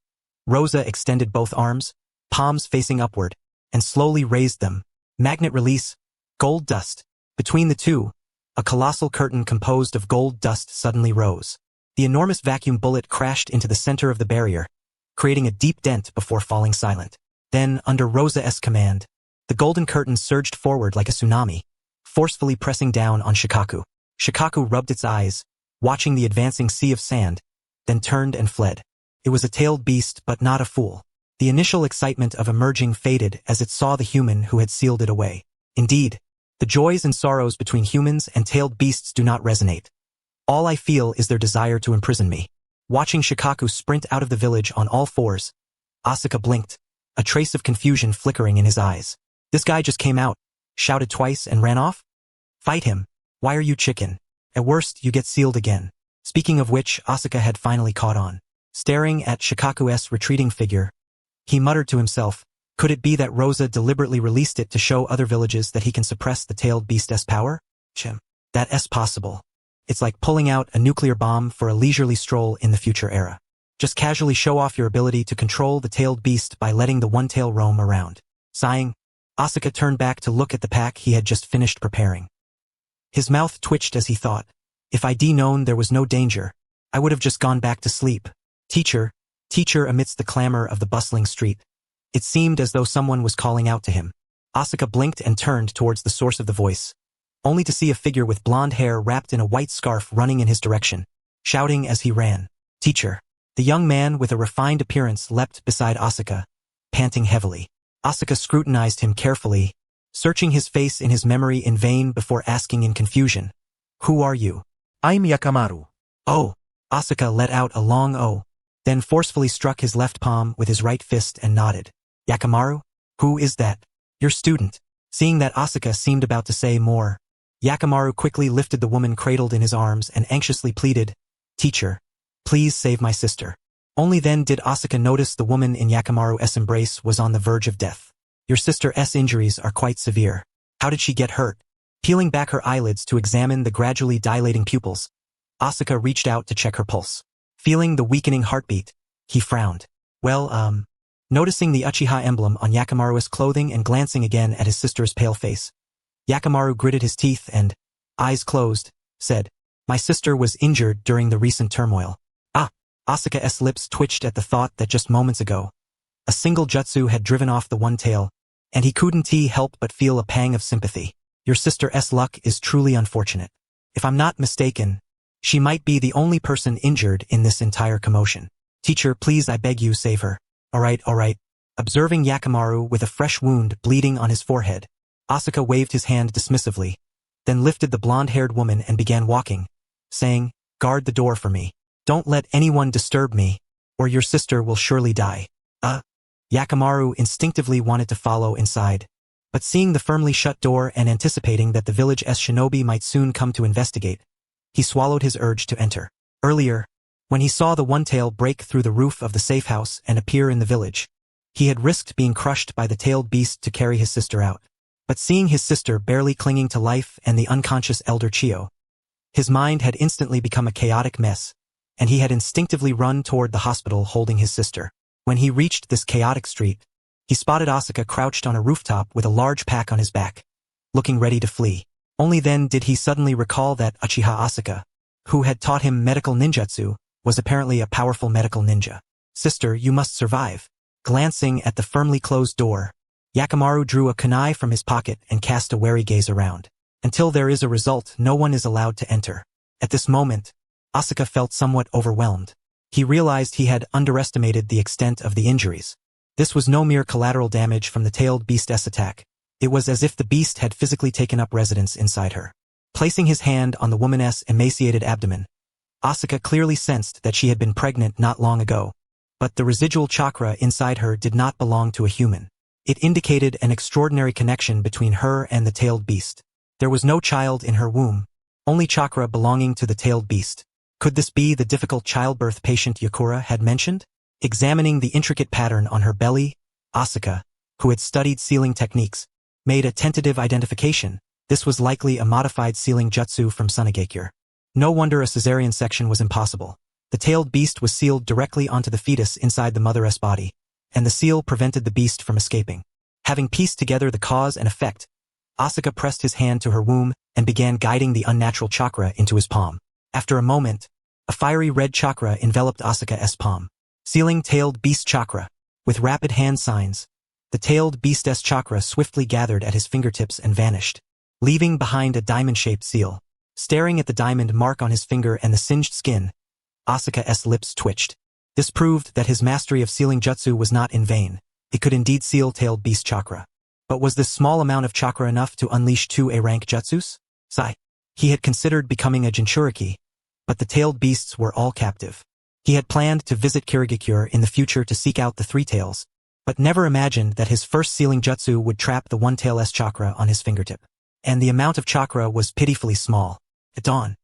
Rosa extended both arms, palms facing upward, and slowly raised them. Magnet release, gold dust. Between the two, a colossal curtain composed of gold dust suddenly rose. The enormous vacuum bullet crashed into the center of the barrier, creating a deep dent before falling silent. Then, under Rosa's command, the golden curtain surged forward like a tsunami, forcefully pressing down on Shikaku. Shikaku rubbed its eyes, watching the advancing sea of sand, then turned and fled. It was a tailed beast but not a fool. The initial excitement of emerging faded as it saw the human who had sealed it away. Indeed, the joys and sorrows between humans and tailed beasts do not resonate. All I feel is their desire to imprison me. Watching Shikaku sprint out of the village on all fours, Asuka blinked, a trace of confusion flickering in his eyes. This guy just came out, shouted twice and ran off? Fight him. Why are you chicken? At worst, you get sealed again. Speaking of which, Asuka had finally caught on. Staring at Shikaku's retreating figure, he muttered to himself, could it be that Rosa deliberately released it to show other villages that he can suppress the tailed beast's power? That's possible. It's like pulling out a nuclear bomb for a leisurely stroll in the future era. Just casually show off your ability to control the tailed beast by letting the one tail roam around. Sighing, Asuka turned back to look at the pack he had just finished preparing. His mouth twitched as he thought, if I'd known there was no danger, I would have just gone back to sleep. Teacher, amidst the clamor of the bustling street. It seemed as though someone was calling out to him. Asuka blinked and turned towards the source of the voice, only to see a figure with blonde hair wrapped in a white scarf running in his direction, shouting as he ran. Teacher. The young man with a refined appearance leapt beside Asuka, panting heavily. Asuka scrutinized him carefully, searching his face in his memory in vain before asking in confusion, who are you? I'm Yakamaru. Oh. Asuka let out a long "oh," then forcefully struck his left palm with his right fist and nodded. Yakamaru? Who is that? Your student. Seeing that Asuka seemed about to say more, Yakamaru quickly lifted the woman cradled in his arms and anxiously pleaded, Teacher, please save my sister. Only then did Asuka notice the woman in Yakamaru's embrace was on the verge of death. Your sister's injuries are quite severe. How did she get hurt? Peeling back her eyelids to examine the gradually dilating pupils, Asuka reached out to check her pulse. Feeling the weakening heartbeat, he frowned. Well, noticing the Uchiha emblem on Yakamaru's clothing and glancing again at his sister's pale face, Yakamaru gritted his teeth and, eyes closed, said, my sister was injured during the recent turmoil. Asuka's lips twitched at the thought that just moments ago, a single jutsu had driven off the one tail, and he couldn't help but feel a pang of sympathy. Your sister's luck is truly unfortunate. If I'm not mistaken, she might be the only person injured in this entire commotion. Teacher, please, I beg you, save her. All right. Observing Yakamaru with a fresh wound bleeding on his forehead, Asuka waved his hand dismissively, then lifted the blonde-haired woman and began walking, saying, guard the door for me. Don't let anyone disturb me, or your sister will surely die. Yakamaru instinctively wanted to follow inside, but seeing the firmly shut door and anticipating that the village's shinobi might soon come to investigate, he swallowed his urge to enter. Earlier, when he saw the one tail break through the roof of the safe house and appear in the village, he had risked being crushed by the tailed beast to carry his sister out. But seeing his sister barely clinging to life and the unconscious elder Chio, his mind had instantly become a chaotic mess, and he had instinctively run toward the hospital holding his sister. When he reached this chaotic street, he spotted Asuka crouched on a rooftop with a large pack on his back, looking ready to flee. Only then did he suddenly recall that Uchiha Asuka, who had taught him medical ninjutsu, was apparently a powerful medical ninja. Sister, you must survive. Glancing at the firmly closed door, Yakamaru drew a kunai from his pocket and cast a wary gaze around. Until there is a result, no one is allowed to enter. At this moment, Asuka felt somewhat overwhelmed. He realized he had underestimated the extent of the injuries. This was no mere collateral damage from the tailed beast's attack. It was as if the beast had physically taken up residence inside her. Placing his hand on the woman's emaciated abdomen, Asuka clearly sensed that she had been pregnant not long ago, but the residual chakra inside her did not belong to a human. It indicated an extraordinary connection between her and the tailed beast. There was no child in her womb, only chakra belonging to the tailed beast. Could this be the difficult childbirth patient Yakura had mentioned? Examining the intricate pattern on her belly, Asuka, who had studied sealing techniques, made a tentative identification. This was likely a modified sealing jutsu from Sunagakure. No wonder a cesarean section was impossible. The tailed beast was sealed directly onto the fetus inside the mother's body, and the seal prevented the beast from escaping. Having pieced together the cause and effect, Asuka pressed his hand to her womb and began guiding the unnatural chakra into his palm. After a moment, a fiery red chakra enveloped Asuka's palm. Sealing tailed beast chakra. With rapid hand signs, the tailed beast's chakra swiftly gathered at his fingertips and vanished, leaving behind a diamond-shaped seal. Staring at the diamond mark on his finger and the singed skin, Asuka's lips twitched. This proved that his mastery of sealing jutsu was not in vain. It could indeed seal tailed beast chakra. But was this small amount of chakra enough to unleash two A-rank jutsus? He had considered becoming a Jinchuriki, but the tailed beasts were all captive. He had planned to visit Kirigakure in the future to seek out the three tails, but never imagined that his first sealing jutsu would trap the one-tail S chakra on his fingertip. And the amount of chakra was pitifully small. At dawn,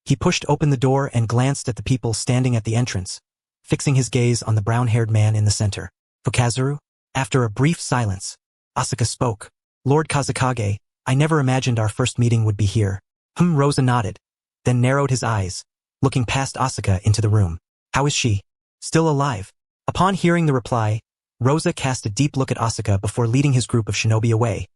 he pushed open the door and glanced at the people standing at the entrance, fixing his gaze on the brown-haired man in the center. Fukazuru? After a brief silence, Asuka spoke. Lord Kazekage, I never imagined our first meeting would be here. Rosa nodded, then narrowed his eyes, looking past Asuka into the room. How is she? Still alive? Upon hearing the reply, Rosa cast a deep look at Asuka before leading his group of shinobi away,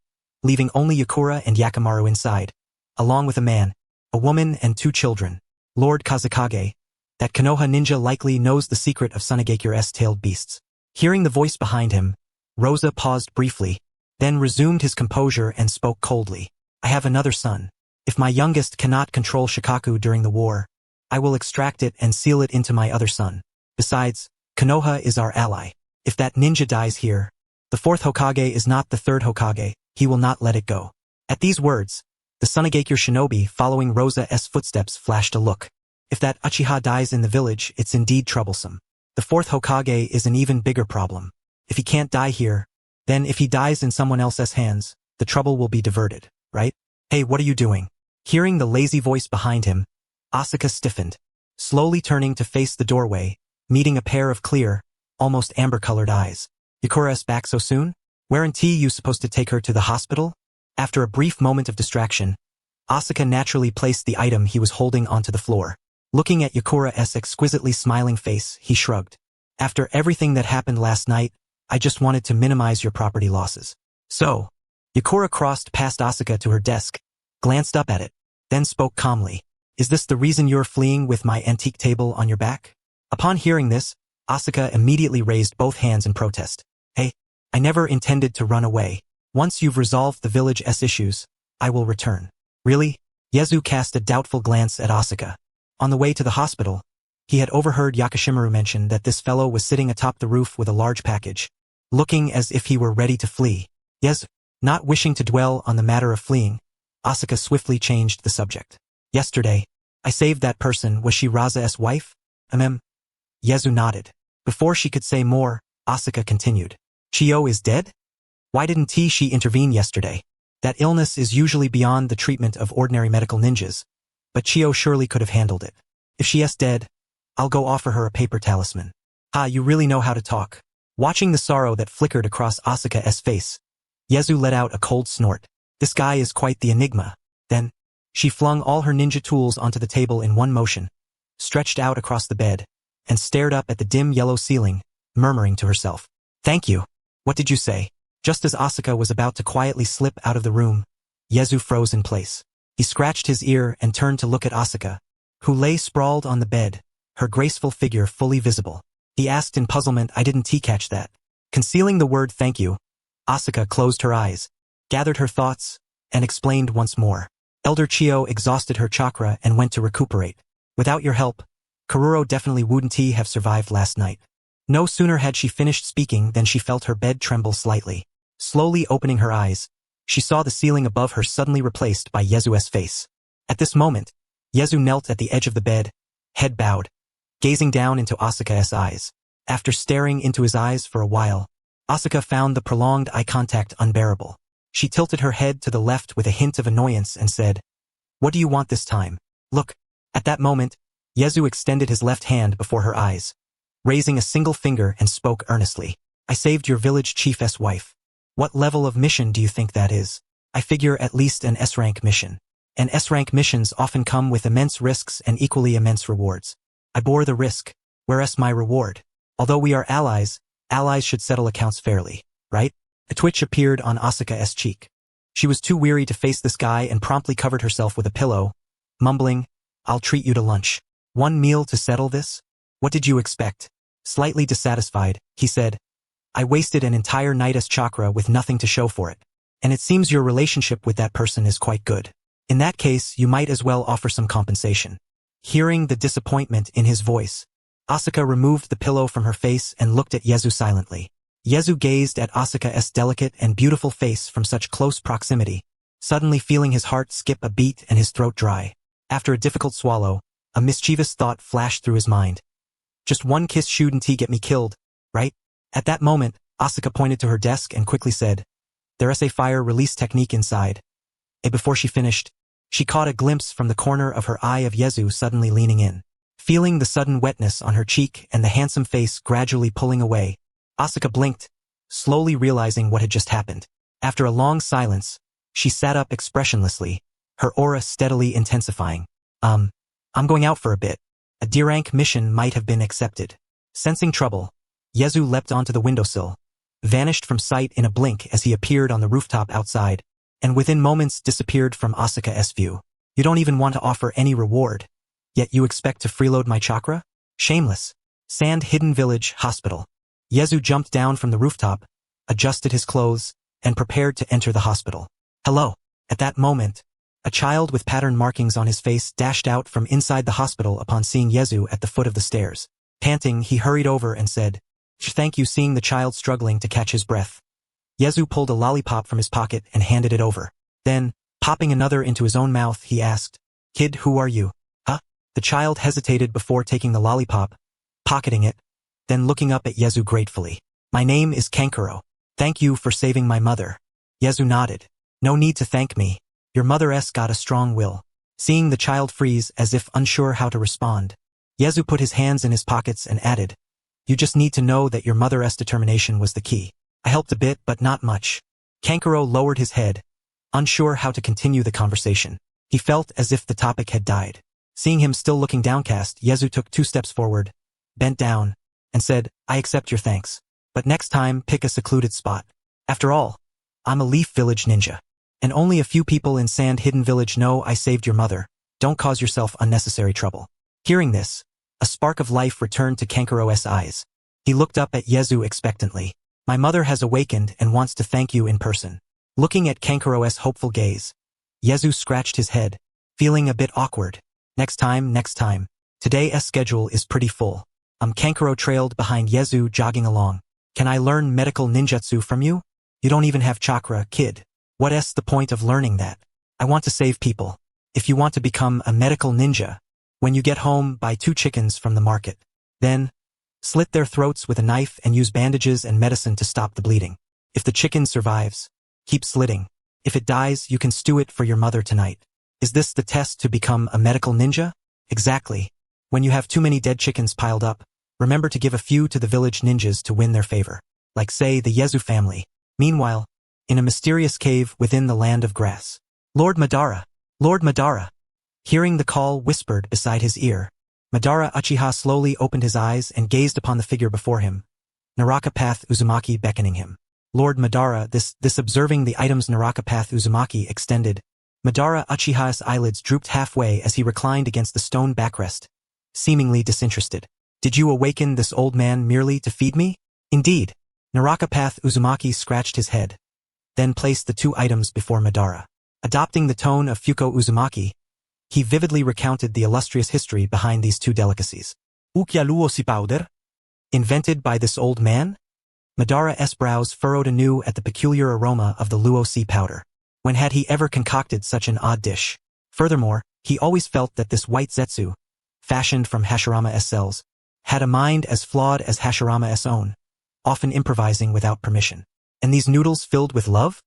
leaving only Yakura and Yakimaru inside, along with a man, a woman and 2 children. Lord Kazekage, that Konoha ninja likely knows the secret of Sunagakure-s tailed beasts. Hearing the voice behind him, Rosa paused briefly, then resumed his composure and spoke coldly. I have another son. If my youngest cannot control Shikaku during the war, I will extract it and seal it into my other son. Besides, Konoha is our ally. If that ninja dies here, the 4th Hokage is not the 3rd Hokage, he will not let it go. At these words, the Sunagakure shinobi following Rosa's footsteps flashed a look. If that Uchiha dies in the village, it's indeed troublesome. The 4th Hokage is an even bigger problem. If he can't die here, then if he dies in someone else's hands, the trouble will be diverted, right? Hey, what are you doing? Hearing the lazy voice behind him, Asuka stiffened, slowly turning to face the doorway, meeting a pair of clear, almost amber-colored eyes. Yakura's back so soon? Weren't you supposed to take her to the hospital? After a brief moment of distraction, Asuka naturally placed the item he was holding onto the floor. Looking at Yakura's exquisitely smiling face, he shrugged. After everything that happened last night, I just wanted to minimize your property losses. So, Yakura crossed past Asuka to her desk, glanced up at it, then spoke calmly. Is this the reason you're fleeing with my antique table on your back? Upon hearing this, Asuka immediately raised both hands in protest. Hey, I never intended to run away. Once you've resolved the village's issues, I will return. Really? Yezu cast a doubtful glance at Asuka. On the way to the hospital, he had overheard Yakishimaru mention that this fellow was sitting atop the roof with a large package, looking as if he were ready to flee. Yezu, not wishing to dwell on the matter of fleeing, Asuka swiftly changed the subject. Yesterday, I saved that person. Was she Raza's wife? Yezu nodded. Before she could say more, Asuka continued. Chio is dead? Why didn't she intervene yesterday? That illness is usually beyond the treatment of ordinary medical ninjas, but Chio surely could have handled it. If she is dead, I'll go offer her a paper talisman. You really know how to talk. Watching the sorrow that flickered across Asuka's face, Yezu let out a cold snort. This guy is quite the enigma. Then, she flung all her ninja tools onto the table in one motion, stretched out across the bed, and stared up at the dim yellow ceiling, murmuring to herself. Thank you. What did you say? Just as Asuka was about to quietly slip out of the room, Yezu froze in place. He scratched his ear and turned to look at Asuka, who lay sprawled on the bed, her graceful figure fully visible. He asked in puzzlement. I didn't catch that. Concealing the word thank you, Asuka closed her eyes, gathered her thoughts, and explained once more. Elder Chio exhausted her chakra and went to recuperate. Without your help, Karuro definitely wouldn't have survived last night. No sooner had she finished speaking than she felt her bed tremble slightly. Slowly opening her eyes, she saw the ceiling above her suddenly replaced by Yezu's face. At this moment, Yezu knelt at the edge of the bed, head bowed, gazing down into Asuka's eyes. After staring into his eyes for a while, Asuka found the prolonged eye contact unbearable. She tilted her head to the left with a hint of annoyance and said, What do you want this time? Look. At that moment, Yezu extended his left hand before her eyes, raising a single finger and spoke earnestly. I saved your village chief's wife. What level of mission do you think that is? I figure at least an S-rank mission. And S-rank missions often come with immense risks and equally immense rewards. I bore the risk, whereas my reward. Although we are allies, allies should settle accounts fairly, right? A twitch appeared on Asuka's cheek. She was too weary to face this guy and promptly covered herself with a pillow, mumbling, I'll treat you to lunch. One meal to settle this? What did you expect? Slightly dissatisfied, he said, I wasted an entire night's chakra with nothing to show for it. And it seems your relationship with that person is quite good. In that case, you might as well offer some compensation. Hearing the disappointment in his voice, Asuka removed the pillow from her face and looked at Yezu silently. Yezu gazed at Asuka's delicate and beautiful face from such close proximity, suddenly feeling his heart skip a beat and his throat dry. After a difficult swallow, a mischievous thought flashed through his mind. Just one kiss shouldn't get me killed, right? At that moment, Asuka pointed to her desk and quickly said, "There's a fire release technique inside." And before she finished, she caught a glimpse from the corner of her eye of Yezu suddenly leaning in. Feeling the sudden wetness on her cheek and the handsome face gradually pulling away, Asuka blinked, slowly realizing what had just happened. After a long silence, she sat up expressionlessly, her aura steadily intensifying. I'm going out for a bit. A D-rank mission might have been accepted." Sensing trouble, Yezu leapt onto the windowsill, vanished from sight in a blink as he appeared on the rooftop outside, and within moments disappeared from Asuka's view. "You don't even want to offer any reward, yet you expect to freeload my chakra? Shameless." Sand Hidden Village Hospital. Yezu jumped down from the rooftop, adjusted his clothes, and prepared to enter the hospital. "Hello." At that moment, a child with pattern markings on his face dashed out from inside the hospital upon seeing Yezu at the foot of the stairs. Panting, he hurried over and said, "Thank you." Seeing the child struggling to catch his breath, Yezu pulled a lollipop from his pocket and handed it over. Then, popping another into his own mouth, he asked, "Kid, who are you?" "Huh?" The child hesitated before taking the lollipop, pocketing it, then looking up at Yezu gratefully. "My name is Kankuro. Thank you for saving my mother." Yezu nodded. "No need to thank me. Your mother's got a strong will." Seeing the child freeze as if unsure how to respond, Yezu put his hands in his pockets and added, "You just need to know that your mother's determination was the key. I helped a bit, but not much." Kankuro lowered his head, unsure how to continue the conversation. He felt as if the topic had died. Seeing him still looking downcast, Yezu took 2 steps forward, bent down, and said, "I accept your thanks. But next time, pick a secluded spot. After all, I'm a Leaf Village ninja. And only a few people in Sand Hidden Village know I saved your mother. Don't cause yourself unnecessary trouble." Hearing this, a spark of life returned to Kankuro's eyes. He looked up at Yezu expectantly. "My mother has awakened and wants to thank you in person." Looking at Kankuro's hopeful gaze, Yezu scratched his head, feeling a bit awkward. Next time. Today's schedule is pretty full." Kankuro trailed behind Yezu, jogging along. "Can I learn medical ninjutsu from you? You don't even have chakra, kid. What's the point of learning that? I want to save people. If you want to become a medical ninja, when you get home, buy 2 chickens from the market. Then, slit their throats with a knife and use bandages and medicine to stop the bleeding. If the chicken survives, keep slitting. If it dies, you can stew it for your mother tonight." Is this the test to become a medical ninja? Exactly. When you have too many dead chickens piled up, remember to give a few to the village ninjas to win their favor. Like, say, the Yezu family. Meanwhile, in a mysterious cave within the land of grass, Lord Madara. Lord Madara. Hearing the call whispered beside his ear, Madara Uchiha slowly opened his eyes and gazed upon the figure before him, Naraka Path Uzumaki beckoning him. Lord Madara, this observing the items Naraka Path Uzumaki extended, Madara Uchiha's eyelids drooped halfway as he reclined against the stone backrest, seemingly disinterested. "Did you awaken this old man merely to feed me?" "Indeed." Naraka Path Uzumaki scratched his head, then placed the 2 items before Madara. Adopting the tone of Fuko Uzumaki, he vividly recounted the illustrious history behind these 2 delicacies. "Ukia luosi powder? Invented by this old man?" Madara's brows furrowed anew at the peculiar aroma of the luosi powder. When had he ever concocted such an odd dish? Furthermore, he always felt that this white zetsu, fashioned from Hashirama's cells, had a mind as flawed as Hashirama's own, often improvising without permission. And these noodles filled with love?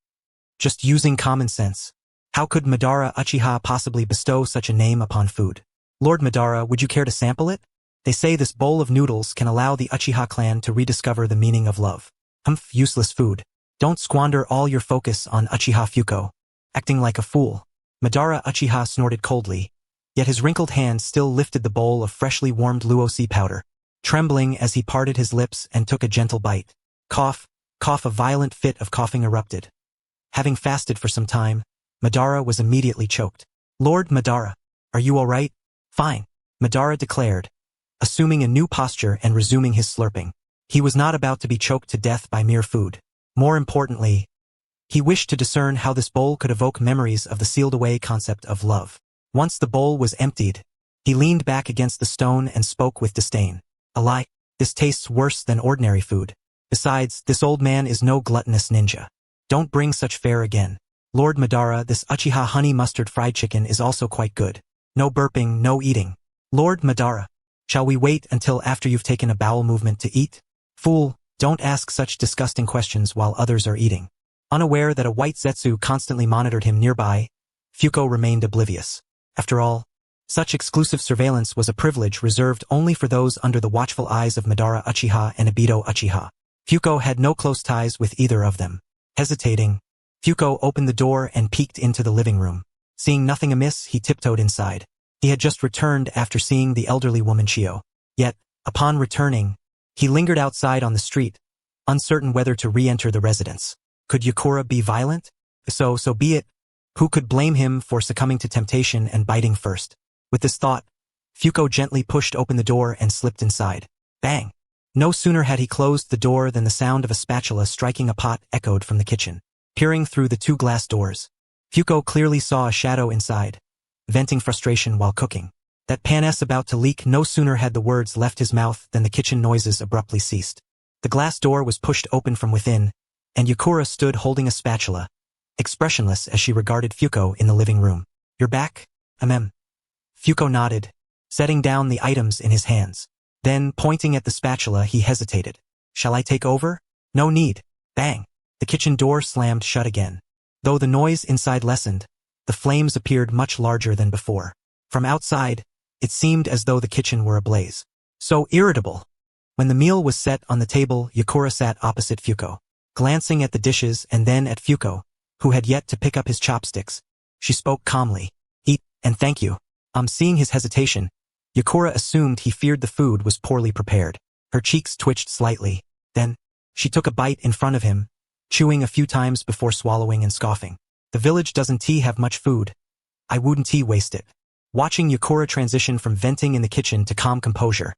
Just using common sense, how could Madara Uchiha possibly bestow such a name upon food? "Lord Madara, would you care to sample it? They say this bowl of noodles can allow the Uchiha clan to rediscover the meaning of love." Useless food. Don't squander all your focus on Uchiha Fuko. Acting like a fool. Madara Uchiha snorted coldly, yet his wrinkled hand still lifted the bowl of freshly warmed luosi powder, trembling as he parted his lips and took a gentle bite. Cough, a violent fit of coughing erupted. Having fasted for some time, Madara was immediately choked. "Lord Madara, are you all right?" "Fine," Madara declared, assuming a new posture and resuming his slurping. He was not about to be choked to death by mere food. More importantly, he wished to discern how this bowl could evoke memories of the sealed-away concept of love. Once the bowl was emptied, he leaned back against the stone and spoke with disdain. "A lie. This tastes worse than ordinary food. Besides, this old man is no gluttonous ninja. Don't bring such fare again. Lord Madara, this Uchiha honey mustard fried chicken is also quite good. No burping, no eating. Lord Madara, shall we wait until after you've taken a bowel movement to eat?" "Fool, Don't ask such disgusting questions while others are eating. Unaware that a white Zetsu constantly monitored him nearby, Fuko remained oblivious. After all, such exclusive surveillance was a privilege reserved only for those under the watchful eyes of Madara Uchiha and Obito Uchiha. Fuko had no close ties with either of them. Hesitating, Fuko opened the door and peeked into the living room. Seeing nothing amiss, he tiptoed inside. He had just returned after seeing the elderly woman Chio. Yet, upon returning, he lingered outside on the street, uncertain whether to re-enter the residence. Could Yakura be violent? So be it. Who could blame him for succumbing to temptation and biting first? With this thought, Fuko gently pushed open the door and slipped inside. Bang! No sooner had he closed the door than the sound of a spatula striking a pot echoed from the kitchen. Peering through the two glass doors, Fuko clearly saw a shadow inside, venting frustration while cooking. That pan's about to leak. No sooner had the words left his mouth than the kitchen noises abruptly ceased. The glass door was pushed open from within, and Yakura stood holding a spatula, expressionless as she regarded Fuko in the living room. You're back? Fuko nodded, setting down the items in his hands. Then, pointing at the spatula, he hesitated. Shall I take over? No need. Bang! The kitchen door slammed shut again. Though the noise inside lessened, the flames appeared much larger than before. From outside, it seemed as though the kitchen were ablaze. So irritable. When the meal was set on the table, Yakura sat opposite Fuko, glancing at the dishes and then at Fuko, who had yet to pick up his chopsticks. She spoke calmly. Eat, and thank you. Seeing his hesitation, Yakura assumed he feared the food was poorly prepared. Her cheeks twitched slightly. Then, she took a bite in front of him, chewing a few times before swallowing and scoffing. The village doesn't have much food. I wouldn't waste it. Watching Yakura transition from venting in the kitchen to calm composure,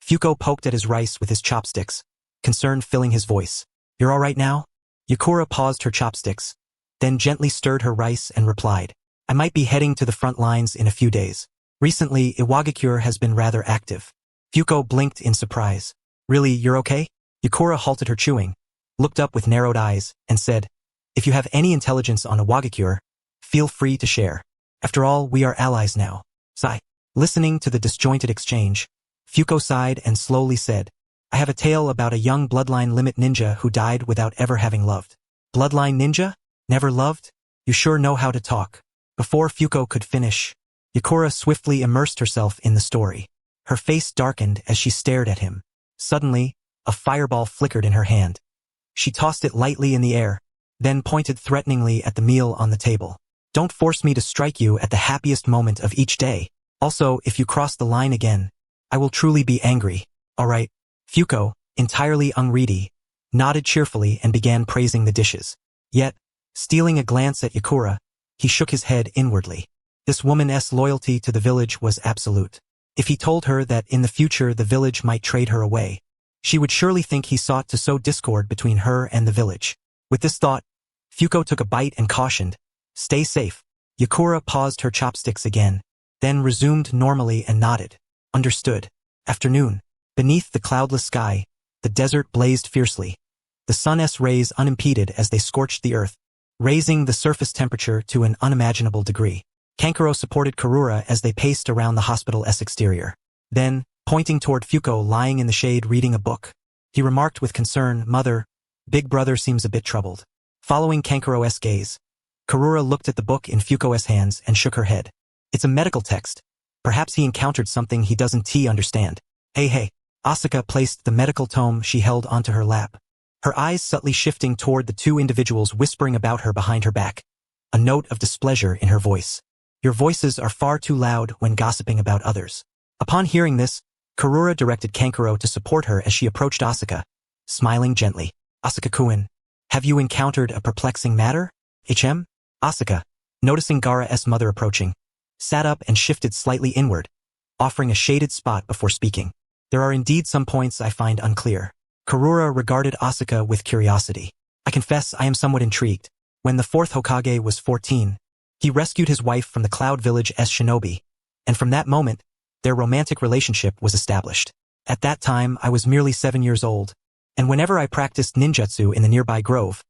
Fuko poked at his rice with his chopsticks, concern filling his voice. You're all right now? Yakura paused her chopsticks, then gently stirred her rice and replied. I might be heading to the front lines in a few days. Recently, Iwagakure has been rather active. Fuko blinked in surprise. Really, you're okay? Yakura halted her chewing, looked up with narrowed eyes, and said, If you have any intelligence on Iwagakure, feel free to share. After all, we are allies now. Sigh. Listening to the disjointed exchange, Fuko sighed and slowly said, I have a tale about a young bloodline limit ninja who died without ever having loved. Bloodline ninja? Never loved? You sure know how to talk. Before Fuko could finish, Yakura swiftly immersed herself in the story. Her face darkened as she stared at him. Suddenly, a fireball flickered in her hand. She tossed it lightly in the air, then pointed threateningly at the meal on the table. Don't force me to strike you at the happiest moment of each day. Also, if you cross the line again, I will truly be angry. All right. Fuko, entirely unready, nodded cheerfully and began praising the dishes. Yet, stealing a glance at Yakura, he shook his head inwardly. This woman's loyalty to the village was absolute. If he told her that in the future the village might trade her away, she would surely think he sought to sow discord between her and the village. With this thought, Fuko took a bite and cautioned, Stay safe. Yakura paused her chopsticks again, then resumed normally and nodded. Understood. Afternoon. Beneath the cloudless sky, the desert blazed fiercely. The sun's rays unimpeded as they scorched the earth, raising the surface temperature to an unimaginable degree. Kankuro supported Karura as they paced around the hospital's exterior. Then, pointing toward Fuko lying in the shade reading a book, he remarked with concern, Mother, Big Brother seems a bit troubled. Following Kankuro's gaze, Karura looked at the book in Fuko's hands and shook her head. It's a medical text. Perhaps he encountered something he doesn't understand. Hey. Asuka placed the medical tome she held onto her lap, her eyes subtly shifting toward the two individuals whispering about her behind her back, a note of displeasure in her voice. Your voices are far too loud when gossiping about others. Upon hearing this, Karura directed Kankuro to support her as she approached Asuka, smiling gently. Asuka-kun, have you encountered a perplexing matter? Asuka, noticing Gaara's mother approaching, sat up and shifted slightly inward, offering a shaded spot before speaking. There are indeed some points I find unclear. Karura regarded Asuka with curiosity. I confess I am somewhat intrigued. When the fourth Hokage was 14, he rescued his wife from the Cloud Village's shinobi, and from that moment, their romantic relationship was established. At that time, I was merely 7 years old, and whenever I practiced ninjutsu in the nearby grove,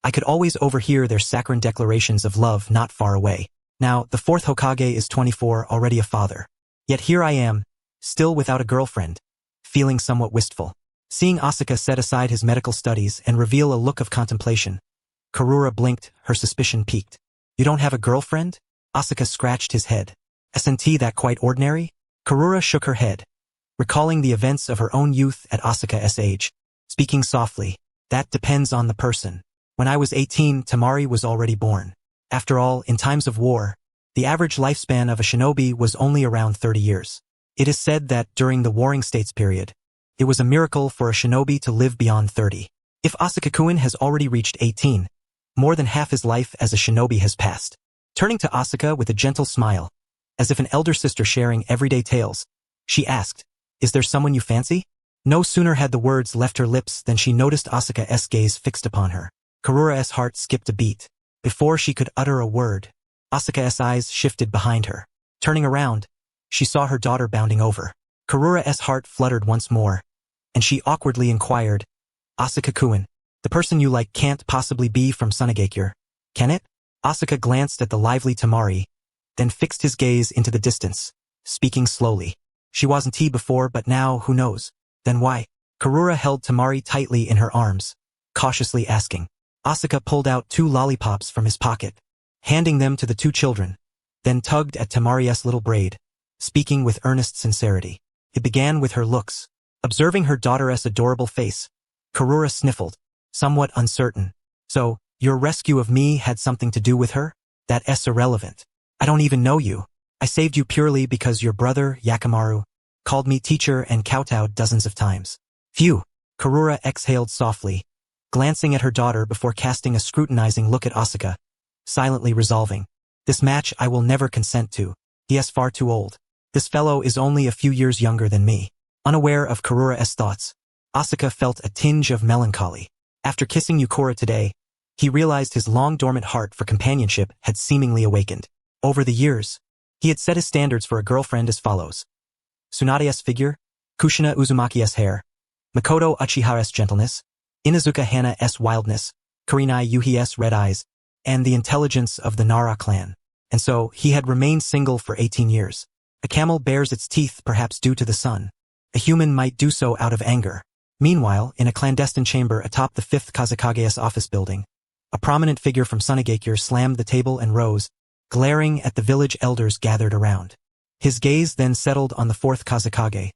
I could always overhear their saccharine declarations of love not far away. Now, the fourth Hokage is 24, already a father. Yet here I am, still without a girlfriend, feeling somewhat wistful. Seeing Asuka set aside his medical studies and reveal a look of contemplation, Karura blinked, her suspicion piqued. You don't have a girlfriend? Asuka scratched his head. Isn't that quite ordinary? Karura shook her head, recalling the events of her own youth at Asuka's age. Speaking softly, that depends on the person. When I was 18, Temari was already born. After all, in times of war, the average lifespan of a shinobi was only around 30 years. It is said that during the Warring States period, it was a miracle for a shinobi to live beyond 30. If Asuka-kun has already reached 18, more than half his life as a shinobi has passed. Turning to Asuka with a gentle smile, as if an elder sister sharing everyday tales, she asked, Is there someone you fancy? No sooner had the words left her lips than she noticed Asuka's gaze fixed upon her. Karura's heart skipped a beat. Before she could utter a word, Asuka's eyes shifted behind her. Turning around, she saw her daughter bounding over. Karura's heart fluttered once more, and she awkwardly inquired, Asuka-kun, the person you like can't possibly be from Sunagakure, can it? Asuka glanced at the lively Temari, then fixed his gaze into the distance, speaking slowly. She wasn't he before, but now, who knows? Then why? Karura held Temari tightly in her arms, cautiously asking. Asuka pulled out 2 lollipops from his pocket, handing them to the 2 children, then tugged at Temari's little braid, speaking with earnest sincerity. It began with her looks. Observing her daughter's adorable face, Karura sniffled, somewhat uncertain. So, your rescue of me had something to do with her? That's irrelevant. I don't even know you. I saved you purely because your brother, Yakimaru, called me teacher and kowtowed dozens of times. Phew. Karura exhaled softly, glancing at her daughter before casting a scrutinizing look at Asuka, silently resolving. This match I will never consent to. He is far too old. This fellow is only a few years younger than me. Unaware of Karura's thoughts, Asuka felt a tinge of melancholy. After kissing Yukora today, he realized his long-dormant heart for companionship had seemingly awakened. Over the years, he had set his standards for a girlfriend as follows. Tsunade's figure, Kushina Uzumaki's hair, Makoto Uchiha's gentleness, Inazuka Hana's wildness, Kurinai Yuhi's red eyes, and the intelligence of the Nara clan. And so, he had remained single for 18 years. A camel bares its teeth perhaps due to the sun. A human might do so out of anger. Meanwhile, in a clandestine chamber atop the 5th Kazakage's office building, a prominent figure from Sunagakure slammed the table and rose, glaring at the village elders gathered around. His gaze then settled on the 4th Kazakage,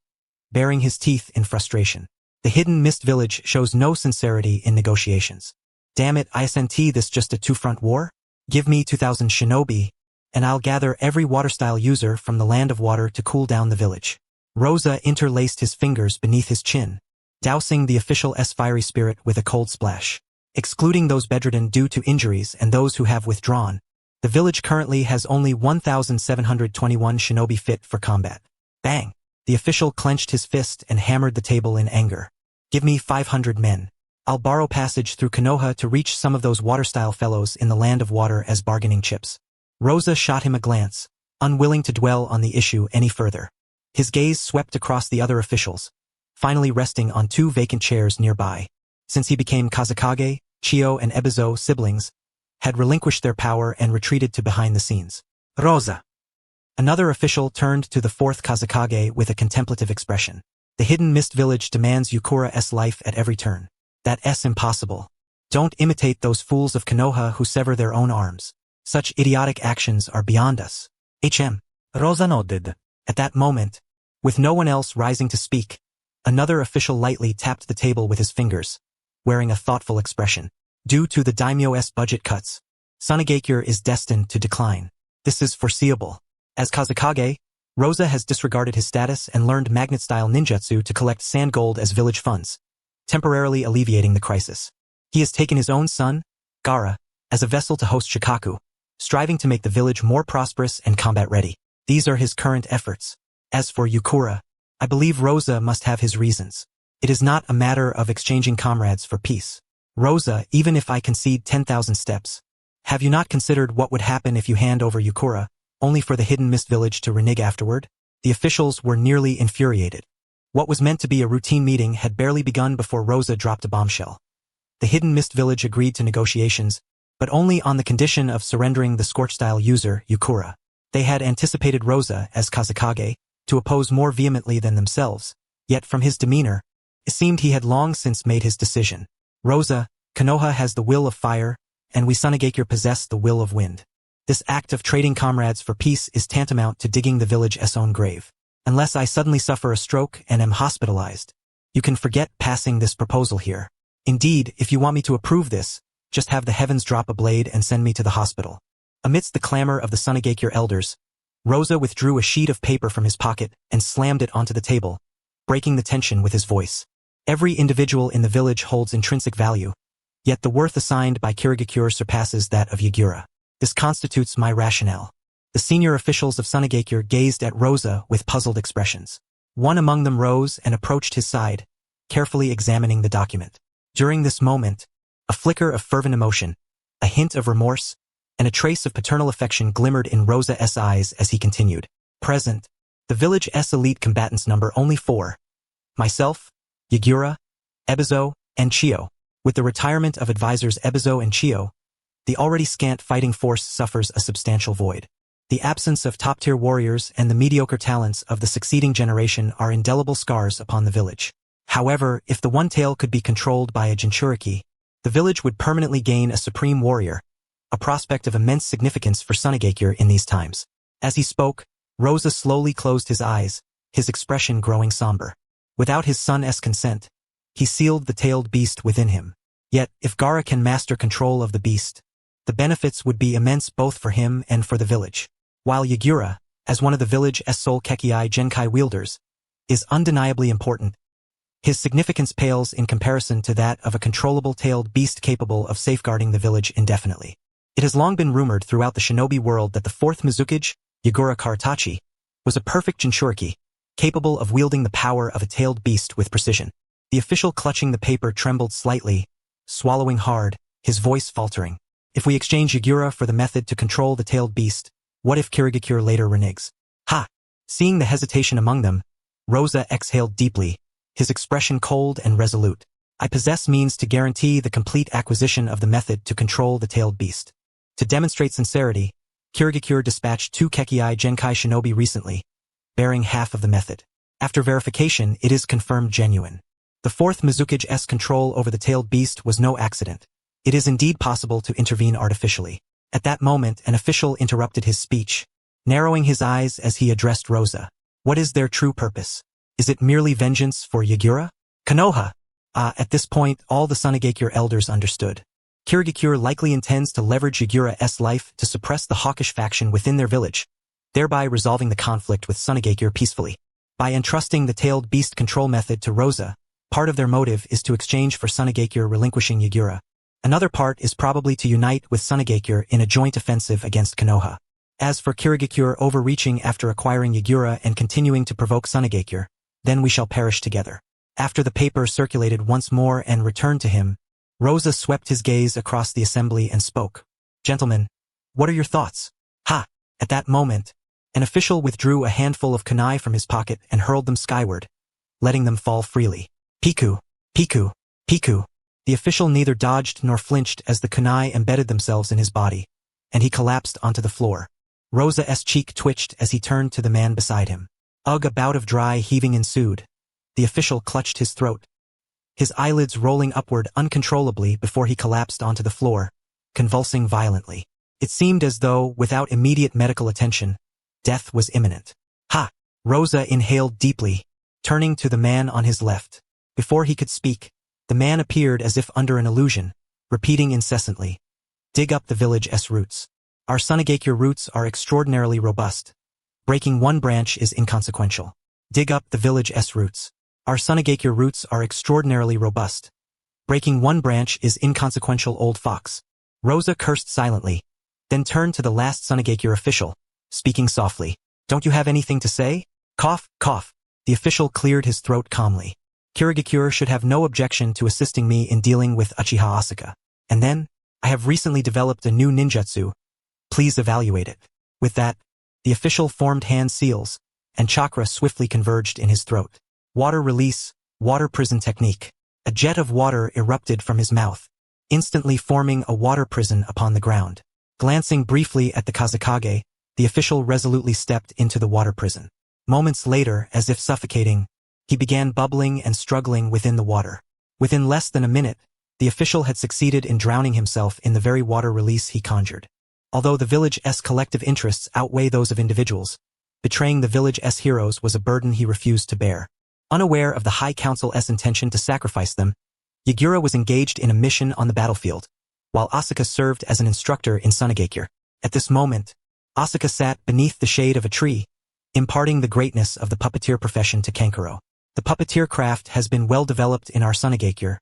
baring his teeth in frustration. The hidden mist village shows no sincerity in negotiations. Damn it, isn't this just a two-front war? Give me 2,000 shinobi, and I'll gather every water-style user from the land of water to cool down the village. Rosa interlaced his fingers beneath his chin, dousing the official's fiery spirit with a cold splash. Excluding those bedridden due to injuries and those who have withdrawn, the village currently has only 1,721 shinobi fit for combat. Bang! The official clenched his fist and hammered the table in anger. Give me 500 men. I'll borrow passage through Konoha to reach some of those water-style fellows in the land of water as bargaining chips. Rosa shot him a glance, unwilling to dwell on the issue any further. His gaze swept across the other officials, finally resting on 2 vacant chairs nearby. Since he became Kazakage, Chiyo and Ebizo siblings had relinquished their power and retreated to behind the scenes. Rosa. Another official turned to the 4th Kazakage with a contemplative expression. The hidden mist village demands Yukura's life at every turn. That's impossible. Don't imitate those fools of Konoha who sever their own arms. Such idiotic actions are beyond us. Rosa nodded. At that moment, with no one else rising to speak, another official lightly tapped the table with his fingers, wearing a thoughtful expression. Due to the daimyo's budget cuts, Sunagakure is destined to decline. This is foreseeable. As Kazakage, Rosa has disregarded his status and learned magnet-style ninjutsu to collect sand gold as village funds, temporarily alleviating the crisis. He has taken his own son, Gaara, as a vessel to host Shikaku, striving to make the village more prosperous and combat-ready. These are his current efforts. As for Yukura, I believe Rosa must have his reasons. It is not a matter of exchanging comrades for peace. Rosa, even if I concede 10,000 steps, have you not considered what would happen if you hand over Yukura, only for the hidden mist village to renege afterward? The officials were nearly infuriated. What was meant to be a routine meeting had barely begun before Rosa dropped a bombshell. The hidden mist village agreed to negotiations, but only on the condition of surrendering the scorch-style user, Yukura. They had anticipated Rosa, as Kazakage, to oppose more vehemently than themselves, yet from his demeanor, It seemed he had long since made his decision. Rosa, Konoha has the will of fire, and we Sunagakure possess the will of wind. This act of trading comrades for peace is tantamount to digging the village's own grave. Unless I suddenly suffer a stroke and am hospitalized, you can forget passing this proposal here. Indeed, if you want me to approve this, just have the heavens drop a blade and send me to the hospital. Amidst the clamor of the Sunagakure elders, Rosa withdrew a sheet of paper from his pocket and slammed it onto the table, breaking the tension with his voice. Every individual in the village holds intrinsic value, yet the worth assigned by Kirigakure surpasses that of Yagura. This constitutes my rationale. The senior officials of Sunagakure gazed at Rosa with puzzled expressions. One among them rose and approached his side, carefully examining the document. During this moment, a flicker of fervent emotion, a hint of remorse, and a trace of paternal affection glimmered in Rosa's eyes as he continued. Present, the village's elite combatants number only 4. Myself, Yagura, Ebizo, and Chio. With the retirement of advisors Ebizo and Chio, the already scant fighting force suffers a substantial void. The absence of top-tier warriors and the mediocre talents of the succeeding generation are indelible scars upon the village. However, if the One Tail could be controlled by a Jinchuriki, the village would permanently gain a supreme warrior, a prospect of immense significance for Sunagakure in these times. As he spoke, Rosa slowly closed his eyes, his expression growing somber. Without his son's consent, he sealed the tailed beast within him. Yet, if Gaara can master control of the beast, the benefits would be immense both for him and for the village. While Yagura, as one of the village's sole Kekkai Genkai wielders, is undeniably important, his significance pales in comparison to that of a controllable tailed beast capable of safeguarding the village indefinitely. It has long been rumored throughout the shinobi world that the 4th Mizukage, Yagura Itachi, was a perfect Jinchuriki, capable of wielding the power of a tailed beast with precision. The official clutching the paper trembled slightly, swallowing hard, his voice faltering. If we exchange Yagura for the method to control the tailed beast, what if Kirigakure later reneges? Ha! Seeing the hesitation among them, Rosa exhaled deeply, his expression cold and resolute. I possess means to guarantee the complete acquisition of the method to control the tailed beast. To demonstrate sincerity, Kirigakure dispatched 2 Kekkai Genkai shinobi recently, bearing half of the method. After verification, it is confirmed genuine. The 4th Mizukage's control over the tailed beast was no accident. It is indeed possible to intervene artificially. At that moment, an official interrupted his speech, narrowing his eyes as he addressed Rosa. What is their true purpose? Is it merely vengeance for Yagura? Konoha! At this point, all the Sunagakure elders understood. Kirigakure likely intends to leverage Yagura's life to suppress the hawkish faction within their village, thereby resolving the conflict with Sunagakure peacefully. By entrusting the tailed beast control method to Rosa, part of their motive is to exchange for Sunagakure relinquishing Yagura. Another part is probably to unite with Sunagakure in a joint offensive against Konoha. As for Kirigakure overreaching after acquiring Yagura and continuing to provoke Sunagakure, then we shall perish together. After the paper circulated once more and returned to him, Rosa swept his gaze across the assembly and spoke. Gentlemen, what are your thoughts? Ha! At that moment, an official withdrew a handful of kunai from his pocket and hurled them skyward, letting them fall freely. Piku, piku, piku. The official neither dodged nor flinched as the kunai embedded themselves in his body, and he collapsed onto the floor. Rosa's cheek twitched as he turned to the man beside him. Ugh! A bout of dry heaving ensued. The official clutched his throat, his eyelids rolling upward uncontrollably before he collapsed onto the floor, convulsing violently. It seemed as though, without immediate medical attention, death was imminent. Ha! Rosa inhaled deeply, turning to the man on his left. Before he could speak, the man appeared as if under an illusion, repeating incessantly, "Dig up the village's roots. Our Sunagakure roots are extraordinarily robust. Breaking one branch is inconsequential. Dig up the village's roots. Our Sunagakure roots are extraordinarily robust. Breaking one branch is inconsequential, old fox." Rosa cursed silently, then turned to the last Sunagakure official, speaking softly. "Don't you have anything to say?" Cough, cough. The official cleared his throat calmly. "Kirigakure should have no objection to assisting me in dealing with Uchiha Asuka. And then, I have recently developed a new ninjutsu. Please evaluate it." With that, the official formed hand seals, and chakra swiftly converged in his throat. Water release, water prison technique. A jet of water erupted from his mouth, instantly forming a water prison upon the ground. Glancing briefly at the Kazekage, the official resolutely stepped into the water prison. Moments later, as if suffocating, He began bubbling and struggling within the water. Within less than a minute, the official had succeeded in drowning himself in the very water release he conjured. Although the village's collective interests outweigh those of individuals, betraying the village's heroes was a burden he refused to bear. Unaware of the High Council's intention to sacrifice them, Yagura was engaged in a mission on the battlefield, while Asuka served as an instructor in Sunigakure. At this moment, Asuka sat beneath the shade of a tree, imparting the greatness of the puppeteer profession to Kankuro. The puppeteer craft has been well developed in our Sunigakure,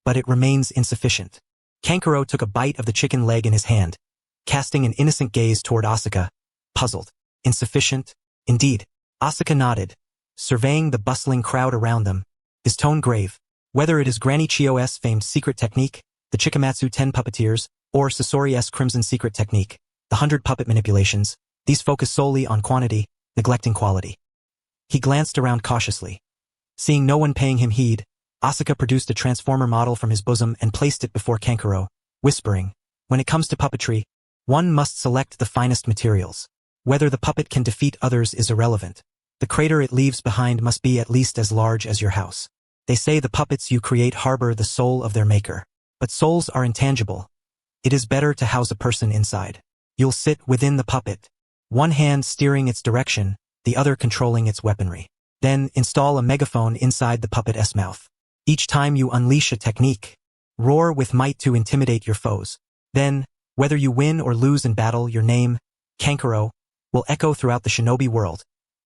but it remains insufficient. Kankuro took a bite of the chicken leg in his hand, casting an innocent gaze toward Asuka, puzzled. Insufficient? Indeed. Asuka nodded, surveying the bustling crowd around them, his tone grave. Whether it is Granny Chiyo's famed secret technique, the Chikamatsu 10 puppeteers, or Sasori's crimson secret technique, the 100 puppet manipulations, these focus solely on quantity, neglecting quality. He glanced around cautiously. Seeing no one paying him heed, Asuka produced a transformer model from his bosom and placed it before Kankuro, whispering, "When it comes to puppetry, one must select the finest materials. Whether the puppet can defeat others is irrelevant. The crater it leaves behind must be at least as large as your house. They say the puppets you create harbor the soul of their maker. But souls are intangible. It is better to house a person inside. You'll sit within the puppet, one hand steering its direction, the other controlling its weaponry. Then install a megaphone inside the puppet's mouth. Each time you unleash a technique, roar with might to intimidate your foes. Then, whether you win or lose in battle, your name, Kankuro, will echo throughout the shinobi world,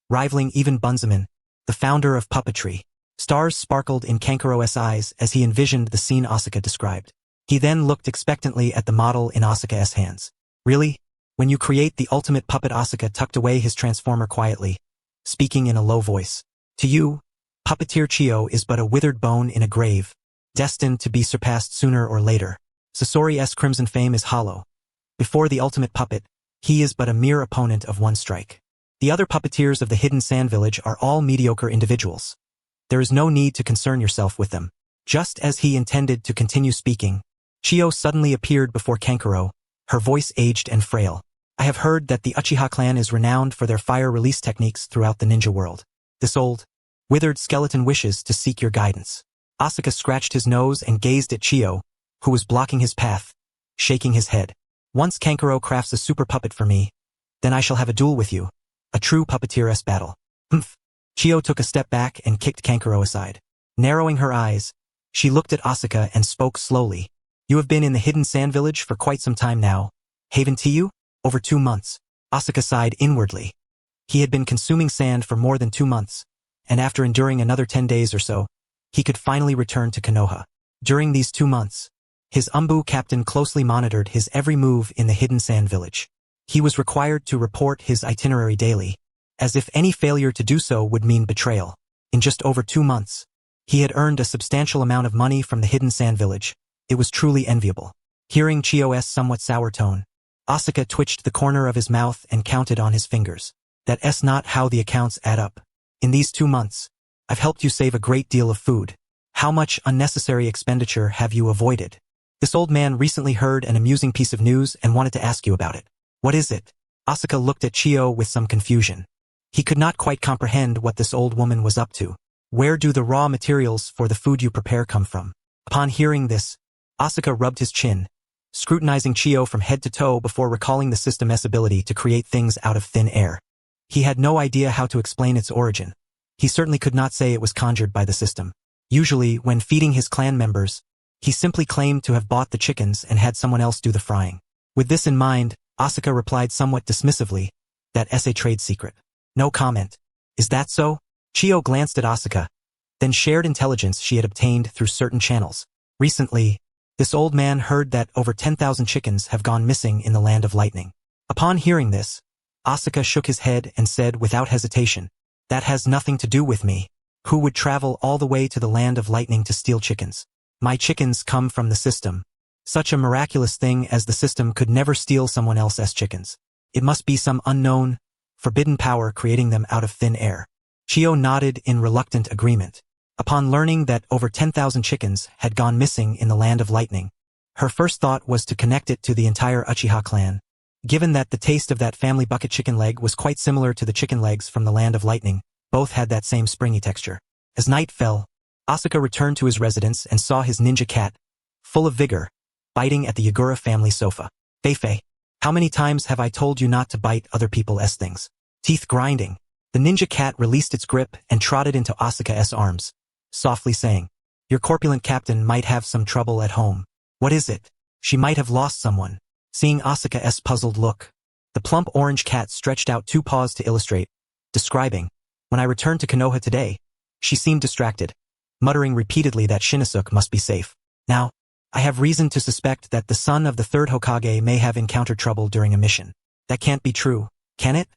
rivaling even Bunzaman, the founder of puppetry." Stars sparkled in Kankuro's eyes as he envisioned the scene Asuka described. He then looked expectantly at the model in Asuka's hands. "Really? When you create the ultimate puppet?" Asuka tucked away his transformer quietly, speaking in a low voice. "To you, puppeteer Chiyo is but a withered bone in a grave, destined to be surpassed sooner or later. Sasori's crimson fame is hollow. Before the ultimate puppet, he is but a mere opponent of one strike. The other puppeteers of the hidden sand village are all mediocre individuals. There is no need to concern yourself with them." Just as he intended to continue speaking, Chiyo suddenly appeared before Kankuro, her voice aged and frail. "I have heard that the Uchiha clan is renowned for their fire release techniques throughout the ninja world. This old, withered skeleton wishes to seek your guidance." Asuka scratched his nose and gazed at Chiyo, who was blocking his path, shaking his head. "Once Kankuro crafts a super puppet for me, then I shall have a duel with you. A true puppeteer's battle." "Humph." Chiyo took a step back and kicked Kankuro aside. Narrowing her eyes, she looked at Asuka and spoke slowly. "You have been in the hidden sand village for quite some time now, haven't you?" "Over 2 months." Asuka sighed inwardly. He had been consuming sand for more than 2 months, and after enduring another 10 days or so, he could finally return to Konoha. During these 2 months, his Umbu captain closely monitored his every move in the hidden sand village. He was required to report his itinerary daily, as if any failure to do so would mean betrayal. In just over 2 months, he had earned a substantial amount of money from the hidden sand village. It was truly enviable. Hearing Chiyo's somewhat sour tone, Asuka twitched the corner of his mouth and counted on his fingers. "That's not how the accounts add up. In these 2 months, I've helped you save a great deal of food. How much unnecessary expenditure have you avoided? This old man recently heard an amusing piece of news and wanted to ask you about it." "What is it?" Asuka looked at Chiyo with some confusion. He could not quite comprehend what this old woman was up to. "Where do the raw materials for the food you prepare come from?" Upon hearing this, Asuka rubbed his chin, scrutinizing Chiyo from head to toe before recalling the system's ability to create things out of thin air. He had no idea how to explain its origin. He certainly could not say it was conjured by the system. Usually, when feeding his clan members, he simply claimed to have bought the chickens and had someone else do the frying. With this in mind, Asuka replied somewhat dismissively, "That's a trade secret." "No comment." "Is that so?" Chiyo glanced at Asuka, then shared intelligence she had obtained through certain channels. "Recently, this old man heard that over 10,000 chickens have gone missing in the Land of Lightning." Upon hearing this, Asuka shook his head and said without hesitation, "That has nothing to do with me. Who would travel all the way to the Land of Lightning to steal chickens? My chickens come from the system. Such a miraculous thing as the system could never steal someone else's chickens. It must be some unknown, forbidden power creating them out of thin air." Chiyo nodded in reluctant agreement. Upon learning that over 10,000 chickens had gone missing in the Land of Lightning, her first thought was to connect it to the entire Uchiha clan. Given that the taste of that family bucket chicken leg was quite similar to the chicken legs from the Land of Lightning, both had that same springy texture. As night fell, Asuka returned to his residence and saw his ninja cat, full of vigor, biting at the Yagura family sofa. Feifei, how many times have I told you not to bite other people's things? Teeth grinding, the ninja cat released its grip and trotted into Asuka's arms, softly saying, your corpulent captain might have some trouble at home. What is it? She might have lost someone. Seeing Asuka's puzzled look, the plump orange cat stretched out 2 paws to illustrate, describing, when I returned to Konoha today, she seemed distracted, muttering repeatedly that Shinosuke must be safe. Now, I have reason to suspect that the son of the 3rd Hokage may have encountered trouble during a mission. That can't be true, can it?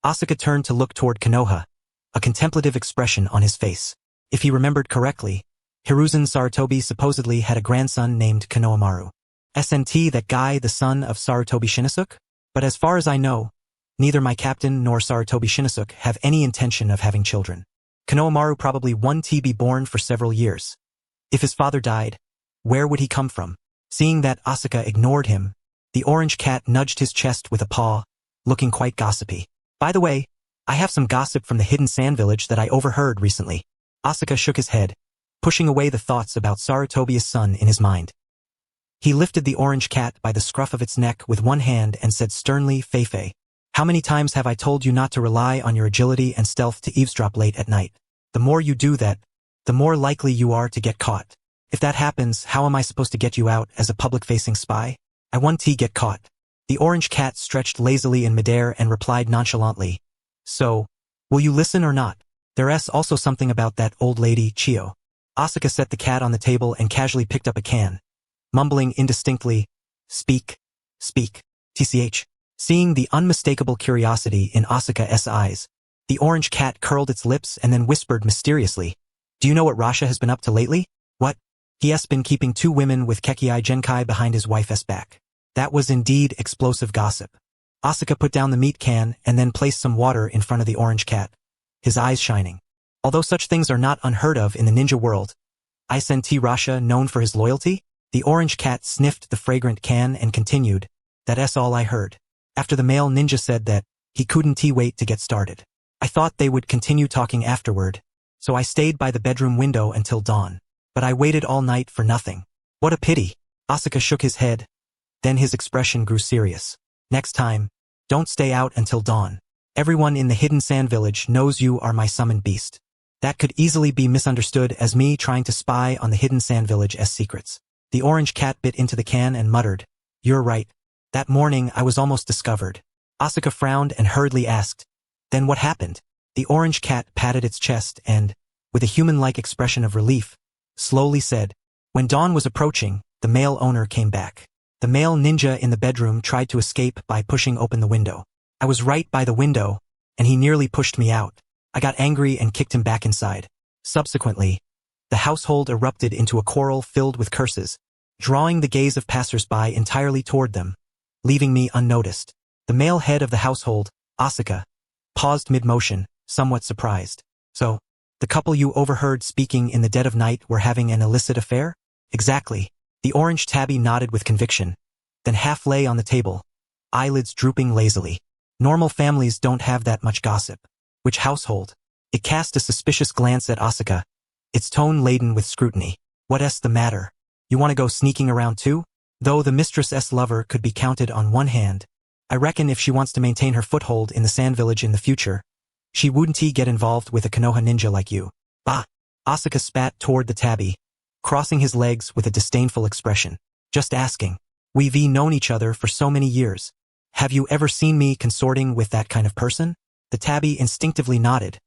Asuka turned to look toward Konoha, a contemplative expression on his face. If he remembered correctly, Hiruzen Sarutobi supposedly had a grandson named Konohamaru. SNT that guy the son of Sarutobi Shinosuke? But as far as I know, neither my captain nor Sarutobi Shinosuke have any intention of having children. Konohamaru probably won't be born for several years. If his father died, where would he come from? Seeing that Asuka ignored him, the orange cat nudged his chest with a paw, looking quite gossipy. By the way, I have some gossip from the hidden sand village that I overheard recently. Asuka shook his head, pushing away the thoughts about Sarutobi's son in his mind. He lifted the orange cat by the scruff of its neck with one hand and said sternly, Feifei, how many times have I told you not to rely on your agility and stealth to eavesdrop late at night? The more you do that, the more likely you are to get caught. If that happens, how am I supposed to get you out as a public-facing spy? I want to get caught. The orange cat stretched lazily in midair and replied nonchalantly, so, will you listen or not? There's also something about that old lady, Chio. Asuka set the cat on the table and casually picked up a can, mumbling indistinctly, speak, speak, tch. Seeing the unmistakable curiosity in Asuka's eyes, the orange cat curled its lips and then whispered mysteriously, do you know what Rasha has been up to lately? What? He has been keeping 2 women with Kekei Genkai behind his wife's back. That was indeed explosive gossip. Asuka put down the meat can and then placed some water in front of the orange cat, his eyes shining. Although such things are not unheard of in the ninja world, isn't Rasha known for his loyalty? The orange cat sniffed the fragrant can and continued, that's all I heard. After the male ninja said that, he couldn't wait to get started. I thought they would continue talking afterward, so I stayed by the bedroom window until dawn. But I waited all night for nothing. What a pity. Asuka shook his head. Then his expression grew serious. Next time, don't stay out until dawn. Everyone in the hidden sand village knows you are my summoned beast. That could easily be misunderstood as me trying to spy on the hidden sand village's secrets. The orange cat bit into the can and muttered, you're right. That morning I was almost discovered. Asuka frowned and hurriedly asked, then what happened? The orange cat patted its chest and, with a human-like expression of relief, slowly said, when dawn was approaching, the male owner came back. The male ninja in the bedroom tried to escape by pushing open the window. I was right by the window, and he nearly pushed me out. I got angry and kicked him back inside. Subsequently, the household erupted into a quarrel filled with curses, drawing the gaze of passers-by entirely toward them, leaving me unnoticed. The male head of the household, Asuka, paused mid-motion, somewhat surprised. So, the couple you overheard speaking in the dead of night were having an illicit affair? Exactly. The orange tabby nodded with conviction, then half lay on the table, eyelids drooping lazily. Normal families don't have that much gossip. Which household? It cast a suspicious glance at Asuka, its tone laden with scrutiny. What's the matter? You want to go sneaking around too? Though the mistress's lover could be counted on one hand, I reckon if she wants to maintain her foothold in the sand village in the future, she wouldn't get involved with a Konoha ninja like you. Bah! Asuka spat toward the tabby, crossing his legs with a disdainful expression. Just asking. We've known each other for so many years. Have you ever seen me consorting with that kind of person? The tabby instinctively nodded,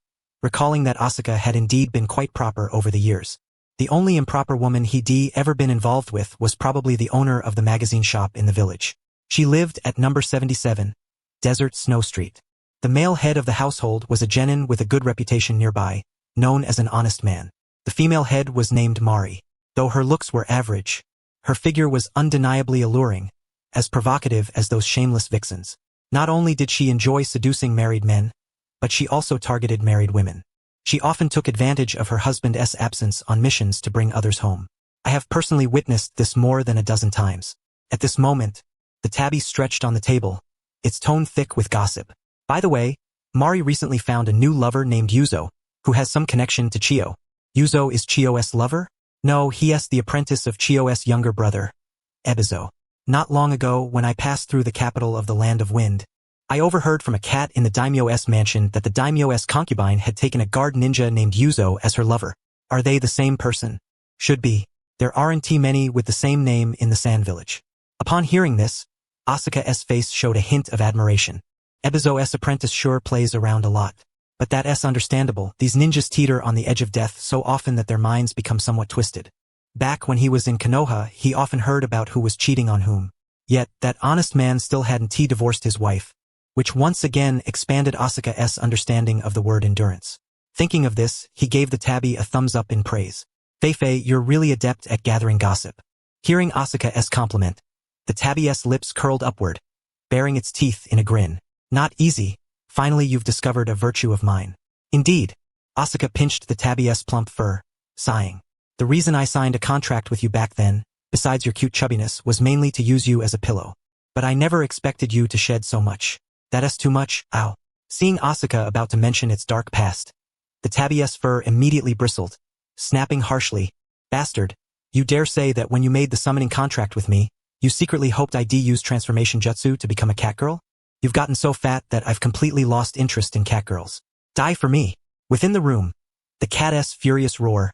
recalling that Asuka had indeed been quite proper over the years. The only improper woman he'd ever been involved with was probably the owner of the magazine shop in the village. She lived at number 77, Desert Snow Street. The male head of the household was a genin with a good reputation nearby, known as an honest man. The female head was named Mari. Though her looks were average, her figure was undeniably alluring, as provocative as those shameless vixens. Not only did she enjoy seducing married men, but she also targeted married women. She often took advantage of her husband's absence on missions to bring others home. I have personally witnessed this more than a dozen times. At this moment, the tabby stretched on the table, its tone thick with gossip. By the way, Mari recently found a new lover named Yuzo, who has some connection to Chio. Yuzo is Chiyo's lover? No, he is the apprentice of Chiyo's younger brother, Ebizo. Not long ago, when I passed through the capital of the Land of Wind, I overheard from a cat in the daimyo's mansion that the daimyo's concubine had taken a guard ninja named Yuzo as her lover. Are they the same person? Should be. There aren't many with the same name in the Sand Village. Upon hearing this, Asuka's face showed a hint of admiration. Ebizo's apprentice sure plays around a lot. But that's understandable. These ninjas teeter on the edge of death so often that their minds become somewhat twisted. Back when he was in Konoha, he often heard about who was cheating on whom. Yet, that honest man still hadn't divorced his wife, which once again expanded Asuka's understanding of the word endurance. Thinking of this, he gave the tabby a thumbs up in praise. Feifei, you're really adept at gathering gossip. Hearing Asuka's compliment, the tabby's lips curled upward, baring its teeth in a grin. Not easy. Finally you've discovered a virtue of mine. Indeed. Asuka pinched the tabby's plump fur, sighing. The reason I signed a contract with you back then, besides your cute chubbiness, was mainly to use you as a pillow. But I never expected you to shed so much. That's too much, ow. Seeing Asuka about to mention its dark past, the tabby's fur immediately bristled, snapping harshly. Bastard, you dare say that when you made the summoning contract with me, you secretly hoped I'd use transformation jutsu to become a catgirl? You've gotten so fat that I've completely lost interest in catgirls. Die for me. Within the room, the cat's furious roar,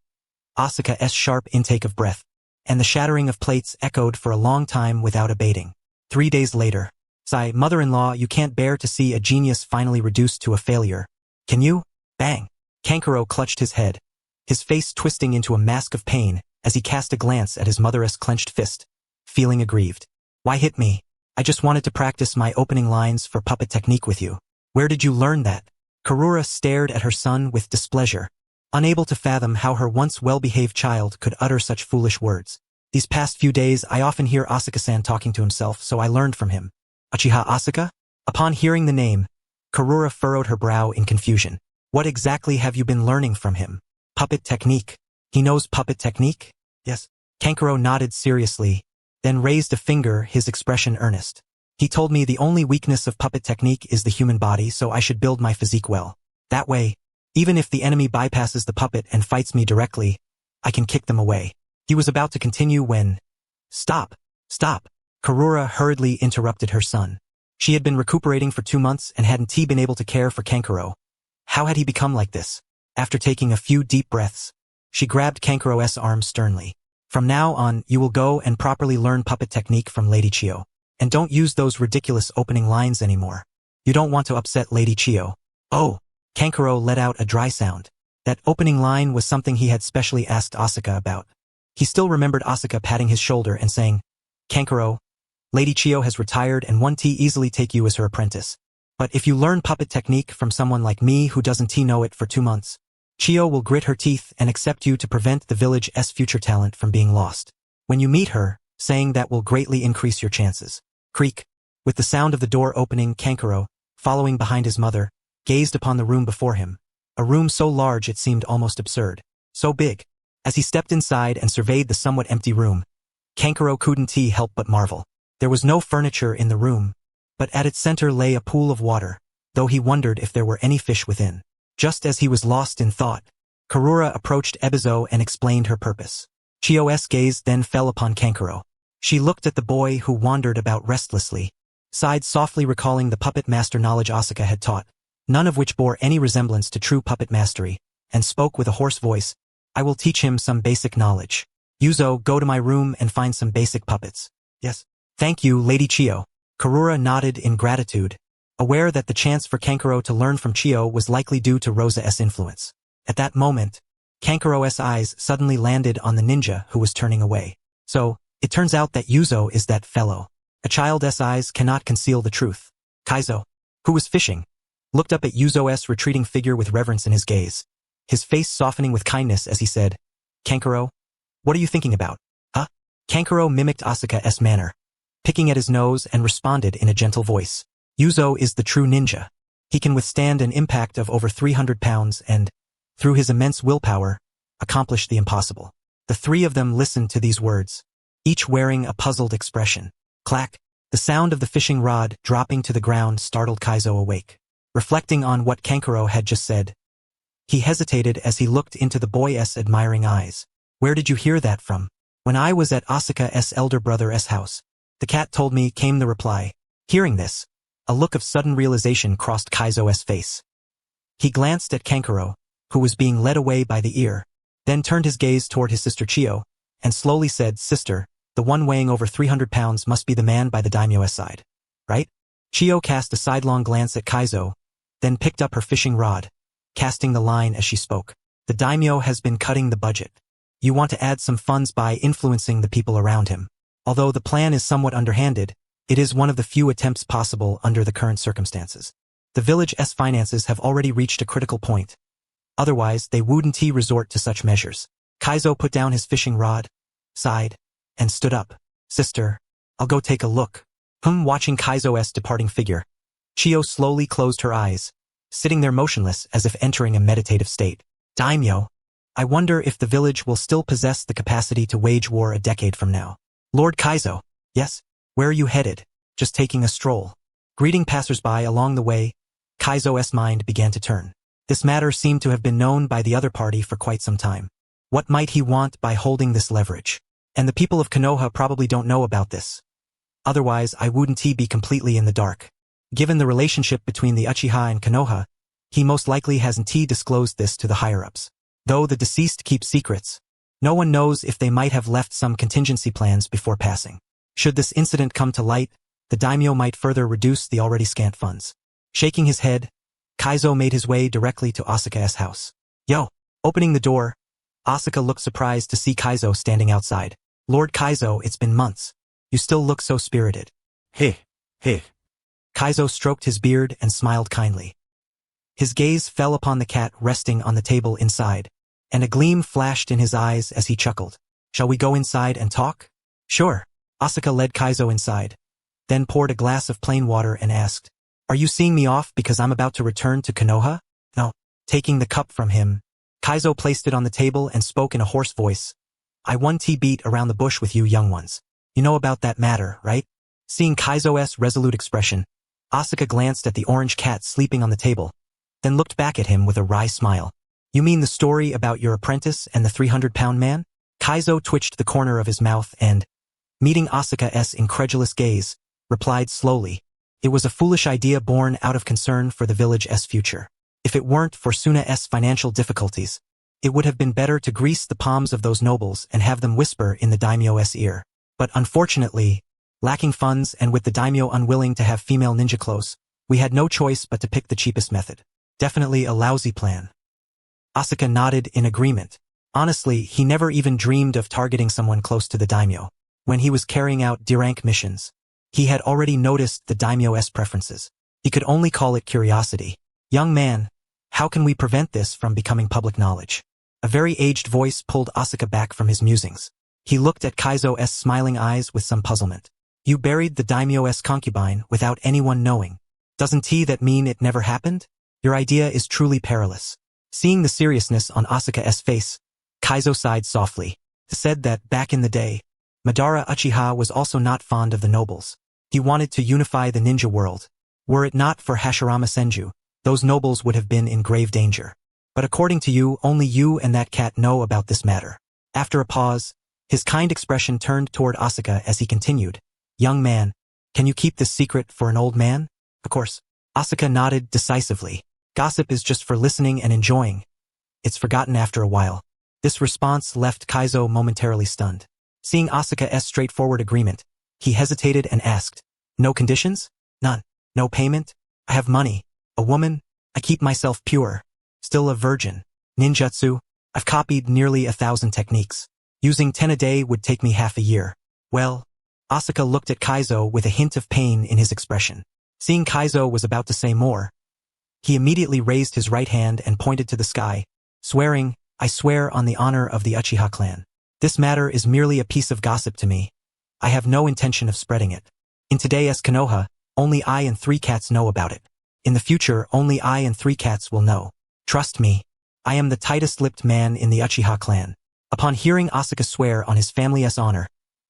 Asuka's sharp intake of breath, and the shattering of plates echoed for a long time without abating. 3 days later, sigh, mother-in-law, you can't bear to see a genius finally reduced to a failure. Can you? Bang. Kankuro clutched his head, his face twisting into a mask of pain as he cast a glance at his mother's clenched fist, feeling aggrieved. Why hit me? I just wanted to practice my opening lines for puppet technique with you. Where did you learn that? Karura stared at her son with displeasure, unable to fathom how her once well-behaved child could utter such foolish words. These past few days I often hear Asuka-san talking to himself, so I learned from him. Uchiha Asuka? Upon hearing the name, Karura furrowed her brow in confusion. What exactly have you been learning from him? Puppet technique. He knows puppet technique? Yes. Kankuro nodded seriously, then raised a finger, his expression earnest. He told me the only weakness of puppet technique is the human body, so I should build my physique well. That way, even if the enemy bypasses the puppet and fights me directly, I can kick them away. He was about to continue when... Stop! Stop! Karura hurriedly interrupted her son. She had been recuperating for 2 months and hadn't been able to care for Kankuro. How had he become like this? After taking a few deep breaths, she grabbed Kankuro's arm sternly. From now on, you will go and properly learn puppet technique from Lady Chiyo. And don't use those ridiculous opening lines anymore. You don't want to upset Lady Chiyo. Oh! Kankuro let out a dry sound. That opening line was something he had specially asked Asuka about. He still remembered Asuka patting his shoulder and saying, Kankuro, Lady Chiyo has retired and won't easily take you as her apprentice. But if you learn puppet technique from someone like me who doesn't know it for 2 months, Chiyo will grit her teeth and accept you to prevent the village's future talent from being lost. When you meet her, saying that will greatly increase your chances. Creak. With the sound of the door opening, Kankuro, following behind his mother, gazed upon the room before him. A room so large it seemed almost absurd. So big. As he stepped inside and surveyed the somewhat empty room, Kankuro couldn't help but marvel. There was no furniture in the room, but at its center lay a pool of water, though he wondered if there were any fish within. Just as he was lost in thought, Karura approached Ebizo and explained her purpose. Chiyo's gaze then fell upon Kankuro. She looked at the boy who wandered about restlessly, sighed softly recalling the puppet master knowledge Asuka had taught, none of which bore any resemblance to true puppet mastery, and spoke with a hoarse voice, I will teach him some basic knowledge. Yuzo, go to my room and find some basic puppets. Yes. Thank you, Lady Chiyo. Karura nodded in gratitude, aware that the chance for Kankuro to learn from Chiyo was likely due to Rosa's influence. At that moment, Kankuro's eyes suddenly landed on the ninja who was turning away. So, it turns out that Yuzo is that fellow. A child's eyes cannot conceal the truth. Kaizo, who was fishing, looked up at Yuzo's retreating figure with reverence in his gaze, his face softening with kindness as he said, Kankuro, what are you thinking about? Huh? Kankuro mimicked Asuka's manner, picking at his nose and responded in a gentle voice. Yuzo is the true ninja. He can withstand an impact of over 300 pounds and, through his immense willpower, accomplish the impossible. The three of them listened to these words, each wearing a puzzled expression. Clack! The sound of the fishing rod dropping to the ground startled Kaizo awake. Reflecting on what Kankuro had just said, He hesitated as he looked into the boy's admiring eyes. Where did you hear that from? When I was at Asuka's elder brother's house. The cat told me, came the reply. Hearing this, a look of sudden realization crossed Kaizo's face. He glanced at Kankuro, who was being led away by the ear, then turned his gaze toward his sister Chiyo, and slowly said, Sister, the one weighing over 300 pounds must be the man by the daimyo's side. Right? Chiyo cast a sidelong glance at Kaizo, then picked up her fishing rod, casting the line as she spoke. The daimyo has been cutting the budget. You want to add some funds by influencing the people around him. Although the plan is somewhat underhanded, it is one of the few attempts possible under the current circumstances. The village's finances have already reached a critical point. Otherwise, they wouldn't resort to such measures. Kaizo put down his fishing rod, sighed, and stood up. Sister, I'll go take a look. Watching Kaizo's departing figure, Chiyo slowly closed her eyes, sitting there motionless as if entering a meditative state. Daimyo, I wonder if the village will still possess the capacity to wage war a decade from now. Lord Kaizo, yes? Where are you headed? Just taking a stroll. Greeting passersby along the way, Kaizo's mind began to turn. This matter seemed to have been known by the other party for quite some time. What might he want by holding this leverage? And the people of Konoha probably don't know about this. Otherwise, I wouldn't be completely in the dark. Given the relationship between the Uchiha and Konoha, he most likely hasn't disclosed this to the higher-ups. Though the deceased keep secrets, no one knows if they might have left some contingency plans before passing. Should this incident come to light, the daimyo might further reduce the already scant funds. Shaking his head, Kaizo made his way directly to Asuka's house. Yo! Opening the door, Asuka looked surprised to see Kaizo standing outside. Lord Kaizo, it's been months. You still look so spirited. Hey. Kaizo stroked his beard and smiled kindly. His gaze fell upon the cat resting on the table inside, and a gleam flashed in his eyes as he chuckled. Shall we go inside and talk? Sure. Asuka led Kaizo inside, then poured a glass of plain water and asked, Are you seeing me off because I'm about to return to Konoha? No. Taking the cup from him, Kaizo placed it on the table and spoke in a hoarse voice. I won beat around the bush with you young ones. You know about that matter, right? Seeing Kaizo's resolute expression, Asuka glanced at the orange cat sleeping on the table, then looked back at him with a wry smile. You mean the story about your apprentice and the 300-pound man? Kaizo twitched the corner of his mouth and, meeting Asuka's incredulous gaze, replied slowly. It was a foolish idea born out of concern for the village's future. If it weren't for Suna's financial difficulties, it would have been better to grease the palms of those nobles and have them whisper in the daimyo's ear. But unfortunately, lacking funds and with the daimyo unwilling to have female ninja close, we had no choice but to pick the cheapest method. Definitely a lousy plan. Asuka nodded in agreement. Honestly, he never even dreamed of targeting someone close to the daimyo. When he was carrying out D-rank missions, he had already noticed the daimyo's preferences. He could only call it curiosity. Young man, how can we prevent this from becoming public knowledge? A very aged voice pulled Asuka back from his musings. He looked at Kaizo's smiling eyes with some puzzlement. You buried the daimyo's concubine without anyone knowing. Doesn't that mean it never happened? Your idea is truly perilous. Seeing the seriousness on Asuka's face, Kaizo sighed softly. Said that back in the day, Madara Uchiha was also not fond of the nobles. He wanted to unify the ninja world. Were it not for Hashirama Senju, those nobles would have been in grave danger. But according to you, only you and that cat know about this matter. After a pause, his kind expression turned toward Asuka as he continued. Young man, can you keep this secret for an old man? Of course. Asuka nodded decisively. Gossip is just for listening and enjoying. It's forgotten after a while. This response left Kaizo momentarily stunned. Seeing Asuka's straightforward agreement, he hesitated and asked, No conditions? None. No payment? I have money. A woman? I keep myself pure. Still a virgin. Ninjutsu? I've copied nearly 1,000 techniques. Using 10 a day would take me half a year. Well, Asuka looked at Kaizo with a hint of pain in his expression. Seeing Kaizo was about to say more, he immediately raised his right hand and pointed to the sky, swearing, I swear on the honor of the Uchiha clan. This matter is merely a piece of gossip to me. I have no intention of spreading it. In today's Konoha, only I and 3 cats know about it. In the future, only I and 3 cats will know. Trust me, I am the tightest-lipped man in the Uchiha clan. Upon hearing Asuka swear on his family's honor,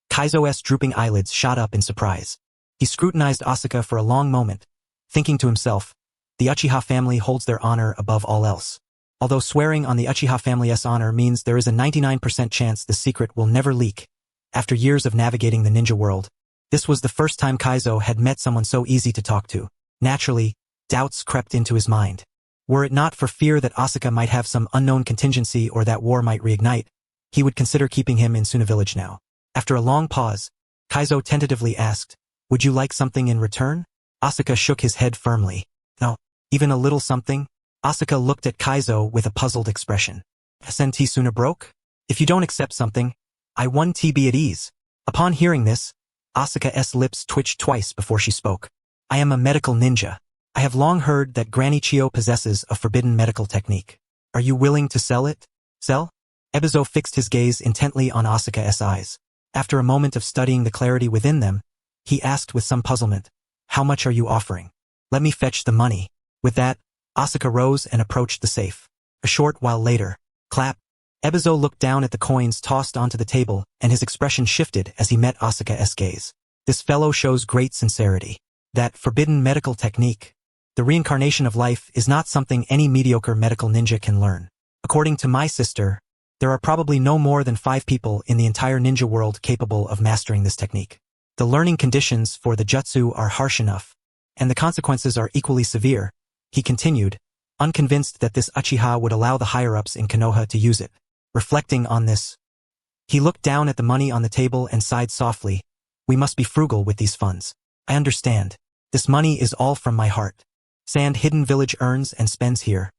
Kaizo's drooping eyelids shot up in surprise. He scrutinized Asuka for a long moment, thinking to himself, the Uchiha family holds their honor above all else. Although swearing on the Uchiha family's honor means there is a 99% chance the secret will never leak. After years of navigating the ninja world, this was the first time Kaizo had met someone so easy to talk to. Naturally, doubts crept into his mind. Were it not for fear that Asuka might have some unknown contingency or that war might reignite, he would consider keeping him in Suna village now. After a long pause, Kaizo tentatively asked, "Would you like something in return?" Asuka shook his head firmly. "No, even a little something?" Asuka looked at Kaizo with a puzzled expression. "SNT Suna broke? If you don't accept something, I want to be at ease." Upon hearing this, Asuka's lips twitched twice before she spoke. "I am a medical ninja. I have long heard that Granny Chio possesses a forbidden medical technique. Are you willing to sell it?" "Sell?" Ebizo fixed his gaze intently on Asuka's eyes. After a moment of studying the clarity within them, he asked with some puzzlement, "How much are you offering?" "Let me fetch the money." With that, Asuka rose and approached the safe. A short while later, clap. Ebizo looked down at the coins tossed onto the table, and his expression shifted as he met Asuka's gaze. This fellow shows great sincerity. That forbidden medical technique, the reincarnation of life, is not something any mediocre medical ninja can learn. According to my sister, there are probably no more than 5 people in the entire ninja world capable of mastering this technique. The learning conditions for the jutsu are harsh enough, and the consequences are equally severe, he continued, unconvinced that this Uchiha would allow the higher-ups in Konoha to use it. Reflecting on this, he looked down at the money on the table and sighed softly. "We must be frugal with these funds. I understand. This money is all from my heart. Sand Hidden Village earns and spends here.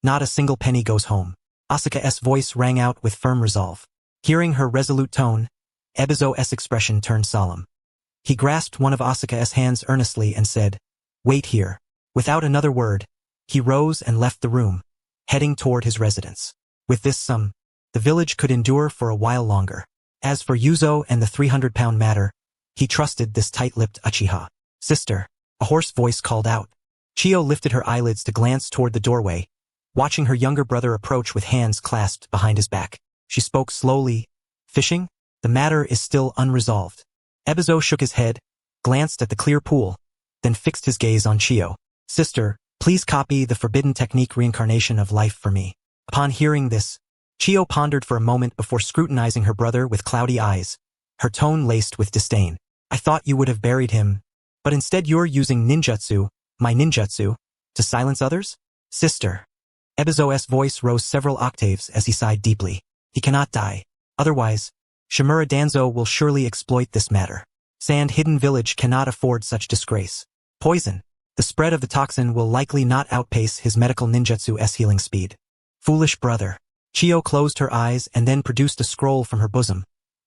Not a single penny goes home." Asuka's voice rang out with firm resolve. Hearing her resolute tone, Ebizo's expression turned solemn. He grasped one of Asuka's hands earnestly and said, "Wait here." Without another word, he rose and left the room, heading toward his residence. With this sum, the village could endure for a while longer. As for Yuzo and the 300-pound matter, he trusted this tight-lipped Uchiha. "Sister," a hoarse voice called out. Chio lifted her eyelids to glance toward the doorway, watching her younger brother approach with hands clasped behind his back. She spoke slowly. "Fishing? The matter is still unresolved." Ebizo shook his head, glanced at the clear pool, then fixed his gaze on Chio. "Sister, please copy the forbidden technique reincarnation of life for me." Upon hearing this, Chio pondered for a moment before scrutinizing her brother with cloudy eyes, her tone laced with disdain. "I thought you would have buried him, but instead you're using ninjutsu, my ninjutsu, to silence others?" "Sister." Ebizo's voice rose several octaves as he sighed deeply. "He cannot die. Otherwise, Shimura Danzo will surely exploit this matter. Sand Hidden Village cannot afford such disgrace. Poison. The spread of the toxin will likely not outpace his medical ninjutsu's healing speed." "Foolish brother." Chio closed her eyes and then produced a scroll from her bosom,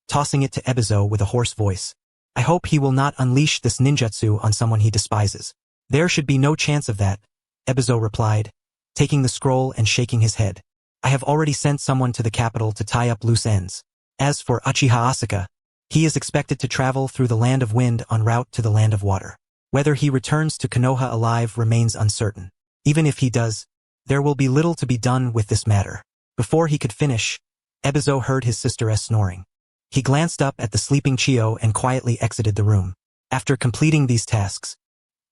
tossing it to Ebizo with a hoarse voice. "I hope he will not unleash this ninjutsu on someone he despises." "There should be no chance of that," Ebizo replied, taking the scroll and shaking his head. "I have already sent someone to the capital to tie up loose ends. As for Uchiha Asuka, he is expected to travel through the Land of Wind en route to the Land of Water. Whether he returns to Konoha alive remains uncertain. Even if he does, there will be little to be done with this matter." Before he could finish, Ebizo heard his sister's snoring. He glanced up at the sleeping Chio and quietly exited the room. After completing these tasks,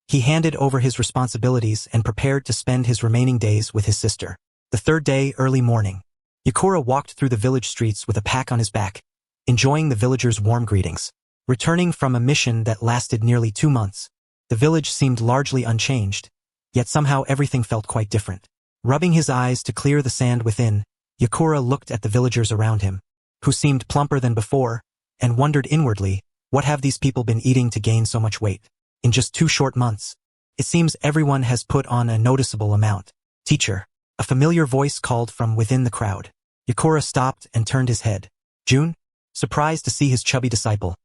he handed over his responsibilities and prepared to spend his remaining days with his sister. The third day, early morning, Yakura walked through the village streets with a pack on his back, enjoying the villagers' warm greetings. Returning from a mission that lasted nearly 2 months, the village seemed largely unchanged, yet somehow everything felt quite different. Rubbing his eyes to clear the sand within, Yakura looked at the villagers around him, who seemed plumper than before, and wondered inwardly, what have these people been eating to gain so much weight? In just 2 short months, it seems everyone has put on a noticeable amount. "Teacher," a familiar voice called from within the crowd. Yakura stopped and turned his head. "Jun?" Surprised to see his chubby disciple,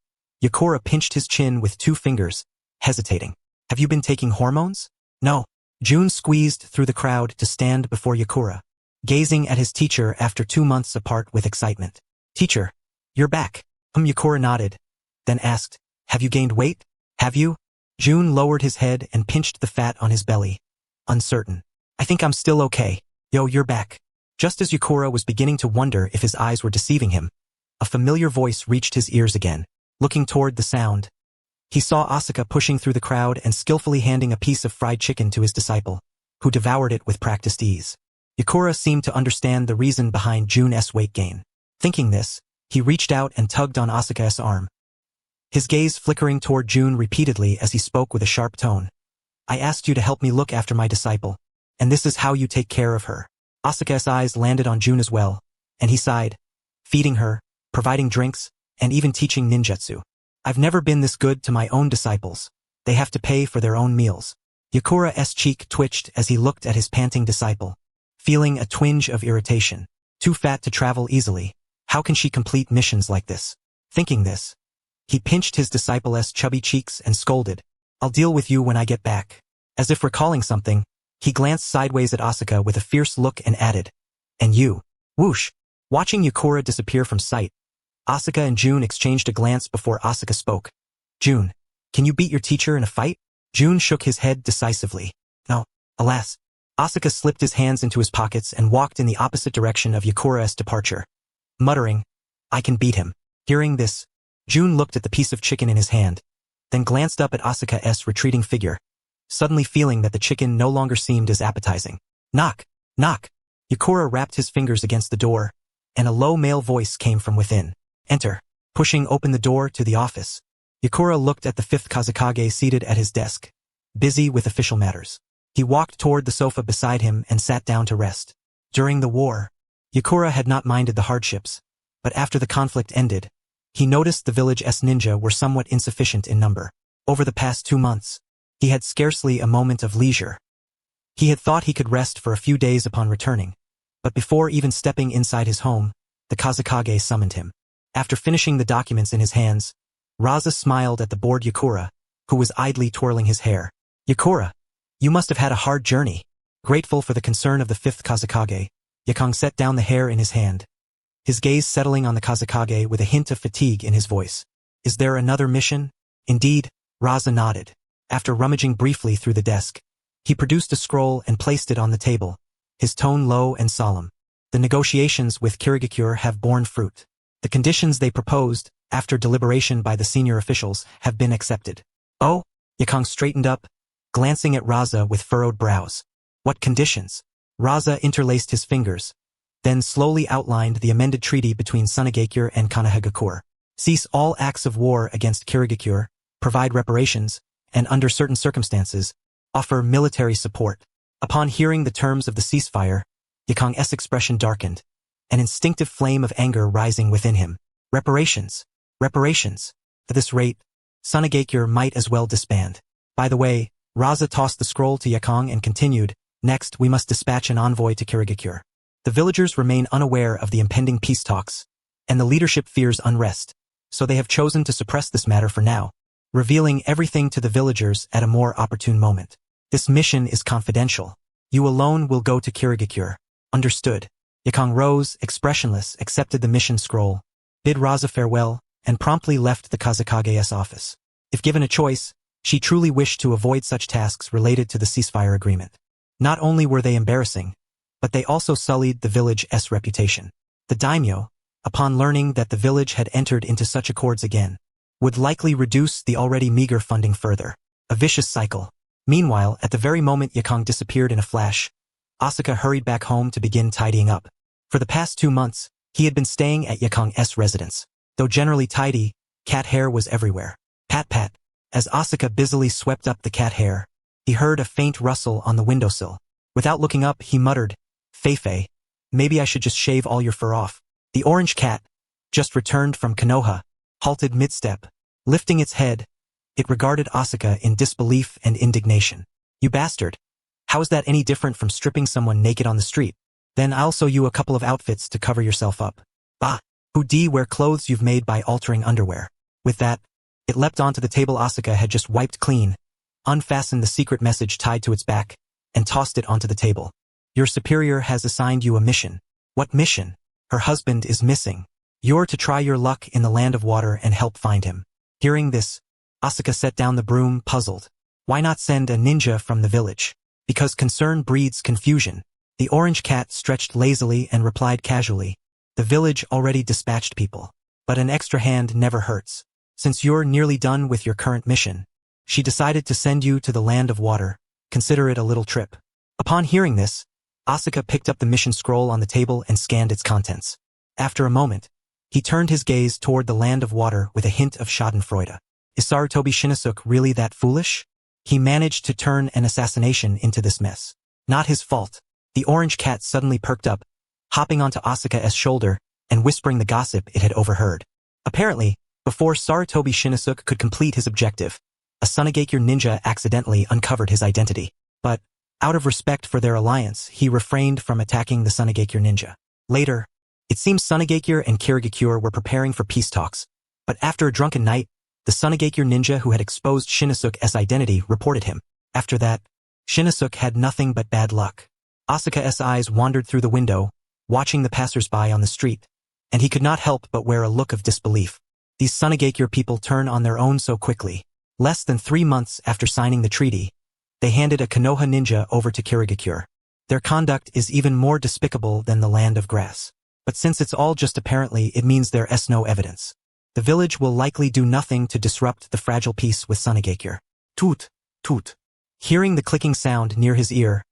Yakura pinched his chin with 2 fingers, hesitating. "Have you been taking hormones?" "No." Jun squeezed through the crowd to stand before Yakura, gazing at his teacher after 2 months apart with excitement. "Teacher, you're back." Yakura nodded, then asked, "Have you gained weight?" "Have you?" Jun lowered his head and pinched the fat on his belly, uncertain. "I think I'm still okay." "Yo, you're back." Just as Yakura was beginning to wonder if his eyes were deceiving him, a familiar voice reached his ears again. Looking toward the sound, he saw Asuka pushing through the crowd and skillfully handing a piece of fried chicken to his disciple, who devoured it with practiced ease. Yukura seemed to understand the reason behind Jun's weight gain. Thinking this, he reached out and tugged on Asuka's arm, his gaze flickering toward Jun repeatedly as he spoke with a sharp tone. I asked you to help me look after my disciple, and this is how you take care of her. Asuka's eyes landed on Jun as well, and he sighed, feeding her, providing drinks, and even teaching ninjutsu. I've never been this good to my own disciples. They have to pay for their own meals. Yukura's cheek twitched as he looked at his panting disciple, feeling a twinge of irritation. Too fat to travel easily. How can she complete missions like this? Thinking this, he pinched his disciple's chubby cheeks and scolded, I'll deal with you when I get back. As if recalling something, he glanced sideways at Asuka with a fierce look and added, and you. Whoosh. Watching Yukura disappear from sight, Asuka and Jun exchanged a glance before Asuka spoke. Jun, can you beat your teacher in a fight? Jun shook his head decisively. No, alas. Asuka slipped his hands into his pockets and walked in the opposite direction of Yukura's departure, muttering, I can beat him. Hearing this, Jun looked at the piece of chicken in his hand, then glanced up at Asuka's retreating figure, suddenly feeling that the chicken no longer seemed as appetizing. Knock, knock. Yukura wrapped his fingers against the door, and a low male voice came from within. Enter. Pushing open the door to the office, Yukura looked at the fifth Kazekage seated at his desk, busy with official matters. He walked toward the sofa beside him and sat down to rest. During the war, Yukura had not minded the hardships, but after the conflict ended, he noticed the village's ninja were somewhat insufficient in number. Over the past 2 months, he had scarcely a moment of leisure. He had thought he could rest for a few days upon returning, but before even stepping inside his home, the Kazekage summoned him. After finishing the documents in his hands, Raza smiled at the bored Yukura, who was idly twirling his hair. Yukura, you must have had a hard journey. Grateful for the concern of the fifth Kazekage, Yakang set down the hair in his hand, his gaze settling on the Kazekage with a hint of fatigue in his voice. Is there another mission? Indeed, Raza nodded. After rummaging briefly through the desk, he produced a scroll and placed it on the table, his tone low and solemn. The negotiations with Kirigakure have borne fruit. The conditions they proposed, after deliberation by the senior officials, have been accepted. Oh? Yakang straightened up, glancing at Raza with furrowed brows. What conditions? Raza interlaced his fingers, then slowly outlined the amended treaty between Sunagakure and Konohagakure. Cease all acts of war against Kirigakure, provide reparations, and under certain circumstances, offer military support. Upon hearing the terms of the ceasefire, Yakang's expression darkened, an instinctive flame of anger rising within him. Reparations. Reparations. At this rate, Sunagakure might as well disband. By the way, Raza tossed the scroll to Yakang and continued, next we must dispatch an envoy to Kirigakure. The villagers remain unaware of the impending peace talks, and the leadership fears unrest, so they have chosen to suppress this matter for now, revealing everything to the villagers at a more opportune moment. This mission is confidential. You alone will go to Kirigakure. Understood. Yakang rose, expressionless, accepted the mission scroll, bid Raza farewell, and promptly left the Kazekage's office. If given a choice, she truly wished to avoid such tasks related to the ceasefire agreement. Not only were they embarrassing, but they also sullied the village's reputation. The daimyo, upon learning that the village had entered into such accords again, would likely reduce the already meager funding further. A vicious cycle. Meanwhile, at the very moment Yakang disappeared in a flash, Asuka hurried back home to begin tidying up. For the past 2 months, he had been staying at Yakang's residence. Though generally tidy, cat hair was everywhere. Pat pat. As Asuka busily swept up the cat hair, he heard a faint rustle on the windowsill. Without looking up, he muttered, Feifei, maybe I should just shave all your fur off. The orange cat, just returned from Konoha, halted mid-step. Lifting its head, it regarded Asuka in disbelief and indignation. You bastard. How is that any different from stripping someone naked on the street? Then I'll sew you a couple of outfits to cover yourself up. Bah! Who d wear clothes you've made by altering underwear. With that, it leapt onto the table Asuka had just wiped clean, unfastened the secret message tied to its back, and tossed it onto the table. Your superior has assigned you a mission. What mission? Her husband is missing. You're to try your luck in the land of water and help find him. Hearing this, Asuka set down the broom, puzzled. Why not send a ninja from the village? Because concern breeds confusion. The orange cat stretched lazily and replied casually. The village already dispatched people. But an extra hand never hurts. Since you're nearly done with your current mission, she decided to send you to the land of water. Consider it a little trip. Upon hearing this, Asuka picked up the mission scroll on the table and scanned its contents. After a moment, he turned his gaze toward the land of water with a hint of schadenfreude. Is Sarutobi Shinnosuke really that foolish? He managed to turn an assassination into this mess. Not his fault. The orange cat suddenly perked up, hopping onto Asuka's shoulder and whispering the gossip it had overheard. Apparently, before Sarutobi Shinnosuke could complete his objective, a Sunagakure ninja accidentally uncovered his identity. But, out of respect for their alliance, he refrained from attacking the Sunagakure ninja. Later, it seems Sunagakure and Kirigakure were preparing for peace talks, but after a drunken night, the Sunagakure ninja who had exposed Shinnosuke's identity reported him. After that, Shinnosuke had nothing but bad luck. Asuka's eyes wandered through the window, watching the passers-by on the street, and he could not help but wear a look of disbelief. These Sunagakure people turn on their own so quickly. Less than 3 months after signing the treaty, they handed a Konoha ninja over to Kirigakure. Their conduct is even more despicable than the land of grass. But since it's all just apparently, it means there's no evidence. The village will likely do nothing to disrupt the fragile peace with Sunagakure. Toot, toot. Hearing the clicking sound near his ear,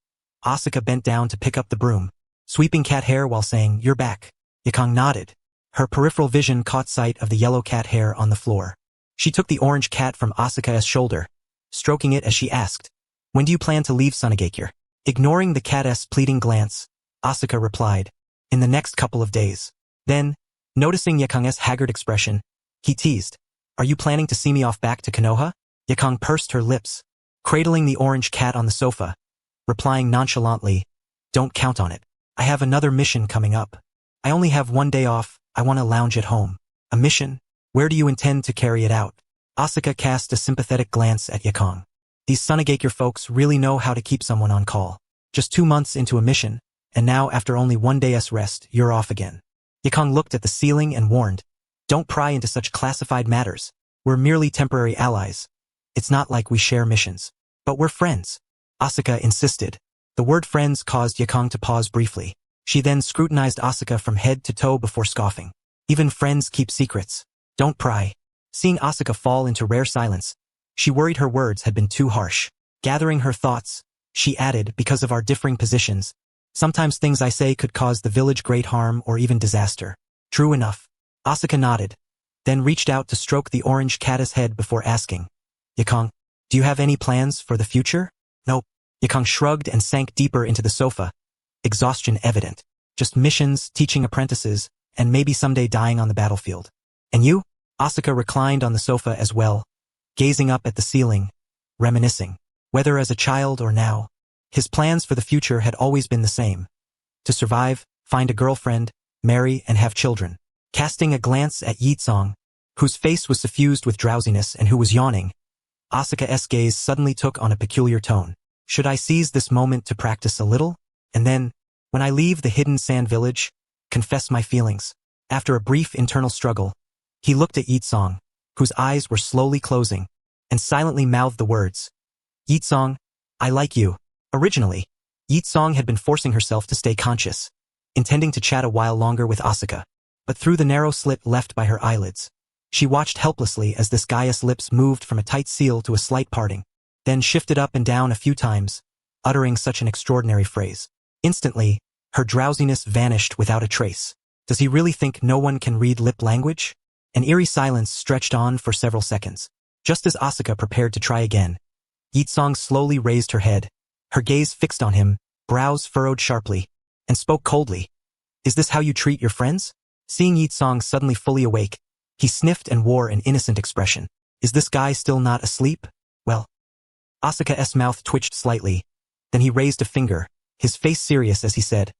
Asuka bent down to pick up the broom, sweeping cat hair while saying, "You're back." Yakang nodded. Her peripheral vision caught sight of the yellow cat hair on the floor. She took the orange cat from Asuka's shoulder, stroking it as she asked, "When do you plan to leave Sunagakure?" Ignoring the cat's pleading glance, Asuka replied, "In the next couple of days." Then, noticing Yakang's haggard expression, he teased, "Are you planning to see me off back to Konoha?" Yakang pursed her lips, cradling the orange cat on the sofa, replying nonchalantly, "Don't count on it. I have another mission coming up. I only have 1 day off. I want to lounge at home." "A mission? Where do you intend to carry it out?" Asuka cast a sympathetic glance at Yakang. These Sunagakure folks really know how to keep someone on call. Just 2 months into a mission, and now after only 1 day's rest, you're off again. Yakang looked at the ceiling and warned, "Don't pry into such classified matters. We're merely temporary allies. It's not like we share missions. But we're friends." Asuka insisted. The word friends caused Yakang to pause briefly. She then scrutinized Asuka from head to toe before scoffing. "Even friends keep secrets. Don't pry." Seeing Asuka fall into rare silence, she worried her words had been too harsh. Gathering her thoughts, she added, "Because of our differing positions, sometimes things I say could cause the village great harm or even disaster." "True enough." Asuka nodded, then reached out to stroke the orange cat's head before asking, "Yakang, do you have any plans for the future?" "Nope." Yakang shrugged and sank deeper into the sofa, exhaustion evident. "Just missions, teaching apprentices, and maybe someday dying on the battlefield." "And you?" Asuka reclined on the sofa as well, gazing up at the ceiling, reminiscing. Whether as a child or now, his plans for the future had always been the same. To survive, find a girlfriend, marry, and have children. Casting a glance at Yitsong, whose face was suffused with drowsiness and who was yawning, Asuka's gaze suddenly took on a peculiar tone. "Should I seize this moment to practice a little? And then, when I leave the hidden sand village, confess my feelings?" After a brief internal struggle, he looked at Yitsong, whose eyes were slowly closing, and silently mouthed the words, "Yitsong, I like you." Originally, Yitsong had been forcing herself to stay conscious, intending to chat a while longer with Asuka, but through the narrow slit left by her eyelids, she watched helplessly as this guy's lips moved from a tight seal to a slight parting, then shifted up and down a few times, uttering such an extraordinary phrase. Instantly, her drowsiness vanished without a trace. Does he really think no one can read lip language? An eerie silence stretched on for several seconds. Just as Asuka prepared to try again, Yitsong slowly raised her head, her gaze fixed on him, brows furrowed sharply, and spoke coldly. "Is this how you treat your friends?" Seeing Yitsong suddenly fully awake, he sniffed and wore an innocent expression. "Is this guy still not asleep? Well." Asuka's mouth twitched slightly, then he raised a finger, his face serious as he said,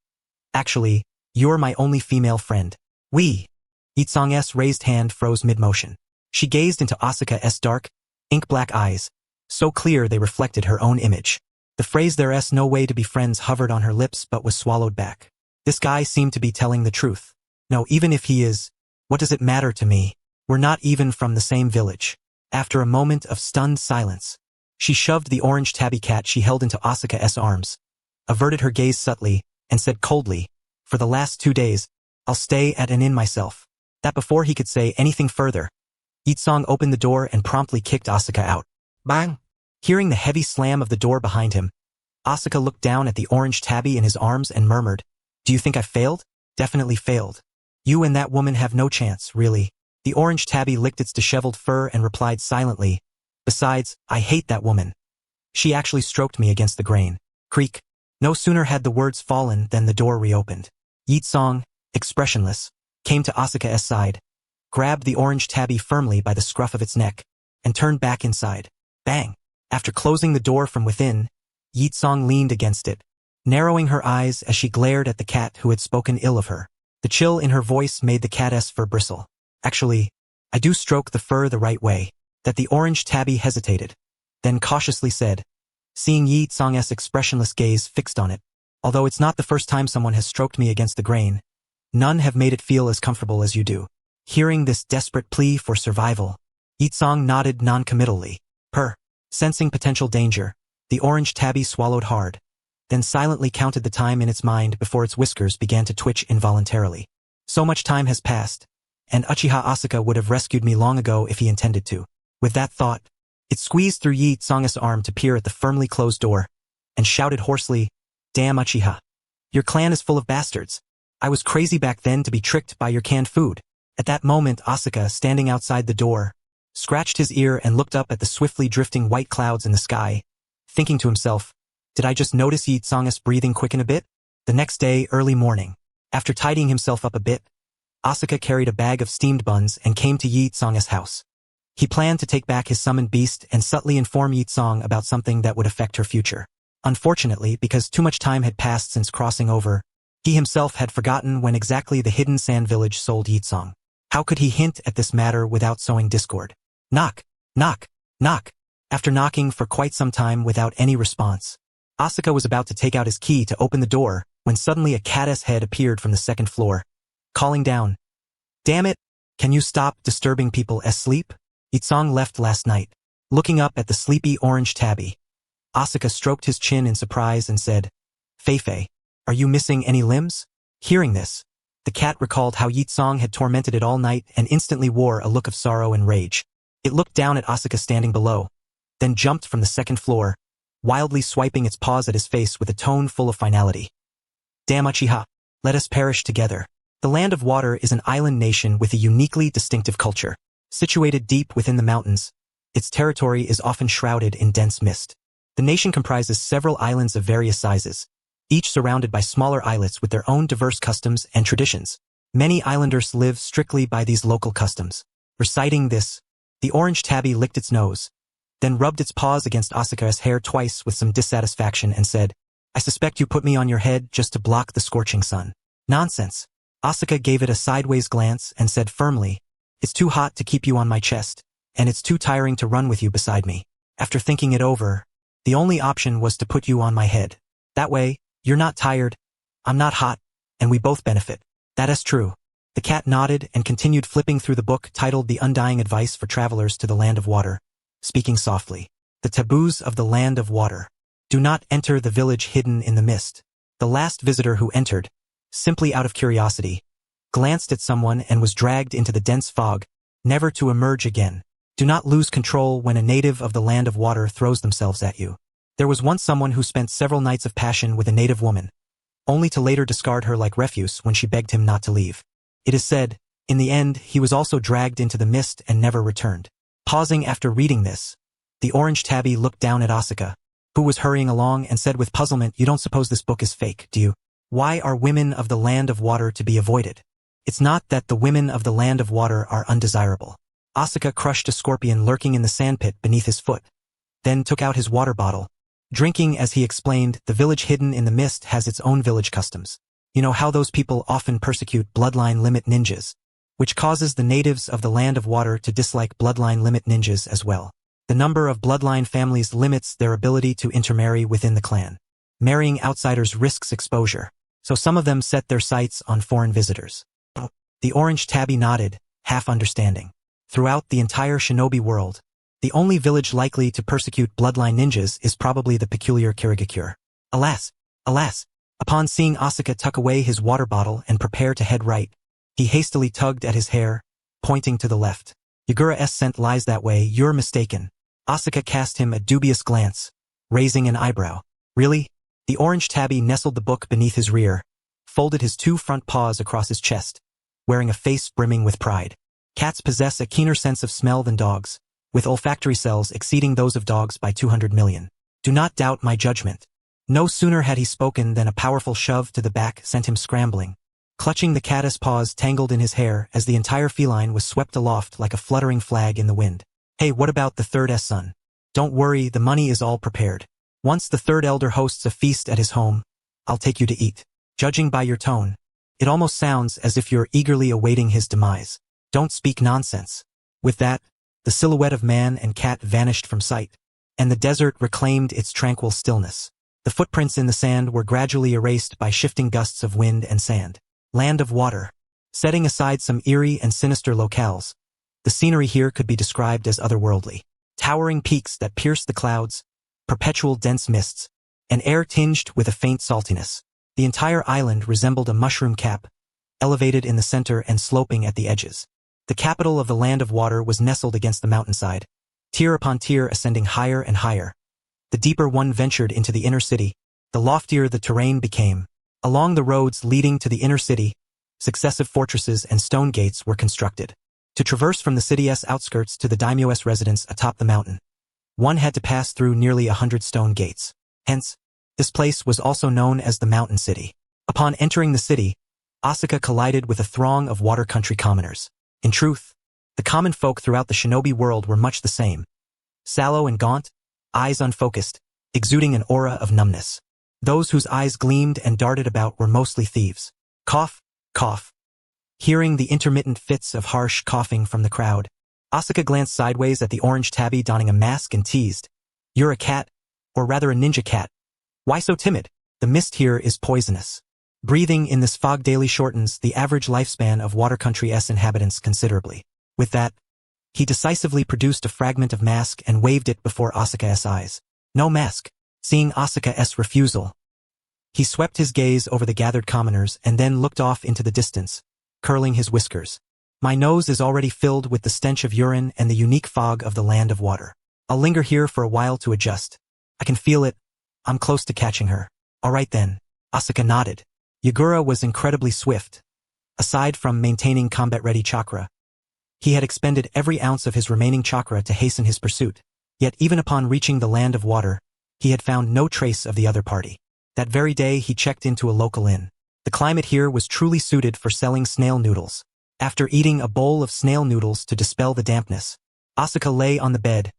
"Actually, you're my only female friend." "We." Yitsong's raised hand froze mid-motion. She gazed into Asuka's dark, ink-black eyes, so clear they reflected her own image. The phrase "there's no way to be friends" hovered on her lips but was swallowed back. This guy seemed to be telling the truth. "No, even if he is, what does it matter to me? We're not even from the same village." After a moment of stunned silence, she shoved the orange tabby cat she held into Asuka's arms, averted her gaze subtly, and said coldly, "For the last 2 days, I'll stay at an inn myself." That before he could say anything further, Yitsong opened the door and promptly kicked Asuka out. Bang! Hearing the heavy slam of the door behind him, Asuka looked down at the orange tabby in his arms and murmured, "Do you think I failed?" "Definitely failed. You and that woman have no chance, really." The orange tabby licked its disheveled fur and replied silently, "Besides, I hate that woman. She actually stroked me against the grain." Creak. No sooner had the words fallen than the door reopened. Yi-song, expressionless, came to Asuka's side, grabbed the orange tabby firmly by the scruff of its neck, and turned back inside. Bang! After closing the door from within, Yi-song leaned against it, narrowing her eyes as she glared at the cat who had spoken ill of her. The chill in her voice made the cat's fur bristle. "Actually, I do stroke the fur the right way." That the orange tabby hesitated, then cautiously said, seeing Yi-song's expressionless gaze fixed on it, "Although it's not the first time someone has stroked me against the grain, none have made it feel as comfortable as you do." Hearing this desperate plea for survival, Yi-song nodded non-committally. Sensing potential danger, the orange tabby swallowed hard, then silently counted the time in its mind before its whiskers began to twitch involuntarily. "So much time has passed, and Uchiha Asuka would have rescued me long ago if he intended to." With that thought, it squeezed through Yi-song's arm to peer at the firmly closed door, and shouted hoarsely, "Damn Uchiha. Your clan is full of bastards. I was crazy back then to be tricked by your canned food." At that moment, Asuka, standing outside the door, scratched his ear and looked up at the swiftly drifting white clouds in the sky, thinking to himself, "Did I just notice Yi-song's breathing quicken a bit?" The next day, early morning, after tidying himself up a bit, Asuka carried a bag of steamed buns and came to Yi-song's house. He planned to take back his summoned beast and subtly inform Yi-song about something that would affect her future. Unfortunately, because too much time had passed since crossing over, he himself had forgotten when exactly the hidden sand village sold Yi-song. How could he hint at this matter without sowing discord? Knock, knock, knock. After knocking for quite some time without any response, Asuka was about to take out his key to open the door when suddenly a cat's head appeared from the second floor, calling down, "Damn it, can you stop disturbing people asleep? Yi-song left last night." Looking up at the sleepy orange tabby, Asuka stroked his chin in surprise and said, "Fei-fei, are you missing any limbs?" Hearing this, the cat recalled how Yi-song had tormented it all night and instantly wore a look of sorrow and rage. It looked down at Asuka standing below, then jumped from the second floor, wildly swiping its paws at his face with a tone full of finality. "Damn Uchiha, let us perish together." The Land of Water is an island nation with a uniquely distinctive culture. Situated deep within the mountains, its territory is often shrouded in dense mist. The nation comprises several islands of various sizes, each surrounded by smaller islets with their own diverse customs and traditions. Many islanders live strictly by these local customs. Reciting this, the orange tabby licked its nose, then rubbed its paws against Asuka's hair twice with some dissatisfaction and said, "I suspect you put me on your head just to block the scorching sun." "Nonsense." Asuka gave it a sideways glance and said firmly, "It's too hot to keep you on my chest, and it's too tiring to run with you beside me. After thinking it over, the only option was to put you on my head. That way, you're not tired, I'm not hot, and we both benefit." "That is true." The cat nodded and continued flipping through the book titled The Undying Advice for Travelers to the Land of Water, speaking softly. The taboos of the Land of Water. Do not enter the village hidden in the mist. The last visitor who entered, simply out of curiosity, glanced at someone and was dragged into the dense fog, never to emerge again. Do not lose control when a native of the Land of Water throws themselves at you. There was once someone who spent several nights of passion with a native woman, only to later discard her like refuse when she begged him not to leave. It is said, in the end, he was also dragged into the mist and never returned. Pausing after reading this, the orange tabby looked down at Asuka, who was hurrying along, and said with puzzlement, "You don't suppose this book is fake, do you? Why are women of the Land of Water to be avoided? It's not that the women of the Land of Water are undesirable." Asuka crushed a scorpion lurking in the sandpit beneath his foot, then took out his water bottle, drinking as he explained, "The village hidden in the mist has its own village customs. You know how those people often persecute bloodline limit ninjas, which causes the natives of the Land of Water to dislike bloodline limit ninjas as well. The number of bloodline families limits their ability to intermarry within the clan. Marrying outsiders risks exposure, so some of them set their sights on foreign visitors." The orange tabby nodded, half understanding. Throughout the entire shinobi world, the only village likely to persecute bloodline ninjas is probably the peculiar Kirigakure. Alas, alas! Upon seeing Asuka tuck away his water bottle and prepare to head right, he hastily tugged at his hair, pointing to the left. "Yagura's scent lies that way, you're mistaken." Asuka cast him a dubious glance, raising an eyebrow. "Really? The orange tabby nestled the book beneath his rear, folded his two front paws across his chest, wearing a face brimming with pride. Cats possess a keener sense of smell than dogs, with olfactory cells exceeding those of dogs by 200 million. Do not doubt my judgment. No sooner had he spoken than a powerful shove to the back sent him scrambling, clutching the caddis paws tangled in his hair as the entire feline was swept aloft like a fluttering flag in the wind. Hey, what about the third son? Don't worry, the money is all prepared. Once the third elder hosts a feast at his home, I'll take you to eat. Judging by your tone, it almost sounds as if you're eagerly awaiting his demise. Don't speak nonsense. With that, the silhouette of man and cat vanished from sight, and the desert reclaimed its tranquil stillness. The footprints in the sand were gradually erased by shifting gusts of wind and sand. Land of water. Setting aside some eerie and sinister locales, the scenery here could be described as otherworldly. Towering peaks that pierced the clouds, perpetual dense mists, and air tinged with a faint saltiness. The entire island resembled a mushroom cap, elevated in the center and sloping at the edges. The capital of the land of water was nestled against the mountainside, tier upon tier ascending higher and higher. The deeper one ventured into the inner city, the loftier the terrain became. Along the roads leading to the inner city, successive fortresses and stone gates were constructed. To traverse from the city's outskirts to the daimyo's residence atop the mountain, one had to pass through nearly 100 stone gates. Hence, this place was also known as the Mountain City. Upon entering the city, Asuka collided with a throng of water country commoners. In truth, the common folk throughout the shinobi world were much the same. Sallow and gaunt, eyes unfocused, exuding an aura of numbness. Those whose eyes gleamed and darted about were mostly thieves. Cough, cough. Hearing the intermittent fits of harsh coughing from the crowd, Asuka glanced sideways at the orange tabby donning a mask and teased. You're a cat, or rather a ninja cat. Why so timid? The mist here is poisonous. Breathing in this fog daily shortens the average lifespan of water country's inhabitants considerably. With that, he decisively produced a fragment of mask and waved it before Asuka's eyes. No mask. Seeing Asuka's refusal, he swept his gaze over the gathered commoners and then looked off into the distance, curling his whiskers. My nose is already filled with the stench of urine and the unique fog of the land of water. I'll linger here for a while to adjust. I can feel it. I'm close to catching her. All right then. Asuka nodded. Yagura was incredibly swift. Aside from maintaining combat-ready chakra, he had expended every ounce of his remaining chakra to hasten his pursuit. Yet even upon reaching the land of water, he had found no trace of the other party. That very day he checked into a local inn. The climate here was truly suited for selling snail noodles. After eating a bowl of snail noodles to dispel the dampness, Asuka lay on the bed,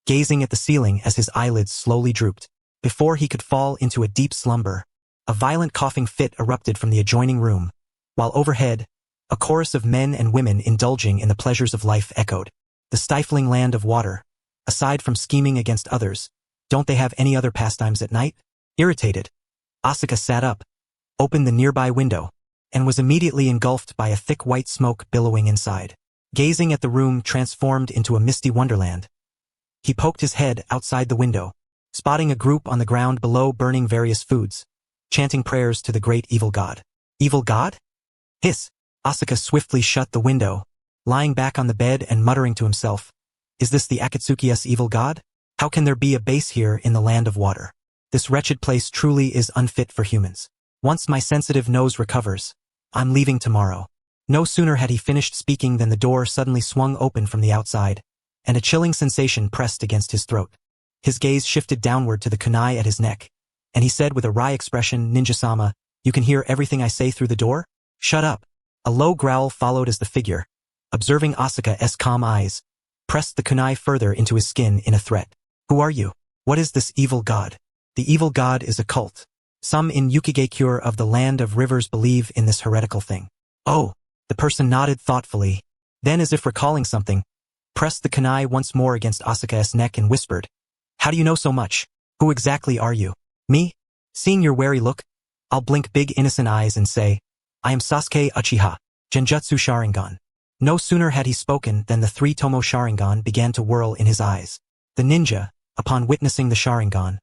gazing at the ceiling as his eyelids slowly drooped. Before he could fall into a deep slumber, a violent coughing fit erupted from the adjoining room, while overhead, a chorus of men and women indulging in the pleasures of life echoed. The stifling land of water, aside from scheming against others, don't they have any other pastimes at night? Irritated, Asuka sat up, opened the nearby window, and was immediately engulfed by a thick white smoke billowing inside. Gazing at the room transformed into a misty wonderland, he poked his head outside the window, spotting a group on the ground below burning various foods, chanting prayers to the great evil god. Evil god? Hiss! Asuka swiftly shut the window, lying back on the bed and muttering to himself, is this the Akatsuki's evil god? How can there be a base here in the land of water? This wretched place truly is unfit for humans. Once my sensitive nose recovers, I'm leaving tomorrow. No sooner had he finished speaking than the door suddenly swung open from the outside, and a chilling sensation pressed against his throat. His gaze shifted downward to the kunai at his neck, and he said with a wry expression, Ninja-sama, you can hear everything I say through the door? Shut up. A low growl followed as the figure, observing Asuka's calm eyes, pressed the kunai further into his skin in a threat. Who are you? What is this evil god? The evil god is a cult. Some in Yukigekure of the land of rivers believe in this heretical thing. Oh, the person nodded thoughtfully, then as if recalling something, pressed the kunai once more against Asuka's neck and whispered, how do you know so much? Who exactly are you? Me? Seeing your wary look, I'll blink big innocent eyes and say, I am Sasuke Uchiha, Genjutsu Sharingan. No sooner had he spoken than the three Tomo Sharingan began to whirl in his eyes. The ninja, upon witnessing the Sharingan,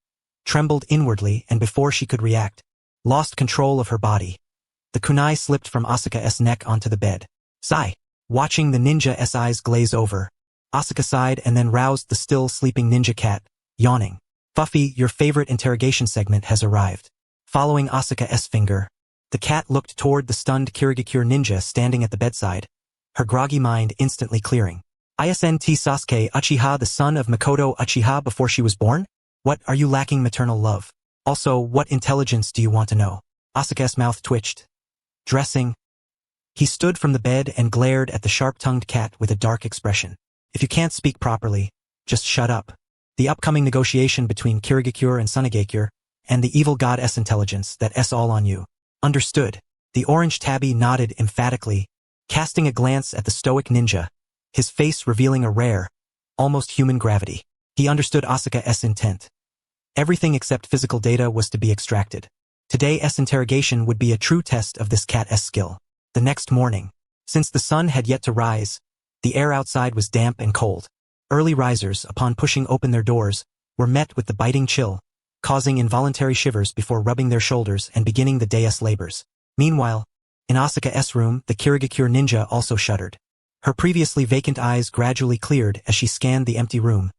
trembled inwardly and before she could react, lost control of her body. The kunai slipped from Asuka's neck onto the bed. Sigh. Watching the ninja's eyes glaze over, Asuka sighed and then roused the still sleeping ninja cat, yawning. Fuffy, your favorite interrogation segment has arrived. Following Asuka's finger, the cat looked toward the stunned Kirigakure ninja standing at the bedside, her groggy mind instantly clearing. Isn't Sasuke Uchiha the son of Makoto Uchiha before she was born? What, are you lacking maternal love? Also, what intelligence do you want to know? Asuka's mouth twitched. Dressing. He stood from the bed and glared at the sharp-tongued cat with a dark expression. If you can't speak properly, just shut up. The upcoming negotiation between Kirigakure and Sunigakure, and the evil god's intelligence that's all on you. Understood. The orange tabby nodded emphatically, casting a glance at the stoic ninja, his face revealing a rare, almost human gravity. He understood Asuka's intent. Everything except physical data was to be extracted. Today's interrogation would be a true test of this cat's skill. The next morning, since the sun had yet to rise, the air outside was damp and cold. Early risers, upon pushing open their doors, were met with the biting chill, causing involuntary shivers before rubbing their shoulders and beginning the day's labors. Meanwhile, in Asuka's room, the Kirigakure ninja also shuddered. Her previously vacant eyes gradually cleared as she scanned the empty room,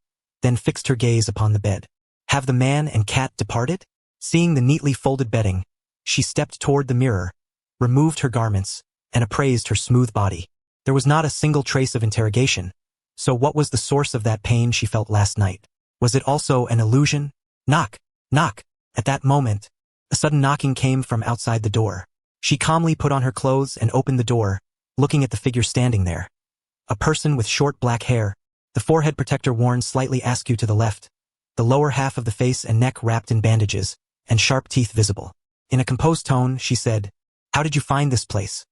then fixed her gaze upon the bed. Have the man and cat departed? Seeing the neatly folded bedding, she stepped toward the mirror, removed her garments, and appraised her smooth body. There was not a single trace of interrogation, so what was the source of that pain she felt last night? Was it also an illusion? Knock, knock. At that moment, a sudden knocking came from outside the door. She calmly put on her clothes and opened the door, looking at the figure standing there. A person with short black hair, the forehead protector worn slightly askew to the left, the lower half of the face and neck wrapped in bandages, and sharp teeth visible. In a composed tone, she said, "How did you find this place?"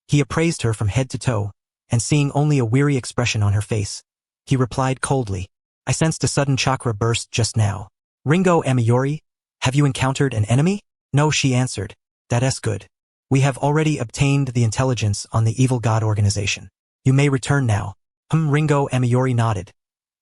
He appraised her from head to toe, and seeing only a weary expression on her face, he replied coldly, "I sensed a sudden chakra burst just now. Ringo Amiyori, have you encountered an enemy?" "No," she answered. "That's good. We have already obtained the intelligence on the evil god organization. You may return now." Ringo Amiyori nodded,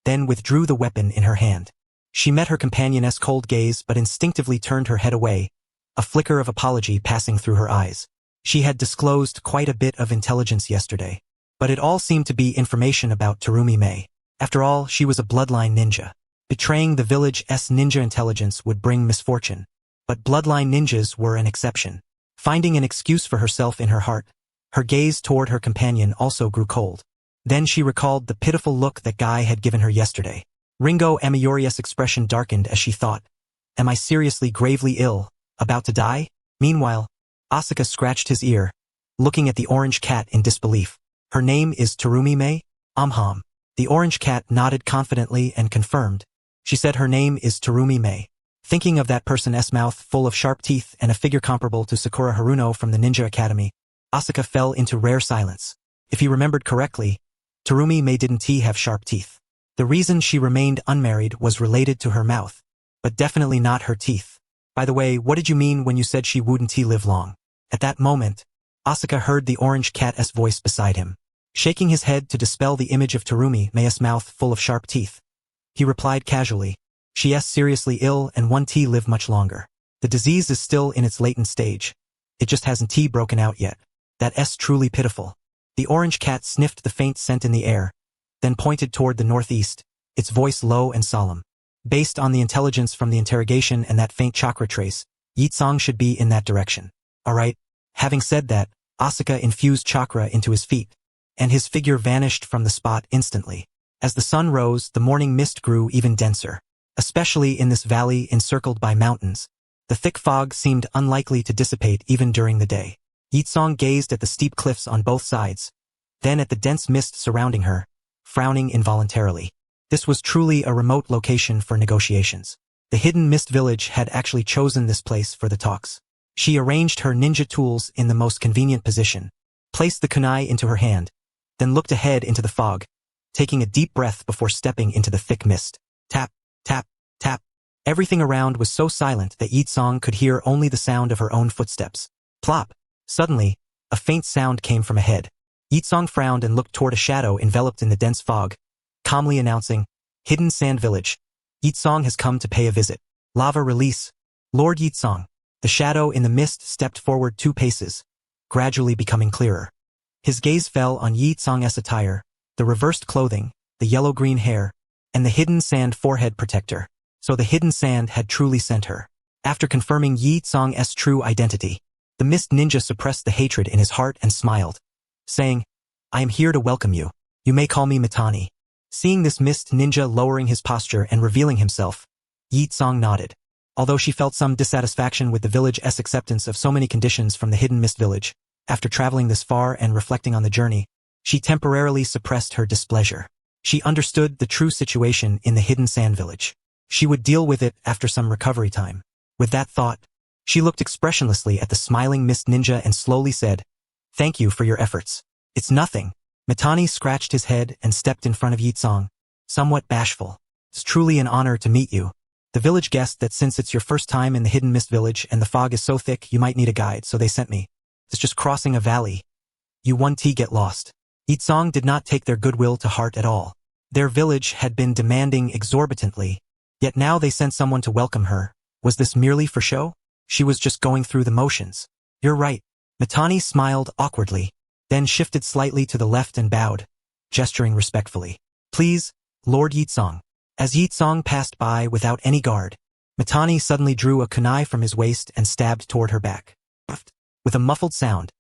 then withdrew the weapon in her hand. She met her companion's cold gaze but instinctively turned her head away, a flicker of apology passing through her eyes. She had disclosed quite a bit of intelligence yesterday, but it all seemed to be information about Terumi Mei. After all, she was a bloodline ninja. Betraying the village's ninja intelligence would bring misfortune, but bloodline ninjas were an exception. Finding an excuse for herself in her heart, her gaze toward her companion also grew cold. Then she recalled the pitiful look that Guy had given her yesterday. Ringo Amiyori's expression darkened as she thought, "Am I seriously gravely ill, about to die?" Meanwhile, Asuka scratched his ear, looking at the orange cat in disbelief. "Her name is Terumi Mei?" The orange cat nodded confidently and confirmed. She said her name is Terumi Mei. Thinking of that person's mouth full of sharp teeth and a figure comparable to Sakura Haruno from the Ninja Academy, Asuka fell into rare silence. If he remembered correctly, Terumi Mei didn't have sharp teeth. The reason she remained unmarried was related to her mouth, but definitely not her teeth. By the way, what did you mean when you said she wouldn't live long? At that moment, Asuka heard the orange cat's voice beside him. Shaking his head to dispel the image of Terumi Mei's mouth full of sharp teeth, he replied casually, "She's seriously ill and won't live much longer. The disease is still in its latent stage. It just hasn't broken out yet. That's truly pitiful." The orange cat sniffed the faint scent in the air, then pointed toward the northeast, its voice low and solemn. Based on the intelligence from the interrogation and that faint chakra trace, Yitsong should be in that direction. Alright. Having said that, Asuka infused chakra into his feet, and his figure vanished from the spot instantly. As the sun rose, the morning mist grew even denser. Especially in this valley encircled by mountains, the thick fog seemed unlikely to dissipate even during the day. Yitsong gazed at the steep cliffs on both sides, then at the dense mist surrounding her, frowning involuntarily. This was truly a remote location for negotiations. The hidden mist village had actually chosen this place for the talks. She arranged her ninja tools in the most convenient position, placed the kunai into her hand, then looked ahead into the fog, taking a deep breath before stepping into the thick mist. Tap, tap, tap. Everything around was so silent that Yitsong could hear only the sound of her own footsteps. Plop. Suddenly, a faint sound came from ahead. Yitsong frowned and looked toward a shadow enveloped in the dense fog, calmly announcing, "Hidden Sand Village. Yitsong has come to pay a visit. Lava release. Lord Yitsong." The shadow in the mist stepped forward 2 paces, gradually becoming clearer. His gaze fell on Yitsong's attire, the reversed clothing, the yellow-green hair, and the hidden sand forehead protector. So the hidden sand had truly sent her. After confirming Yi Tsong's true identity, the mist ninja suppressed the hatred in his heart and smiled, saying, "I am here to welcome you. You may call me Mitani." Seeing this mist ninja lowering his posture and revealing himself, Yi Tsong nodded. Although she felt some dissatisfaction with the village's acceptance of so many conditions from the hidden mist village, after traveling this far and reflecting on the journey, she temporarily suppressed her displeasure. She understood the true situation in the hidden sand village. She would deal with it after some recovery time. With that thought, she looked expressionlessly at the smiling mist ninja and slowly said, "Thank you for your efforts." "It's nothing." Mitani scratched his head and stepped in front of Yi Tsong, somewhat bashful. "It's truly an honor to meet you. The village guessed that since it's your first time in the hidden mist village and the fog is so thick you might need a guide, so they sent me. It's just crossing a valley. You won't get lost." Yi Tsong did not take their goodwill to heart at all. Their village had been demanding exorbitantly, yet now they sent someone to welcome her. Was this merely for show? She was just going through the motions. "You're right." Mitani smiled awkwardly, then shifted slightly to the left and bowed, gesturing respectfully. "Please, Lord Yi Tsong." As Yi Tsong passed by without any guard, Mitani suddenly drew a kunai from his waist and stabbed toward her back. With a muffled sound,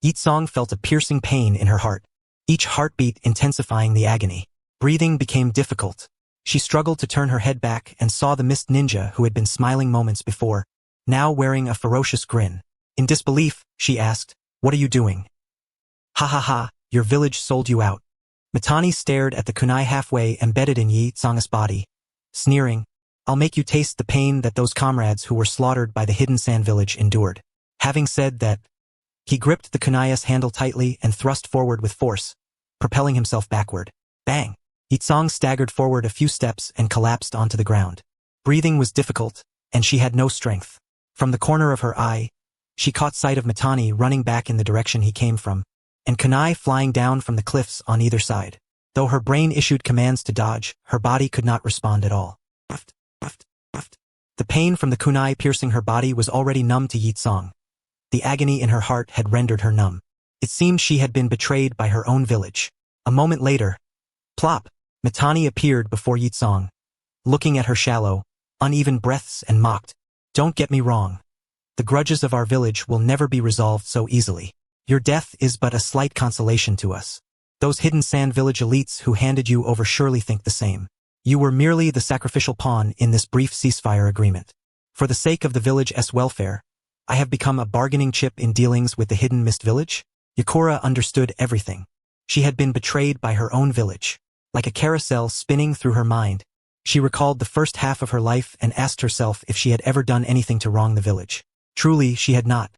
Yi Tsong felt a piercing pain in her heart, each heartbeat intensifying the agony. Breathing became difficult. She struggled to turn her head back and saw the mist ninja who had been smiling moments before, now wearing a ferocious grin. In disbelief, she asked, "What are you doing?" "Ha ha ha, your village sold you out." Mitani stared at the kunai halfway embedded in Yi Tsong's body, sneering, "I'll make you taste the pain that those comrades who were slaughtered by the hidden sand village endured." Having said that, he gripped the kunai's handle tightly and thrust forward with force, propelling himself backward. Bang! Yi Tsong staggered forward a few steps and collapsed onto the ground. Breathing was difficult, and she had no strength. From the corner of her eye, she caught sight of Mitani running back in the direction he came from, and kunai flying down from the cliffs on either side. Though her brain issued commands to dodge, her body could not respond at all. The pain from the kunai piercing her body was already numb to Yi Tsong. The agony in her heart had rendered her numb. It seemed she had been betrayed by her own village. A moment later, plop, Mitani appeared before Yi Tsong, looking at her shallow, uneven breaths and mocked, "Don't get me wrong. The grudges of our village will never be resolved so easily. Your death is but a slight consolation to us. Those hidden sand village elites who handed you over surely think the same. You were merely the sacrificial pawn in this brief ceasefire agreement. For the sake of the village's welfare, I have become a bargaining chip in dealings with the hidden mist village." Yakura understood everything. She had been betrayed by her own village. Like a carousel spinning through her mind, she recalled the first half of her life and asked herself if she had ever done anything to wrong the village. Truly, she had not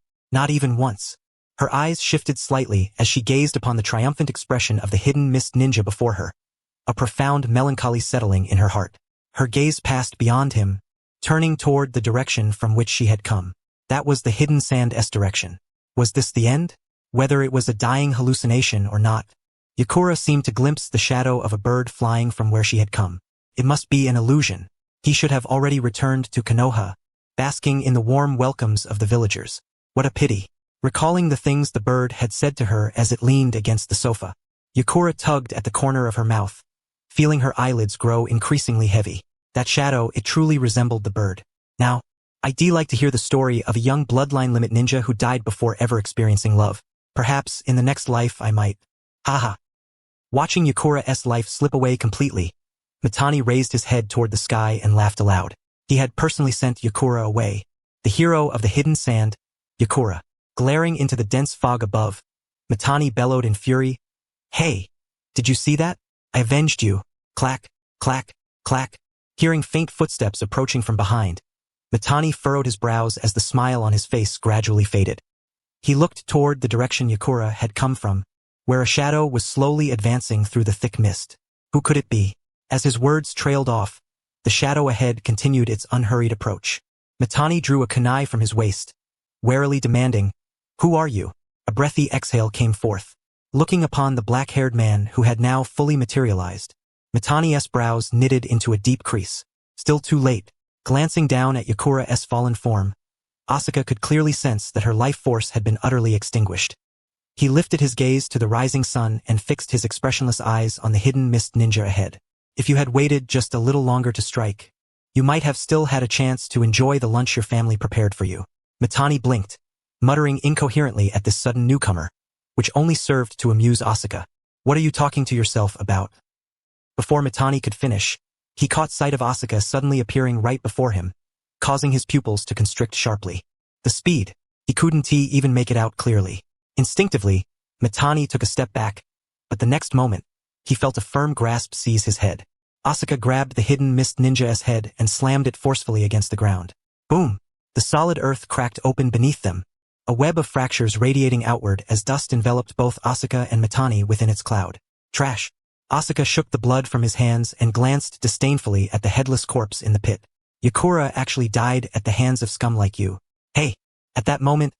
even once. Her eyes shifted slightly as she gazed upon the triumphant expression of the hidden mist ninja before her, a profound melancholy settling in her heart. Her gaze passed beyond him, turning toward the direction from which she had come. That was the hidden sand's direction. Was this the end? Whether it was a dying hallucination or not, Yakura seemed to glimpse the shadow of a bird flying from where she had come. It must be an illusion. He should have already returned to Konoha, basking in the warm welcomes of the villagers. What a pity. Recalling the things the bird had said to her as it leaned against the sofa, Yakura tugged at the corner of her mouth, feeling her eyelids grow increasingly heavy. That shadow, it truly resembled the bird. Now, I'd like to hear the story of a young bloodline limit ninja who died before ever experiencing love. Perhaps in the next life I might. Haha. Watching Yakura's life slip away completely, Mitani raised his head toward the sky and laughed aloud. He had personally sent Yakura away, the hero of the hidden sand, Yakura. Glaring into the dense fog above, Mitani bellowed in fury, "Hey, did you see that? I avenged you." Clack, clack, clack. Hearing faint footsteps approaching from behind, Mitani furrowed his brows as the smile on his face gradually faded. He looked toward the direction Yakura had come from, where a shadow was slowly advancing through the thick mist. Who could it be? As his words trailed off, the shadow ahead continued its unhurried approach. Mitani drew a kunai from his waist, warily demanding, "Who are you?" A breathy exhale came forth. Looking upon the black-haired man who had now fully materialized, Mitani's brows knitted into a deep crease. Still too late. Glancing down at Yakura's fallen form, Asuka could clearly sense that her life force had been utterly extinguished. He lifted his gaze to the rising sun and fixed his expressionless eyes on the hidden mist ninja ahead. "If you had waited just a little longer to strike, you might have still had a chance to enjoy the lunch your family prepared for you. Mitani blinked, muttering incoherently at this sudden newcomer, which only served to amuse Asuka. What are you talking to yourself about? Before Mitani could finish, he caught sight of Asuka suddenly appearing right before him, causing his pupils to constrict sharply. The speed, he couldn't even make it out clearly. Instinctively, Mitani took a step back, but the next moment, he felt a firm grasp seize his head. Asuka grabbed the hidden mist ninja's head and slammed it forcefully against the ground. Boom! The solid earth cracked open beneath them, a web of fractures radiating outward as dust enveloped both Asuka and Mitani within its cloud. Trash! Asuka shook the blood from his hands and glanced disdainfully at the headless corpse in the pit. Yakura actually died at the hands of scum like you. Hey! At that moment,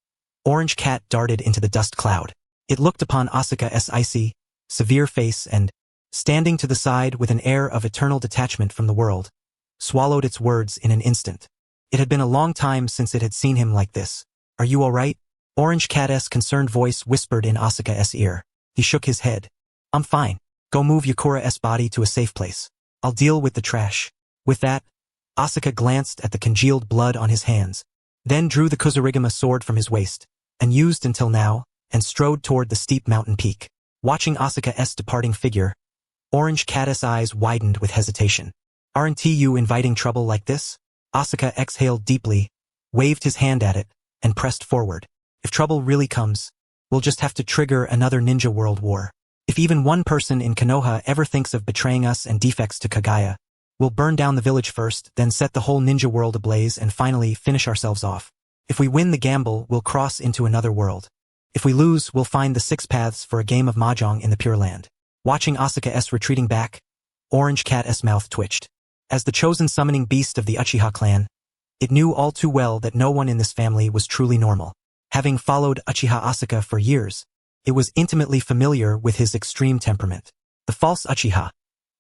Orange Cat darted into the dust cloud. It looked upon Asuka's icy, severe face and, standing to the side with an air of eternal detachment from the world, swallowed its words in an instant. It had been a long time since it had seen him like this. Are you all right? Orange Cat's concerned voice whispered in Asuka's ear. He shook his head. I'm fine. Go move Yakura's body to a safe place. I'll deal with the trash. With that, Asuka glanced at the congealed blood on his hands, then drew the Kusarigama sword from his waist, unused until now, and strode toward the steep mountain peak. Watching Asuka's departing figure, Orange Cat's eyes widened with hesitation. Aren't you inviting trouble like this? Asuka exhaled deeply, waved his hand at it, and pressed forward. If trouble really comes, we'll just have to trigger another ninja world war. If even one person in Konoha ever thinks of betraying us and defects to Kaguya, we'll burn down the village first, then set the whole ninja world ablaze and finally finish ourselves off. If we win the gamble, we'll cross into another world. If we lose, we'll find the 6 paths for a game of mahjong in the Pure Land. Watching Asuka's retreating back, Orange Cat's mouth twitched. As the chosen summoning beast of the Uchiha clan, it knew all too well that no one in this family was truly normal. Having followed Uchiha Asuka for years, it was intimately familiar with his extreme temperament. The false Uchiha,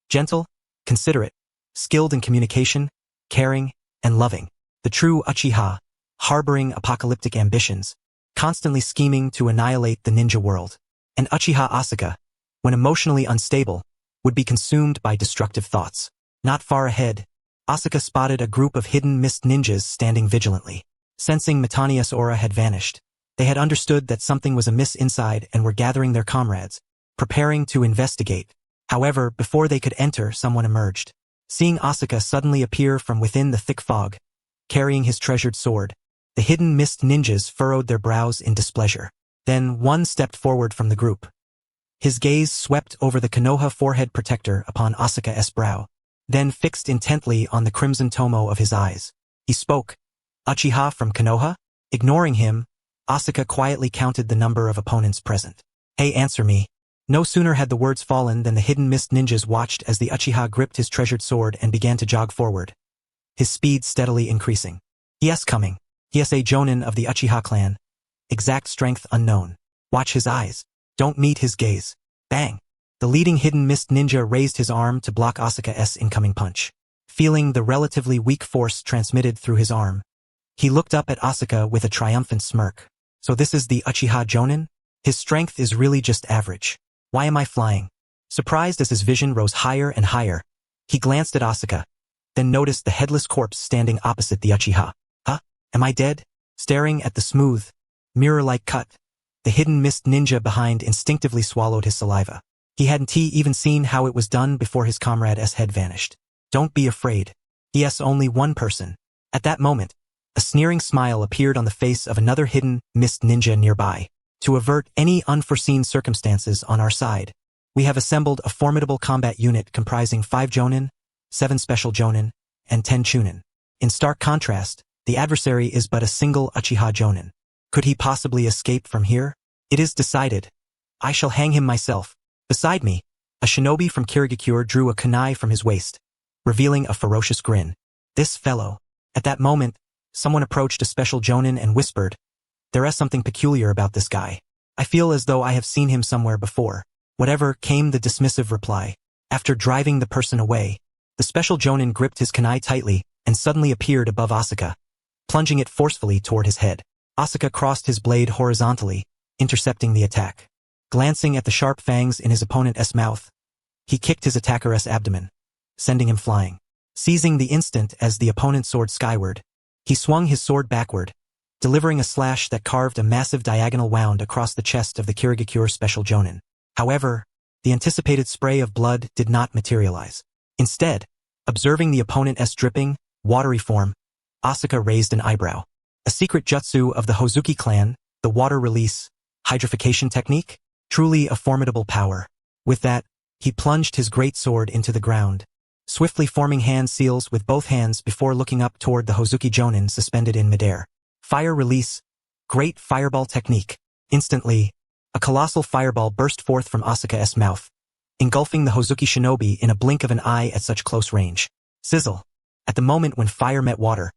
gentle, considerate, skilled in communication, caring, and loving. The true Uchiha, harboring apocalyptic ambitions, constantly scheming to annihilate the ninja world. And Uchiha Asuka, when emotionally unstable, would be consumed by destructive thoughts. Not far ahead, Asuka spotted a group of hidden mist ninjas standing vigilantly. Sensing Mitani's aura had vanished, they had understood that something was amiss inside and were gathering their comrades, preparing to investigate. However, before they could enter, someone emerged. Seeing Asuka suddenly appear from within the thick fog, carrying his treasured sword, the hidden mist ninjas furrowed their brows in displeasure. Then one stepped forward from the group. His gaze swept over the Konoha forehead protector upon Asuka's brow, then fixed intently on the crimson tomo of his eyes. He spoke. Uchiha from Konoha? Ignoring him, Asuka quietly counted the number of opponents present. Hey, answer me. No sooner had the words fallen than the hidden mist ninjas watched as the Uchiha gripped his treasured sword and began to jog forward, his speed steadily increasing. Yes, coming. He is a jonin of the Uchiha clan. Exact strength unknown. Watch his eyes. Don't meet his gaze. Bang! The leading hidden mist ninja raised his arm to block Asuka's incoming punch. Feeling the relatively weak force transmitted through his arm, he looked up at Asuka with a triumphant smirk. So this is the Uchiha jonin? His strength is really just average. Why am I flying? Surprised as his vision rose higher and higher, he glanced at Asuka, then noticed the headless corpse standing opposite the Uchiha. Huh? Am I dead? Staring at the smooth, mirror-like cut, the hidden mist ninja behind instinctively swallowed his saliva. He hadn't even seen how it was done before his comrade's head vanished. Don't be afraid. Yes, only one person. At that moment, a sneering smile appeared on the face of another hidden mist ninja nearby. To avert any unforeseen circumstances on our side, we have assembled a formidable combat unit comprising 5 jonin, 7 special jonin, and 10 chunin. In stark contrast, the adversary is but a single Uchiha jonin. Could he possibly escape from here? It is decided. I shall hang him myself. Beside me, a shinobi from Kirigakure drew a kunai from his waist, revealing a ferocious grin. This fellow. At that moment, someone approached a special jonin and whispered, there is something peculiar about this guy. I feel as though I have seen him somewhere before. Whatever, came the dismissive reply. After driving the person away, the special jonin gripped his kunai tightly and suddenly appeared above Asuka, plunging it forcefully toward his head. Asuka crossed his blade horizontally, intercepting the attack. Glancing at the sharp fangs in his opponent's mouth, he kicked his attacker's abdomen, sending him flying. Seizing the instant as the opponent soared skyward, he swung his sword backward, delivering a slash that carved a massive diagonal wound across the chest of the Kirigakure Special Jonin. However, the anticipated spray of blood did not materialize. Instead, observing the opponent's dripping, watery form, Asuka raised an eyebrow. A secret jutsu of the Hozuki clan, the water release, hydrification technique? Truly a formidable power. With that, he plunged his great sword into the ground, swiftly forming hand seals with both hands before looking up toward the Hozuki Jonin suspended in midair. Fire release, great fireball technique. Instantly, a colossal fireball burst forth from Asuka's mouth, engulfing the Hozuki shinobi in a blink of an eye at such close range. Sizzle. At the moment when fire met water,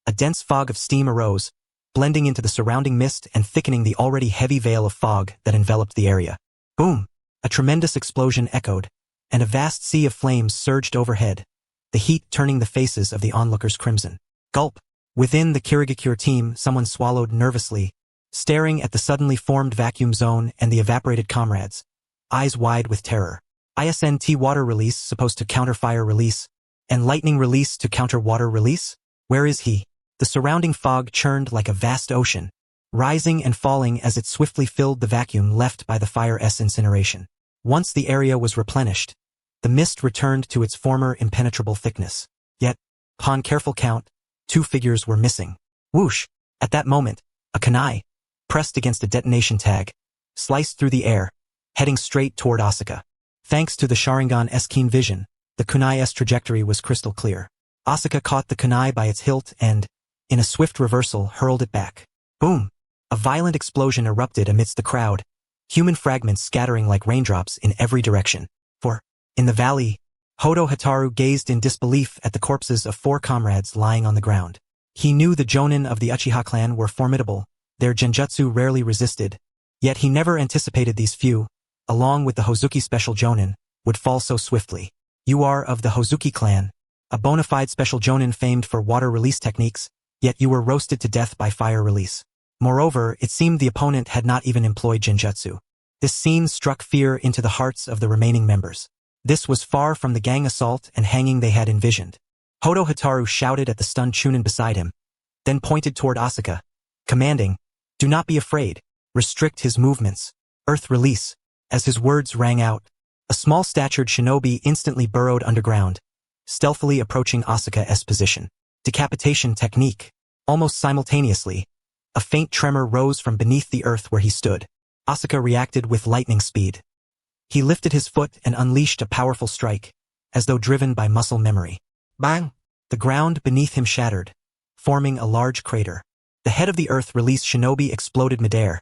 a dense fog of steam arose, blending into the surrounding mist and thickening the already heavy veil of fog that enveloped the area. Boom! A tremendous explosion echoed, and a vast sea of flames surged overhead, the heat turning the faces of the onlookers crimson. Gulp! Within the Kirigakure team, someone swallowed nervously, staring at the suddenly formed vacuum zone and the evaporated comrades, eyes wide with terror. ISNT water release supposed to counter fire release, and lightning release to counter water release? Where is he? The surrounding fog churned like a vast ocean, rising and falling as it swiftly filled the vacuum left by the fire's incineration. Once the area was replenished, the mist returned to its former impenetrable thickness. Yet, upon careful count, 2 figures were missing. Whoosh! At that moment, a kunai, pressed against a detonation tag, sliced through the air, heading straight toward Asuka. Thanks to the Sharingan's keen vision, the kunai's trajectory was crystal clear. Asuka caught the kunai by its hilt and, in a swift reversal, hurled it back. Boom! A violent explosion erupted amidst the crowd, human fragments scattering like raindrops in every direction. For, in the valley, Hodo Hataru gazed in disbelief at the corpses of 4 comrades lying on the ground. He knew the jonin of the Uchiha clan were formidable, their genjutsu rarely resisted, yet he never anticipated these few, along with the Hozuki Special Jonin, would fall so swiftly. You are of the Hozuki clan, a bona fide Special Jonin famed for water release techniques, yet you were roasted to death by fire release. Moreover, it seemed the opponent had not even employed genjutsu. This scene struck fear into the hearts of the remaining members. This was far from the gang assault and hanging they had envisioned. Hodo Hataru shouted at the stunned Chunin beside him, then pointed toward Asuka, commanding, "Do not be afraid, restrict his movements, earth release." As his words rang out, a small-statured shinobi instantly burrowed underground, stealthily approaching Asuka's position. Decapitation technique. Almost simultaneously, a faint tremor rose from beneath the earth where he stood. Asuka reacted with lightning speed. He lifted his foot and unleashed a powerful strike, as though driven by muscle memory. Bang! The ground beneath him shattered, forming a large crater. The head of the earth release shinobi exploded midair,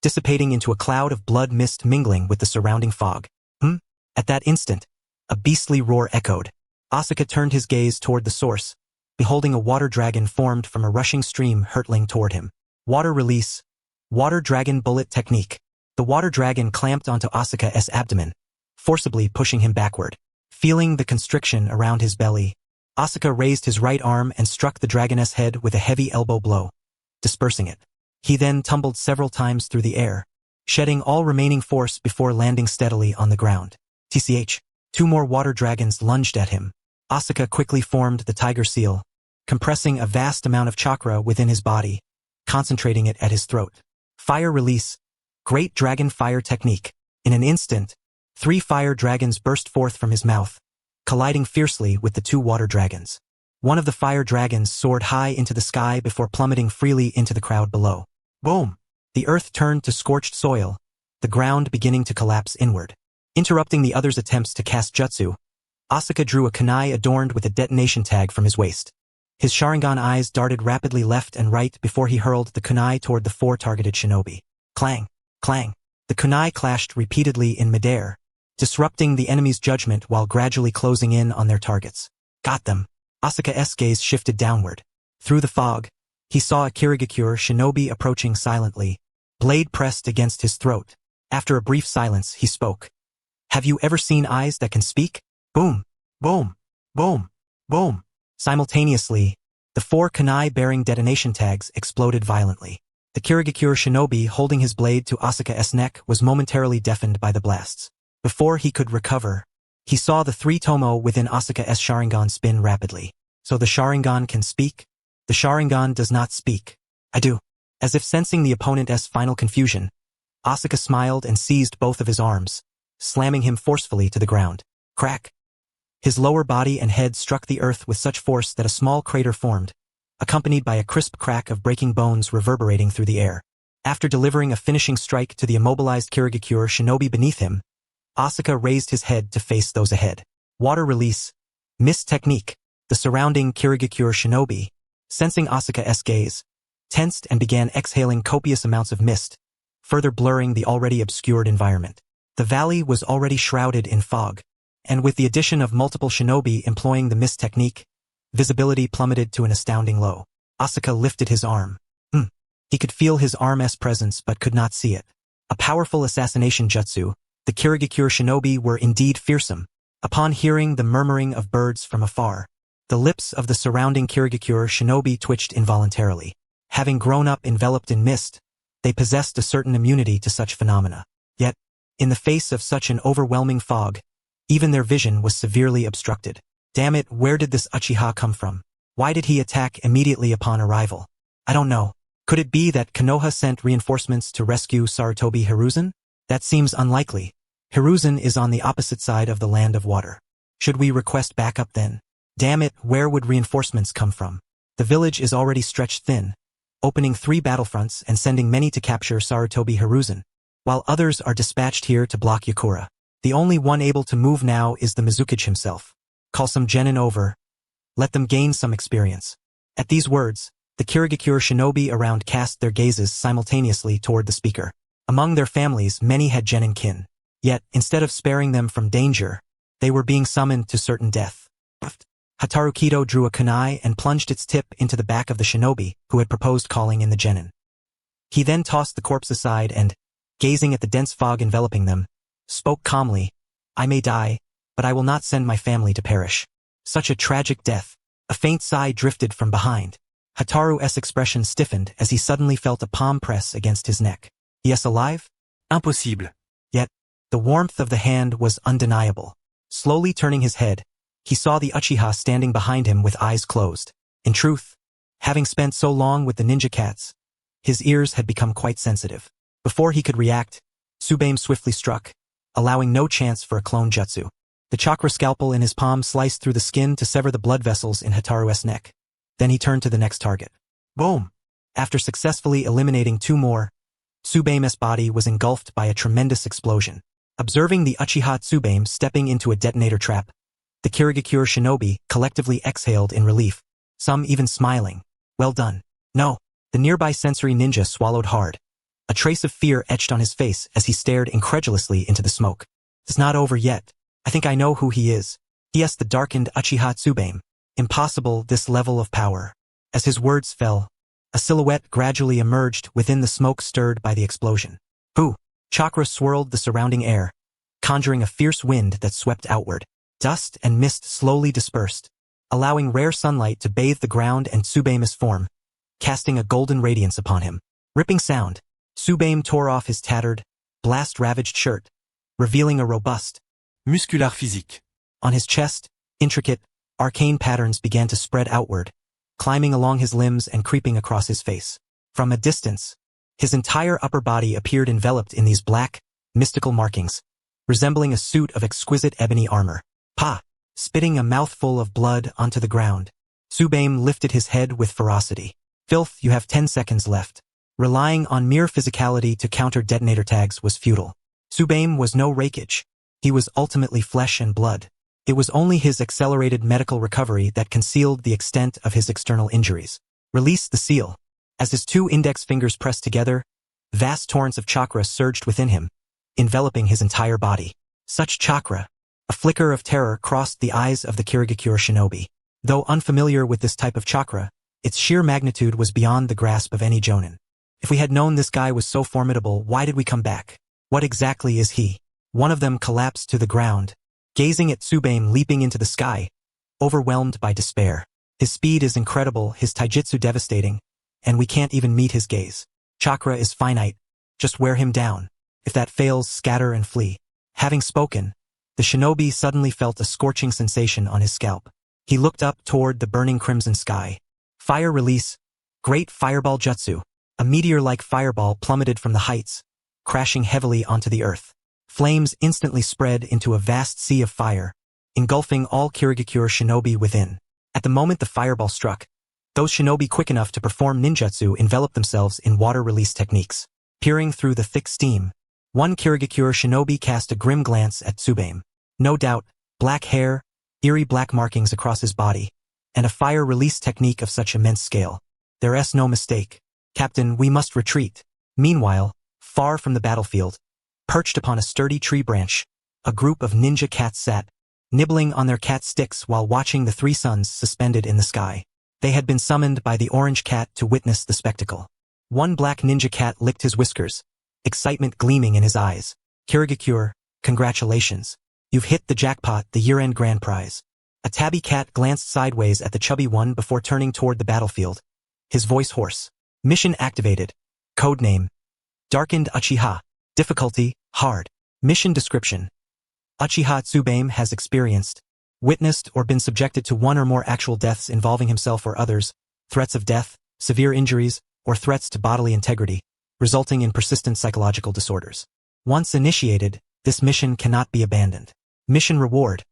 dissipating into a cloud of blood mist mingling with the surrounding fog. At that instant, a beastly roar echoed. Asuka turned his gaze toward the source, beholding a water dragon formed from a rushing stream hurtling toward him. Water release. Water dragon bullet technique. The water dragon clamped onto Asuka's abdomen, forcibly pushing him backward. Feeling the constriction around his belly, Asuka raised his right arm and struck the dragon's head with a heavy elbow blow, dispersing it. He then tumbled several times through the air, shedding all remaining force before landing steadily on the ground. TCH. 2 more water dragons lunged at him. Asuka quickly formed the tiger seal, compressing a vast amount of chakra within his body, concentrating it at his throat. Fire release. Great dragon fire technique. In an instant, 3 fire dragons burst forth from his mouth, colliding fiercely with the 2 water dragons. One of the fire dragons soared high into the sky before plummeting freely into the crowd below. Boom! The earth turned to scorched soil, the ground beginning to collapse inward. Interrupting the other's attempts to cast jutsu, Asuka drew a kunai adorned with a detonation tag from his waist. His Sharingan eyes darted rapidly left and right before he hurled the kunai toward the 4 targeted shinobi. Clang! Clang! The kunai clashed repeatedly in midair, disrupting the enemy's judgment while gradually closing in on their targets. Got them! Asuka's gaze shifted downward. Through the fog, he saw a Kirigakure shinobi approaching silently, blade pressed against his throat. After a brief silence, he spoke. "Have you ever seen eyes that can speak?" Boom! Boom! Boom! Boom! Simultaneously, the 4 kunai-bearing detonation tags exploded violently. The Kirigakure shinobi holding his blade to Asuka's neck was momentarily deafened by the blasts. Before he could recover, He saw the 3 tomo within Asuka's Sharingan spin rapidly. So the Sharingan can speak? The Sharingan does not speak. I do. As if sensing the opponent's final confusion, Asuka smiled and seized both of his arms, slamming him forcefully to the ground. Crack! His lower body and head struck the earth with such force that a small crater formed, accompanied by a crisp crack of breaking bones reverberating through the air. After delivering a finishing strike to the immobilized Kirigakure shinobi beneath him, Asuka raised his head to face those ahead. Water release. Mist technique. The surrounding Kirigakure shinobi, sensing Asuka's gaze, tensed and began exhaling copious amounts of mist, further blurring the already obscured environment. The valley was already shrouded in fog, and with the addition of multiple shinobi employing the mist technique, visibility plummeted to an astounding low. Asuka lifted his arm. He could feel his arm's presence but could not see it. A powerful assassination jutsu, the Kirigakure shinobi were indeed fearsome. Upon hearing the murmuring of birds from afar, the lips of the surrounding Kirigakure shinobi twitched involuntarily. Having grown up enveloped in mist, they possessed a certain immunity to such phenomena. Yet, in the face of such an overwhelming fog, even their vision was severely obstructed. Damn it, where did this Uchiha come from? Why did he attack immediately upon arrival? I don't know. Could it be that Konoha sent reinforcements to rescue Sarutobi Hiruzen? That seems unlikely. Hiruzen is on the opposite side of the land of water. Should we request backup then? Damn it, where would reinforcements come from? The village is already stretched thin, opening 3 battlefronts and sending many to capture Sarutobi Hiruzen, while others are dispatched here to block Yakura. The only one able to move now is the Mizukage himself. Call some genin over. Let them gain some experience. At these words, the Kirigakure shinobi around cast their gazes simultaneously toward the speaker. Among their families, many had genin kin. Yet, instead of sparing them from danger, they were being summoned to certain death. Hataru Kido drew a kunai and plunged its tip into the back of the shinobi who had proposed calling in the genin. He then tossed the corpse aside and, gazing at the dense fog enveloping them, spoke calmly, I may die, but I will not send my family to perish. Such a tragic death. A faint sigh drifted from behind. Hataru's expression stiffened as he suddenly felt a palm press against his neck. Yes, alive? Impossible. Yet, the warmth of the hand was undeniable. Slowly turning his head, he saw the Uchiha standing behind him with eyes closed. In truth, having spent so long with the ninja cats, his ears had become quite sensitive. Before he could react, Tsubaime swiftly struck, allowing no chance for a clone jutsu. The chakra scalpel in his palm sliced through the skin to sever the blood vessels in Hataru's neck. Then he turned to the next target. Boom! After successfully eliminating 2 more, Tsubaime's body was engulfed by a tremendous explosion. Observing the Uchiha Tsubaime stepping into a detonator trap, the Kirigakure shinobi collectively exhaled in relief, some even smiling. Well done. No. The nearby sensory ninja swallowed hard. A trace of fear etched on his face as he stared incredulously into the smoke. It's not over yet. I think I know who he is. Yes, the darkened Uchiha Tsubaime. Impossible, this level of power. As his words fell, a silhouette gradually emerged within the smoke stirred by the explosion. Pooh! Chakra swirled the surrounding air, conjuring a fierce wind that swept outward. Dust and mist slowly dispersed, allowing rare sunlight to bathe the ground and Tsubaime's form, casting a golden radiance upon him. Ripping sound, Tsubaime tore off his tattered, blast-ravaged shirt, revealing a robust, Muscular physique. On his chest, intricate, arcane patterns began to spread outward, climbing along his limbs and creeping across his face. From a distance, his entire upper body appeared enveloped in these black, mystical markings, resembling a suit of exquisite ebony armor. Pa! Spitting a mouthful of blood onto the ground, Tsubaime lifted his head with ferocity. Filth, you have 10 seconds left. Relying on mere physicality to counter detonator tags was futile. Tsubaime was no rakeage. He was ultimately flesh and blood. It was only his accelerated medical recovery that concealed the extent of his external injuries. Release the seal. As his 2 index fingers pressed together, vast torrents of chakra surged within him, enveloping his entire body. Such chakra. A flicker of terror crossed the eyes of the Kirigakure shinobi. Though unfamiliar with this type of chakra, its sheer magnitude was beyond the grasp of any jonin. If we had known this guy was so formidable, why did we come back? What exactly is he? One of them collapsed to the ground, gazing at Tsubaime leaping into the sky, overwhelmed by despair. His speed is incredible, his taijutsu devastating, and we can't even meet his gaze. Chakra is finite, just wear him down. If that fails, scatter and flee. Having spoken, The shinobi suddenly felt a scorching sensation on his scalp. He looked up toward the burning crimson sky. Fire release. Great fireball jutsu. A meteor-like fireball plummeted from the heights, crashing heavily onto the earth. Flames instantly spread into a vast sea of fire, engulfing all Kirigakure shinobi within. At the moment the fireball struck, those shinobi quick enough to perform ninjutsu enveloped themselves in water release techniques. Peering through the thick steam, one Kirigakure shinobi cast a grim glance at Tsubame. No doubt, black hair, eerie black markings across his body, and a fire release technique of such immense scale. There's no mistake. Captain, we must retreat. Meanwhile, far from the battlefield, perched upon a sturdy tree branch, a group of ninja cats sat, nibbling on their cat sticks while watching the three suns suspended in the sky. They had been summoned by the orange cat to witness the spectacle. One black ninja cat licked his whiskers, excitement gleaming in his eyes. Kirigakure, congratulations. You've hit the jackpot, the year-end grand prize. A tabby cat glanced sideways at the chubby one before turning toward the battlefield, his voice hoarse. Mission activated. Codename. Darkened Uchiha. Difficulty, hard. Mission description. Uchiha Tsubame has experienced, witnessed or been subjected to one or more actual deaths involving himself or others, threats of death, severe injuries, or threats to bodily integrity, resulting in persistent psychological disorders. Once initiated, this mission cannot be abandoned. Mission reward.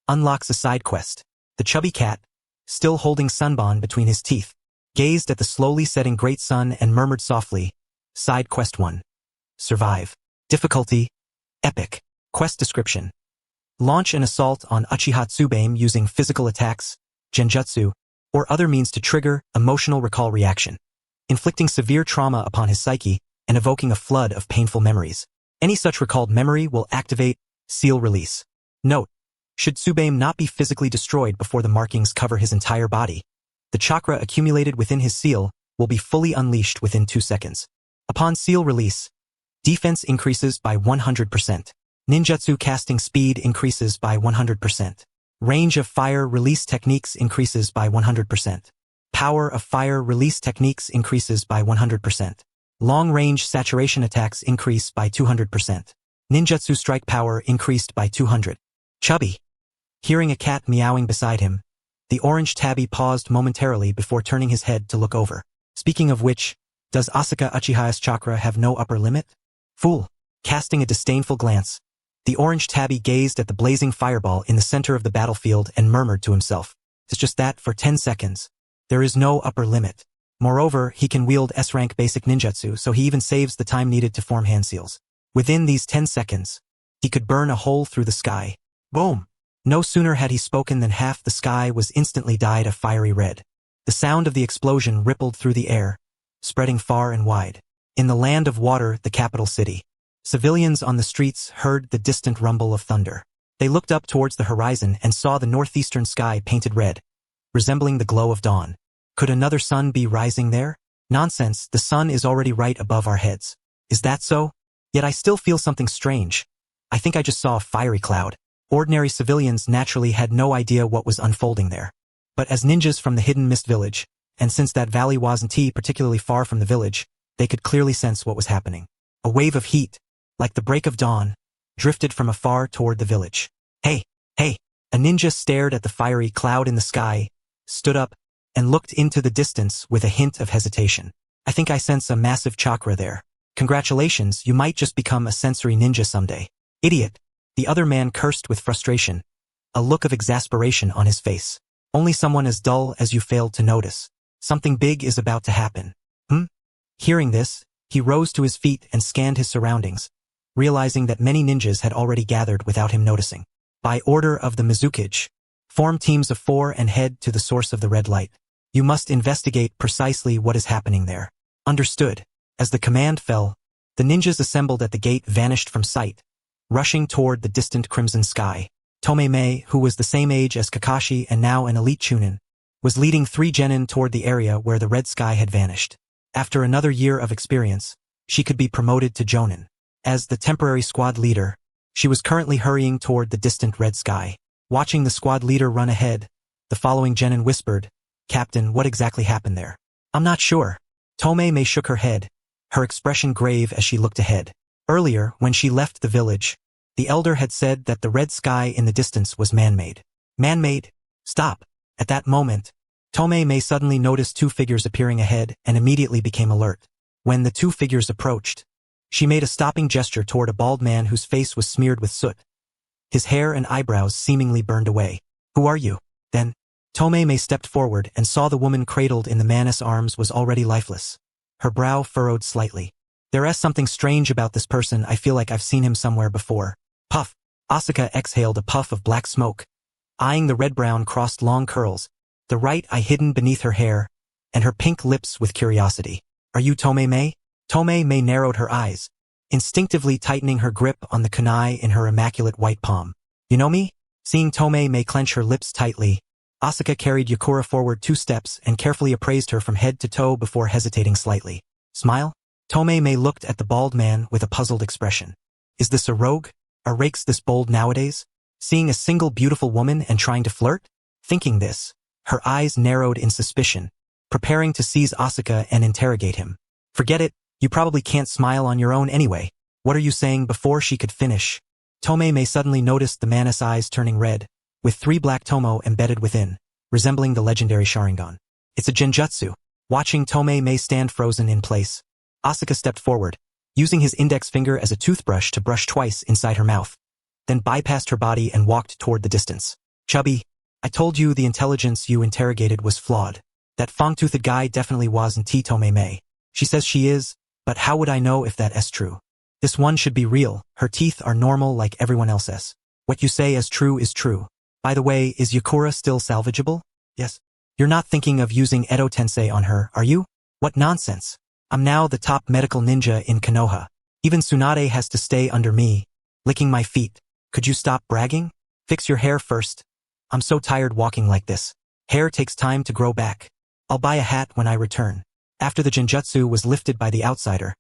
Unlocks a side quest. The chubby cat, still holding Sunbon between his teeth, gazed at the slowly setting great sun and murmured softly, Side quest 1. Survive. Difficulty. Epic. Quest description. Launch an assault on Uchiha Tsubame using physical attacks, genjutsu, or other means to trigger emotional recall reaction, inflicting severe trauma upon his psyche and evoking a flood of painful memories. Any such recalled memory will activate seal release. Note: should Tsubame not be physically destroyed before the markings cover his entire body, the chakra accumulated within his seal will be fully unleashed within 2 seconds. Upon seal release, defense increases by 100%. Ninjutsu casting speed increases by 100%. Range of fire release techniques increases by 100%. Power of fire release techniques increases by 100%. Long-range saturation attacks increase by 200%. Ninjutsu strike power increased by 200. Chubby. Hearing a cat meowing beside him, the orange tabby paused momentarily before turning his head to look over. Speaking of which, does Asuka Uchiha's chakra have no upper limit? Fool. Casting a disdainful glance, the orange tabby gazed at the blazing fireball in the center of the battlefield and murmured to himself, it's just that for 10 seconds. There is no upper limit. Moreover, he can wield S-rank basic ninjutsu, so he even saves the time needed to form hand seals. Within these 10 seconds, he could burn a hole through the sky. Boom! No sooner had he spoken than half the sky was instantly dyed a fiery red. The sound of the explosion rippled through the air, spreading far and wide. In the land of water, the capital city, civilians on the streets heard the distant rumble of thunder. They looked up towards the horizon and saw the northeastern sky painted red, resembling the glow of dawn. Could another sun be rising there? Nonsense, the sun is already right above our heads. Is that so? Yet I still feel something strange. I think I just saw a fiery cloud. Ordinary civilians naturally had no idea what was unfolding there. But as ninjas from the hidden mist village, and since that valley wasn't particularly far from the village, they could clearly sense what was happening. A wave of heat, like the break of dawn, drifted from afar toward the village. Hey! Hey! A ninja stared at the fiery cloud in the sky, stood up, and looked into the distance with a hint of hesitation. I think I sense a massive chakra there. Congratulations, you might just become a sensory ninja someday. Idiot! The other man cursed with frustration, a look of exasperation on his face. Only someone as dull as you failed to notice. Something big is about to happen. Hearing this, he rose to his feet and scanned his surroundings, realizing that many ninjas had already gathered without him noticing. By order of the Mizukage, form teams of 4 and head to the source of the red light. You must investigate precisely what is happening there. Understood. As the command fell, the ninjas assembled at the gate vanished from sight, rushing toward the distant crimson sky. Tomei, who was the same age as Kakashi and now an elite chunin, was leading 3 genin toward the area where the red sky had vanished. After another year of experience, she could be promoted to jonin. As the temporary squad leader, she was currently hurrying toward the distant red sky. Watching the squad leader run ahead, the following genin whispered, Captain, what exactly happened there? I'm not sure. Tomei shook her head, her expression grave as she looked ahead. Earlier, when she left the village, The elder had said that the red sky in the distance was man-made. Man-made? Stop. At that moment, Tomei suddenly noticed two figures appearing ahead and immediately became alert. When the two figures approached, she made a stopping gesture toward a bald man whose face was smeared with soot. His hair and eyebrows seemingly burned away. Who are you? Then, Tomei stepped forward and saw the woman cradled in the man's arms was already lifeless. Her brow furrowed slightly. There is something strange about this person. I feel like I've seen him somewhere before. Puff. Asuka exhaled a puff of black smoke, eyeing the red-brown crossed long curls, the right eye hidden beneath her hair, and her pink lips with curiosity. Are you Tomei? Tomei narrowed her eyes, instinctively tightening her grip on the kunai in her immaculate white palm. You know me? Seeing Tomei clench her lips tightly, Asuka carried Yakura forward 2 steps and carefully appraised her from head to toe before hesitating slightly. Smile? Tomei looked at the bald man with a puzzled expression. Is this a rogue? Are rakes this bold nowadays? Seeing a single beautiful woman and trying to flirt? Thinking this, her eyes narrowed in suspicion, preparing to seize Asuka and interrogate him. Forget it, you probably can't smile on your own anyway. What are you saying? Before she could finish, Tomei suddenly noticed the man's eyes turning red, with 3 black tomo embedded within, resembling the legendary Sharingan. It's a genjutsu. Watching Tomei stand frozen in place, Asuka stepped forward, using his index finger as a toothbrush to brush twice inside her mouth, then bypassed her body and walked toward the distance. Chubby, I told you the intelligence you interrogated was flawed. That fang-toothed guy definitely wasn't Tomei. She says she is, but how would I know if that is true? This one should be real. Her teeth are normal like everyone else's. What you say is true is true. By the way, is Yakura still salvageable? Yes. You're not thinking of using Edo Tensei on her, are you? What nonsense. I'm now the top medical ninja in Konoha. Even Tsunade has to stay under me, licking my feet. Could you stop bragging? Fix your hair first. I'm so tired walking like this. Hair takes time to grow back. I'll buy a hat when I return. After the genjutsu was lifted by the outsider,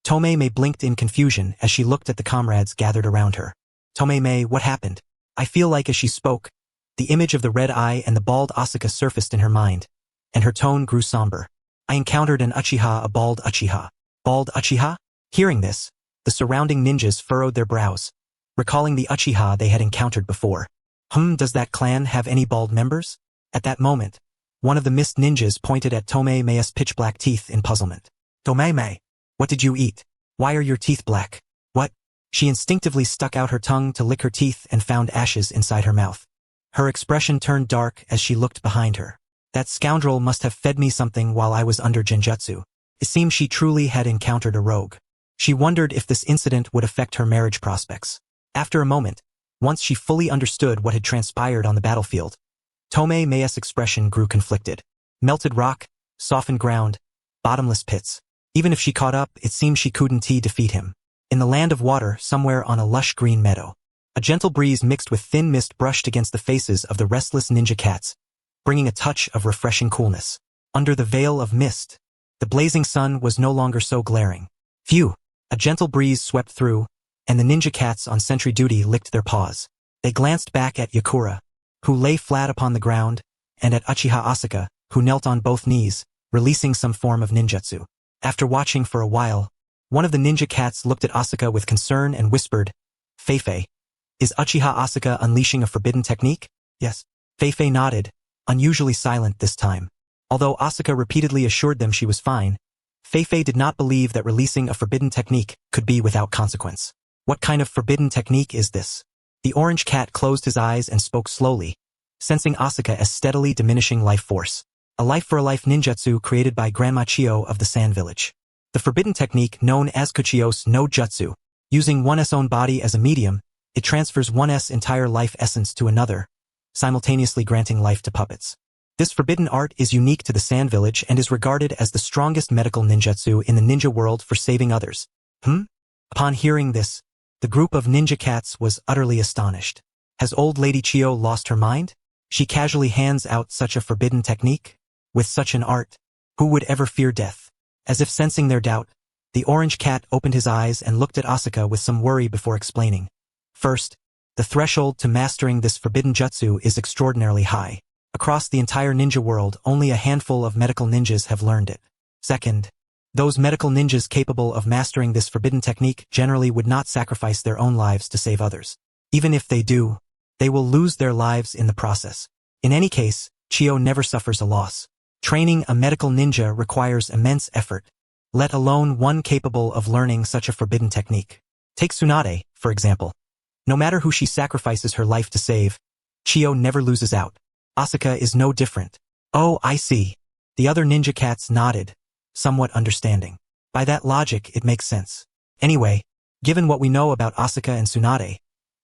Tomei blinked in confusion as she looked at the comrades gathered around her. Tomei, what happened? I feel like as she spoke, the image of the red eye and the bald Asuka surfaced in her mind, and her tone grew somber. I encountered an Uchiha, a bald Uchiha. Bald Uchiha? Hearing this, the surrounding ninjas furrowed their brows, recalling the Uchiha they had encountered before. Does that clan have any bald members? At that moment, one of the mist ninjas pointed at Tomei's pitch-black teeth in puzzlement. Tomei, what did you eat? Why are your teeth black? What? She instinctively stuck out her tongue to lick her teeth and found ashes inside her mouth. Her expression turned dark as she looked behind her. That scoundrel must have fed me something while I was under genjutsu. It seemed she truly had encountered a rogue. She wondered if this incident would affect her marriage prospects. After a moment, once she fully understood what had transpired on the battlefield, Tomei's expression grew conflicted. Melted rock, softened ground, bottomless pits. Even if she caught up, it seemed she couldn't defeat him. In the land of water, somewhere on a lush green meadow, a gentle breeze mixed with thin mist brushed against the faces of the restless ninja cats, bringing a touch of refreshing coolness. Under the veil of mist, the blazing sun was no longer so glaring. Phew! A gentle breeze swept through, and the ninja cats on sentry duty licked their paws. They glanced back at Yakura, who lay flat upon the ground, and at Uchiha Asuka, who knelt on both knees, releasing some form of ninjutsu. After watching for a while, one of the ninja cats looked at Asuka with concern and whispered, Feifei, is Uchiha Asuka unleashing a forbidden technique? Yes. Feifei nodded, unusually silent this time. Although Asuka repeatedly assured them she was fine, Feifei did not believe that releasing a forbidden technique could be without consequence. What kind of forbidden technique is this? The orange cat closed his eyes and spoke slowly, sensing Asuka as steadily diminishing life force. A life-for-a-life ninjutsu created by Grandma Chio of the Sand Village. The forbidden technique known as Kuchios no Jutsu. Using one's own body as a medium, it transfers one's entire life essence to another, simultaneously granting life to puppets. This forbidden art is unique to the Sand Village and is regarded as the strongest medical ninjutsu in the ninja world for saving others. Upon hearing this, the group of ninja cats was utterly astonished. Has old Lady Chio lost her mind? She casually hands out such a forbidden technique? With such an art, who would ever fear death? As if sensing their doubt, the orange cat opened his eyes and looked at Asuka with some worry before explaining. First, the threshold to mastering this forbidden jutsu is extraordinarily high. Across the entire ninja world, only a handful of medical ninjas have learned it. Second, Those medical ninjas capable of mastering this forbidden technique generally would not sacrifice their own lives to save others. Even if they do, they will lose their lives in the process. In any case, Chio never suffers a loss. Training a medical ninja requires immense effort, let alone one capable of learning such a forbidden technique. Take Tsunade, for example. No matter who she sacrifices her life to save, Chio never loses out. Asuka is no different. Oh, I see. The other ninja cats nodded, somewhat understanding. By that logic, it makes sense. Anyway, given what we know about Asuka and Tsunade,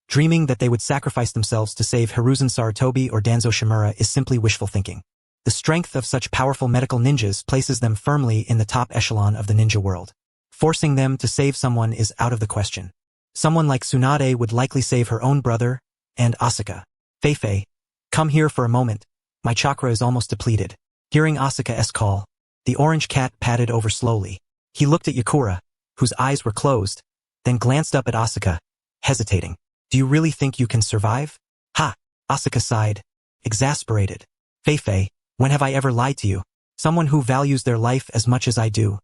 dreaming that they would sacrifice themselves to save Hiruzen Sarutobi or Danzo Shimura is simply wishful thinking. The strength of such powerful medical ninjas places them firmly in the top echelon of the ninja world. Forcing them to save someone is out of the question. Someone like Tsunade would likely save her own brother, and Asuka. Feifei, come here for a moment. My chakra is almost depleted. Hearing Asuka's call, the orange cat padded over slowly. He looked at Yakura, whose eyes were closed, then glanced up at Asuka, hesitating. Do you really think you can survive? Ha! Asuka sighed, exasperated. Feifei, when have I ever lied to you? Someone who values their life as much as I do.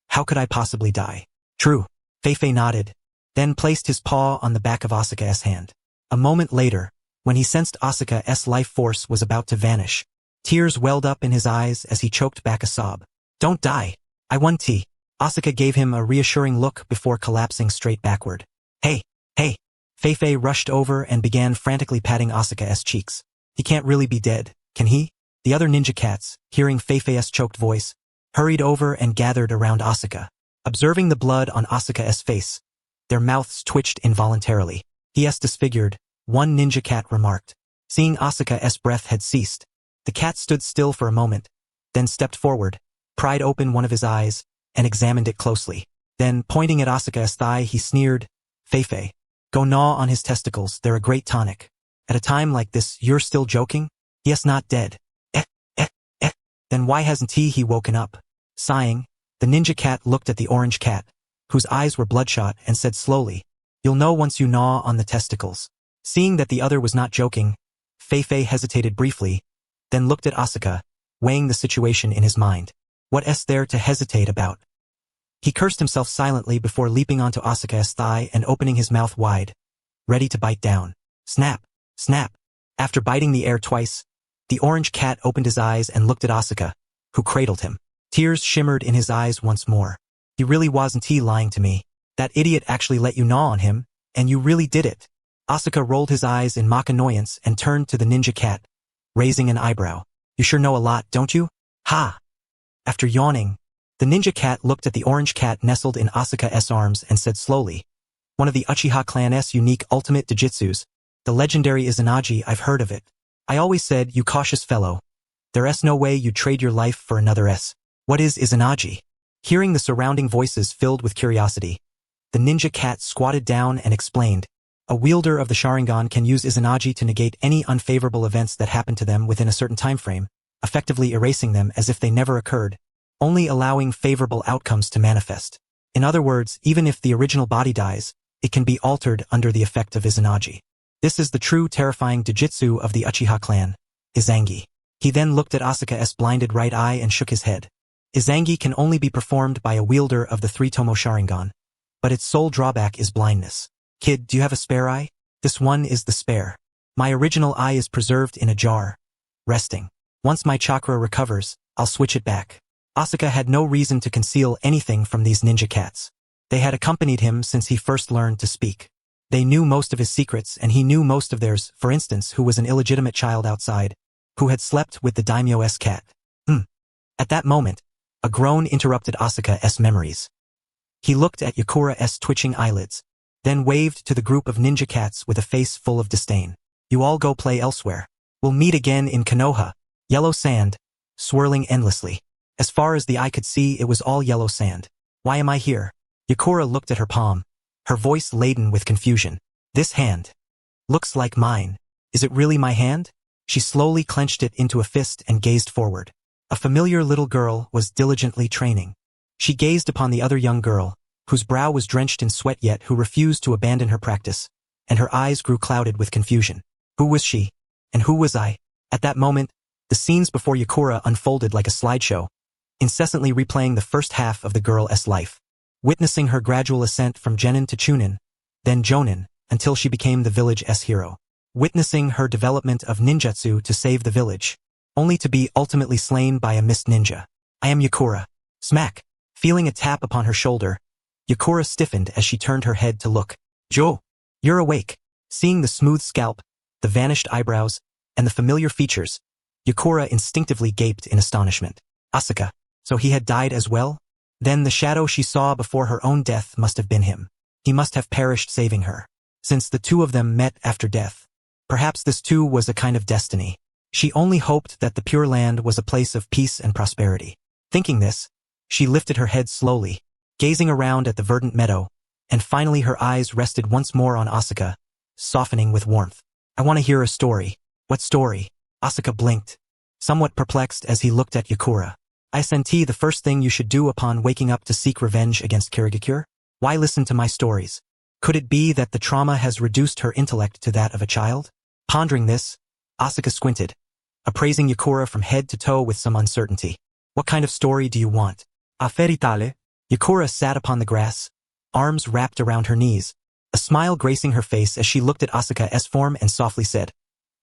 How could I possibly die? True. Feifei nodded, then placed his paw on the back of Asuka's hand. A moment later, when he sensed Asuka's life force was about to vanish, tears welled up in his eyes as he choked back a sob. Don't die. I won T. Asuka gave him a reassuring look before collapsing straight backward. Hey, hey. Feifei rushed over and began frantically patting Asuka's cheeks. He can't really be dead, can he? The other ninja cats, hearing Feifei's choked voice, hurried over and gathered around Asuka. Observing the blood on Asuka's face, their mouths twitched involuntarily. He is disfigured, one ninja cat remarked. Seeing Asuka's breath had ceased, the cat stood still for a moment, then stepped forward, pried open one of his eyes, and examined it closely. Then, pointing at Asuka's thigh, he sneered, Feifei, go gnaw on his testicles, they're a great tonic. At a time like this, you're still joking? Yes, not dead. Then why hasn't he woken up? Sighing, the ninja cat looked at the orange cat, whose eyes were bloodshot, and said slowly, you'll know once you gnaw on the testicles. Seeing that the other was not joking, Feifei hesitated briefly, then looked at Asuka, weighing the situation in his mind. What's there to hesitate about? He cursed himself silently before leaping onto Asuka's thigh and opening his mouth wide, ready to bite down. Snap, snap. After biting the air twice, the orange cat opened his eyes and looked at Asuka, who cradled him. Tears shimmered in his eyes once more. He really wasn't lying to me. That idiot actually let you gnaw on him, and you really did it. Asuka rolled his eyes in mock annoyance and turned to the ninja cat, raising an eyebrow. You sure know a lot, don't you? Ha! After yawning, the ninja cat looked at the orange cat nestled in Asuka's arms and said slowly, one of the Uchiha clan's unique ultimate dijitsus, the legendary Izanagi, I've heard of it. I always said, you cautious fellow. There's no way you'd trade your life for another S. What is Izanagi? Hearing the surrounding voices filled with curiosity, the ninja cat squatted down and explained, a wielder of the Sharingan can use Izanagi to negate any unfavorable events that happen to them within a certain time frame, effectively erasing them as if they never occurred, only allowing favorable outcomes to manifest. In other words, even if the original body dies, it can be altered under the effect of Izanagi. This is the true terrifying dijitsu of the Uchiha clan, Izangi. He then looked at Asuka's blinded right eye and shook his head. Izangi can only be performed by a wielder of the three-tomo Sharingan, but its sole drawback is blindness. Kid, do you have a spare eye? This one is the spare. My original eye is preserved in a jar, resting. Once my chakra recovers, I'll switch it back. Asuka had no reason to conceal anything from these ninja cats. They had accompanied him since he first learned to speak. They knew most of his secrets and he knew most of theirs, for instance, who was an illegitimate child outside, who had slept with the daimyo's cat. At that moment, a groan interrupted Asuka's memories. He looked at Yakura's twitching eyelids, then waved to the group of ninja cats with a face full of disdain. You all go play elsewhere. We'll meet again in Konoha. Yellow sand, swirling endlessly. As far as the eye could see, it was all yellow sand. Why am I here? Yakura looked at her palm, her voice laden with confusion. This hand looks like mine. Is it really my hand? She slowly clenched it into a fist and gazed forward. A familiar little girl was diligently training. She gazed upon the other young girl, whose brow was drenched in sweat yet who refused to abandon her practice, and her eyes grew clouded with confusion. Who was she? And who was I? At that moment, the scenes before Yakura unfolded like a slideshow. incessantly replaying the first half of the girl's life, witnessing her gradual ascent from genin to chunin, then jonin, until she became the village's hero, witnessing her development of ninjutsu to save the village, only to be ultimately slain by a mist ninja. I am Yakura. Smack. Feeling a tap upon her shoulder, Yakura stiffened as she turned her head to look. Joe, you're awake. Seeing the smooth scalp, the vanished eyebrows, and the familiar features, Yakura instinctively gaped in astonishment. Asuka. So he had died as well? Then the shadow she saw before her own death must have been him. He must have perished saving her. Since the two of them met after death. Perhaps this too was a kind of destiny. She only hoped that the Pure Land was a place of peace and prosperity. Thinking this, she lifted her head slowly, gazing around at the verdant meadow, and finally her eyes rested once more on Asuka, softening with warmth. I want to hear a story. What story? Asuka blinked, somewhat perplexed as he looked at Yakura. I senti the first thing you should do upon waking up to seek revenge against Kirigakure? Why listen to my stories? Could it be that the trauma has reduced her intellect to that of a child? Pondering this, Asuka squinted, appraising Yakura from head to toe with some uncertainty. What kind of story do you want? A fairy tale? Yakura sat upon the grass, arms wrapped around her knees, a smile gracing her face as she looked at Asuka's form and softly said,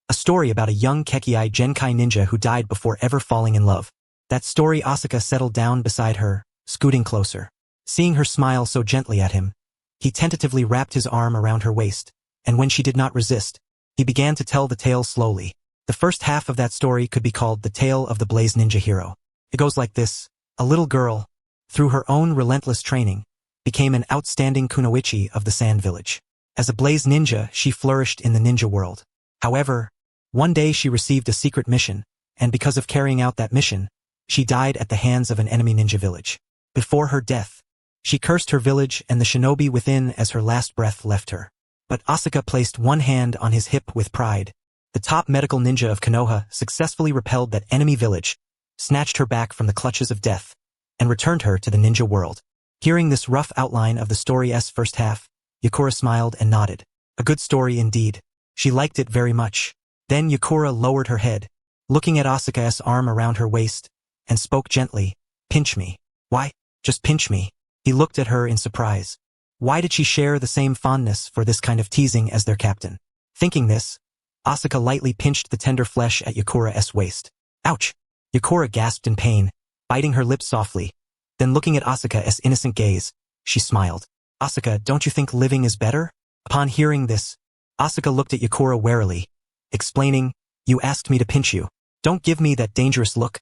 a story about a young Kekkei Genkai ninja who died before ever falling in love. That story. Asuka settled down beside her, scooting closer. Seeing her smile so gently at him, he tentatively wrapped his arm around her waist, and when she did not resist, he began to tell the tale slowly. The first half of that story could be called the tale of the Blaze Ninja Hero. It goes like this. A little girl, through her own relentless training, became an outstanding kunoichi of the Sand Village. As a Blaze Ninja, she flourished in the ninja world. However, one day she received a secret mission, and because of carrying out that mission, she died at the hands of an enemy ninja village. Before her death, she cursed her village and the shinobi within as her last breath left her. But Asuka placed one hand on his hip with pride. The top medical ninja of Konoha successfully repelled that enemy village, snatched her back from the clutches of death, and returned her to the ninja world. Hearing this rough outline of the story's first half, Yakura smiled and nodded. A good story indeed. She liked it very much. Then Yakura lowered her head, looking at Asuka's arm around her waist, and spoke gently. Pinch me. Why? Just pinch me. He looked at her in surprise. Why did she share the same fondness for this kind of teasing as their captain? Thinking this, Asuka lightly pinched the tender flesh at Yakura's waist. Ouch! Yakura gasped in pain, biting her lips softly. Then looking at Asuka's innocent gaze, she smiled. Asuka, don't you think living is better? Upon hearing this, Asuka looked at Yakura warily, explaining, you asked me to pinch you. Don't give me that dangerous look.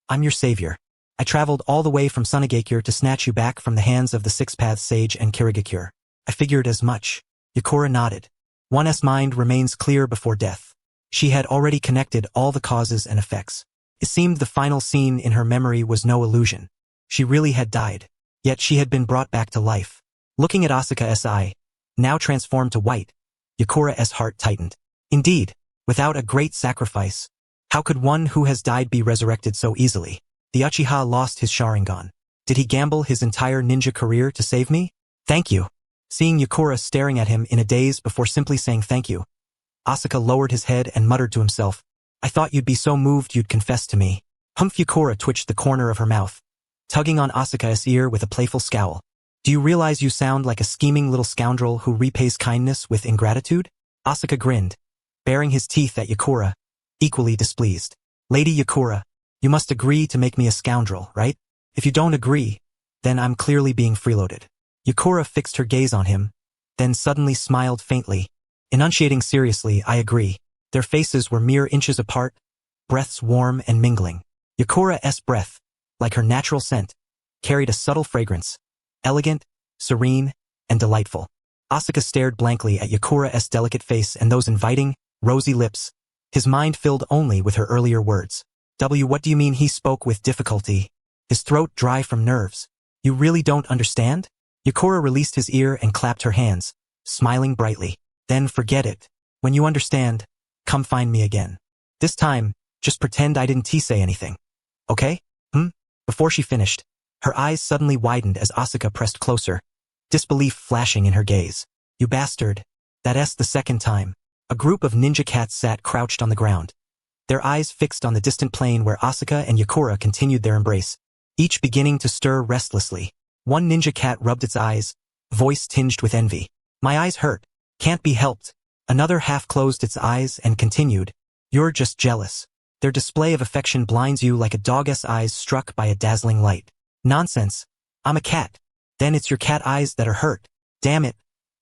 I'm your savior. I traveled all the way from Sunagakure to snatch you back from the hands of the Six-Path Sage and Kirigakure. I figured as much. Yakura nodded. One's mind remains clear before death. She had already connected all the causes and effects. It seemed the final scene in her memory was no illusion. She really had died. Yet she had been brought back to life. Looking at Asuka's eye, now transformed to white, Yakura's heart tightened. Indeed, without a great sacrifice, how could one who has died be resurrected so easily? The Uchiha lost his Sharingan. Did he gamble his entire ninja career to save me? Thank you. Seeing Yakura staring at him in a daze before simply saying thank you, Asuka lowered his head and muttered to himself, I thought you'd be so moved you'd confess to me. Humph. Yakura twitched the corner of her mouth, tugging on Asuka's ear with a playful scowl. Do you realize you sound like a scheming little scoundrel who repays kindness with ingratitude? Asuka grinned, baring his teeth at Yakura, equally displeased. Lady Yakura, you must agree to make me a scoundrel, right? If you don't agree, then I'm clearly being freeloaded. Yakura fixed her gaze on him, then suddenly smiled faintly, enunciating seriously, I agree. Their faces were mere inches apart, breaths warm and mingling. Yakura's breath, like her natural scent, carried a subtle fragrance, elegant, serene, and delightful. Asuka stared blankly at Yakura's delicate face and those inviting, rosy lips, his mind filled only with her earlier words. What do you mean? He spoke with difficulty, his throat dry from nerves. You really don't understand? Yakura released his ear and clapped her hands, smiling brightly. Then forget it. When you understand, come find me again. This time, just pretend I didn't say anything. Okay? Before she finished, her eyes suddenly widened as Asuka pressed closer, disbelief flashing in her gaze. You bastard. That's the second time. A group of ninja cats sat crouched on the ground, their eyes fixed on the distant plain where Asuka and Yakura continued their embrace. each beginning to stir restlessly. One ninja cat rubbed its eyes, voice tinged with envy. My eyes hurt. Can't be helped. Another half closed its eyes and continued. You're just jealous. Their display of affection blinds you like a dog's eyes struck by a dazzling light. Nonsense. I'm a cat. Then it's your cat eyes that are hurt. Damn it.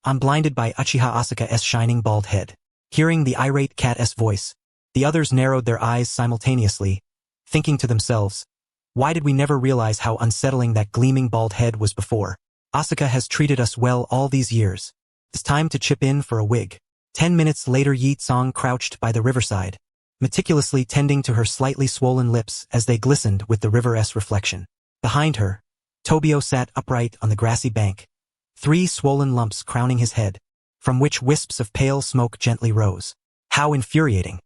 I'm blinded by Uchiha Asuka's shining bald head. Hearing the irate cat's voice, the others narrowed their eyes simultaneously, thinking to themselves, why did we never realize how unsettling that gleaming bald head was before? Asuka has treated us well all these years. It's time to chip in for a wig. 10 minutes later, Yi Tsong crouched by the riverside, meticulously tending to her slightly swollen lips as they glistened with the river's reflection. Behind her, Tobio sat upright on the grassy bank, 3 swollen lumps crowning his head, from which wisps of pale smoke gently rose. How infuriating.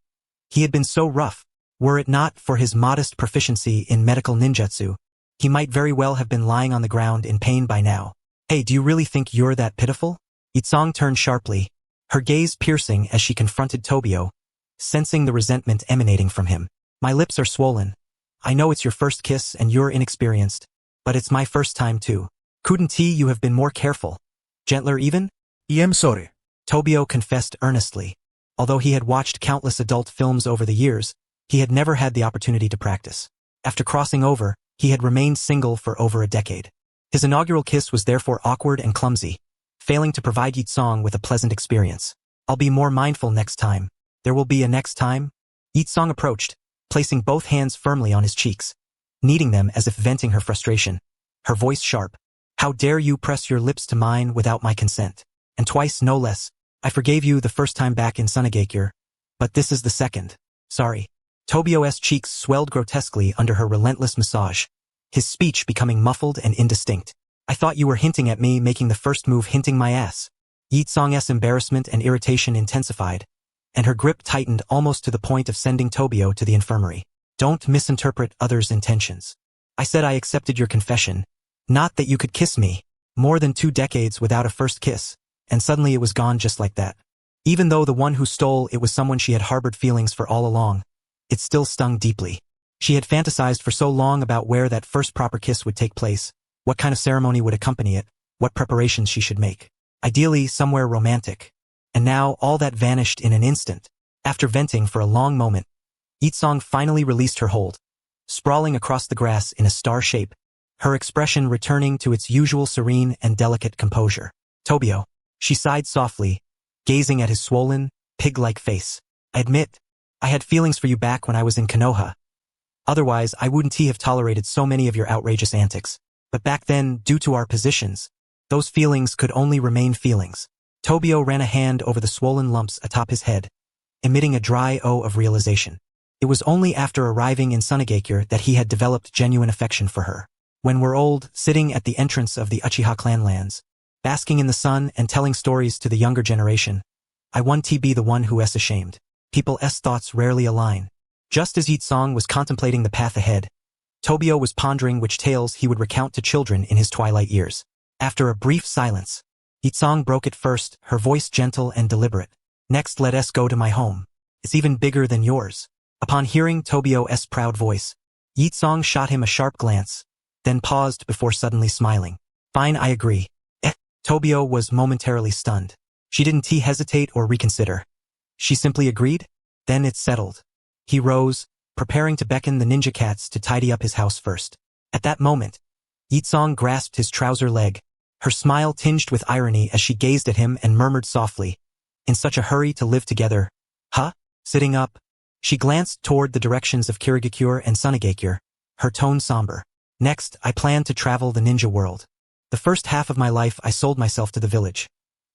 He had been so rough. Were it not for his modest proficiency in medical ninjutsu, he might very well have been lying on the ground in pain by now. Hey, do you really think you're that pitiful? Itsong turned sharply, her gaze piercing as she confronted Tobio, sensing the resentment emanating from him. My lips are swollen. I know it's your first kiss and you're inexperienced, but it's my first time too. Couldn't you have been more careful? Gentler even? I'm sorry. Tobio confessed earnestly. Although he had watched countless adult films over the years, he had never had the opportunity to practice. After crossing over, he had remained single for over a decade. His inaugural kiss was therefore awkward and clumsy, failing to provide Yitsong with a pleasant experience. I'll be more mindful next time. There will be a next time? Yitsong approached, placing both hands firmly on his cheeks, kneading them as if venting her frustration. Her voice sharp. How dare you press your lips to mine without my consent? And twice no less. I forgave you the first time back in Sunagakure, but this is the second. Sorry. Tobio's cheeks swelled grotesquely under her relentless massage, his speech becoming muffled and indistinct. I thought you were hinting at me making the first move, hinting my ass. Yitsong's embarrassment and irritation intensified, and her grip tightened almost to the point of sending Tobio to the infirmary. Don't misinterpret others' intentions. I said I accepted your confession, not that you could kiss me. More than 2 decades without a first kiss, and suddenly it was gone just like that. Even though the one who stole it was someone she had harbored feelings for all along, it still stung deeply. She had fantasized for so long about where that first proper kiss would take place, what kind of ceremony would accompany it, what preparations she should make. Ideally, somewhere romantic. And now all that vanished in an instant. After venting for a long moment, Yitsong finally released her hold, sprawling across the grass in a star shape, her expression returning to its usual serene and delicate composure. Tobio, she sighed softly, gazing at his swollen, pig-like face. I admit, I had feelings for you back when I was in Konoha. Otherwise, I wouldn't have tolerated so many of your outrageous antics. But back then, due to our positions, those feelings could only remain feelings. Tobio ran a hand over the swollen lumps atop his head, emitting a dry O of realization. It was only after arriving in Sunagakure that he had developed genuine affection for her. When we're old, sitting at the entrance of the Uchiha clan lands, basking in the sun and telling stories to the younger generation, I want to be the one who is ashamed. People's thoughts rarely align. Just as Yitsong was contemplating the path ahead, Tobio was pondering which tales he would recount to children in his twilight years. After a brief silence, Yitsong broke it first, her voice gentle and deliberate. Next, let us go to my home. It's even bigger than yours. Upon hearing Tobio's proud voice, Yitsong shot him a sharp glance, then paused before suddenly smiling. Fine, I agree. Tobio was momentarily stunned. She didn't hesitate or reconsider. She simply agreed? Then it's settled. He rose, preparing to beckon the ninja cats to tidy up his house first. At that moment, Yitsong grasped his trouser leg, her smile tinged with irony as she gazed at him and murmured softly, in such a hurry to live together. Huh? Sitting up, she glanced toward the directions of Kirigakure and Sunagakure, her tone somber. Next, I plan to travel the ninja world. The first half of my life I sold myself to the village.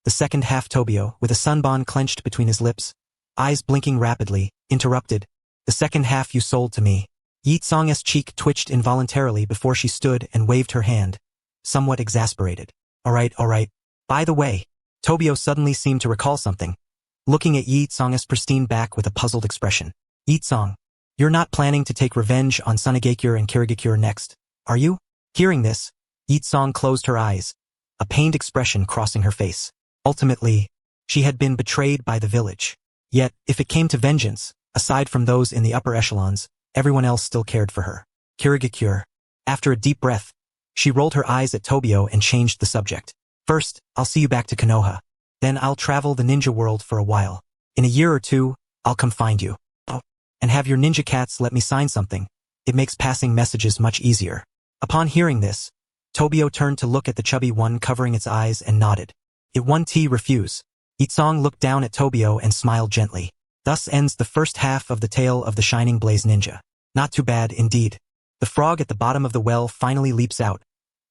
The second half Tobio, with a sunbon clenched between his lips, eyes blinking rapidly, interrupted. The second half you sold to me. Yitsong's cheek twitched involuntarily before she stood and waved her hand, somewhat exasperated. All right. By the way, Tobio suddenly seemed to recall something, looking at Yitsong's pristine back with a puzzled expression. Yitsong, you're not planning to take revenge on Sunagakure and Kirigakure next, are you? Hearing this, Yitsong closed her eyes, a pained expression crossing her face. Ultimately, she had been betrayed by the village. Yet, if it came to vengeance, aside from those in the upper echelons, everyone else still cared for her. Kirigakure, After a deep breath, she rolled her eyes at Tobio and changed the subject. First, I'll see you back to Konoha. Then I'll travel the ninja world for a while. In a year or two, I'll come find you. Oh, and have your ninja cats let me sign something. It makes passing messages much easier. Upon hearing this, Tobio turned to look at the chubby one covering its eyes and nodded. It won't refuse. Itsong looked down at Tobio and smiled gently. Thus ends the first half of the tale of the Shining Blaze Ninja. Not too bad, indeed. The frog at the bottom of the well finally leaps out,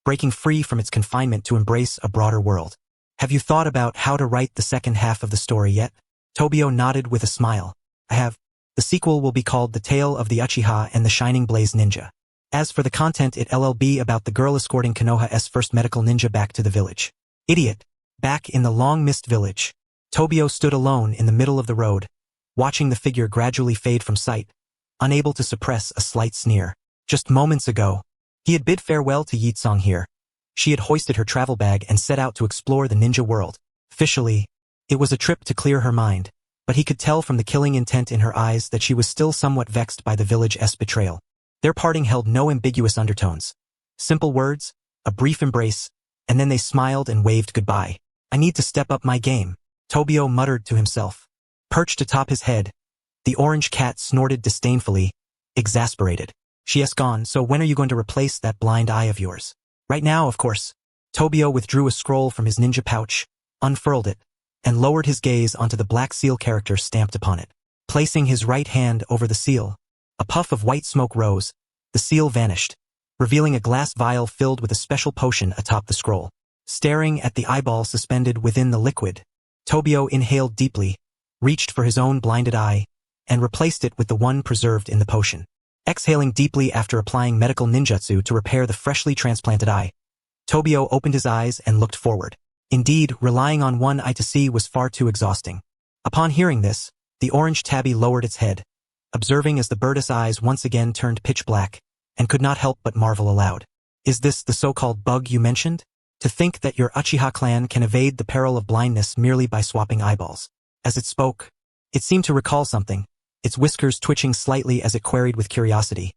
breaking free from its confinement to embrace a broader world. Have you thought about how to write the second half of the story yet? Tobio nodded with a smile. I have. The sequel will be called The Tale of the Uchiha and the Shining Blaze Ninja. As for the content, it'll be about the girl escorting Konoha's first medical ninja back to the village. Idiot. Back in the long-missed village, Tobio stood alone in the middle of the road, watching the figure gradually fade from sight, unable to suppress a slight sneer. Just moments ago, he had bid farewell to Yitsong here. She had hoisted her travel bag and set out to explore the ninja world. Officially, it was a trip to clear her mind, but he could tell from the killing intent in her eyes that she was still somewhat vexed by the village's betrayal. Their parting held no ambiguous undertones. Simple words, a brief embrace, and then they smiled and waved goodbye. I need to step up my game, Tobio muttered to himself. Perched atop his head, the orange cat snorted disdainfully, exasperated. She has gone, so when are you going to replace that blind eye of yours? Right now, of course. Tobio withdrew a scroll from his ninja pouch, unfurled it, and lowered his gaze onto the black seal character stamped upon it. Placing his right hand over the seal, a puff of white smoke rose, the seal vanished, revealing a glass vial filled with a special potion atop the scroll. Staring at the eyeball suspended within the liquid, Tobio inhaled deeply, reached for his own blinded eye, and replaced it with the one preserved in the potion. Exhaling deeply after applying medical ninjutsu to repair the freshly transplanted eye, Tobio opened his eyes and looked forward. Indeed, relying on one eye to see was far too exhausting. Upon hearing this, the orange tabby lowered its head, observing as the bird's eyes once again turned pitch black, and could not help but marvel aloud. Is this the so-called bug you mentioned? To think that your Uchiha clan can evade the peril of blindness merely by swapping eyeballs. As it spoke, it seemed to recall something, its whiskers twitching slightly as it queried with curiosity.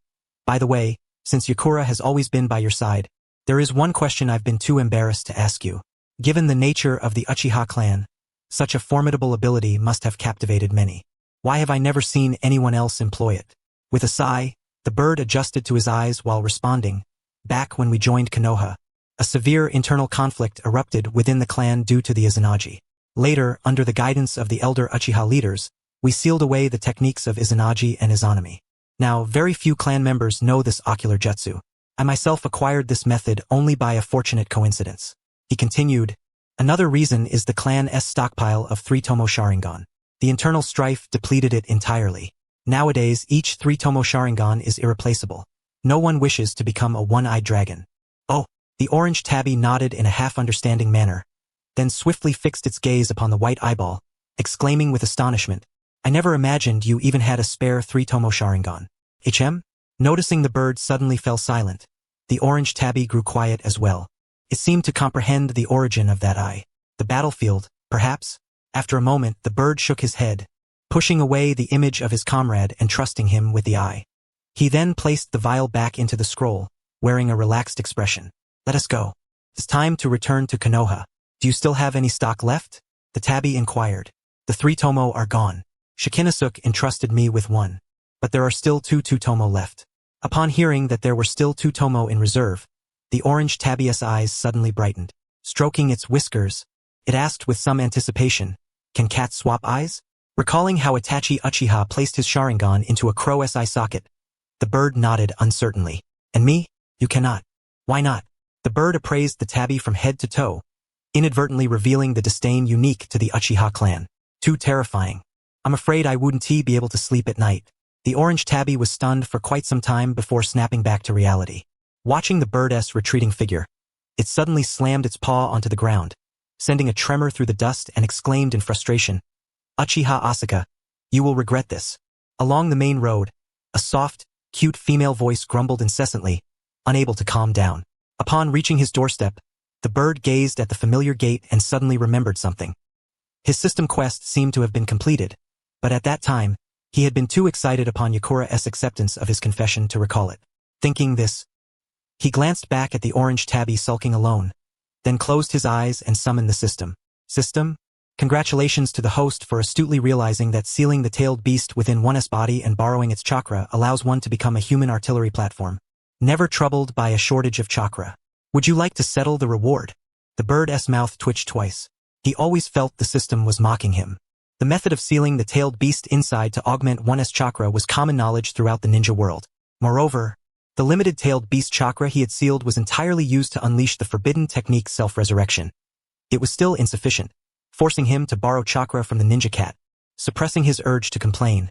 By the way, since Yakura has always been by your side, there is one question I've been too embarrassed to ask you. Given the nature of the Uchiha clan, such a formidable ability must have captivated many. Why have I never seen anyone else employ it? With a sigh, the bird adjusted to his eyes while responding. Back when we joined Konoha, a severe internal conflict erupted within the clan due to the Izanagi. Later, under the guidance of the elder Uchiha leaders, we sealed away the techniques of Izanagi and Izanami. Now, very few clan members know this ocular jutsu. I myself acquired this method only by a fortunate coincidence. He continued, another reason is the clan's stockpile of 3-tomo Sharingan. The internal strife depleted it entirely. Nowadays, each 3-tomo Sharingan is irreplaceable. No one wishes to become a one-eyed dragon. Oh, the orange tabby nodded in a half-understanding manner, then swiftly fixed its gaze upon the white eyeball, exclaiming with astonishment, I never imagined you even had a spare 3-tomo Sharingan. Noticing the bird suddenly fell silent, the orange tabby grew quiet as well. It seemed to comprehend the origin of that eye. The battlefield, perhaps? After a moment, the bird shook his head, pushing away the image of his comrade and trusting him with the eye. He then placed the vial back into the scroll, wearing a relaxed expression. Let us go. It's time to return to Konoha. Do you still have any stock left? The tabby inquired. The 3-tomo are gone. Shikinasuk entrusted me with one. But there are still 2-tomo left. Upon hearing that there were still 2-tomo in reserve, the orange tabby's eyes suddenly brightened. Stroking its whiskers, it asked with some anticipation, can cats swap eyes? Recalling how Itachi Uchiha placed his Sharingan into a crow's eye socket, the bird nodded uncertainly. And me? You cannot. Why not? The bird appraised the tabby from head to toe, inadvertently revealing the disdain unique to the Uchiha clan. Too terrifying. I'm afraid I wouldn't be able to sleep at night. The orange tabby was stunned for quite some time before snapping back to reality. Watching the bird's retreating figure, it suddenly slammed its paw onto the ground, sending a tremor through the dust and exclaimed in frustration, Uchiha Asuka, you will regret this. Along the main road, a soft, cute female voice grumbled incessantly, unable to calm down. Upon reaching his doorstep, the bird gazed at the familiar gate and suddenly remembered something. His system quest seemed to have been completed, but at that time, he had been too excited upon Yakura's acceptance of his confession to recall it. Thinking this, He glanced back at the orange tabby sulking alone, then closed his eyes and summoned the system. System? Congratulations to the host for astutely realizing that sealing the tailed beast within one's body and borrowing its chakra allows one to become a human artillery platform. Never troubled by a shortage of chakra. Would you like to settle the reward? The bird's mouth twitched twice. He always felt the system was mocking him. The method of sealing the tailed beast inside to augment one's chakra was common knowledge throughout the ninja world. Moreover, the limited tailed beast chakra he had sealed was entirely used to unleash the forbidden technique self-resurrection. It was still insufficient, forcing him to borrow chakra from the ninja cat. Suppressing his urge to complain,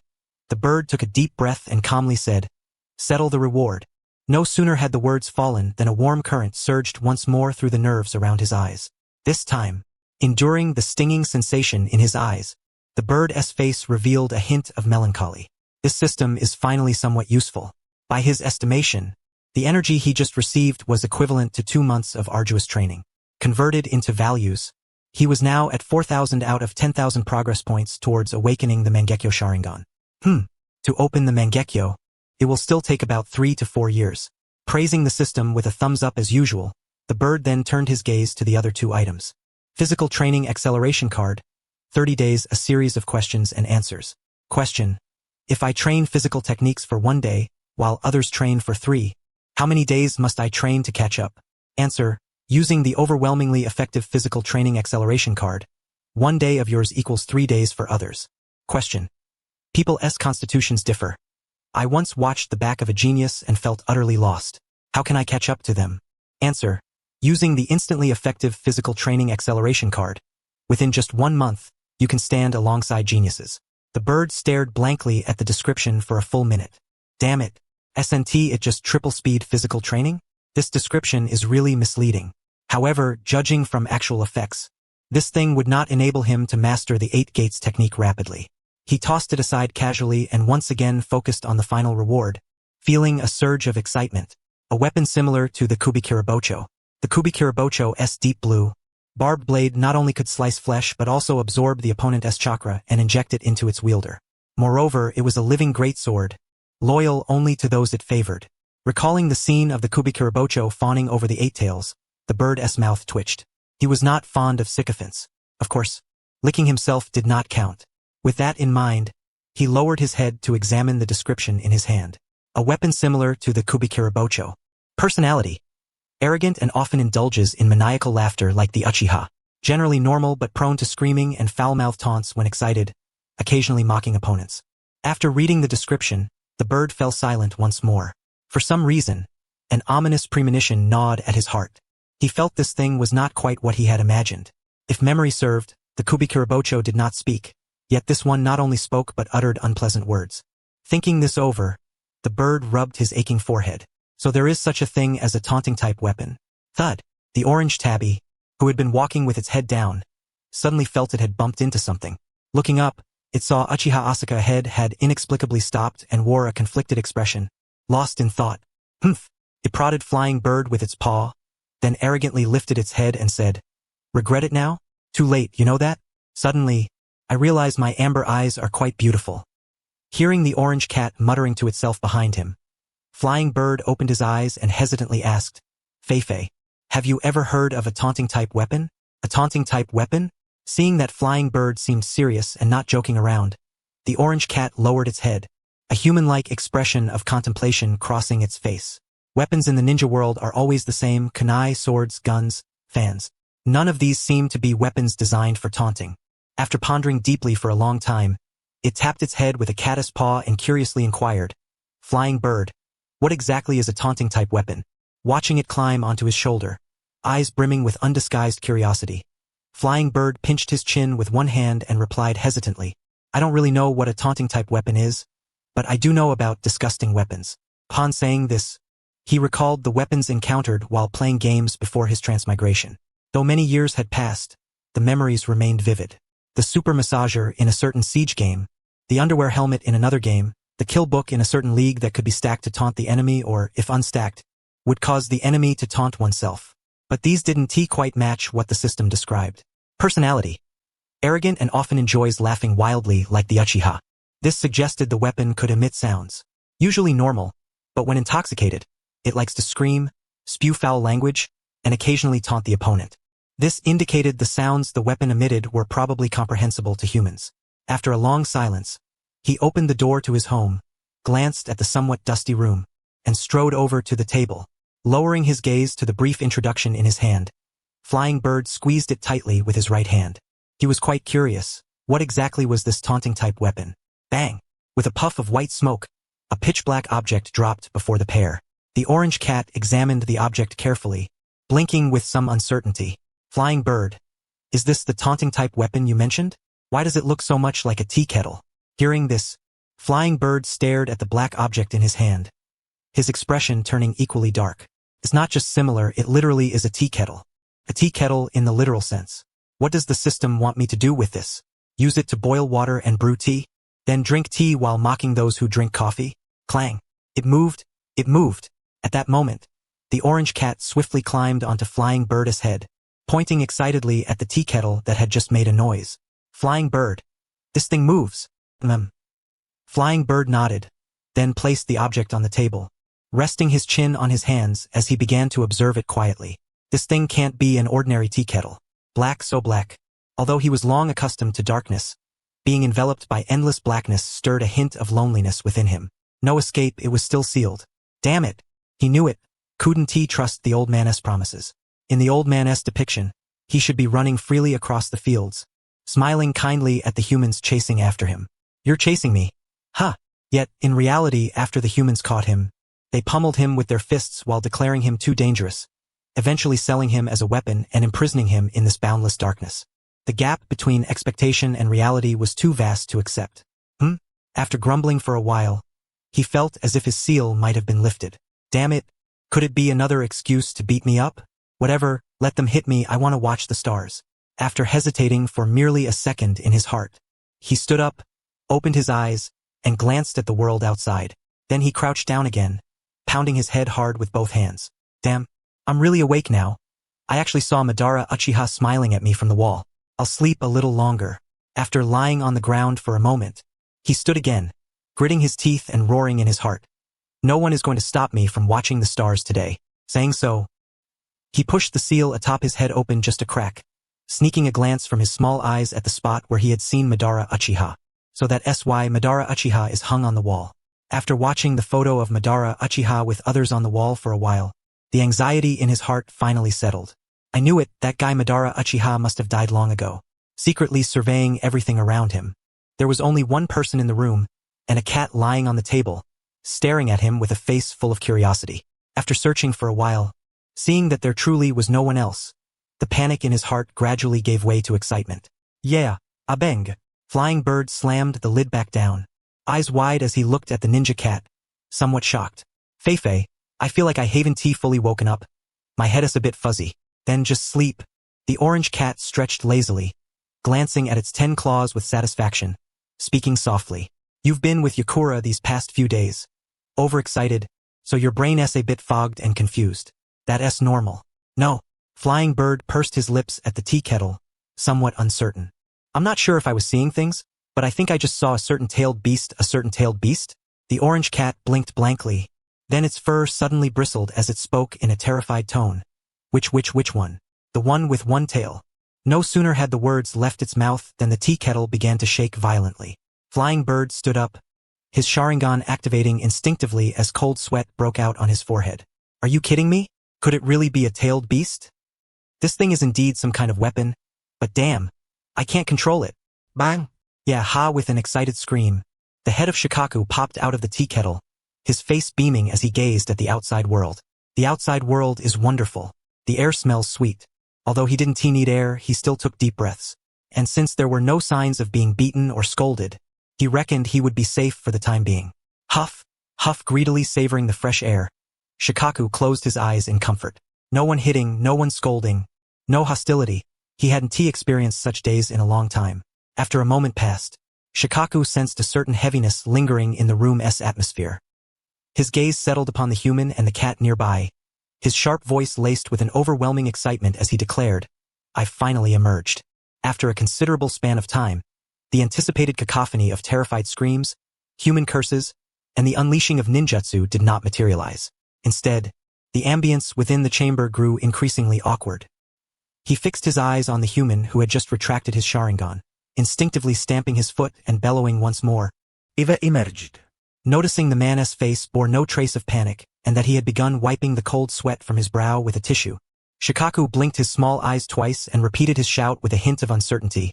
the bird took a deep breath and calmly said, "Settle the reward." No sooner had the words fallen than a warm current surged once more through the nerves around his eyes. This time, enduring the stinging sensation in his eyes, the bird's face revealed a hint of melancholy. This system is finally somewhat useful. By his estimation, the energy he just received was equivalent to 2 months of arduous training. Converted into values, he was now at 4,000 out of 10,000 progress points towards awakening the Mangekyo Sharingan. To open the Mangekyo, it will still take about 3 to 4 years. Praising the system with a thumbs up as usual, the bird then turned his gaze to the other 2 items. Physical Training Acceleration Card. 30 days, a series of questions and answers. Question: if I train physical techniques for 1 day, while others train for 3, how many days must I train to catch up? Answer: using the overwhelmingly effective physical training acceleration card, 1 day of yours equals 3 days for others. Question: people's constitutions differ. I once watched the back of a genius and felt utterly lost. How can I catch up to them? Answer: using the instantly effective physical training acceleration card, within just 1 month, you can stand alongside geniuses. The bird stared blankly at the description for a full minute. Damn it. SNT it just triple speed physical training? This description is really misleading. However, judging from actual effects, this thing would not enable him to master the 8 gates technique rapidly. He tossed it aside casually and once again focused on the final reward, feeling a surge of excitement. A weapon similar to the Kubikirabocho. The Kubikirabocho's deep blue, barbed blade not only could slice flesh but also absorb the opponent's chakra and inject it into its wielder. Moreover, it was a living greatsword, loyal only to those it favored. Recalling the scene of the Kubikirabocho fawning over the 8 tails, the bird's mouth twitched. He was not fond of sycophants. Of course, licking himself did not count. With that in mind, he lowered his head to examine the description in his hand. A weapon similar to the Kubikirabocho. Personality: arrogant and often indulges in maniacal laughter like the Uchiha. Generally normal but prone to screaming and foul-mouthed taunts when excited, occasionally mocking opponents. After reading the description, the bird fell silent once more. For some reason, an ominous premonition gnawed at his heart. He felt this thing was not quite what he had imagined. If memory served, the Kubikirabocho did not speak, yet this one not only spoke but uttered unpleasant words. Thinking this over, the bird rubbed his aching forehead. So there is such a thing as a taunting-type weapon. Thud. The orange tabby, who had been walking with its head down, suddenly felt it had bumped into something. Looking up, it saw Uchiha Asuka head had inexplicably stopped and wore a conflicted expression, lost in thought. Humph. It prodded Flying Bird with its paw, then arrogantly lifted its head and said, "Regret it now? Too late, you know that? Suddenly, I realize my amber eyes are quite beautiful." Hearing the orange cat muttering to itself behind him, Flying Bird opened his eyes and hesitantly asked, "Feifei, have you ever heard of a taunting-type weapon?" A taunting-type weapon? Seeing that Flying Bird seemed serious and not joking around, the orange cat lowered its head, a human-like expression of contemplation crossing its face. Weapons in the ninja world are always the same: kunai, swords, guns, fans. None of these seem to be weapons designed for taunting. After pondering deeply for a long time, it tapped its head with a caddis paw and curiously inquired, "Flying Bird, what exactly is a taunting-type weapon?" Watching it climb onto his shoulder, eyes brimming with undisguised curiosity, Flying Bird pinched his chin with one hand and replied hesitantly, "I don't really know what a taunting-type weapon is, but I do know about disgusting weapons." Upon saying this, he recalled the weapons encountered while playing games before his transmigration. Though many years had passed, the memories remained vivid. The super massager in a certain siege game, the underwear helmet in another game, the kill book in a certain league that could be stacked to taunt the enemy or, if unstacked, would cause the enemy to taunt oneself. But these didn't quite match what the system described. Personality: arrogant and often enjoys laughing wildly like the Uchiha. This suggested the weapon could emit sounds, usually normal, but when intoxicated, it likes to scream, spew foul language, and occasionally taunt the opponent. This indicated the sounds the weapon emitted were probably comprehensible to humans. After a long silence, he opened the door to his home, glanced at the somewhat dusty room, and strode over to the table, lowering his gaze to the brief introduction in his hand. Flying Bird squeezed it tightly with his right hand. He was quite curious. What exactly was this taunting-type weapon? Bang! With a puff of white smoke, a pitch-black object dropped before the pair. The orange cat examined the object carefully, blinking with some uncertainty. Flying Bird, is this the taunting-type weapon you mentioned? Why does it look so much like a tea kettle? Hearing this, Flying Bird stared at the black object in his hand, his expression turning equally dark. It's not just similar, it literally is a tea kettle. A tea kettle in the literal sense. What does the system want me to do with this? Use it to boil water and brew tea? Then drink tea while mocking those who drink coffee? Clang. It moved. It moved. At that moment, the orange cat swiftly climbed onto Flying Bird's head, pointing excitedly at the tea kettle that had just made a noise. Flying Bird. This thing moves. Flying Bird nodded, then placed the object on the table, resting his chin on his hands as he began to observe it quietly. This thing can't be an ordinary tea kettle. Black, so black. Although he was long accustomed to darkness, being enveloped by endless blackness stirred a hint of loneliness within him. No escape, it was still sealed. Damn it! He knew it. Couldn't he trust the old man's promises? In the old man's depiction, he should be running freely across the fields, smiling kindly at the humans chasing after him. You're chasing me? Huh! Yet, in reality, after the humans caught him, they pummeled him with their fists while declaring him too dangerous, eventually selling him as a weapon and imprisoning him in this boundless darkness. The gap between expectation and reality was too vast to accept. After grumbling for a while, he felt as if his seal might have been lifted. Damn it! Could it be another excuse to beat me up? Whatever, let them hit me, I want to watch the stars. After hesitating for merely a second in his heart, he stood up, opened his eyes, and glanced at the world outside. Then he crouched down again, pounding his head hard with both hands. Damn, I'm really awake now. I actually saw Madara Uchiha smiling at me from the wall. I'll sleep a little longer. After lying on the ground for a moment, he stood again, gritting his teeth and roaring in his heart. No one is going to stop me from watching the stars today. Saying so, he pushed the seal atop his head open just a crack, sneaking a glance from his small eyes at the spot where he had seen Madara Uchiha. So that's why Madara Uchiha is hung on the wall. After watching the photo of Madara Uchiha with others on the wall for a while, the anxiety in his heart finally settled. I knew it, that guy Madara Uchiha must have died long ago. Secretly surveying everything around him, there was only one person in the room, and a cat lying on the table, staring at him with a face full of curiosity. After searching for a while, seeing that there truly was no one else, the panic in his heart gradually gave way to excitement. Yeah, abeng. Flying Bird slammed the lid back down, eyes wide as he looked at the ninja cat, somewhat shocked. Feifei, I feel like I haven't fully woken up. My head is a bit fuzzy. Then just sleep. The orange cat stretched lazily, glancing at its 10 claws with satisfaction, speaking softly. You've been with Yakura these past few days. Overexcited, so your brain is a bit fogged and confused. That's normal. No. Flying Bird pursed his lips at the tea kettle, somewhat uncertain. I'm not sure if I was seeing things, but I think I just saw a certain tailed beast. The orange cat blinked blankly, then its fur suddenly bristled as it spoke in a terrified tone. Which one? The one with one tail. No sooner had the words left its mouth than the tea kettle began to shake violently. Flying Bird stood up, his Sharingan activating instinctively as cold sweat broke out on his forehead. Are you kidding me? Could it really be a tailed beast? This thing is indeed some kind of weapon, but damn, I can't control it. Bang! Yeah, ha! With an excited scream, the head of Shikaku popped out of the tea kettle, his face beaming as he gazed at the outside world. The outside world is wonderful. The air smells sweet. Although he didn't need air, he still took deep breaths. And since there were no signs of being beaten or scolded, he reckoned he would be safe for the time being. Huff, huff, greedily savoring the fresh air. Shikaku closed his eyes in comfort. No one hitting, no one scolding, no hostility. He hadn't experienced such days in a long time. After a moment passed, Shikaku sensed a certain heaviness lingering in the room's atmosphere. His gaze settled upon the human and the cat nearby, his sharp voice laced with an overwhelming excitement as he declared, I've finally emerged. After a considerable span of time, the anticipated cacophony of terrified screams, human curses, and the unleashing of ninjutsu did not materialize. Instead, The ambience within the chamber grew increasingly awkward. He fixed his eyes on the human who had just retracted his Sharingan, instinctively stamping his foot and bellowing once more. Eva emerged. Noticing the man's face bore no trace of panic, and that he had begun wiping the cold sweat from his brow with a tissue, Shikaku blinked his small eyes twice and repeated his shout with a hint of uncertainty.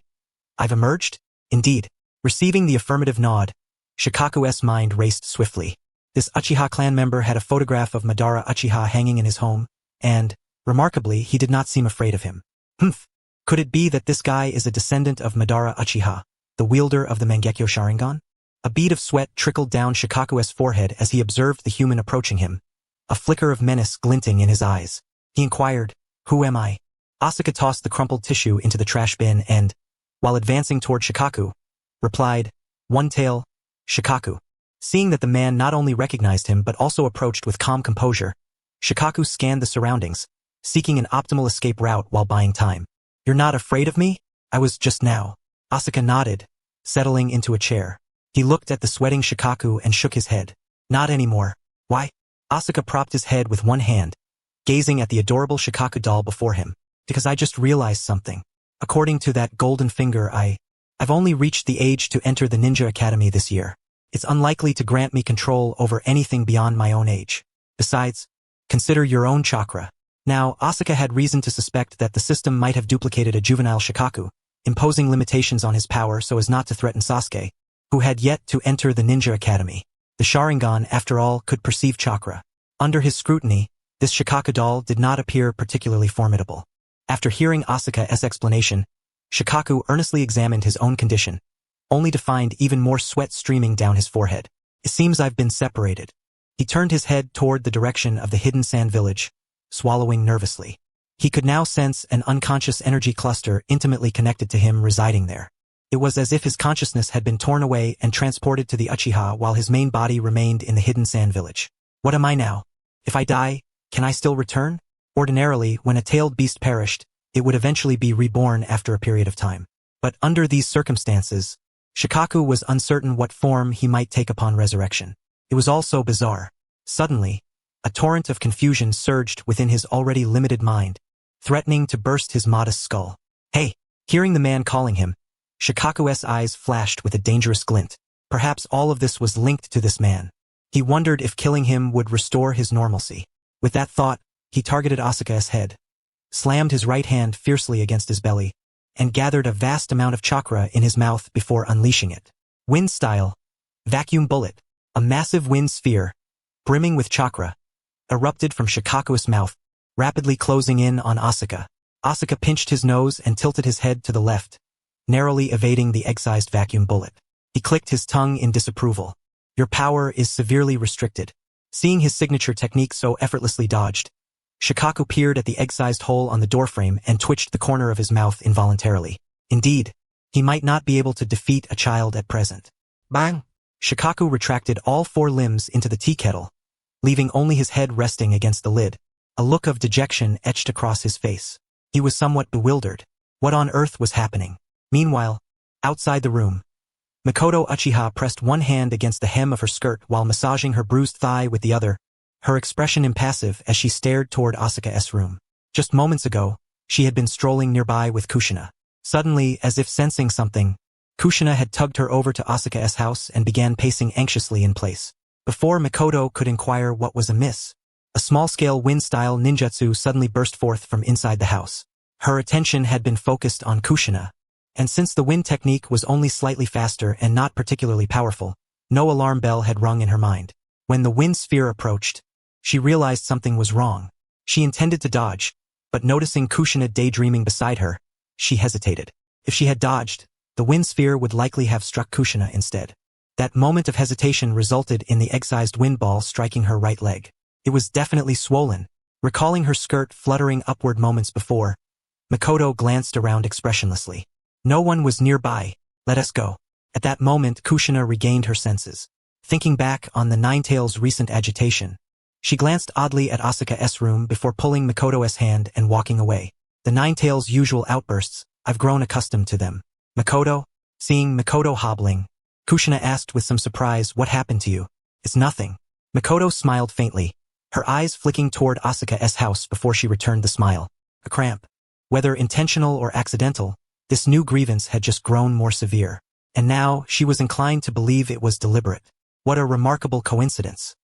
I've emerged? Indeed. Receiving the affirmative nod, Shikaku's mind raced swiftly. This Uchiha clan member had a photograph of Madara Uchiha hanging in his home, and, remarkably, he did not seem afraid of him. Humph! Could it be that this guy is a descendant of Madara Uchiha, the wielder of the Mangekyo Sharingan? A bead of sweat trickled down Shikaku's forehead as he observed the human approaching him, a flicker of menace glinting in his eyes. He inquired, "Who am I?" Asuka tossed the crumpled tissue into the trash bin and, while advancing toward Shikaku, replied, "One Tail, Shikaku." Seeing that the man not only recognized him but also approached with calm composure, Shikaku scanned the surroundings, seeking an optimal escape route while buying time. "You're not afraid of me? I was just now." Asuka nodded, settling into a chair. He looked at the sweating Shikaku and shook his head. "Not anymore." "Why?" Asuka propped his head with one hand, gazing at the adorable Shikaku doll before him. "Because I just realized something. According to that golden finger, I've only reached the age to enter the Ninja Academy this year. It's unlikely to grant me control over anything beyond my own age. Besides, consider your own chakra." Now, Asuka had reason to suspect that the system might have duplicated a juvenile Shikaku, imposing limitations on his power so as not to threaten Sasuke, who had yet to enter the Ninja Academy. The Sharingan, after all, could perceive chakra. Under his scrutiny, this Shikaku doll did not appear particularly formidable. After hearing Asuka's explanation, Shikaku earnestly examined his own condition, only to find even more sweat streaming down his forehead. "It seems I've been separated." He turned his head toward the direction of the hidden sand village, swallowing nervously. He could now sense an unconscious energy cluster intimately connected to him residing there. It was as if his consciousness had been torn away and transported to the Uchiha while his main body remained in the hidden sand village. What am I now? If I die, can I still return? Ordinarily, when a tailed beast perished, it would eventually be reborn after a period of time. But under these circumstances, Shikaku was uncertain what form he might take upon resurrection. It was all so bizarre. Suddenly, a torrent of confusion surged within his already limited mind, threatening to burst his modest skull. "Hey!" Hearing the man calling him, Shikaku's eyes flashed with a dangerous glint. Perhaps all of this was linked to this man. He wondered if killing him would restore his normalcy. With that thought, he targeted Asuka's head, slammed his right hand fiercely against his belly, and gathered a vast amount of chakra in his mouth before unleashing it. Wind style, vacuum bullet, a massive wind sphere, brimming with chakra, erupted from Shikaku's mouth, rapidly closing in on Asuka. Asuka pinched his nose and tilted his head to the left, narrowly evading the excised vacuum bullet. He clicked his tongue in disapproval. "Your power is severely restricted." Seeing his signature technique so effortlessly dodged, Shikaku peered at the excised hole on the doorframe and twitched the corner of his mouth involuntarily. Indeed, he might not be able to defeat a child at present. Bang! Shikaku retracted all four limbs into the tea kettle, leaving only his head resting against the lid. A look of dejection etched across his face. He was somewhat bewildered. What on earth was happening? Meanwhile, outside the room, Mikoto Uchiha pressed one hand against the hem of her skirt while massaging her bruised thigh with the other, her expression impassive as she stared toward Asuka's room. Just moments ago, she had been strolling nearby with Kushina. Suddenly, as if sensing something, Kushina had tugged her over to Asuka's house and began pacing anxiously in place. Before Mikoto could inquire what was amiss, a small-scale wind-style ninjutsu suddenly burst forth from inside the house. Her attention had been focused on Kushina, and since the wind technique was only slightly faster and not particularly powerful, no alarm bell had rung in her mind. When the wind sphere approached, she realized something was wrong. She intended to dodge, but noticing Kushina daydreaming beside her, she hesitated. If she had dodged, the wind sphere would likely have struck Kushina instead. That moment of hesitation resulted in the excised wind ball striking her right leg. It was definitely swollen. Recalling her skirt fluttering upward moments before, Mikoto glanced around expressionlessly. No one was nearby. "Let us go." At that moment, Kushina regained her senses. Thinking back on the Ninetales' recent agitation, she glanced oddly at Asuka's room before pulling Mikoto's hand and walking away. The Ninetales' usual outbursts, I've grown accustomed to them. "Mikoto?" Seeing Mikoto hobbling, Kushina asked with some surprise, "What happened to you?" "It's nothing." Mikoto smiled faintly, her eyes flicking toward Asuka's house before she returned the smile. A cramp. Whether intentional or accidental, this new grievance had just grown more severe. And now, she was inclined to believe it was deliberate. What a remarkable coincidence.